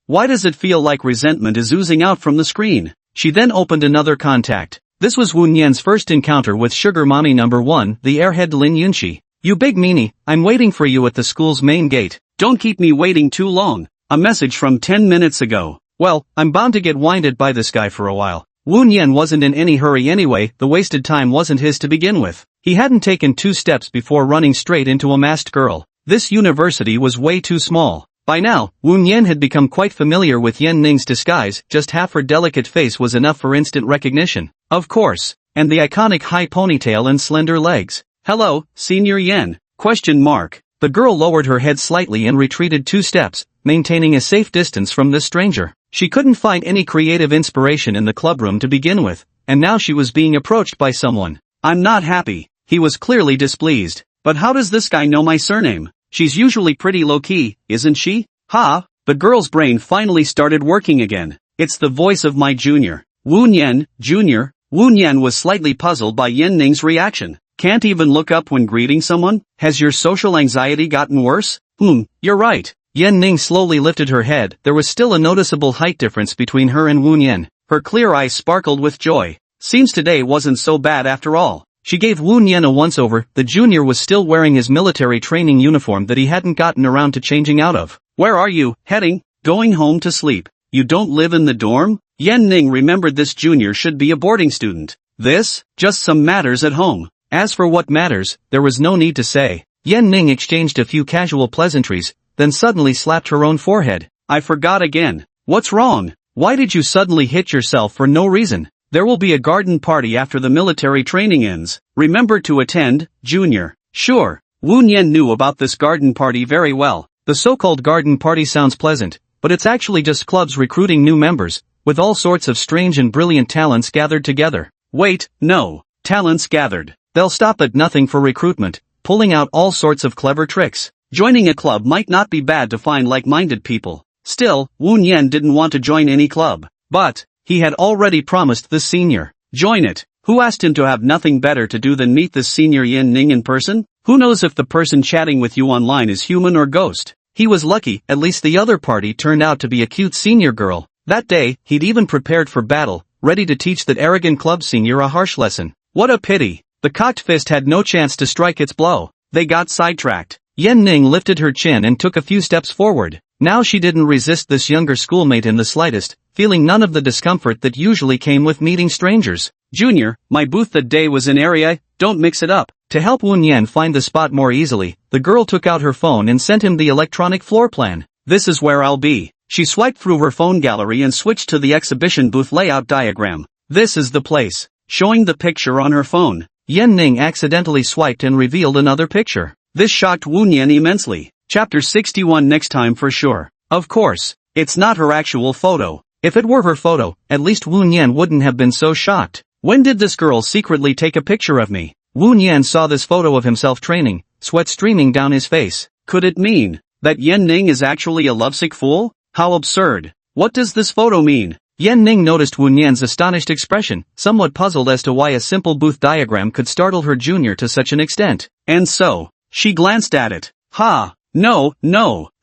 Why does it feel like resentment is oozing out from the screen? She then opened another contact. This was Wu Nian's first encounter with Sugar Mommy number 1, the airhead Lin Yunqi. You big meanie, I'm waiting for you at the school's main gate. Don't keep me waiting too long. A message from 10 minutes ago. Well, I'm bound to get winded by this guy for a while. Wu Nian wasn't in any hurry anyway, the wasted time wasn't his to begin with. He hadn't taken 2 steps before running straight into a masked girl. This university was way too small. By now, Wu Nian had become quite familiar with Yan Ning's disguise, just half her delicate face was enough for instant recognition. Of course, and the iconic high ponytail and slender legs. Hello, Senior Yan? ? The girl lowered her head slightly and retreated 2 steps, maintaining a safe distance from this stranger. She couldn't find any creative inspiration in the clubroom to begin with, and now she was being approached by someone. I'm not happy. He was clearly displeased. But how does this guy know my surname? She's usually pretty low-key, isn't she? Ha! The girl's brain finally started working again. It's the voice of my junior. Wu Nian, Jr. Wu Nian was slightly puzzled by Yan Ning's reaction. Can't even look up when greeting someone? Has your social anxiety gotten worse? You're right. Yan Ning slowly lifted her head. There was still a noticeable height difference between her and Wu Nian. Her clear eyes sparkled with joy. Seems today wasn't so bad after all. She gave Wu Nian a once-over. The junior was still wearing his military training uniform that he hadn't gotten around to changing out of. Where are you heading? Going home to sleep. You don't live in the dorm? Yan Ning remembered this junior should be a boarding student. This? Just some matters at home. As for what matters, there was no need to say. Yan Ning exchanged a few casual pleasantries, then suddenly slapped her own forehead. I forgot again. What's wrong? Why did you suddenly hit yourself for no reason? There will be a garden party after the military training ends. Remember to attend, junior. Sure. Wu Nian knew about this garden party very well. The so-called garden party sounds pleasant, but it's actually just clubs recruiting new members, with all sorts of strange and brilliant talents gathered together. Wait, no. Talents gathered. They'll stop at nothing for recruitment, pulling out all sorts of clever tricks. Joining a club might not be bad to find like-minded people. Still, Wu Nian didn't want to join any club. But he had already promised this senior. Join it. Who asked him to have nothing better to do than meet this senior Yan Ning in person? Who knows if the person chatting with you online is human or ghost? He was lucky, at least the other party turned out to be a cute senior girl. That day, he'd even prepared for battle, ready to teach that arrogant club senior a harsh lesson. What a pity. The cocked fist had no chance to strike its blow. They got sidetracked. Yan Ning lifted her chin and took a few steps forward. Now she didn't resist this younger schoolmate in the slightest, feeling none of the discomfort that usually came with meeting strangers. Junior, my booth that day was in area, don't mix it up. To help Wu Nian find the spot more easily, the girl took out her phone and sent him the electronic floor plan. This is where I'll be. She swiped through her phone gallery and switched to the exhibition booth layout diagram. This is the place. Showing the picture on her phone. Yan Ning accidentally swiped and revealed another picture. This shocked Wu Nian immensely. Chapter 61 next time for sure. Of course, it's not her actual photo. If it were her photo, at least Wu Nian wouldn't have been so shocked. When did this girl secretly take a picture of me? Wu Nian saw this photo of himself training, sweat streaming down his face. Could it mean that Yan Ning is actually a lovesick fool? How absurd. What does this photo mean? Yan Ning noticed Wu Nian's astonished expression, somewhat puzzled as to why a simple booth diagram could startle her junior to such an extent. And so, she glanced at it. Ha! No,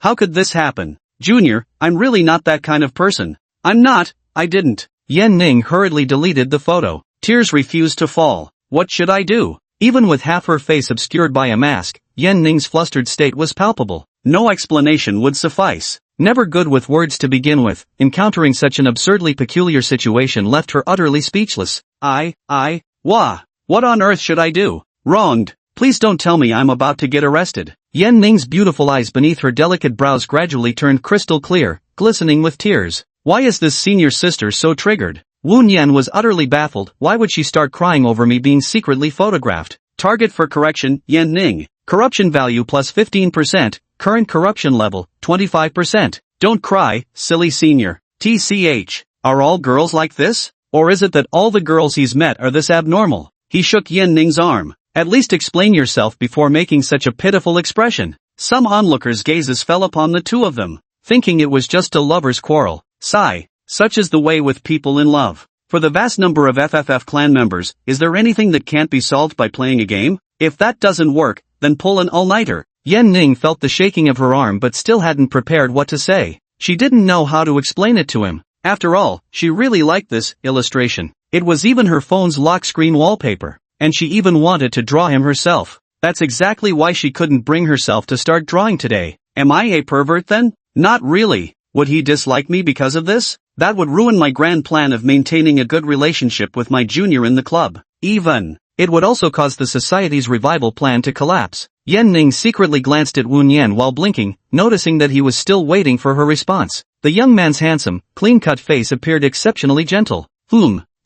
how could this happen? Junior, I'm really not that kind of person. I'm not, I didn't. Yan Ning hurriedly deleted the photo. Tears refused to fall. What should I do? Even with half her face obscured by a mask, Yan Ning's flustered state was palpable. No explanation would suffice. Never good with words to begin with, encountering such an absurdly peculiar situation left her utterly speechless. What on earth should I do? Wronged. Please don't tell me I'm about to get arrested. Yan Ning's beautiful eyes beneath her delicate brows gradually turned crystal clear, glistening with tears. Why is this senior sister so triggered? Wu Nian was utterly baffled. Why would she start crying over me being secretly photographed? Target for correction, Yan Ning. Corruption value plus 15%, current corruption level, 25%. Don't cry, silly senior. TCH. Are all girls like this? Or is it that all the girls he's met are this abnormal? He shook Yan Ning's arm. At least explain yourself before making such a pitiful expression. Some onlookers' gazes fell upon the two of them, thinking it was just a lover's quarrel. Sigh. Such is the way with people in love. For the vast number of FFF clan members, is there anything that can't be solved by playing a game? If that doesn't work, then pull an all-nighter. Yan Ning felt the shaking of her arm but still hadn't prepared what to say. She didn't know how to explain it to him. After all, she really liked this illustration. It was even her phone's lock screen wallpaper. And she even wanted to draw him herself. That's exactly why she couldn't bring herself to start drawing today. Am I a pervert then? Not really. Would he dislike me because of this? That would ruin my grand plan of maintaining a good relationship with my junior in the club. Even. It would also cause the society's revival plan to collapse. Yan Ning secretly glanced at Wu Nian while blinking, noticing that he was still waiting for her response. The young man's handsome, clean-cut face appeared exceptionally gentle.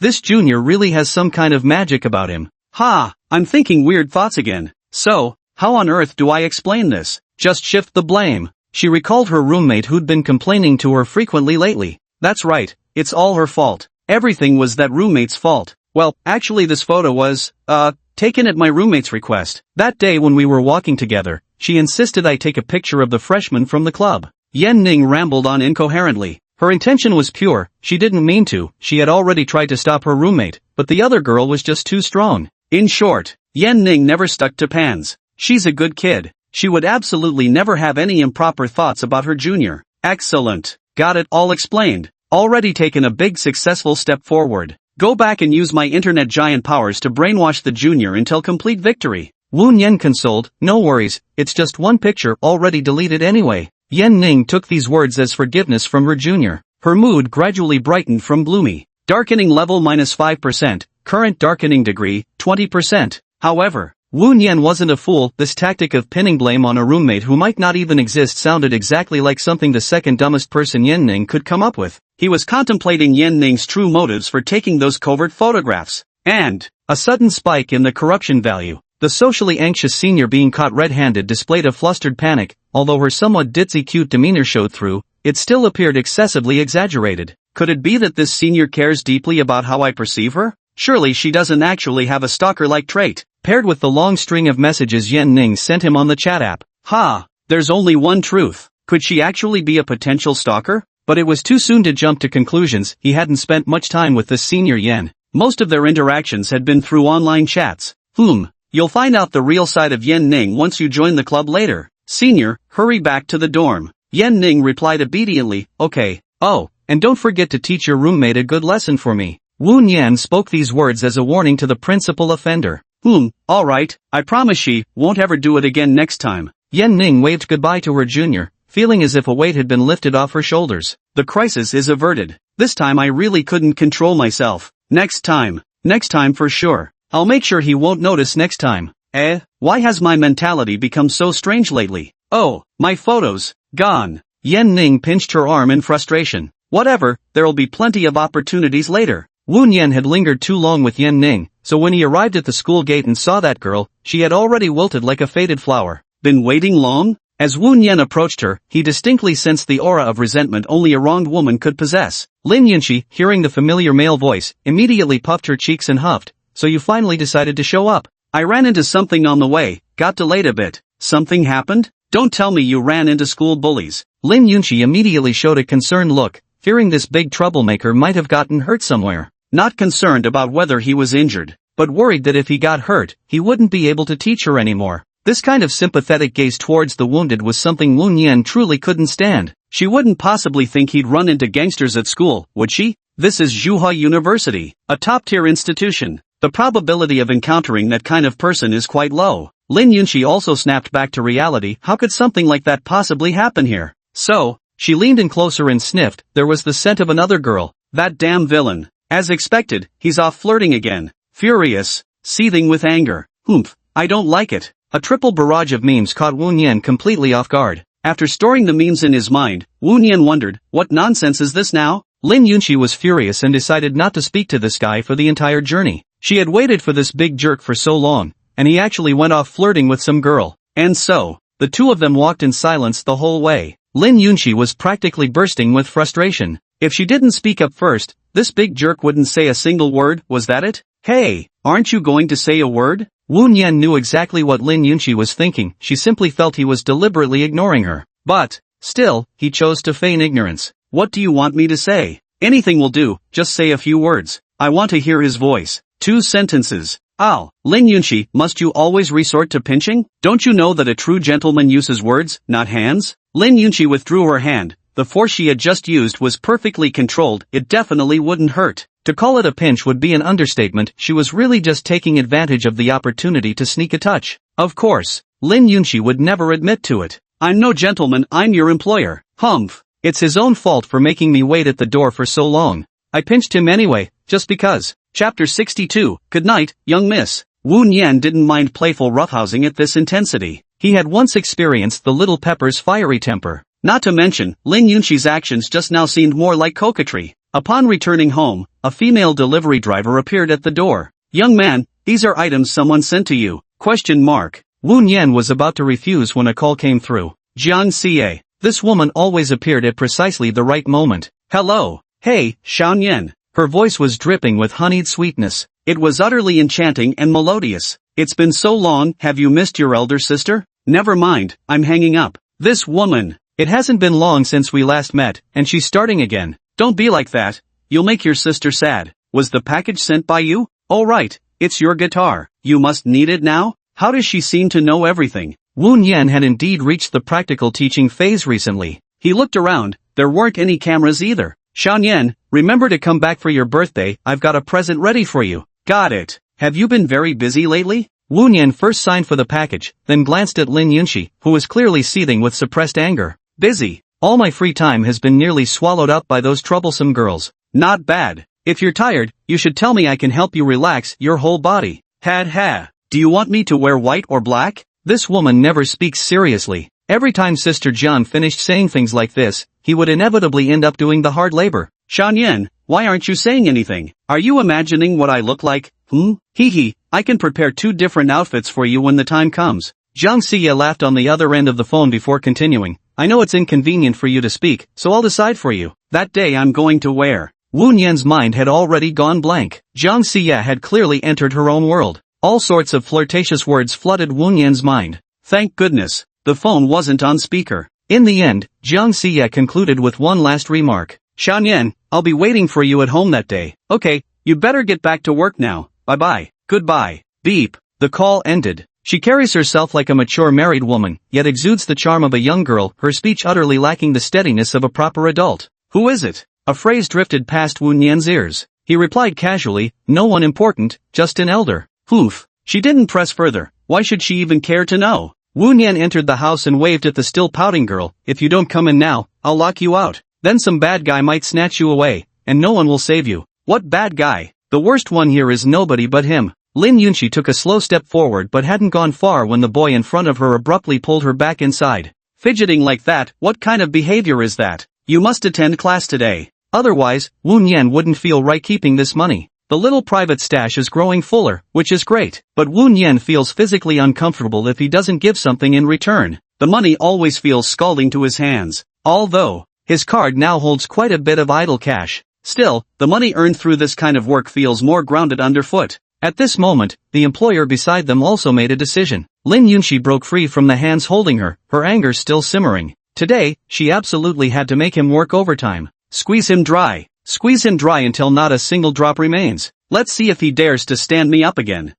This junior really has some kind of magic about him. I'm thinking weird thoughts again. So, how on earth do I explain this? Just shift the blame. She recalled her roommate who'd been complaining to her frequently lately. That's right, it's all her fault. Everything was that roommate's fault. Well, actually this photo was, taken at my roommate's request. That day when we were walking together, she insisted I take a picture of the freshman from the club. Yan Ning rambled on incoherently. Her intention was pure, she didn't mean to, she had already tried to stop her roommate, but the other girl was just too strong. In short, Yan Ning never stuck to pans. She's a good kid. She would absolutely never have any improper thoughts about her junior. Excellent. Got it all explained. Already taken a big successful step forward. Go back and use my internet giant powers to brainwash the junior until complete victory. Wu Yan consoled, no worries, it's just one picture already deleted anyway. Yan Ning took these words as forgiveness from her junior. Her mood gradually brightened from gloomy. Darkening level -5%, current darkening degree, 20%. However, Wu Yan wasn't a fool. This tactic of pinning blame on a roommate who might not even exist sounded exactly like something the second dumbest person Yan Ning could come up with. He was contemplating Yan Ning's true motives for taking those covert photographs. And a sudden spike in the corruption value. The socially anxious senior being caught red-handed displayed a flustered panic. Although her somewhat ditzy cute demeanor showed through, it still appeared excessively exaggerated. Could it be that this senior cares deeply about how I perceive her? Surely she doesn't actually have a stalker-like trait. Paired with the long string of messages Yan Ning sent him on the chat app. There's only one truth. Could she actually be a potential stalker? But it was too soon to jump to conclusions. He hadn't spent much time with this senior Yan. Most of their interactions had been through online chats. You'll find out the real side of Yan Ning once you join the club later. Senior, hurry back to the dorm. Yan Ning replied obediently, okay. Oh, and don't forget to teach your roommate a good lesson for me. Wu Yan spoke these words as a warning to the principal offender. Alright, I promise she won't ever do it again next time. Yan Ning waved goodbye to her junior, feeling as if a weight had been lifted off her shoulders. The crisis is averted. This time I really couldn't control myself. Next time for sure. I'll make sure he won't notice next time. Why has my mentality become so strange lately? Oh, my photos, gone. Yan Ning pinched her arm in frustration. Whatever, there'll be plenty of opportunities later. Wu Yan had lingered too long with Yan Ning, so when he arrived at the school gate and saw that girl, she had already wilted like a faded flower. Been waiting long? As Wu Yan approached her, he distinctly sensed the aura of resentment only a wronged woman could possess. Lin Yunxi, hearing the familiar male voice, immediately puffed her cheeks and huffed. So you finally decided to show up. I ran into something on the way, got delayed a bit. Something happened? Don't tell me you ran into school bullies. Lin Yunxi immediately showed a concerned look, fearing this big troublemaker might have gotten hurt somewhere. Not concerned about whether he was injured, but worried that if he got hurt, he wouldn't be able to teach her anymore. This kind of sympathetic gaze towards the wounded was something Wu Yan truly couldn't stand. She wouldn't possibly think he'd run into gangsters at school, would she? This is Zhuhua University, a top-tier institution. The probability of encountering that kind of person is quite low. Lin Yunxi also snapped back to reality. How could something like that possibly happen here? So, she leaned in closer and sniffed. There was the scent of another girl. That damn villain. As expected, he's off flirting again. Furious, seething with anger. I don't like it. A triple barrage of memes caught Wu Yan completely off guard. After storing the memes in his mind, Wu Yan wondered, what nonsense is this now? Lin Yunxi was furious and decided not to speak to this guy for the entire journey. She had waited for this big jerk for so long, and he actually went off flirting with some girl. And so, the two of them walked in silence the whole way. Lin Yunxi was practically bursting with frustration. If she didn't speak up first, this big jerk wouldn't say a single word. Was that it? Hey, aren't you going to say a word? Wu Yan knew exactly what Lin Yunxi was thinking. She simply felt he was deliberately ignoring her. But, still, he chose to feign ignorance. What do you want me to say? Anything will do, just say a few words. I want to hear his voice. 2 sentences. Lin Yunxi, must you always resort to pinching? Don't you know that a true gentleman uses words, not hands? Lin Yunxi withdrew her hand. The force she had just used was perfectly controlled. It definitely wouldn't hurt. To call it a pinch would be an understatement. She was really just taking advantage of the opportunity to sneak a touch. Of course, Lin Yunxi would never admit to it. I'm no gentleman, I'm your employer. It's his own fault for making me wait at the door for so long. I pinched him anyway, just because. Chapter 62, Good night, young miss. Wu Yan didn't mind playful roughhousing at this intensity. He had once experienced the little pepper's fiery temper. Not to mention, Lin Yunxi's actions just now seemed more like coquetry. Upon returning home, a female delivery driver appeared at the door. Young man, these are items someone sent to you. ? Wu Yan was about to refuse when a call came through. Jiang Xie. This woman always appeared at precisely the right moment. Hello. Hey, Xiao Yan. Her voice was dripping with honeyed sweetness. It was utterly enchanting and melodious. It's been so long, have you missed your elder sister? Never mind, I'm hanging up. This woman. It hasn't been long since we last met, and she's starting again. Don't be like that. You'll make your sister sad. Was the package sent by you? Oh right, it's your guitar. You must need it now? How does she seem to know everything? Wu Yan had indeed reached the practical teaching phase recently. He looked around, there weren't any cameras either. Xiaoyan, remember to come back for your birthday, I've got a present ready for you. Got it. Have you been very busy lately? Wu Nian first signed for the package, then glanced at Lin Yunxi, who was clearly seething with suppressed anger. Busy. All my free time has been nearly swallowed up by those troublesome girls. Not bad. If you're tired, you should tell me I can help you relax your whole body. Ha. Do you want me to wear white or black? This woman never speaks seriously. Every time Sister Jian finished saying things like this, he would inevitably end up doing the hard labor. Xiaoyan, why aren't you saying anything? Are you imagining what I look like? Hee, I can prepare 2 different outfits for you when the time comes. Zhang Xie laughed on the other end of the phone before continuing. I know it's inconvenient for you to speak, so I'll decide for you. That day I'm going to wear. Wu Nian's mind had already gone blank. Zhang Xie had clearly entered her own world. All sorts of flirtatious words flooded Wu Nian's mind. Thank goodness, the phone wasn't on speaker. In the end, Zhang Xie concluded with one last remark. Xiaoyan, I'll be waiting for you at home that day. Okay, you better get back to work now. Bye-bye. Goodbye. Beep. The call ended. She carries herself like a mature married woman, yet exudes the charm of a young girl, her speech utterly lacking the steadiness of a proper adult. Who is it? A phrase drifted past Wu Nian's ears. He replied casually, no one important, just an elder. Oof. She didn't press further. Why should she even care to know? Wu Nian entered the house and waved at the still pouting girl. If you don't come in now, I'll lock you out. Then some bad guy might snatch you away, and no one will save you. What bad guy? The worst one here is nobody but him. Lin Yunxi took a slow step forward but hadn't gone far when the boy in front of her abruptly pulled her back inside. Fidgeting like that, what kind of behavior is that? You must attend class today. Otherwise, Wu Nian wouldn't feel right keeping this money. The little private stash is growing fuller, which is great, but Wu Nian feels physically uncomfortable if he doesn't give something in return. The money always feels scalding to his hands. Although, his card now holds quite a bit of idle cash. Still, the money earned through this kind of work feels more grounded underfoot. At this moment, the employer beside them also made a decision. Lin Yunxi broke free from the hands holding her, her anger still simmering. Today, she absolutely had to make him work overtime. Squeeze him dry. Squeeze him dry until not a single drop remains. Let's see if he dares to stand me up again.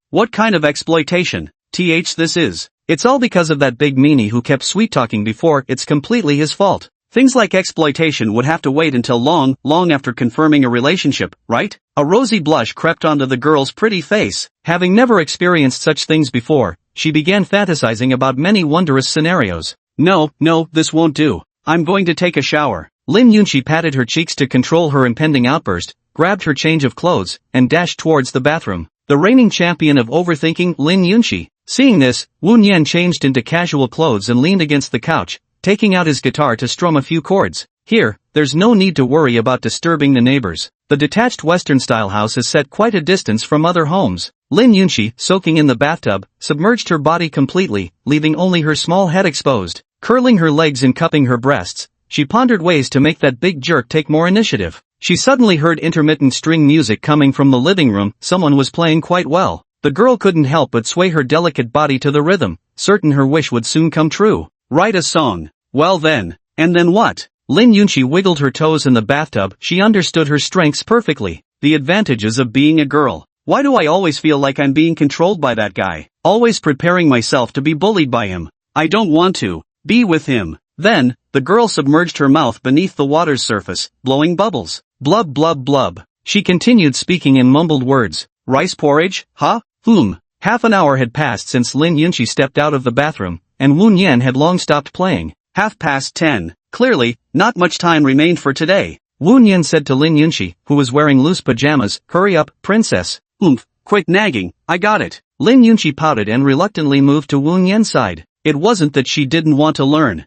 What kind of exploitation? This is. It's all because of that big meanie who kept sweet-talking before. It's completely his fault. Things like exploitation would have to wait until long after confirming a relationship, right? A rosy blush crept onto the girl's pretty face. Having never experienced such things before, she began fantasizing about many wondrous scenarios. No, this won't do. I'm going to take a shower. Lin Yunxi patted her cheeks to control her impending outburst, grabbed her change of clothes, and dashed towards the bathroom. The reigning champion of overthinking, Lin Yunxi. Seeing this, Wu Nian changed into casual clothes and leaned against the couch, taking out his guitar to strum a few chords. Here, there's no need to worry about disturbing the neighbors. The detached Western-style house is set quite a distance from other homes. Lin Yunxi, soaking in the bathtub, submerged her body completely, leaving only her small head exposed. Curling her legs and cupping her breasts, she pondered ways to make that big jerk take more initiative. She suddenly heard intermittent string music coming from the living room. Someone was playing quite well. The girl couldn't help but sway her delicate body to the rhythm, certain her wish would soon come true. Write a song. Well then. And then what? Lin Yunxi wiggled her toes in the bathtub. She understood her strengths perfectly. The advantages of being a girl. Why do I always feel like I'm being controlled by that guy? Always preparing myself to be bullied by him. I don't want to be with him. Then, the girl submerged her mouth beneath the water's surface, blowing bubbles. Blub blub blub. She continued speaking in mumbled words. Rice porridge, huh? Half an hour had passed since Lin Yunxi stepped out of the bathroom, and Wu Nian had long stopped playing. 10:30. Clearly, not much time remained for today. Wu Nian said to Lin Yunxi, who was wearing loose pajamas, hurry up, princess. Quit nagging, I got it. Lin Yunxi pouted and reluctantly moved to Wu Nian's side. It wasn't that she didn't want to learn.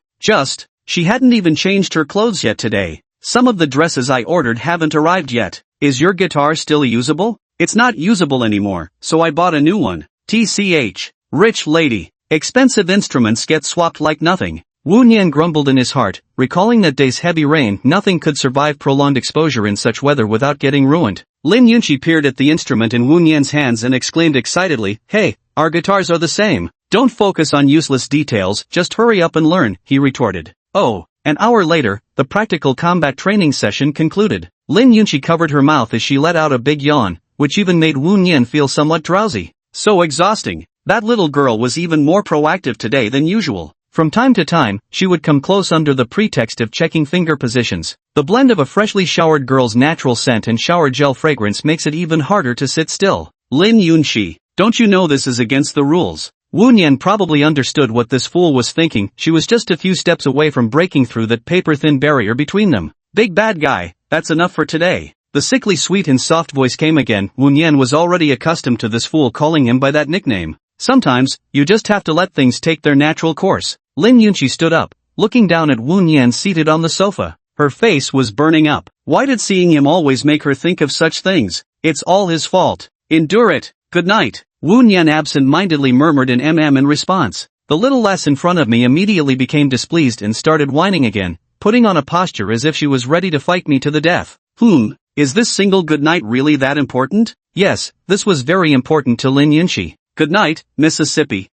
She hadn't even changed her clothes yet today. Some of the dresses I ordered haven't arrived yet. Is your guitar still usable? It's not usable anymore, so I bought a new one. TCH. Rich lady. Expensive instruments get swapped like nothing. Wu Nian grumbled in his heart, recalling that day's heavy rain. Nothing could survive prolonged exposure in such weather without getting ruined. Lin Yunxi peered at the instrument in Wu Nian's hands and exclaimed excitedly, hey, our guitars are the same. Don't focus on useless details, just hurry up and learn, he retorted. Oh, an hour later, the practical combat training session concluded. Lin Yunxi covered her mouth as she let out a big yawn, which even made Wu Nian feel somewhat drowsy. So exhausting. That little girl was even more proactive today than usual. From time to time, she would come close under the pretext of checking finger positions. The blend of a freshly showered girl's natural scent and shower gel fragrance makes it even harder to sit still. Lin Yunxi, don't you know this is against the rules? Wu Nian probably understood what this fool was thinking. She was just a few steps away from breaking through that paper-thin barrier between them. Big bad guy, that's enough for today. The sickly sweet and soft voice came again. Wu Nian was already accustomed to this fool calling him by that nickname. Sometimes, you just have to let things take their natural course. Lin Yunxi stood up, looking down at Wu Nian seated on the sofa. Her face was burning up. Why did seeing him always make her think of such things? It's all his fault. Endure it. Good night. Wu Nian absent-mindedly murmured in in response. The little lass in front of me immediately became displeased and started whining again, putting on a posture as if she was ready to fight me to the death. Is this single good night really that important? Yes, this was very important to Lin Yunxi. Good night, Mississippi.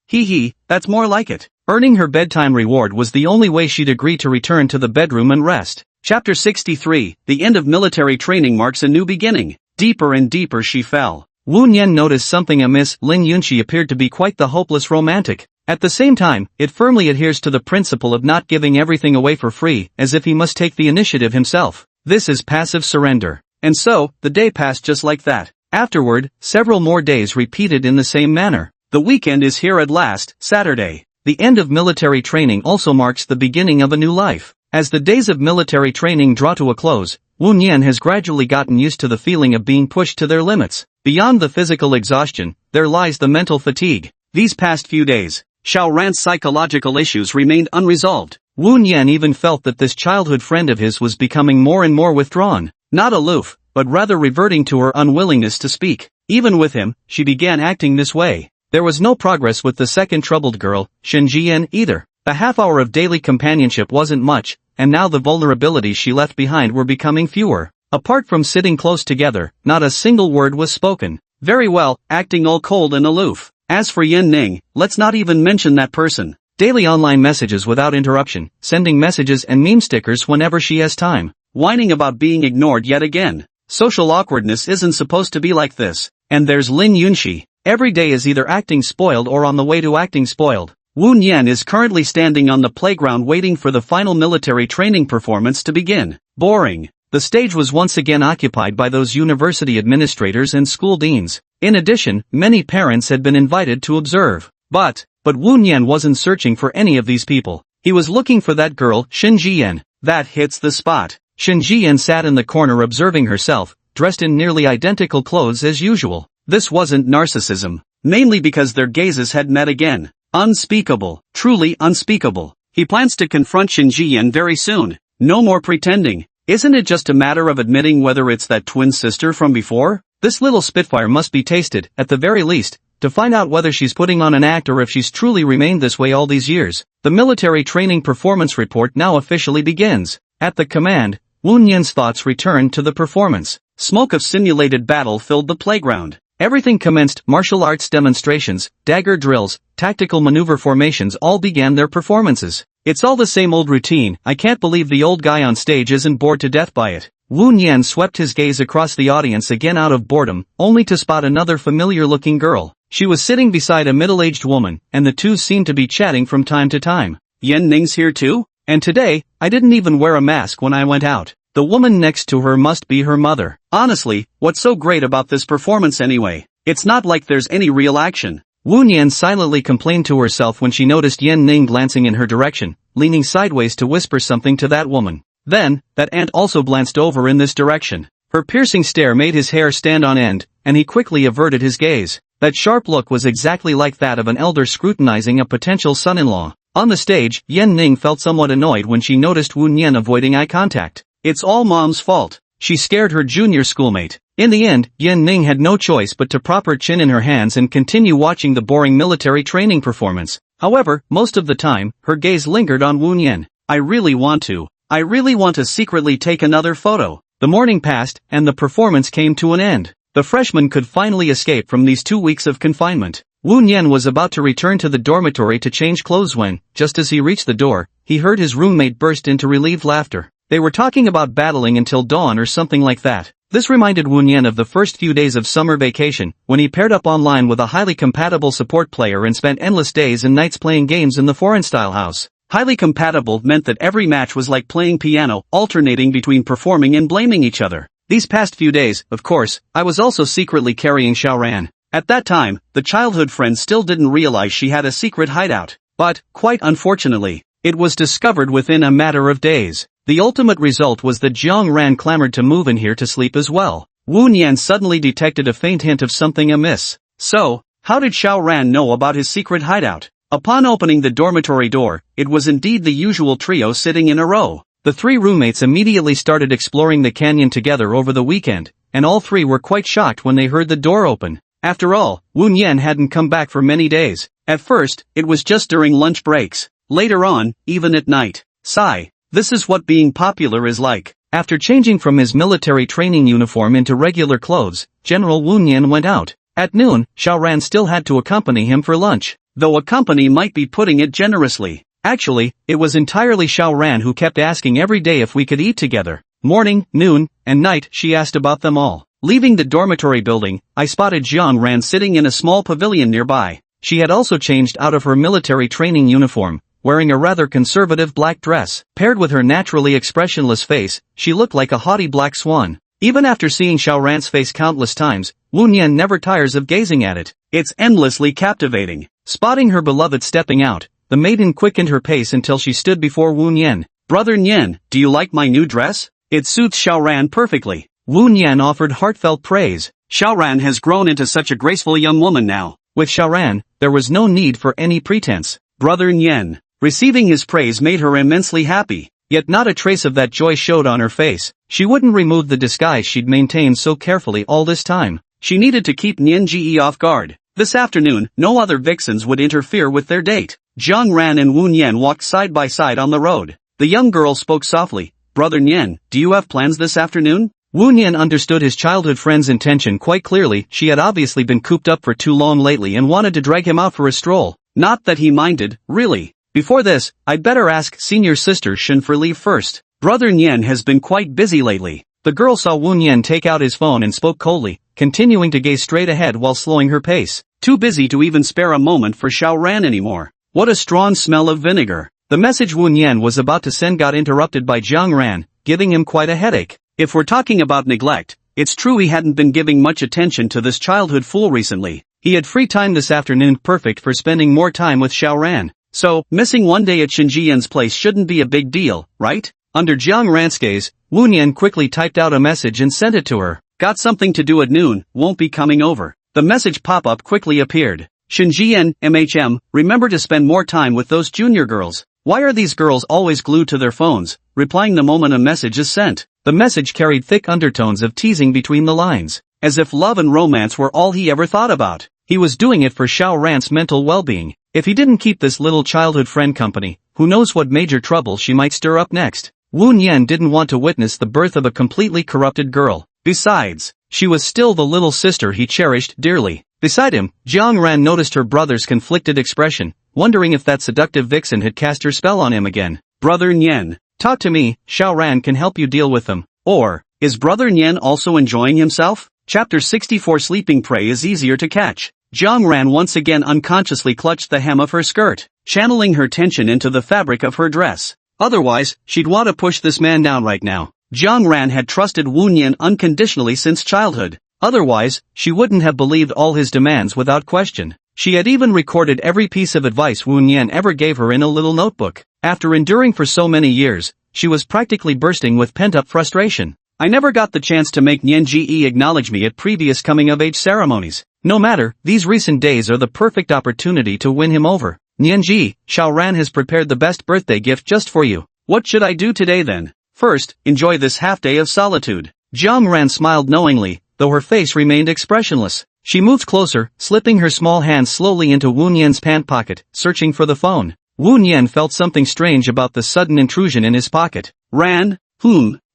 That's more like it. Earning her bedtime reward was the only way she'd agree to return to the bedroom and rest. Chapter 63, the end of military training marks a new beginning. Deeper and deeper she fell. Wu Nian noticed something amiss. Lin Yunxi appeared to be quite the hopeless romantic. At the same time, it firmly adheres to the principle of not giving everything away for free, as if he must take the initiative himself. This is passive surrender. And so, the day passed just like that. Afterward, several more days repeated in the same manner. The weekend is here at last, Saturday. The end of military training also marks the beginning of a new life. As the days of military training draw to a close, Wu Nian has gradually gotten used to the feeling of being pushed to their limits. Beyond the physical exhaustion, there lies the mental fatigue. These past few days, Xiao Ran's psychological issues remained unresolved. Wu Nian even felt that this childhood friend of his was becoming more and more withdrawn. Not aloof, but rather reverting to her unwillingness to speak. Even with him, she began acting this way. There was no progress with the second troubled girl, Shen Jian, either. A half hour of daily companionship wasn't much, and now the vulnerabilities she left behind were becoming fewer. Apart from sitting close together, not a single word was spoken. Very well, acting all cold and aloof. As for Yan Ning, let's not even mention that person. Daily online messages without interruption, sending messages and meme stickers whenever she has time. Whining about being ignored yet again. Social awkwardness isn't supposed to be like this. And there's Lin Yunxi. Every day is either acting spoiled or on the way to acting spoiled. Wu Nian is currently standing on the playground waiting for the final military training performance to begin. Boring. The stage was once again occupied by those university administrators and school deans. In addition, many parents had been invited to observe. But Wu Nian wasn't searching for any of these people. He was looking for that girl, Shen Jian. That hits the spot. Shen Jian sat in the corner observing herself, dressed in nearly identical clothes as usual. This wasn't narcissism. Mainly because their gazes had met again. Unspeakable. Truly unspeakable. He plans to confront Shen Jian very soon. No more pretending. Isn't it just a matter of admitting whether it's that twin sister from before? This little spitfire must be tasted, at the very least, to find out whether she's putting on an act or if she's truly remained this way all these years. The military training performance report now officially begins. At the command, Wu Nian's thoughts returned to the performance. Smoke of simulated battle filled the playground. Everything commenced. Martial arts demonstrations, dagger drills, tactical maneuver formations all began their performances. It's all the same old routine. I can't believe the old guy on stage isn't bored to death by it. Wu Nian swept his gaze across the audience again out of boredom, only to spot another familiar-looking girl. She was sitting beside a middle-aged woman, and the two seemed to be chatting from time to time. Yan Ning's here too? And today, I didn't even wear a mask when I went out. The woman next to her must be her mother. Honestly, what's so great about this performance anyway? It's not like there's any real action. Wu Nian silently complained to herself when she noticed Yan Ning glancing in her direction, leaning sideways to whisper something to that woman. Then, that aunt also glanced over in this direction. Her piercing stare made his hair stand on end, and he quickly averted his gaze. That sharp look was exactly like that of an elder scrutinizing a potential son-in-law. On the stage, Yan Ning felt somewhat annoyed when she noticed Wu Nian avoiding eye contact. It's all mom's fault. She scared her junior schoolmate. In the end, Yan Ning had no choice but to prop her chin in her hands and continue watching the boring military training performance. However, most of the time, her gaze lingered on Wu Nian. I really want to secretly take another photo. The morning passed, and the performance came to an end. The freshman could finally escape from these 2 weeks of confinement. Wu Nian was about to return to the dormitory to change clothes when, just as he reached the door, he heard his roommate burst into relieved laughter. They were talking about battling until dawn or something like that. This reminded Wu Nian of the first few days of summer vacation, when he paired up online with a highly compatible support player and spent endless days and nights playing games in the foreign-style house. Highly compatible meant that every match was like playing piano, alternating between performing and blaming each other. These past few days, of course, I was also secretly carrying Xiaoran. At that time, the childhood friend still didn't realize she had a secret hideout. But, quite unfortunately, it was discovered within a matter of days. The ultimate result was that Jiang Ran clamored to move in here to sleep as well. Wu Nian suddenly detected a faint hint of something amiss. So, how did Xiaoran know about his secret hideout? Upon opening the dormitory door, it was indeed the usual trio sitting in a row. The three roommates immediately started exploring the canyon together over the weekend, and all three were quite shocked when they heard the door open. After all, Wu Nian hadn't come back for many days. At first, it was just during lunch breaks. Later on, even at night. Sigh. This is what being popular is like. After changing from his military training uniform into regular clothes, General Wu Nian went out. At noon, Xiaoran still had to accompany him for lunch. Though accompany might be putting it generously. Actually, it was entirely Xiaoran who kept asking every day if we could eat together. Morning, noon, and night she asked about them all. Leaving the dormitory building, I spotted Jiang Ran sitting in a small pavilion nearby. She had also changed out of her military training uniform, wearing a rather conservative black dress. Paired with her naturally expressionless face, she looked like a haughty black swan. Even after seeing Xiaoran's face countless times, Wu Nian never tires of gazing at it. It's endlessly captivating. Spotting her beloved stepping out, the maiden quickened her pace until she stood before Wu Nian. Brother Nian, do you like my new dress? It suits Xiaoran perfectly. Wu Nian offered heartfelt praise. Xiaoran has grown into such a graceful young woman now. With Xiaoran, there was no need for any pretense. Brother Nian. Receiving his praise made her immensely happy, yet not a trace of that joy showed on her face. She wouldn't remove the disguise she'd maintained so carefully all this time. She needed to keep Nian Ji off guard. This afternoon, no other vixens would interfere with their date. Jiang Ran and Wu Nian walked side by side on the road. The young girl spoke softly. Brother Nian, do you have plans this afternoon? Wu Nian understood his childhood friend's intention quite clearly. She had obviously been cooped up for too long lately and wanted to drag him out for a stroll. Not that he minded, really. Before this, I'd better ask senior sister Shen for leave first. Brother Nian has been quite busy lately. The girl saw Wu Nian take out his phone and spoke coldly, continuing to gaze straight ahead while slowing her pace. Too busy to even spare a moment for Xiaoran anymore. What a strong smell of vinegar. The message Wu Nian was about to send got interrupted by Jiang Ran, giving him quite a headache. If we're talking about neglect, it's true he hadn't been giving much attention to this childhood fool recently. He had free time this afternoon, perfect for spending more time with Xiaoran. So, missing one day at Shinjian's place shouldn't be a big deal, right? Under Jiang Ran's gaze, Wu Nian quickly typed out a message and sent it to her. Got something to do at noon, won't be coming over. The message pop-up quickly appeared. Shinjian, remember to spend more time with those junior girls. Why are these girls always glued to their phones, replying the moment a message is sent? The message carried thick undertones of teasing between the lines, as if love and romance were all he ever thought about. He was doing it for Xiaoran's mental well-being. If he didn't keep this little childhood friend company, who knows what major trouble she might stir up next. Wu Nian didn't want to witness the birth of a completely corrupted girl. Besides, she was still the little sister he cherished dearly. Beside him, Jiang Ran noticed her brother's conflicted expression, wondering if that seductive vixen had cast her spell on him again. Brother Nian, talk to me, Xiaoran can help you deal with them. Or, is Brother Nian also enjoying himself? Chapter 64 Sleeping prey is easier to catch. Jiang Ran once again unconsciously clutched the hem of her skirt, channeling her tension into the fabric of her dress. Otherwise, she'd want to push this man down right now. Jiang Ran had trusted Wu Nian unconditionally since childhood. Otherwise, she wouldn't have believed all his demands without question. She had even recorded every piece of advice Wu Nian ever gave her in a little notebook. After enduring for so many years, she was practically bursting with pent-up frustration. I never got the chance to make Nian Ji acknowledge me at previous coming-of-age ceremonies. No matter, these recent days are the perfect opportunity to win him over. Nian Ji, Xiaoran has prepared the best birthday gift just for you. What should I do today then? First, enjoy this half-day of solitude. Jiang Ran smiled knowingly, though her face remained expressionless. She moved closer, slipping her small hand slowly into Wu Nian's pant pocket, searching for the phone. Wu Nian felt something strange about the sudden intrusion in his pocket. Ran?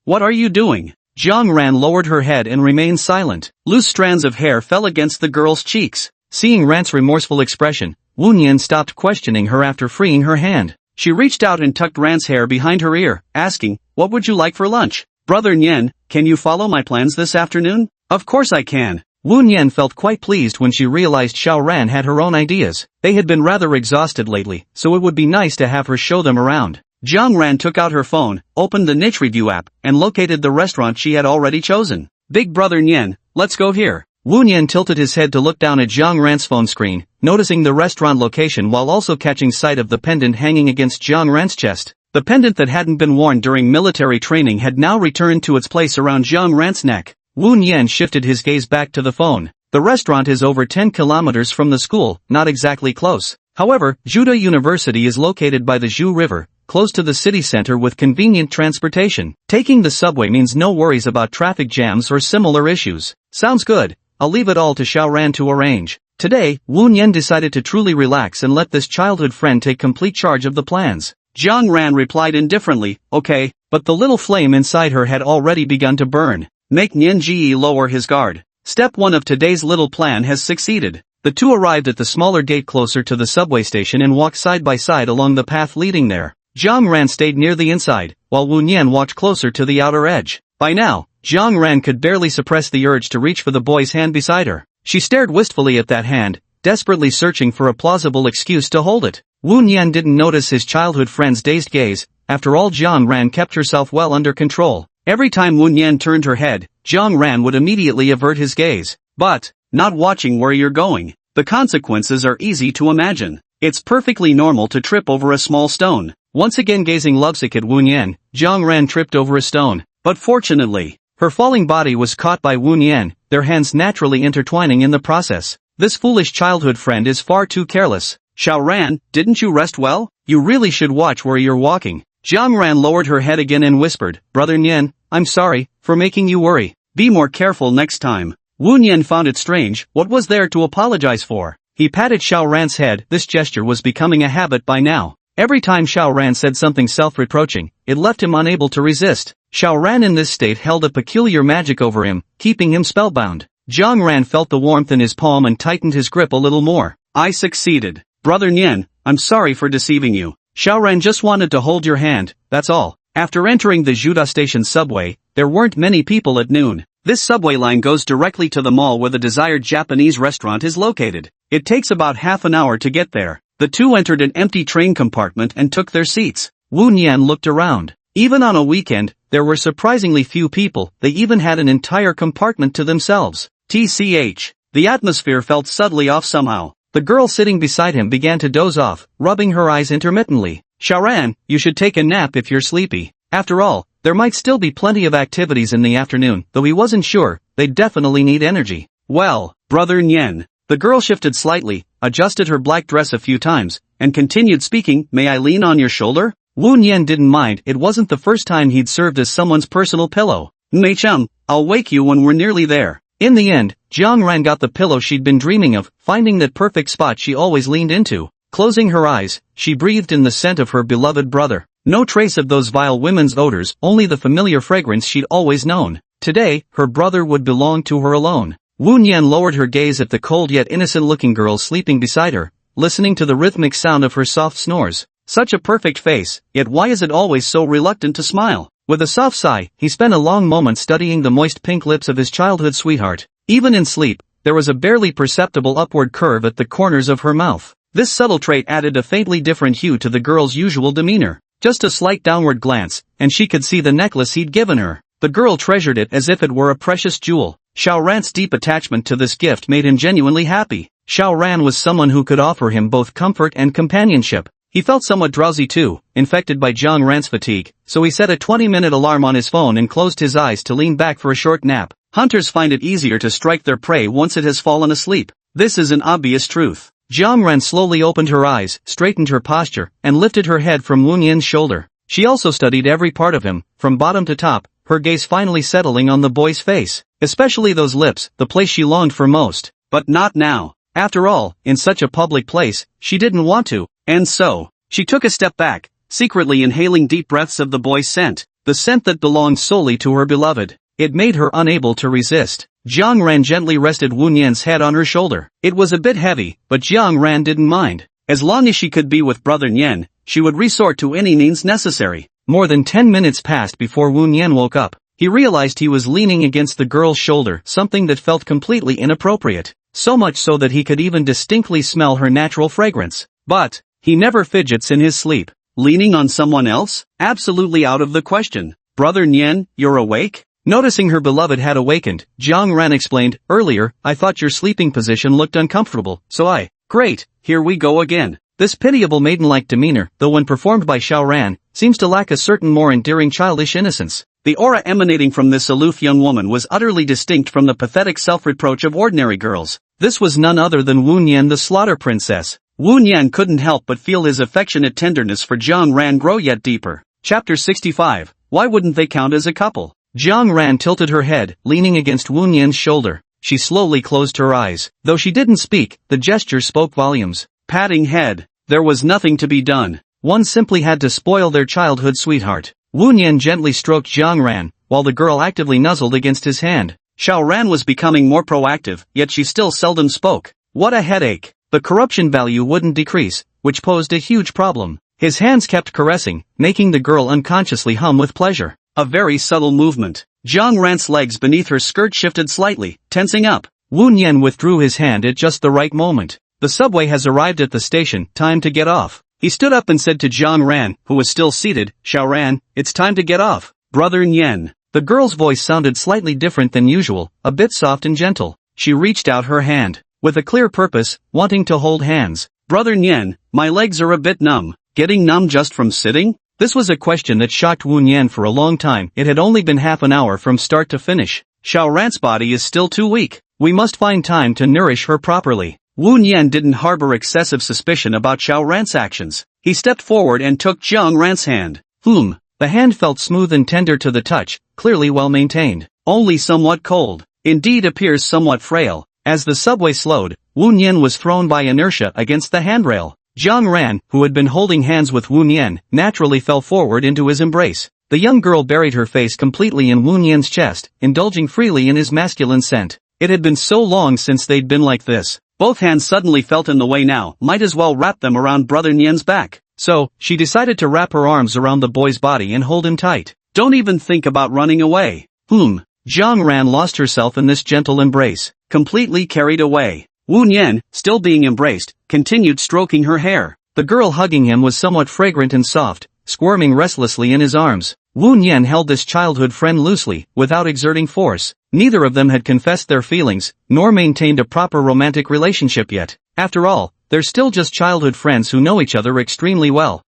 What are you doing? Jiang Ran lowered her head and remained silent. Loose strands of hair fell against the girl's cheeks. Seeing Ran's remorseful expression, Wu Nian stopped questioning her after freeing her hand. She reached out and tucked Ran's hair behind her ear, asking, "What would you like for lunch? Brother Nyen, can you follow my plans this afternoon?" "Of course I can." Wu Nyen felt quite pleased when she realized Xiao Ran had her own ideas. They had been rather exhausted lately, so it would be nice to have her show them around. Jiang Ran took out her phone, opened the niche review app, and located the restaurant she had already chosen. "Big Brother Nyen, let's go here." Wu Nyen tilted his head to look down at Jiang Ran's phone screen, noticing the restaurant location while also catching sight of the pendant hanging against Jiang Ran's chest. The pendant that hadn't been worn during military training had now returned to its place around Jiang Ran's neck. Wu Nyen shifted his gaze back to the phone. The restaurant is over 10 kilometers from the school, not exactly close. However, Juda University is located by the Zhu River, close to the city center with convenient transportation. Taking the subway means no worries about traffic jams or similar issues. Sounds good. I'll leave it all to Xiao Ran to arrange. Today, Wu Nyen decided to truly relax and let this childhood friend take complete charge of the plans. Jiang Ran replied indifferently, "Okay," but the little flame inside her had already begun to burn. Make Nyen Ji lower his guard. Step 1 of today's little plan has succeeded. The two arrived at the smaller gate closer to the subway station and walked side by side along the path leading there. Jiang Ran stayed near the inside, while Wu Nyen walked closer to the outer edge. By now, Jiang Ran could barely suppress the urge to reach for the boy's hand beside her. She stared wistfully at that hand, desperately searching for a plausible excuse to hold it. Wu Nyen didn't notice his childhood friend's dazed gaze. After all, Jiang Ran kept herself well under control. Every time Wu Nyen turned her head, Jiang Ran would immediately avert his gaze. But, not watching where you're going. The consequences are easy to imagine. It's perfectly normal to trip over a small stone. Once again gazing lovesick at Wu Nyen, Jiang Ran tripped over a stone. But fortunately, her falling body was caught by Wu Nyen, their hands naturally intertwining in the process. This foolish childhood friend is far too careless. "Xiao Ran, didn't you rest well? You really should watch where you're walking." Jiang Ran lowered her head again and whispered, "Brother Nyen, I'm sorry for making you worry. Be more careful next time." Wu Nyen found it strange. What was there to apologize for? He patted Xiao Ran's head. This gesture was becoming a habit by now. Every time Xiao Ran said something self-reproaching, it left him unable to resist. Xiao Ran in this state held a peculiar magic over him, keeping him spellbound. Jiang Ran felt the warmth in his palm and tightened his grip a little more. "I succeeded. Brother Nyen, I'm sorry for deceiving you. Xiao Ran just wanted to hold your hand, that's all." After entering the Juda Station subway, there weren't many people at noon. This subway line goes directly to the mall where the desired Japanese restaurant is located. It takes about half an hour to get there. The two entered an empty train compartment and took their seats. Wu Nyen looked around. Even on a weekend, there were surprisingly few people. They even had an entire compartment to themselves. TCH. The atmosphere felt subtly off somehow. The girl sitting beside him began to doze off, rubbing her eyes intermittently. "Xiao Ran, you should take a nap if you're sleepy. After all, there might still be plenty of activities in the afternoon," though he wasn't sure. They'd definitely need energy. "Well, Brother Nyen." The girl shifted slightly, adjusted her black dress a few times, and continued speaking. "May I lean on your shoulder?" Wu Nyen didn't mind. It wasn't the first time he'd served as someone's personal pillow. "Mei Chum, I'll wake you when we're nearly there." In the end, Jiang Ran got the pillow she'd been dreaming of, finding that perfect spot she always leaned into. Closing her eyes, she breathed in the scent of her beloved brother. No trace of those vile women's odors, only the familiar fragrance she'd always known. Today, her brother would belong to her alone. Wu Nyen lowered her gaze at the cold yet innocent-looking girl sleeping beside her, listening to the rhythmic sound of her soft snores. Such a perfect face, yet why is it always so reluctant to smile? With a soft sigh, he spent a long moment studying the moist pink lips of his childhood sweetheart. Even in sleep, there was a barely perceptible upward curve at the corners of her mouth. This subtle trait added a faintly different hue to the girl's usual demeanor. Just a slight downward glance, and she could see the necklace he'd given her. The girl treasured it as if it were a precious jewel. Xiao Ran's deep attachment to this gift made him genuinely happy. Xiao Ran was someone who could offer him both comfort and companionship. He felt somewhat drowsy too, infected by Jiang Ran's fatigue, so he set a 20-minute alarm on his phone and closed his eyes to lean back for a short nap. Hunters find it easier to strike their prey once it has fallen asleep. This is an obvious truth. Jiang Ran slowly opened her eyes, straightened her posture, and lifted her head from Wu Nyen's shoulder. She also studied every part of him, from bottom to top, her gaze finally settling on the boy's face, especially those lips, the place she longed for most. But not now. After all, in such a public place, she didn't want to, and so, she took a step back, secretly inhaling deep breaths of the boy's scent, the scent that belonged solely to her beloved. It made her unable to resist. Jiang Ran gently rested Wu Nyen's head on her shoulder. It was a bit heavy, but Jiang Ran didn't mind. As long as she could be with Brother Nyen, she would resort to any means necessary. More than 10 minutes passed before Wu Nian woke up. He realized he was leaning against the girl's shoulder, something that felt completely inappropriate. So much so that he could even distinctly smell her natural fragrance. But he never fidgets in his sleep. Leaning on someone else? Absolutely out of the question. Brother Nian, you're awake? Noticing her beloved had awakened, Jiang Ran explained, earlier, I thought your sleeping position looked uncomfortable, so I... Great, here we go again. This pitiable maiden-like demeanor, though when performed by Xiao Ran, seems to lack a certain more endearing childish innocence. The aura emanating from this aloof young woman was utterly distinct from the pathetic self-reproach of ordinary girls. This was none other than Wu Nian, the slaughter princess. Wu Nian couldn't help but feel his affectionate tenderness for Jiang Ran grow yet deeper. Chapter 65. Why wouldn't they count as a couple? Jiang Ran tilted her head, leaning against Wu Nian's shoulder. She slowly closed her eyes. Though she didn't speak, the gesture spoke volumes. Patting head. There was nothing to be done. One simply had to spoil their childhood sweetheart. Wu Nian gently stroked Jiang Ran, while the girl actively nuzzled against his hand. Xiao Ran was becoming more proactive, yet she still seldom spoke. What a headache. The corruption value wouldn't decrease, which posed a huge problem. His hands kept caressing, making the girl unconsciously hum with pleasure. A very subtle movement. Jiang Ran's legs beneath her skirt shifted slightly, tensing up. Wu Nian withdrew his hand at just the right moment. The subway has arrived at the station, time to get off. He stood up and said to Jiang Ran, who was still seated, Xiao Ran, it's time to get off. Brother Nian. The girl's voice sounded slightly different than usual, a bit soft and gentle. She reached out her hand, with a clear purpose, wanting to hold hands. Brother Nian, my legs are a bit numb. Getting numb just from sitting? This was a question that shocked Wu Nian for a long time. It had only been half an hour from start to finish. Xiao Ran's body is still too weak. We must find time to nourish her properly. Wu Nian didn't harbor excessive suspicion about Xiao Ran's actions. He stepped forward and took Jiang Ran's hand. The hand felt smooth and tender to the touch, clearly well maintained. Only somewhat cold. Indeed appears somewhat frail. As the subway slowed, Wu Nian was thrown by inertia against the handrail. Jiang Ran, who had been holding hands with Wu Nian, naturally fell forward into his embrace. The young girl buried her face completely in Wu Nian's chest, indulging freely in his masculine scent. It had been so long since they'd been like this. Both hands suddenly felt in the way now, might as well wrap them around Brother Nian's back. So, she decided to wrap her arms around the boy's body and hold him tight. Don't even think about running away. Jiang Ran lost herself in this gentle embrace, completely carried away. Wu Nian, still being embraced, continued stroking her hair. The girl hugging him was somewhat fragrant and soft, squirming restlessly in his arms. Wu Nian held this childhood friend loosely, without exerting force. Neither of them had confessed their feelings, nor maintained a proper romantic relationship yet. After all, they're still just childhood friends who know each other extremely well.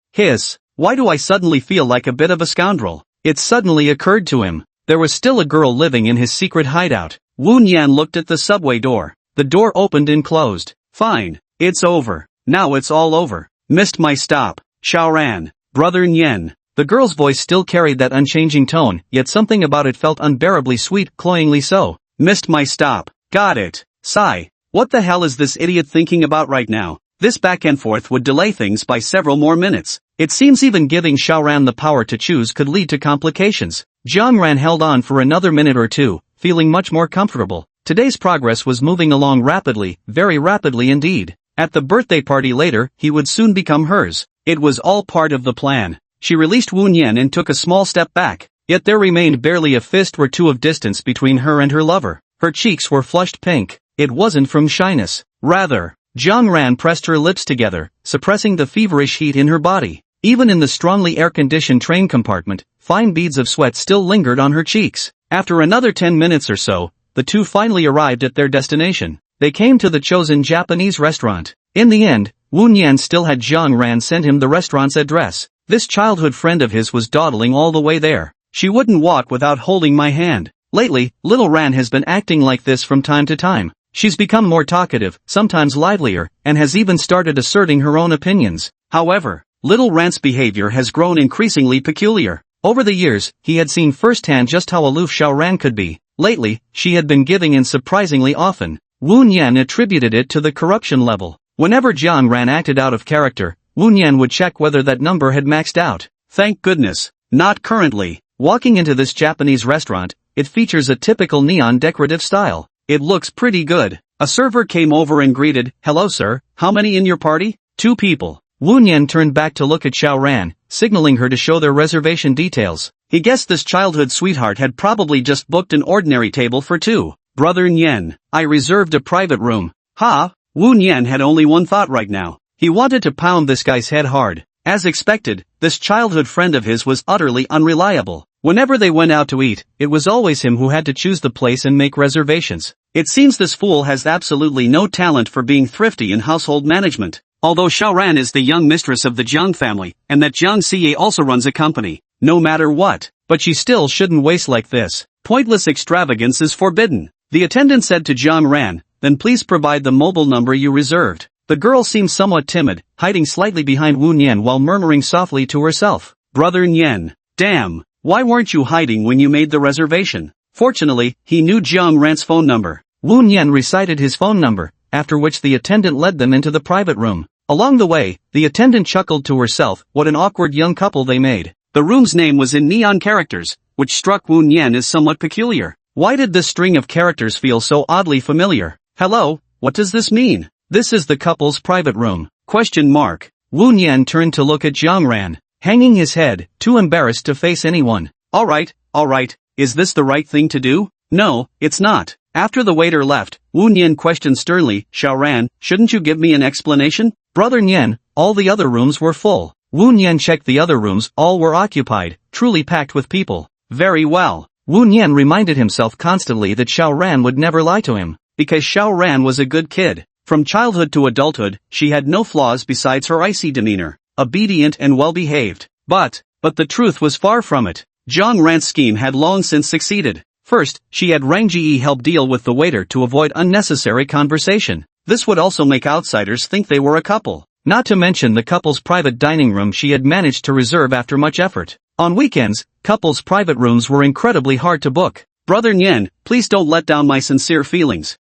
Why do I suddenly feel like a bit of a scoundrel? It suddenly occurred to him. There was still a girl living in his secret hideout. Wu Nian looked at the subway door. The door opened and closed. Fine. It's over. Now it's all over. Missed my stop. Xiao Ran. Brother Nian. The girl's voice still carried that unchanging tone, yet something about it felt unbearably sweet, cloyingly so. Missed my stop. Got it. Sigh. What the hell is this idiot thinking about right now? This back and forth would delay things by several more minutes. It seems even giving Xiao Ran the power to choose could lead to complications. Jiang Ran held on for another minute or two, feeling much more comfortable. Today's progress was moving along rapidly, very rapidly indeed. At the birthday party later, he would soon become hers. It was all part of the plan. She released Wu Nian and took a small step back, yet there remained barely a fist or two of distance between her and her lover. Her cheeks were flushed pink. It wasn't from shyness. Rather, Jiang Ran pressed her lips together, suppressing the feverish heat in her body. Even in the strongly air-conditioned train compartment, fine beads of sweat still lingered on her cheeks. After another 10 minutes or so, the two finally arrived at their destination. They came to the chosen Japanese restaurant. In the end, Wu Nian still had Jiang Ran send him the restaurant's address. This childhood friend of his was dawdling all the way there. She wouldn't walk without holding my hand. Lately, little Ran has been acting like this from time to time. She's become more talkative, sometimes livelier, and has even started asserting her own opinions. However, little Ran's behavior has grown increasingly peculiar. Over the years, he had seen firsthand just how aloof Xiao Ran could be. Lately, she had been giving in surprisingly often. Wu Nian attributed it to the corruption level. Whenever Jiang Ran acted out of character, Wu Nian would check whether that number had maxed out. Thank goodness. Not currently. Walking into this Japanese restaurant, it features a typical neon decorative style. It looks pretty good. A server came over and greeted, "Hello sir, how many in your party?" 2 people. Wu Nian turned back to look at Xiao Ran, signaling her to show their reservation details. He guessed this childhood sweetheart had probably just booked an ordinary table for two. Brother Nian, I reserved a private room. Ha! Wu Nian had only one thought right now. He wanted to pound this guy's head hard. As expected, this childhood friend of his was utterly unreliable. Whenever they went out to eat, it was always him who had to choose the place and make reservations. It seems this fool has absolutely no talent for being thrifty in household management. Although Xiao Ran is the young mistress of the Jiang family, and that Jiang Xie also runs a company, no matter what, but she still shouldn't waste like this. Pointless extravagance is forbidden. The attendant said to Jiang Ran, then please provide the mobile number you reserved. The girl seemed somewhat timid, hiding slightly behind Wu Nian while murmuring softly to herself. Brother Nian, damn, why weren't you hiding when you made the reservation? Fortunately, he knew Jiang Ran's phone number. Wu Nian recited his phone number, after which the attendant led them into the private room. Along the way, the attendant chuckled to herself, what an awkward young couple they made. The room's name was in neon characters, which struck Wu Nian as somewhat peculiar. Why did this string of characters feel so oddly familiar? Hello, what does this mean? This is the couple's private room. ? Wu Nian turned to look at Jiang Ran, hanging his head, too embarrassed to face anyone. Alright, is this the right thing to do? No, it's not. After the waiter left, Wu Nian questioned sternly, Xiao Ran, shouldn't you give me an explanation? Brother Nian, all the other rooms were full. Wu Nian checked the other rooms, all were occupied, truly packed with people. Very well. Wu Nian reminded himself constantly that Xiao Ran would never lie to him, because Xiao Ran was a good kid. From childhood to adulthood, she had no flaws besides her icy demeanor, obedient and well-behaved. But the truth was far from it. Jiang Ran's scheme had long since succeeded. First, she had Rang Ji help deal with the waiter to avoid unnecessary conversation. This would also make outsiders think they were a couple. Not to mention the couple's private dining room she had managed to reserve after much effort. On weekends, couples' private rooms were incredibly hard to book. Brother Nian, please don't let down my sincere feelings.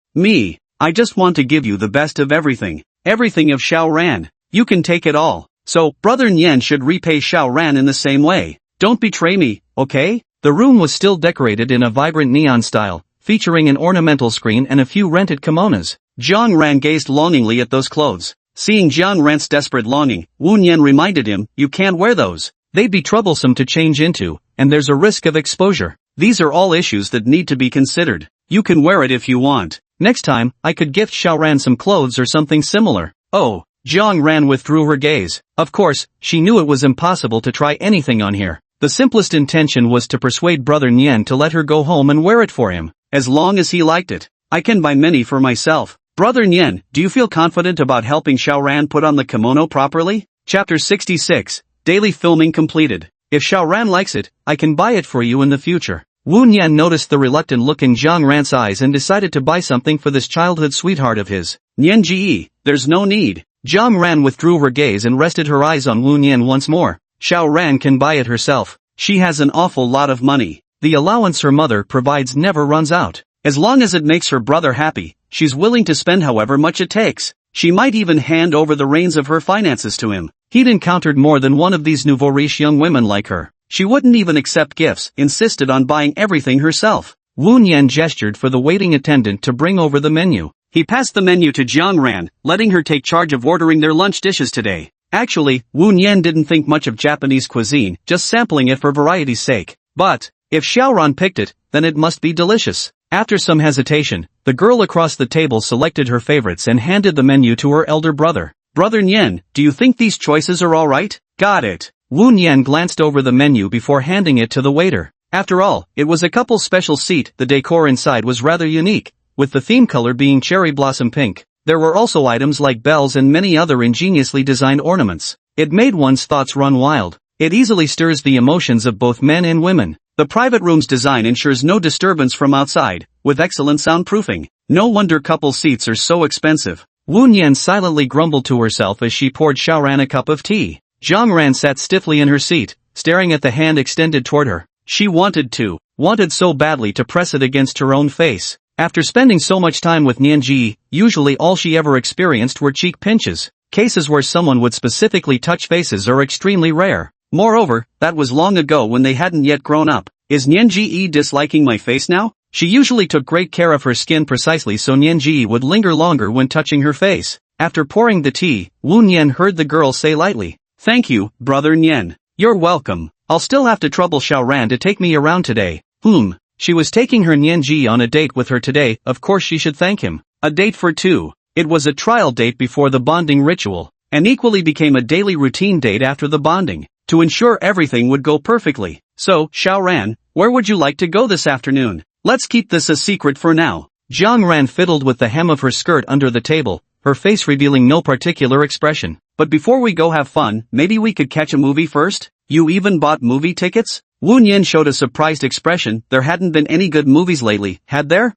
I just want to give you the best of everything. Everything of Xiao Ran. You can take it all. So, Brother Nian should repay Xiao Ran in the same way. Don't betray me, okay? The room was still decorated in a vibrant neon style, featuring an ornamental screen and a few rented kimonos. Jiang Ran gazed longingly at those clothes. Seeing Jiang Ran's desperate longing, Wu Nian reminded him, you can't wear those. They'd be troublesome to change into, and there's a risk of exposure. These are all issues that need to be considered. You can wear it if you want. Next time, I could gift Xiao Ran some clothes or something similar. Oh, Jiang Ran withdrew her gaze. Of course, she knew it was impossible to try anything on here. The simplest intention was to persuade Brother Nian to let her go home and wear it for him, as long as he liked it. I can buy many for myself. Brother Nian, do you feel confident about helping Xiao Ran put on the kimono properly? Chapter 66, Daily Filming completed. If Xiao Ran likes it, I can buy it for you in the future. Wu Nian noticed the reluctant look in Jiang Ran's eyes and decided to buy something for this childhood sweetheart of his. Nian Ji, there's no need. Jiang Ran withdrew her gaze and rested her eyes on Wu Nian once more. Xiao Ran can buy it herself. She has an awful lot of money. The allowance her mother provides never runs out. As long as it makes her brother happy, she's willing to spend however much it takes. She might even hand over the reins of her finances to him. He'd encountered more than one of these nouveau riche young women like her. She wouldn't even accept gifts, insisted on buying everything herself. Wu Nian gestured for the waiting attendant to bring over the menu. He passed the menu to Jiang Ran, letting her take charge of ordering their lunch dishes today. Actually, Wu Nian didn't think much of Japanese cuisine, just sampling it for variety's sake. But if Xiao Ran picked it, then it must be delicious. After some hesitation, the girl across the table selected her favorites and handed the menu to her elder brother. Brother Nian, do you think these choices are alright? Got it. Wu Nian glanced over the menu before handing it to the waiter. After all, it was a couple's special seat. The decor inside was rather unique, with the theme color being cherry blossom pink. There were also items like bells and many other ingeniously designed ornaments. It made one's thoughts run wild. It easily stirs the emotions of both men and women. The private room's design ensures no disturbance from outside, with excellent soundproofing. No wonder couple seats are so expensive. Wu Nian silently grumbled to herself as she poured Xiao Ran a cup of tea. Jiang Ran sat stiffly in her seat, staring at the hand extended toward her. She wanted so badly to press it against her own face. After spending so much time with Nian Ji, usually all she ever experienced were cheek pinches. Cases where someone would specifically touch faces are extremely rare. Moreover, that was long ago when they hadn't yet grown up. Is Nian Ji disliking my face now? She usually took great care of her skin precisely so Nian Ji would linger longer when touching her face. After pouring the tea, Wu Nian heard the girl say lightly, "Thank you, brother Nian. You're welcome. I'll still have to trouble Xiaoran to take me around today." She was taking her Nianji on a date with her today, of course she should thank him. A date for two. It was a trial date before the bonding ritual, and equally became a daily routine date after the bonding, to ensure everything would go perfectly. "So, Xiaoran, where would you like to go this afternoon? Let's keep this a secret for now." Jiang Ran fiddled with the hem of her skirt under the table, her face revealing no particular expression. "But before we go have fun, maybe we could catch a movie first? You even bought movie tickets?" Wu Nian showed a surprised expression. There hadn't been any good movies lately, had there?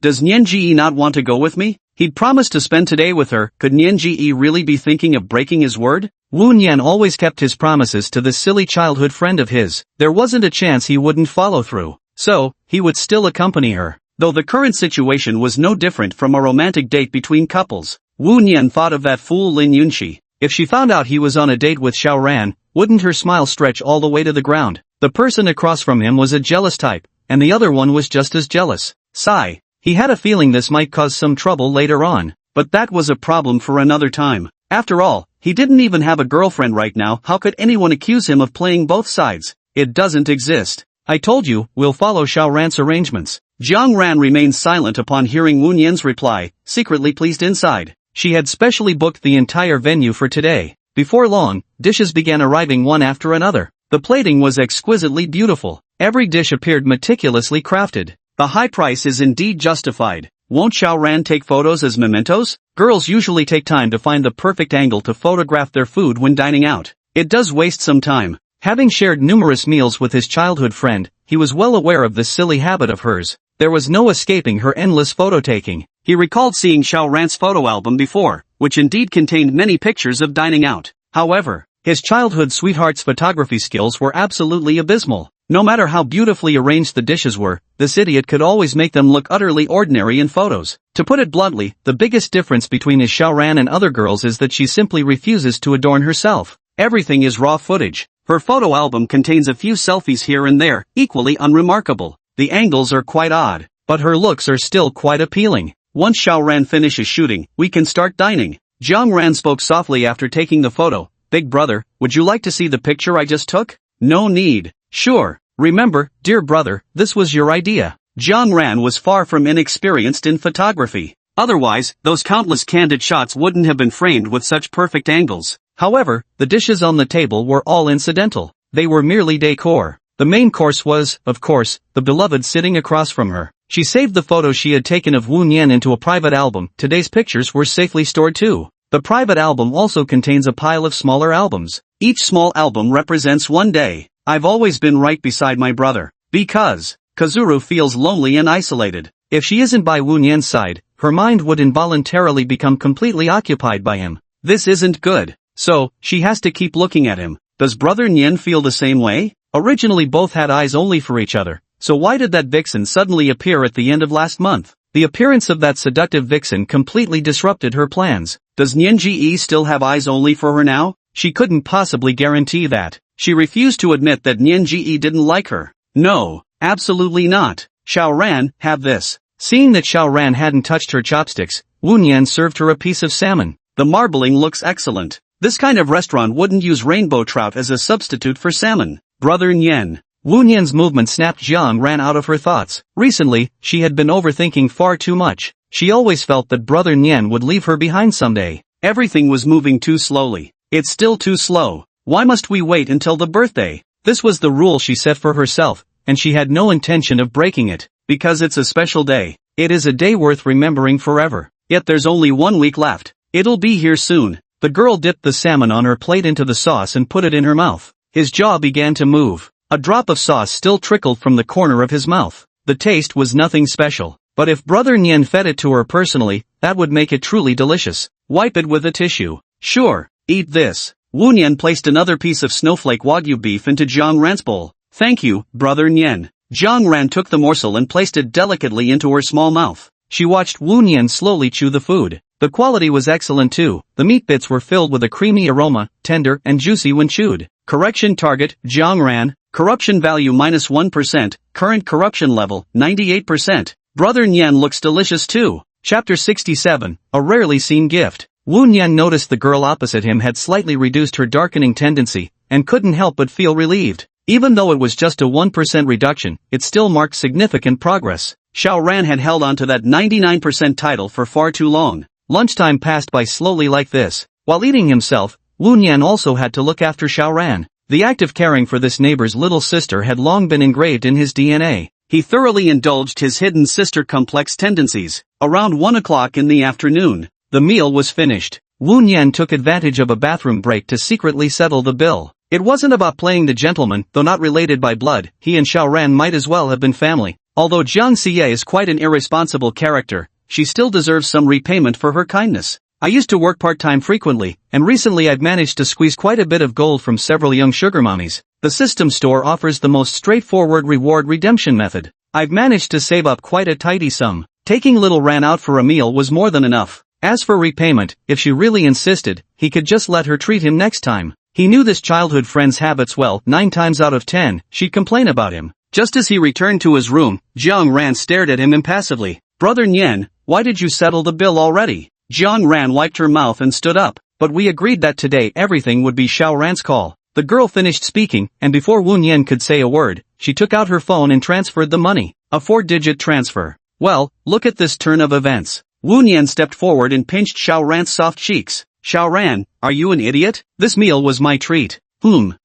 Does Nianji not want to go with me? He'd promised to spend today with her. Could Nianji really be thinking of breaking his word? Wu Nian always kept his promises to this silly childhood friend of his. There wasn't a chance he wouldn't follow through. So, he would still accompany her. Though the current situation was no different from a romantic date between couples. Wu Nian thought of that fool Lin Yunxi. If she found out he was on a date with Xiaoran, wouldn't her smile stretch all the way to the ground? The person across from him was a jealous type, and the other one was just as jealous. Sigh. He had a feeling this might cause some trouble later on, but that was a problem for another time. After all, he didn't even have a girlfriend right now. How could anyone accuse him of playing both sides? It doesn't exist. "I told you, we'll follow Xiaoran's arrangements." Jiang Ran remained silent upon hearing Wu Nian's reply, secretly pleased inside. She had specially booked the entire venue for today. Before long, dishes began arriving one after another. The plating was exquisitely beautiful. Every dish appeared meticulously crafted. The high price is indeed justified. Won't Xiaoran take photos as mementos? Girls usually take time to find the perfect angle to photograph their food when dining out. It does waste some time. Having shared numerous meals with his childhood friend, he was well aware of this silly habit of hers. There was no escaping her endless photo-taking. He recalled seeing Xiaoran's photo album before, which indeed contained many pictures of dining out. However, his childhood sweetheart's photography skills were absolutely abysmal. No matter how beautifully arranged the dishes were, this idiot could always make them look utterly ordinary in photos. To put it bluntly, the biggest difference between his Xiaoran and other girls is that she simply refuses to adorn herself. Everything is raw footage. Her photo album contains a few selfies here and there, equally unremarkable. The angles are quite odd, but her looks are still quite appealing. "Once Xiaoran finishes shooting, we can start dining." Jiang Ran spoke softly after taking the photo. "Big brother, would you like to see the picture I just took?" "No need." "Sure. Remember, dear brother, this was your idea." Jiang Ran was far from inexperienced in photography. Otherwise, those countless candid shots wouldn't have been framed with such perfect angles. However, the dishes on the table were all incidental. They were merely decor. The main course was, of course, the beloved sitting across from her. She saved the photo she had taken of Wu Nian into a private album. Today's pictures were safely stored too. The private album also contains a pile of smaller albums. Each small album represents one day. "I've always been right beside my brother. Because Kazuru feels lonely and isolated. If she isn't by Wu Nian's side, her mind would involuntarily become completely occupied by him. This isn't good. So, she has to keep looking at him. Does brother Nian feel the same way? Originally both had eyes only for each other. So why did that vixen suddenly appear at the end of last month? The appearance of that seductive vixen completely disrupted her plans. Does Nianji still have eyes only for her now? She couldn't possibly guarantee that. She refused to admit that Nianji didn't like her. No, absolutely not. "Xiaoran, have this." Seeing that Xiaoran hadn't touched her chopsticks, Wu Nian served her a piece of salmon. "The marbling looks excellent. This kind of restaurant wouldn't use rainbow trout as a substitute for salmon." "Brother Nian." Wu Nian's movement snapped Jiang Ran out of her thoughts. Recently, she had been overthinking far too much. She always felt that brother Nian would leave her behind someday. Everything was moving too slowly. It's still too slow. Why must we wait until the birthday? This was the rule she set for herself, and she had no intention of breaking it. Because it's a special day. It is a day worth remembering forever. Yet there's only 1 week left. It'll be here soon. The girl dipped the salmon on her plate into the sauce and put it in her mouth. His jaw began to move. A drop of sauce still trickled from the corner of his mouth. The taste was nothing special. But if brother Nian fed it to her personally, that would make it truly delicious. Wipe it with a tissue. Sure, eat this. Wu Nian placed another piece of snowflake wagyu beef into Jiang Ran's bowl. "Thank you, brother Nian." Jiang Ran took the morsel and placed it delicately into her small mouth. She watched Wu Nian slowly chew the food. The quality was excellent too. The meat bits were filled with a creamy aroma, tender and juicy when chewed. Correction target, Jiang Ran. Corruption value -1%, current corruption level, 98%. Brother Nian looks delicious too. Chapter 67, a rarely seen gift. Wu Nian noticed the girl opposite him had slightly reduced her darkening tendency, and couldn't help but feel relieved. Even though it was just a 1% reduction, it still marked significant progress. Xiao Ran had held on to that 99% title for far too long. Lunchtime passed by slowly like this. While eating himself, Wu Nian also had to look after Xiao Ran. The act of caring for this neighbor's little sister had long been engraved in his DNA. He thoroughly indulged his hidden sister complex tendencies. Around 1 o'clock in the afternoon, the meal was finished. Wu Nian took advantage of a bathroom break to secretly settle the bill. It wasn't about playing the gentleman, though not related by blood. He and Xiao Ran might as well have been family. Although Jiang Xie is quite an irresponsible character, she still deserves some repayment for her kindness. I used to work part-time frequently, and recently I've managed to squeeze quite a bit of gold from several young sugar mommies. The system store offers the most straightforward reward redemption method. I've managed to save up quite a tidy sum. Taking little Ran out for a meal was more than enough. As for repayment, if she really insisted, he could just let her treat him next time. He knew this childhood friend's habits well. 9 times out of 10, she'd complain about him. Just as he returned to his room, Jiang Ran stared at him impassively. "Brother Nian, why did you settle the bill already?" Jiang Ran wiped her mouth and stood up. "But we agreed that today everything would be Xiao Ran's call." The girl finished speaking, and before Wu Nian could say a word, she took out her phone and transferred the money. A 4-digit transfer. "Well, look at this turn of events." Wu Nian stepped forward and pinched Xiao Ran's soft cheeks. "Xiao Ran, are you an idiot? This meal was my treat."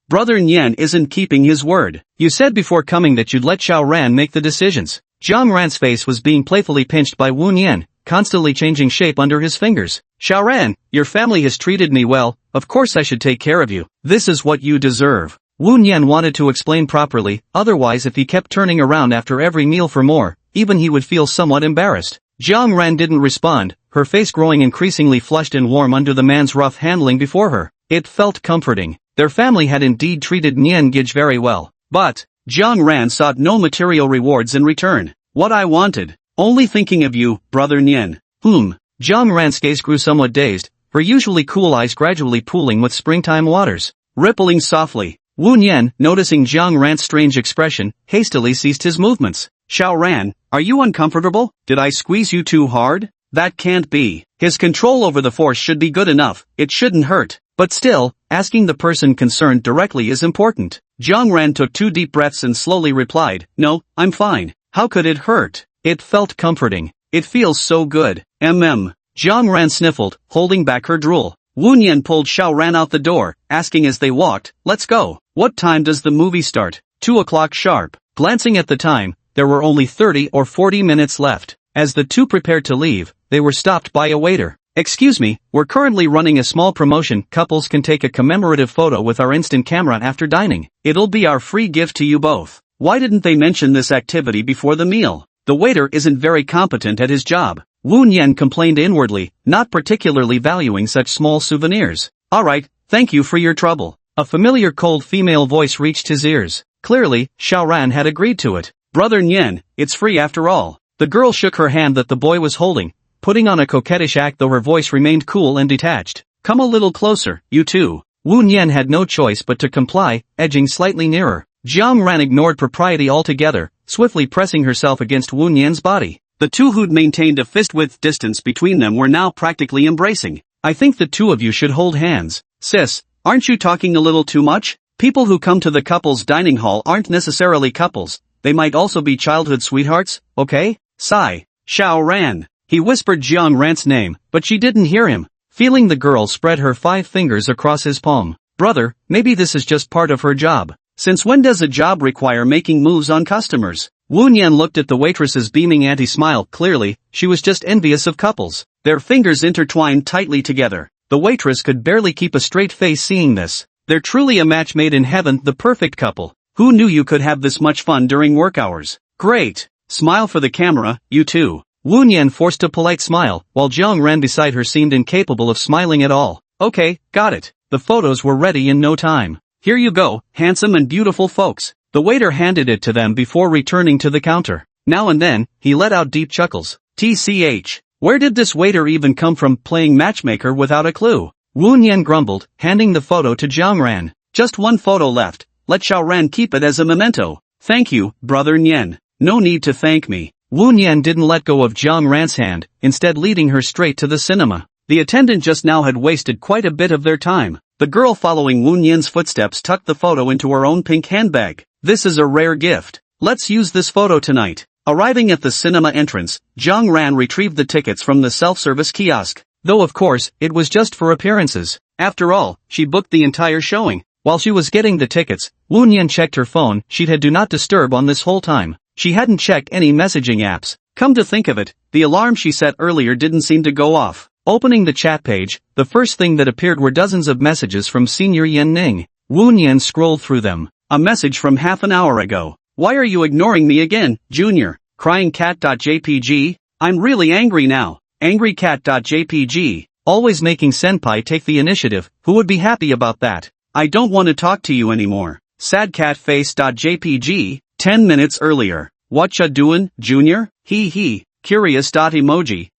Brother Nian isn't keeping his word. "You said before coming that you'd let Xiao Ran make the decisions." Jiang Ran's face was being playfully pinched by Wu Nian, constantly changing shape under his fingers. "Xiao Ran, your family has treated me well, of course I should take care of you. This is what you deserve." Wu Nian wanted to explain properly, otherwise if he kept turning around after every meal for more, even he would feel somewhat embarrassed. Jiang Ran didn't respond, her face growing increasingly flushed and warm under the man's rough handling before her. It felt comforting. Their family had indeed treated Nian Gij very well. But Jiang Ran sought no material rewards in return. "What I wanted. Only thinking of you, brother Nian." Jiang Ran's gaze grew somewhat dazed, her usually cool eyes gradually pooling with springtime waters, rippling softly. Wu Nian, noticing Jiang Ran's strange expression, hastily ceased his movements. "Xiao Ran, are you uncomfortable? Did I squeeze you too hard?" That can't be. His control over the force should be good enough, it shouldn't hurt. But still, asking the person concerned directly is important. Jiang Ran took 2 deep breaths and slowly replied, "No, I'm fine. How could it hurt?" It felt comforting. "It feels so good. Jiang Ran sniffled, holding back her drool. Wu Nian pulled Xiao Ran out the door, asking as they walked, "Let's go. What time does the movie start?" 2 o'clock sharp. Glancing at the time, there were only 30 or 40 minutes left. As the two prepared to leave, they were stopped by a waiter. "Excuse me, we're currently running a small promotion. Couples can take a commemorative photo with our instant camera after dining. It'll be our free gift to you both." Why didn't they mention this activity before the meal? The waiter isn't very competent at his job. Wu Nian complained inwardly, not particularly valuing such small souvenirs. "Alright, thank you for your trouble." A familiar cold female voice reached his ears. Clearly, Xiao Ran had agreed to it. "Brother Nian, it's free after all." The girl shook her hand that the boy was holding, putting on a coquettish act though her voice remained cool and detached. "Come a little closer, you two." Wu Nian had no choice but to comply, edging slightly nearer. Jiang Ran ignored propriety altogether, swiftly pressing herself against Wu Nian's body. The two who'd maintained a fist-width distance between them were now practically embracing. "I think the two of you should hold hands. Sis, aren't you talking a little too much? People who come to the couple's dining hall aren't necessarily couples, they might also be childhood sweethearts, okay? Sigh. Xiao Ran." He whispered Jiang Ran's name, but she didn't hear him. Feeling the girl spread her 5 fingers across his palm. "Brother, maybe this is just part of her job. Since when does a job require making moves on customers?" Wu Nian looked at the waitress's beaming anti-smile. Clearly, she was just envious of couples. Their fingers intertwined tightly together. The waitress could barely keep a straight face seeing this. They're truly a match made in heaven, the perfect couple. Who knew you could have this much fun during work hours? Great. Smile for the camera, you two. Wu Nian forced a polite smile, while Jiang Ran beside her seemed incapable of smiling at all. "Okay, got it." The photos were ready in no time. "Here you go, handsome and beautiful folks." The waiter handed it to them before returning to the counter. Now and then, he let out deep chuckles. TCH. Where did this waiter even come from, playing matchmaker without a clue? Wu Nian grumbled, handing the photo to Jiang Ran. "Just one photo left. Let Xiao Ran keep it as a memento." "Thank you, brother Nian. No need to thank me." Wu Nian didn't let go of Jiang Ran's hand, instead leading her straight to the cinema. The attendant just now had wasted quite a bit of their time. The girl following Woon Yin's footsteps tucked the photo into her own pink handbag. This is a rare gift. Let's use this photo tonight. Arriving at the cinema entrance, Jiang Ran retrieved the tickets from the self-service kiosk. Though of course, it was just for appearances. After all, she booked the entire showing. While she was getting the tickets, Woon Yin checked her phone. She'd had do not disturb on this whole time. She hadn't checked any messaging apps. Come to think of it, the alarm she set earlier didn't seem to go off. Opening the chat page, the first thing that appeared were dozens of messages from Senior Yen Ning. Woon Yin scrolled through them. A message from half an hour ago. Why are you ignoring me again, Junior? Crying cat.jpg? I'm really angry now. Angry cat.jpg. Always making senpai take the initiative. Who would be happy about that? I don't want to talk to you anymore. Sad cat face.jpg. 10 minutes earlier. What ya doin', Junior? Hee hee. Curious. Emoji.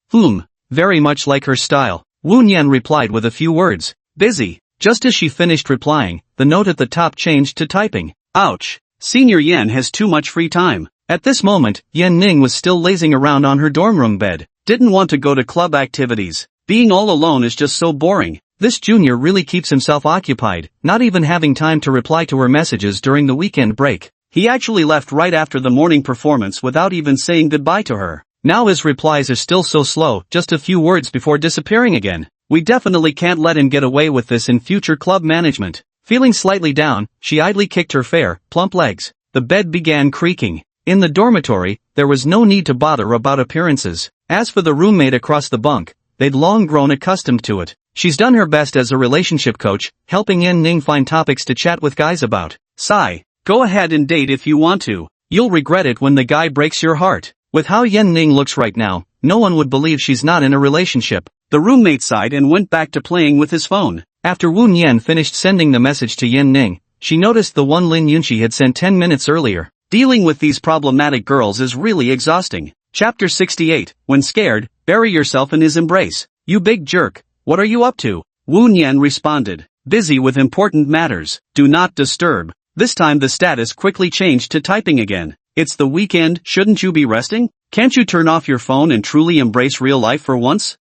Very much like her style. Woon Yen replied with a few words. Busy. Just as she finished replying, the note at the top changed to typing. Ouch. Senior Yen has too much free time. At this moment, Yen Ning was still lazing around on her dorm room bed. Didn't want to go to club activities. Being all alone is just so boring. This junior really keeps himself occupied, not even having time to reply to her messages during the weekend break. He actually left right after the morning performance without even saying goodbye to her. Now his replies are still so slow, just a few words before disappearing again. We definitely can't let him get away with this in future club management. Feeling slightly down, she idly kicked her fair, plump legs. The bed began creaking. In the dormitory, there was no need to bother about appearances. As for the roommate across the bunk, they'd long grown accustomed to it. She's done her best as a relationship coach, helping Yen Ning find topics to chat with guys about. Sigh. Go ahead and date if you want to. You'll regret it when the guy breaks your heart. With how Yen Ning looks right now, no one would believe she's not in a relationship. The roommate sighed and went back to playing with his phone. After Woon Yen finished sending the message to Yen Ning, she noticed the one Lin Yunqi had sent 10 minutes earlier. Dealing with these problematic girls is really exhausting. Chapter 68, When scared, bury yourself in his embrace. You big jerk, what are you up to? Woon Yen responded. Busy with important matters. Do not disturb. This time the status quickly changed to typing again. It's the weekend, shouldn't you be resting? Can't you turn off your phone and truly embrace real life for once?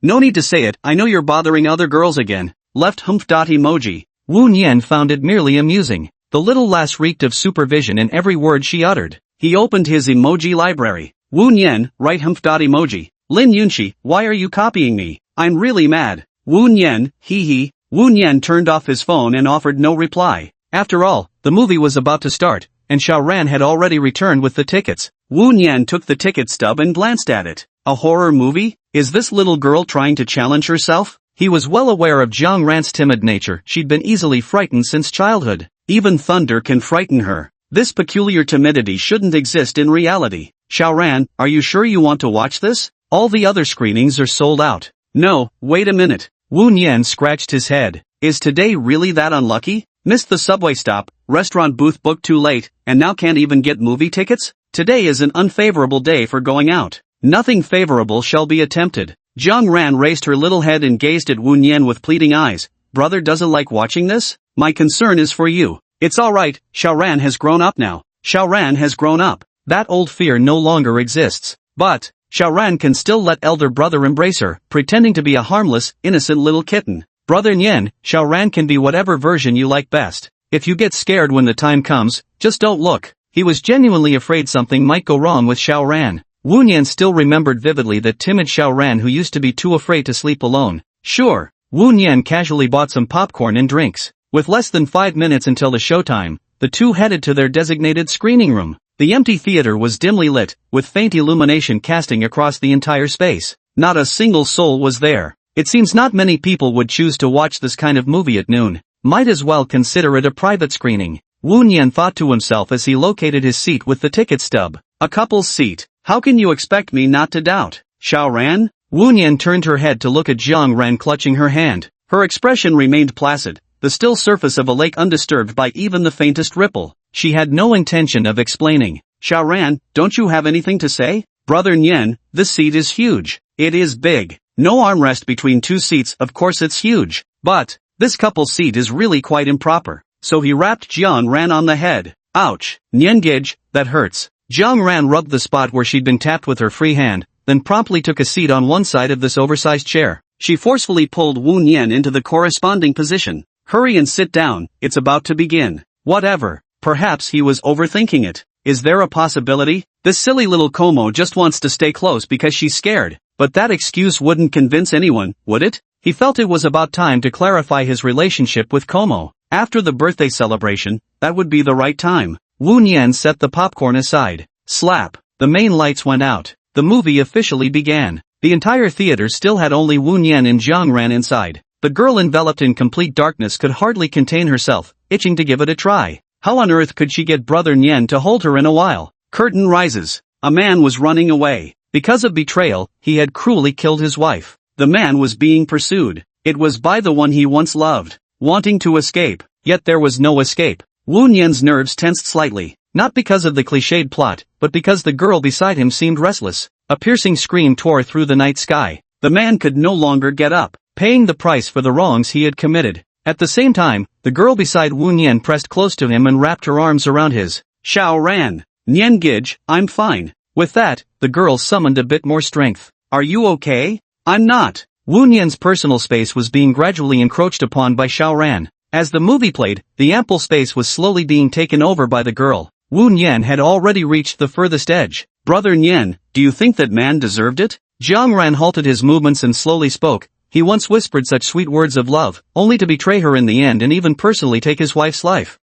No need to say it, I know you're bothering other girls again. Left emoji. Woon Yen found it merely amusing. The little lass reeked of supervision in every word she uttered. He opened his emoji library. Woon Yen, right emoji. Lin Yunqi, why are you copying me? I'm really mad. Woon Yen, hee hee. Woon Yen turned off his phone and offered no reply. After all, the movie was about to start, and Xiao Ran had already returned with the tickets. Woon Yen took the ticket stub and glanced at it. A horror movie? Is this little girl trying to challenge herself? He was well aware of Jiang Ran's timid nature. She'd been easily frightened since childhood. Even thunder can frighten her. This peculiar timidity shouldn't exist in reality. Xiao Ran, are you sure you want to watch this? All the other screenings are sold out. No, wait a minute. Woon Yen scratched his head. Is today really that unlucky? Missed the subway stop, restaurant booth booked too late, and now can't even get movie tickets? Today is an unfavorable day for going out. Nothing favorable shall be attempted. Jiang Ran raised her little head and gazed at Woon Yen with pleading eyes. Brother doesn't like watching this? My concern is for you. It's alright, Xiao Ran has grown up now. Xiao Ran has grown up. That old fear no longer exists. But, Xiao Ran can still let elder brother embrace her, pretending to be a harmless, innocent little kitten. Brother Nyen, Xiao Ran can be whatever version you like best. If you get scared when the time comes, just don't look. He was genuinely afraid something might go wrong with Xiao Ran. Woon Yen still remembered vividly that timid Xiao Ran who used to be too afraid to sleep alone. Sure. Woon Yen casually bought some popcorn and drinks. With less than 5 minutes until the showtime, the two headed to their designated screening room. The empty theater was dimly lit, with faint illumination casting across the entire space. Not a single soul was there. It seems not many people would choose to watch this kind of movie at noon. Might as well consider it a private screening. Woon Yen thought to himself as he located his seat with the ticket stub. A couple's seat. How can you expect me not to doubt? Xiao Ran? Woon Yen turned her head to look at Jiang Ran clutching her hand. Her expression remained placid, the still surface of a lake undisturbed by even the faintest ripple. She had no intention of explaining. Xiao Ran, don't you have anything to say? Brother Nyen, this seat is huge. It is big. No armrest between two seats, of course it's huge. But, this couple's seat is really quite improper. So he rapped Jiang Ran on the head. Ouch, Nyengage, that hurts. Jiang Ran rubbed the spot where she'd been tapped with her free hand, then promptly took a seat on one side of this oversized chair. She forcefully pulled Wu Nian into the corresponding position. Hurry and sit down, it's about to begin. Whatever. Perhaps he was overthinking it. Is there a possibility? This silly little Como just wants to stay close because she's scared. But that excuse wouldn't convince anyone, would it? He felt it was about time to clarify his relationship with Como. After the birthday celebration, that would be the right time. Wu Nian set the popcorn aside. Slap. The main lights went out. The movie officially began. The entire theater still had only Wu Nian and Jiang Ran inside. The girl enveloped in complete darkness could hardly contain herself, itching to give it a try. How on earth could she get Brother Nian to hold her in a while? Curtain rises. A man was running away. Because of betrayal, he had cruelly killed his wife. The man was being pursued. It was by the one he once loved. Wanting to escape. Yet there was no escape. Wu Nian's nerves tensed slightly. Not because of the cliched plot, but because the girl beside him seemed restless. A piercing scream tore through the night sky. The man could no longer get up, paying the price for the wrongs he had committed. At the same time, the girl beside Wu Nian pressed close to him and wrapped her arms around his. Xiao Ran. Nian Gij, I'm fine. With that, the girl summoned a bit more strength. Are you okay? I'm not. Wu Nian's personal space was being gradually encroached upon by Xiao Ran. As the movie played, the ample space was slowly being taken over by the girl. Wu Nian had already reached the furthest edge. Brother Nian, do you think that man deserved it? Jiang Ran halted his movements and slowly spoke. He once whispered such sweet words of love, only to betray her in the end and even personally take his wife's life.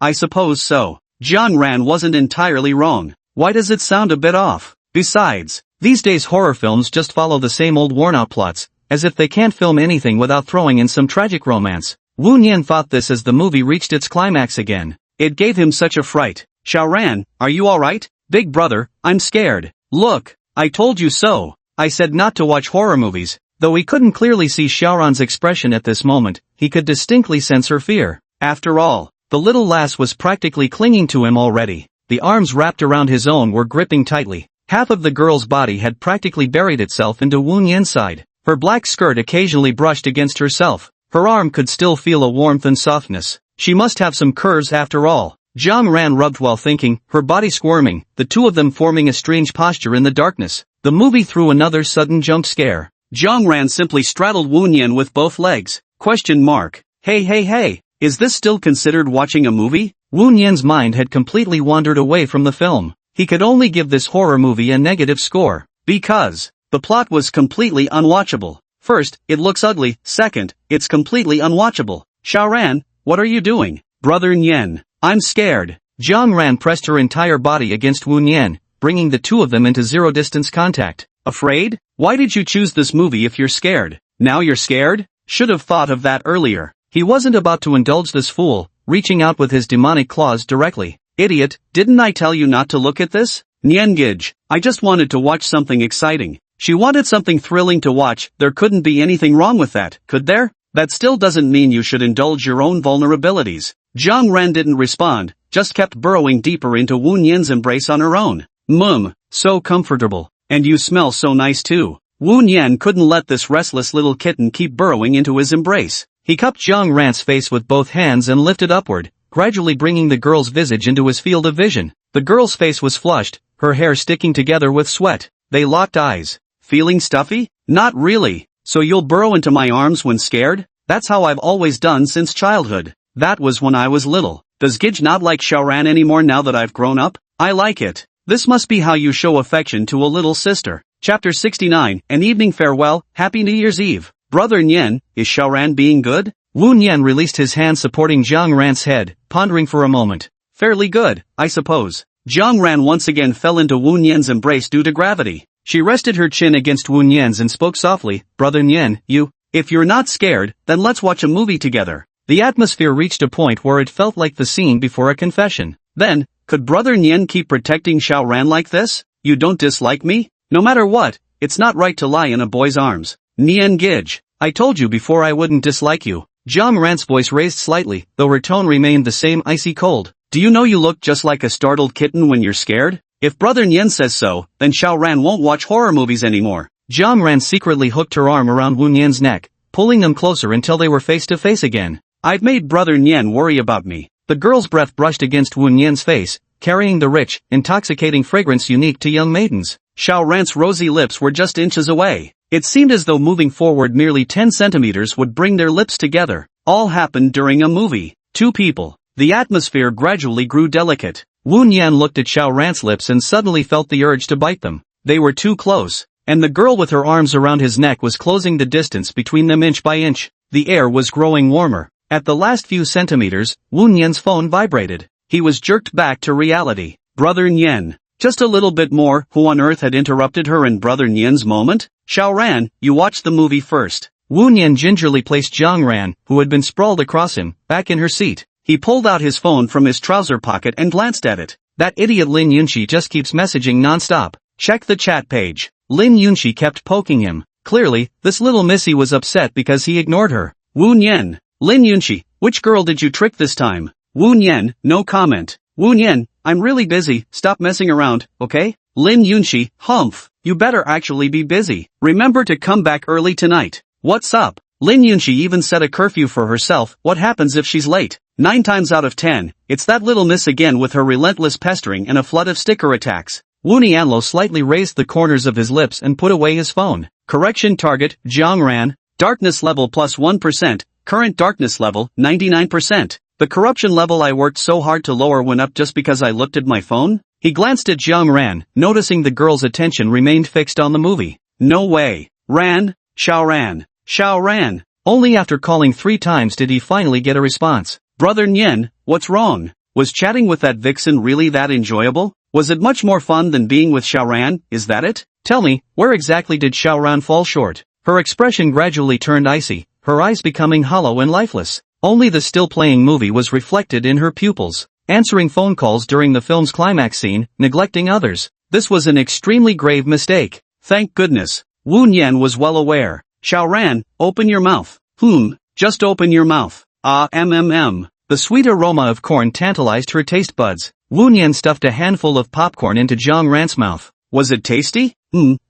I suppose so. Jiang Ran wasn't entirely wrong. Why does it sound a bit off? Besides, these days horror films just follow the same old worn-out plots, as if they can't film anything without throwing in some tragic romance. Wu Nian thought this as the movie reached its climax again. It gave him such a fright. Xiao Ran, are you alright? Big brother, I'm scared. Look, I told you so. I said not to watch horror movies. Though he couldn't clearly see Xiaoran's expression at this moment, he could distinctly sense her fear. After all, the little lass was practically clinging to him already. The arms wrapped around his own were gripping tightly. Half of the girl's body had practically buried itself into Wu Nian's side. Her black skirt occasionally brushed against herself. Her arm could still feel a warmth and softness. She must have some curves after all. Jiang Ran rubbed while thinking, her body squirming, the two of them forming a strange posture in the darkness. The movie threw another sudden jump scare. Jiang Ran simply straddled Wu Nian with both legs. ? Hey, is this still considered watching a movie? Wu Nian's mind had completely wandered away from the film. He could only give this horror movie a negative score. Because the plot was completely unwatchable. First, it looks ugly. Second, it's completely unwatchable. Xiao Ran, what are you doing? Brother Nian, I'm scared. Jiang Ran pressed her entire body against Wu Nian, bringing the two of them into zero-distance contact. Afraid? Why did you choose this movie if you're scared? Now you're scared? Should have thought of that earlier. He wasn't about to indulge this fool, reaching out with his demonic claws directly. Idiot, didn't I tell you not to look at this? Nian Gij, I just wanted to watch something exciting. She wanted something thrilling to watch. There couldn't be anything wrong with that, could there? That still doesn't mean you should indulge your own vulnerabilities. Jiang Ran didn't respond, just kept burrowing deeper into Wu Nian's embrace on her own. So comfortable. And you smell so nice too. Wu Nian couldn't let this restless little kitten keep burrowing into his embrace. He cupped Jiang Ran's face with both hands and lifted upward, gradually bringing the girl's visage into his field of vision. The girl's face was flushed, her hair sticking together with sweat. They locked eyes. Feeling stuffy? Not really. So you'll burrow into my arms when scared? That's how I've always done since childhood. That was when I was little. Does Gij not like Xiao Ran anymore now that I've grown up? I like it. This must be how you show affection to a little sister. Chapter 69, An Evening Farewell, Happy New Year's Eve. Brother Nian, is Xiao Ran being good? Wu Nian released his hand supporting Jiang Ran's head, pondering for a moment. Fairly good, I suppose. Jiang Ran once again fell into Wu Nian's embrace due to gravity. She rested her chin against Wu Nian's and spoke softly, Brother Nian, if you're not scared, then let's watch a movie together. The atmosphere reached a point where it felt like the scene before a confession. Then, could Brother Nian keep protecting Xiao Ran like this? You don't dislike me? No matter what, it's not right to lie in a boy's arms. Nian Gij, I told you before I wouldn't dislike you. Jiang Ran's voice raised slightly, though her tone remained the same icy cold. Do you know you look just like a startled kitten when you're scared? If Brother Nian says so, then Xiao Ran won't watch horror movies anymore. Jiang Ran secretly hooked her arm around Wu Nian's neck, pulling them closer until they were face to face again. I've made Brother Nian worry about me. The girl's breath brushed against Wu Nian's face, carrying the rich, intoxicating fragrance unique to young maidens. Xiao Ran's rosy lips were just inches away. It seemed as though moving forward merely 10 centimeters would bring their lips together. All happened during a movie. Two people. The atmosphere gradually grew delicate. Wu Nian looked at Xiao Ran's lips and suddenly felt the urge to bite them. They were too close. And the girl with her arms around his neck was closing the distance between them inch by inch. The air was growing warmer. At the last few centimeters, Wu Nian's phone vibrated. He was jerked back to reality. Brother Nian. Just a little bit more. Who on earth had interrupted her in Brother Nian's moment? Xiao Ran, you watched the movie first. Wu Nian gingerly placed Jiang Ran, who had been sprawled across him, back in her seat. He pulled out his phone from his trouser pocket and glanced at it. That idiot Lin Yunxi just keeps messaging non-stop. Check the chat page. Lin Yunxi kept poking him. Clearly, this little missy was upset because he ignored her. Wu Nian. Lin Yunxi, which girl did you trick this time? Wu Nian, no comment. Wu Nian, I'm really busy, stop messing around, okay? Lin Yunxi, humph, you better actually be busy. Remember to come back early tonight. What's up? Lin Yunxi even set a curfew for herself. What happens if she's late? 9 times out of 10, it's that little miss again with her relentless pestering and a flood of sticker attacks. Wu Nianlo slightly raised the corners of his lips and put away his phone. Correction target, Jiang Ran. Darkness level plus 1%, current darkness level, 99%. The corruption level I worked so hard to lower went up just because I looked at my phone? He glanced at Jiang Ran, noticing the girl's attention remained fixed on the movie. No way. Ran, Xiao Ran, Xiao Ran. Only after calling 3 times did he finally get a response. Brother Nian, what's wrong? Was chatting with that vixen really that enjoyable? Was it much more fun than being with Xiao Ran, is that it? Tell me, where exactly did Xiao Ran fall short? Her expression gradually turned icy, her eyes becoming hollow and lifeless. Only the still-playing movie was reflected in her pupils. Answering phone calls during the film's climax scene, neglecting others. This was an extremely grave mistake. Thank goodness. Wu Nian was well aware. Xiao Ran, open your mouth. Just open your mouth. The sweet aroma of corn tantalized her taste buds. Wu Nian stuffed a handful of popcorn into Jiang Ran's mouth. Was it tasty?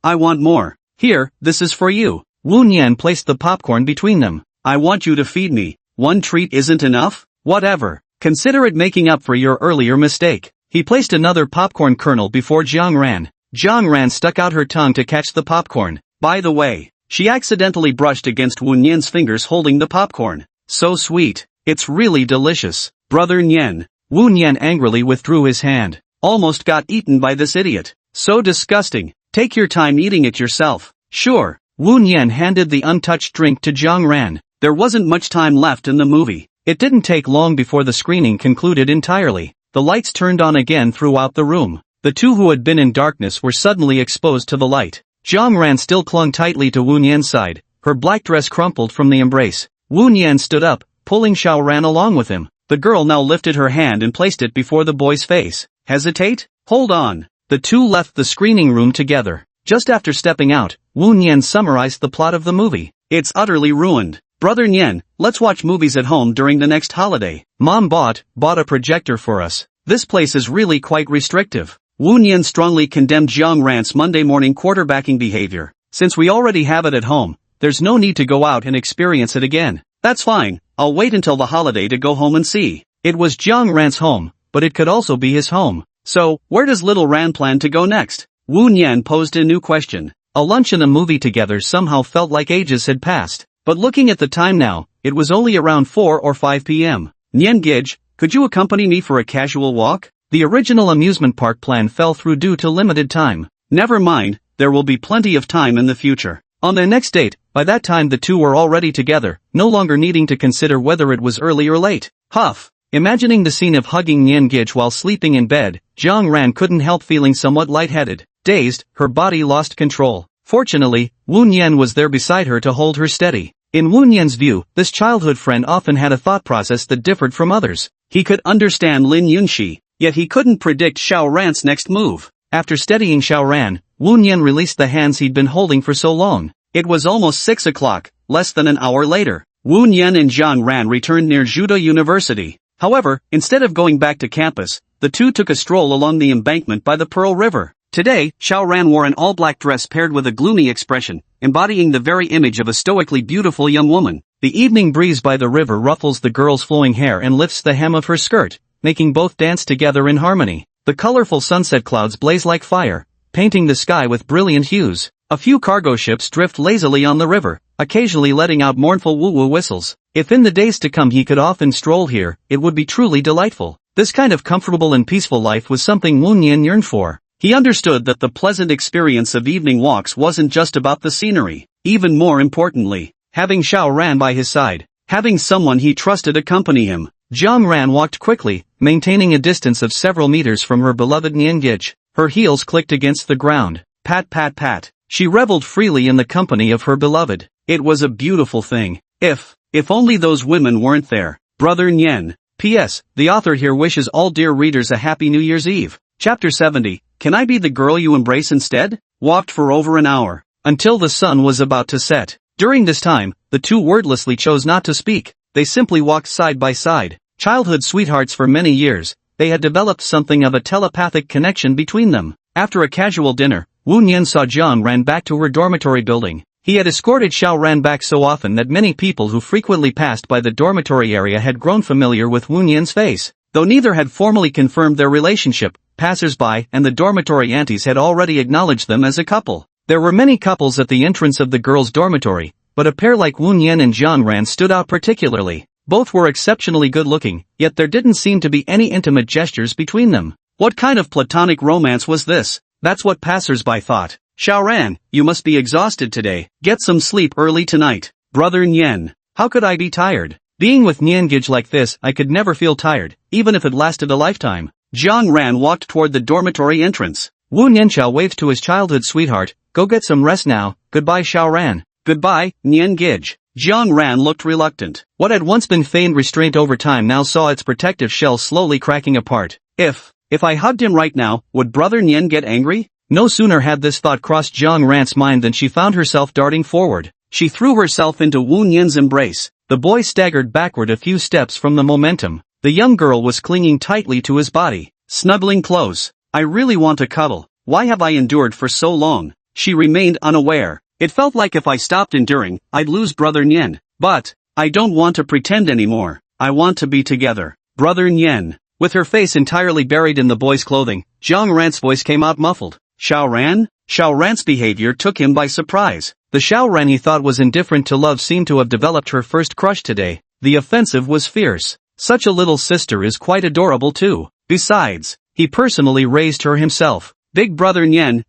I want more. Here, this is for you. Wu Nian placed the popcorn between them. I want you to feed me. One treat isn't enough? Whatever. Consider it making up for your earlier mistake. He placed another popcorn kernel before Jiang Ran. Jiang Ran stuck out her tongue to catch the popcorn. By the way, she accidentally brushed against Wu Nian's fingers holding the popcorn. So sweet. It's really delicious. Brother Nian. Wu Nian angrily withdrew his hand. Almost got eaten by this idiot. So disgusting. Take your time eating it yourself. Sure. Wu Nian handed the untouched drink to Jiang Ran. There wasn't much time left in the movie. It didn't take long before the screening concluded entirely. The lights turned on again throughout the room. The two who had been in darkness were suddenly exposed to the light. Jiang Ran still clung tightly to Wu Nian's side. Her black dress crumpled from the embrace. Wu Nian stood up, pulling Xiao Ran along with him. The girl now lifted her hand and placed it before the boy's face. Hesitate? Hold on. The two left the screening room together. Just after stepping out, Wu Nian summarized the plot of the movie. It's utterly ruined. Brother Nian, let's watch movies at home during the next holiday. Mom bought a projector for us. This place is really quite restrictive. Wu Nian strongly condemned Jiang Ran's Monday morning quarterbacking behavior. Since we already have it at home, there's no need to go out and experience it again. That's fine, I'll wait until the holiday to go home and see. It was Jiang Ran's home, but it could also be his home. So, where does little Ran plan to go next? Wu Nian posed a new question. A lunch and a movie together somehow felt like ages had passed. But looking at the time now, it was only around 4 or 5 p.m. Nian Gij, could you accompany me for a casual walk? The original amusement park plan fell through due to limited time. Never mind, there will be plenty of time in the future. On their next date, by that time the two were already together, no longer needing to consider whether it was early or late. Huff. Imagining the scene of hugging Nian Gij while sleeping in bed, Jiang Ran couldn't help feeling somewhat lightheaded. Dazed, her body lost control. Fortunately, Wu Nian was there beside her to hold her steady. In Wu Nian's view, this childhood friend often had a thought process that differed from others. He could understand Lin Yunxi, yet he couldn't predict Xiao Ran's next move. After steadying Xiao Ran, Wu Nian released the hands he'd been holding for so long. It was almost 6 o'clock, less than an hour later. Wu Nian and Jiang Ran returned near Judo University. However, instead of going back to campus, the two took a stroll along the embankment by the Pearl River. Today, Xiao Ran wore an all-black dress paired with a gloomy expression, embodying the very image of a stoically beautiful young woman. The evening breeze by the river ruffles the girl's flowing hair and lifts the hem of her skirt, making both dance together in harmony. The colorful sunset clouds blaze like fire, painting the sky with brilliant hues. A few cargo ships drift lazily on the river, occasionally letting out mournful woo-woo whistles. If in the days to come he could often stroll here, it would be truly delightful. This kind of comfortable and peaceful life was something Wu Nian yearned for. He understood that the pleasant experience of evening walks wasn't just about the scenery. Even more importantly, having Xiao Ran by his side, having someone he trusted accompany him. Jiang Ran walked quickly, maintaining a distance of several meters from her beloved Niangij. Her heels clicked against the ground. Pat pat pat. She reveled freely in the company of her beloved. It was a beautiful thing. If only those women weren't there. Brother Nian. P.S. The author here wishes all dear readers a happy New Year's Eve. Chapter 70. Can I be the girl you embrace instead? Walked for over an hour, until the sun was about to set. During this time, the two wordlessly chose not to speak. They simply walked side by side. Childhood sweethearts for many years, they had developed something of a telepathic connection between them. After a casual dinner, Wu Nian saw Jiang Ran back to her dormitory building. He had escorted Xiao Ran back so often that many people who frequently passed by the dormitory area had grown familiar with Wu Nian's face. Though neither had formally confirmed their relationship, passers-by and the dormitory aunties had already acknowledged them as a couple. There were many couples at the entrance of the girls' dormitory, but a pair like Wu Nian and Jiang Ran stood out particularly. Both were exceptionally good-looking, yet there didn't seem to be any intimate gestures between them. What kind of platonic romance was this? That's what passers-by thought. Xiao Ran, you must be exhausted today. Get some sleep early tonight. Brother Nian. How could I be tired? Being with Niangij like this, I could never feel tired, even if it lasted a lifetime. Jiang Ran walked toward the dormitory entrance. Wu Nianqiao waved to his childhood sweetheart. Go get some rest now. Goodbye Xiao Ran. Goodbye, Niangij. Jiang Ran looked reluctant. What had once been feigned restraint over time now saw its protective shell slowly cracking apart. If I hugged him right now, would Brother Nian get angry? No sooner had this thought crossed Jiang Ran's mind than she found herself darting forward. She threw herself into Wu Nian's embrace. The boy staggered backward a few steps from the momentum. The young girl was clinging tightly to his body, snuggling close. I really want to cuddle. Why have I endured for so long? She remained unaware. It felt like if I stopped enduring, I'd lose Brother Nian. But I don't want to pretend anymore. I want to be together. Brother Nian. With her face entirely buried in the boy's clothing, Jiang Ran's voice came out muffled. Xiao Ran? Xiao Ran's behavior took him by surprise. The Xiao Ran he thought was indifferent to love seemed to have developed her first crush today. The offensive was fierce. Such a little sister is quite adorable too. Besides, he personally raised her himself. Big Brother Nian,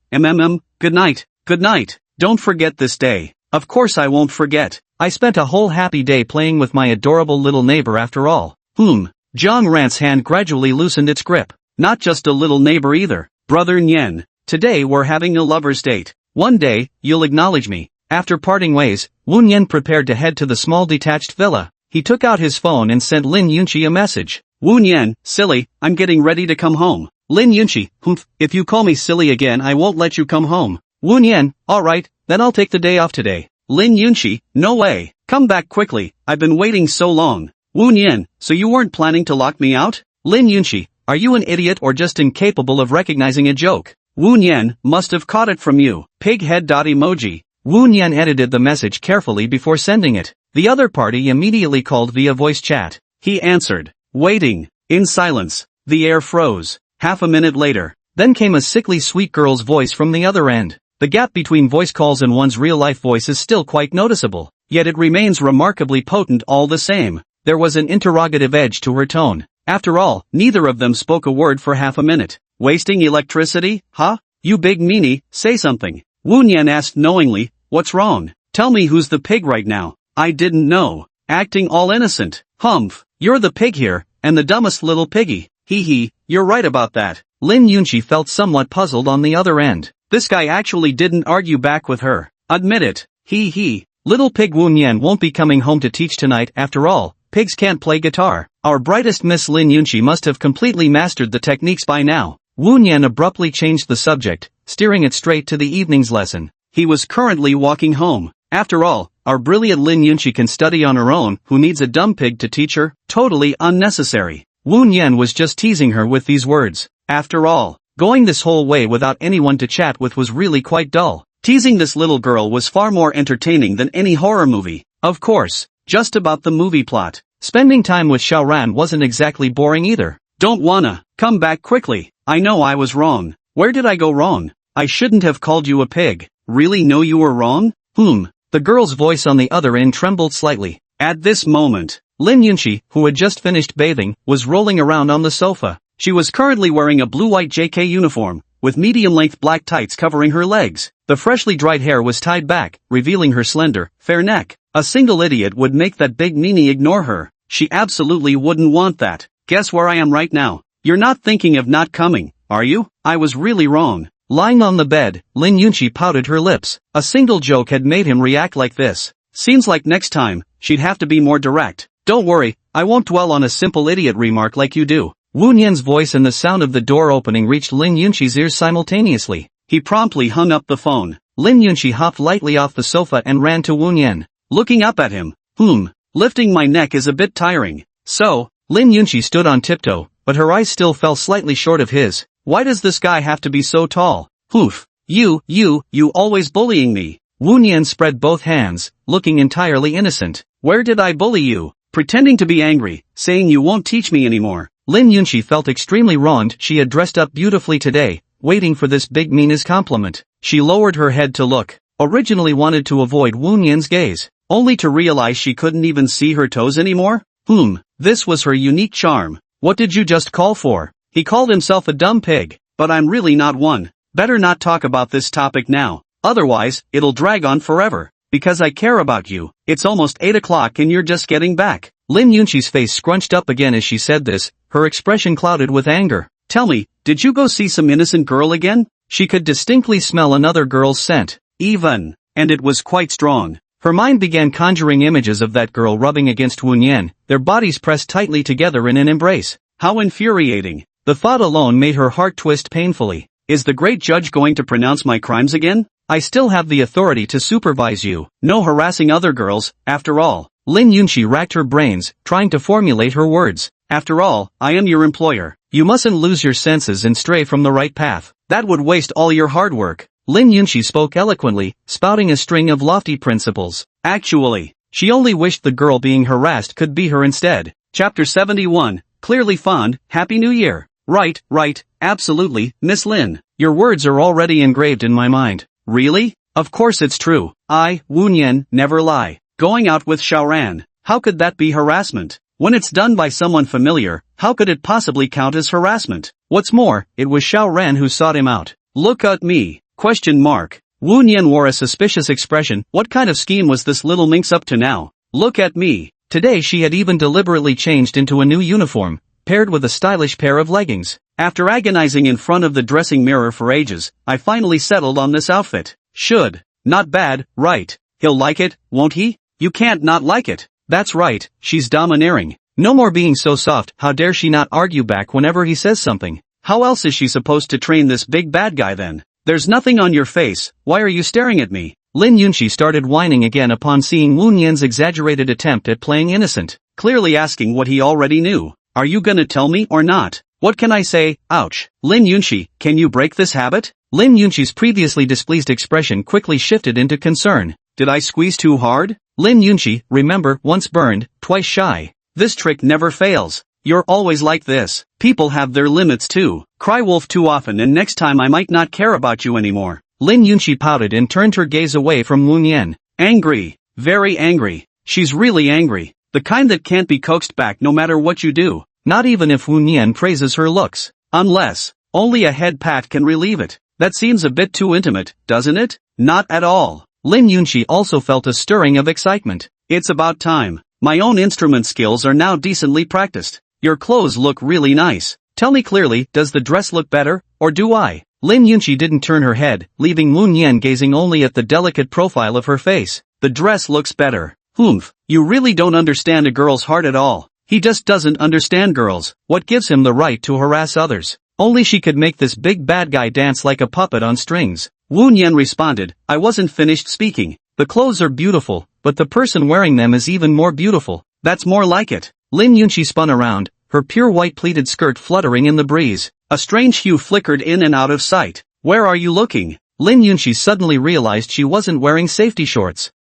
good night, good night. Don't forget this day. Of course I won't forget. I spent a whole happy day playing with my adorable little neighbor after all. Jiang Ran's hand gradually loosened its grip. Not just a little neighbor either. Brother Nian. Today we're having a lover's date. One day, you'll acknowledge me. After parting ways, Wu Nian prepared to head to the small detached villa. He took out his phone and sent Lin Yunqi a message. Wu Nian, silly, I'm getting ready to come home. Lin Yunqi, if you call me silly again I won't let you come home. Wu Nian, alright, then I'll take the day off today. Lin Yunqi, no way. Come back quickly, I've been waiting so long. Wu Nian, so you weren't planning to lock me out? Lin Yunqi, are you an idiot or just incapable of recognizing a joke? Wu Nian, must have caught it from you. Pig head emoji. Wu Nian edited the message carefully before sending it. The other party immediately called via voice chat. He answered, waiting, in silence. The air froze. Half a minute later, then came a sickly sweet girl's voice from the other end. The gap between voice calls and one's real-life voice is still quite noticeable, yet it remains remarkably potent all the same. There was an interrogative edge to her tone. After all, neither of them spoke a word for half a minute. Wasting electricity, huh? You big meanie, say something. Wu Nian asked knowingly, what's wrong? Tell me who's the pig right now. I didn't know. Acting all innocent. You're the pig here, and the dumbest little piggy. Hee, you're right about that. Lin Yunqi felt somewhat puzzled on the other end. This guy actually didn't argue back with her. Admit it. Hee. Little pig Wu Nian won't be coming home to teach tonight after all. Pigs can't play guitar. Our brightest Miss Lin Yunqi must have completely mastered the techniques by now. Wu Nian abruptly changed the subject, steering it straight to the evening's lesson. He was currently walking home. After all, our brilliant Lin Yunqi can study on her own. Who needs a dumb pig to teach her? Totally unnecessary. Wu Nian was just teasing her with these words. After all, going this whole way without anyone to chat with was really quite dull. Teasing this little girl was far more entertaining than any horror movie. Of course, just about the movie plot. Spending time with Xiao Ran wasn't exactly boring either. Don't wanna. Come back quickly. I know I was wrong. Where did I go wrong? I shouldn't have called you a pig. really know you were wrong? The girl's voice on the other end trembled slightly. At this moment, Lin Yunqi, who had just finished bathing, was rolling around on the sofa. She was currently wearing a blue-white JK uniform, with medium-length black tights covering her legs. The freshly dried hair was tied back, revealing her slender, fair neck. A single idiot would make that big meanie ignore her. She absolutely wouldn't want that. Guess where I am right now? You're not thinking of not coming, are you? I was really wrong. Lying on the bed, Lin Yunqi pouted her lips. A single joke had made him react like this. Seems like next time, she'd have to be more direct. Don't worry, I won't dwell on a simple idiot remark like you do. Wu Nian's voice and the sound of the door opening reached Lin Yunqi's ears simultaneously. He promptly hung up the phone. Lin Yunqi hopped lightly off the sofa and ran to Wu Nian. Looking up at him. Lifting my neck is a bit tiring. So, Lin Yunqi stood on tiptoe, but her eyes still fell slightly short of his. Why does this guy have to be so tall? You always bullying me. Wu Nian spread both hands, looking entirely innocent. Where did I bully you? Pretending to be angry, saying you won't teach me anymore. Lin Yunqi felt extremely wronged. She had dressed up beautifully today, waiting for this big meanest compliment. She lowered her head to look. Originally wanted to avoid Wu Nian's gaze, only to realize she couldn't even see her toes anymore. This was her unique charm. What did you just call for? He called himself a dumb pig, but I'm really not one. Better not talk about this topic now, otherwise, it'll drag on forever. Because I care about you. It's almost 8 o'clock and you're just getting back. Lin Yunqi's face scrunched up again as she said this, her expression clouded with anger. Tell me, did you go see some innocent girl again? She could distinctly smell another girl's scent. And it was quite strong. Her mind began conjuring images of that girl rubbing against Wu Nian, their bodies pressed tightly together in an embrace. How infuriating. The thought alone made her heart twist painfully. Is the great judge going to pronounce my crimes again? I still have the authority to supervise you. No harassing other girls, after all. Lin Yunqi racked her brains, trying to formulate her words. After all, I am your employer. You mustn't lose your senses and stray from the right path. That would waste all your hard work. Lin Yunqi spoke eloquently, spouting a string of lofty principles. Actually, she only wished the girl being harassed could be her instead. Chapter 71, Clearly Fond, Happy New Year. Right, absolutely, Miss Lin. Your words are already engraved in my mind. Really? Of course it's true. I, Wu Nian, never lie. Going out with Xiaoran. How could that be harassment? When it's done by someone familiar, how could it possibly count as harassment? What's more, it was Xiaoran who sought him out. Look at me. ? Wu Nian wore a suspicious expression. What kind of scheme was this little minx up to now? Look at me. Today she had even deliberately changed into a new uniform, paired with a stylish pair of leggings. After agonizing in front of the dressing mirror for ages, I finally settled on this outfit. Not bad, right? He'll like it, won't he? You can't not like it. That's right, she's domineering. No more being so soft. How dare she not argue back whenever he says something? How else is she supposed to train this big bad guy then? There's nothing on your face, why are you staring at me? Lin Yunqi started whining again upon seeing Wu Nian's exaggerated attempt at playing innocent, clearly asking what he already knew. Are you gonna tell me or not? What can I say? Ouch. Lin Yunqi, can you break this habit? Lin Yunqi's previously displeased expression quickly shifted into concern. Did I squeeze too hard? Lin Yunqi, remember, once burned, twice shy. This trick never fails. You're always like this. People have their limits too. Cry wolf too often and next time I might not care about you anymore. Lin Yunqi pouted and turned her gaze away from Wu Nian. Angry. Very angry. She's really angry. The kind that can't be coaxed back no matter what you do. Not even if Wu Nian praises her looks. Unless, only a head pat can relieve it. That seems a bit too intimate, doesn't it? Not at all. Lin Yunqi also felt a stirring of excitement. It's about time. My own instrument skills are now decently practiced. Your clothes look really nice. Tell me clearly, does the dress look better, or do I? Lin Yunqi didn't turn her head, leaving Wu Nian gazing only at the delicate profile of her face. The dress looks better. You really don't understand a girl's heart at all. He just doesn't understand girls. What gives him the right to harass others? Only she could make this big bad guy dance like a puppet on strings. Wu Nian responded, I wasn't finished speaking. The clothes are beautiful, but the person wearing them is even more beautiful. That's more like it. Lin Yunqi spun around, her pure white pleated skirt fluttering in the breeze. A strange hue flickered in and out of sight. Where are you looking? Lin Yunqi suddenly realized she wasn't wearing safety shorts.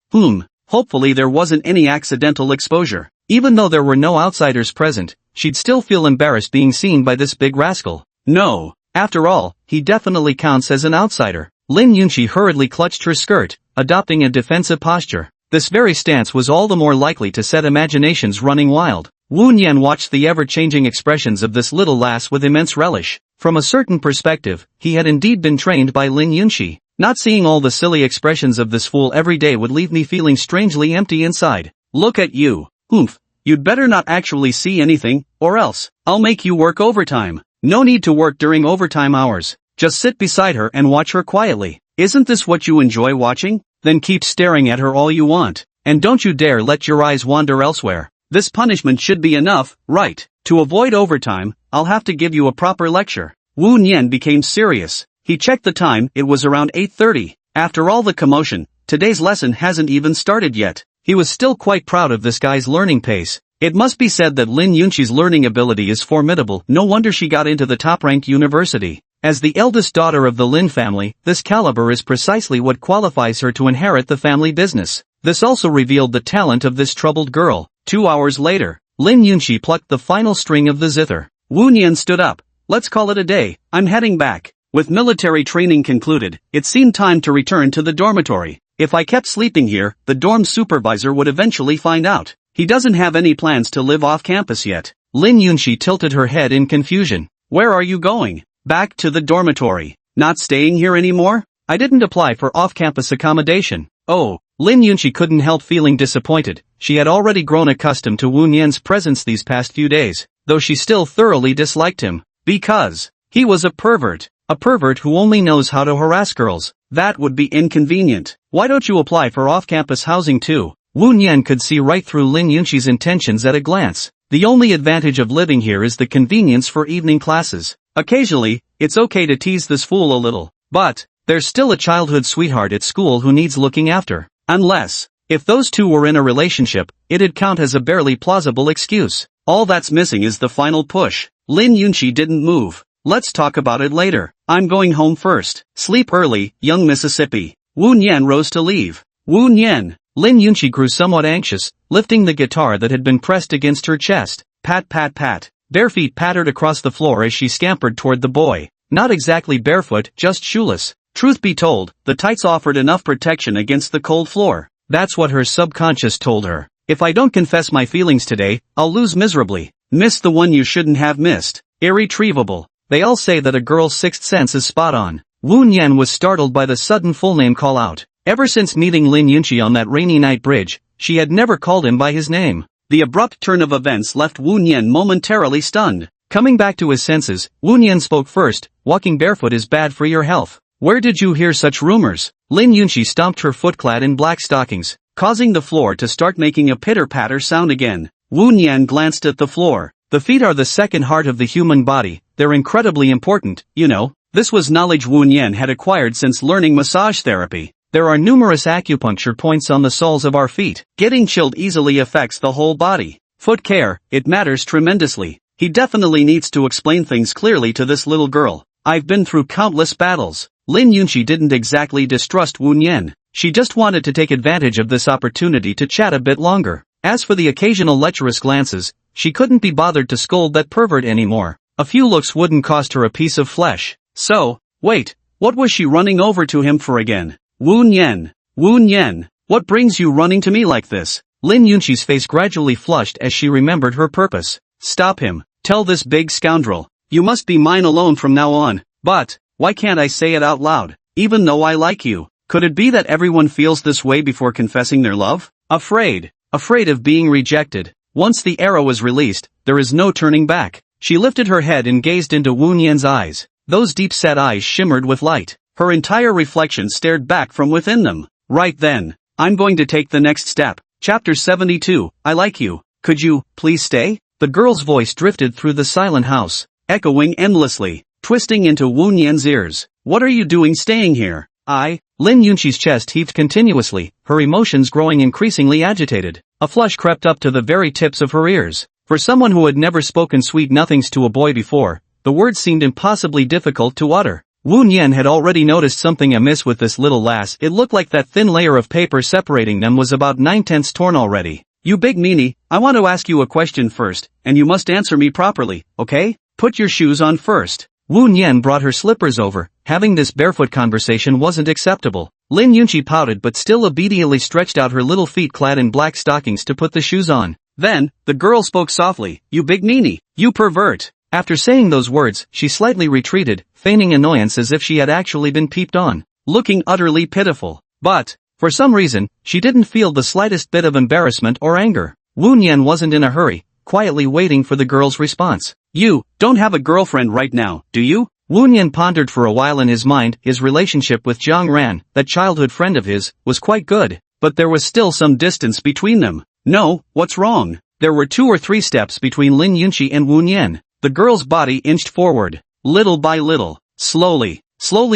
Hopefully there wasn't any accidental exposure. Even though there were no outsiders present, she'd still feel embarrassed being seen by this big rascal. No, after all, he definitely counts as an outsider. Lin Yunqi hurriedly clutched her skirt, adopting a defensive posture. This very stance was all the more likely to set imaginations running wild. Wu Nian watched the ever-changing expressions of this little lass with immense relish. From a certain perspective, he had indeed been trained by Lin Yunqi. Not seeing all the silly expressions of this fool every day would leave me feeling strangely empty inside. Look at you. Oomph. You'd better not actually see anything, or else, I'll make you work overtime. No need to work during overtime hours. Just sit beside her and watch her quietly. Isn't this what you enjoy watching? Then keep staring at her all you want. And don't you dare let your eyes wander elsewhere. This punishment should be enough, right? To avoid overtime, I'll have to give you a proper lecture. Wu Nian became serious. He checked the time, it was around 8:30. After all the commotion, today's lesson hasn't even started yet. He was still quite proud of this guy's learning pace. It must be said that Lin Yunqi's learning ability is formidable, no wonder she got into the top-ranked university. As the eldest daughter of the Lin family, this caliber is precisely what qualifies her to inherit the family business. This also revealed the talent of this troubled girl. 2 hours later, Lin Yunqi plucked the final string of the zither. Wu Nian stood up. Let's call it a day, I'm heading back. With military training concluded, it seemed time to return to the dormitory. If I kept sleeping here, the dorm supervisor would eventually find out. He doesn't have any plans to live off campus yet. Lin Yunqi tilted her head in confusion. Where are you going? Back to the dormitory. Not staying here anymore? I didn't apply for off-campus accommodation. Oh, Lin Yunqi couldn't help feeling disappointed. She had already grown accustomed to Wu Nian's presence these past few days, though she still thoroughly disliked him. Because he was a pervert. A pervert who only knows how to harass girls. That would be inconvenient. Why don't you apply for off-campus housing too? Wu Nian could see right through Lin Yunqi's intentions at a glance. The only advantage of living here is the convenience for evening classes. Occasionally, it's okay to tease this fool a little. But there's still a childhood sweetheart at school who needs looking after. Unless, if those two were in a relationship, it'd count as a barely plausible excuse. All that's missing is the final push. Lin Yunqi didn't move. Let's talk about it later. I'm going home first. Sleep early, young Mississippi. Wu Nian rose to leave. Wu Nian. Lin Yunqi grew somewhat anxious, lifting the guitar that had been pressed against her chest. Pat pat pat. Bare feet pattered across the floor as she scampered toward the boy. Not exactly barefoot, just shoeless. Truth be told, the tights offered enough protection against the cold floor. That's what her subconscious told her. If I don't confess my feelings today, I'll lose miserably. Miss the one you shouldn't have missed. Irretrievable. They all say that a girl's sixth sense is spot on. Wu Nian was startled by the sudden full name call out. Ever since meeting Lin Yunqi on that rainy night bridge, she had never called him by his name. The abrupt turn of events left Wu Nian momentarily stunned. Coming back to his senses, Wu Nian spoke first. Walking barefoot is bad for your health. Where did you hear such rumors? Lin Yunqi stomped her foot clad in black stockings, causing the floor to start making a pitter-patter sound again. Wu Nian glanced at the floor. The feet are the second heart of the human body. They're incredibly important, you know. This was knowledge Wu Nian had acquired since learning massage therapy. There are numerous acupuncture points on the soles of our feet. Getting chilled easily affects the whole body. Foot care, it matters tremendously. He definitely needs to explain things clearly to this little girl. I've been through countless battles. Lin Yunqi didn't exactly distrust Wu Nian. She just wanted to take advantage of this opportunity to chat a bit longer. As for the occasional lecherous glances, she couldn't be bothered to scold that pervert anymore. A few looks wouldn't cost her a piece of flesh. So, wait, what was she running over to him for again? Wu Nian. Wu Nian, what brings you running to me like this? Lin Yunqi's face gradually flushed as she remembered her purpose. Stop him. Tell this big scoundrel. You must be mine alone from now on. But, why can't I say it out loud? Even though I like you. Could it be that everyone feels this way before confessing their love? Afraid of being rejected. Once the arrow was released, there is no turning back. She lifted her head and gazed into Wu Nian's eyes. Those deep-set eyes shimmered with light. Her entire reflection stared back from within them. Right then, I'm going to take the next step. Chapter 72, I like you. Could you, please stay? The girl's voice drifted through the silent house, echoing endlessly, twisting into Wu Nian's ears. What are you doing staying here? Lin Yunqi's chest heaved continuously, her emotions growing increasingly agitated. A flush crept up to the very tips of her ears. For someone who had never spoken sweet nothings to a boy before, the words seemed impossibly difficult to utter. Wu Nian had already noticed something amiss with this little lass. It looked like that thin layer of paper separating them was about 9/10 torn already. You big meanie, I want to ask you a question first, and you must answer me properly, okay? Put your shoes on first. Wu Nian brought her slippers over. Having this barefoot conversation wasn't acceptable. Lin Yunqi pouted but still obediently stretched out her little feet clad in black stockings to put the shoes on. Then, the girl spoke softly, "You big meanie, you pervert." After saying those words, she slightly retreated, feigning annoyance as if she had actually been peeped on, looking utterly pitiful. But, for some reason, she didn't feel the slightest bit of embarrassment or anger. Wu Nian wasn't in a hurry, quietly waiting for the girl's response. "You don't have a girlfriend right now, do you?" Wu Nian pondered for a while in his mind. His relationship with Jiang Ran, that childhood friend of his, was quite good, but there was still some distance between them. "No, what's wrong?" There were 2 or 3 steps between Lin Yunqi and Wu Nian. The girl's body inched forward, little by little, slowly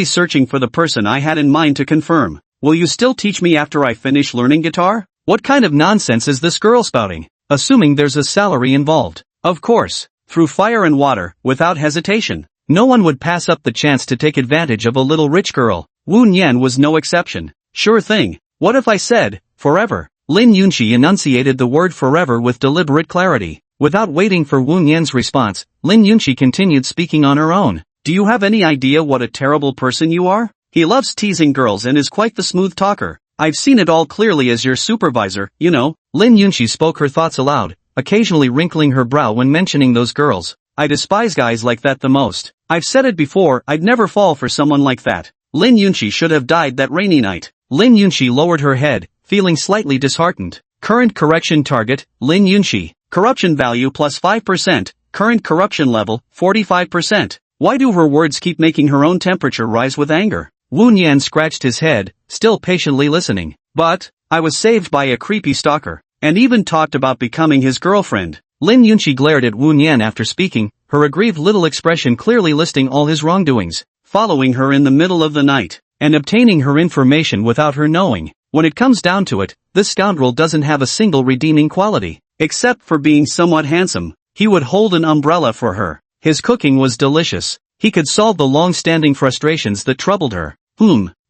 searching for the person I had in mind to confirm. "Will you still teach me after I finish learning guitar?" What kind of nonsense is this girl spouting? Assuming there's a salary involved. Of course, through fire and water, without hesitation. No one would pass up the chance to take advantage of a little rich girl. Wu Nian was no exception. "Sure thing. What if I said, forever?" Lin Yunqi enunciated the word forever with deliberate clarity. Without waiting for Wu Nian's response, Lin Yunqi continued speaking on her own. "Do you have any idea what a terrible person you are? He loves teasing girls and is quite the smooth talker. I've seen it all clearly as your supervisor, you know." Lin Yunqi spoke her thoughts aloud, occasionally wrinkling her brow when mentioning those girls. "I despise guys like that the most. I've said it before, I'd never fall for someone like that." Lin Yunqi should have died that rainy night. Lin Yunqi lowered her head, feeling slightly disheartened. Current correction target, Lin Yunqi. Corruption value plus 5%, current corruption level, 45%. Why do her words keep making her own temperature rise with anger? Wu Nian scratched his head, still patiently listening. "But, I was saved by a creepy stalker, and even talked about becoming his girlfriend." Lin Yunqi glared at Wu Nian after speaking, her aggrieved little expression clearly listing all his wrongdoings. "Following her in the middle of the night, and obtaining her information without her knowing. When it comes down to it, this scoundrel doesn't have a single redeeming quality. Except for being somewhat handsome, he would hold an umbrella for her. His cooking was delicious. He could solve the long-standing frustrations that troubled her.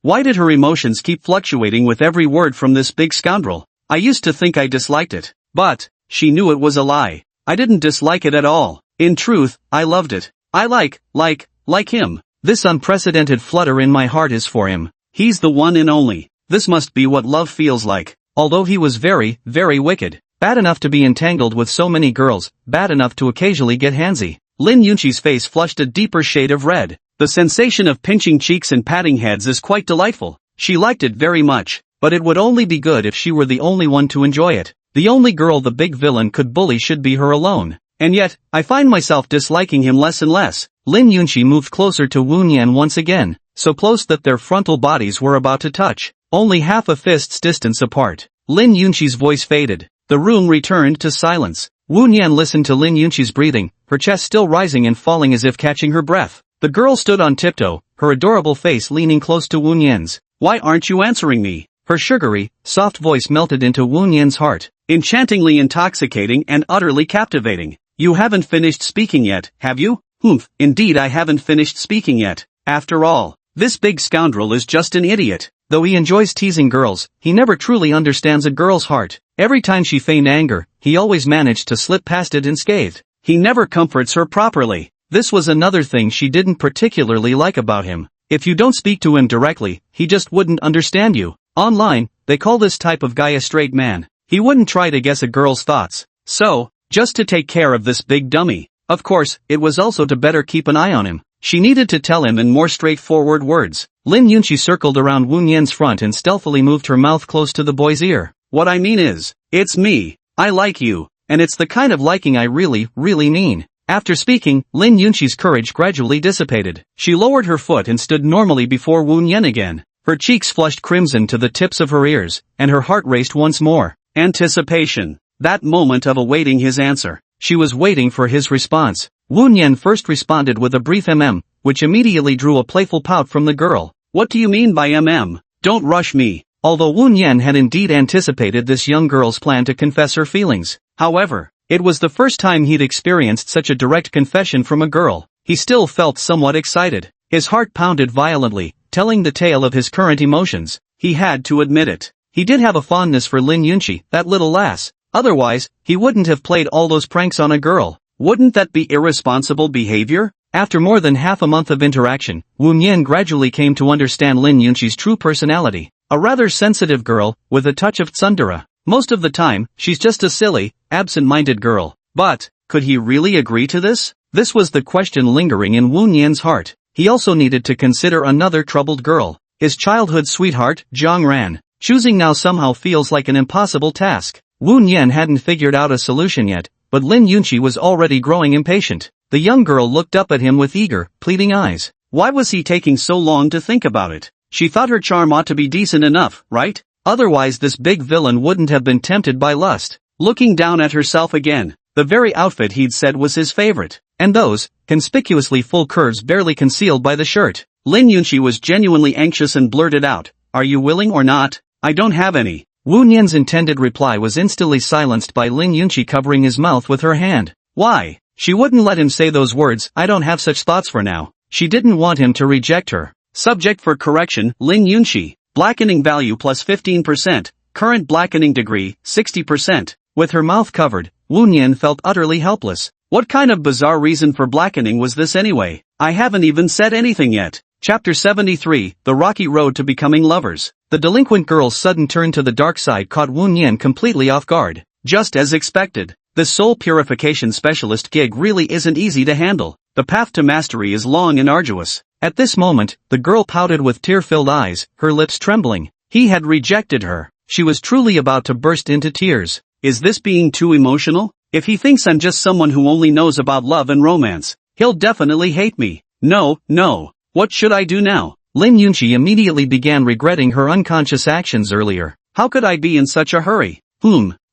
Why did her emotions keep fluctuating with every word from this big scoundrel? I used to think I disliked it. But, she knew it was a lie. I didn't dislike it at all. In truth, I loved it. I like him. This unprecedented flutter in my heart is for him. He's the one and only. This must be what love feels like. Although he was very, very wicked. Bad enough to be entangled with so many girls, bad enough to occasionally get handsy." Lin Yunqi's face flushed a deeper shade of red. The sensation of pinching cheeks and patting heads is quite delightful. She liked it very much, but it would only be good if she were the only one to enjoy it. The only girl the big villain could bully should be her alone. And yet, I find myself disliking him less and less. Lin Yunqi moved closer to Wu Nian once again, so close that their frontal bodies were about to touch, only half a fist's distance apart. Lin Yunqi's voice faded. The room returned to silence. Wu Nian listened to Lin Yunqi's breathing, her chest still rising and falling as if catching her breath. The girl stood on tiptoe, her adorable face leaning close to Wu Nian's. "Why aren't you answering me?" Her sugary, soft voice melted into Wu Nian's heart. "Enchantingly intoxicating and utterly captivating. You haven't finished speaking yet, have you?" Indeed I haven't finished speaking yet. After all, this big scoundrel is just an idiot. Though he enjoys teasing girls, he never truly understands a girl's heart. Every time she feigned anger, he always managed to slip past it unscathed. He never comforts her properly. This was another thing she didn't particularly like about him. If you don't speak to him directly, he just wouldn't understand you. Online, they call this type of guy a straight man. He wouldn't try to guess a girl's thoughts. So, just to take care of this big dummy. Of course, it was also to better keep an eye on him. She needed to tell him in more straightforward words. Lin Yunqi circled around Wu Nian's front and stealthily moved her mouth close to the boy's ear. "What I mean is, it's me. I like you, and it's the kind of liking I really mean." After speaking, Lin Yunqi's courage gradually dissipated. She lowered her foot and stood normally before Wu Nian again. Her cheeks flushed crimson to the tips of her ears, and her heart raced once more. Anticipation. That moment of awaiting his answer. She was waiting for his response. Wu Nian first responded with a brief which immediately drew a playful pout from the girl. "What do you mean by Don't rush me." Although Wu Nian had indeed anticipated this young girl's plan to confess her feelings, however, it was the first time he'd experienced such a direct confession from a girl. He still felt somewhat excited. His heart pounded violently, telling the tale of his current emotions. He had to admit it. He did have a fondness for Lin Yunqi, that little lass. Otherwise, he wouldn't have played all those pranks on a girl. Wouldn't that be irresponsible behavior? After more than half a month of interaction, Wu Nian gradually came to understand Lin Yunqi's true personality. A rather sensitive girl, with a touch of tsundere. Most of the time, she's just a silly, absent-minded girl. But, could he really agree to this? This was the question lingering in Wu Nian's heart. He also needed to consider another troubled girl. His childhood sweetheart, Zhang Ran. Choosing now somehow feels like an impossible task. Wu Nian hadn't figured out a solution yet, but Lin Yunqi was already growing impatient. The young girl looked up at him with eager, pleading eyes. Why was he taking so long to think about it? She thought her charm ought to be decent enough, right? Otherwise this big villain wouldn't have been tempted by lust. Looking down at herself again, the very outfit he'd said was his favorite. And those, conspicuously full curves barely concealed by the shirt. Lin Yunqi was genuinely anxious and blurted out, "Are you willing or not? I don't have any." Wu Nian's intended reply was instantly silenced by Lin Yunqi covering his mouth with her hand. Why? She wouldn't let him say those words, "I don't have such thoughts for now." She didn't want him to reject her. Subject for correction, Lin Yunqi. Blackening value plus 15%, current blackening degree, 60%. With her mouth covered, Wu Nian felt utterly helpless. What kind of bizarre reason for blackening was this anyway? I haven't even said anything yet. Chapter 73, The Rocky Road to Becoming Lovers. The delinquent girl's sudden turn to the dark side caught Wu Nian completely off guard. Just as expected. This soul purification specialist gig really isn't easy to handle. The path to mastery is long and arduous. At this moment, the girl pouted with tear-filled eyes, her lips trembling. He had rejected her. She was truly about to burst into tears. Is this being too emotional? If he thinks I'm just someone who only knows about love and romance, he'll definitely hate me. No. What should I do now? Lin Yunqi immediately began regretting her unconscious actions earlier. How could I be in such a hurry?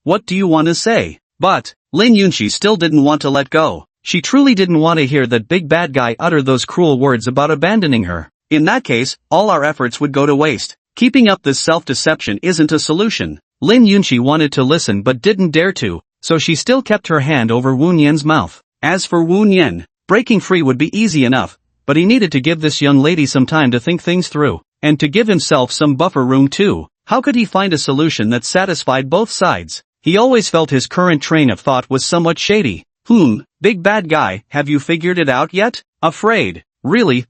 What do you want to say? But, Lin Yunqi still didn't want to let go. She truly didn't want to hear that big bad guy utter those cruel words about abandoning her. In that case, all our efforts would go to waste. Keeping up this self-deception isn't a solution. Lin Yunqi wanted to listen but didn't dare to, so she still kept her hand over Wu Nian's mouth. As for Wu Nian, breaking free would be easy enough, but he needed to give this young lady some time to think things through, and to give himself some buffer room too. How could he find a solution that satisfied both sides? He always felt his current train of thought was somewhat shady. Big bad guy, have you figured it out yet? Afraid. Really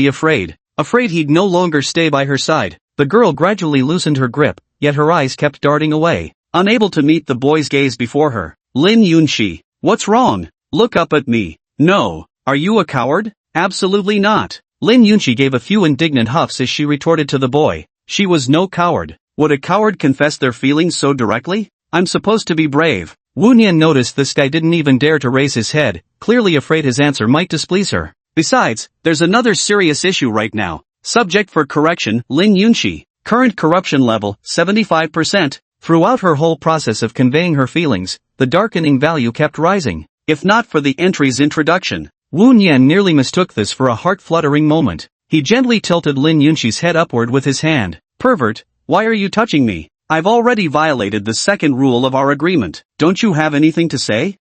afraid. Afraid he'd no longer stay by her side. The girl gradually loosened her grip, yet her eyes kept darting away. Unable to meet the boy's gaze before her. Lin Yunqi, what's wrong? Look up at me. No. Are you a coward? Absolutely not. Lin Yunqi gave a few indignant huffs as she retorted to the boy. She was no coward. Would a coward confess their feelings so directly? I'm supposed to be brave. Wu Nian noticed this guy didn't even dare to raise his head, clearly afraid his answer might displease her. Besides, there's another serious issue right now. Subject for correction, Lin Yunqi. Current corruption level, 75%. Throughout her whole process of conveying her feelings, the darkening value kept rising. If not for the entry's introduction, Wu Nian nearly mistook this for a heart-fluttering moment. He gently tilted Lin Yunqi's head upward with his hand. Pervert, why are you touching me? I've already violated the second rule of our agreement. Don't you have anything to say?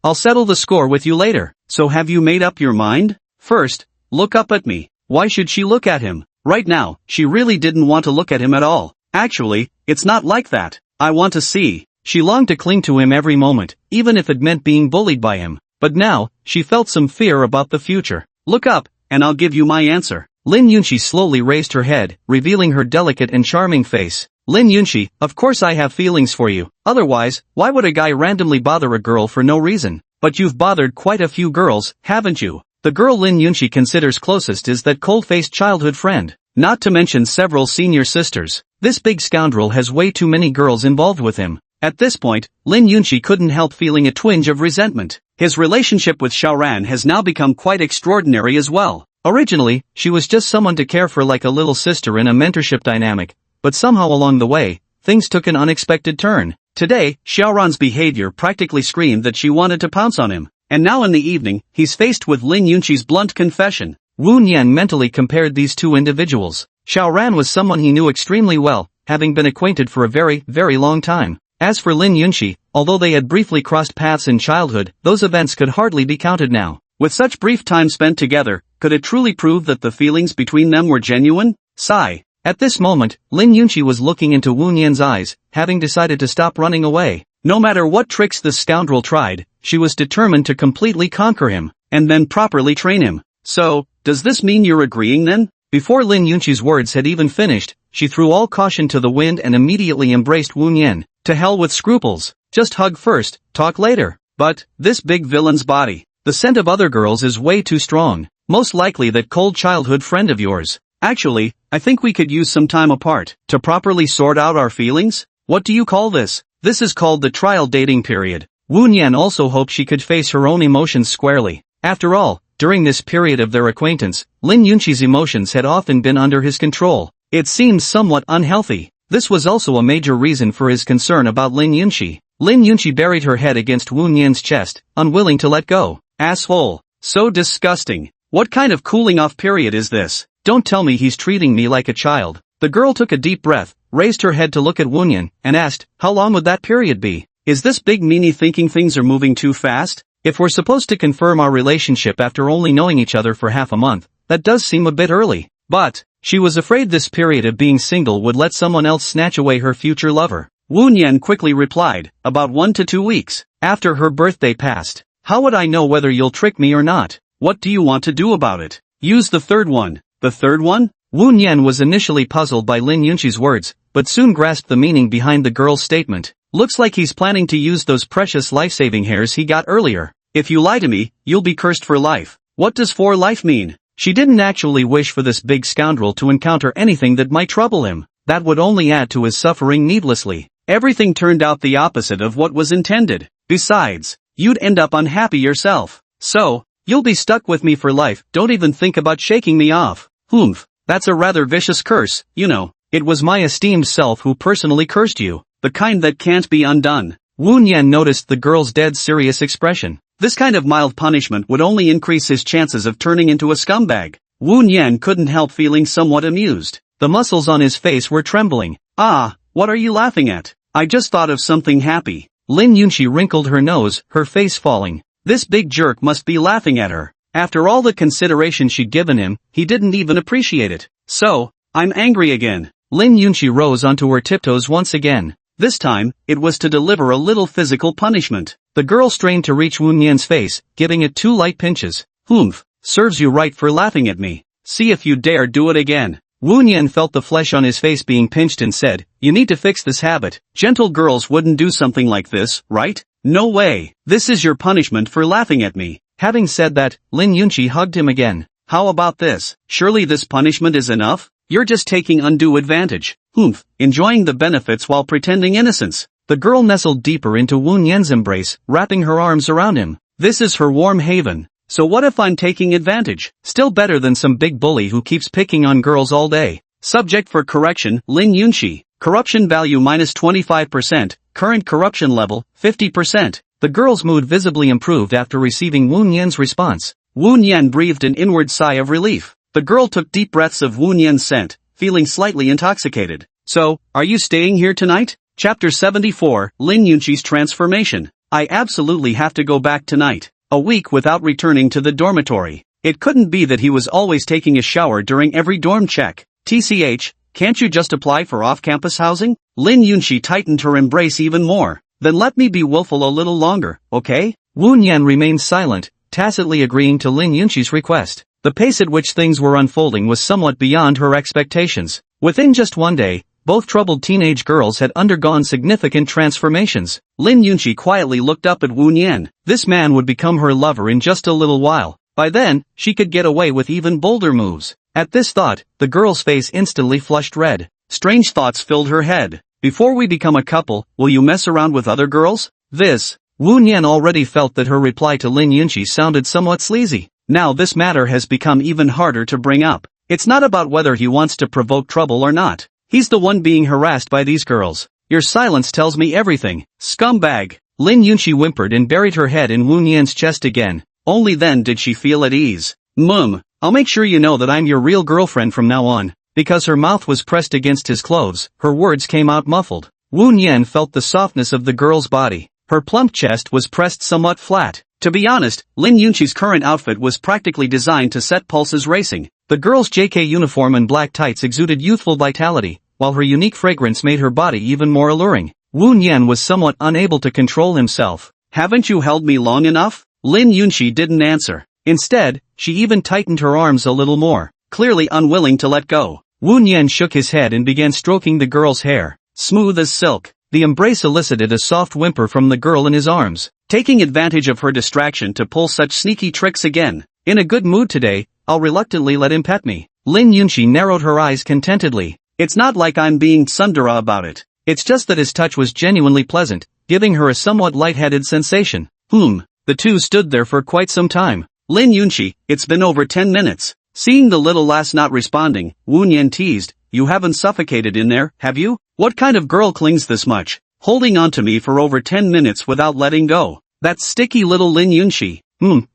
I'll settle the score with you later. So have you made up your mind? First, look up at me. Why should she look at him? Right now, she really didn't want to look at him at all. Actually, it's not like that. I want to see. She longed to cling to him every moment, even if it meant being bullied by him. But now, she felt some fear about the future. Look up, and I'll give you my answer. Lin Yunqi slowly raised her head, revealing her delicate and charming face. Lin Yunqi, of course I have feelings for you. Otherwise, why would a guy randomly bother a girl for no reason? But you've bothered quite a few girls, haven't you? The girl Lin Yunqi considers closest is that cold-faced childhood friend. Not to mention several senior sisters. This big scoundrel has way too many girls involved with him. At this point, Lin Yunqi couldn't help feeling a twinge of resentment. His relationship with Xiaoran has now become quite extraordinary as well. Originally, she was just someone to care for like a little sister in a mentorship dynamic. But somehow along the way, things took an unexpected turn. Today, Xiaoran's behavior practically screamed that she wanted to pounce on him. And now in the evening, he's faced with Lin Yunqi's blunt confession. Wu Nian mentally compared these two individuals. Xiaoran was someone he knew extremely well, having been acquainted for a very long time. As for Lin Yunqi, although they had briefly crossed paths in childhood, those events could hardly be counted now. With such brief time spent together, could it truly prove that the feelings between them were genuine? Sigh. At this moment, Lin Yunqi was looking into Wu Nian's eyes, having decided to stop running away. No matter what tricks this scoundrel tried, she was determined to completely conquer him. and then properly train him. So, does this mean you're agreeing then? Before Lin Yunqi's words had even finished, she threw all caution to the wind and immediately embraced Wu Nian. To hell with scruples. Just hug first, talk later. But, this big villain's body. The scent of other girls is way too strong. Most likely that cold childhood friend of yours. Actually, I think we could use some time apart to properly sort out our feelings. What do you call this? This is called the trial dating period. Wu Nian also hoped she could face her own emotions squarely. After all, during this period of their acquaintance, Lin Yunqi's emotions had often been under his control. It seemed somewhat unhealthy. This was also a major reason for his concern about Lin Yunqi. Lin Yunqi buried her head against Wu Nian's chest, unwilling to let go. Asshole. So disgusting. What kind of cooling off period is this? Don't tell me he's treating me like a child. The girl took a deep breath, raised her head to look at Wu Nian, and asked, how long would that period be? Is this big meanie thinking things are moving too fast? If we're supposed to confirm our relationship after only knowing each other for half a month, that does seem a bit early. But, she was afraid this period of being single would let someone else snatch away her future lover. Wu Nian quickly replied, about 1 to 2 weeks, after her birthday passed. How would I know whether you'll trick me or not? What do you want to do about it? Use the third one. The third one? Wu Nian was initially puzzled by Lin Yunqi's words, but soon grasped the meaning behind the girl's statement. Looks like he's planning to use those precious life-saving hairs he got earlier. If you lie to me, you'll be cursed for life. What does for life mean? She didn't actually wish for this big scoundrel to encounter anything that might trouble him. That would only add to his suffering needlessly. Everything turned out the opposite of what was intended. Besides, you'd end up unhappy yourself. So, you'll be stuck with me for life. Don't even think about shaking me off. Humph. That's a rather vicious curse, you know. It was my esteemed self who personally cursed you. The kind that can't be undone. Wu Nian noticed the girl's dead serious expression. This kind of mild punishment would only increase his chances of turning into a scumbag. Wu Nian couldn't help feeling somewhat amused. The muscles on his face were trembling. Ah, what are you laughing at? I just thought of something happy. Lin Yunqi wrinkled her nose, her face falling. This big jerk must be laughing at her. After all the consideration she'd given him, he didn't even appreciate it. So, I'm angry again. Lin Yunqi rose onto her tiptoes once again. This time, it was to deliver a little physical punishment. The girl strained to reach Wu Nian's face, giving it 2 light pinches. Humph, serves you right for laughing at me. See if you dare do it again. Wu Nian felt the flesh on his face being pinched and said, you need to fix this habit. Gentle girls wouldn't do something like this, right? No way. This is your punishment for laughing at me. Having said that, Lin Yunqi hugged him again. How about this? Surely this punishment is enough? You're just taking undue advantage. Humph, enjoying the benefits while pretending innocence. The girl nestled deeper into Wu Nian's embrace, wrapping her arms around him. This is her warm haven. So what if I'm taking advantage? Still better than some big bully who keeps picking on girls all day. Subject for correction, Lin Yunqi. Corruption value minus 25%, current corruption level, 50%. The girl's mood visibly improved after receiving Wu Nian's response. Wu Nian breathed an inward sigh of relief. The girl took deep breaths of Wu Nian's scent, feeling slightly intoxicated. So, are you staying here tonight? Chapter 74, Lin Yunqi's transformation. I absolutely have to go back tonight. A week without returning to the dormitory. It couldn't be that he was always taking a shower during every dorm check. TCH, can't you just apply for off-campus housing? Lin Yunqi tightened her embrace even more. Then let me be willful a little longer, okay? Wu Nian remained silent, tacitly agreeing to Lin Yunqi's request. The pace at which things were unfolding was somewhat beyond her expectations. Within just one day, both troubled teenage girls had undergone significant transformations. Lin Yunqi quietly looked up at Wu Nian. This man would become her lover in just a little while. By then, she could get away with even bolder moves. At this thought, the girl's face instantly flushed red. Strange thoughts filled her head. Before we become a couple, will you mess around with other girls? Wu Nian already felt that her reply to Lin Yunqi sounded somewhat sleazy. Now this matter has become even harder to bring up. It's not about whether he wants to provoke trouble or not. He's the one being harassed by these girls. Your silence tells me everything. Scumbag. Lin Yunqi whimpered and buried her head in Wu Nian's chest again. Only then did she feel at ease. I'll make sure you know that I'm your real girlfriend from now on. Because her mouth was pressed against his clothes, her words came out muffled. Wu Nian felt the softness of the girl's body. Her plump chest was pressed somewhat flat. To be honest, Lin Yunqi's current outfit was practically designed to set pulses racing. The girl's JK uniform and black tights exuded youthful vitality, while her unique fragrance made her body even more alluring. Wu Nian was somewhat unable to control himself. Haven't you held me long enough? Lin Yunqi didn't answer. Instead, she even tightened her arms a little more, clearly unwilling to let go. Wu Nian shook his head and began stroking the girl's hair, smooth as silk. The embrace elicited a soft whimper from the girl in his arms, taking advantage of her distraction to pull such sneaky tricks again. In a good mood today, I'll reluctantly let him pet me. Lin Yunxi narrowed her eyes contentedly. It's not like I'm being tsundere about it. It's just that his touch was genuinely pleasant, giving her a somewhat lightheaded sensation. The two stood there for quite some time. Lin Yunxi, it's been over 10 minutes. Seeing the little lass not responding, Wu Nian teased, you haven't suffocated in there, have you? What kind of girl clings this much, holding on to me for over 10 minutes without letting go? That sticky little Lin Yunxi.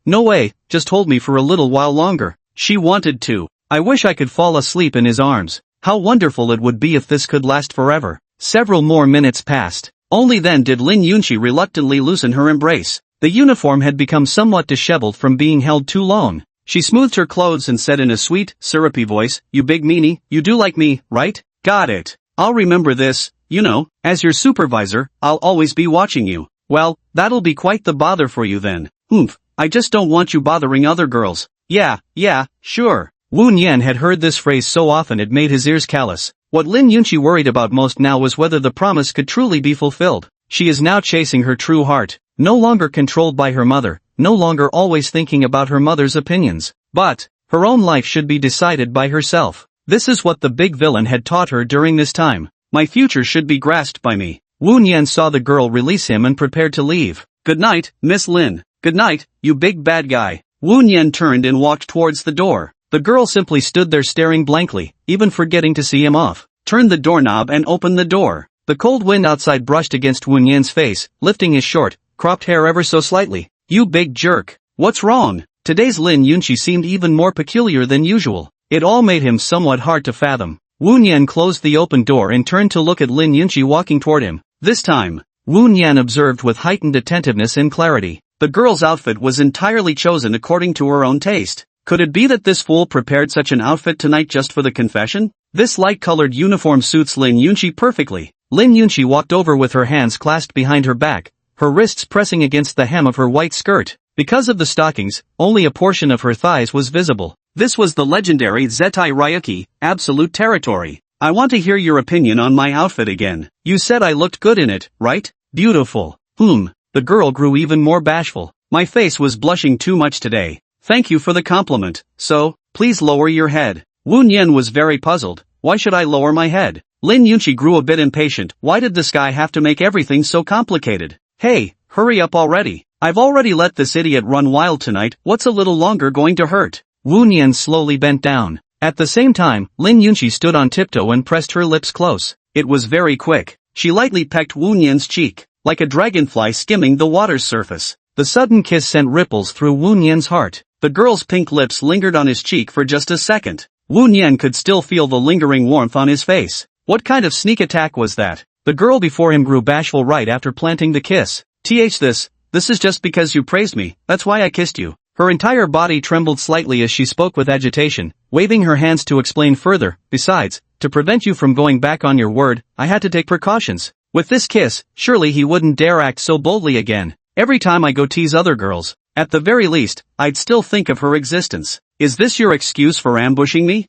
No way, just hold me for a little while longer. She wanted to. I wish I could fall asleep in his arms. How wonderful it would be if this could last forever. Several more minutes passed. Only then did Lin Yunxi reluctantly loosen her embrace. The uniform had become somewhat disheveled from being held too long. She smoothed her clothes and said in a sweet, syrupy voice, you big meanie, you do like me, right? Got it. I'll remember this, as your supervisor, I'll always be watching you. Well, that'll be quite the bother for you then. I just don't want you bothering other girls. Yeah, sure. Wu Nian had heard this phrase so often it made his ears callous. What Lin Yunxi worried about most now was whether the promise could truly be fulfilled. She is now chasing her true heart, no longer controlled by her mother, no longer always thinking about her mother's opinions. But her own life should be decided by herself. This is what the big villain had taught her during this time. My future should be grasped by me. Wu Nian saw the girl release him and prepared to leave. Good night, Miss Lin. Good night, you big bad guy. Wu Nian turned and walked towards the door. The girl simply stood there staring blankly, even forgetting to see him off. Turned the doorknob and opened the door. The cold wind outside brushed against Wu Nian's face, lifting his short, cropped hair ever so slightly. You big jerk. What's wrong? Today's Lin Yunxi seemed even more peculiar than usual. It all made him somewhat hard to fathom. Wu Nian closed the open door and turned to look at Lin Yunxi walking toward him. This time, Wu Nian observed with heightened attentiveness and clarity. The girl's outfit was entirely chosen according to her own taste. Could it be that this fool prepared such an outfit tonight just for the confession? This light-colored uniform suits Lin Yunxi perfectly. Lin Yunxi walked over with her hands clasped behind her back, her wrists pressing against the hem of her white skirt. Because of the stockings, only a portion of her thighs was visible. This was the legendary Zetai Ryuki, absolute territory. I want to hear your opinion on my outfit again. You said I looked good in it, right? Beautiful. The girl grew even more bashful. My face was blushing too much today. Thank you for the compliment. So, please lower your head. Wu Nian was very puzzled. Why should I lower my head? Lin Yunxi grew a bit impatient. Why did this guy have to make everything so complicated? Hey, hurry up already. I've already let this idiot run wild tonight. What's a little longer going to hurt? Wu Nian slowly bent down. At the same time, Lin Yunxi stood on tiptoe and pressed her lips close. It was very quick. She lightly pecked Wu Nian's cheek, like a dragonfly skimming the water's surface. The sudden kiss sent ripples through Wu Nian's heart. The girl's pink lips lingered on his cheek for just a second. Wu Nian could still feel the lingering warmth on his face. What kind of sneak attack was that? The girl before him grew bashful right after planting the kiss. This is just because you praised me, that's why I kissed you. Her entire body trembled slightly as she spoke with agitation, waving her hands to explain further. Besides, to prevent you from going back on your word, I had to take precautions. With this kiss, surely he wouldn't dare act so boldly again. Every time I go tease other girls, at the very least, I'd still think of her existence. Is this your excuse for ambushing me?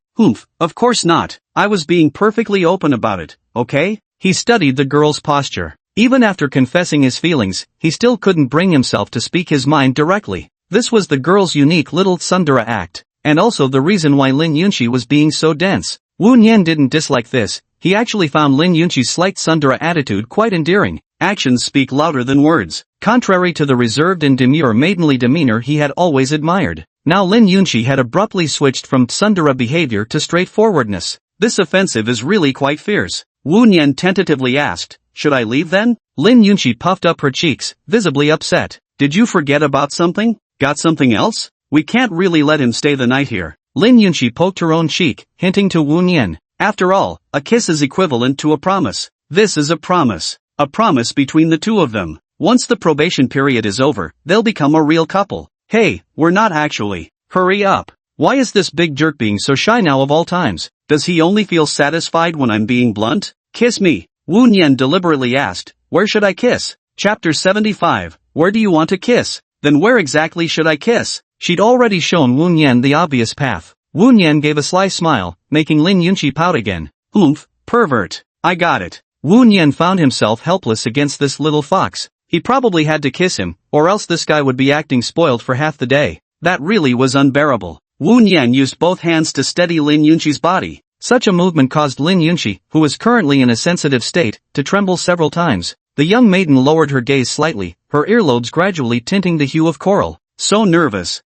Of course not. I was being perfectly open about it, okay? He studied the girl's posture. Even after confessing his feelings, he still couldn't bring himself to speak his mind directly. This was the girl's unique little tsundere act, and also the reason why Lin Yunxi was being so dense. Wu Nian didn't dislike this. He actually found Lin Yunxi's slight tsundere attitude quite endearing. Actions speak louder than words. Contrary to the reserved and demure maidenly demeanor he had always admired, now Lin Yunxi had abruptly switched from tsundere behavior to straightforwardness. This offensive is really quite fierce. Wu Nian tentatively asked, should I leave then? Lin Yunxi puffed up her cheeks, visibly upset. Did you forget about something? Got something else? We can't really let him stay the night here. Lin Yunxi poked her own cheek, hinting to Wu Nian. After all, a kiss is equivalent to a promise. This is a promise. A promise between the two of them. Once the probation period is over, they'll become a real couple. Hey, we're not actually. Hurry up. Why is this big jerk being so shy now of all times? Does he only feel satisfied when I'm being blunt? Kiss me. Wu Nian deliberately asked. Where should I kiss? Chapter 75. Where do you want to kiss? Then where exactly should I kiss? She'd already shown Wu Nian the obvious path. Wu Nian gave a sly smile, making Lin Yunqi pout again. Oomph, pervert. I got it. Wu Nian found himself helpless against this little fox. He probably had to kiss him, or else this guy would be acting spoiled for half the day. That really was unbearable. Wu Nian used both hands to steady Lin Yunqi's body. Such a movement caused Lin Yunqi, who was currently in a sensitive state, to tremble several times. The young maiden lowered her gaze slightly, her earlobes gradually tinting the hue of coral. So nervous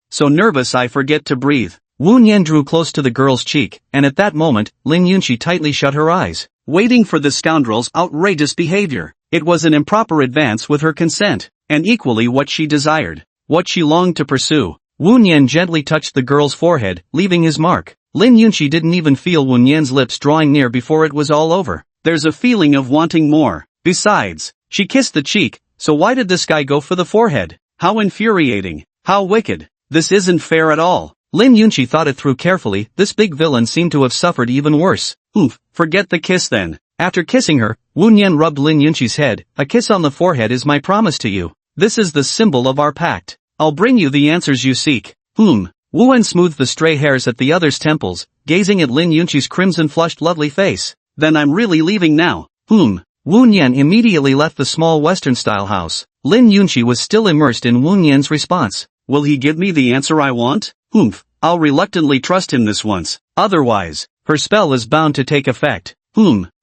I forget to breathe. Wu Nian drew close to the girl's cheek, and at that moment, Lin Yunqi tightly shut her eyes, waiting for the scoundrel's outrageous behavior. It was an improper advance with her consent, and equally what she desired, what she longed to pursue. Wu Nian gently touched the girl's forehead, leaving his mark. Lin Yunqi didn't even feel Wu Nian's lips drawing near before it was all over. There's a feeling of wanting more. Besides, she kissed the cheek, so why did this guy go for the forehead? How infuriating. How wicked. This isn't fair at all. Lin Yunqi thought it through carefully. This big villain seemed to have suffered even worse. Oof, forget the kiss then. After kissing her, Wu Nian rubbed Lin Yunqi's head. A kiss on the forehead is my promise to you. This is the symbol of our pact. I'll bring you the answers you seek. Wu Wen smoothed the stray hairs at the other's temples, gazing at Lin Yunqi's crimson-flushed lovely face. Then I'm really leaving now. Wu Nian immediately left the small Western-style house. Lin Yunqi was still immersed in Wu Nian's response. Will he give me the answer I want? I'll reluctantly trust him this once. Otherwise, her spell is bound to take effect.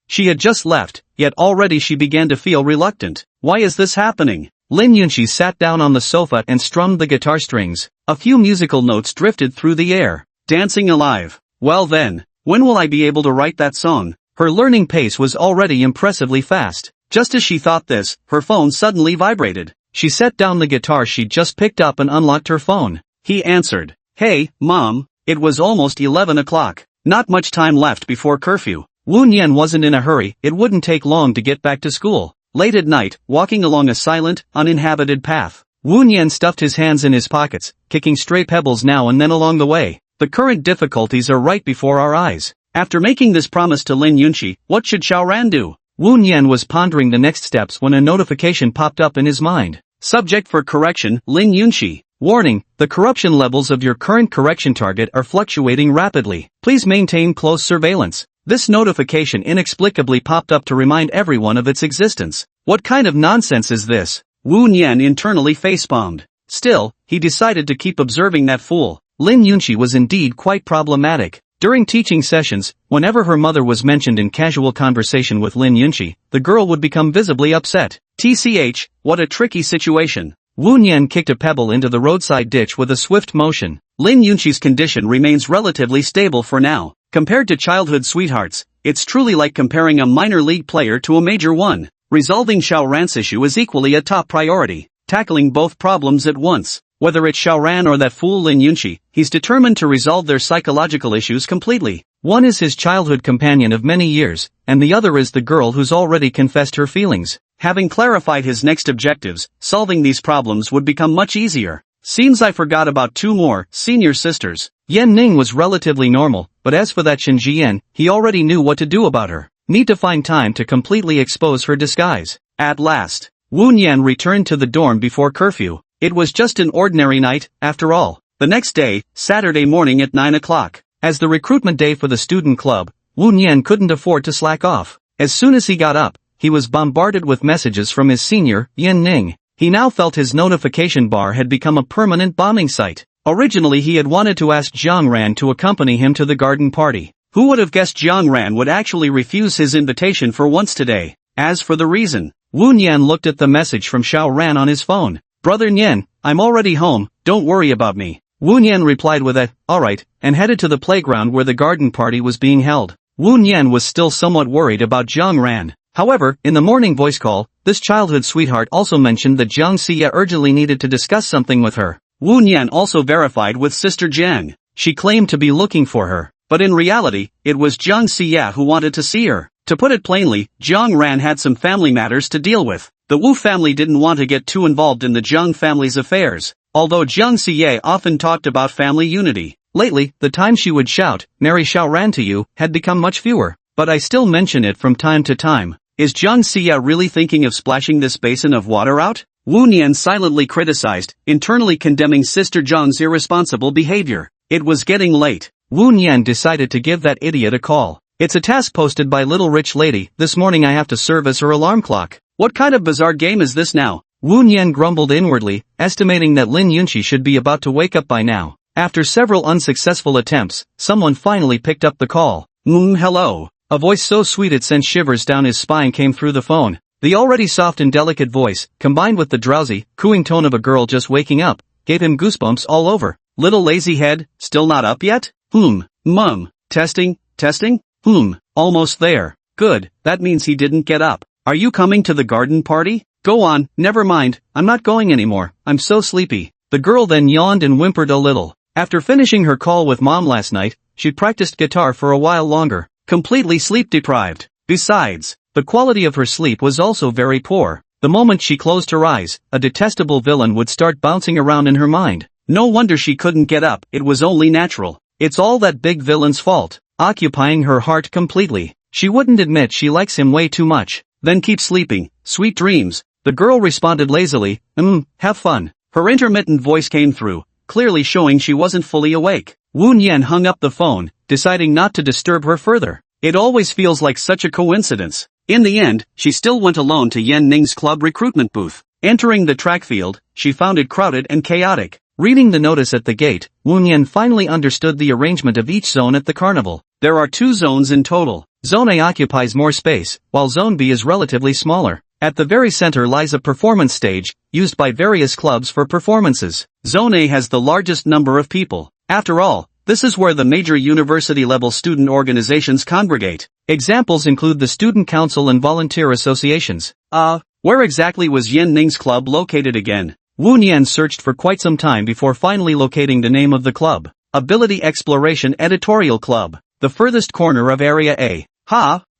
She had just left, yet already she began to feel reluctant. Why is this happening? Lin Yunqi sat down on the sofa and strummed the guitar strings. A few musical notes drifted through the air. Dancing alive. Well then, when will I be able to write that song? Her learning pace was already impressively fast. Just as she thought this, her phone suddenly vibrated. She set down the guitar she'd just picked up and unlocked her phone. He answered. Hey, Mom. It was almost 11 o'clock. Not much time left before curfew. Wu Nian wasn't in a hurry. It wouldn't take long to get back to school. Late at night, walking along a silent, uninhabited path, Wu Nian stuffed his hands in his pockets, kicking stray pebbles now and then along the way. The current difficulties are right before our eyes. After making this promise to Lin Yunqi, what should Xiaoran do? Wu Nian was pondering the next steps when a notification popped up in his mind. Subject for correction, Lin Yunqi. Warning, the corruption levels of your current correction target are fluctuating rapidly. Please maintain close surveillance. This notification inexplicably popped up to remind everyone of its existence. What kind of nonsense is this? Wu Nian internally facepalmed. Still, he decided to keep observing that fool. Lin Yunqi was indeed quite problematic. During teaching sessions, whenever her mother was mentioned in casual conversation with Lin Yunqi, the girl would become visibly upset. TCH, what a tricky situation. Wu Nian kicked a pebble into the roadside ditch with a swift motion. Lin Yunqi's condition remains relatively stable for now. Compared to childhood sweethearts, it's truly like comparing a minor league player to a major one. Resolving Xiaoran's issue is equally a top priority. Tackling both problems at once. Whether it's Xiaoran or that fool Lin Yunqi, he's determined to resolve their psychological issues completely. One is his childhood companion of many years, and the other is the girl who's already confessed her feelings. Having clarified his next objectives, solving these problems would become much easier. Seems I forgot about two more, senior sisters. Yan Ning was relatively normal, but as for that Shen Jian, he already knew what to do about her. Need to find time to completely expose her disguise. At last, Wu Nian returned to the dorm before curfew. It was just an ordinary night, after all. The next day, Saturday morning at 9 o'clock. As the recruitment day for the student club, Wu Nian couldn't afford to slack off. As soon as he got up, he was bombarded with messages from his senior, Yan Ning. He now felt his notification bar had become a permanent bombing site. Originally he had wanted to ask Zhang Ran to accompany him to the garden party. Who would have guessed Zhang Ran would actually refuse his invitation for once today? As for the reason, Wu Nian looked at the message from Xiao Ran on his phone. Brother Nian, I'm already home, don't worry about me. Wu Nian replied with a, alright, and headed to the playground where the garden party was being held. Wu Nian was still somewhat worried about Zhang Ran. However, in the morning voice call, this childhood sweetheart also mentioned that Jiang Xia urgently needed to discuss something with her. Wu Nian also verified with Sister Jiang. She claimed to be looking for her, but in reality, it was Jiang Xia who wanted to see her. To put it plainly, Zhang Ran had some family matters to deal with. The Wu family didn't want to get too involved in the Jiang family's affairs, although Jiang Xie often talked about family unity. Lately, the time she would shout, marry Xiao Ran to you, had become much fewer, but I still mention it from time to time. Is Jiang Xia really thinking of splashing this basin of water out? Wu Nian silently criticized, internally condemning Sister Zhang's irresponsible behavior. It was getting late. Wu Nian decided to give that idiot a call. It's a task posted by Little Rich Lady. This morning I have to serve as her alarm clock. What kind of bizarre game is this now? Wu Nian grumbled inwardly, estimating that Lin Yunqi should be about to wake up by now. After several unsuccessful attempts, someone finally picked up the call. Hello. A voice so sweet it sent shivers down his spine came through the phone. The already soft and delicate voice, combined with the drowsy, cooing tone of a girl just waking up, gave him goosebumps all over. Little lazy head, still not up yet? Mum. Testing? Almost there. Good, that means he didn't get up. Are you coming to the garden party? Go on, never mind, I'm not going anymore, I'm so sleepy. The girl then yawned and whimpered a little. After finishing her call with Mom last night, she practiced guitar for a while longer, completely sleep-deprived. Besides, the quality of her sleep was also very poor. The moment she closed her eyes, a detestable villain would start bouncing around in her mind. No wonder she couldn't get up, it was only natural. It's all that big villain's fault, occupying her heart completely. She wouldn't admit she likes him way too much. Then keep sleeping, sweet dreams. The girl responded lazily, have fun. Her intermittent voice came through, clearly showing she wasn't fully awake. Wu Nian hung up the phone, deciding not to disturb her further. It always feels like such a coincidence. In the end, she still went alone to Yan Ning's club recruitment booth. Entering the track field, she found it crowded and chaotic. Reading the notice at the gate, Wu Nian finally understood the arrangement of each zone at the carnival. There are 2 zones in total. Zone A occupies more space, while Zone B is relatively smaller. At the very center lies a performance stage, used by various clubs for performances. Zone A has the largest number of people. After all, this is where the major university-level student organizations congregate. Examples include the Student Council and volunteer associations. Where exactly was Yan Ning's club located again? Wu Nian searched for quite some time before finally locating the name of the club. Ability Exploration Editorial Club. The furthest corner of Area A.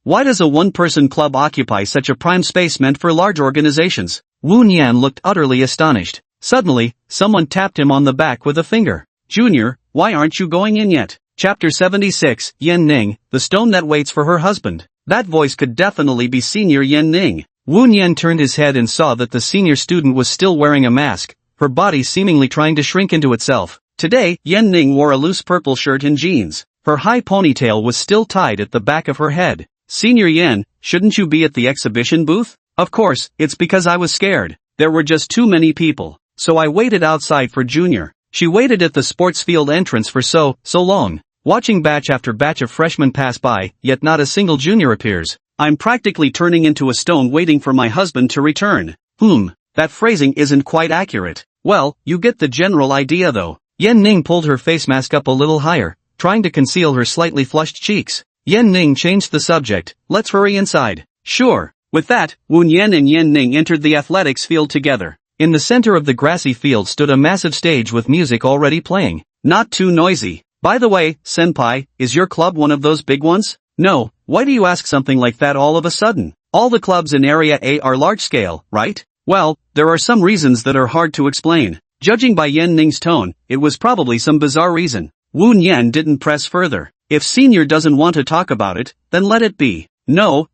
Why does a one-person club occupy such a prime space meant for large organizations? Wu Nian looked utterly astonished. Suddenly, someone tapped him on the back with a finger. Junior, why aren't you going in yet? Chapter 76, Yan Ning, the stone that waits for her husband. That voice could definitely be Senior Yan Ning. Wu Nian turned his head and saw that the senior student was still wearing a mask, her body seemingly trying to shrink into itself. Today, Yan Ning wore a loose purple shirt and jeans. Her high ponytail was still tied at the back of her head. Senior Yan, shouldn't you be at the exhibition booth? Of course, it's because I was scared. There were just too many people. So I waited outside for Junior. She waited at the sports field entrance for so long. Watching batch after batch of freshmen pass by, yet not a single junior appears. I'm practically turning into a stone waiting for my husband to return. That phrasing isn't quite accurate. Well, you get the general idea though. Yan Ning pulled her face mask up a little higher, trying to conceal her slightly flushed cheeks. Yan Ning changed the subject. Let's hurry inside. Sure. With that, Wu Nian and Yan Ning entered the athletics field together. In the center of the grassy field stood a massive stage with music already playing. Not too noisy. By the way, senpai, is your club one of those big ones? No, why do you ask something like that all of a sudden? All the clubs in Area A are large scale, right? Well, there are some reasons that are hard to explain. Judging by Yan Ning's tone, it was probably some bizarre reason. Wu Nian didn't press further. If Senior doesn't want to talk about it, then let it be. No.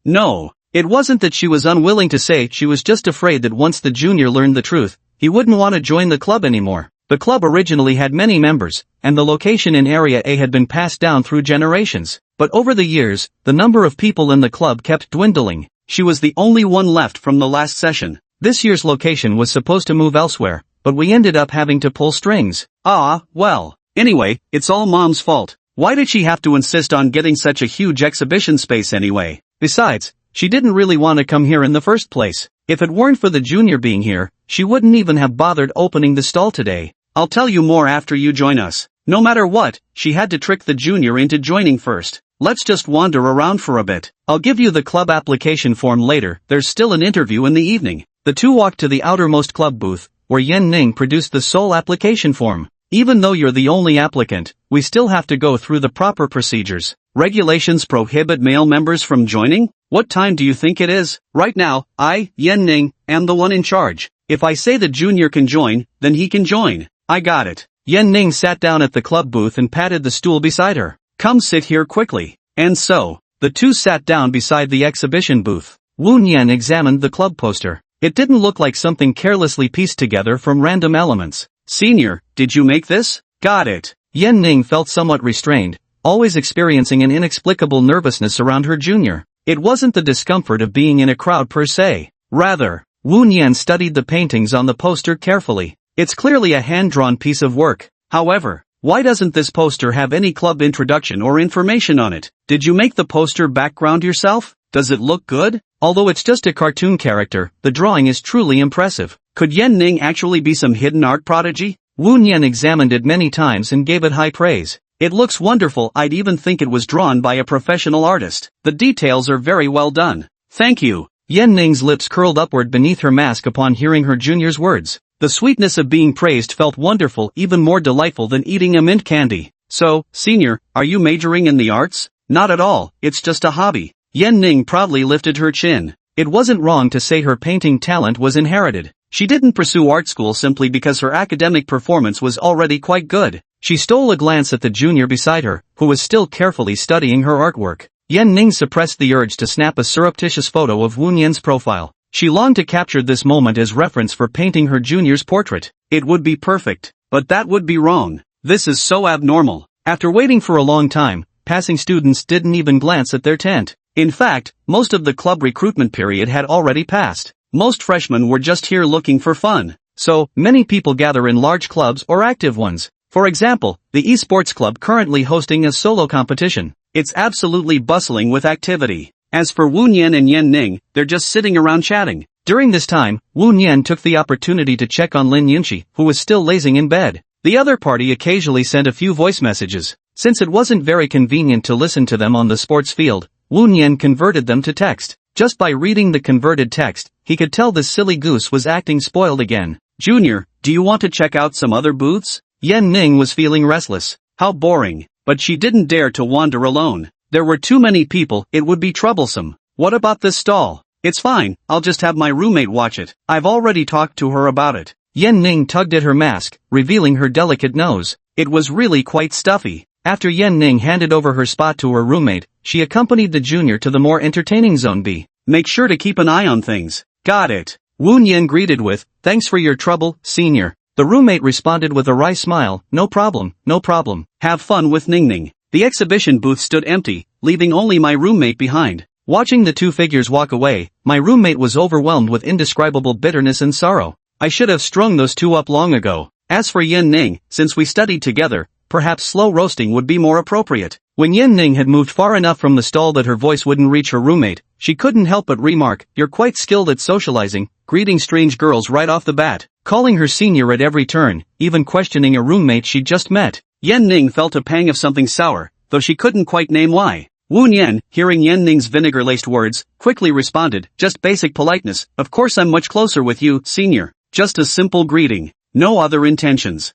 It wasn't that she was unwilling to say, she was just afraid that once the junior learned the truth, he wouldn't want to join the club anymore. The club originally had many members, and the location in Area A had been passed down through generations. But over the years, the number of people in the club kept dwindling. She was the only one left from the last session. This year's location was supposed to move elsewhere, but we ended up having to pull strings. Well. Anyway, it's all Mom's fault. Why did she have to insist on getting such a huge exhibition space anyway? Besides, she didn't really want to come here in the first place. If it weren't for the junior being here, she wouldn't even have bothered opening the stall today. I'll tell you more after you join us. No matter what, she had to trick the junior into joining first. Let's just wander around for a bit. I'll give you the club application form later. There's still an interview in the evening. The two walked to the outermost club booth, where Yan Ning produced the sole application form. Even though you're the only applicant, we still have to go through the proper procedures. Regulations prohibit male members from joining? What time do you think it is? Right now, I, Yan Ning, am the one in charge. If I say the junior can join, then he can join. I got it. Yan Ning sat down at the club booth and patted the stool beside her. Come sit here quickly. And so, the two sat down beside the exhibition booth. Wu Nian examined the club poster. It didn't look like something carelessly pieced together from random elements. Senior, did you make this? Got it. Yan Ning felt somewhat restrained, always experiencing an inexplicable nervousness around her junior. It wasn't the discomfort of being in a crowd per se. Rather, Wu Nian studied the paintings on the poster carefully. It's clearly a hand-drawn piece of work. However, why doesn't this poster have any club introduction or information on it? Did you make the poster background yourself? Does it look good? Although it's just a cartoon character, the drawing is truly impressive. Could Yan Ning actually be some hidden art prodigy? Wu Nian examined it many times and gave it high praise. It looks wonderful. I'd even think it was drawn by a professional artist. The details are very well done. Thank you. Yan Ning's lips curled upward beneath her mask upon hearing her junior's words. The sweetness of being praised felt wonderful, even more delightful than eating a mint candy. So, senior, are you majoring in the arts? Not at all, it's just a hobby. Yan Ning proudly lifted her chin. It wasn't wrong to say her painting talent was inherited. She didn't pursue art school simply because her academic performance was already quite good. She stole a glance at the junior beside her, who was still carefully studying her artwork. Yan Ning suppressed the urge to snap a surreptitious photo of Wu Nian's profile. She longed to capture this moment as reference for painting her junior's portrait. It would be perfect, but that would be wrong. This is so abnormal. After waiting for a long time, passing students didn't even glance at their tent. In fact, most of the club recruitment period had already passed. Most freshmen were just here looking for fun. So, many people gather in large clubs or active ones. For example, the esports club currently hosting a solo competition. It's absolutely bustling with activity. As for Wu Nian and Yan Ning, they're just sitting around chatting. During this time, Wu Nian took the opportunity to check on Lin Yunxi, who was still lazing in bed. The other party occasionally sent a few voice messages. Since it wasn't very convenient to listen to them on the sports field, Wu Nian converted them to text. Just by reading the converted text, he could tell this silly goose was acting spoiled again. Junior, do you want to check out some other booths? Yan Ning was feeling restless. How boring. But she didn't dare to wander alone. There were too many people, it would be troublesome. What about this stall? It's fine, I'll just have my roommate watch it. I've already talked to her about it. Yan Ning tugged at her mask, revealing her delicate nose. It was really quite stuffy. After Yan Ning handed over her spot to her roommate, she accompanied the junior to the more entertaining Zone B. Make sure to keep an eye on things. Got it. Wu Nian greeted with, thanks for your trouble, senior. The roommate responded with a wry smile, no problem, no problem. Have fun with Ningning. The exhibition booth stood empty, leaving only my roommate behind. Watching the two figures walk away, my roommate was overwhelmed with indescribable bitterness and sorrow. I should have strung those two up long ago. As for Yan Ning, since we studied together, perhaps slow roasting would be more appropriate. When Yan Ning had moved far enough from the stall that her voice wouldn't reach her roommate, she couldn't help but remark, you're quite skilled at socializing, greeting strange girls right off the bat, calling her senior at every turn, even questioning a roommate she'd just met. Yan Ning felt a pang of something sour, though she couldn't quite name why. Wu Nian, hearing Yan Ning's vinegar-laced words, quickly responded, just basic politeness, of course I'm much closer with you, senior. Just a simple greeting. No other intentions.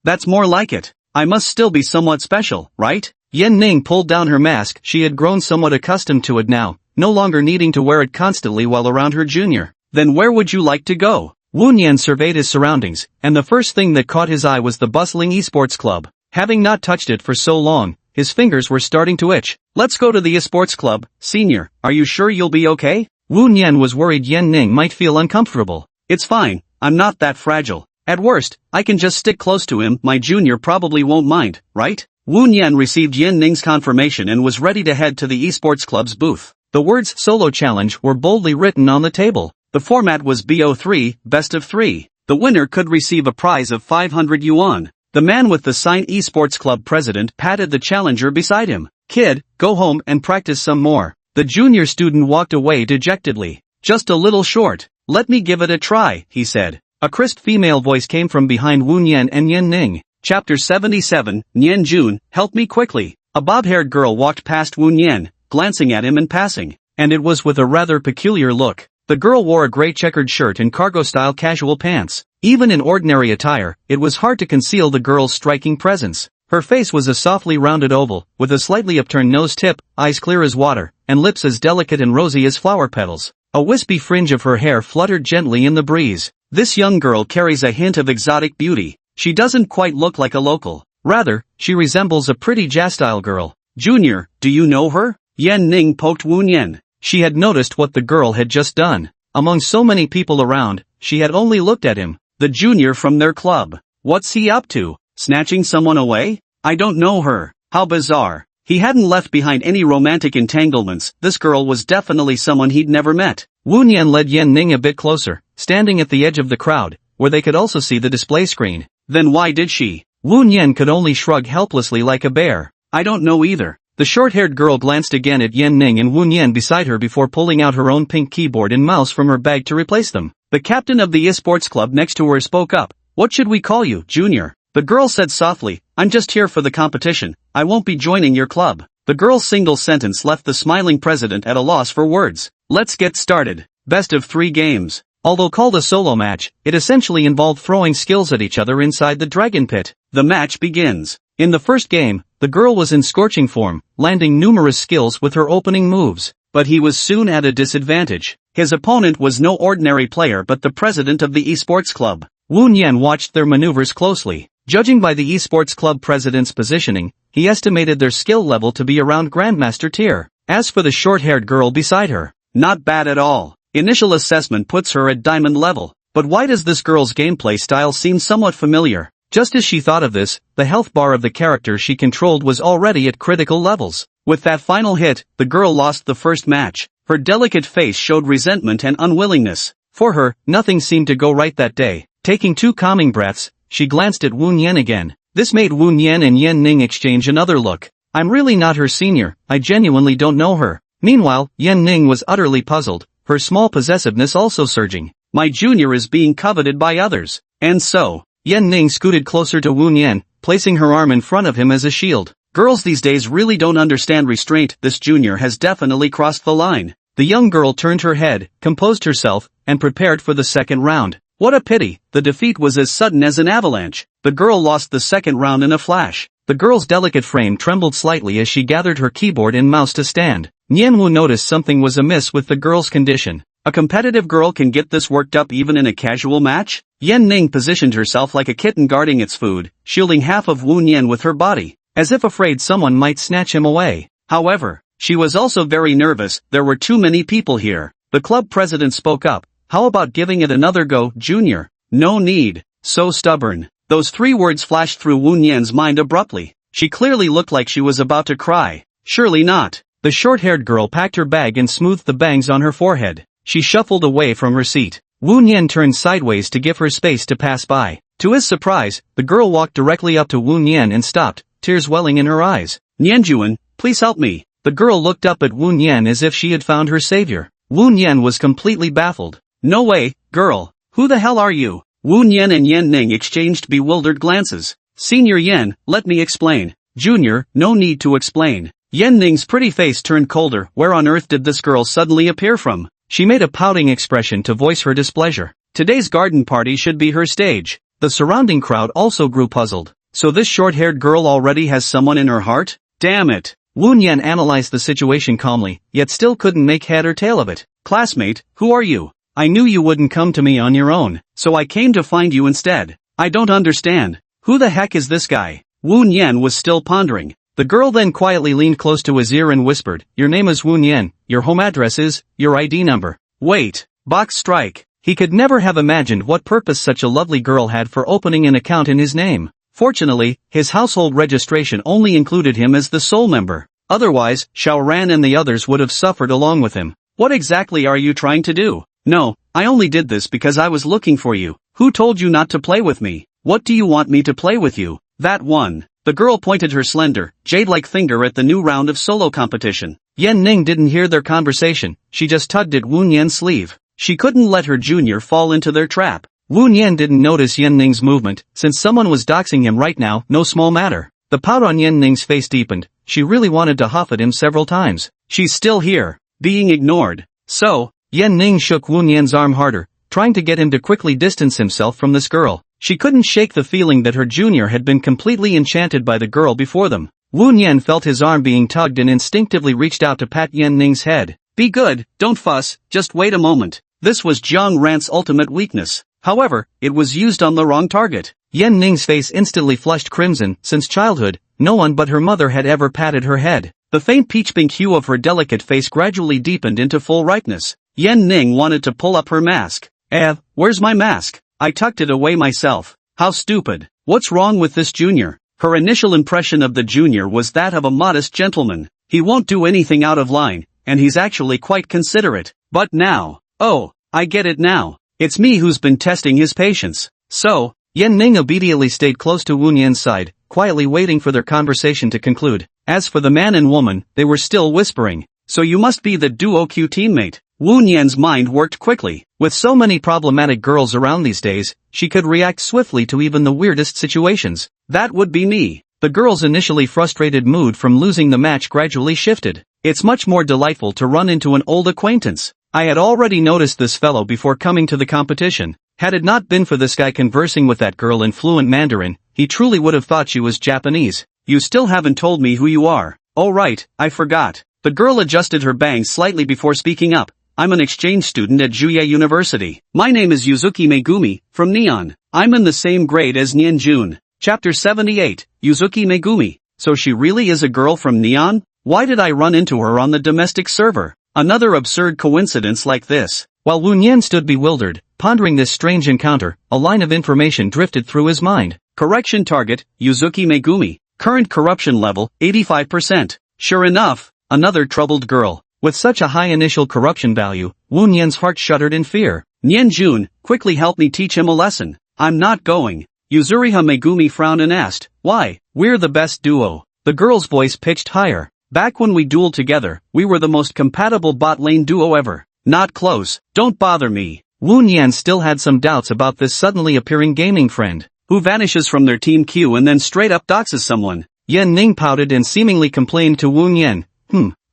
That's more like it. I must still be somewhat special, right? Yan Ning pulled down her mask. She had grown somewhat accustomed to it now, no longer needing to wear it constantly while around her junior. Then where would you like to go? Wu Nian surveyed his surroundings, and the first thing that caught his eye was the bustling esports club. Having not touched it for so long, his fingers were starting to itch. Let's go to the esports club, senior. Are you sure you'll be okay? Wu Nian was worried Yan Ning might feel uncomfortable. It's fine, I'm not that fragile. At worst, I can just stick close to him, my junior probably won't mind, right? Wu Nian received Yan Ning's confirmation and was ready to head to the esports club's booth. The words Solo Challenge were boldly written on the table. The format was BO3, best of 3. The winner could receive a prize of 500 yuan. The man with the signed esports club president patted the challenger beside him. Kid, go home and practice some more. The junior student walked away dejectedly. Just a little short. Let me give it a try, he said. A crisp female voice came from behind Wu Nian and Yan Ning. Chapter 77, Nian Jun, help me quickly. A bob-haired girl walked past Wu Nian, glancing at him and passing. And it was with a rather peculiar look. The girl wore a gray checkered shirt and cargo-style casual pants. Even in ordinary attire, it was hard to conceal the girl's striking presence. Her face was a softly rounded oval, with a slightly upturned nose tip, eyes clear as water, and lips as delicate and rosy as flower petals. A wispy fringe of her hair fluttered gently in the breeze. This young girl carries a hint of exotic beauty. She doesn't quite look like a local. Rather, she resembles a pretty jazz-style girl. Junior, do you know her? Yan Ning poked Wu Nian. She had noticed what the girl had just done. Among so many people around, she had only looked at him, the junior from their club. What's he up to? Snatching someone away? I don't know her. How bizarre. He hadn't left behind any romantic entanglements. This girl was definitely someone he'd never met. Wu Nian led Yan Ning a bit closer, standing at the edge of the crowd, where they could also see the display screen. Then why did she? Wu Nian could only shrug helplessly like a bear. I don't know either. The short-haired girl glanced again at Yan Ning and Wu Nian beside her before pulling out her own pink keyboard and mouse from her bag to replace them. The captain of the esports club next to her spoke up. What should we call you, Junior? The girl said softly, I'm just here for the competition. I won't be joining your club. The girl's single sentence left the smiling president at a loss for words. Let's get started. Best of 3 games. Although called a solo match, it essentially involved throwing skills at each other inside the dragon pit. The match begins. In the first game, the girl was in scorching form, landing numerous skills with her opening moves. But he was soon at a disadvantage. His opponent was no ordinary player but the president of the esports club. Wu Nian watched their maneuvers closely. Judging by the esports club president's positioning, he estimated their skill level to be around Grandmaster tier. As for the short-haired girl beside her, not bad at all. Initial assessment puts her at diamond level. But why does this girl's gameplay style seem somewhat familiar? Just as she thought of this, the health bar of the character she controlled was already at critical levels. With that final hit, the girl lost the first match. Her delicate face showed resentment and unwillingness. For her, nothing seemed to go right that day. Taking 2 calming breaths, she glanced at Wu Nian again. This made Wu Nian and Yan Ning exchange another look. I'm really not her senior, I genuinely don't know her. Meanwhile, Yan Ning was utterly puzzled, her small possessiveness also surging. My junior is being coveted by others. And so, Yan Ning scooted closer to Wu Nian, placing her arm in front of him as a shield. Girls these days really don't understand restraint. This junior has definitely crossed the line. The young girl turned her head, composed herself, and prepared for the second round. What a pity, the defeat was as sudden as an avalanche. The girl lost the second round in a flash. The girl's delicate frame trembled slightly as she gathered her keyboard and mouse to stand. Nian Wu noticed something was amiss with the girl's condition. A competitive girl can get this worked up even in a casual match? Yan Ning positioned herself like a kitten guarding its food, shielding half of Wu Nian with her body, as if afraid someone might snatch him away. However, she was also very nervous. There were too many people here. The club president spoke up. How about giving it another go, Junior? No need. So stubborn. Those 3 words flashed through Wu Nian's mind abruptly. She clearly looked like she was about to cry. Surely not. The short-haired girl packed her bag and smoothed the bangs on her forehead. She shuffled away from her seat. Wu Nian turned sideways to give her space to pass by. To his surprise, the girl walked directly up to Wu Nian and stopped, tears welling in her eyes. Nianjuan, please help me. The girl looked up at Wu Nian as if she had found her savior. Wu Nian was completely baffled. No way, girl. Who the hell are you? Wu Nian and Yan Ning exchanged bewildered glances. Senior Yan, let me explain. Junior, no need to explain. Yan Ning's pretty face turned colder. Where on earth did this girl suddenly appear from? She made a pouting expression to voice her displeasure. Today's garden party should be her stage. The surrounding crowd also grew puzzled. So this short-haired girl already has someone in her heart? Damn it. Wu Nian analyzed the situation calmly, yet still couldn't make head or tail of it. Classmate, who are you? I knew you wouldn't come to me on your own, so I came to find you instead. I don't understand. Who the heck is this guy? Wu Nian was still pondering. The girl then quietly leaned close to his ear and whispered, your name is Wu Nian, your home address is, your ID number. Wait. Box strike. He could never have imagined what purpose such a lovely girl had for opening an account in his name. Fortunately, his household registration only included him as the sole member. Otherwise, Xiaoran and the others would have suffered along with him. What exactly are you trying to do? No, I only did this because I was looking for you. Who told you not to play with me? What do you want me to play with you? That one. The girl pointed her slender, jade-like finger at the new round of solo competition. Yan Ning didn't hear their conversation, she just tugged at Wu Nian's sleeve. She couldn't let her junior fall into their trap. Wu Nian didn't notice Yan Ning's movement, since someone was doxing him right now, no small matter. The pout on Yan Ning's face deepened, she really wanted to huff at him several times. She's still here, being ignored. So, Yan Ning shook Wu Nian's arm harder, trying to get him to quickly distance himself from this girl. She couldn't shake the feeling that her junior had been completely enchanted by the girl before them. Wu Nian felt his arm being tugged and instinctively reached out to pat Yan Ning's head. Be good, don't fuss, just wait a moment. This was Jiang Ran's ultimate weakness. However, it was used on the wrong target. Yan Ning's face instantly flushed crimson. Since childhood, no one but her mother had ever patted her head. The faint peach-pink hue of her delicate face gradually deepened into full ripeness. Yan Ning wanted to pull up her mask. Where's my mask? I tucked it away myself. How stupid. What's wrong with this junior? Her initial impression of the junior was that of a modest gentleman. He won't do anything out of line, and he's actually quite considerate. But now, oh, I get it now. It's me who's been testing his patience. So, Yan Ning obediently stayed close to Wu Nian's side, quietly waiting for their conversation to conclude. As for the man and woman, they were still whispering. So you must be the duo Q teammate. Wu Nian's mind worked quickly. With so many problematic girls around these days, she could react swiftly to even the weirdest situations. That would be me. The girl's initially frustrated mood from losing the match gradually shifted. It's much more delightful to run into an old acquaintance. I had already noticed this fellow before coming to the competition. Had it not been for this guy conversing with that girl in fluent Mandarin, he truly would have thought she was Japanese. You still haven't told me who you are. Oh right, I forgot. The girl adjusted her bangs slightly before speaking up. I'm an exchange student at Juye University. My name is Yuzuki Megumi, from Neon. I'm in the same grade as Nien Jun. Chapter 78, Yuzuki Megumi. So she really is a girl from Neon? Why did I run into her on the domestic server? Another absurd coincidence like this. While Wu Nian stood bewildered, pondering this strange encounter, a line of information drifted through his mind. Correction target, Yuzuki Megumi. Current corruption level, 85%. Sure enough, another troubled girl. With such a high initial corruption value, Wu Nian's heart shuddered in fear. Nien Jun, quickly help me teach him a lesson. I'm not going. Yuzuriha Megumi frowned and asked, why? We're the best duo. The girl's voice pitched higher. Back when we dueled together, we were the most compatible bot lane duo ever. Not close. Don't bother me. Wu Nian still had some doubts about this suddenly appearing gaming friend, who vanishes from their team queue and then straight up doxes someone. Yan Ning pouted and seemingly complained to Wu Nian.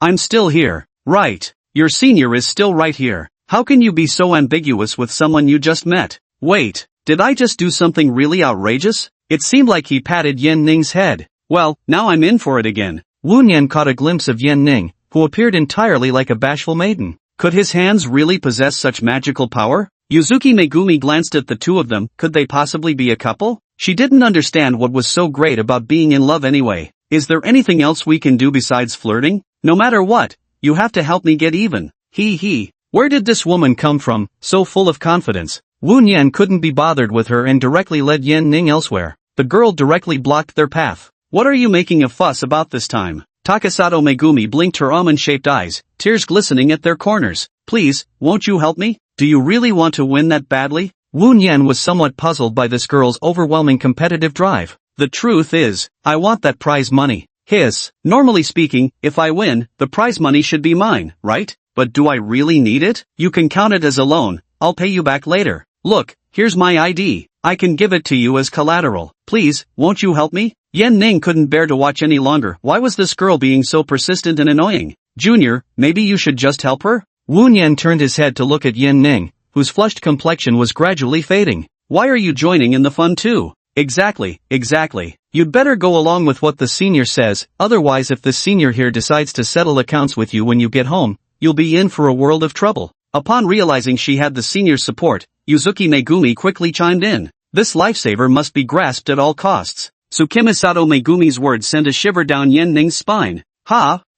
I'm still here. Right. Your senior is still right here. How can you be so ambiguous with someone you just met? Wait, did I just do something really outrageous? It seemed like he patted Yan Ning's head. Well, now I'm in for it again. Wu Nian caught a glimpse of Yan Ning, who appeared entirely like a bashful maiden. Could his hands really possess such magical power? Yuzuki Megumi glanced at the two of them. Could they possibly be a couple? She didn't understand what was so great about being in love anyway. Is there anything else we can do besides flirting? No matter what, you have to help me get even. Where did this woman come from, so full of confidence? Wu Nian couldn't be bothered with her and directly led Yan Ning elsewhere. The girl directly blocked their path. What are you making a fuss about this time? Takasato Megumi blinked her almond-shaped eyes, tears glistening at their corners. Please, won't you help me? Do you really want to win that badly? Wu Nian was somewhat puzzled by this girl's overwhelming competitive drive. The truth is, I want that prize money. Normally speaking, if I win, the prize money should be mine, right? But do I really need it? You can count it as a loan. I'll pay you back later. Look, here's my ID. I can give it to you as collateral. Please, won't you help me? Yan Ning couldn't bear to watch any longer. Why was this girl being so persistent and annoying? Junior, maybe you should just help her? Wu Nian turned his head to look at Yan Ning, whose flushed complexion was gradually fading. Why are you joining in the fun too? Exactly. You'd better go along with what the senior says, otherwise if the senior here decides to settle accounts with you when you get home, you'll be in for a world of trouble. Upon realizing she had the senior's support, Yuzuki Megumi quickly chimed in. This lifesaver must be grasped at all costs. Tsukimisato Megumi's words sent a shiver down Yan Ning's spine.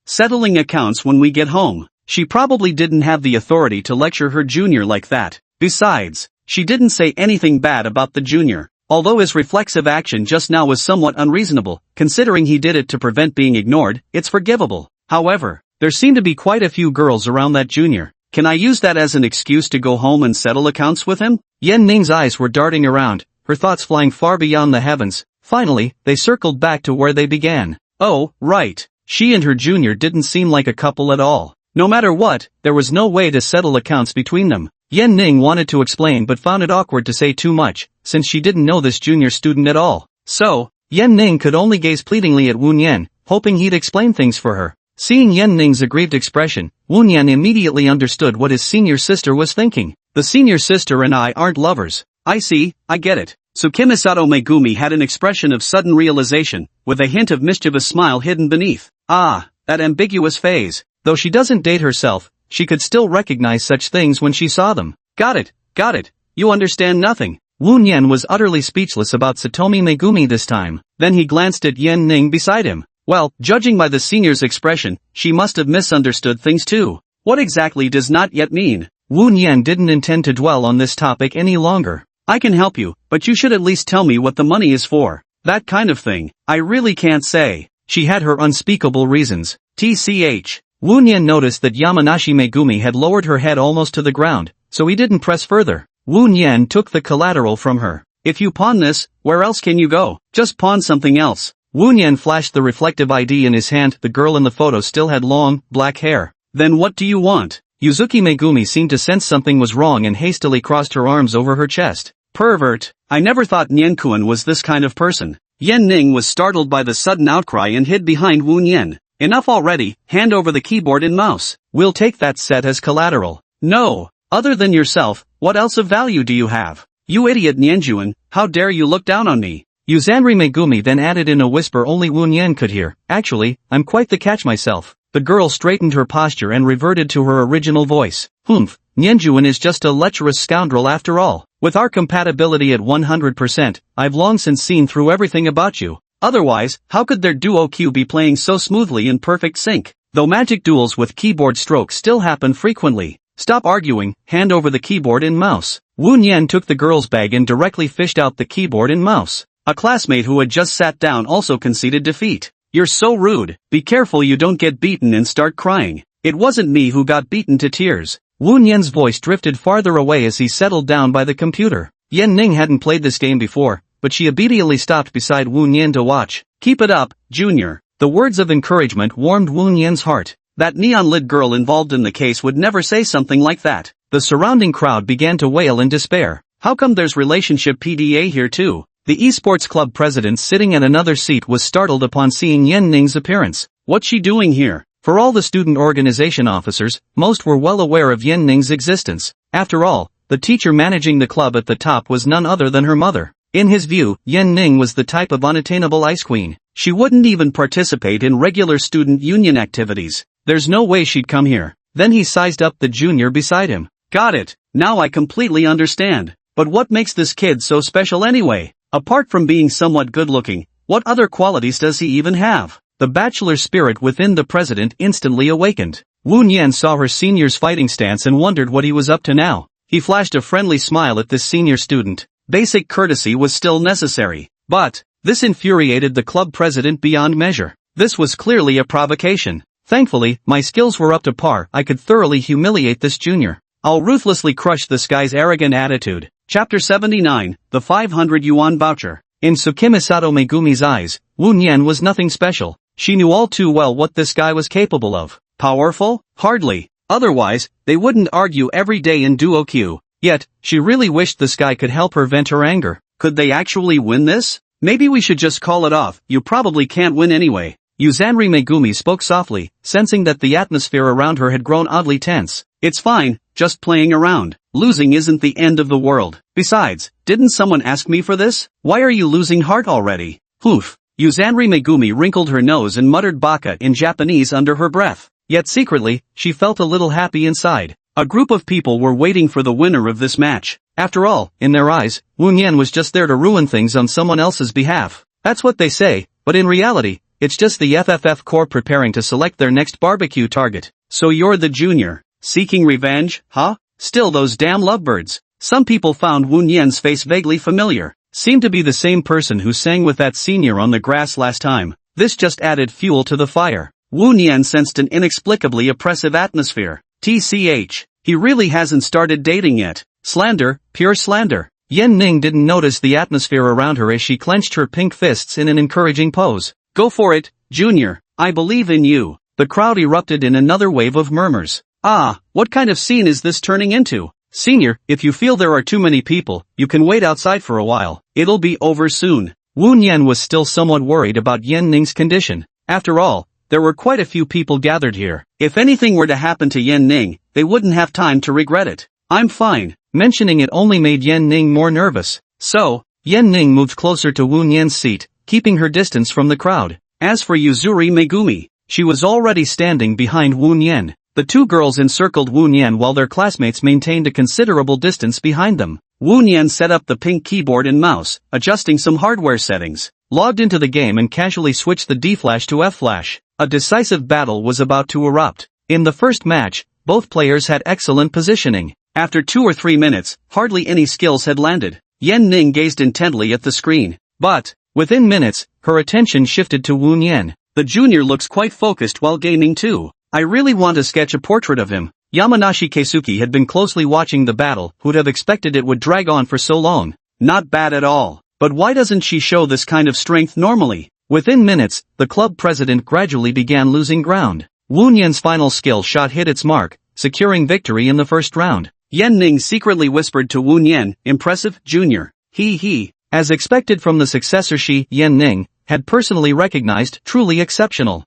Settling accounts when we get home. She probably didn't have the authority to lecture her junior like that. Besides, she didn't say anything bad about the junior. Although his reflexive action just now was somewhat unreasonable, considering he did it to prevent being ignored, it's forgivable. However, there seemed to be quite a few girls around that junior. Can I use that as an excuse to go home and settle accounts with him? Yan Ning's eyes were darting around, her thoughts flying far beyond the heavens. Finally, they circled back to where they began. Oh, right. She and her junior didn't seem like a couple at all. No matter what, there was no way to settle accounts between them. Yan Ning wanted to explain but found it awkward to say too much, since she didn't know this junior student at all. So, Yan Ning could only gaze pleadingly at Wu Nian, hoping he'd explain things for her. Seeing Yan Ning's aggrieved expression, Wu Nian immediately understood what his senior sister was thinking. The senior sister and I aren't lovers. I see, I get it. Tsukimisato Megumi had an expression of sudden realization, with a hint of mischievous smile hidden beneath. That ambiguous phase. Though she doesn't date herself, she could still recognize such things when she saw them. Got it. You understand nothing. Wu Nian was utterly speechless about Satomi Megumi this time. Then he glanced at Yan Ning beside him. Well, judging by the senior's expression, she must have misunderstood things too. What exactly does not yet mean? Wu Nian didn't intend to dwell on this topic any longer. I can help you, but you should at least tell me what the money is for. That kind of thing, I really can't say. She had her unspeakable reasons. TCH. Wu Nian noticed that Yamanashi Megumi had lowered her head almost to the ground, so he didn't press further. Wu Nian took the collateral from her. If you pawn this, where else can you go? Just pawn something else. Wu Nian flashed the reflective ID in his hand. The girl in the photo still had long, black hair. Then what do you want? Yuzuki Megumi seemed to sense something was wrong and hastily crossed her arms over her chest. Pervert. I never thought Niankun was this kind of person. Yan Ning was startled by the sudden outcry and hid behind Wu Nian. Enough already, hand over the keyboard and mouse. We'll take that set as collateral. No. Other than yourself, what else of value do you have? You idiot Nianjuan, how dare you look down on me? Yuzanri Megumi then added in a whisper only Wu Nian could hear. Actually, I'm quite the catch myself. The girl straightened her posture and reverted to her original voice. Humph, Nianjuan is just a lecherous scoundrel after all. With our compatibility at 100%, I've long since seen through everything about you. Otherwise, how could their duo Q be playing so smoothly in perfect sync? Though magic duels with keyboard strokes still happen frequently. Stop arguing, hand over the keyboard and mouse. Wu Nian took the girl's bag and directly fished out the keyboard and mouse. A classmate who had just sat down also conceded defeat. You're so rude. Be careful you don't get beaten and start crying. It wasn't me who got beaten to tears. Wu Nian's voice drifted farther away as he settled down by the computer. Yan Ning hadn't played this game before, but she obediently stopped beside Wu Nian to watch. Keep it up, Junior. The words of encouragement warmed Wu Nian's heart. That neon-lit girl involved in the case would never say something like that. The surrounding crowd began to wail in despair. How come there's relationship PDA here too? The esports club president sitting at another seat was startled upon seeing Yan Ning's appearance. What's she doing here? For all the student organization officers, most were well aware of Yan Ning's existence. After all, the teacher managing the club at the top was none other than her mother. In his view, Yan Ning was the type of unattainable ice queen. She wouldn't even participate in regular student union activities. There's no way she'd come here. Then he sized up the junior beside him. Got it. Now I completely understand. But what makes this kid so special anyway? Apart from being somewhat good-looking, what other qualities does he even have? The bachelor spirit within the president instantly awakened. Wu Nian saw her senior's fighting stance and wondered what he was up to now. He flashed a friendly smile at this senior student. Basic courtesy was still necessary. But this infuriated the club president beyond measure. This was clearly a provocation. Thankfully, my skills were up to par. I could thoroughly humiliate this junior. I'll ruthlessly crush this guy's arrogant attitude. Chapter 79, The 500 Yuan Voucher. In Tsukimisato Megumi's eyes, Wu Nian was nothing special. She knew all too well what this guy was capable of. Powerful? Hardly. Otherwise, they wouldn't argue every day in duo queue. Yet, she really wished this guy could help her vent her anger. Could they actually win this? Maybe we should just call it off. You probably can't win anyway. Yuzanri Megumi spoke softly, sensing that the atmosphere around her had grown oddly tense. It's fine, just playing around. Losing isn't the end of the world. Besides, didn't someone ask me for this? Why are you losing heart already? Poof. Yuzanri Megumi wrinkled her nose and muttered baka in Japanese under her breath. Yet secretly, she felt a little happy inside. A group of people were waiting for the winner of this match. After all, in their eyes, Wu Nian was just there to ruin things on someone else's behalf. That's what they say, but in reality, it's just the FFF Corps preparing to select their next barbecue target. So you're the junior. Seeking revenge, huh? Still those damn lovebirds. Some people found Wu Nian's face vaguely familiar. Seemed to be the same person who sang with that senior on the grass last time. This just added fuel to the fire. Wu Nian sensed an inexplicably oppressive atmosphere. TCH. He really hasn't started dating yet. Slander, pure slander. Yan Ning didn't notice the atmosphere around her as she clenched her pink fists in an encouraging pose. Go for it, Junior. I believe in you. The crowd erupted in another wave of murmurs. Ah, what kind of scene is this turning into? Senior, if you feel there are too many people, you can wait outside for a while. It'll be over soon. Wu Nian was still somewhat worried about Yan Ning's condition. After all, there were quite a few people gathered here. If anything were to happen to Yan Ning, they wouldn't have time to regret it. I'm fine. Mentioning it only made Yan Ning more nervous. So, Yan Ning moved closer to Wu Nian's seat, keeping her distance from the crowd. As for Yuzuri Megumi, she was already standing behind Wu Nian. The two girls encircled Wu Nian while their classmates maintained a considerable distance behind them. Wu Nian set up the pink keyboard and mouse, adjusting some hardware settings, logged into the game and casually switched the D-flash to F-flash. A decisive battle was about to erupt. In the first match, Both players had excellent positioning. After 2 or 3 minutes, hardly any skills had landed. Yan Ning gazed intently at the screen. But, within minutes, her attention shifted to Wu Nian. The junior looks quite focused while gaming too. I really want to sketch a portrait of him. Yamanashi Keisuke had been closely watching the battle, who'd have expected it would drag on for so long. Not bad at all. But why doesn't she show this kind of strength normally? Within minutes, the club president gradually began losing ground. Wu Nian's final skill shot hit its mark, securing victory in the first round. Yan Ning secretly whispered to Wu Nian, "Impressive, junior." He. As expected from the successor, she, Yan Ning, had personally recognized, truly exceptional.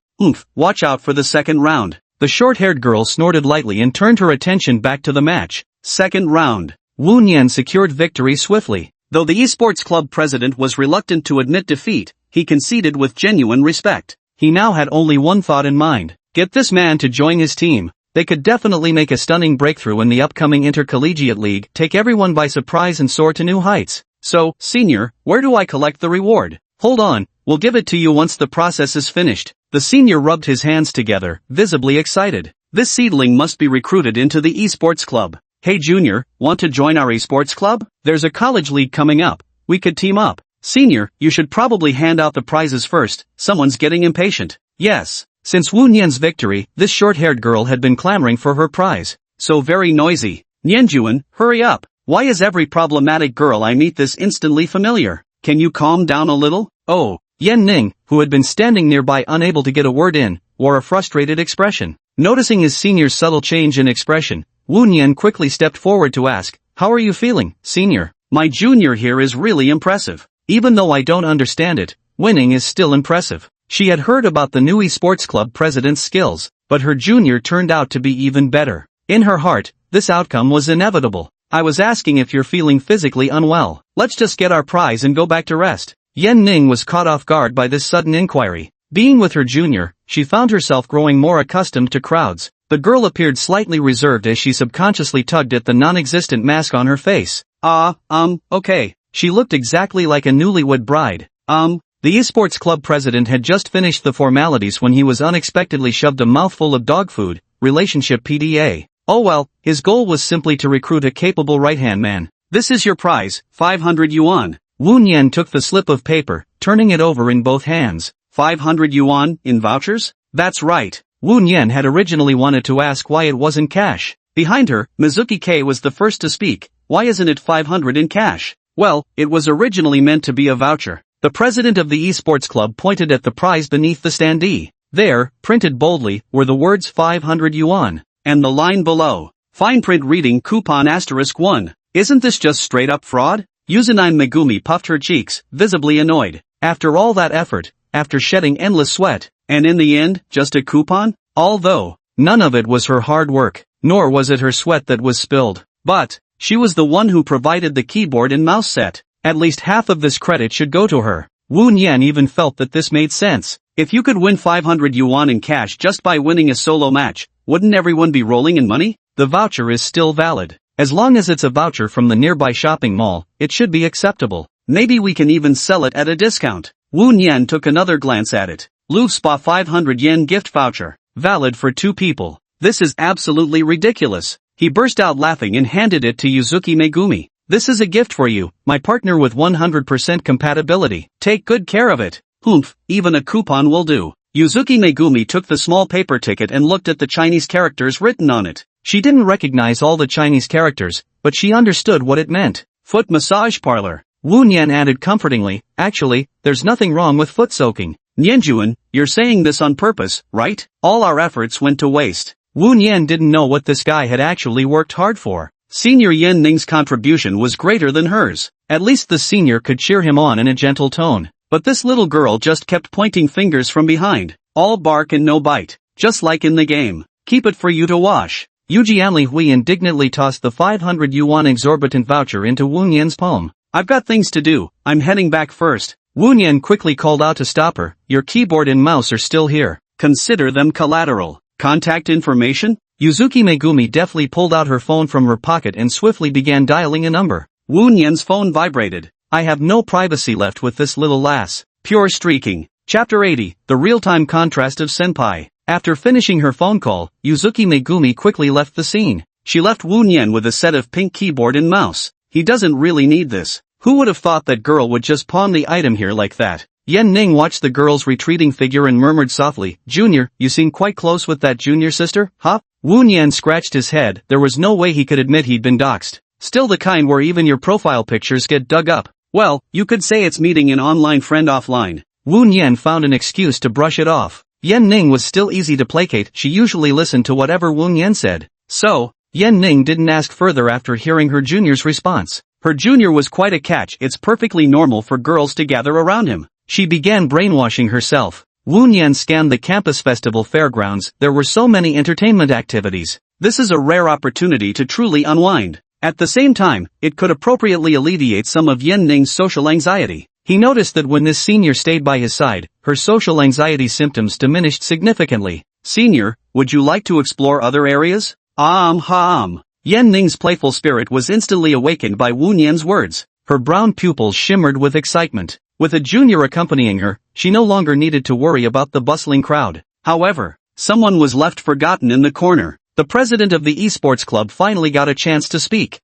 Watch out for the second round. The short-haired girl snorted lightly and turned her attention back to the match. Second round. Wu Nian secured victory swiftly. Though the esports club president was reluctant to admit defeat, he conceded with genuine respect. He now had only one thought in mind: get this man to join his team. They could definitely make a stunning breakthrough in the upcoming Intercollegiate League, take everyone by surprise and soar to new heights. So, senior, where do I collect the reward? Hold on, we'll give it to you once the process is finished. The senior rubbed his hands together, visibly excited. This seedling must be recruited into the esports club. Hey junior, want to join our esports club? There's a college league coming up. We could team up. Senior, you should probably hand out the prizes first. Someone's getting impatient. Yes. Since Wu Nian's victory, this short-haired girl had been clamoring for her prize. So very noisy. Nianjuan, hurry up. Why is every problematic girl I meet this instantly familiar? Can you calm down a little? Oh. Yan Ning, who had been standing nearby unable to get a word in, wore a frustrated expression. Noticing his senior's subtle change in expression, Wu Nian quickly stepped forward to ask, "How are you feeling, senior?" "My junior here is really impressive. Even though I don't understand it, winning is still impressive." She had heard about the new esports club president's skills, but her junior turned out to be even better. In her heart, this outcome was inevitable. "I was asking if you're feeling physically unwell. Let's just get our prize and go back to rest." Yan Ning was caught off guard by this sudden inquiry. Being with her junior, she found herself growing more accustomed to crowds. The girl appeared slightly reserved as she subconsciously tugged at the non-existent mask on her face. Okay. She looked exactly like a newlywed bride. The esports club president had just finished the formalities when he was unexpectedly shoved a mouthful of dog food, relationship PDA. Oh well, his goal was simply to recruit a capable right-hand man. "This is your prize, 500 yuan. Wu Nian took the slip of paper, turning it over in both hands. 500 yuan, in vouchers? That's right. Wu Nian had originally wanted to ask why it wasn't cash. Behind her, Mizuki K was the first to speak. Why isn't it 500 in cash? Well, it was originally meant to be a voucher. The president of the esports club pointed at the prize beneath the standee. There, printed boldly, were the words 500 yuan. And the line below. Fine print reading coupon *1. Isn't this just straight up fraud? Yuzunine Megumi puffed her cheeks, visibly annoyed. After all that effort, after shedding endless sweat, and in the end, just a coupon? Although, none of it was her hard work, nor was it her sweat that was spilled. But, she was the one who provided the keyboard and mouse set. At least half of this credit should go to her. Wu Nian even felt that this made sense. If you could win 500 yuan in cash just by winning a solo match, wouldn't everyone be rolling in money? The voucher is still valid. As long as it's a voucher from the nearby shopping mall, it should be acceptable. Maybe we can even sell it at a discount. Wu Nian took another glance at it. Louvre Spa 500 yen gift voucher. Valid for 2 people. This is absolutely ridiculous. He burst out laughing and handed it to Yuzuki Megumi. "This is a gift for you, my partner with 100% compatibility. Take good care of it." Even a coupon will do. Yuzuki Megumi took the small paper ticket and looked at the Chinese characters written on it. She didn't recognize all the Chinese characters, but she understood what it meant. Foot massage parlor. Wu Nian added comfortingly, "Actually, there's nothing wrong with foot soaking." "Nianjuan, you're saying this on purpose, right? All our efforts went to waste." Wu Nian didn't know what this guy had actually worked hard for. Senior Yan Ning's contribution was greater than hers. At least the senior could cheer him on in a gentle tone. But this little girl just kept pointing fingers from behind. All bark and no bite. Just like in the game. "Keep it for you to wash." Yujianli Hui indignantly tossed the 500 yuan exorbitant voucher into Wu Nian's palm. "I've got things to do, I'm heading back first." Wu Nian quickly called out to stop her. "Your keyboard and mouse are still here. Consider them collateral. Contact information?" Yuzuki Megumi deftly pulled out her phone from her pocket and swiftly began dialing a number. Wu Nian's phone vibrated. "I have no privacy left with this little lass." Pure streaking. Chapter 80, The Real-Time Contrast of Senpai. After finishing her phone call, Yuzuki Megumi quickly left the scene. She left Woon Yen with a set of pink keyboard and mouse. He doesn't really need this. Who would have thought that girl would just pawn the item here like that? Yen Ning watched the girl's retreating figure and murmured softly, "Junior, you seem quite close with that junior sister, huh?" Woon Yen scratched his head. There was no way he could admit he'd been doxed. Still the kind where even your profile pictures get dug up. Well, you could say it's meeting an online friend offline. Woon Yen found an excuse to brush it off. Yen Ning was still easy to placate. She usually listened to whatever Woon Yen said. So, Yen Ning didn't ask further after hearing her junior's response. Her junior was quite a catch. It's perfectly normal for girls to gather around him. She began brainwashing herself. Woon Yen scanned the campus festival fairgrounds. There were so many entertainment activities. This is a rare opportunity to truly unwind. At the same time, it could appropriately alleviate some of Yen Ning's social anxiety. He noticed that when this senior stayed by his side, her social anxiety symptoms diminished significantly. "Senior, would you like to explore other areas?" Yen Ning's playful spirit was instantly awakened by Woon Yen's words. Her brown pupils shimmered with excitement. With a junior accompanying her, she no longer needed to worry about the bustling crowd. However, someone was left forgotten in the corner. The president of the esports club finally got a chance to speak.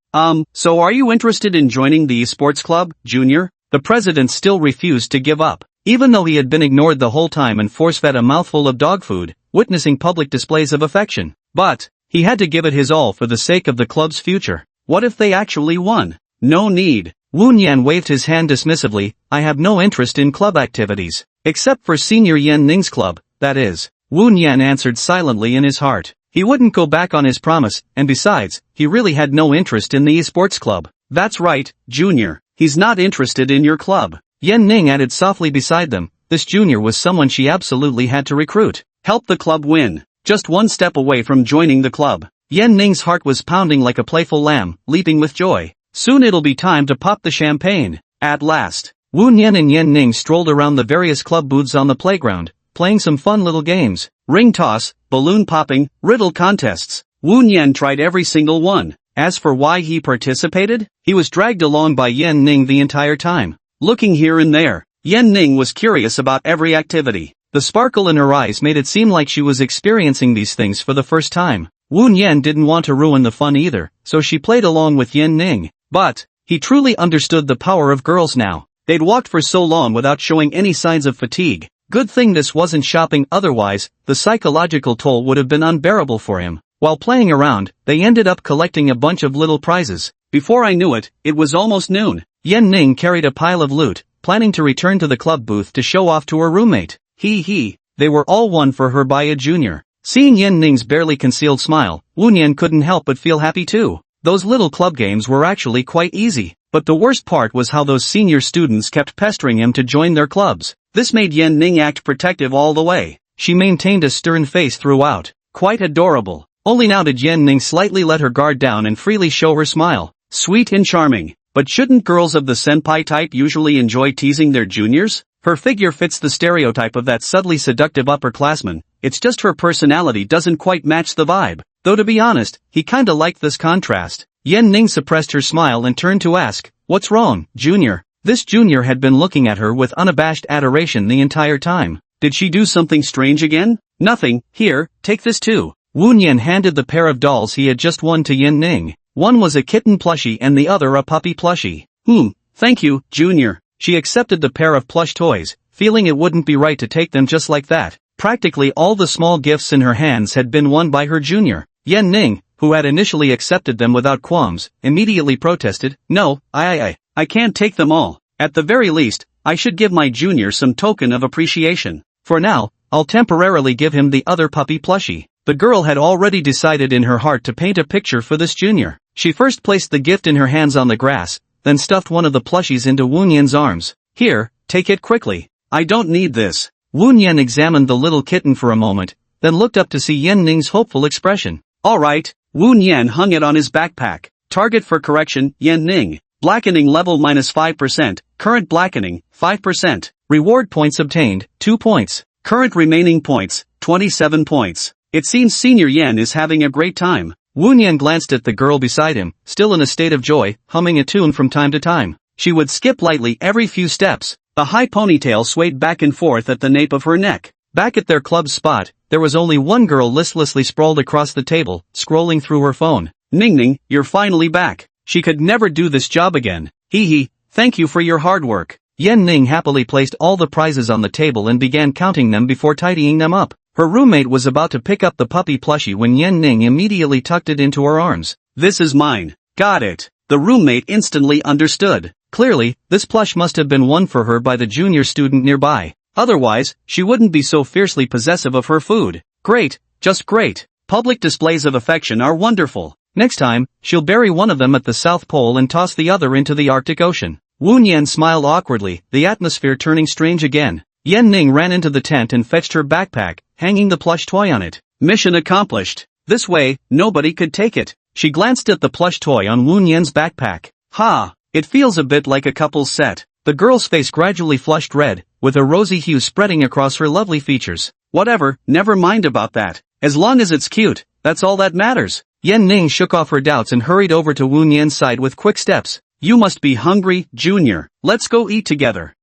So are you interested in joining the esports club, Junior?" The president still refused to give up. Even though he had been ignored the whole time and force-fed a mouthful of dog food, witnessing public displays of affection. But, he had to give it his all for the sake of the club's future. What if they actually won? No need. Woon Yen waved his hand dismissively. "I have no interest in club activities. Except for Senior Yen Ning's club, that is." Woon Yen answered silently in his heart. He wouldn't go back on his promise, and besides, he really had no interest in the esports club. "That's right, Junior. He's not interested in your club." Yen Ning added softly beside them. This junior was someone she absolutely had to recruit. Help the club win. Just one step away from joining the club. Yen Ning's heart was pounding like a playful lamb, leaping with joy. Soon it'll be time to pop the champagne. At last, Woon Yen and Yen Ning strolled around the various club booths on the playground, playing some fun little games. Ring toss, balloon popping, riddle contests. Woon Yen tried every single one. As for why he participated, he was dragged along by Yen Ning the entire time. Looking here and there, Yen Ning was curious about every activity. The sparkle in her eyes made it seem like she was experiencing these things for the first time. Woon Yen didn't want to ruin the fun either, so she played along with Yen Ning. But, he truly understood the power of girls now. They'd walked for so long without showing any signs of fatigue. Good thing this wasn't shopping, otherwise, the psychological toll would have been unbearable for him. While playing around, they ended up collecting a bunch of little prizes. Before I knew it, it was almost noon. Yen Ning carried a pile of loot, planning to return to the club booth to show off to her roommate. They were all won for her by a junior. Seeing Yen Ning's barely concealed smile, Woon Yen couldn't help but feel happy too. Those little club games were actually quite easy. But the worst part was how those senior students kept pestering him to join their clubs. This made Yen Ning act protective all the way. She maintained a stern face throughout. Quite adorable. Only now did Yen Ning slightly let her guard down and freely show her smile. Sweet and charming. But shouldn't girls of the senpai type usually enjoy teasing their juniors? Her figure fits the stereotype of that subtly seductive upperclassman. It's just her personality doesn't quite match the vibe. Though to be honest, he kinda liked this contrast. Yen Ning suppressed her smile and turned to ask, "What's wrong, Junior?" This junior had been looking at her with unabashed adoration the entire time. Did she do something strange again? Nothing. Here, take this too. Woon Yen handed the pair of dolls he had just won to Yen Ning. One was a kitten plushie and the other a puppy plushie. Thank you, Junior. She accepted the pair of plush toys, feeling it wouldn't be right to take them just like that. Practically all the small gifts in her hands had been won by her junior. Yen Ning, who had initially accepted them without qualms, immediately protested, "No, I can't take them all. At the very least, I should give my junior some token of appreciation. For now, I'll temporarily give him the other puppy plushie." The girl had already decided in her heart to paint a picture for this junior. She first placed the gift in her hands on the grass, then stuffed one of the plushies into Woon Yen's arms. "Here, take it quickly. I don't need this." Woon Yen examined the little kitten for a moment, then looked up to see Yen Ning's hopeful expression. "Alright." Woon Yen hung it on his backpack. Target for correction, Yen Ning. Blackening level -5%, current blackening, 5%. Reward points obtained, 2 points. Current remaining points, 27 points. It seems Senior Yen is having a great time. Woon Yen glanced at the girl beside him, still in a state of joy, humming a tune from time to time. She would skip lightly every few steps. The high ponytail swayed back and forth at the nape of her neck. Back at their club spot, there was only one girl listlessly sprawled across the table, scrolling through her phone. Ning Ning, you're finally back. She could never do this job again. Hee hee, thank you for your hard work. Yan Ning happily placed all the prizes on the table and began counting them before tidying them up. Her roommate was about to pick up the puppy plushie when Yan Ning immediately tucked it into her arms. This is mine. Got it. The roommate instantly understood. Clearly, this plush must have been won for her by the junior student nearby. Otherwise, she wouldn't be so fiercely possessive of her food. Great, just great. Public displays of affection are wonderful. Next time, she'll bury one of them at the South Pole and toss the other into the Arctic Ocean. Wu Nian smiled awkwardly, the atmosphere turning strange again. Yan Ning ran into the tent and fetched her backpack, hanging the plush toy on it. Mission accomplished. This way, nobody could take it. She glanced at the plush toy on Wu Nian's backpack. Ha! It feels a bit like a couple's set. The girl's face gradually flushed red, with a rosy hue spreading across her lovely features. Whatever, never mind about that. As long as it's cute, that's all that matters. Yan Ning shook off her doubts and hurried over to Wu Nian's side with quick steps. You must be hungry, Junior. Let's go eat together.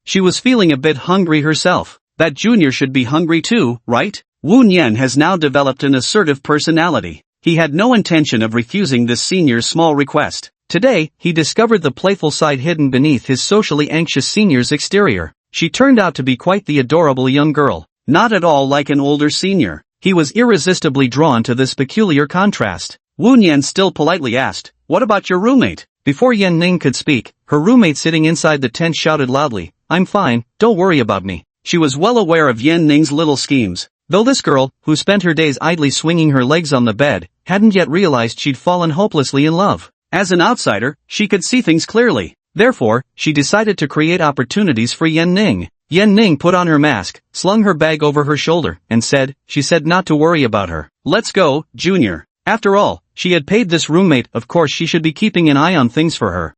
She was feeling a bit hungry herself. That Junior should be hungry too, right? Wu Nian has now developed an assertive personality. He had no intention of refusing this senior's small request. Today, he discovered the playful side hidden beneath his socially anxious senior's exterior. She turned out to be quite the adorable young girl, not at all like an older senior. He was irresistibly drawn to this peculiar contrast. Wu Nian still politely asked, "What about your roommate?" Before Yan Ning could speak, her roommate sitting inside the tent shouted loudly, "I'm fine, don't worry about me." She was well aware of Yan Ning's little schemes, though this girl, who spent her days idly swinging her legs on the bed, hadn't yet realized she'd fallen hopelessly in love. As an outsider, she could see things clearly. Therefore, she decided to create opportunities for Yan Ning. Yan Ning put on her mask, slung her bag over her shoulder, and she said not to worry about her. Let's go, Junior. After all, she had paid this roommate, of course she should be keeping an eye on things for her.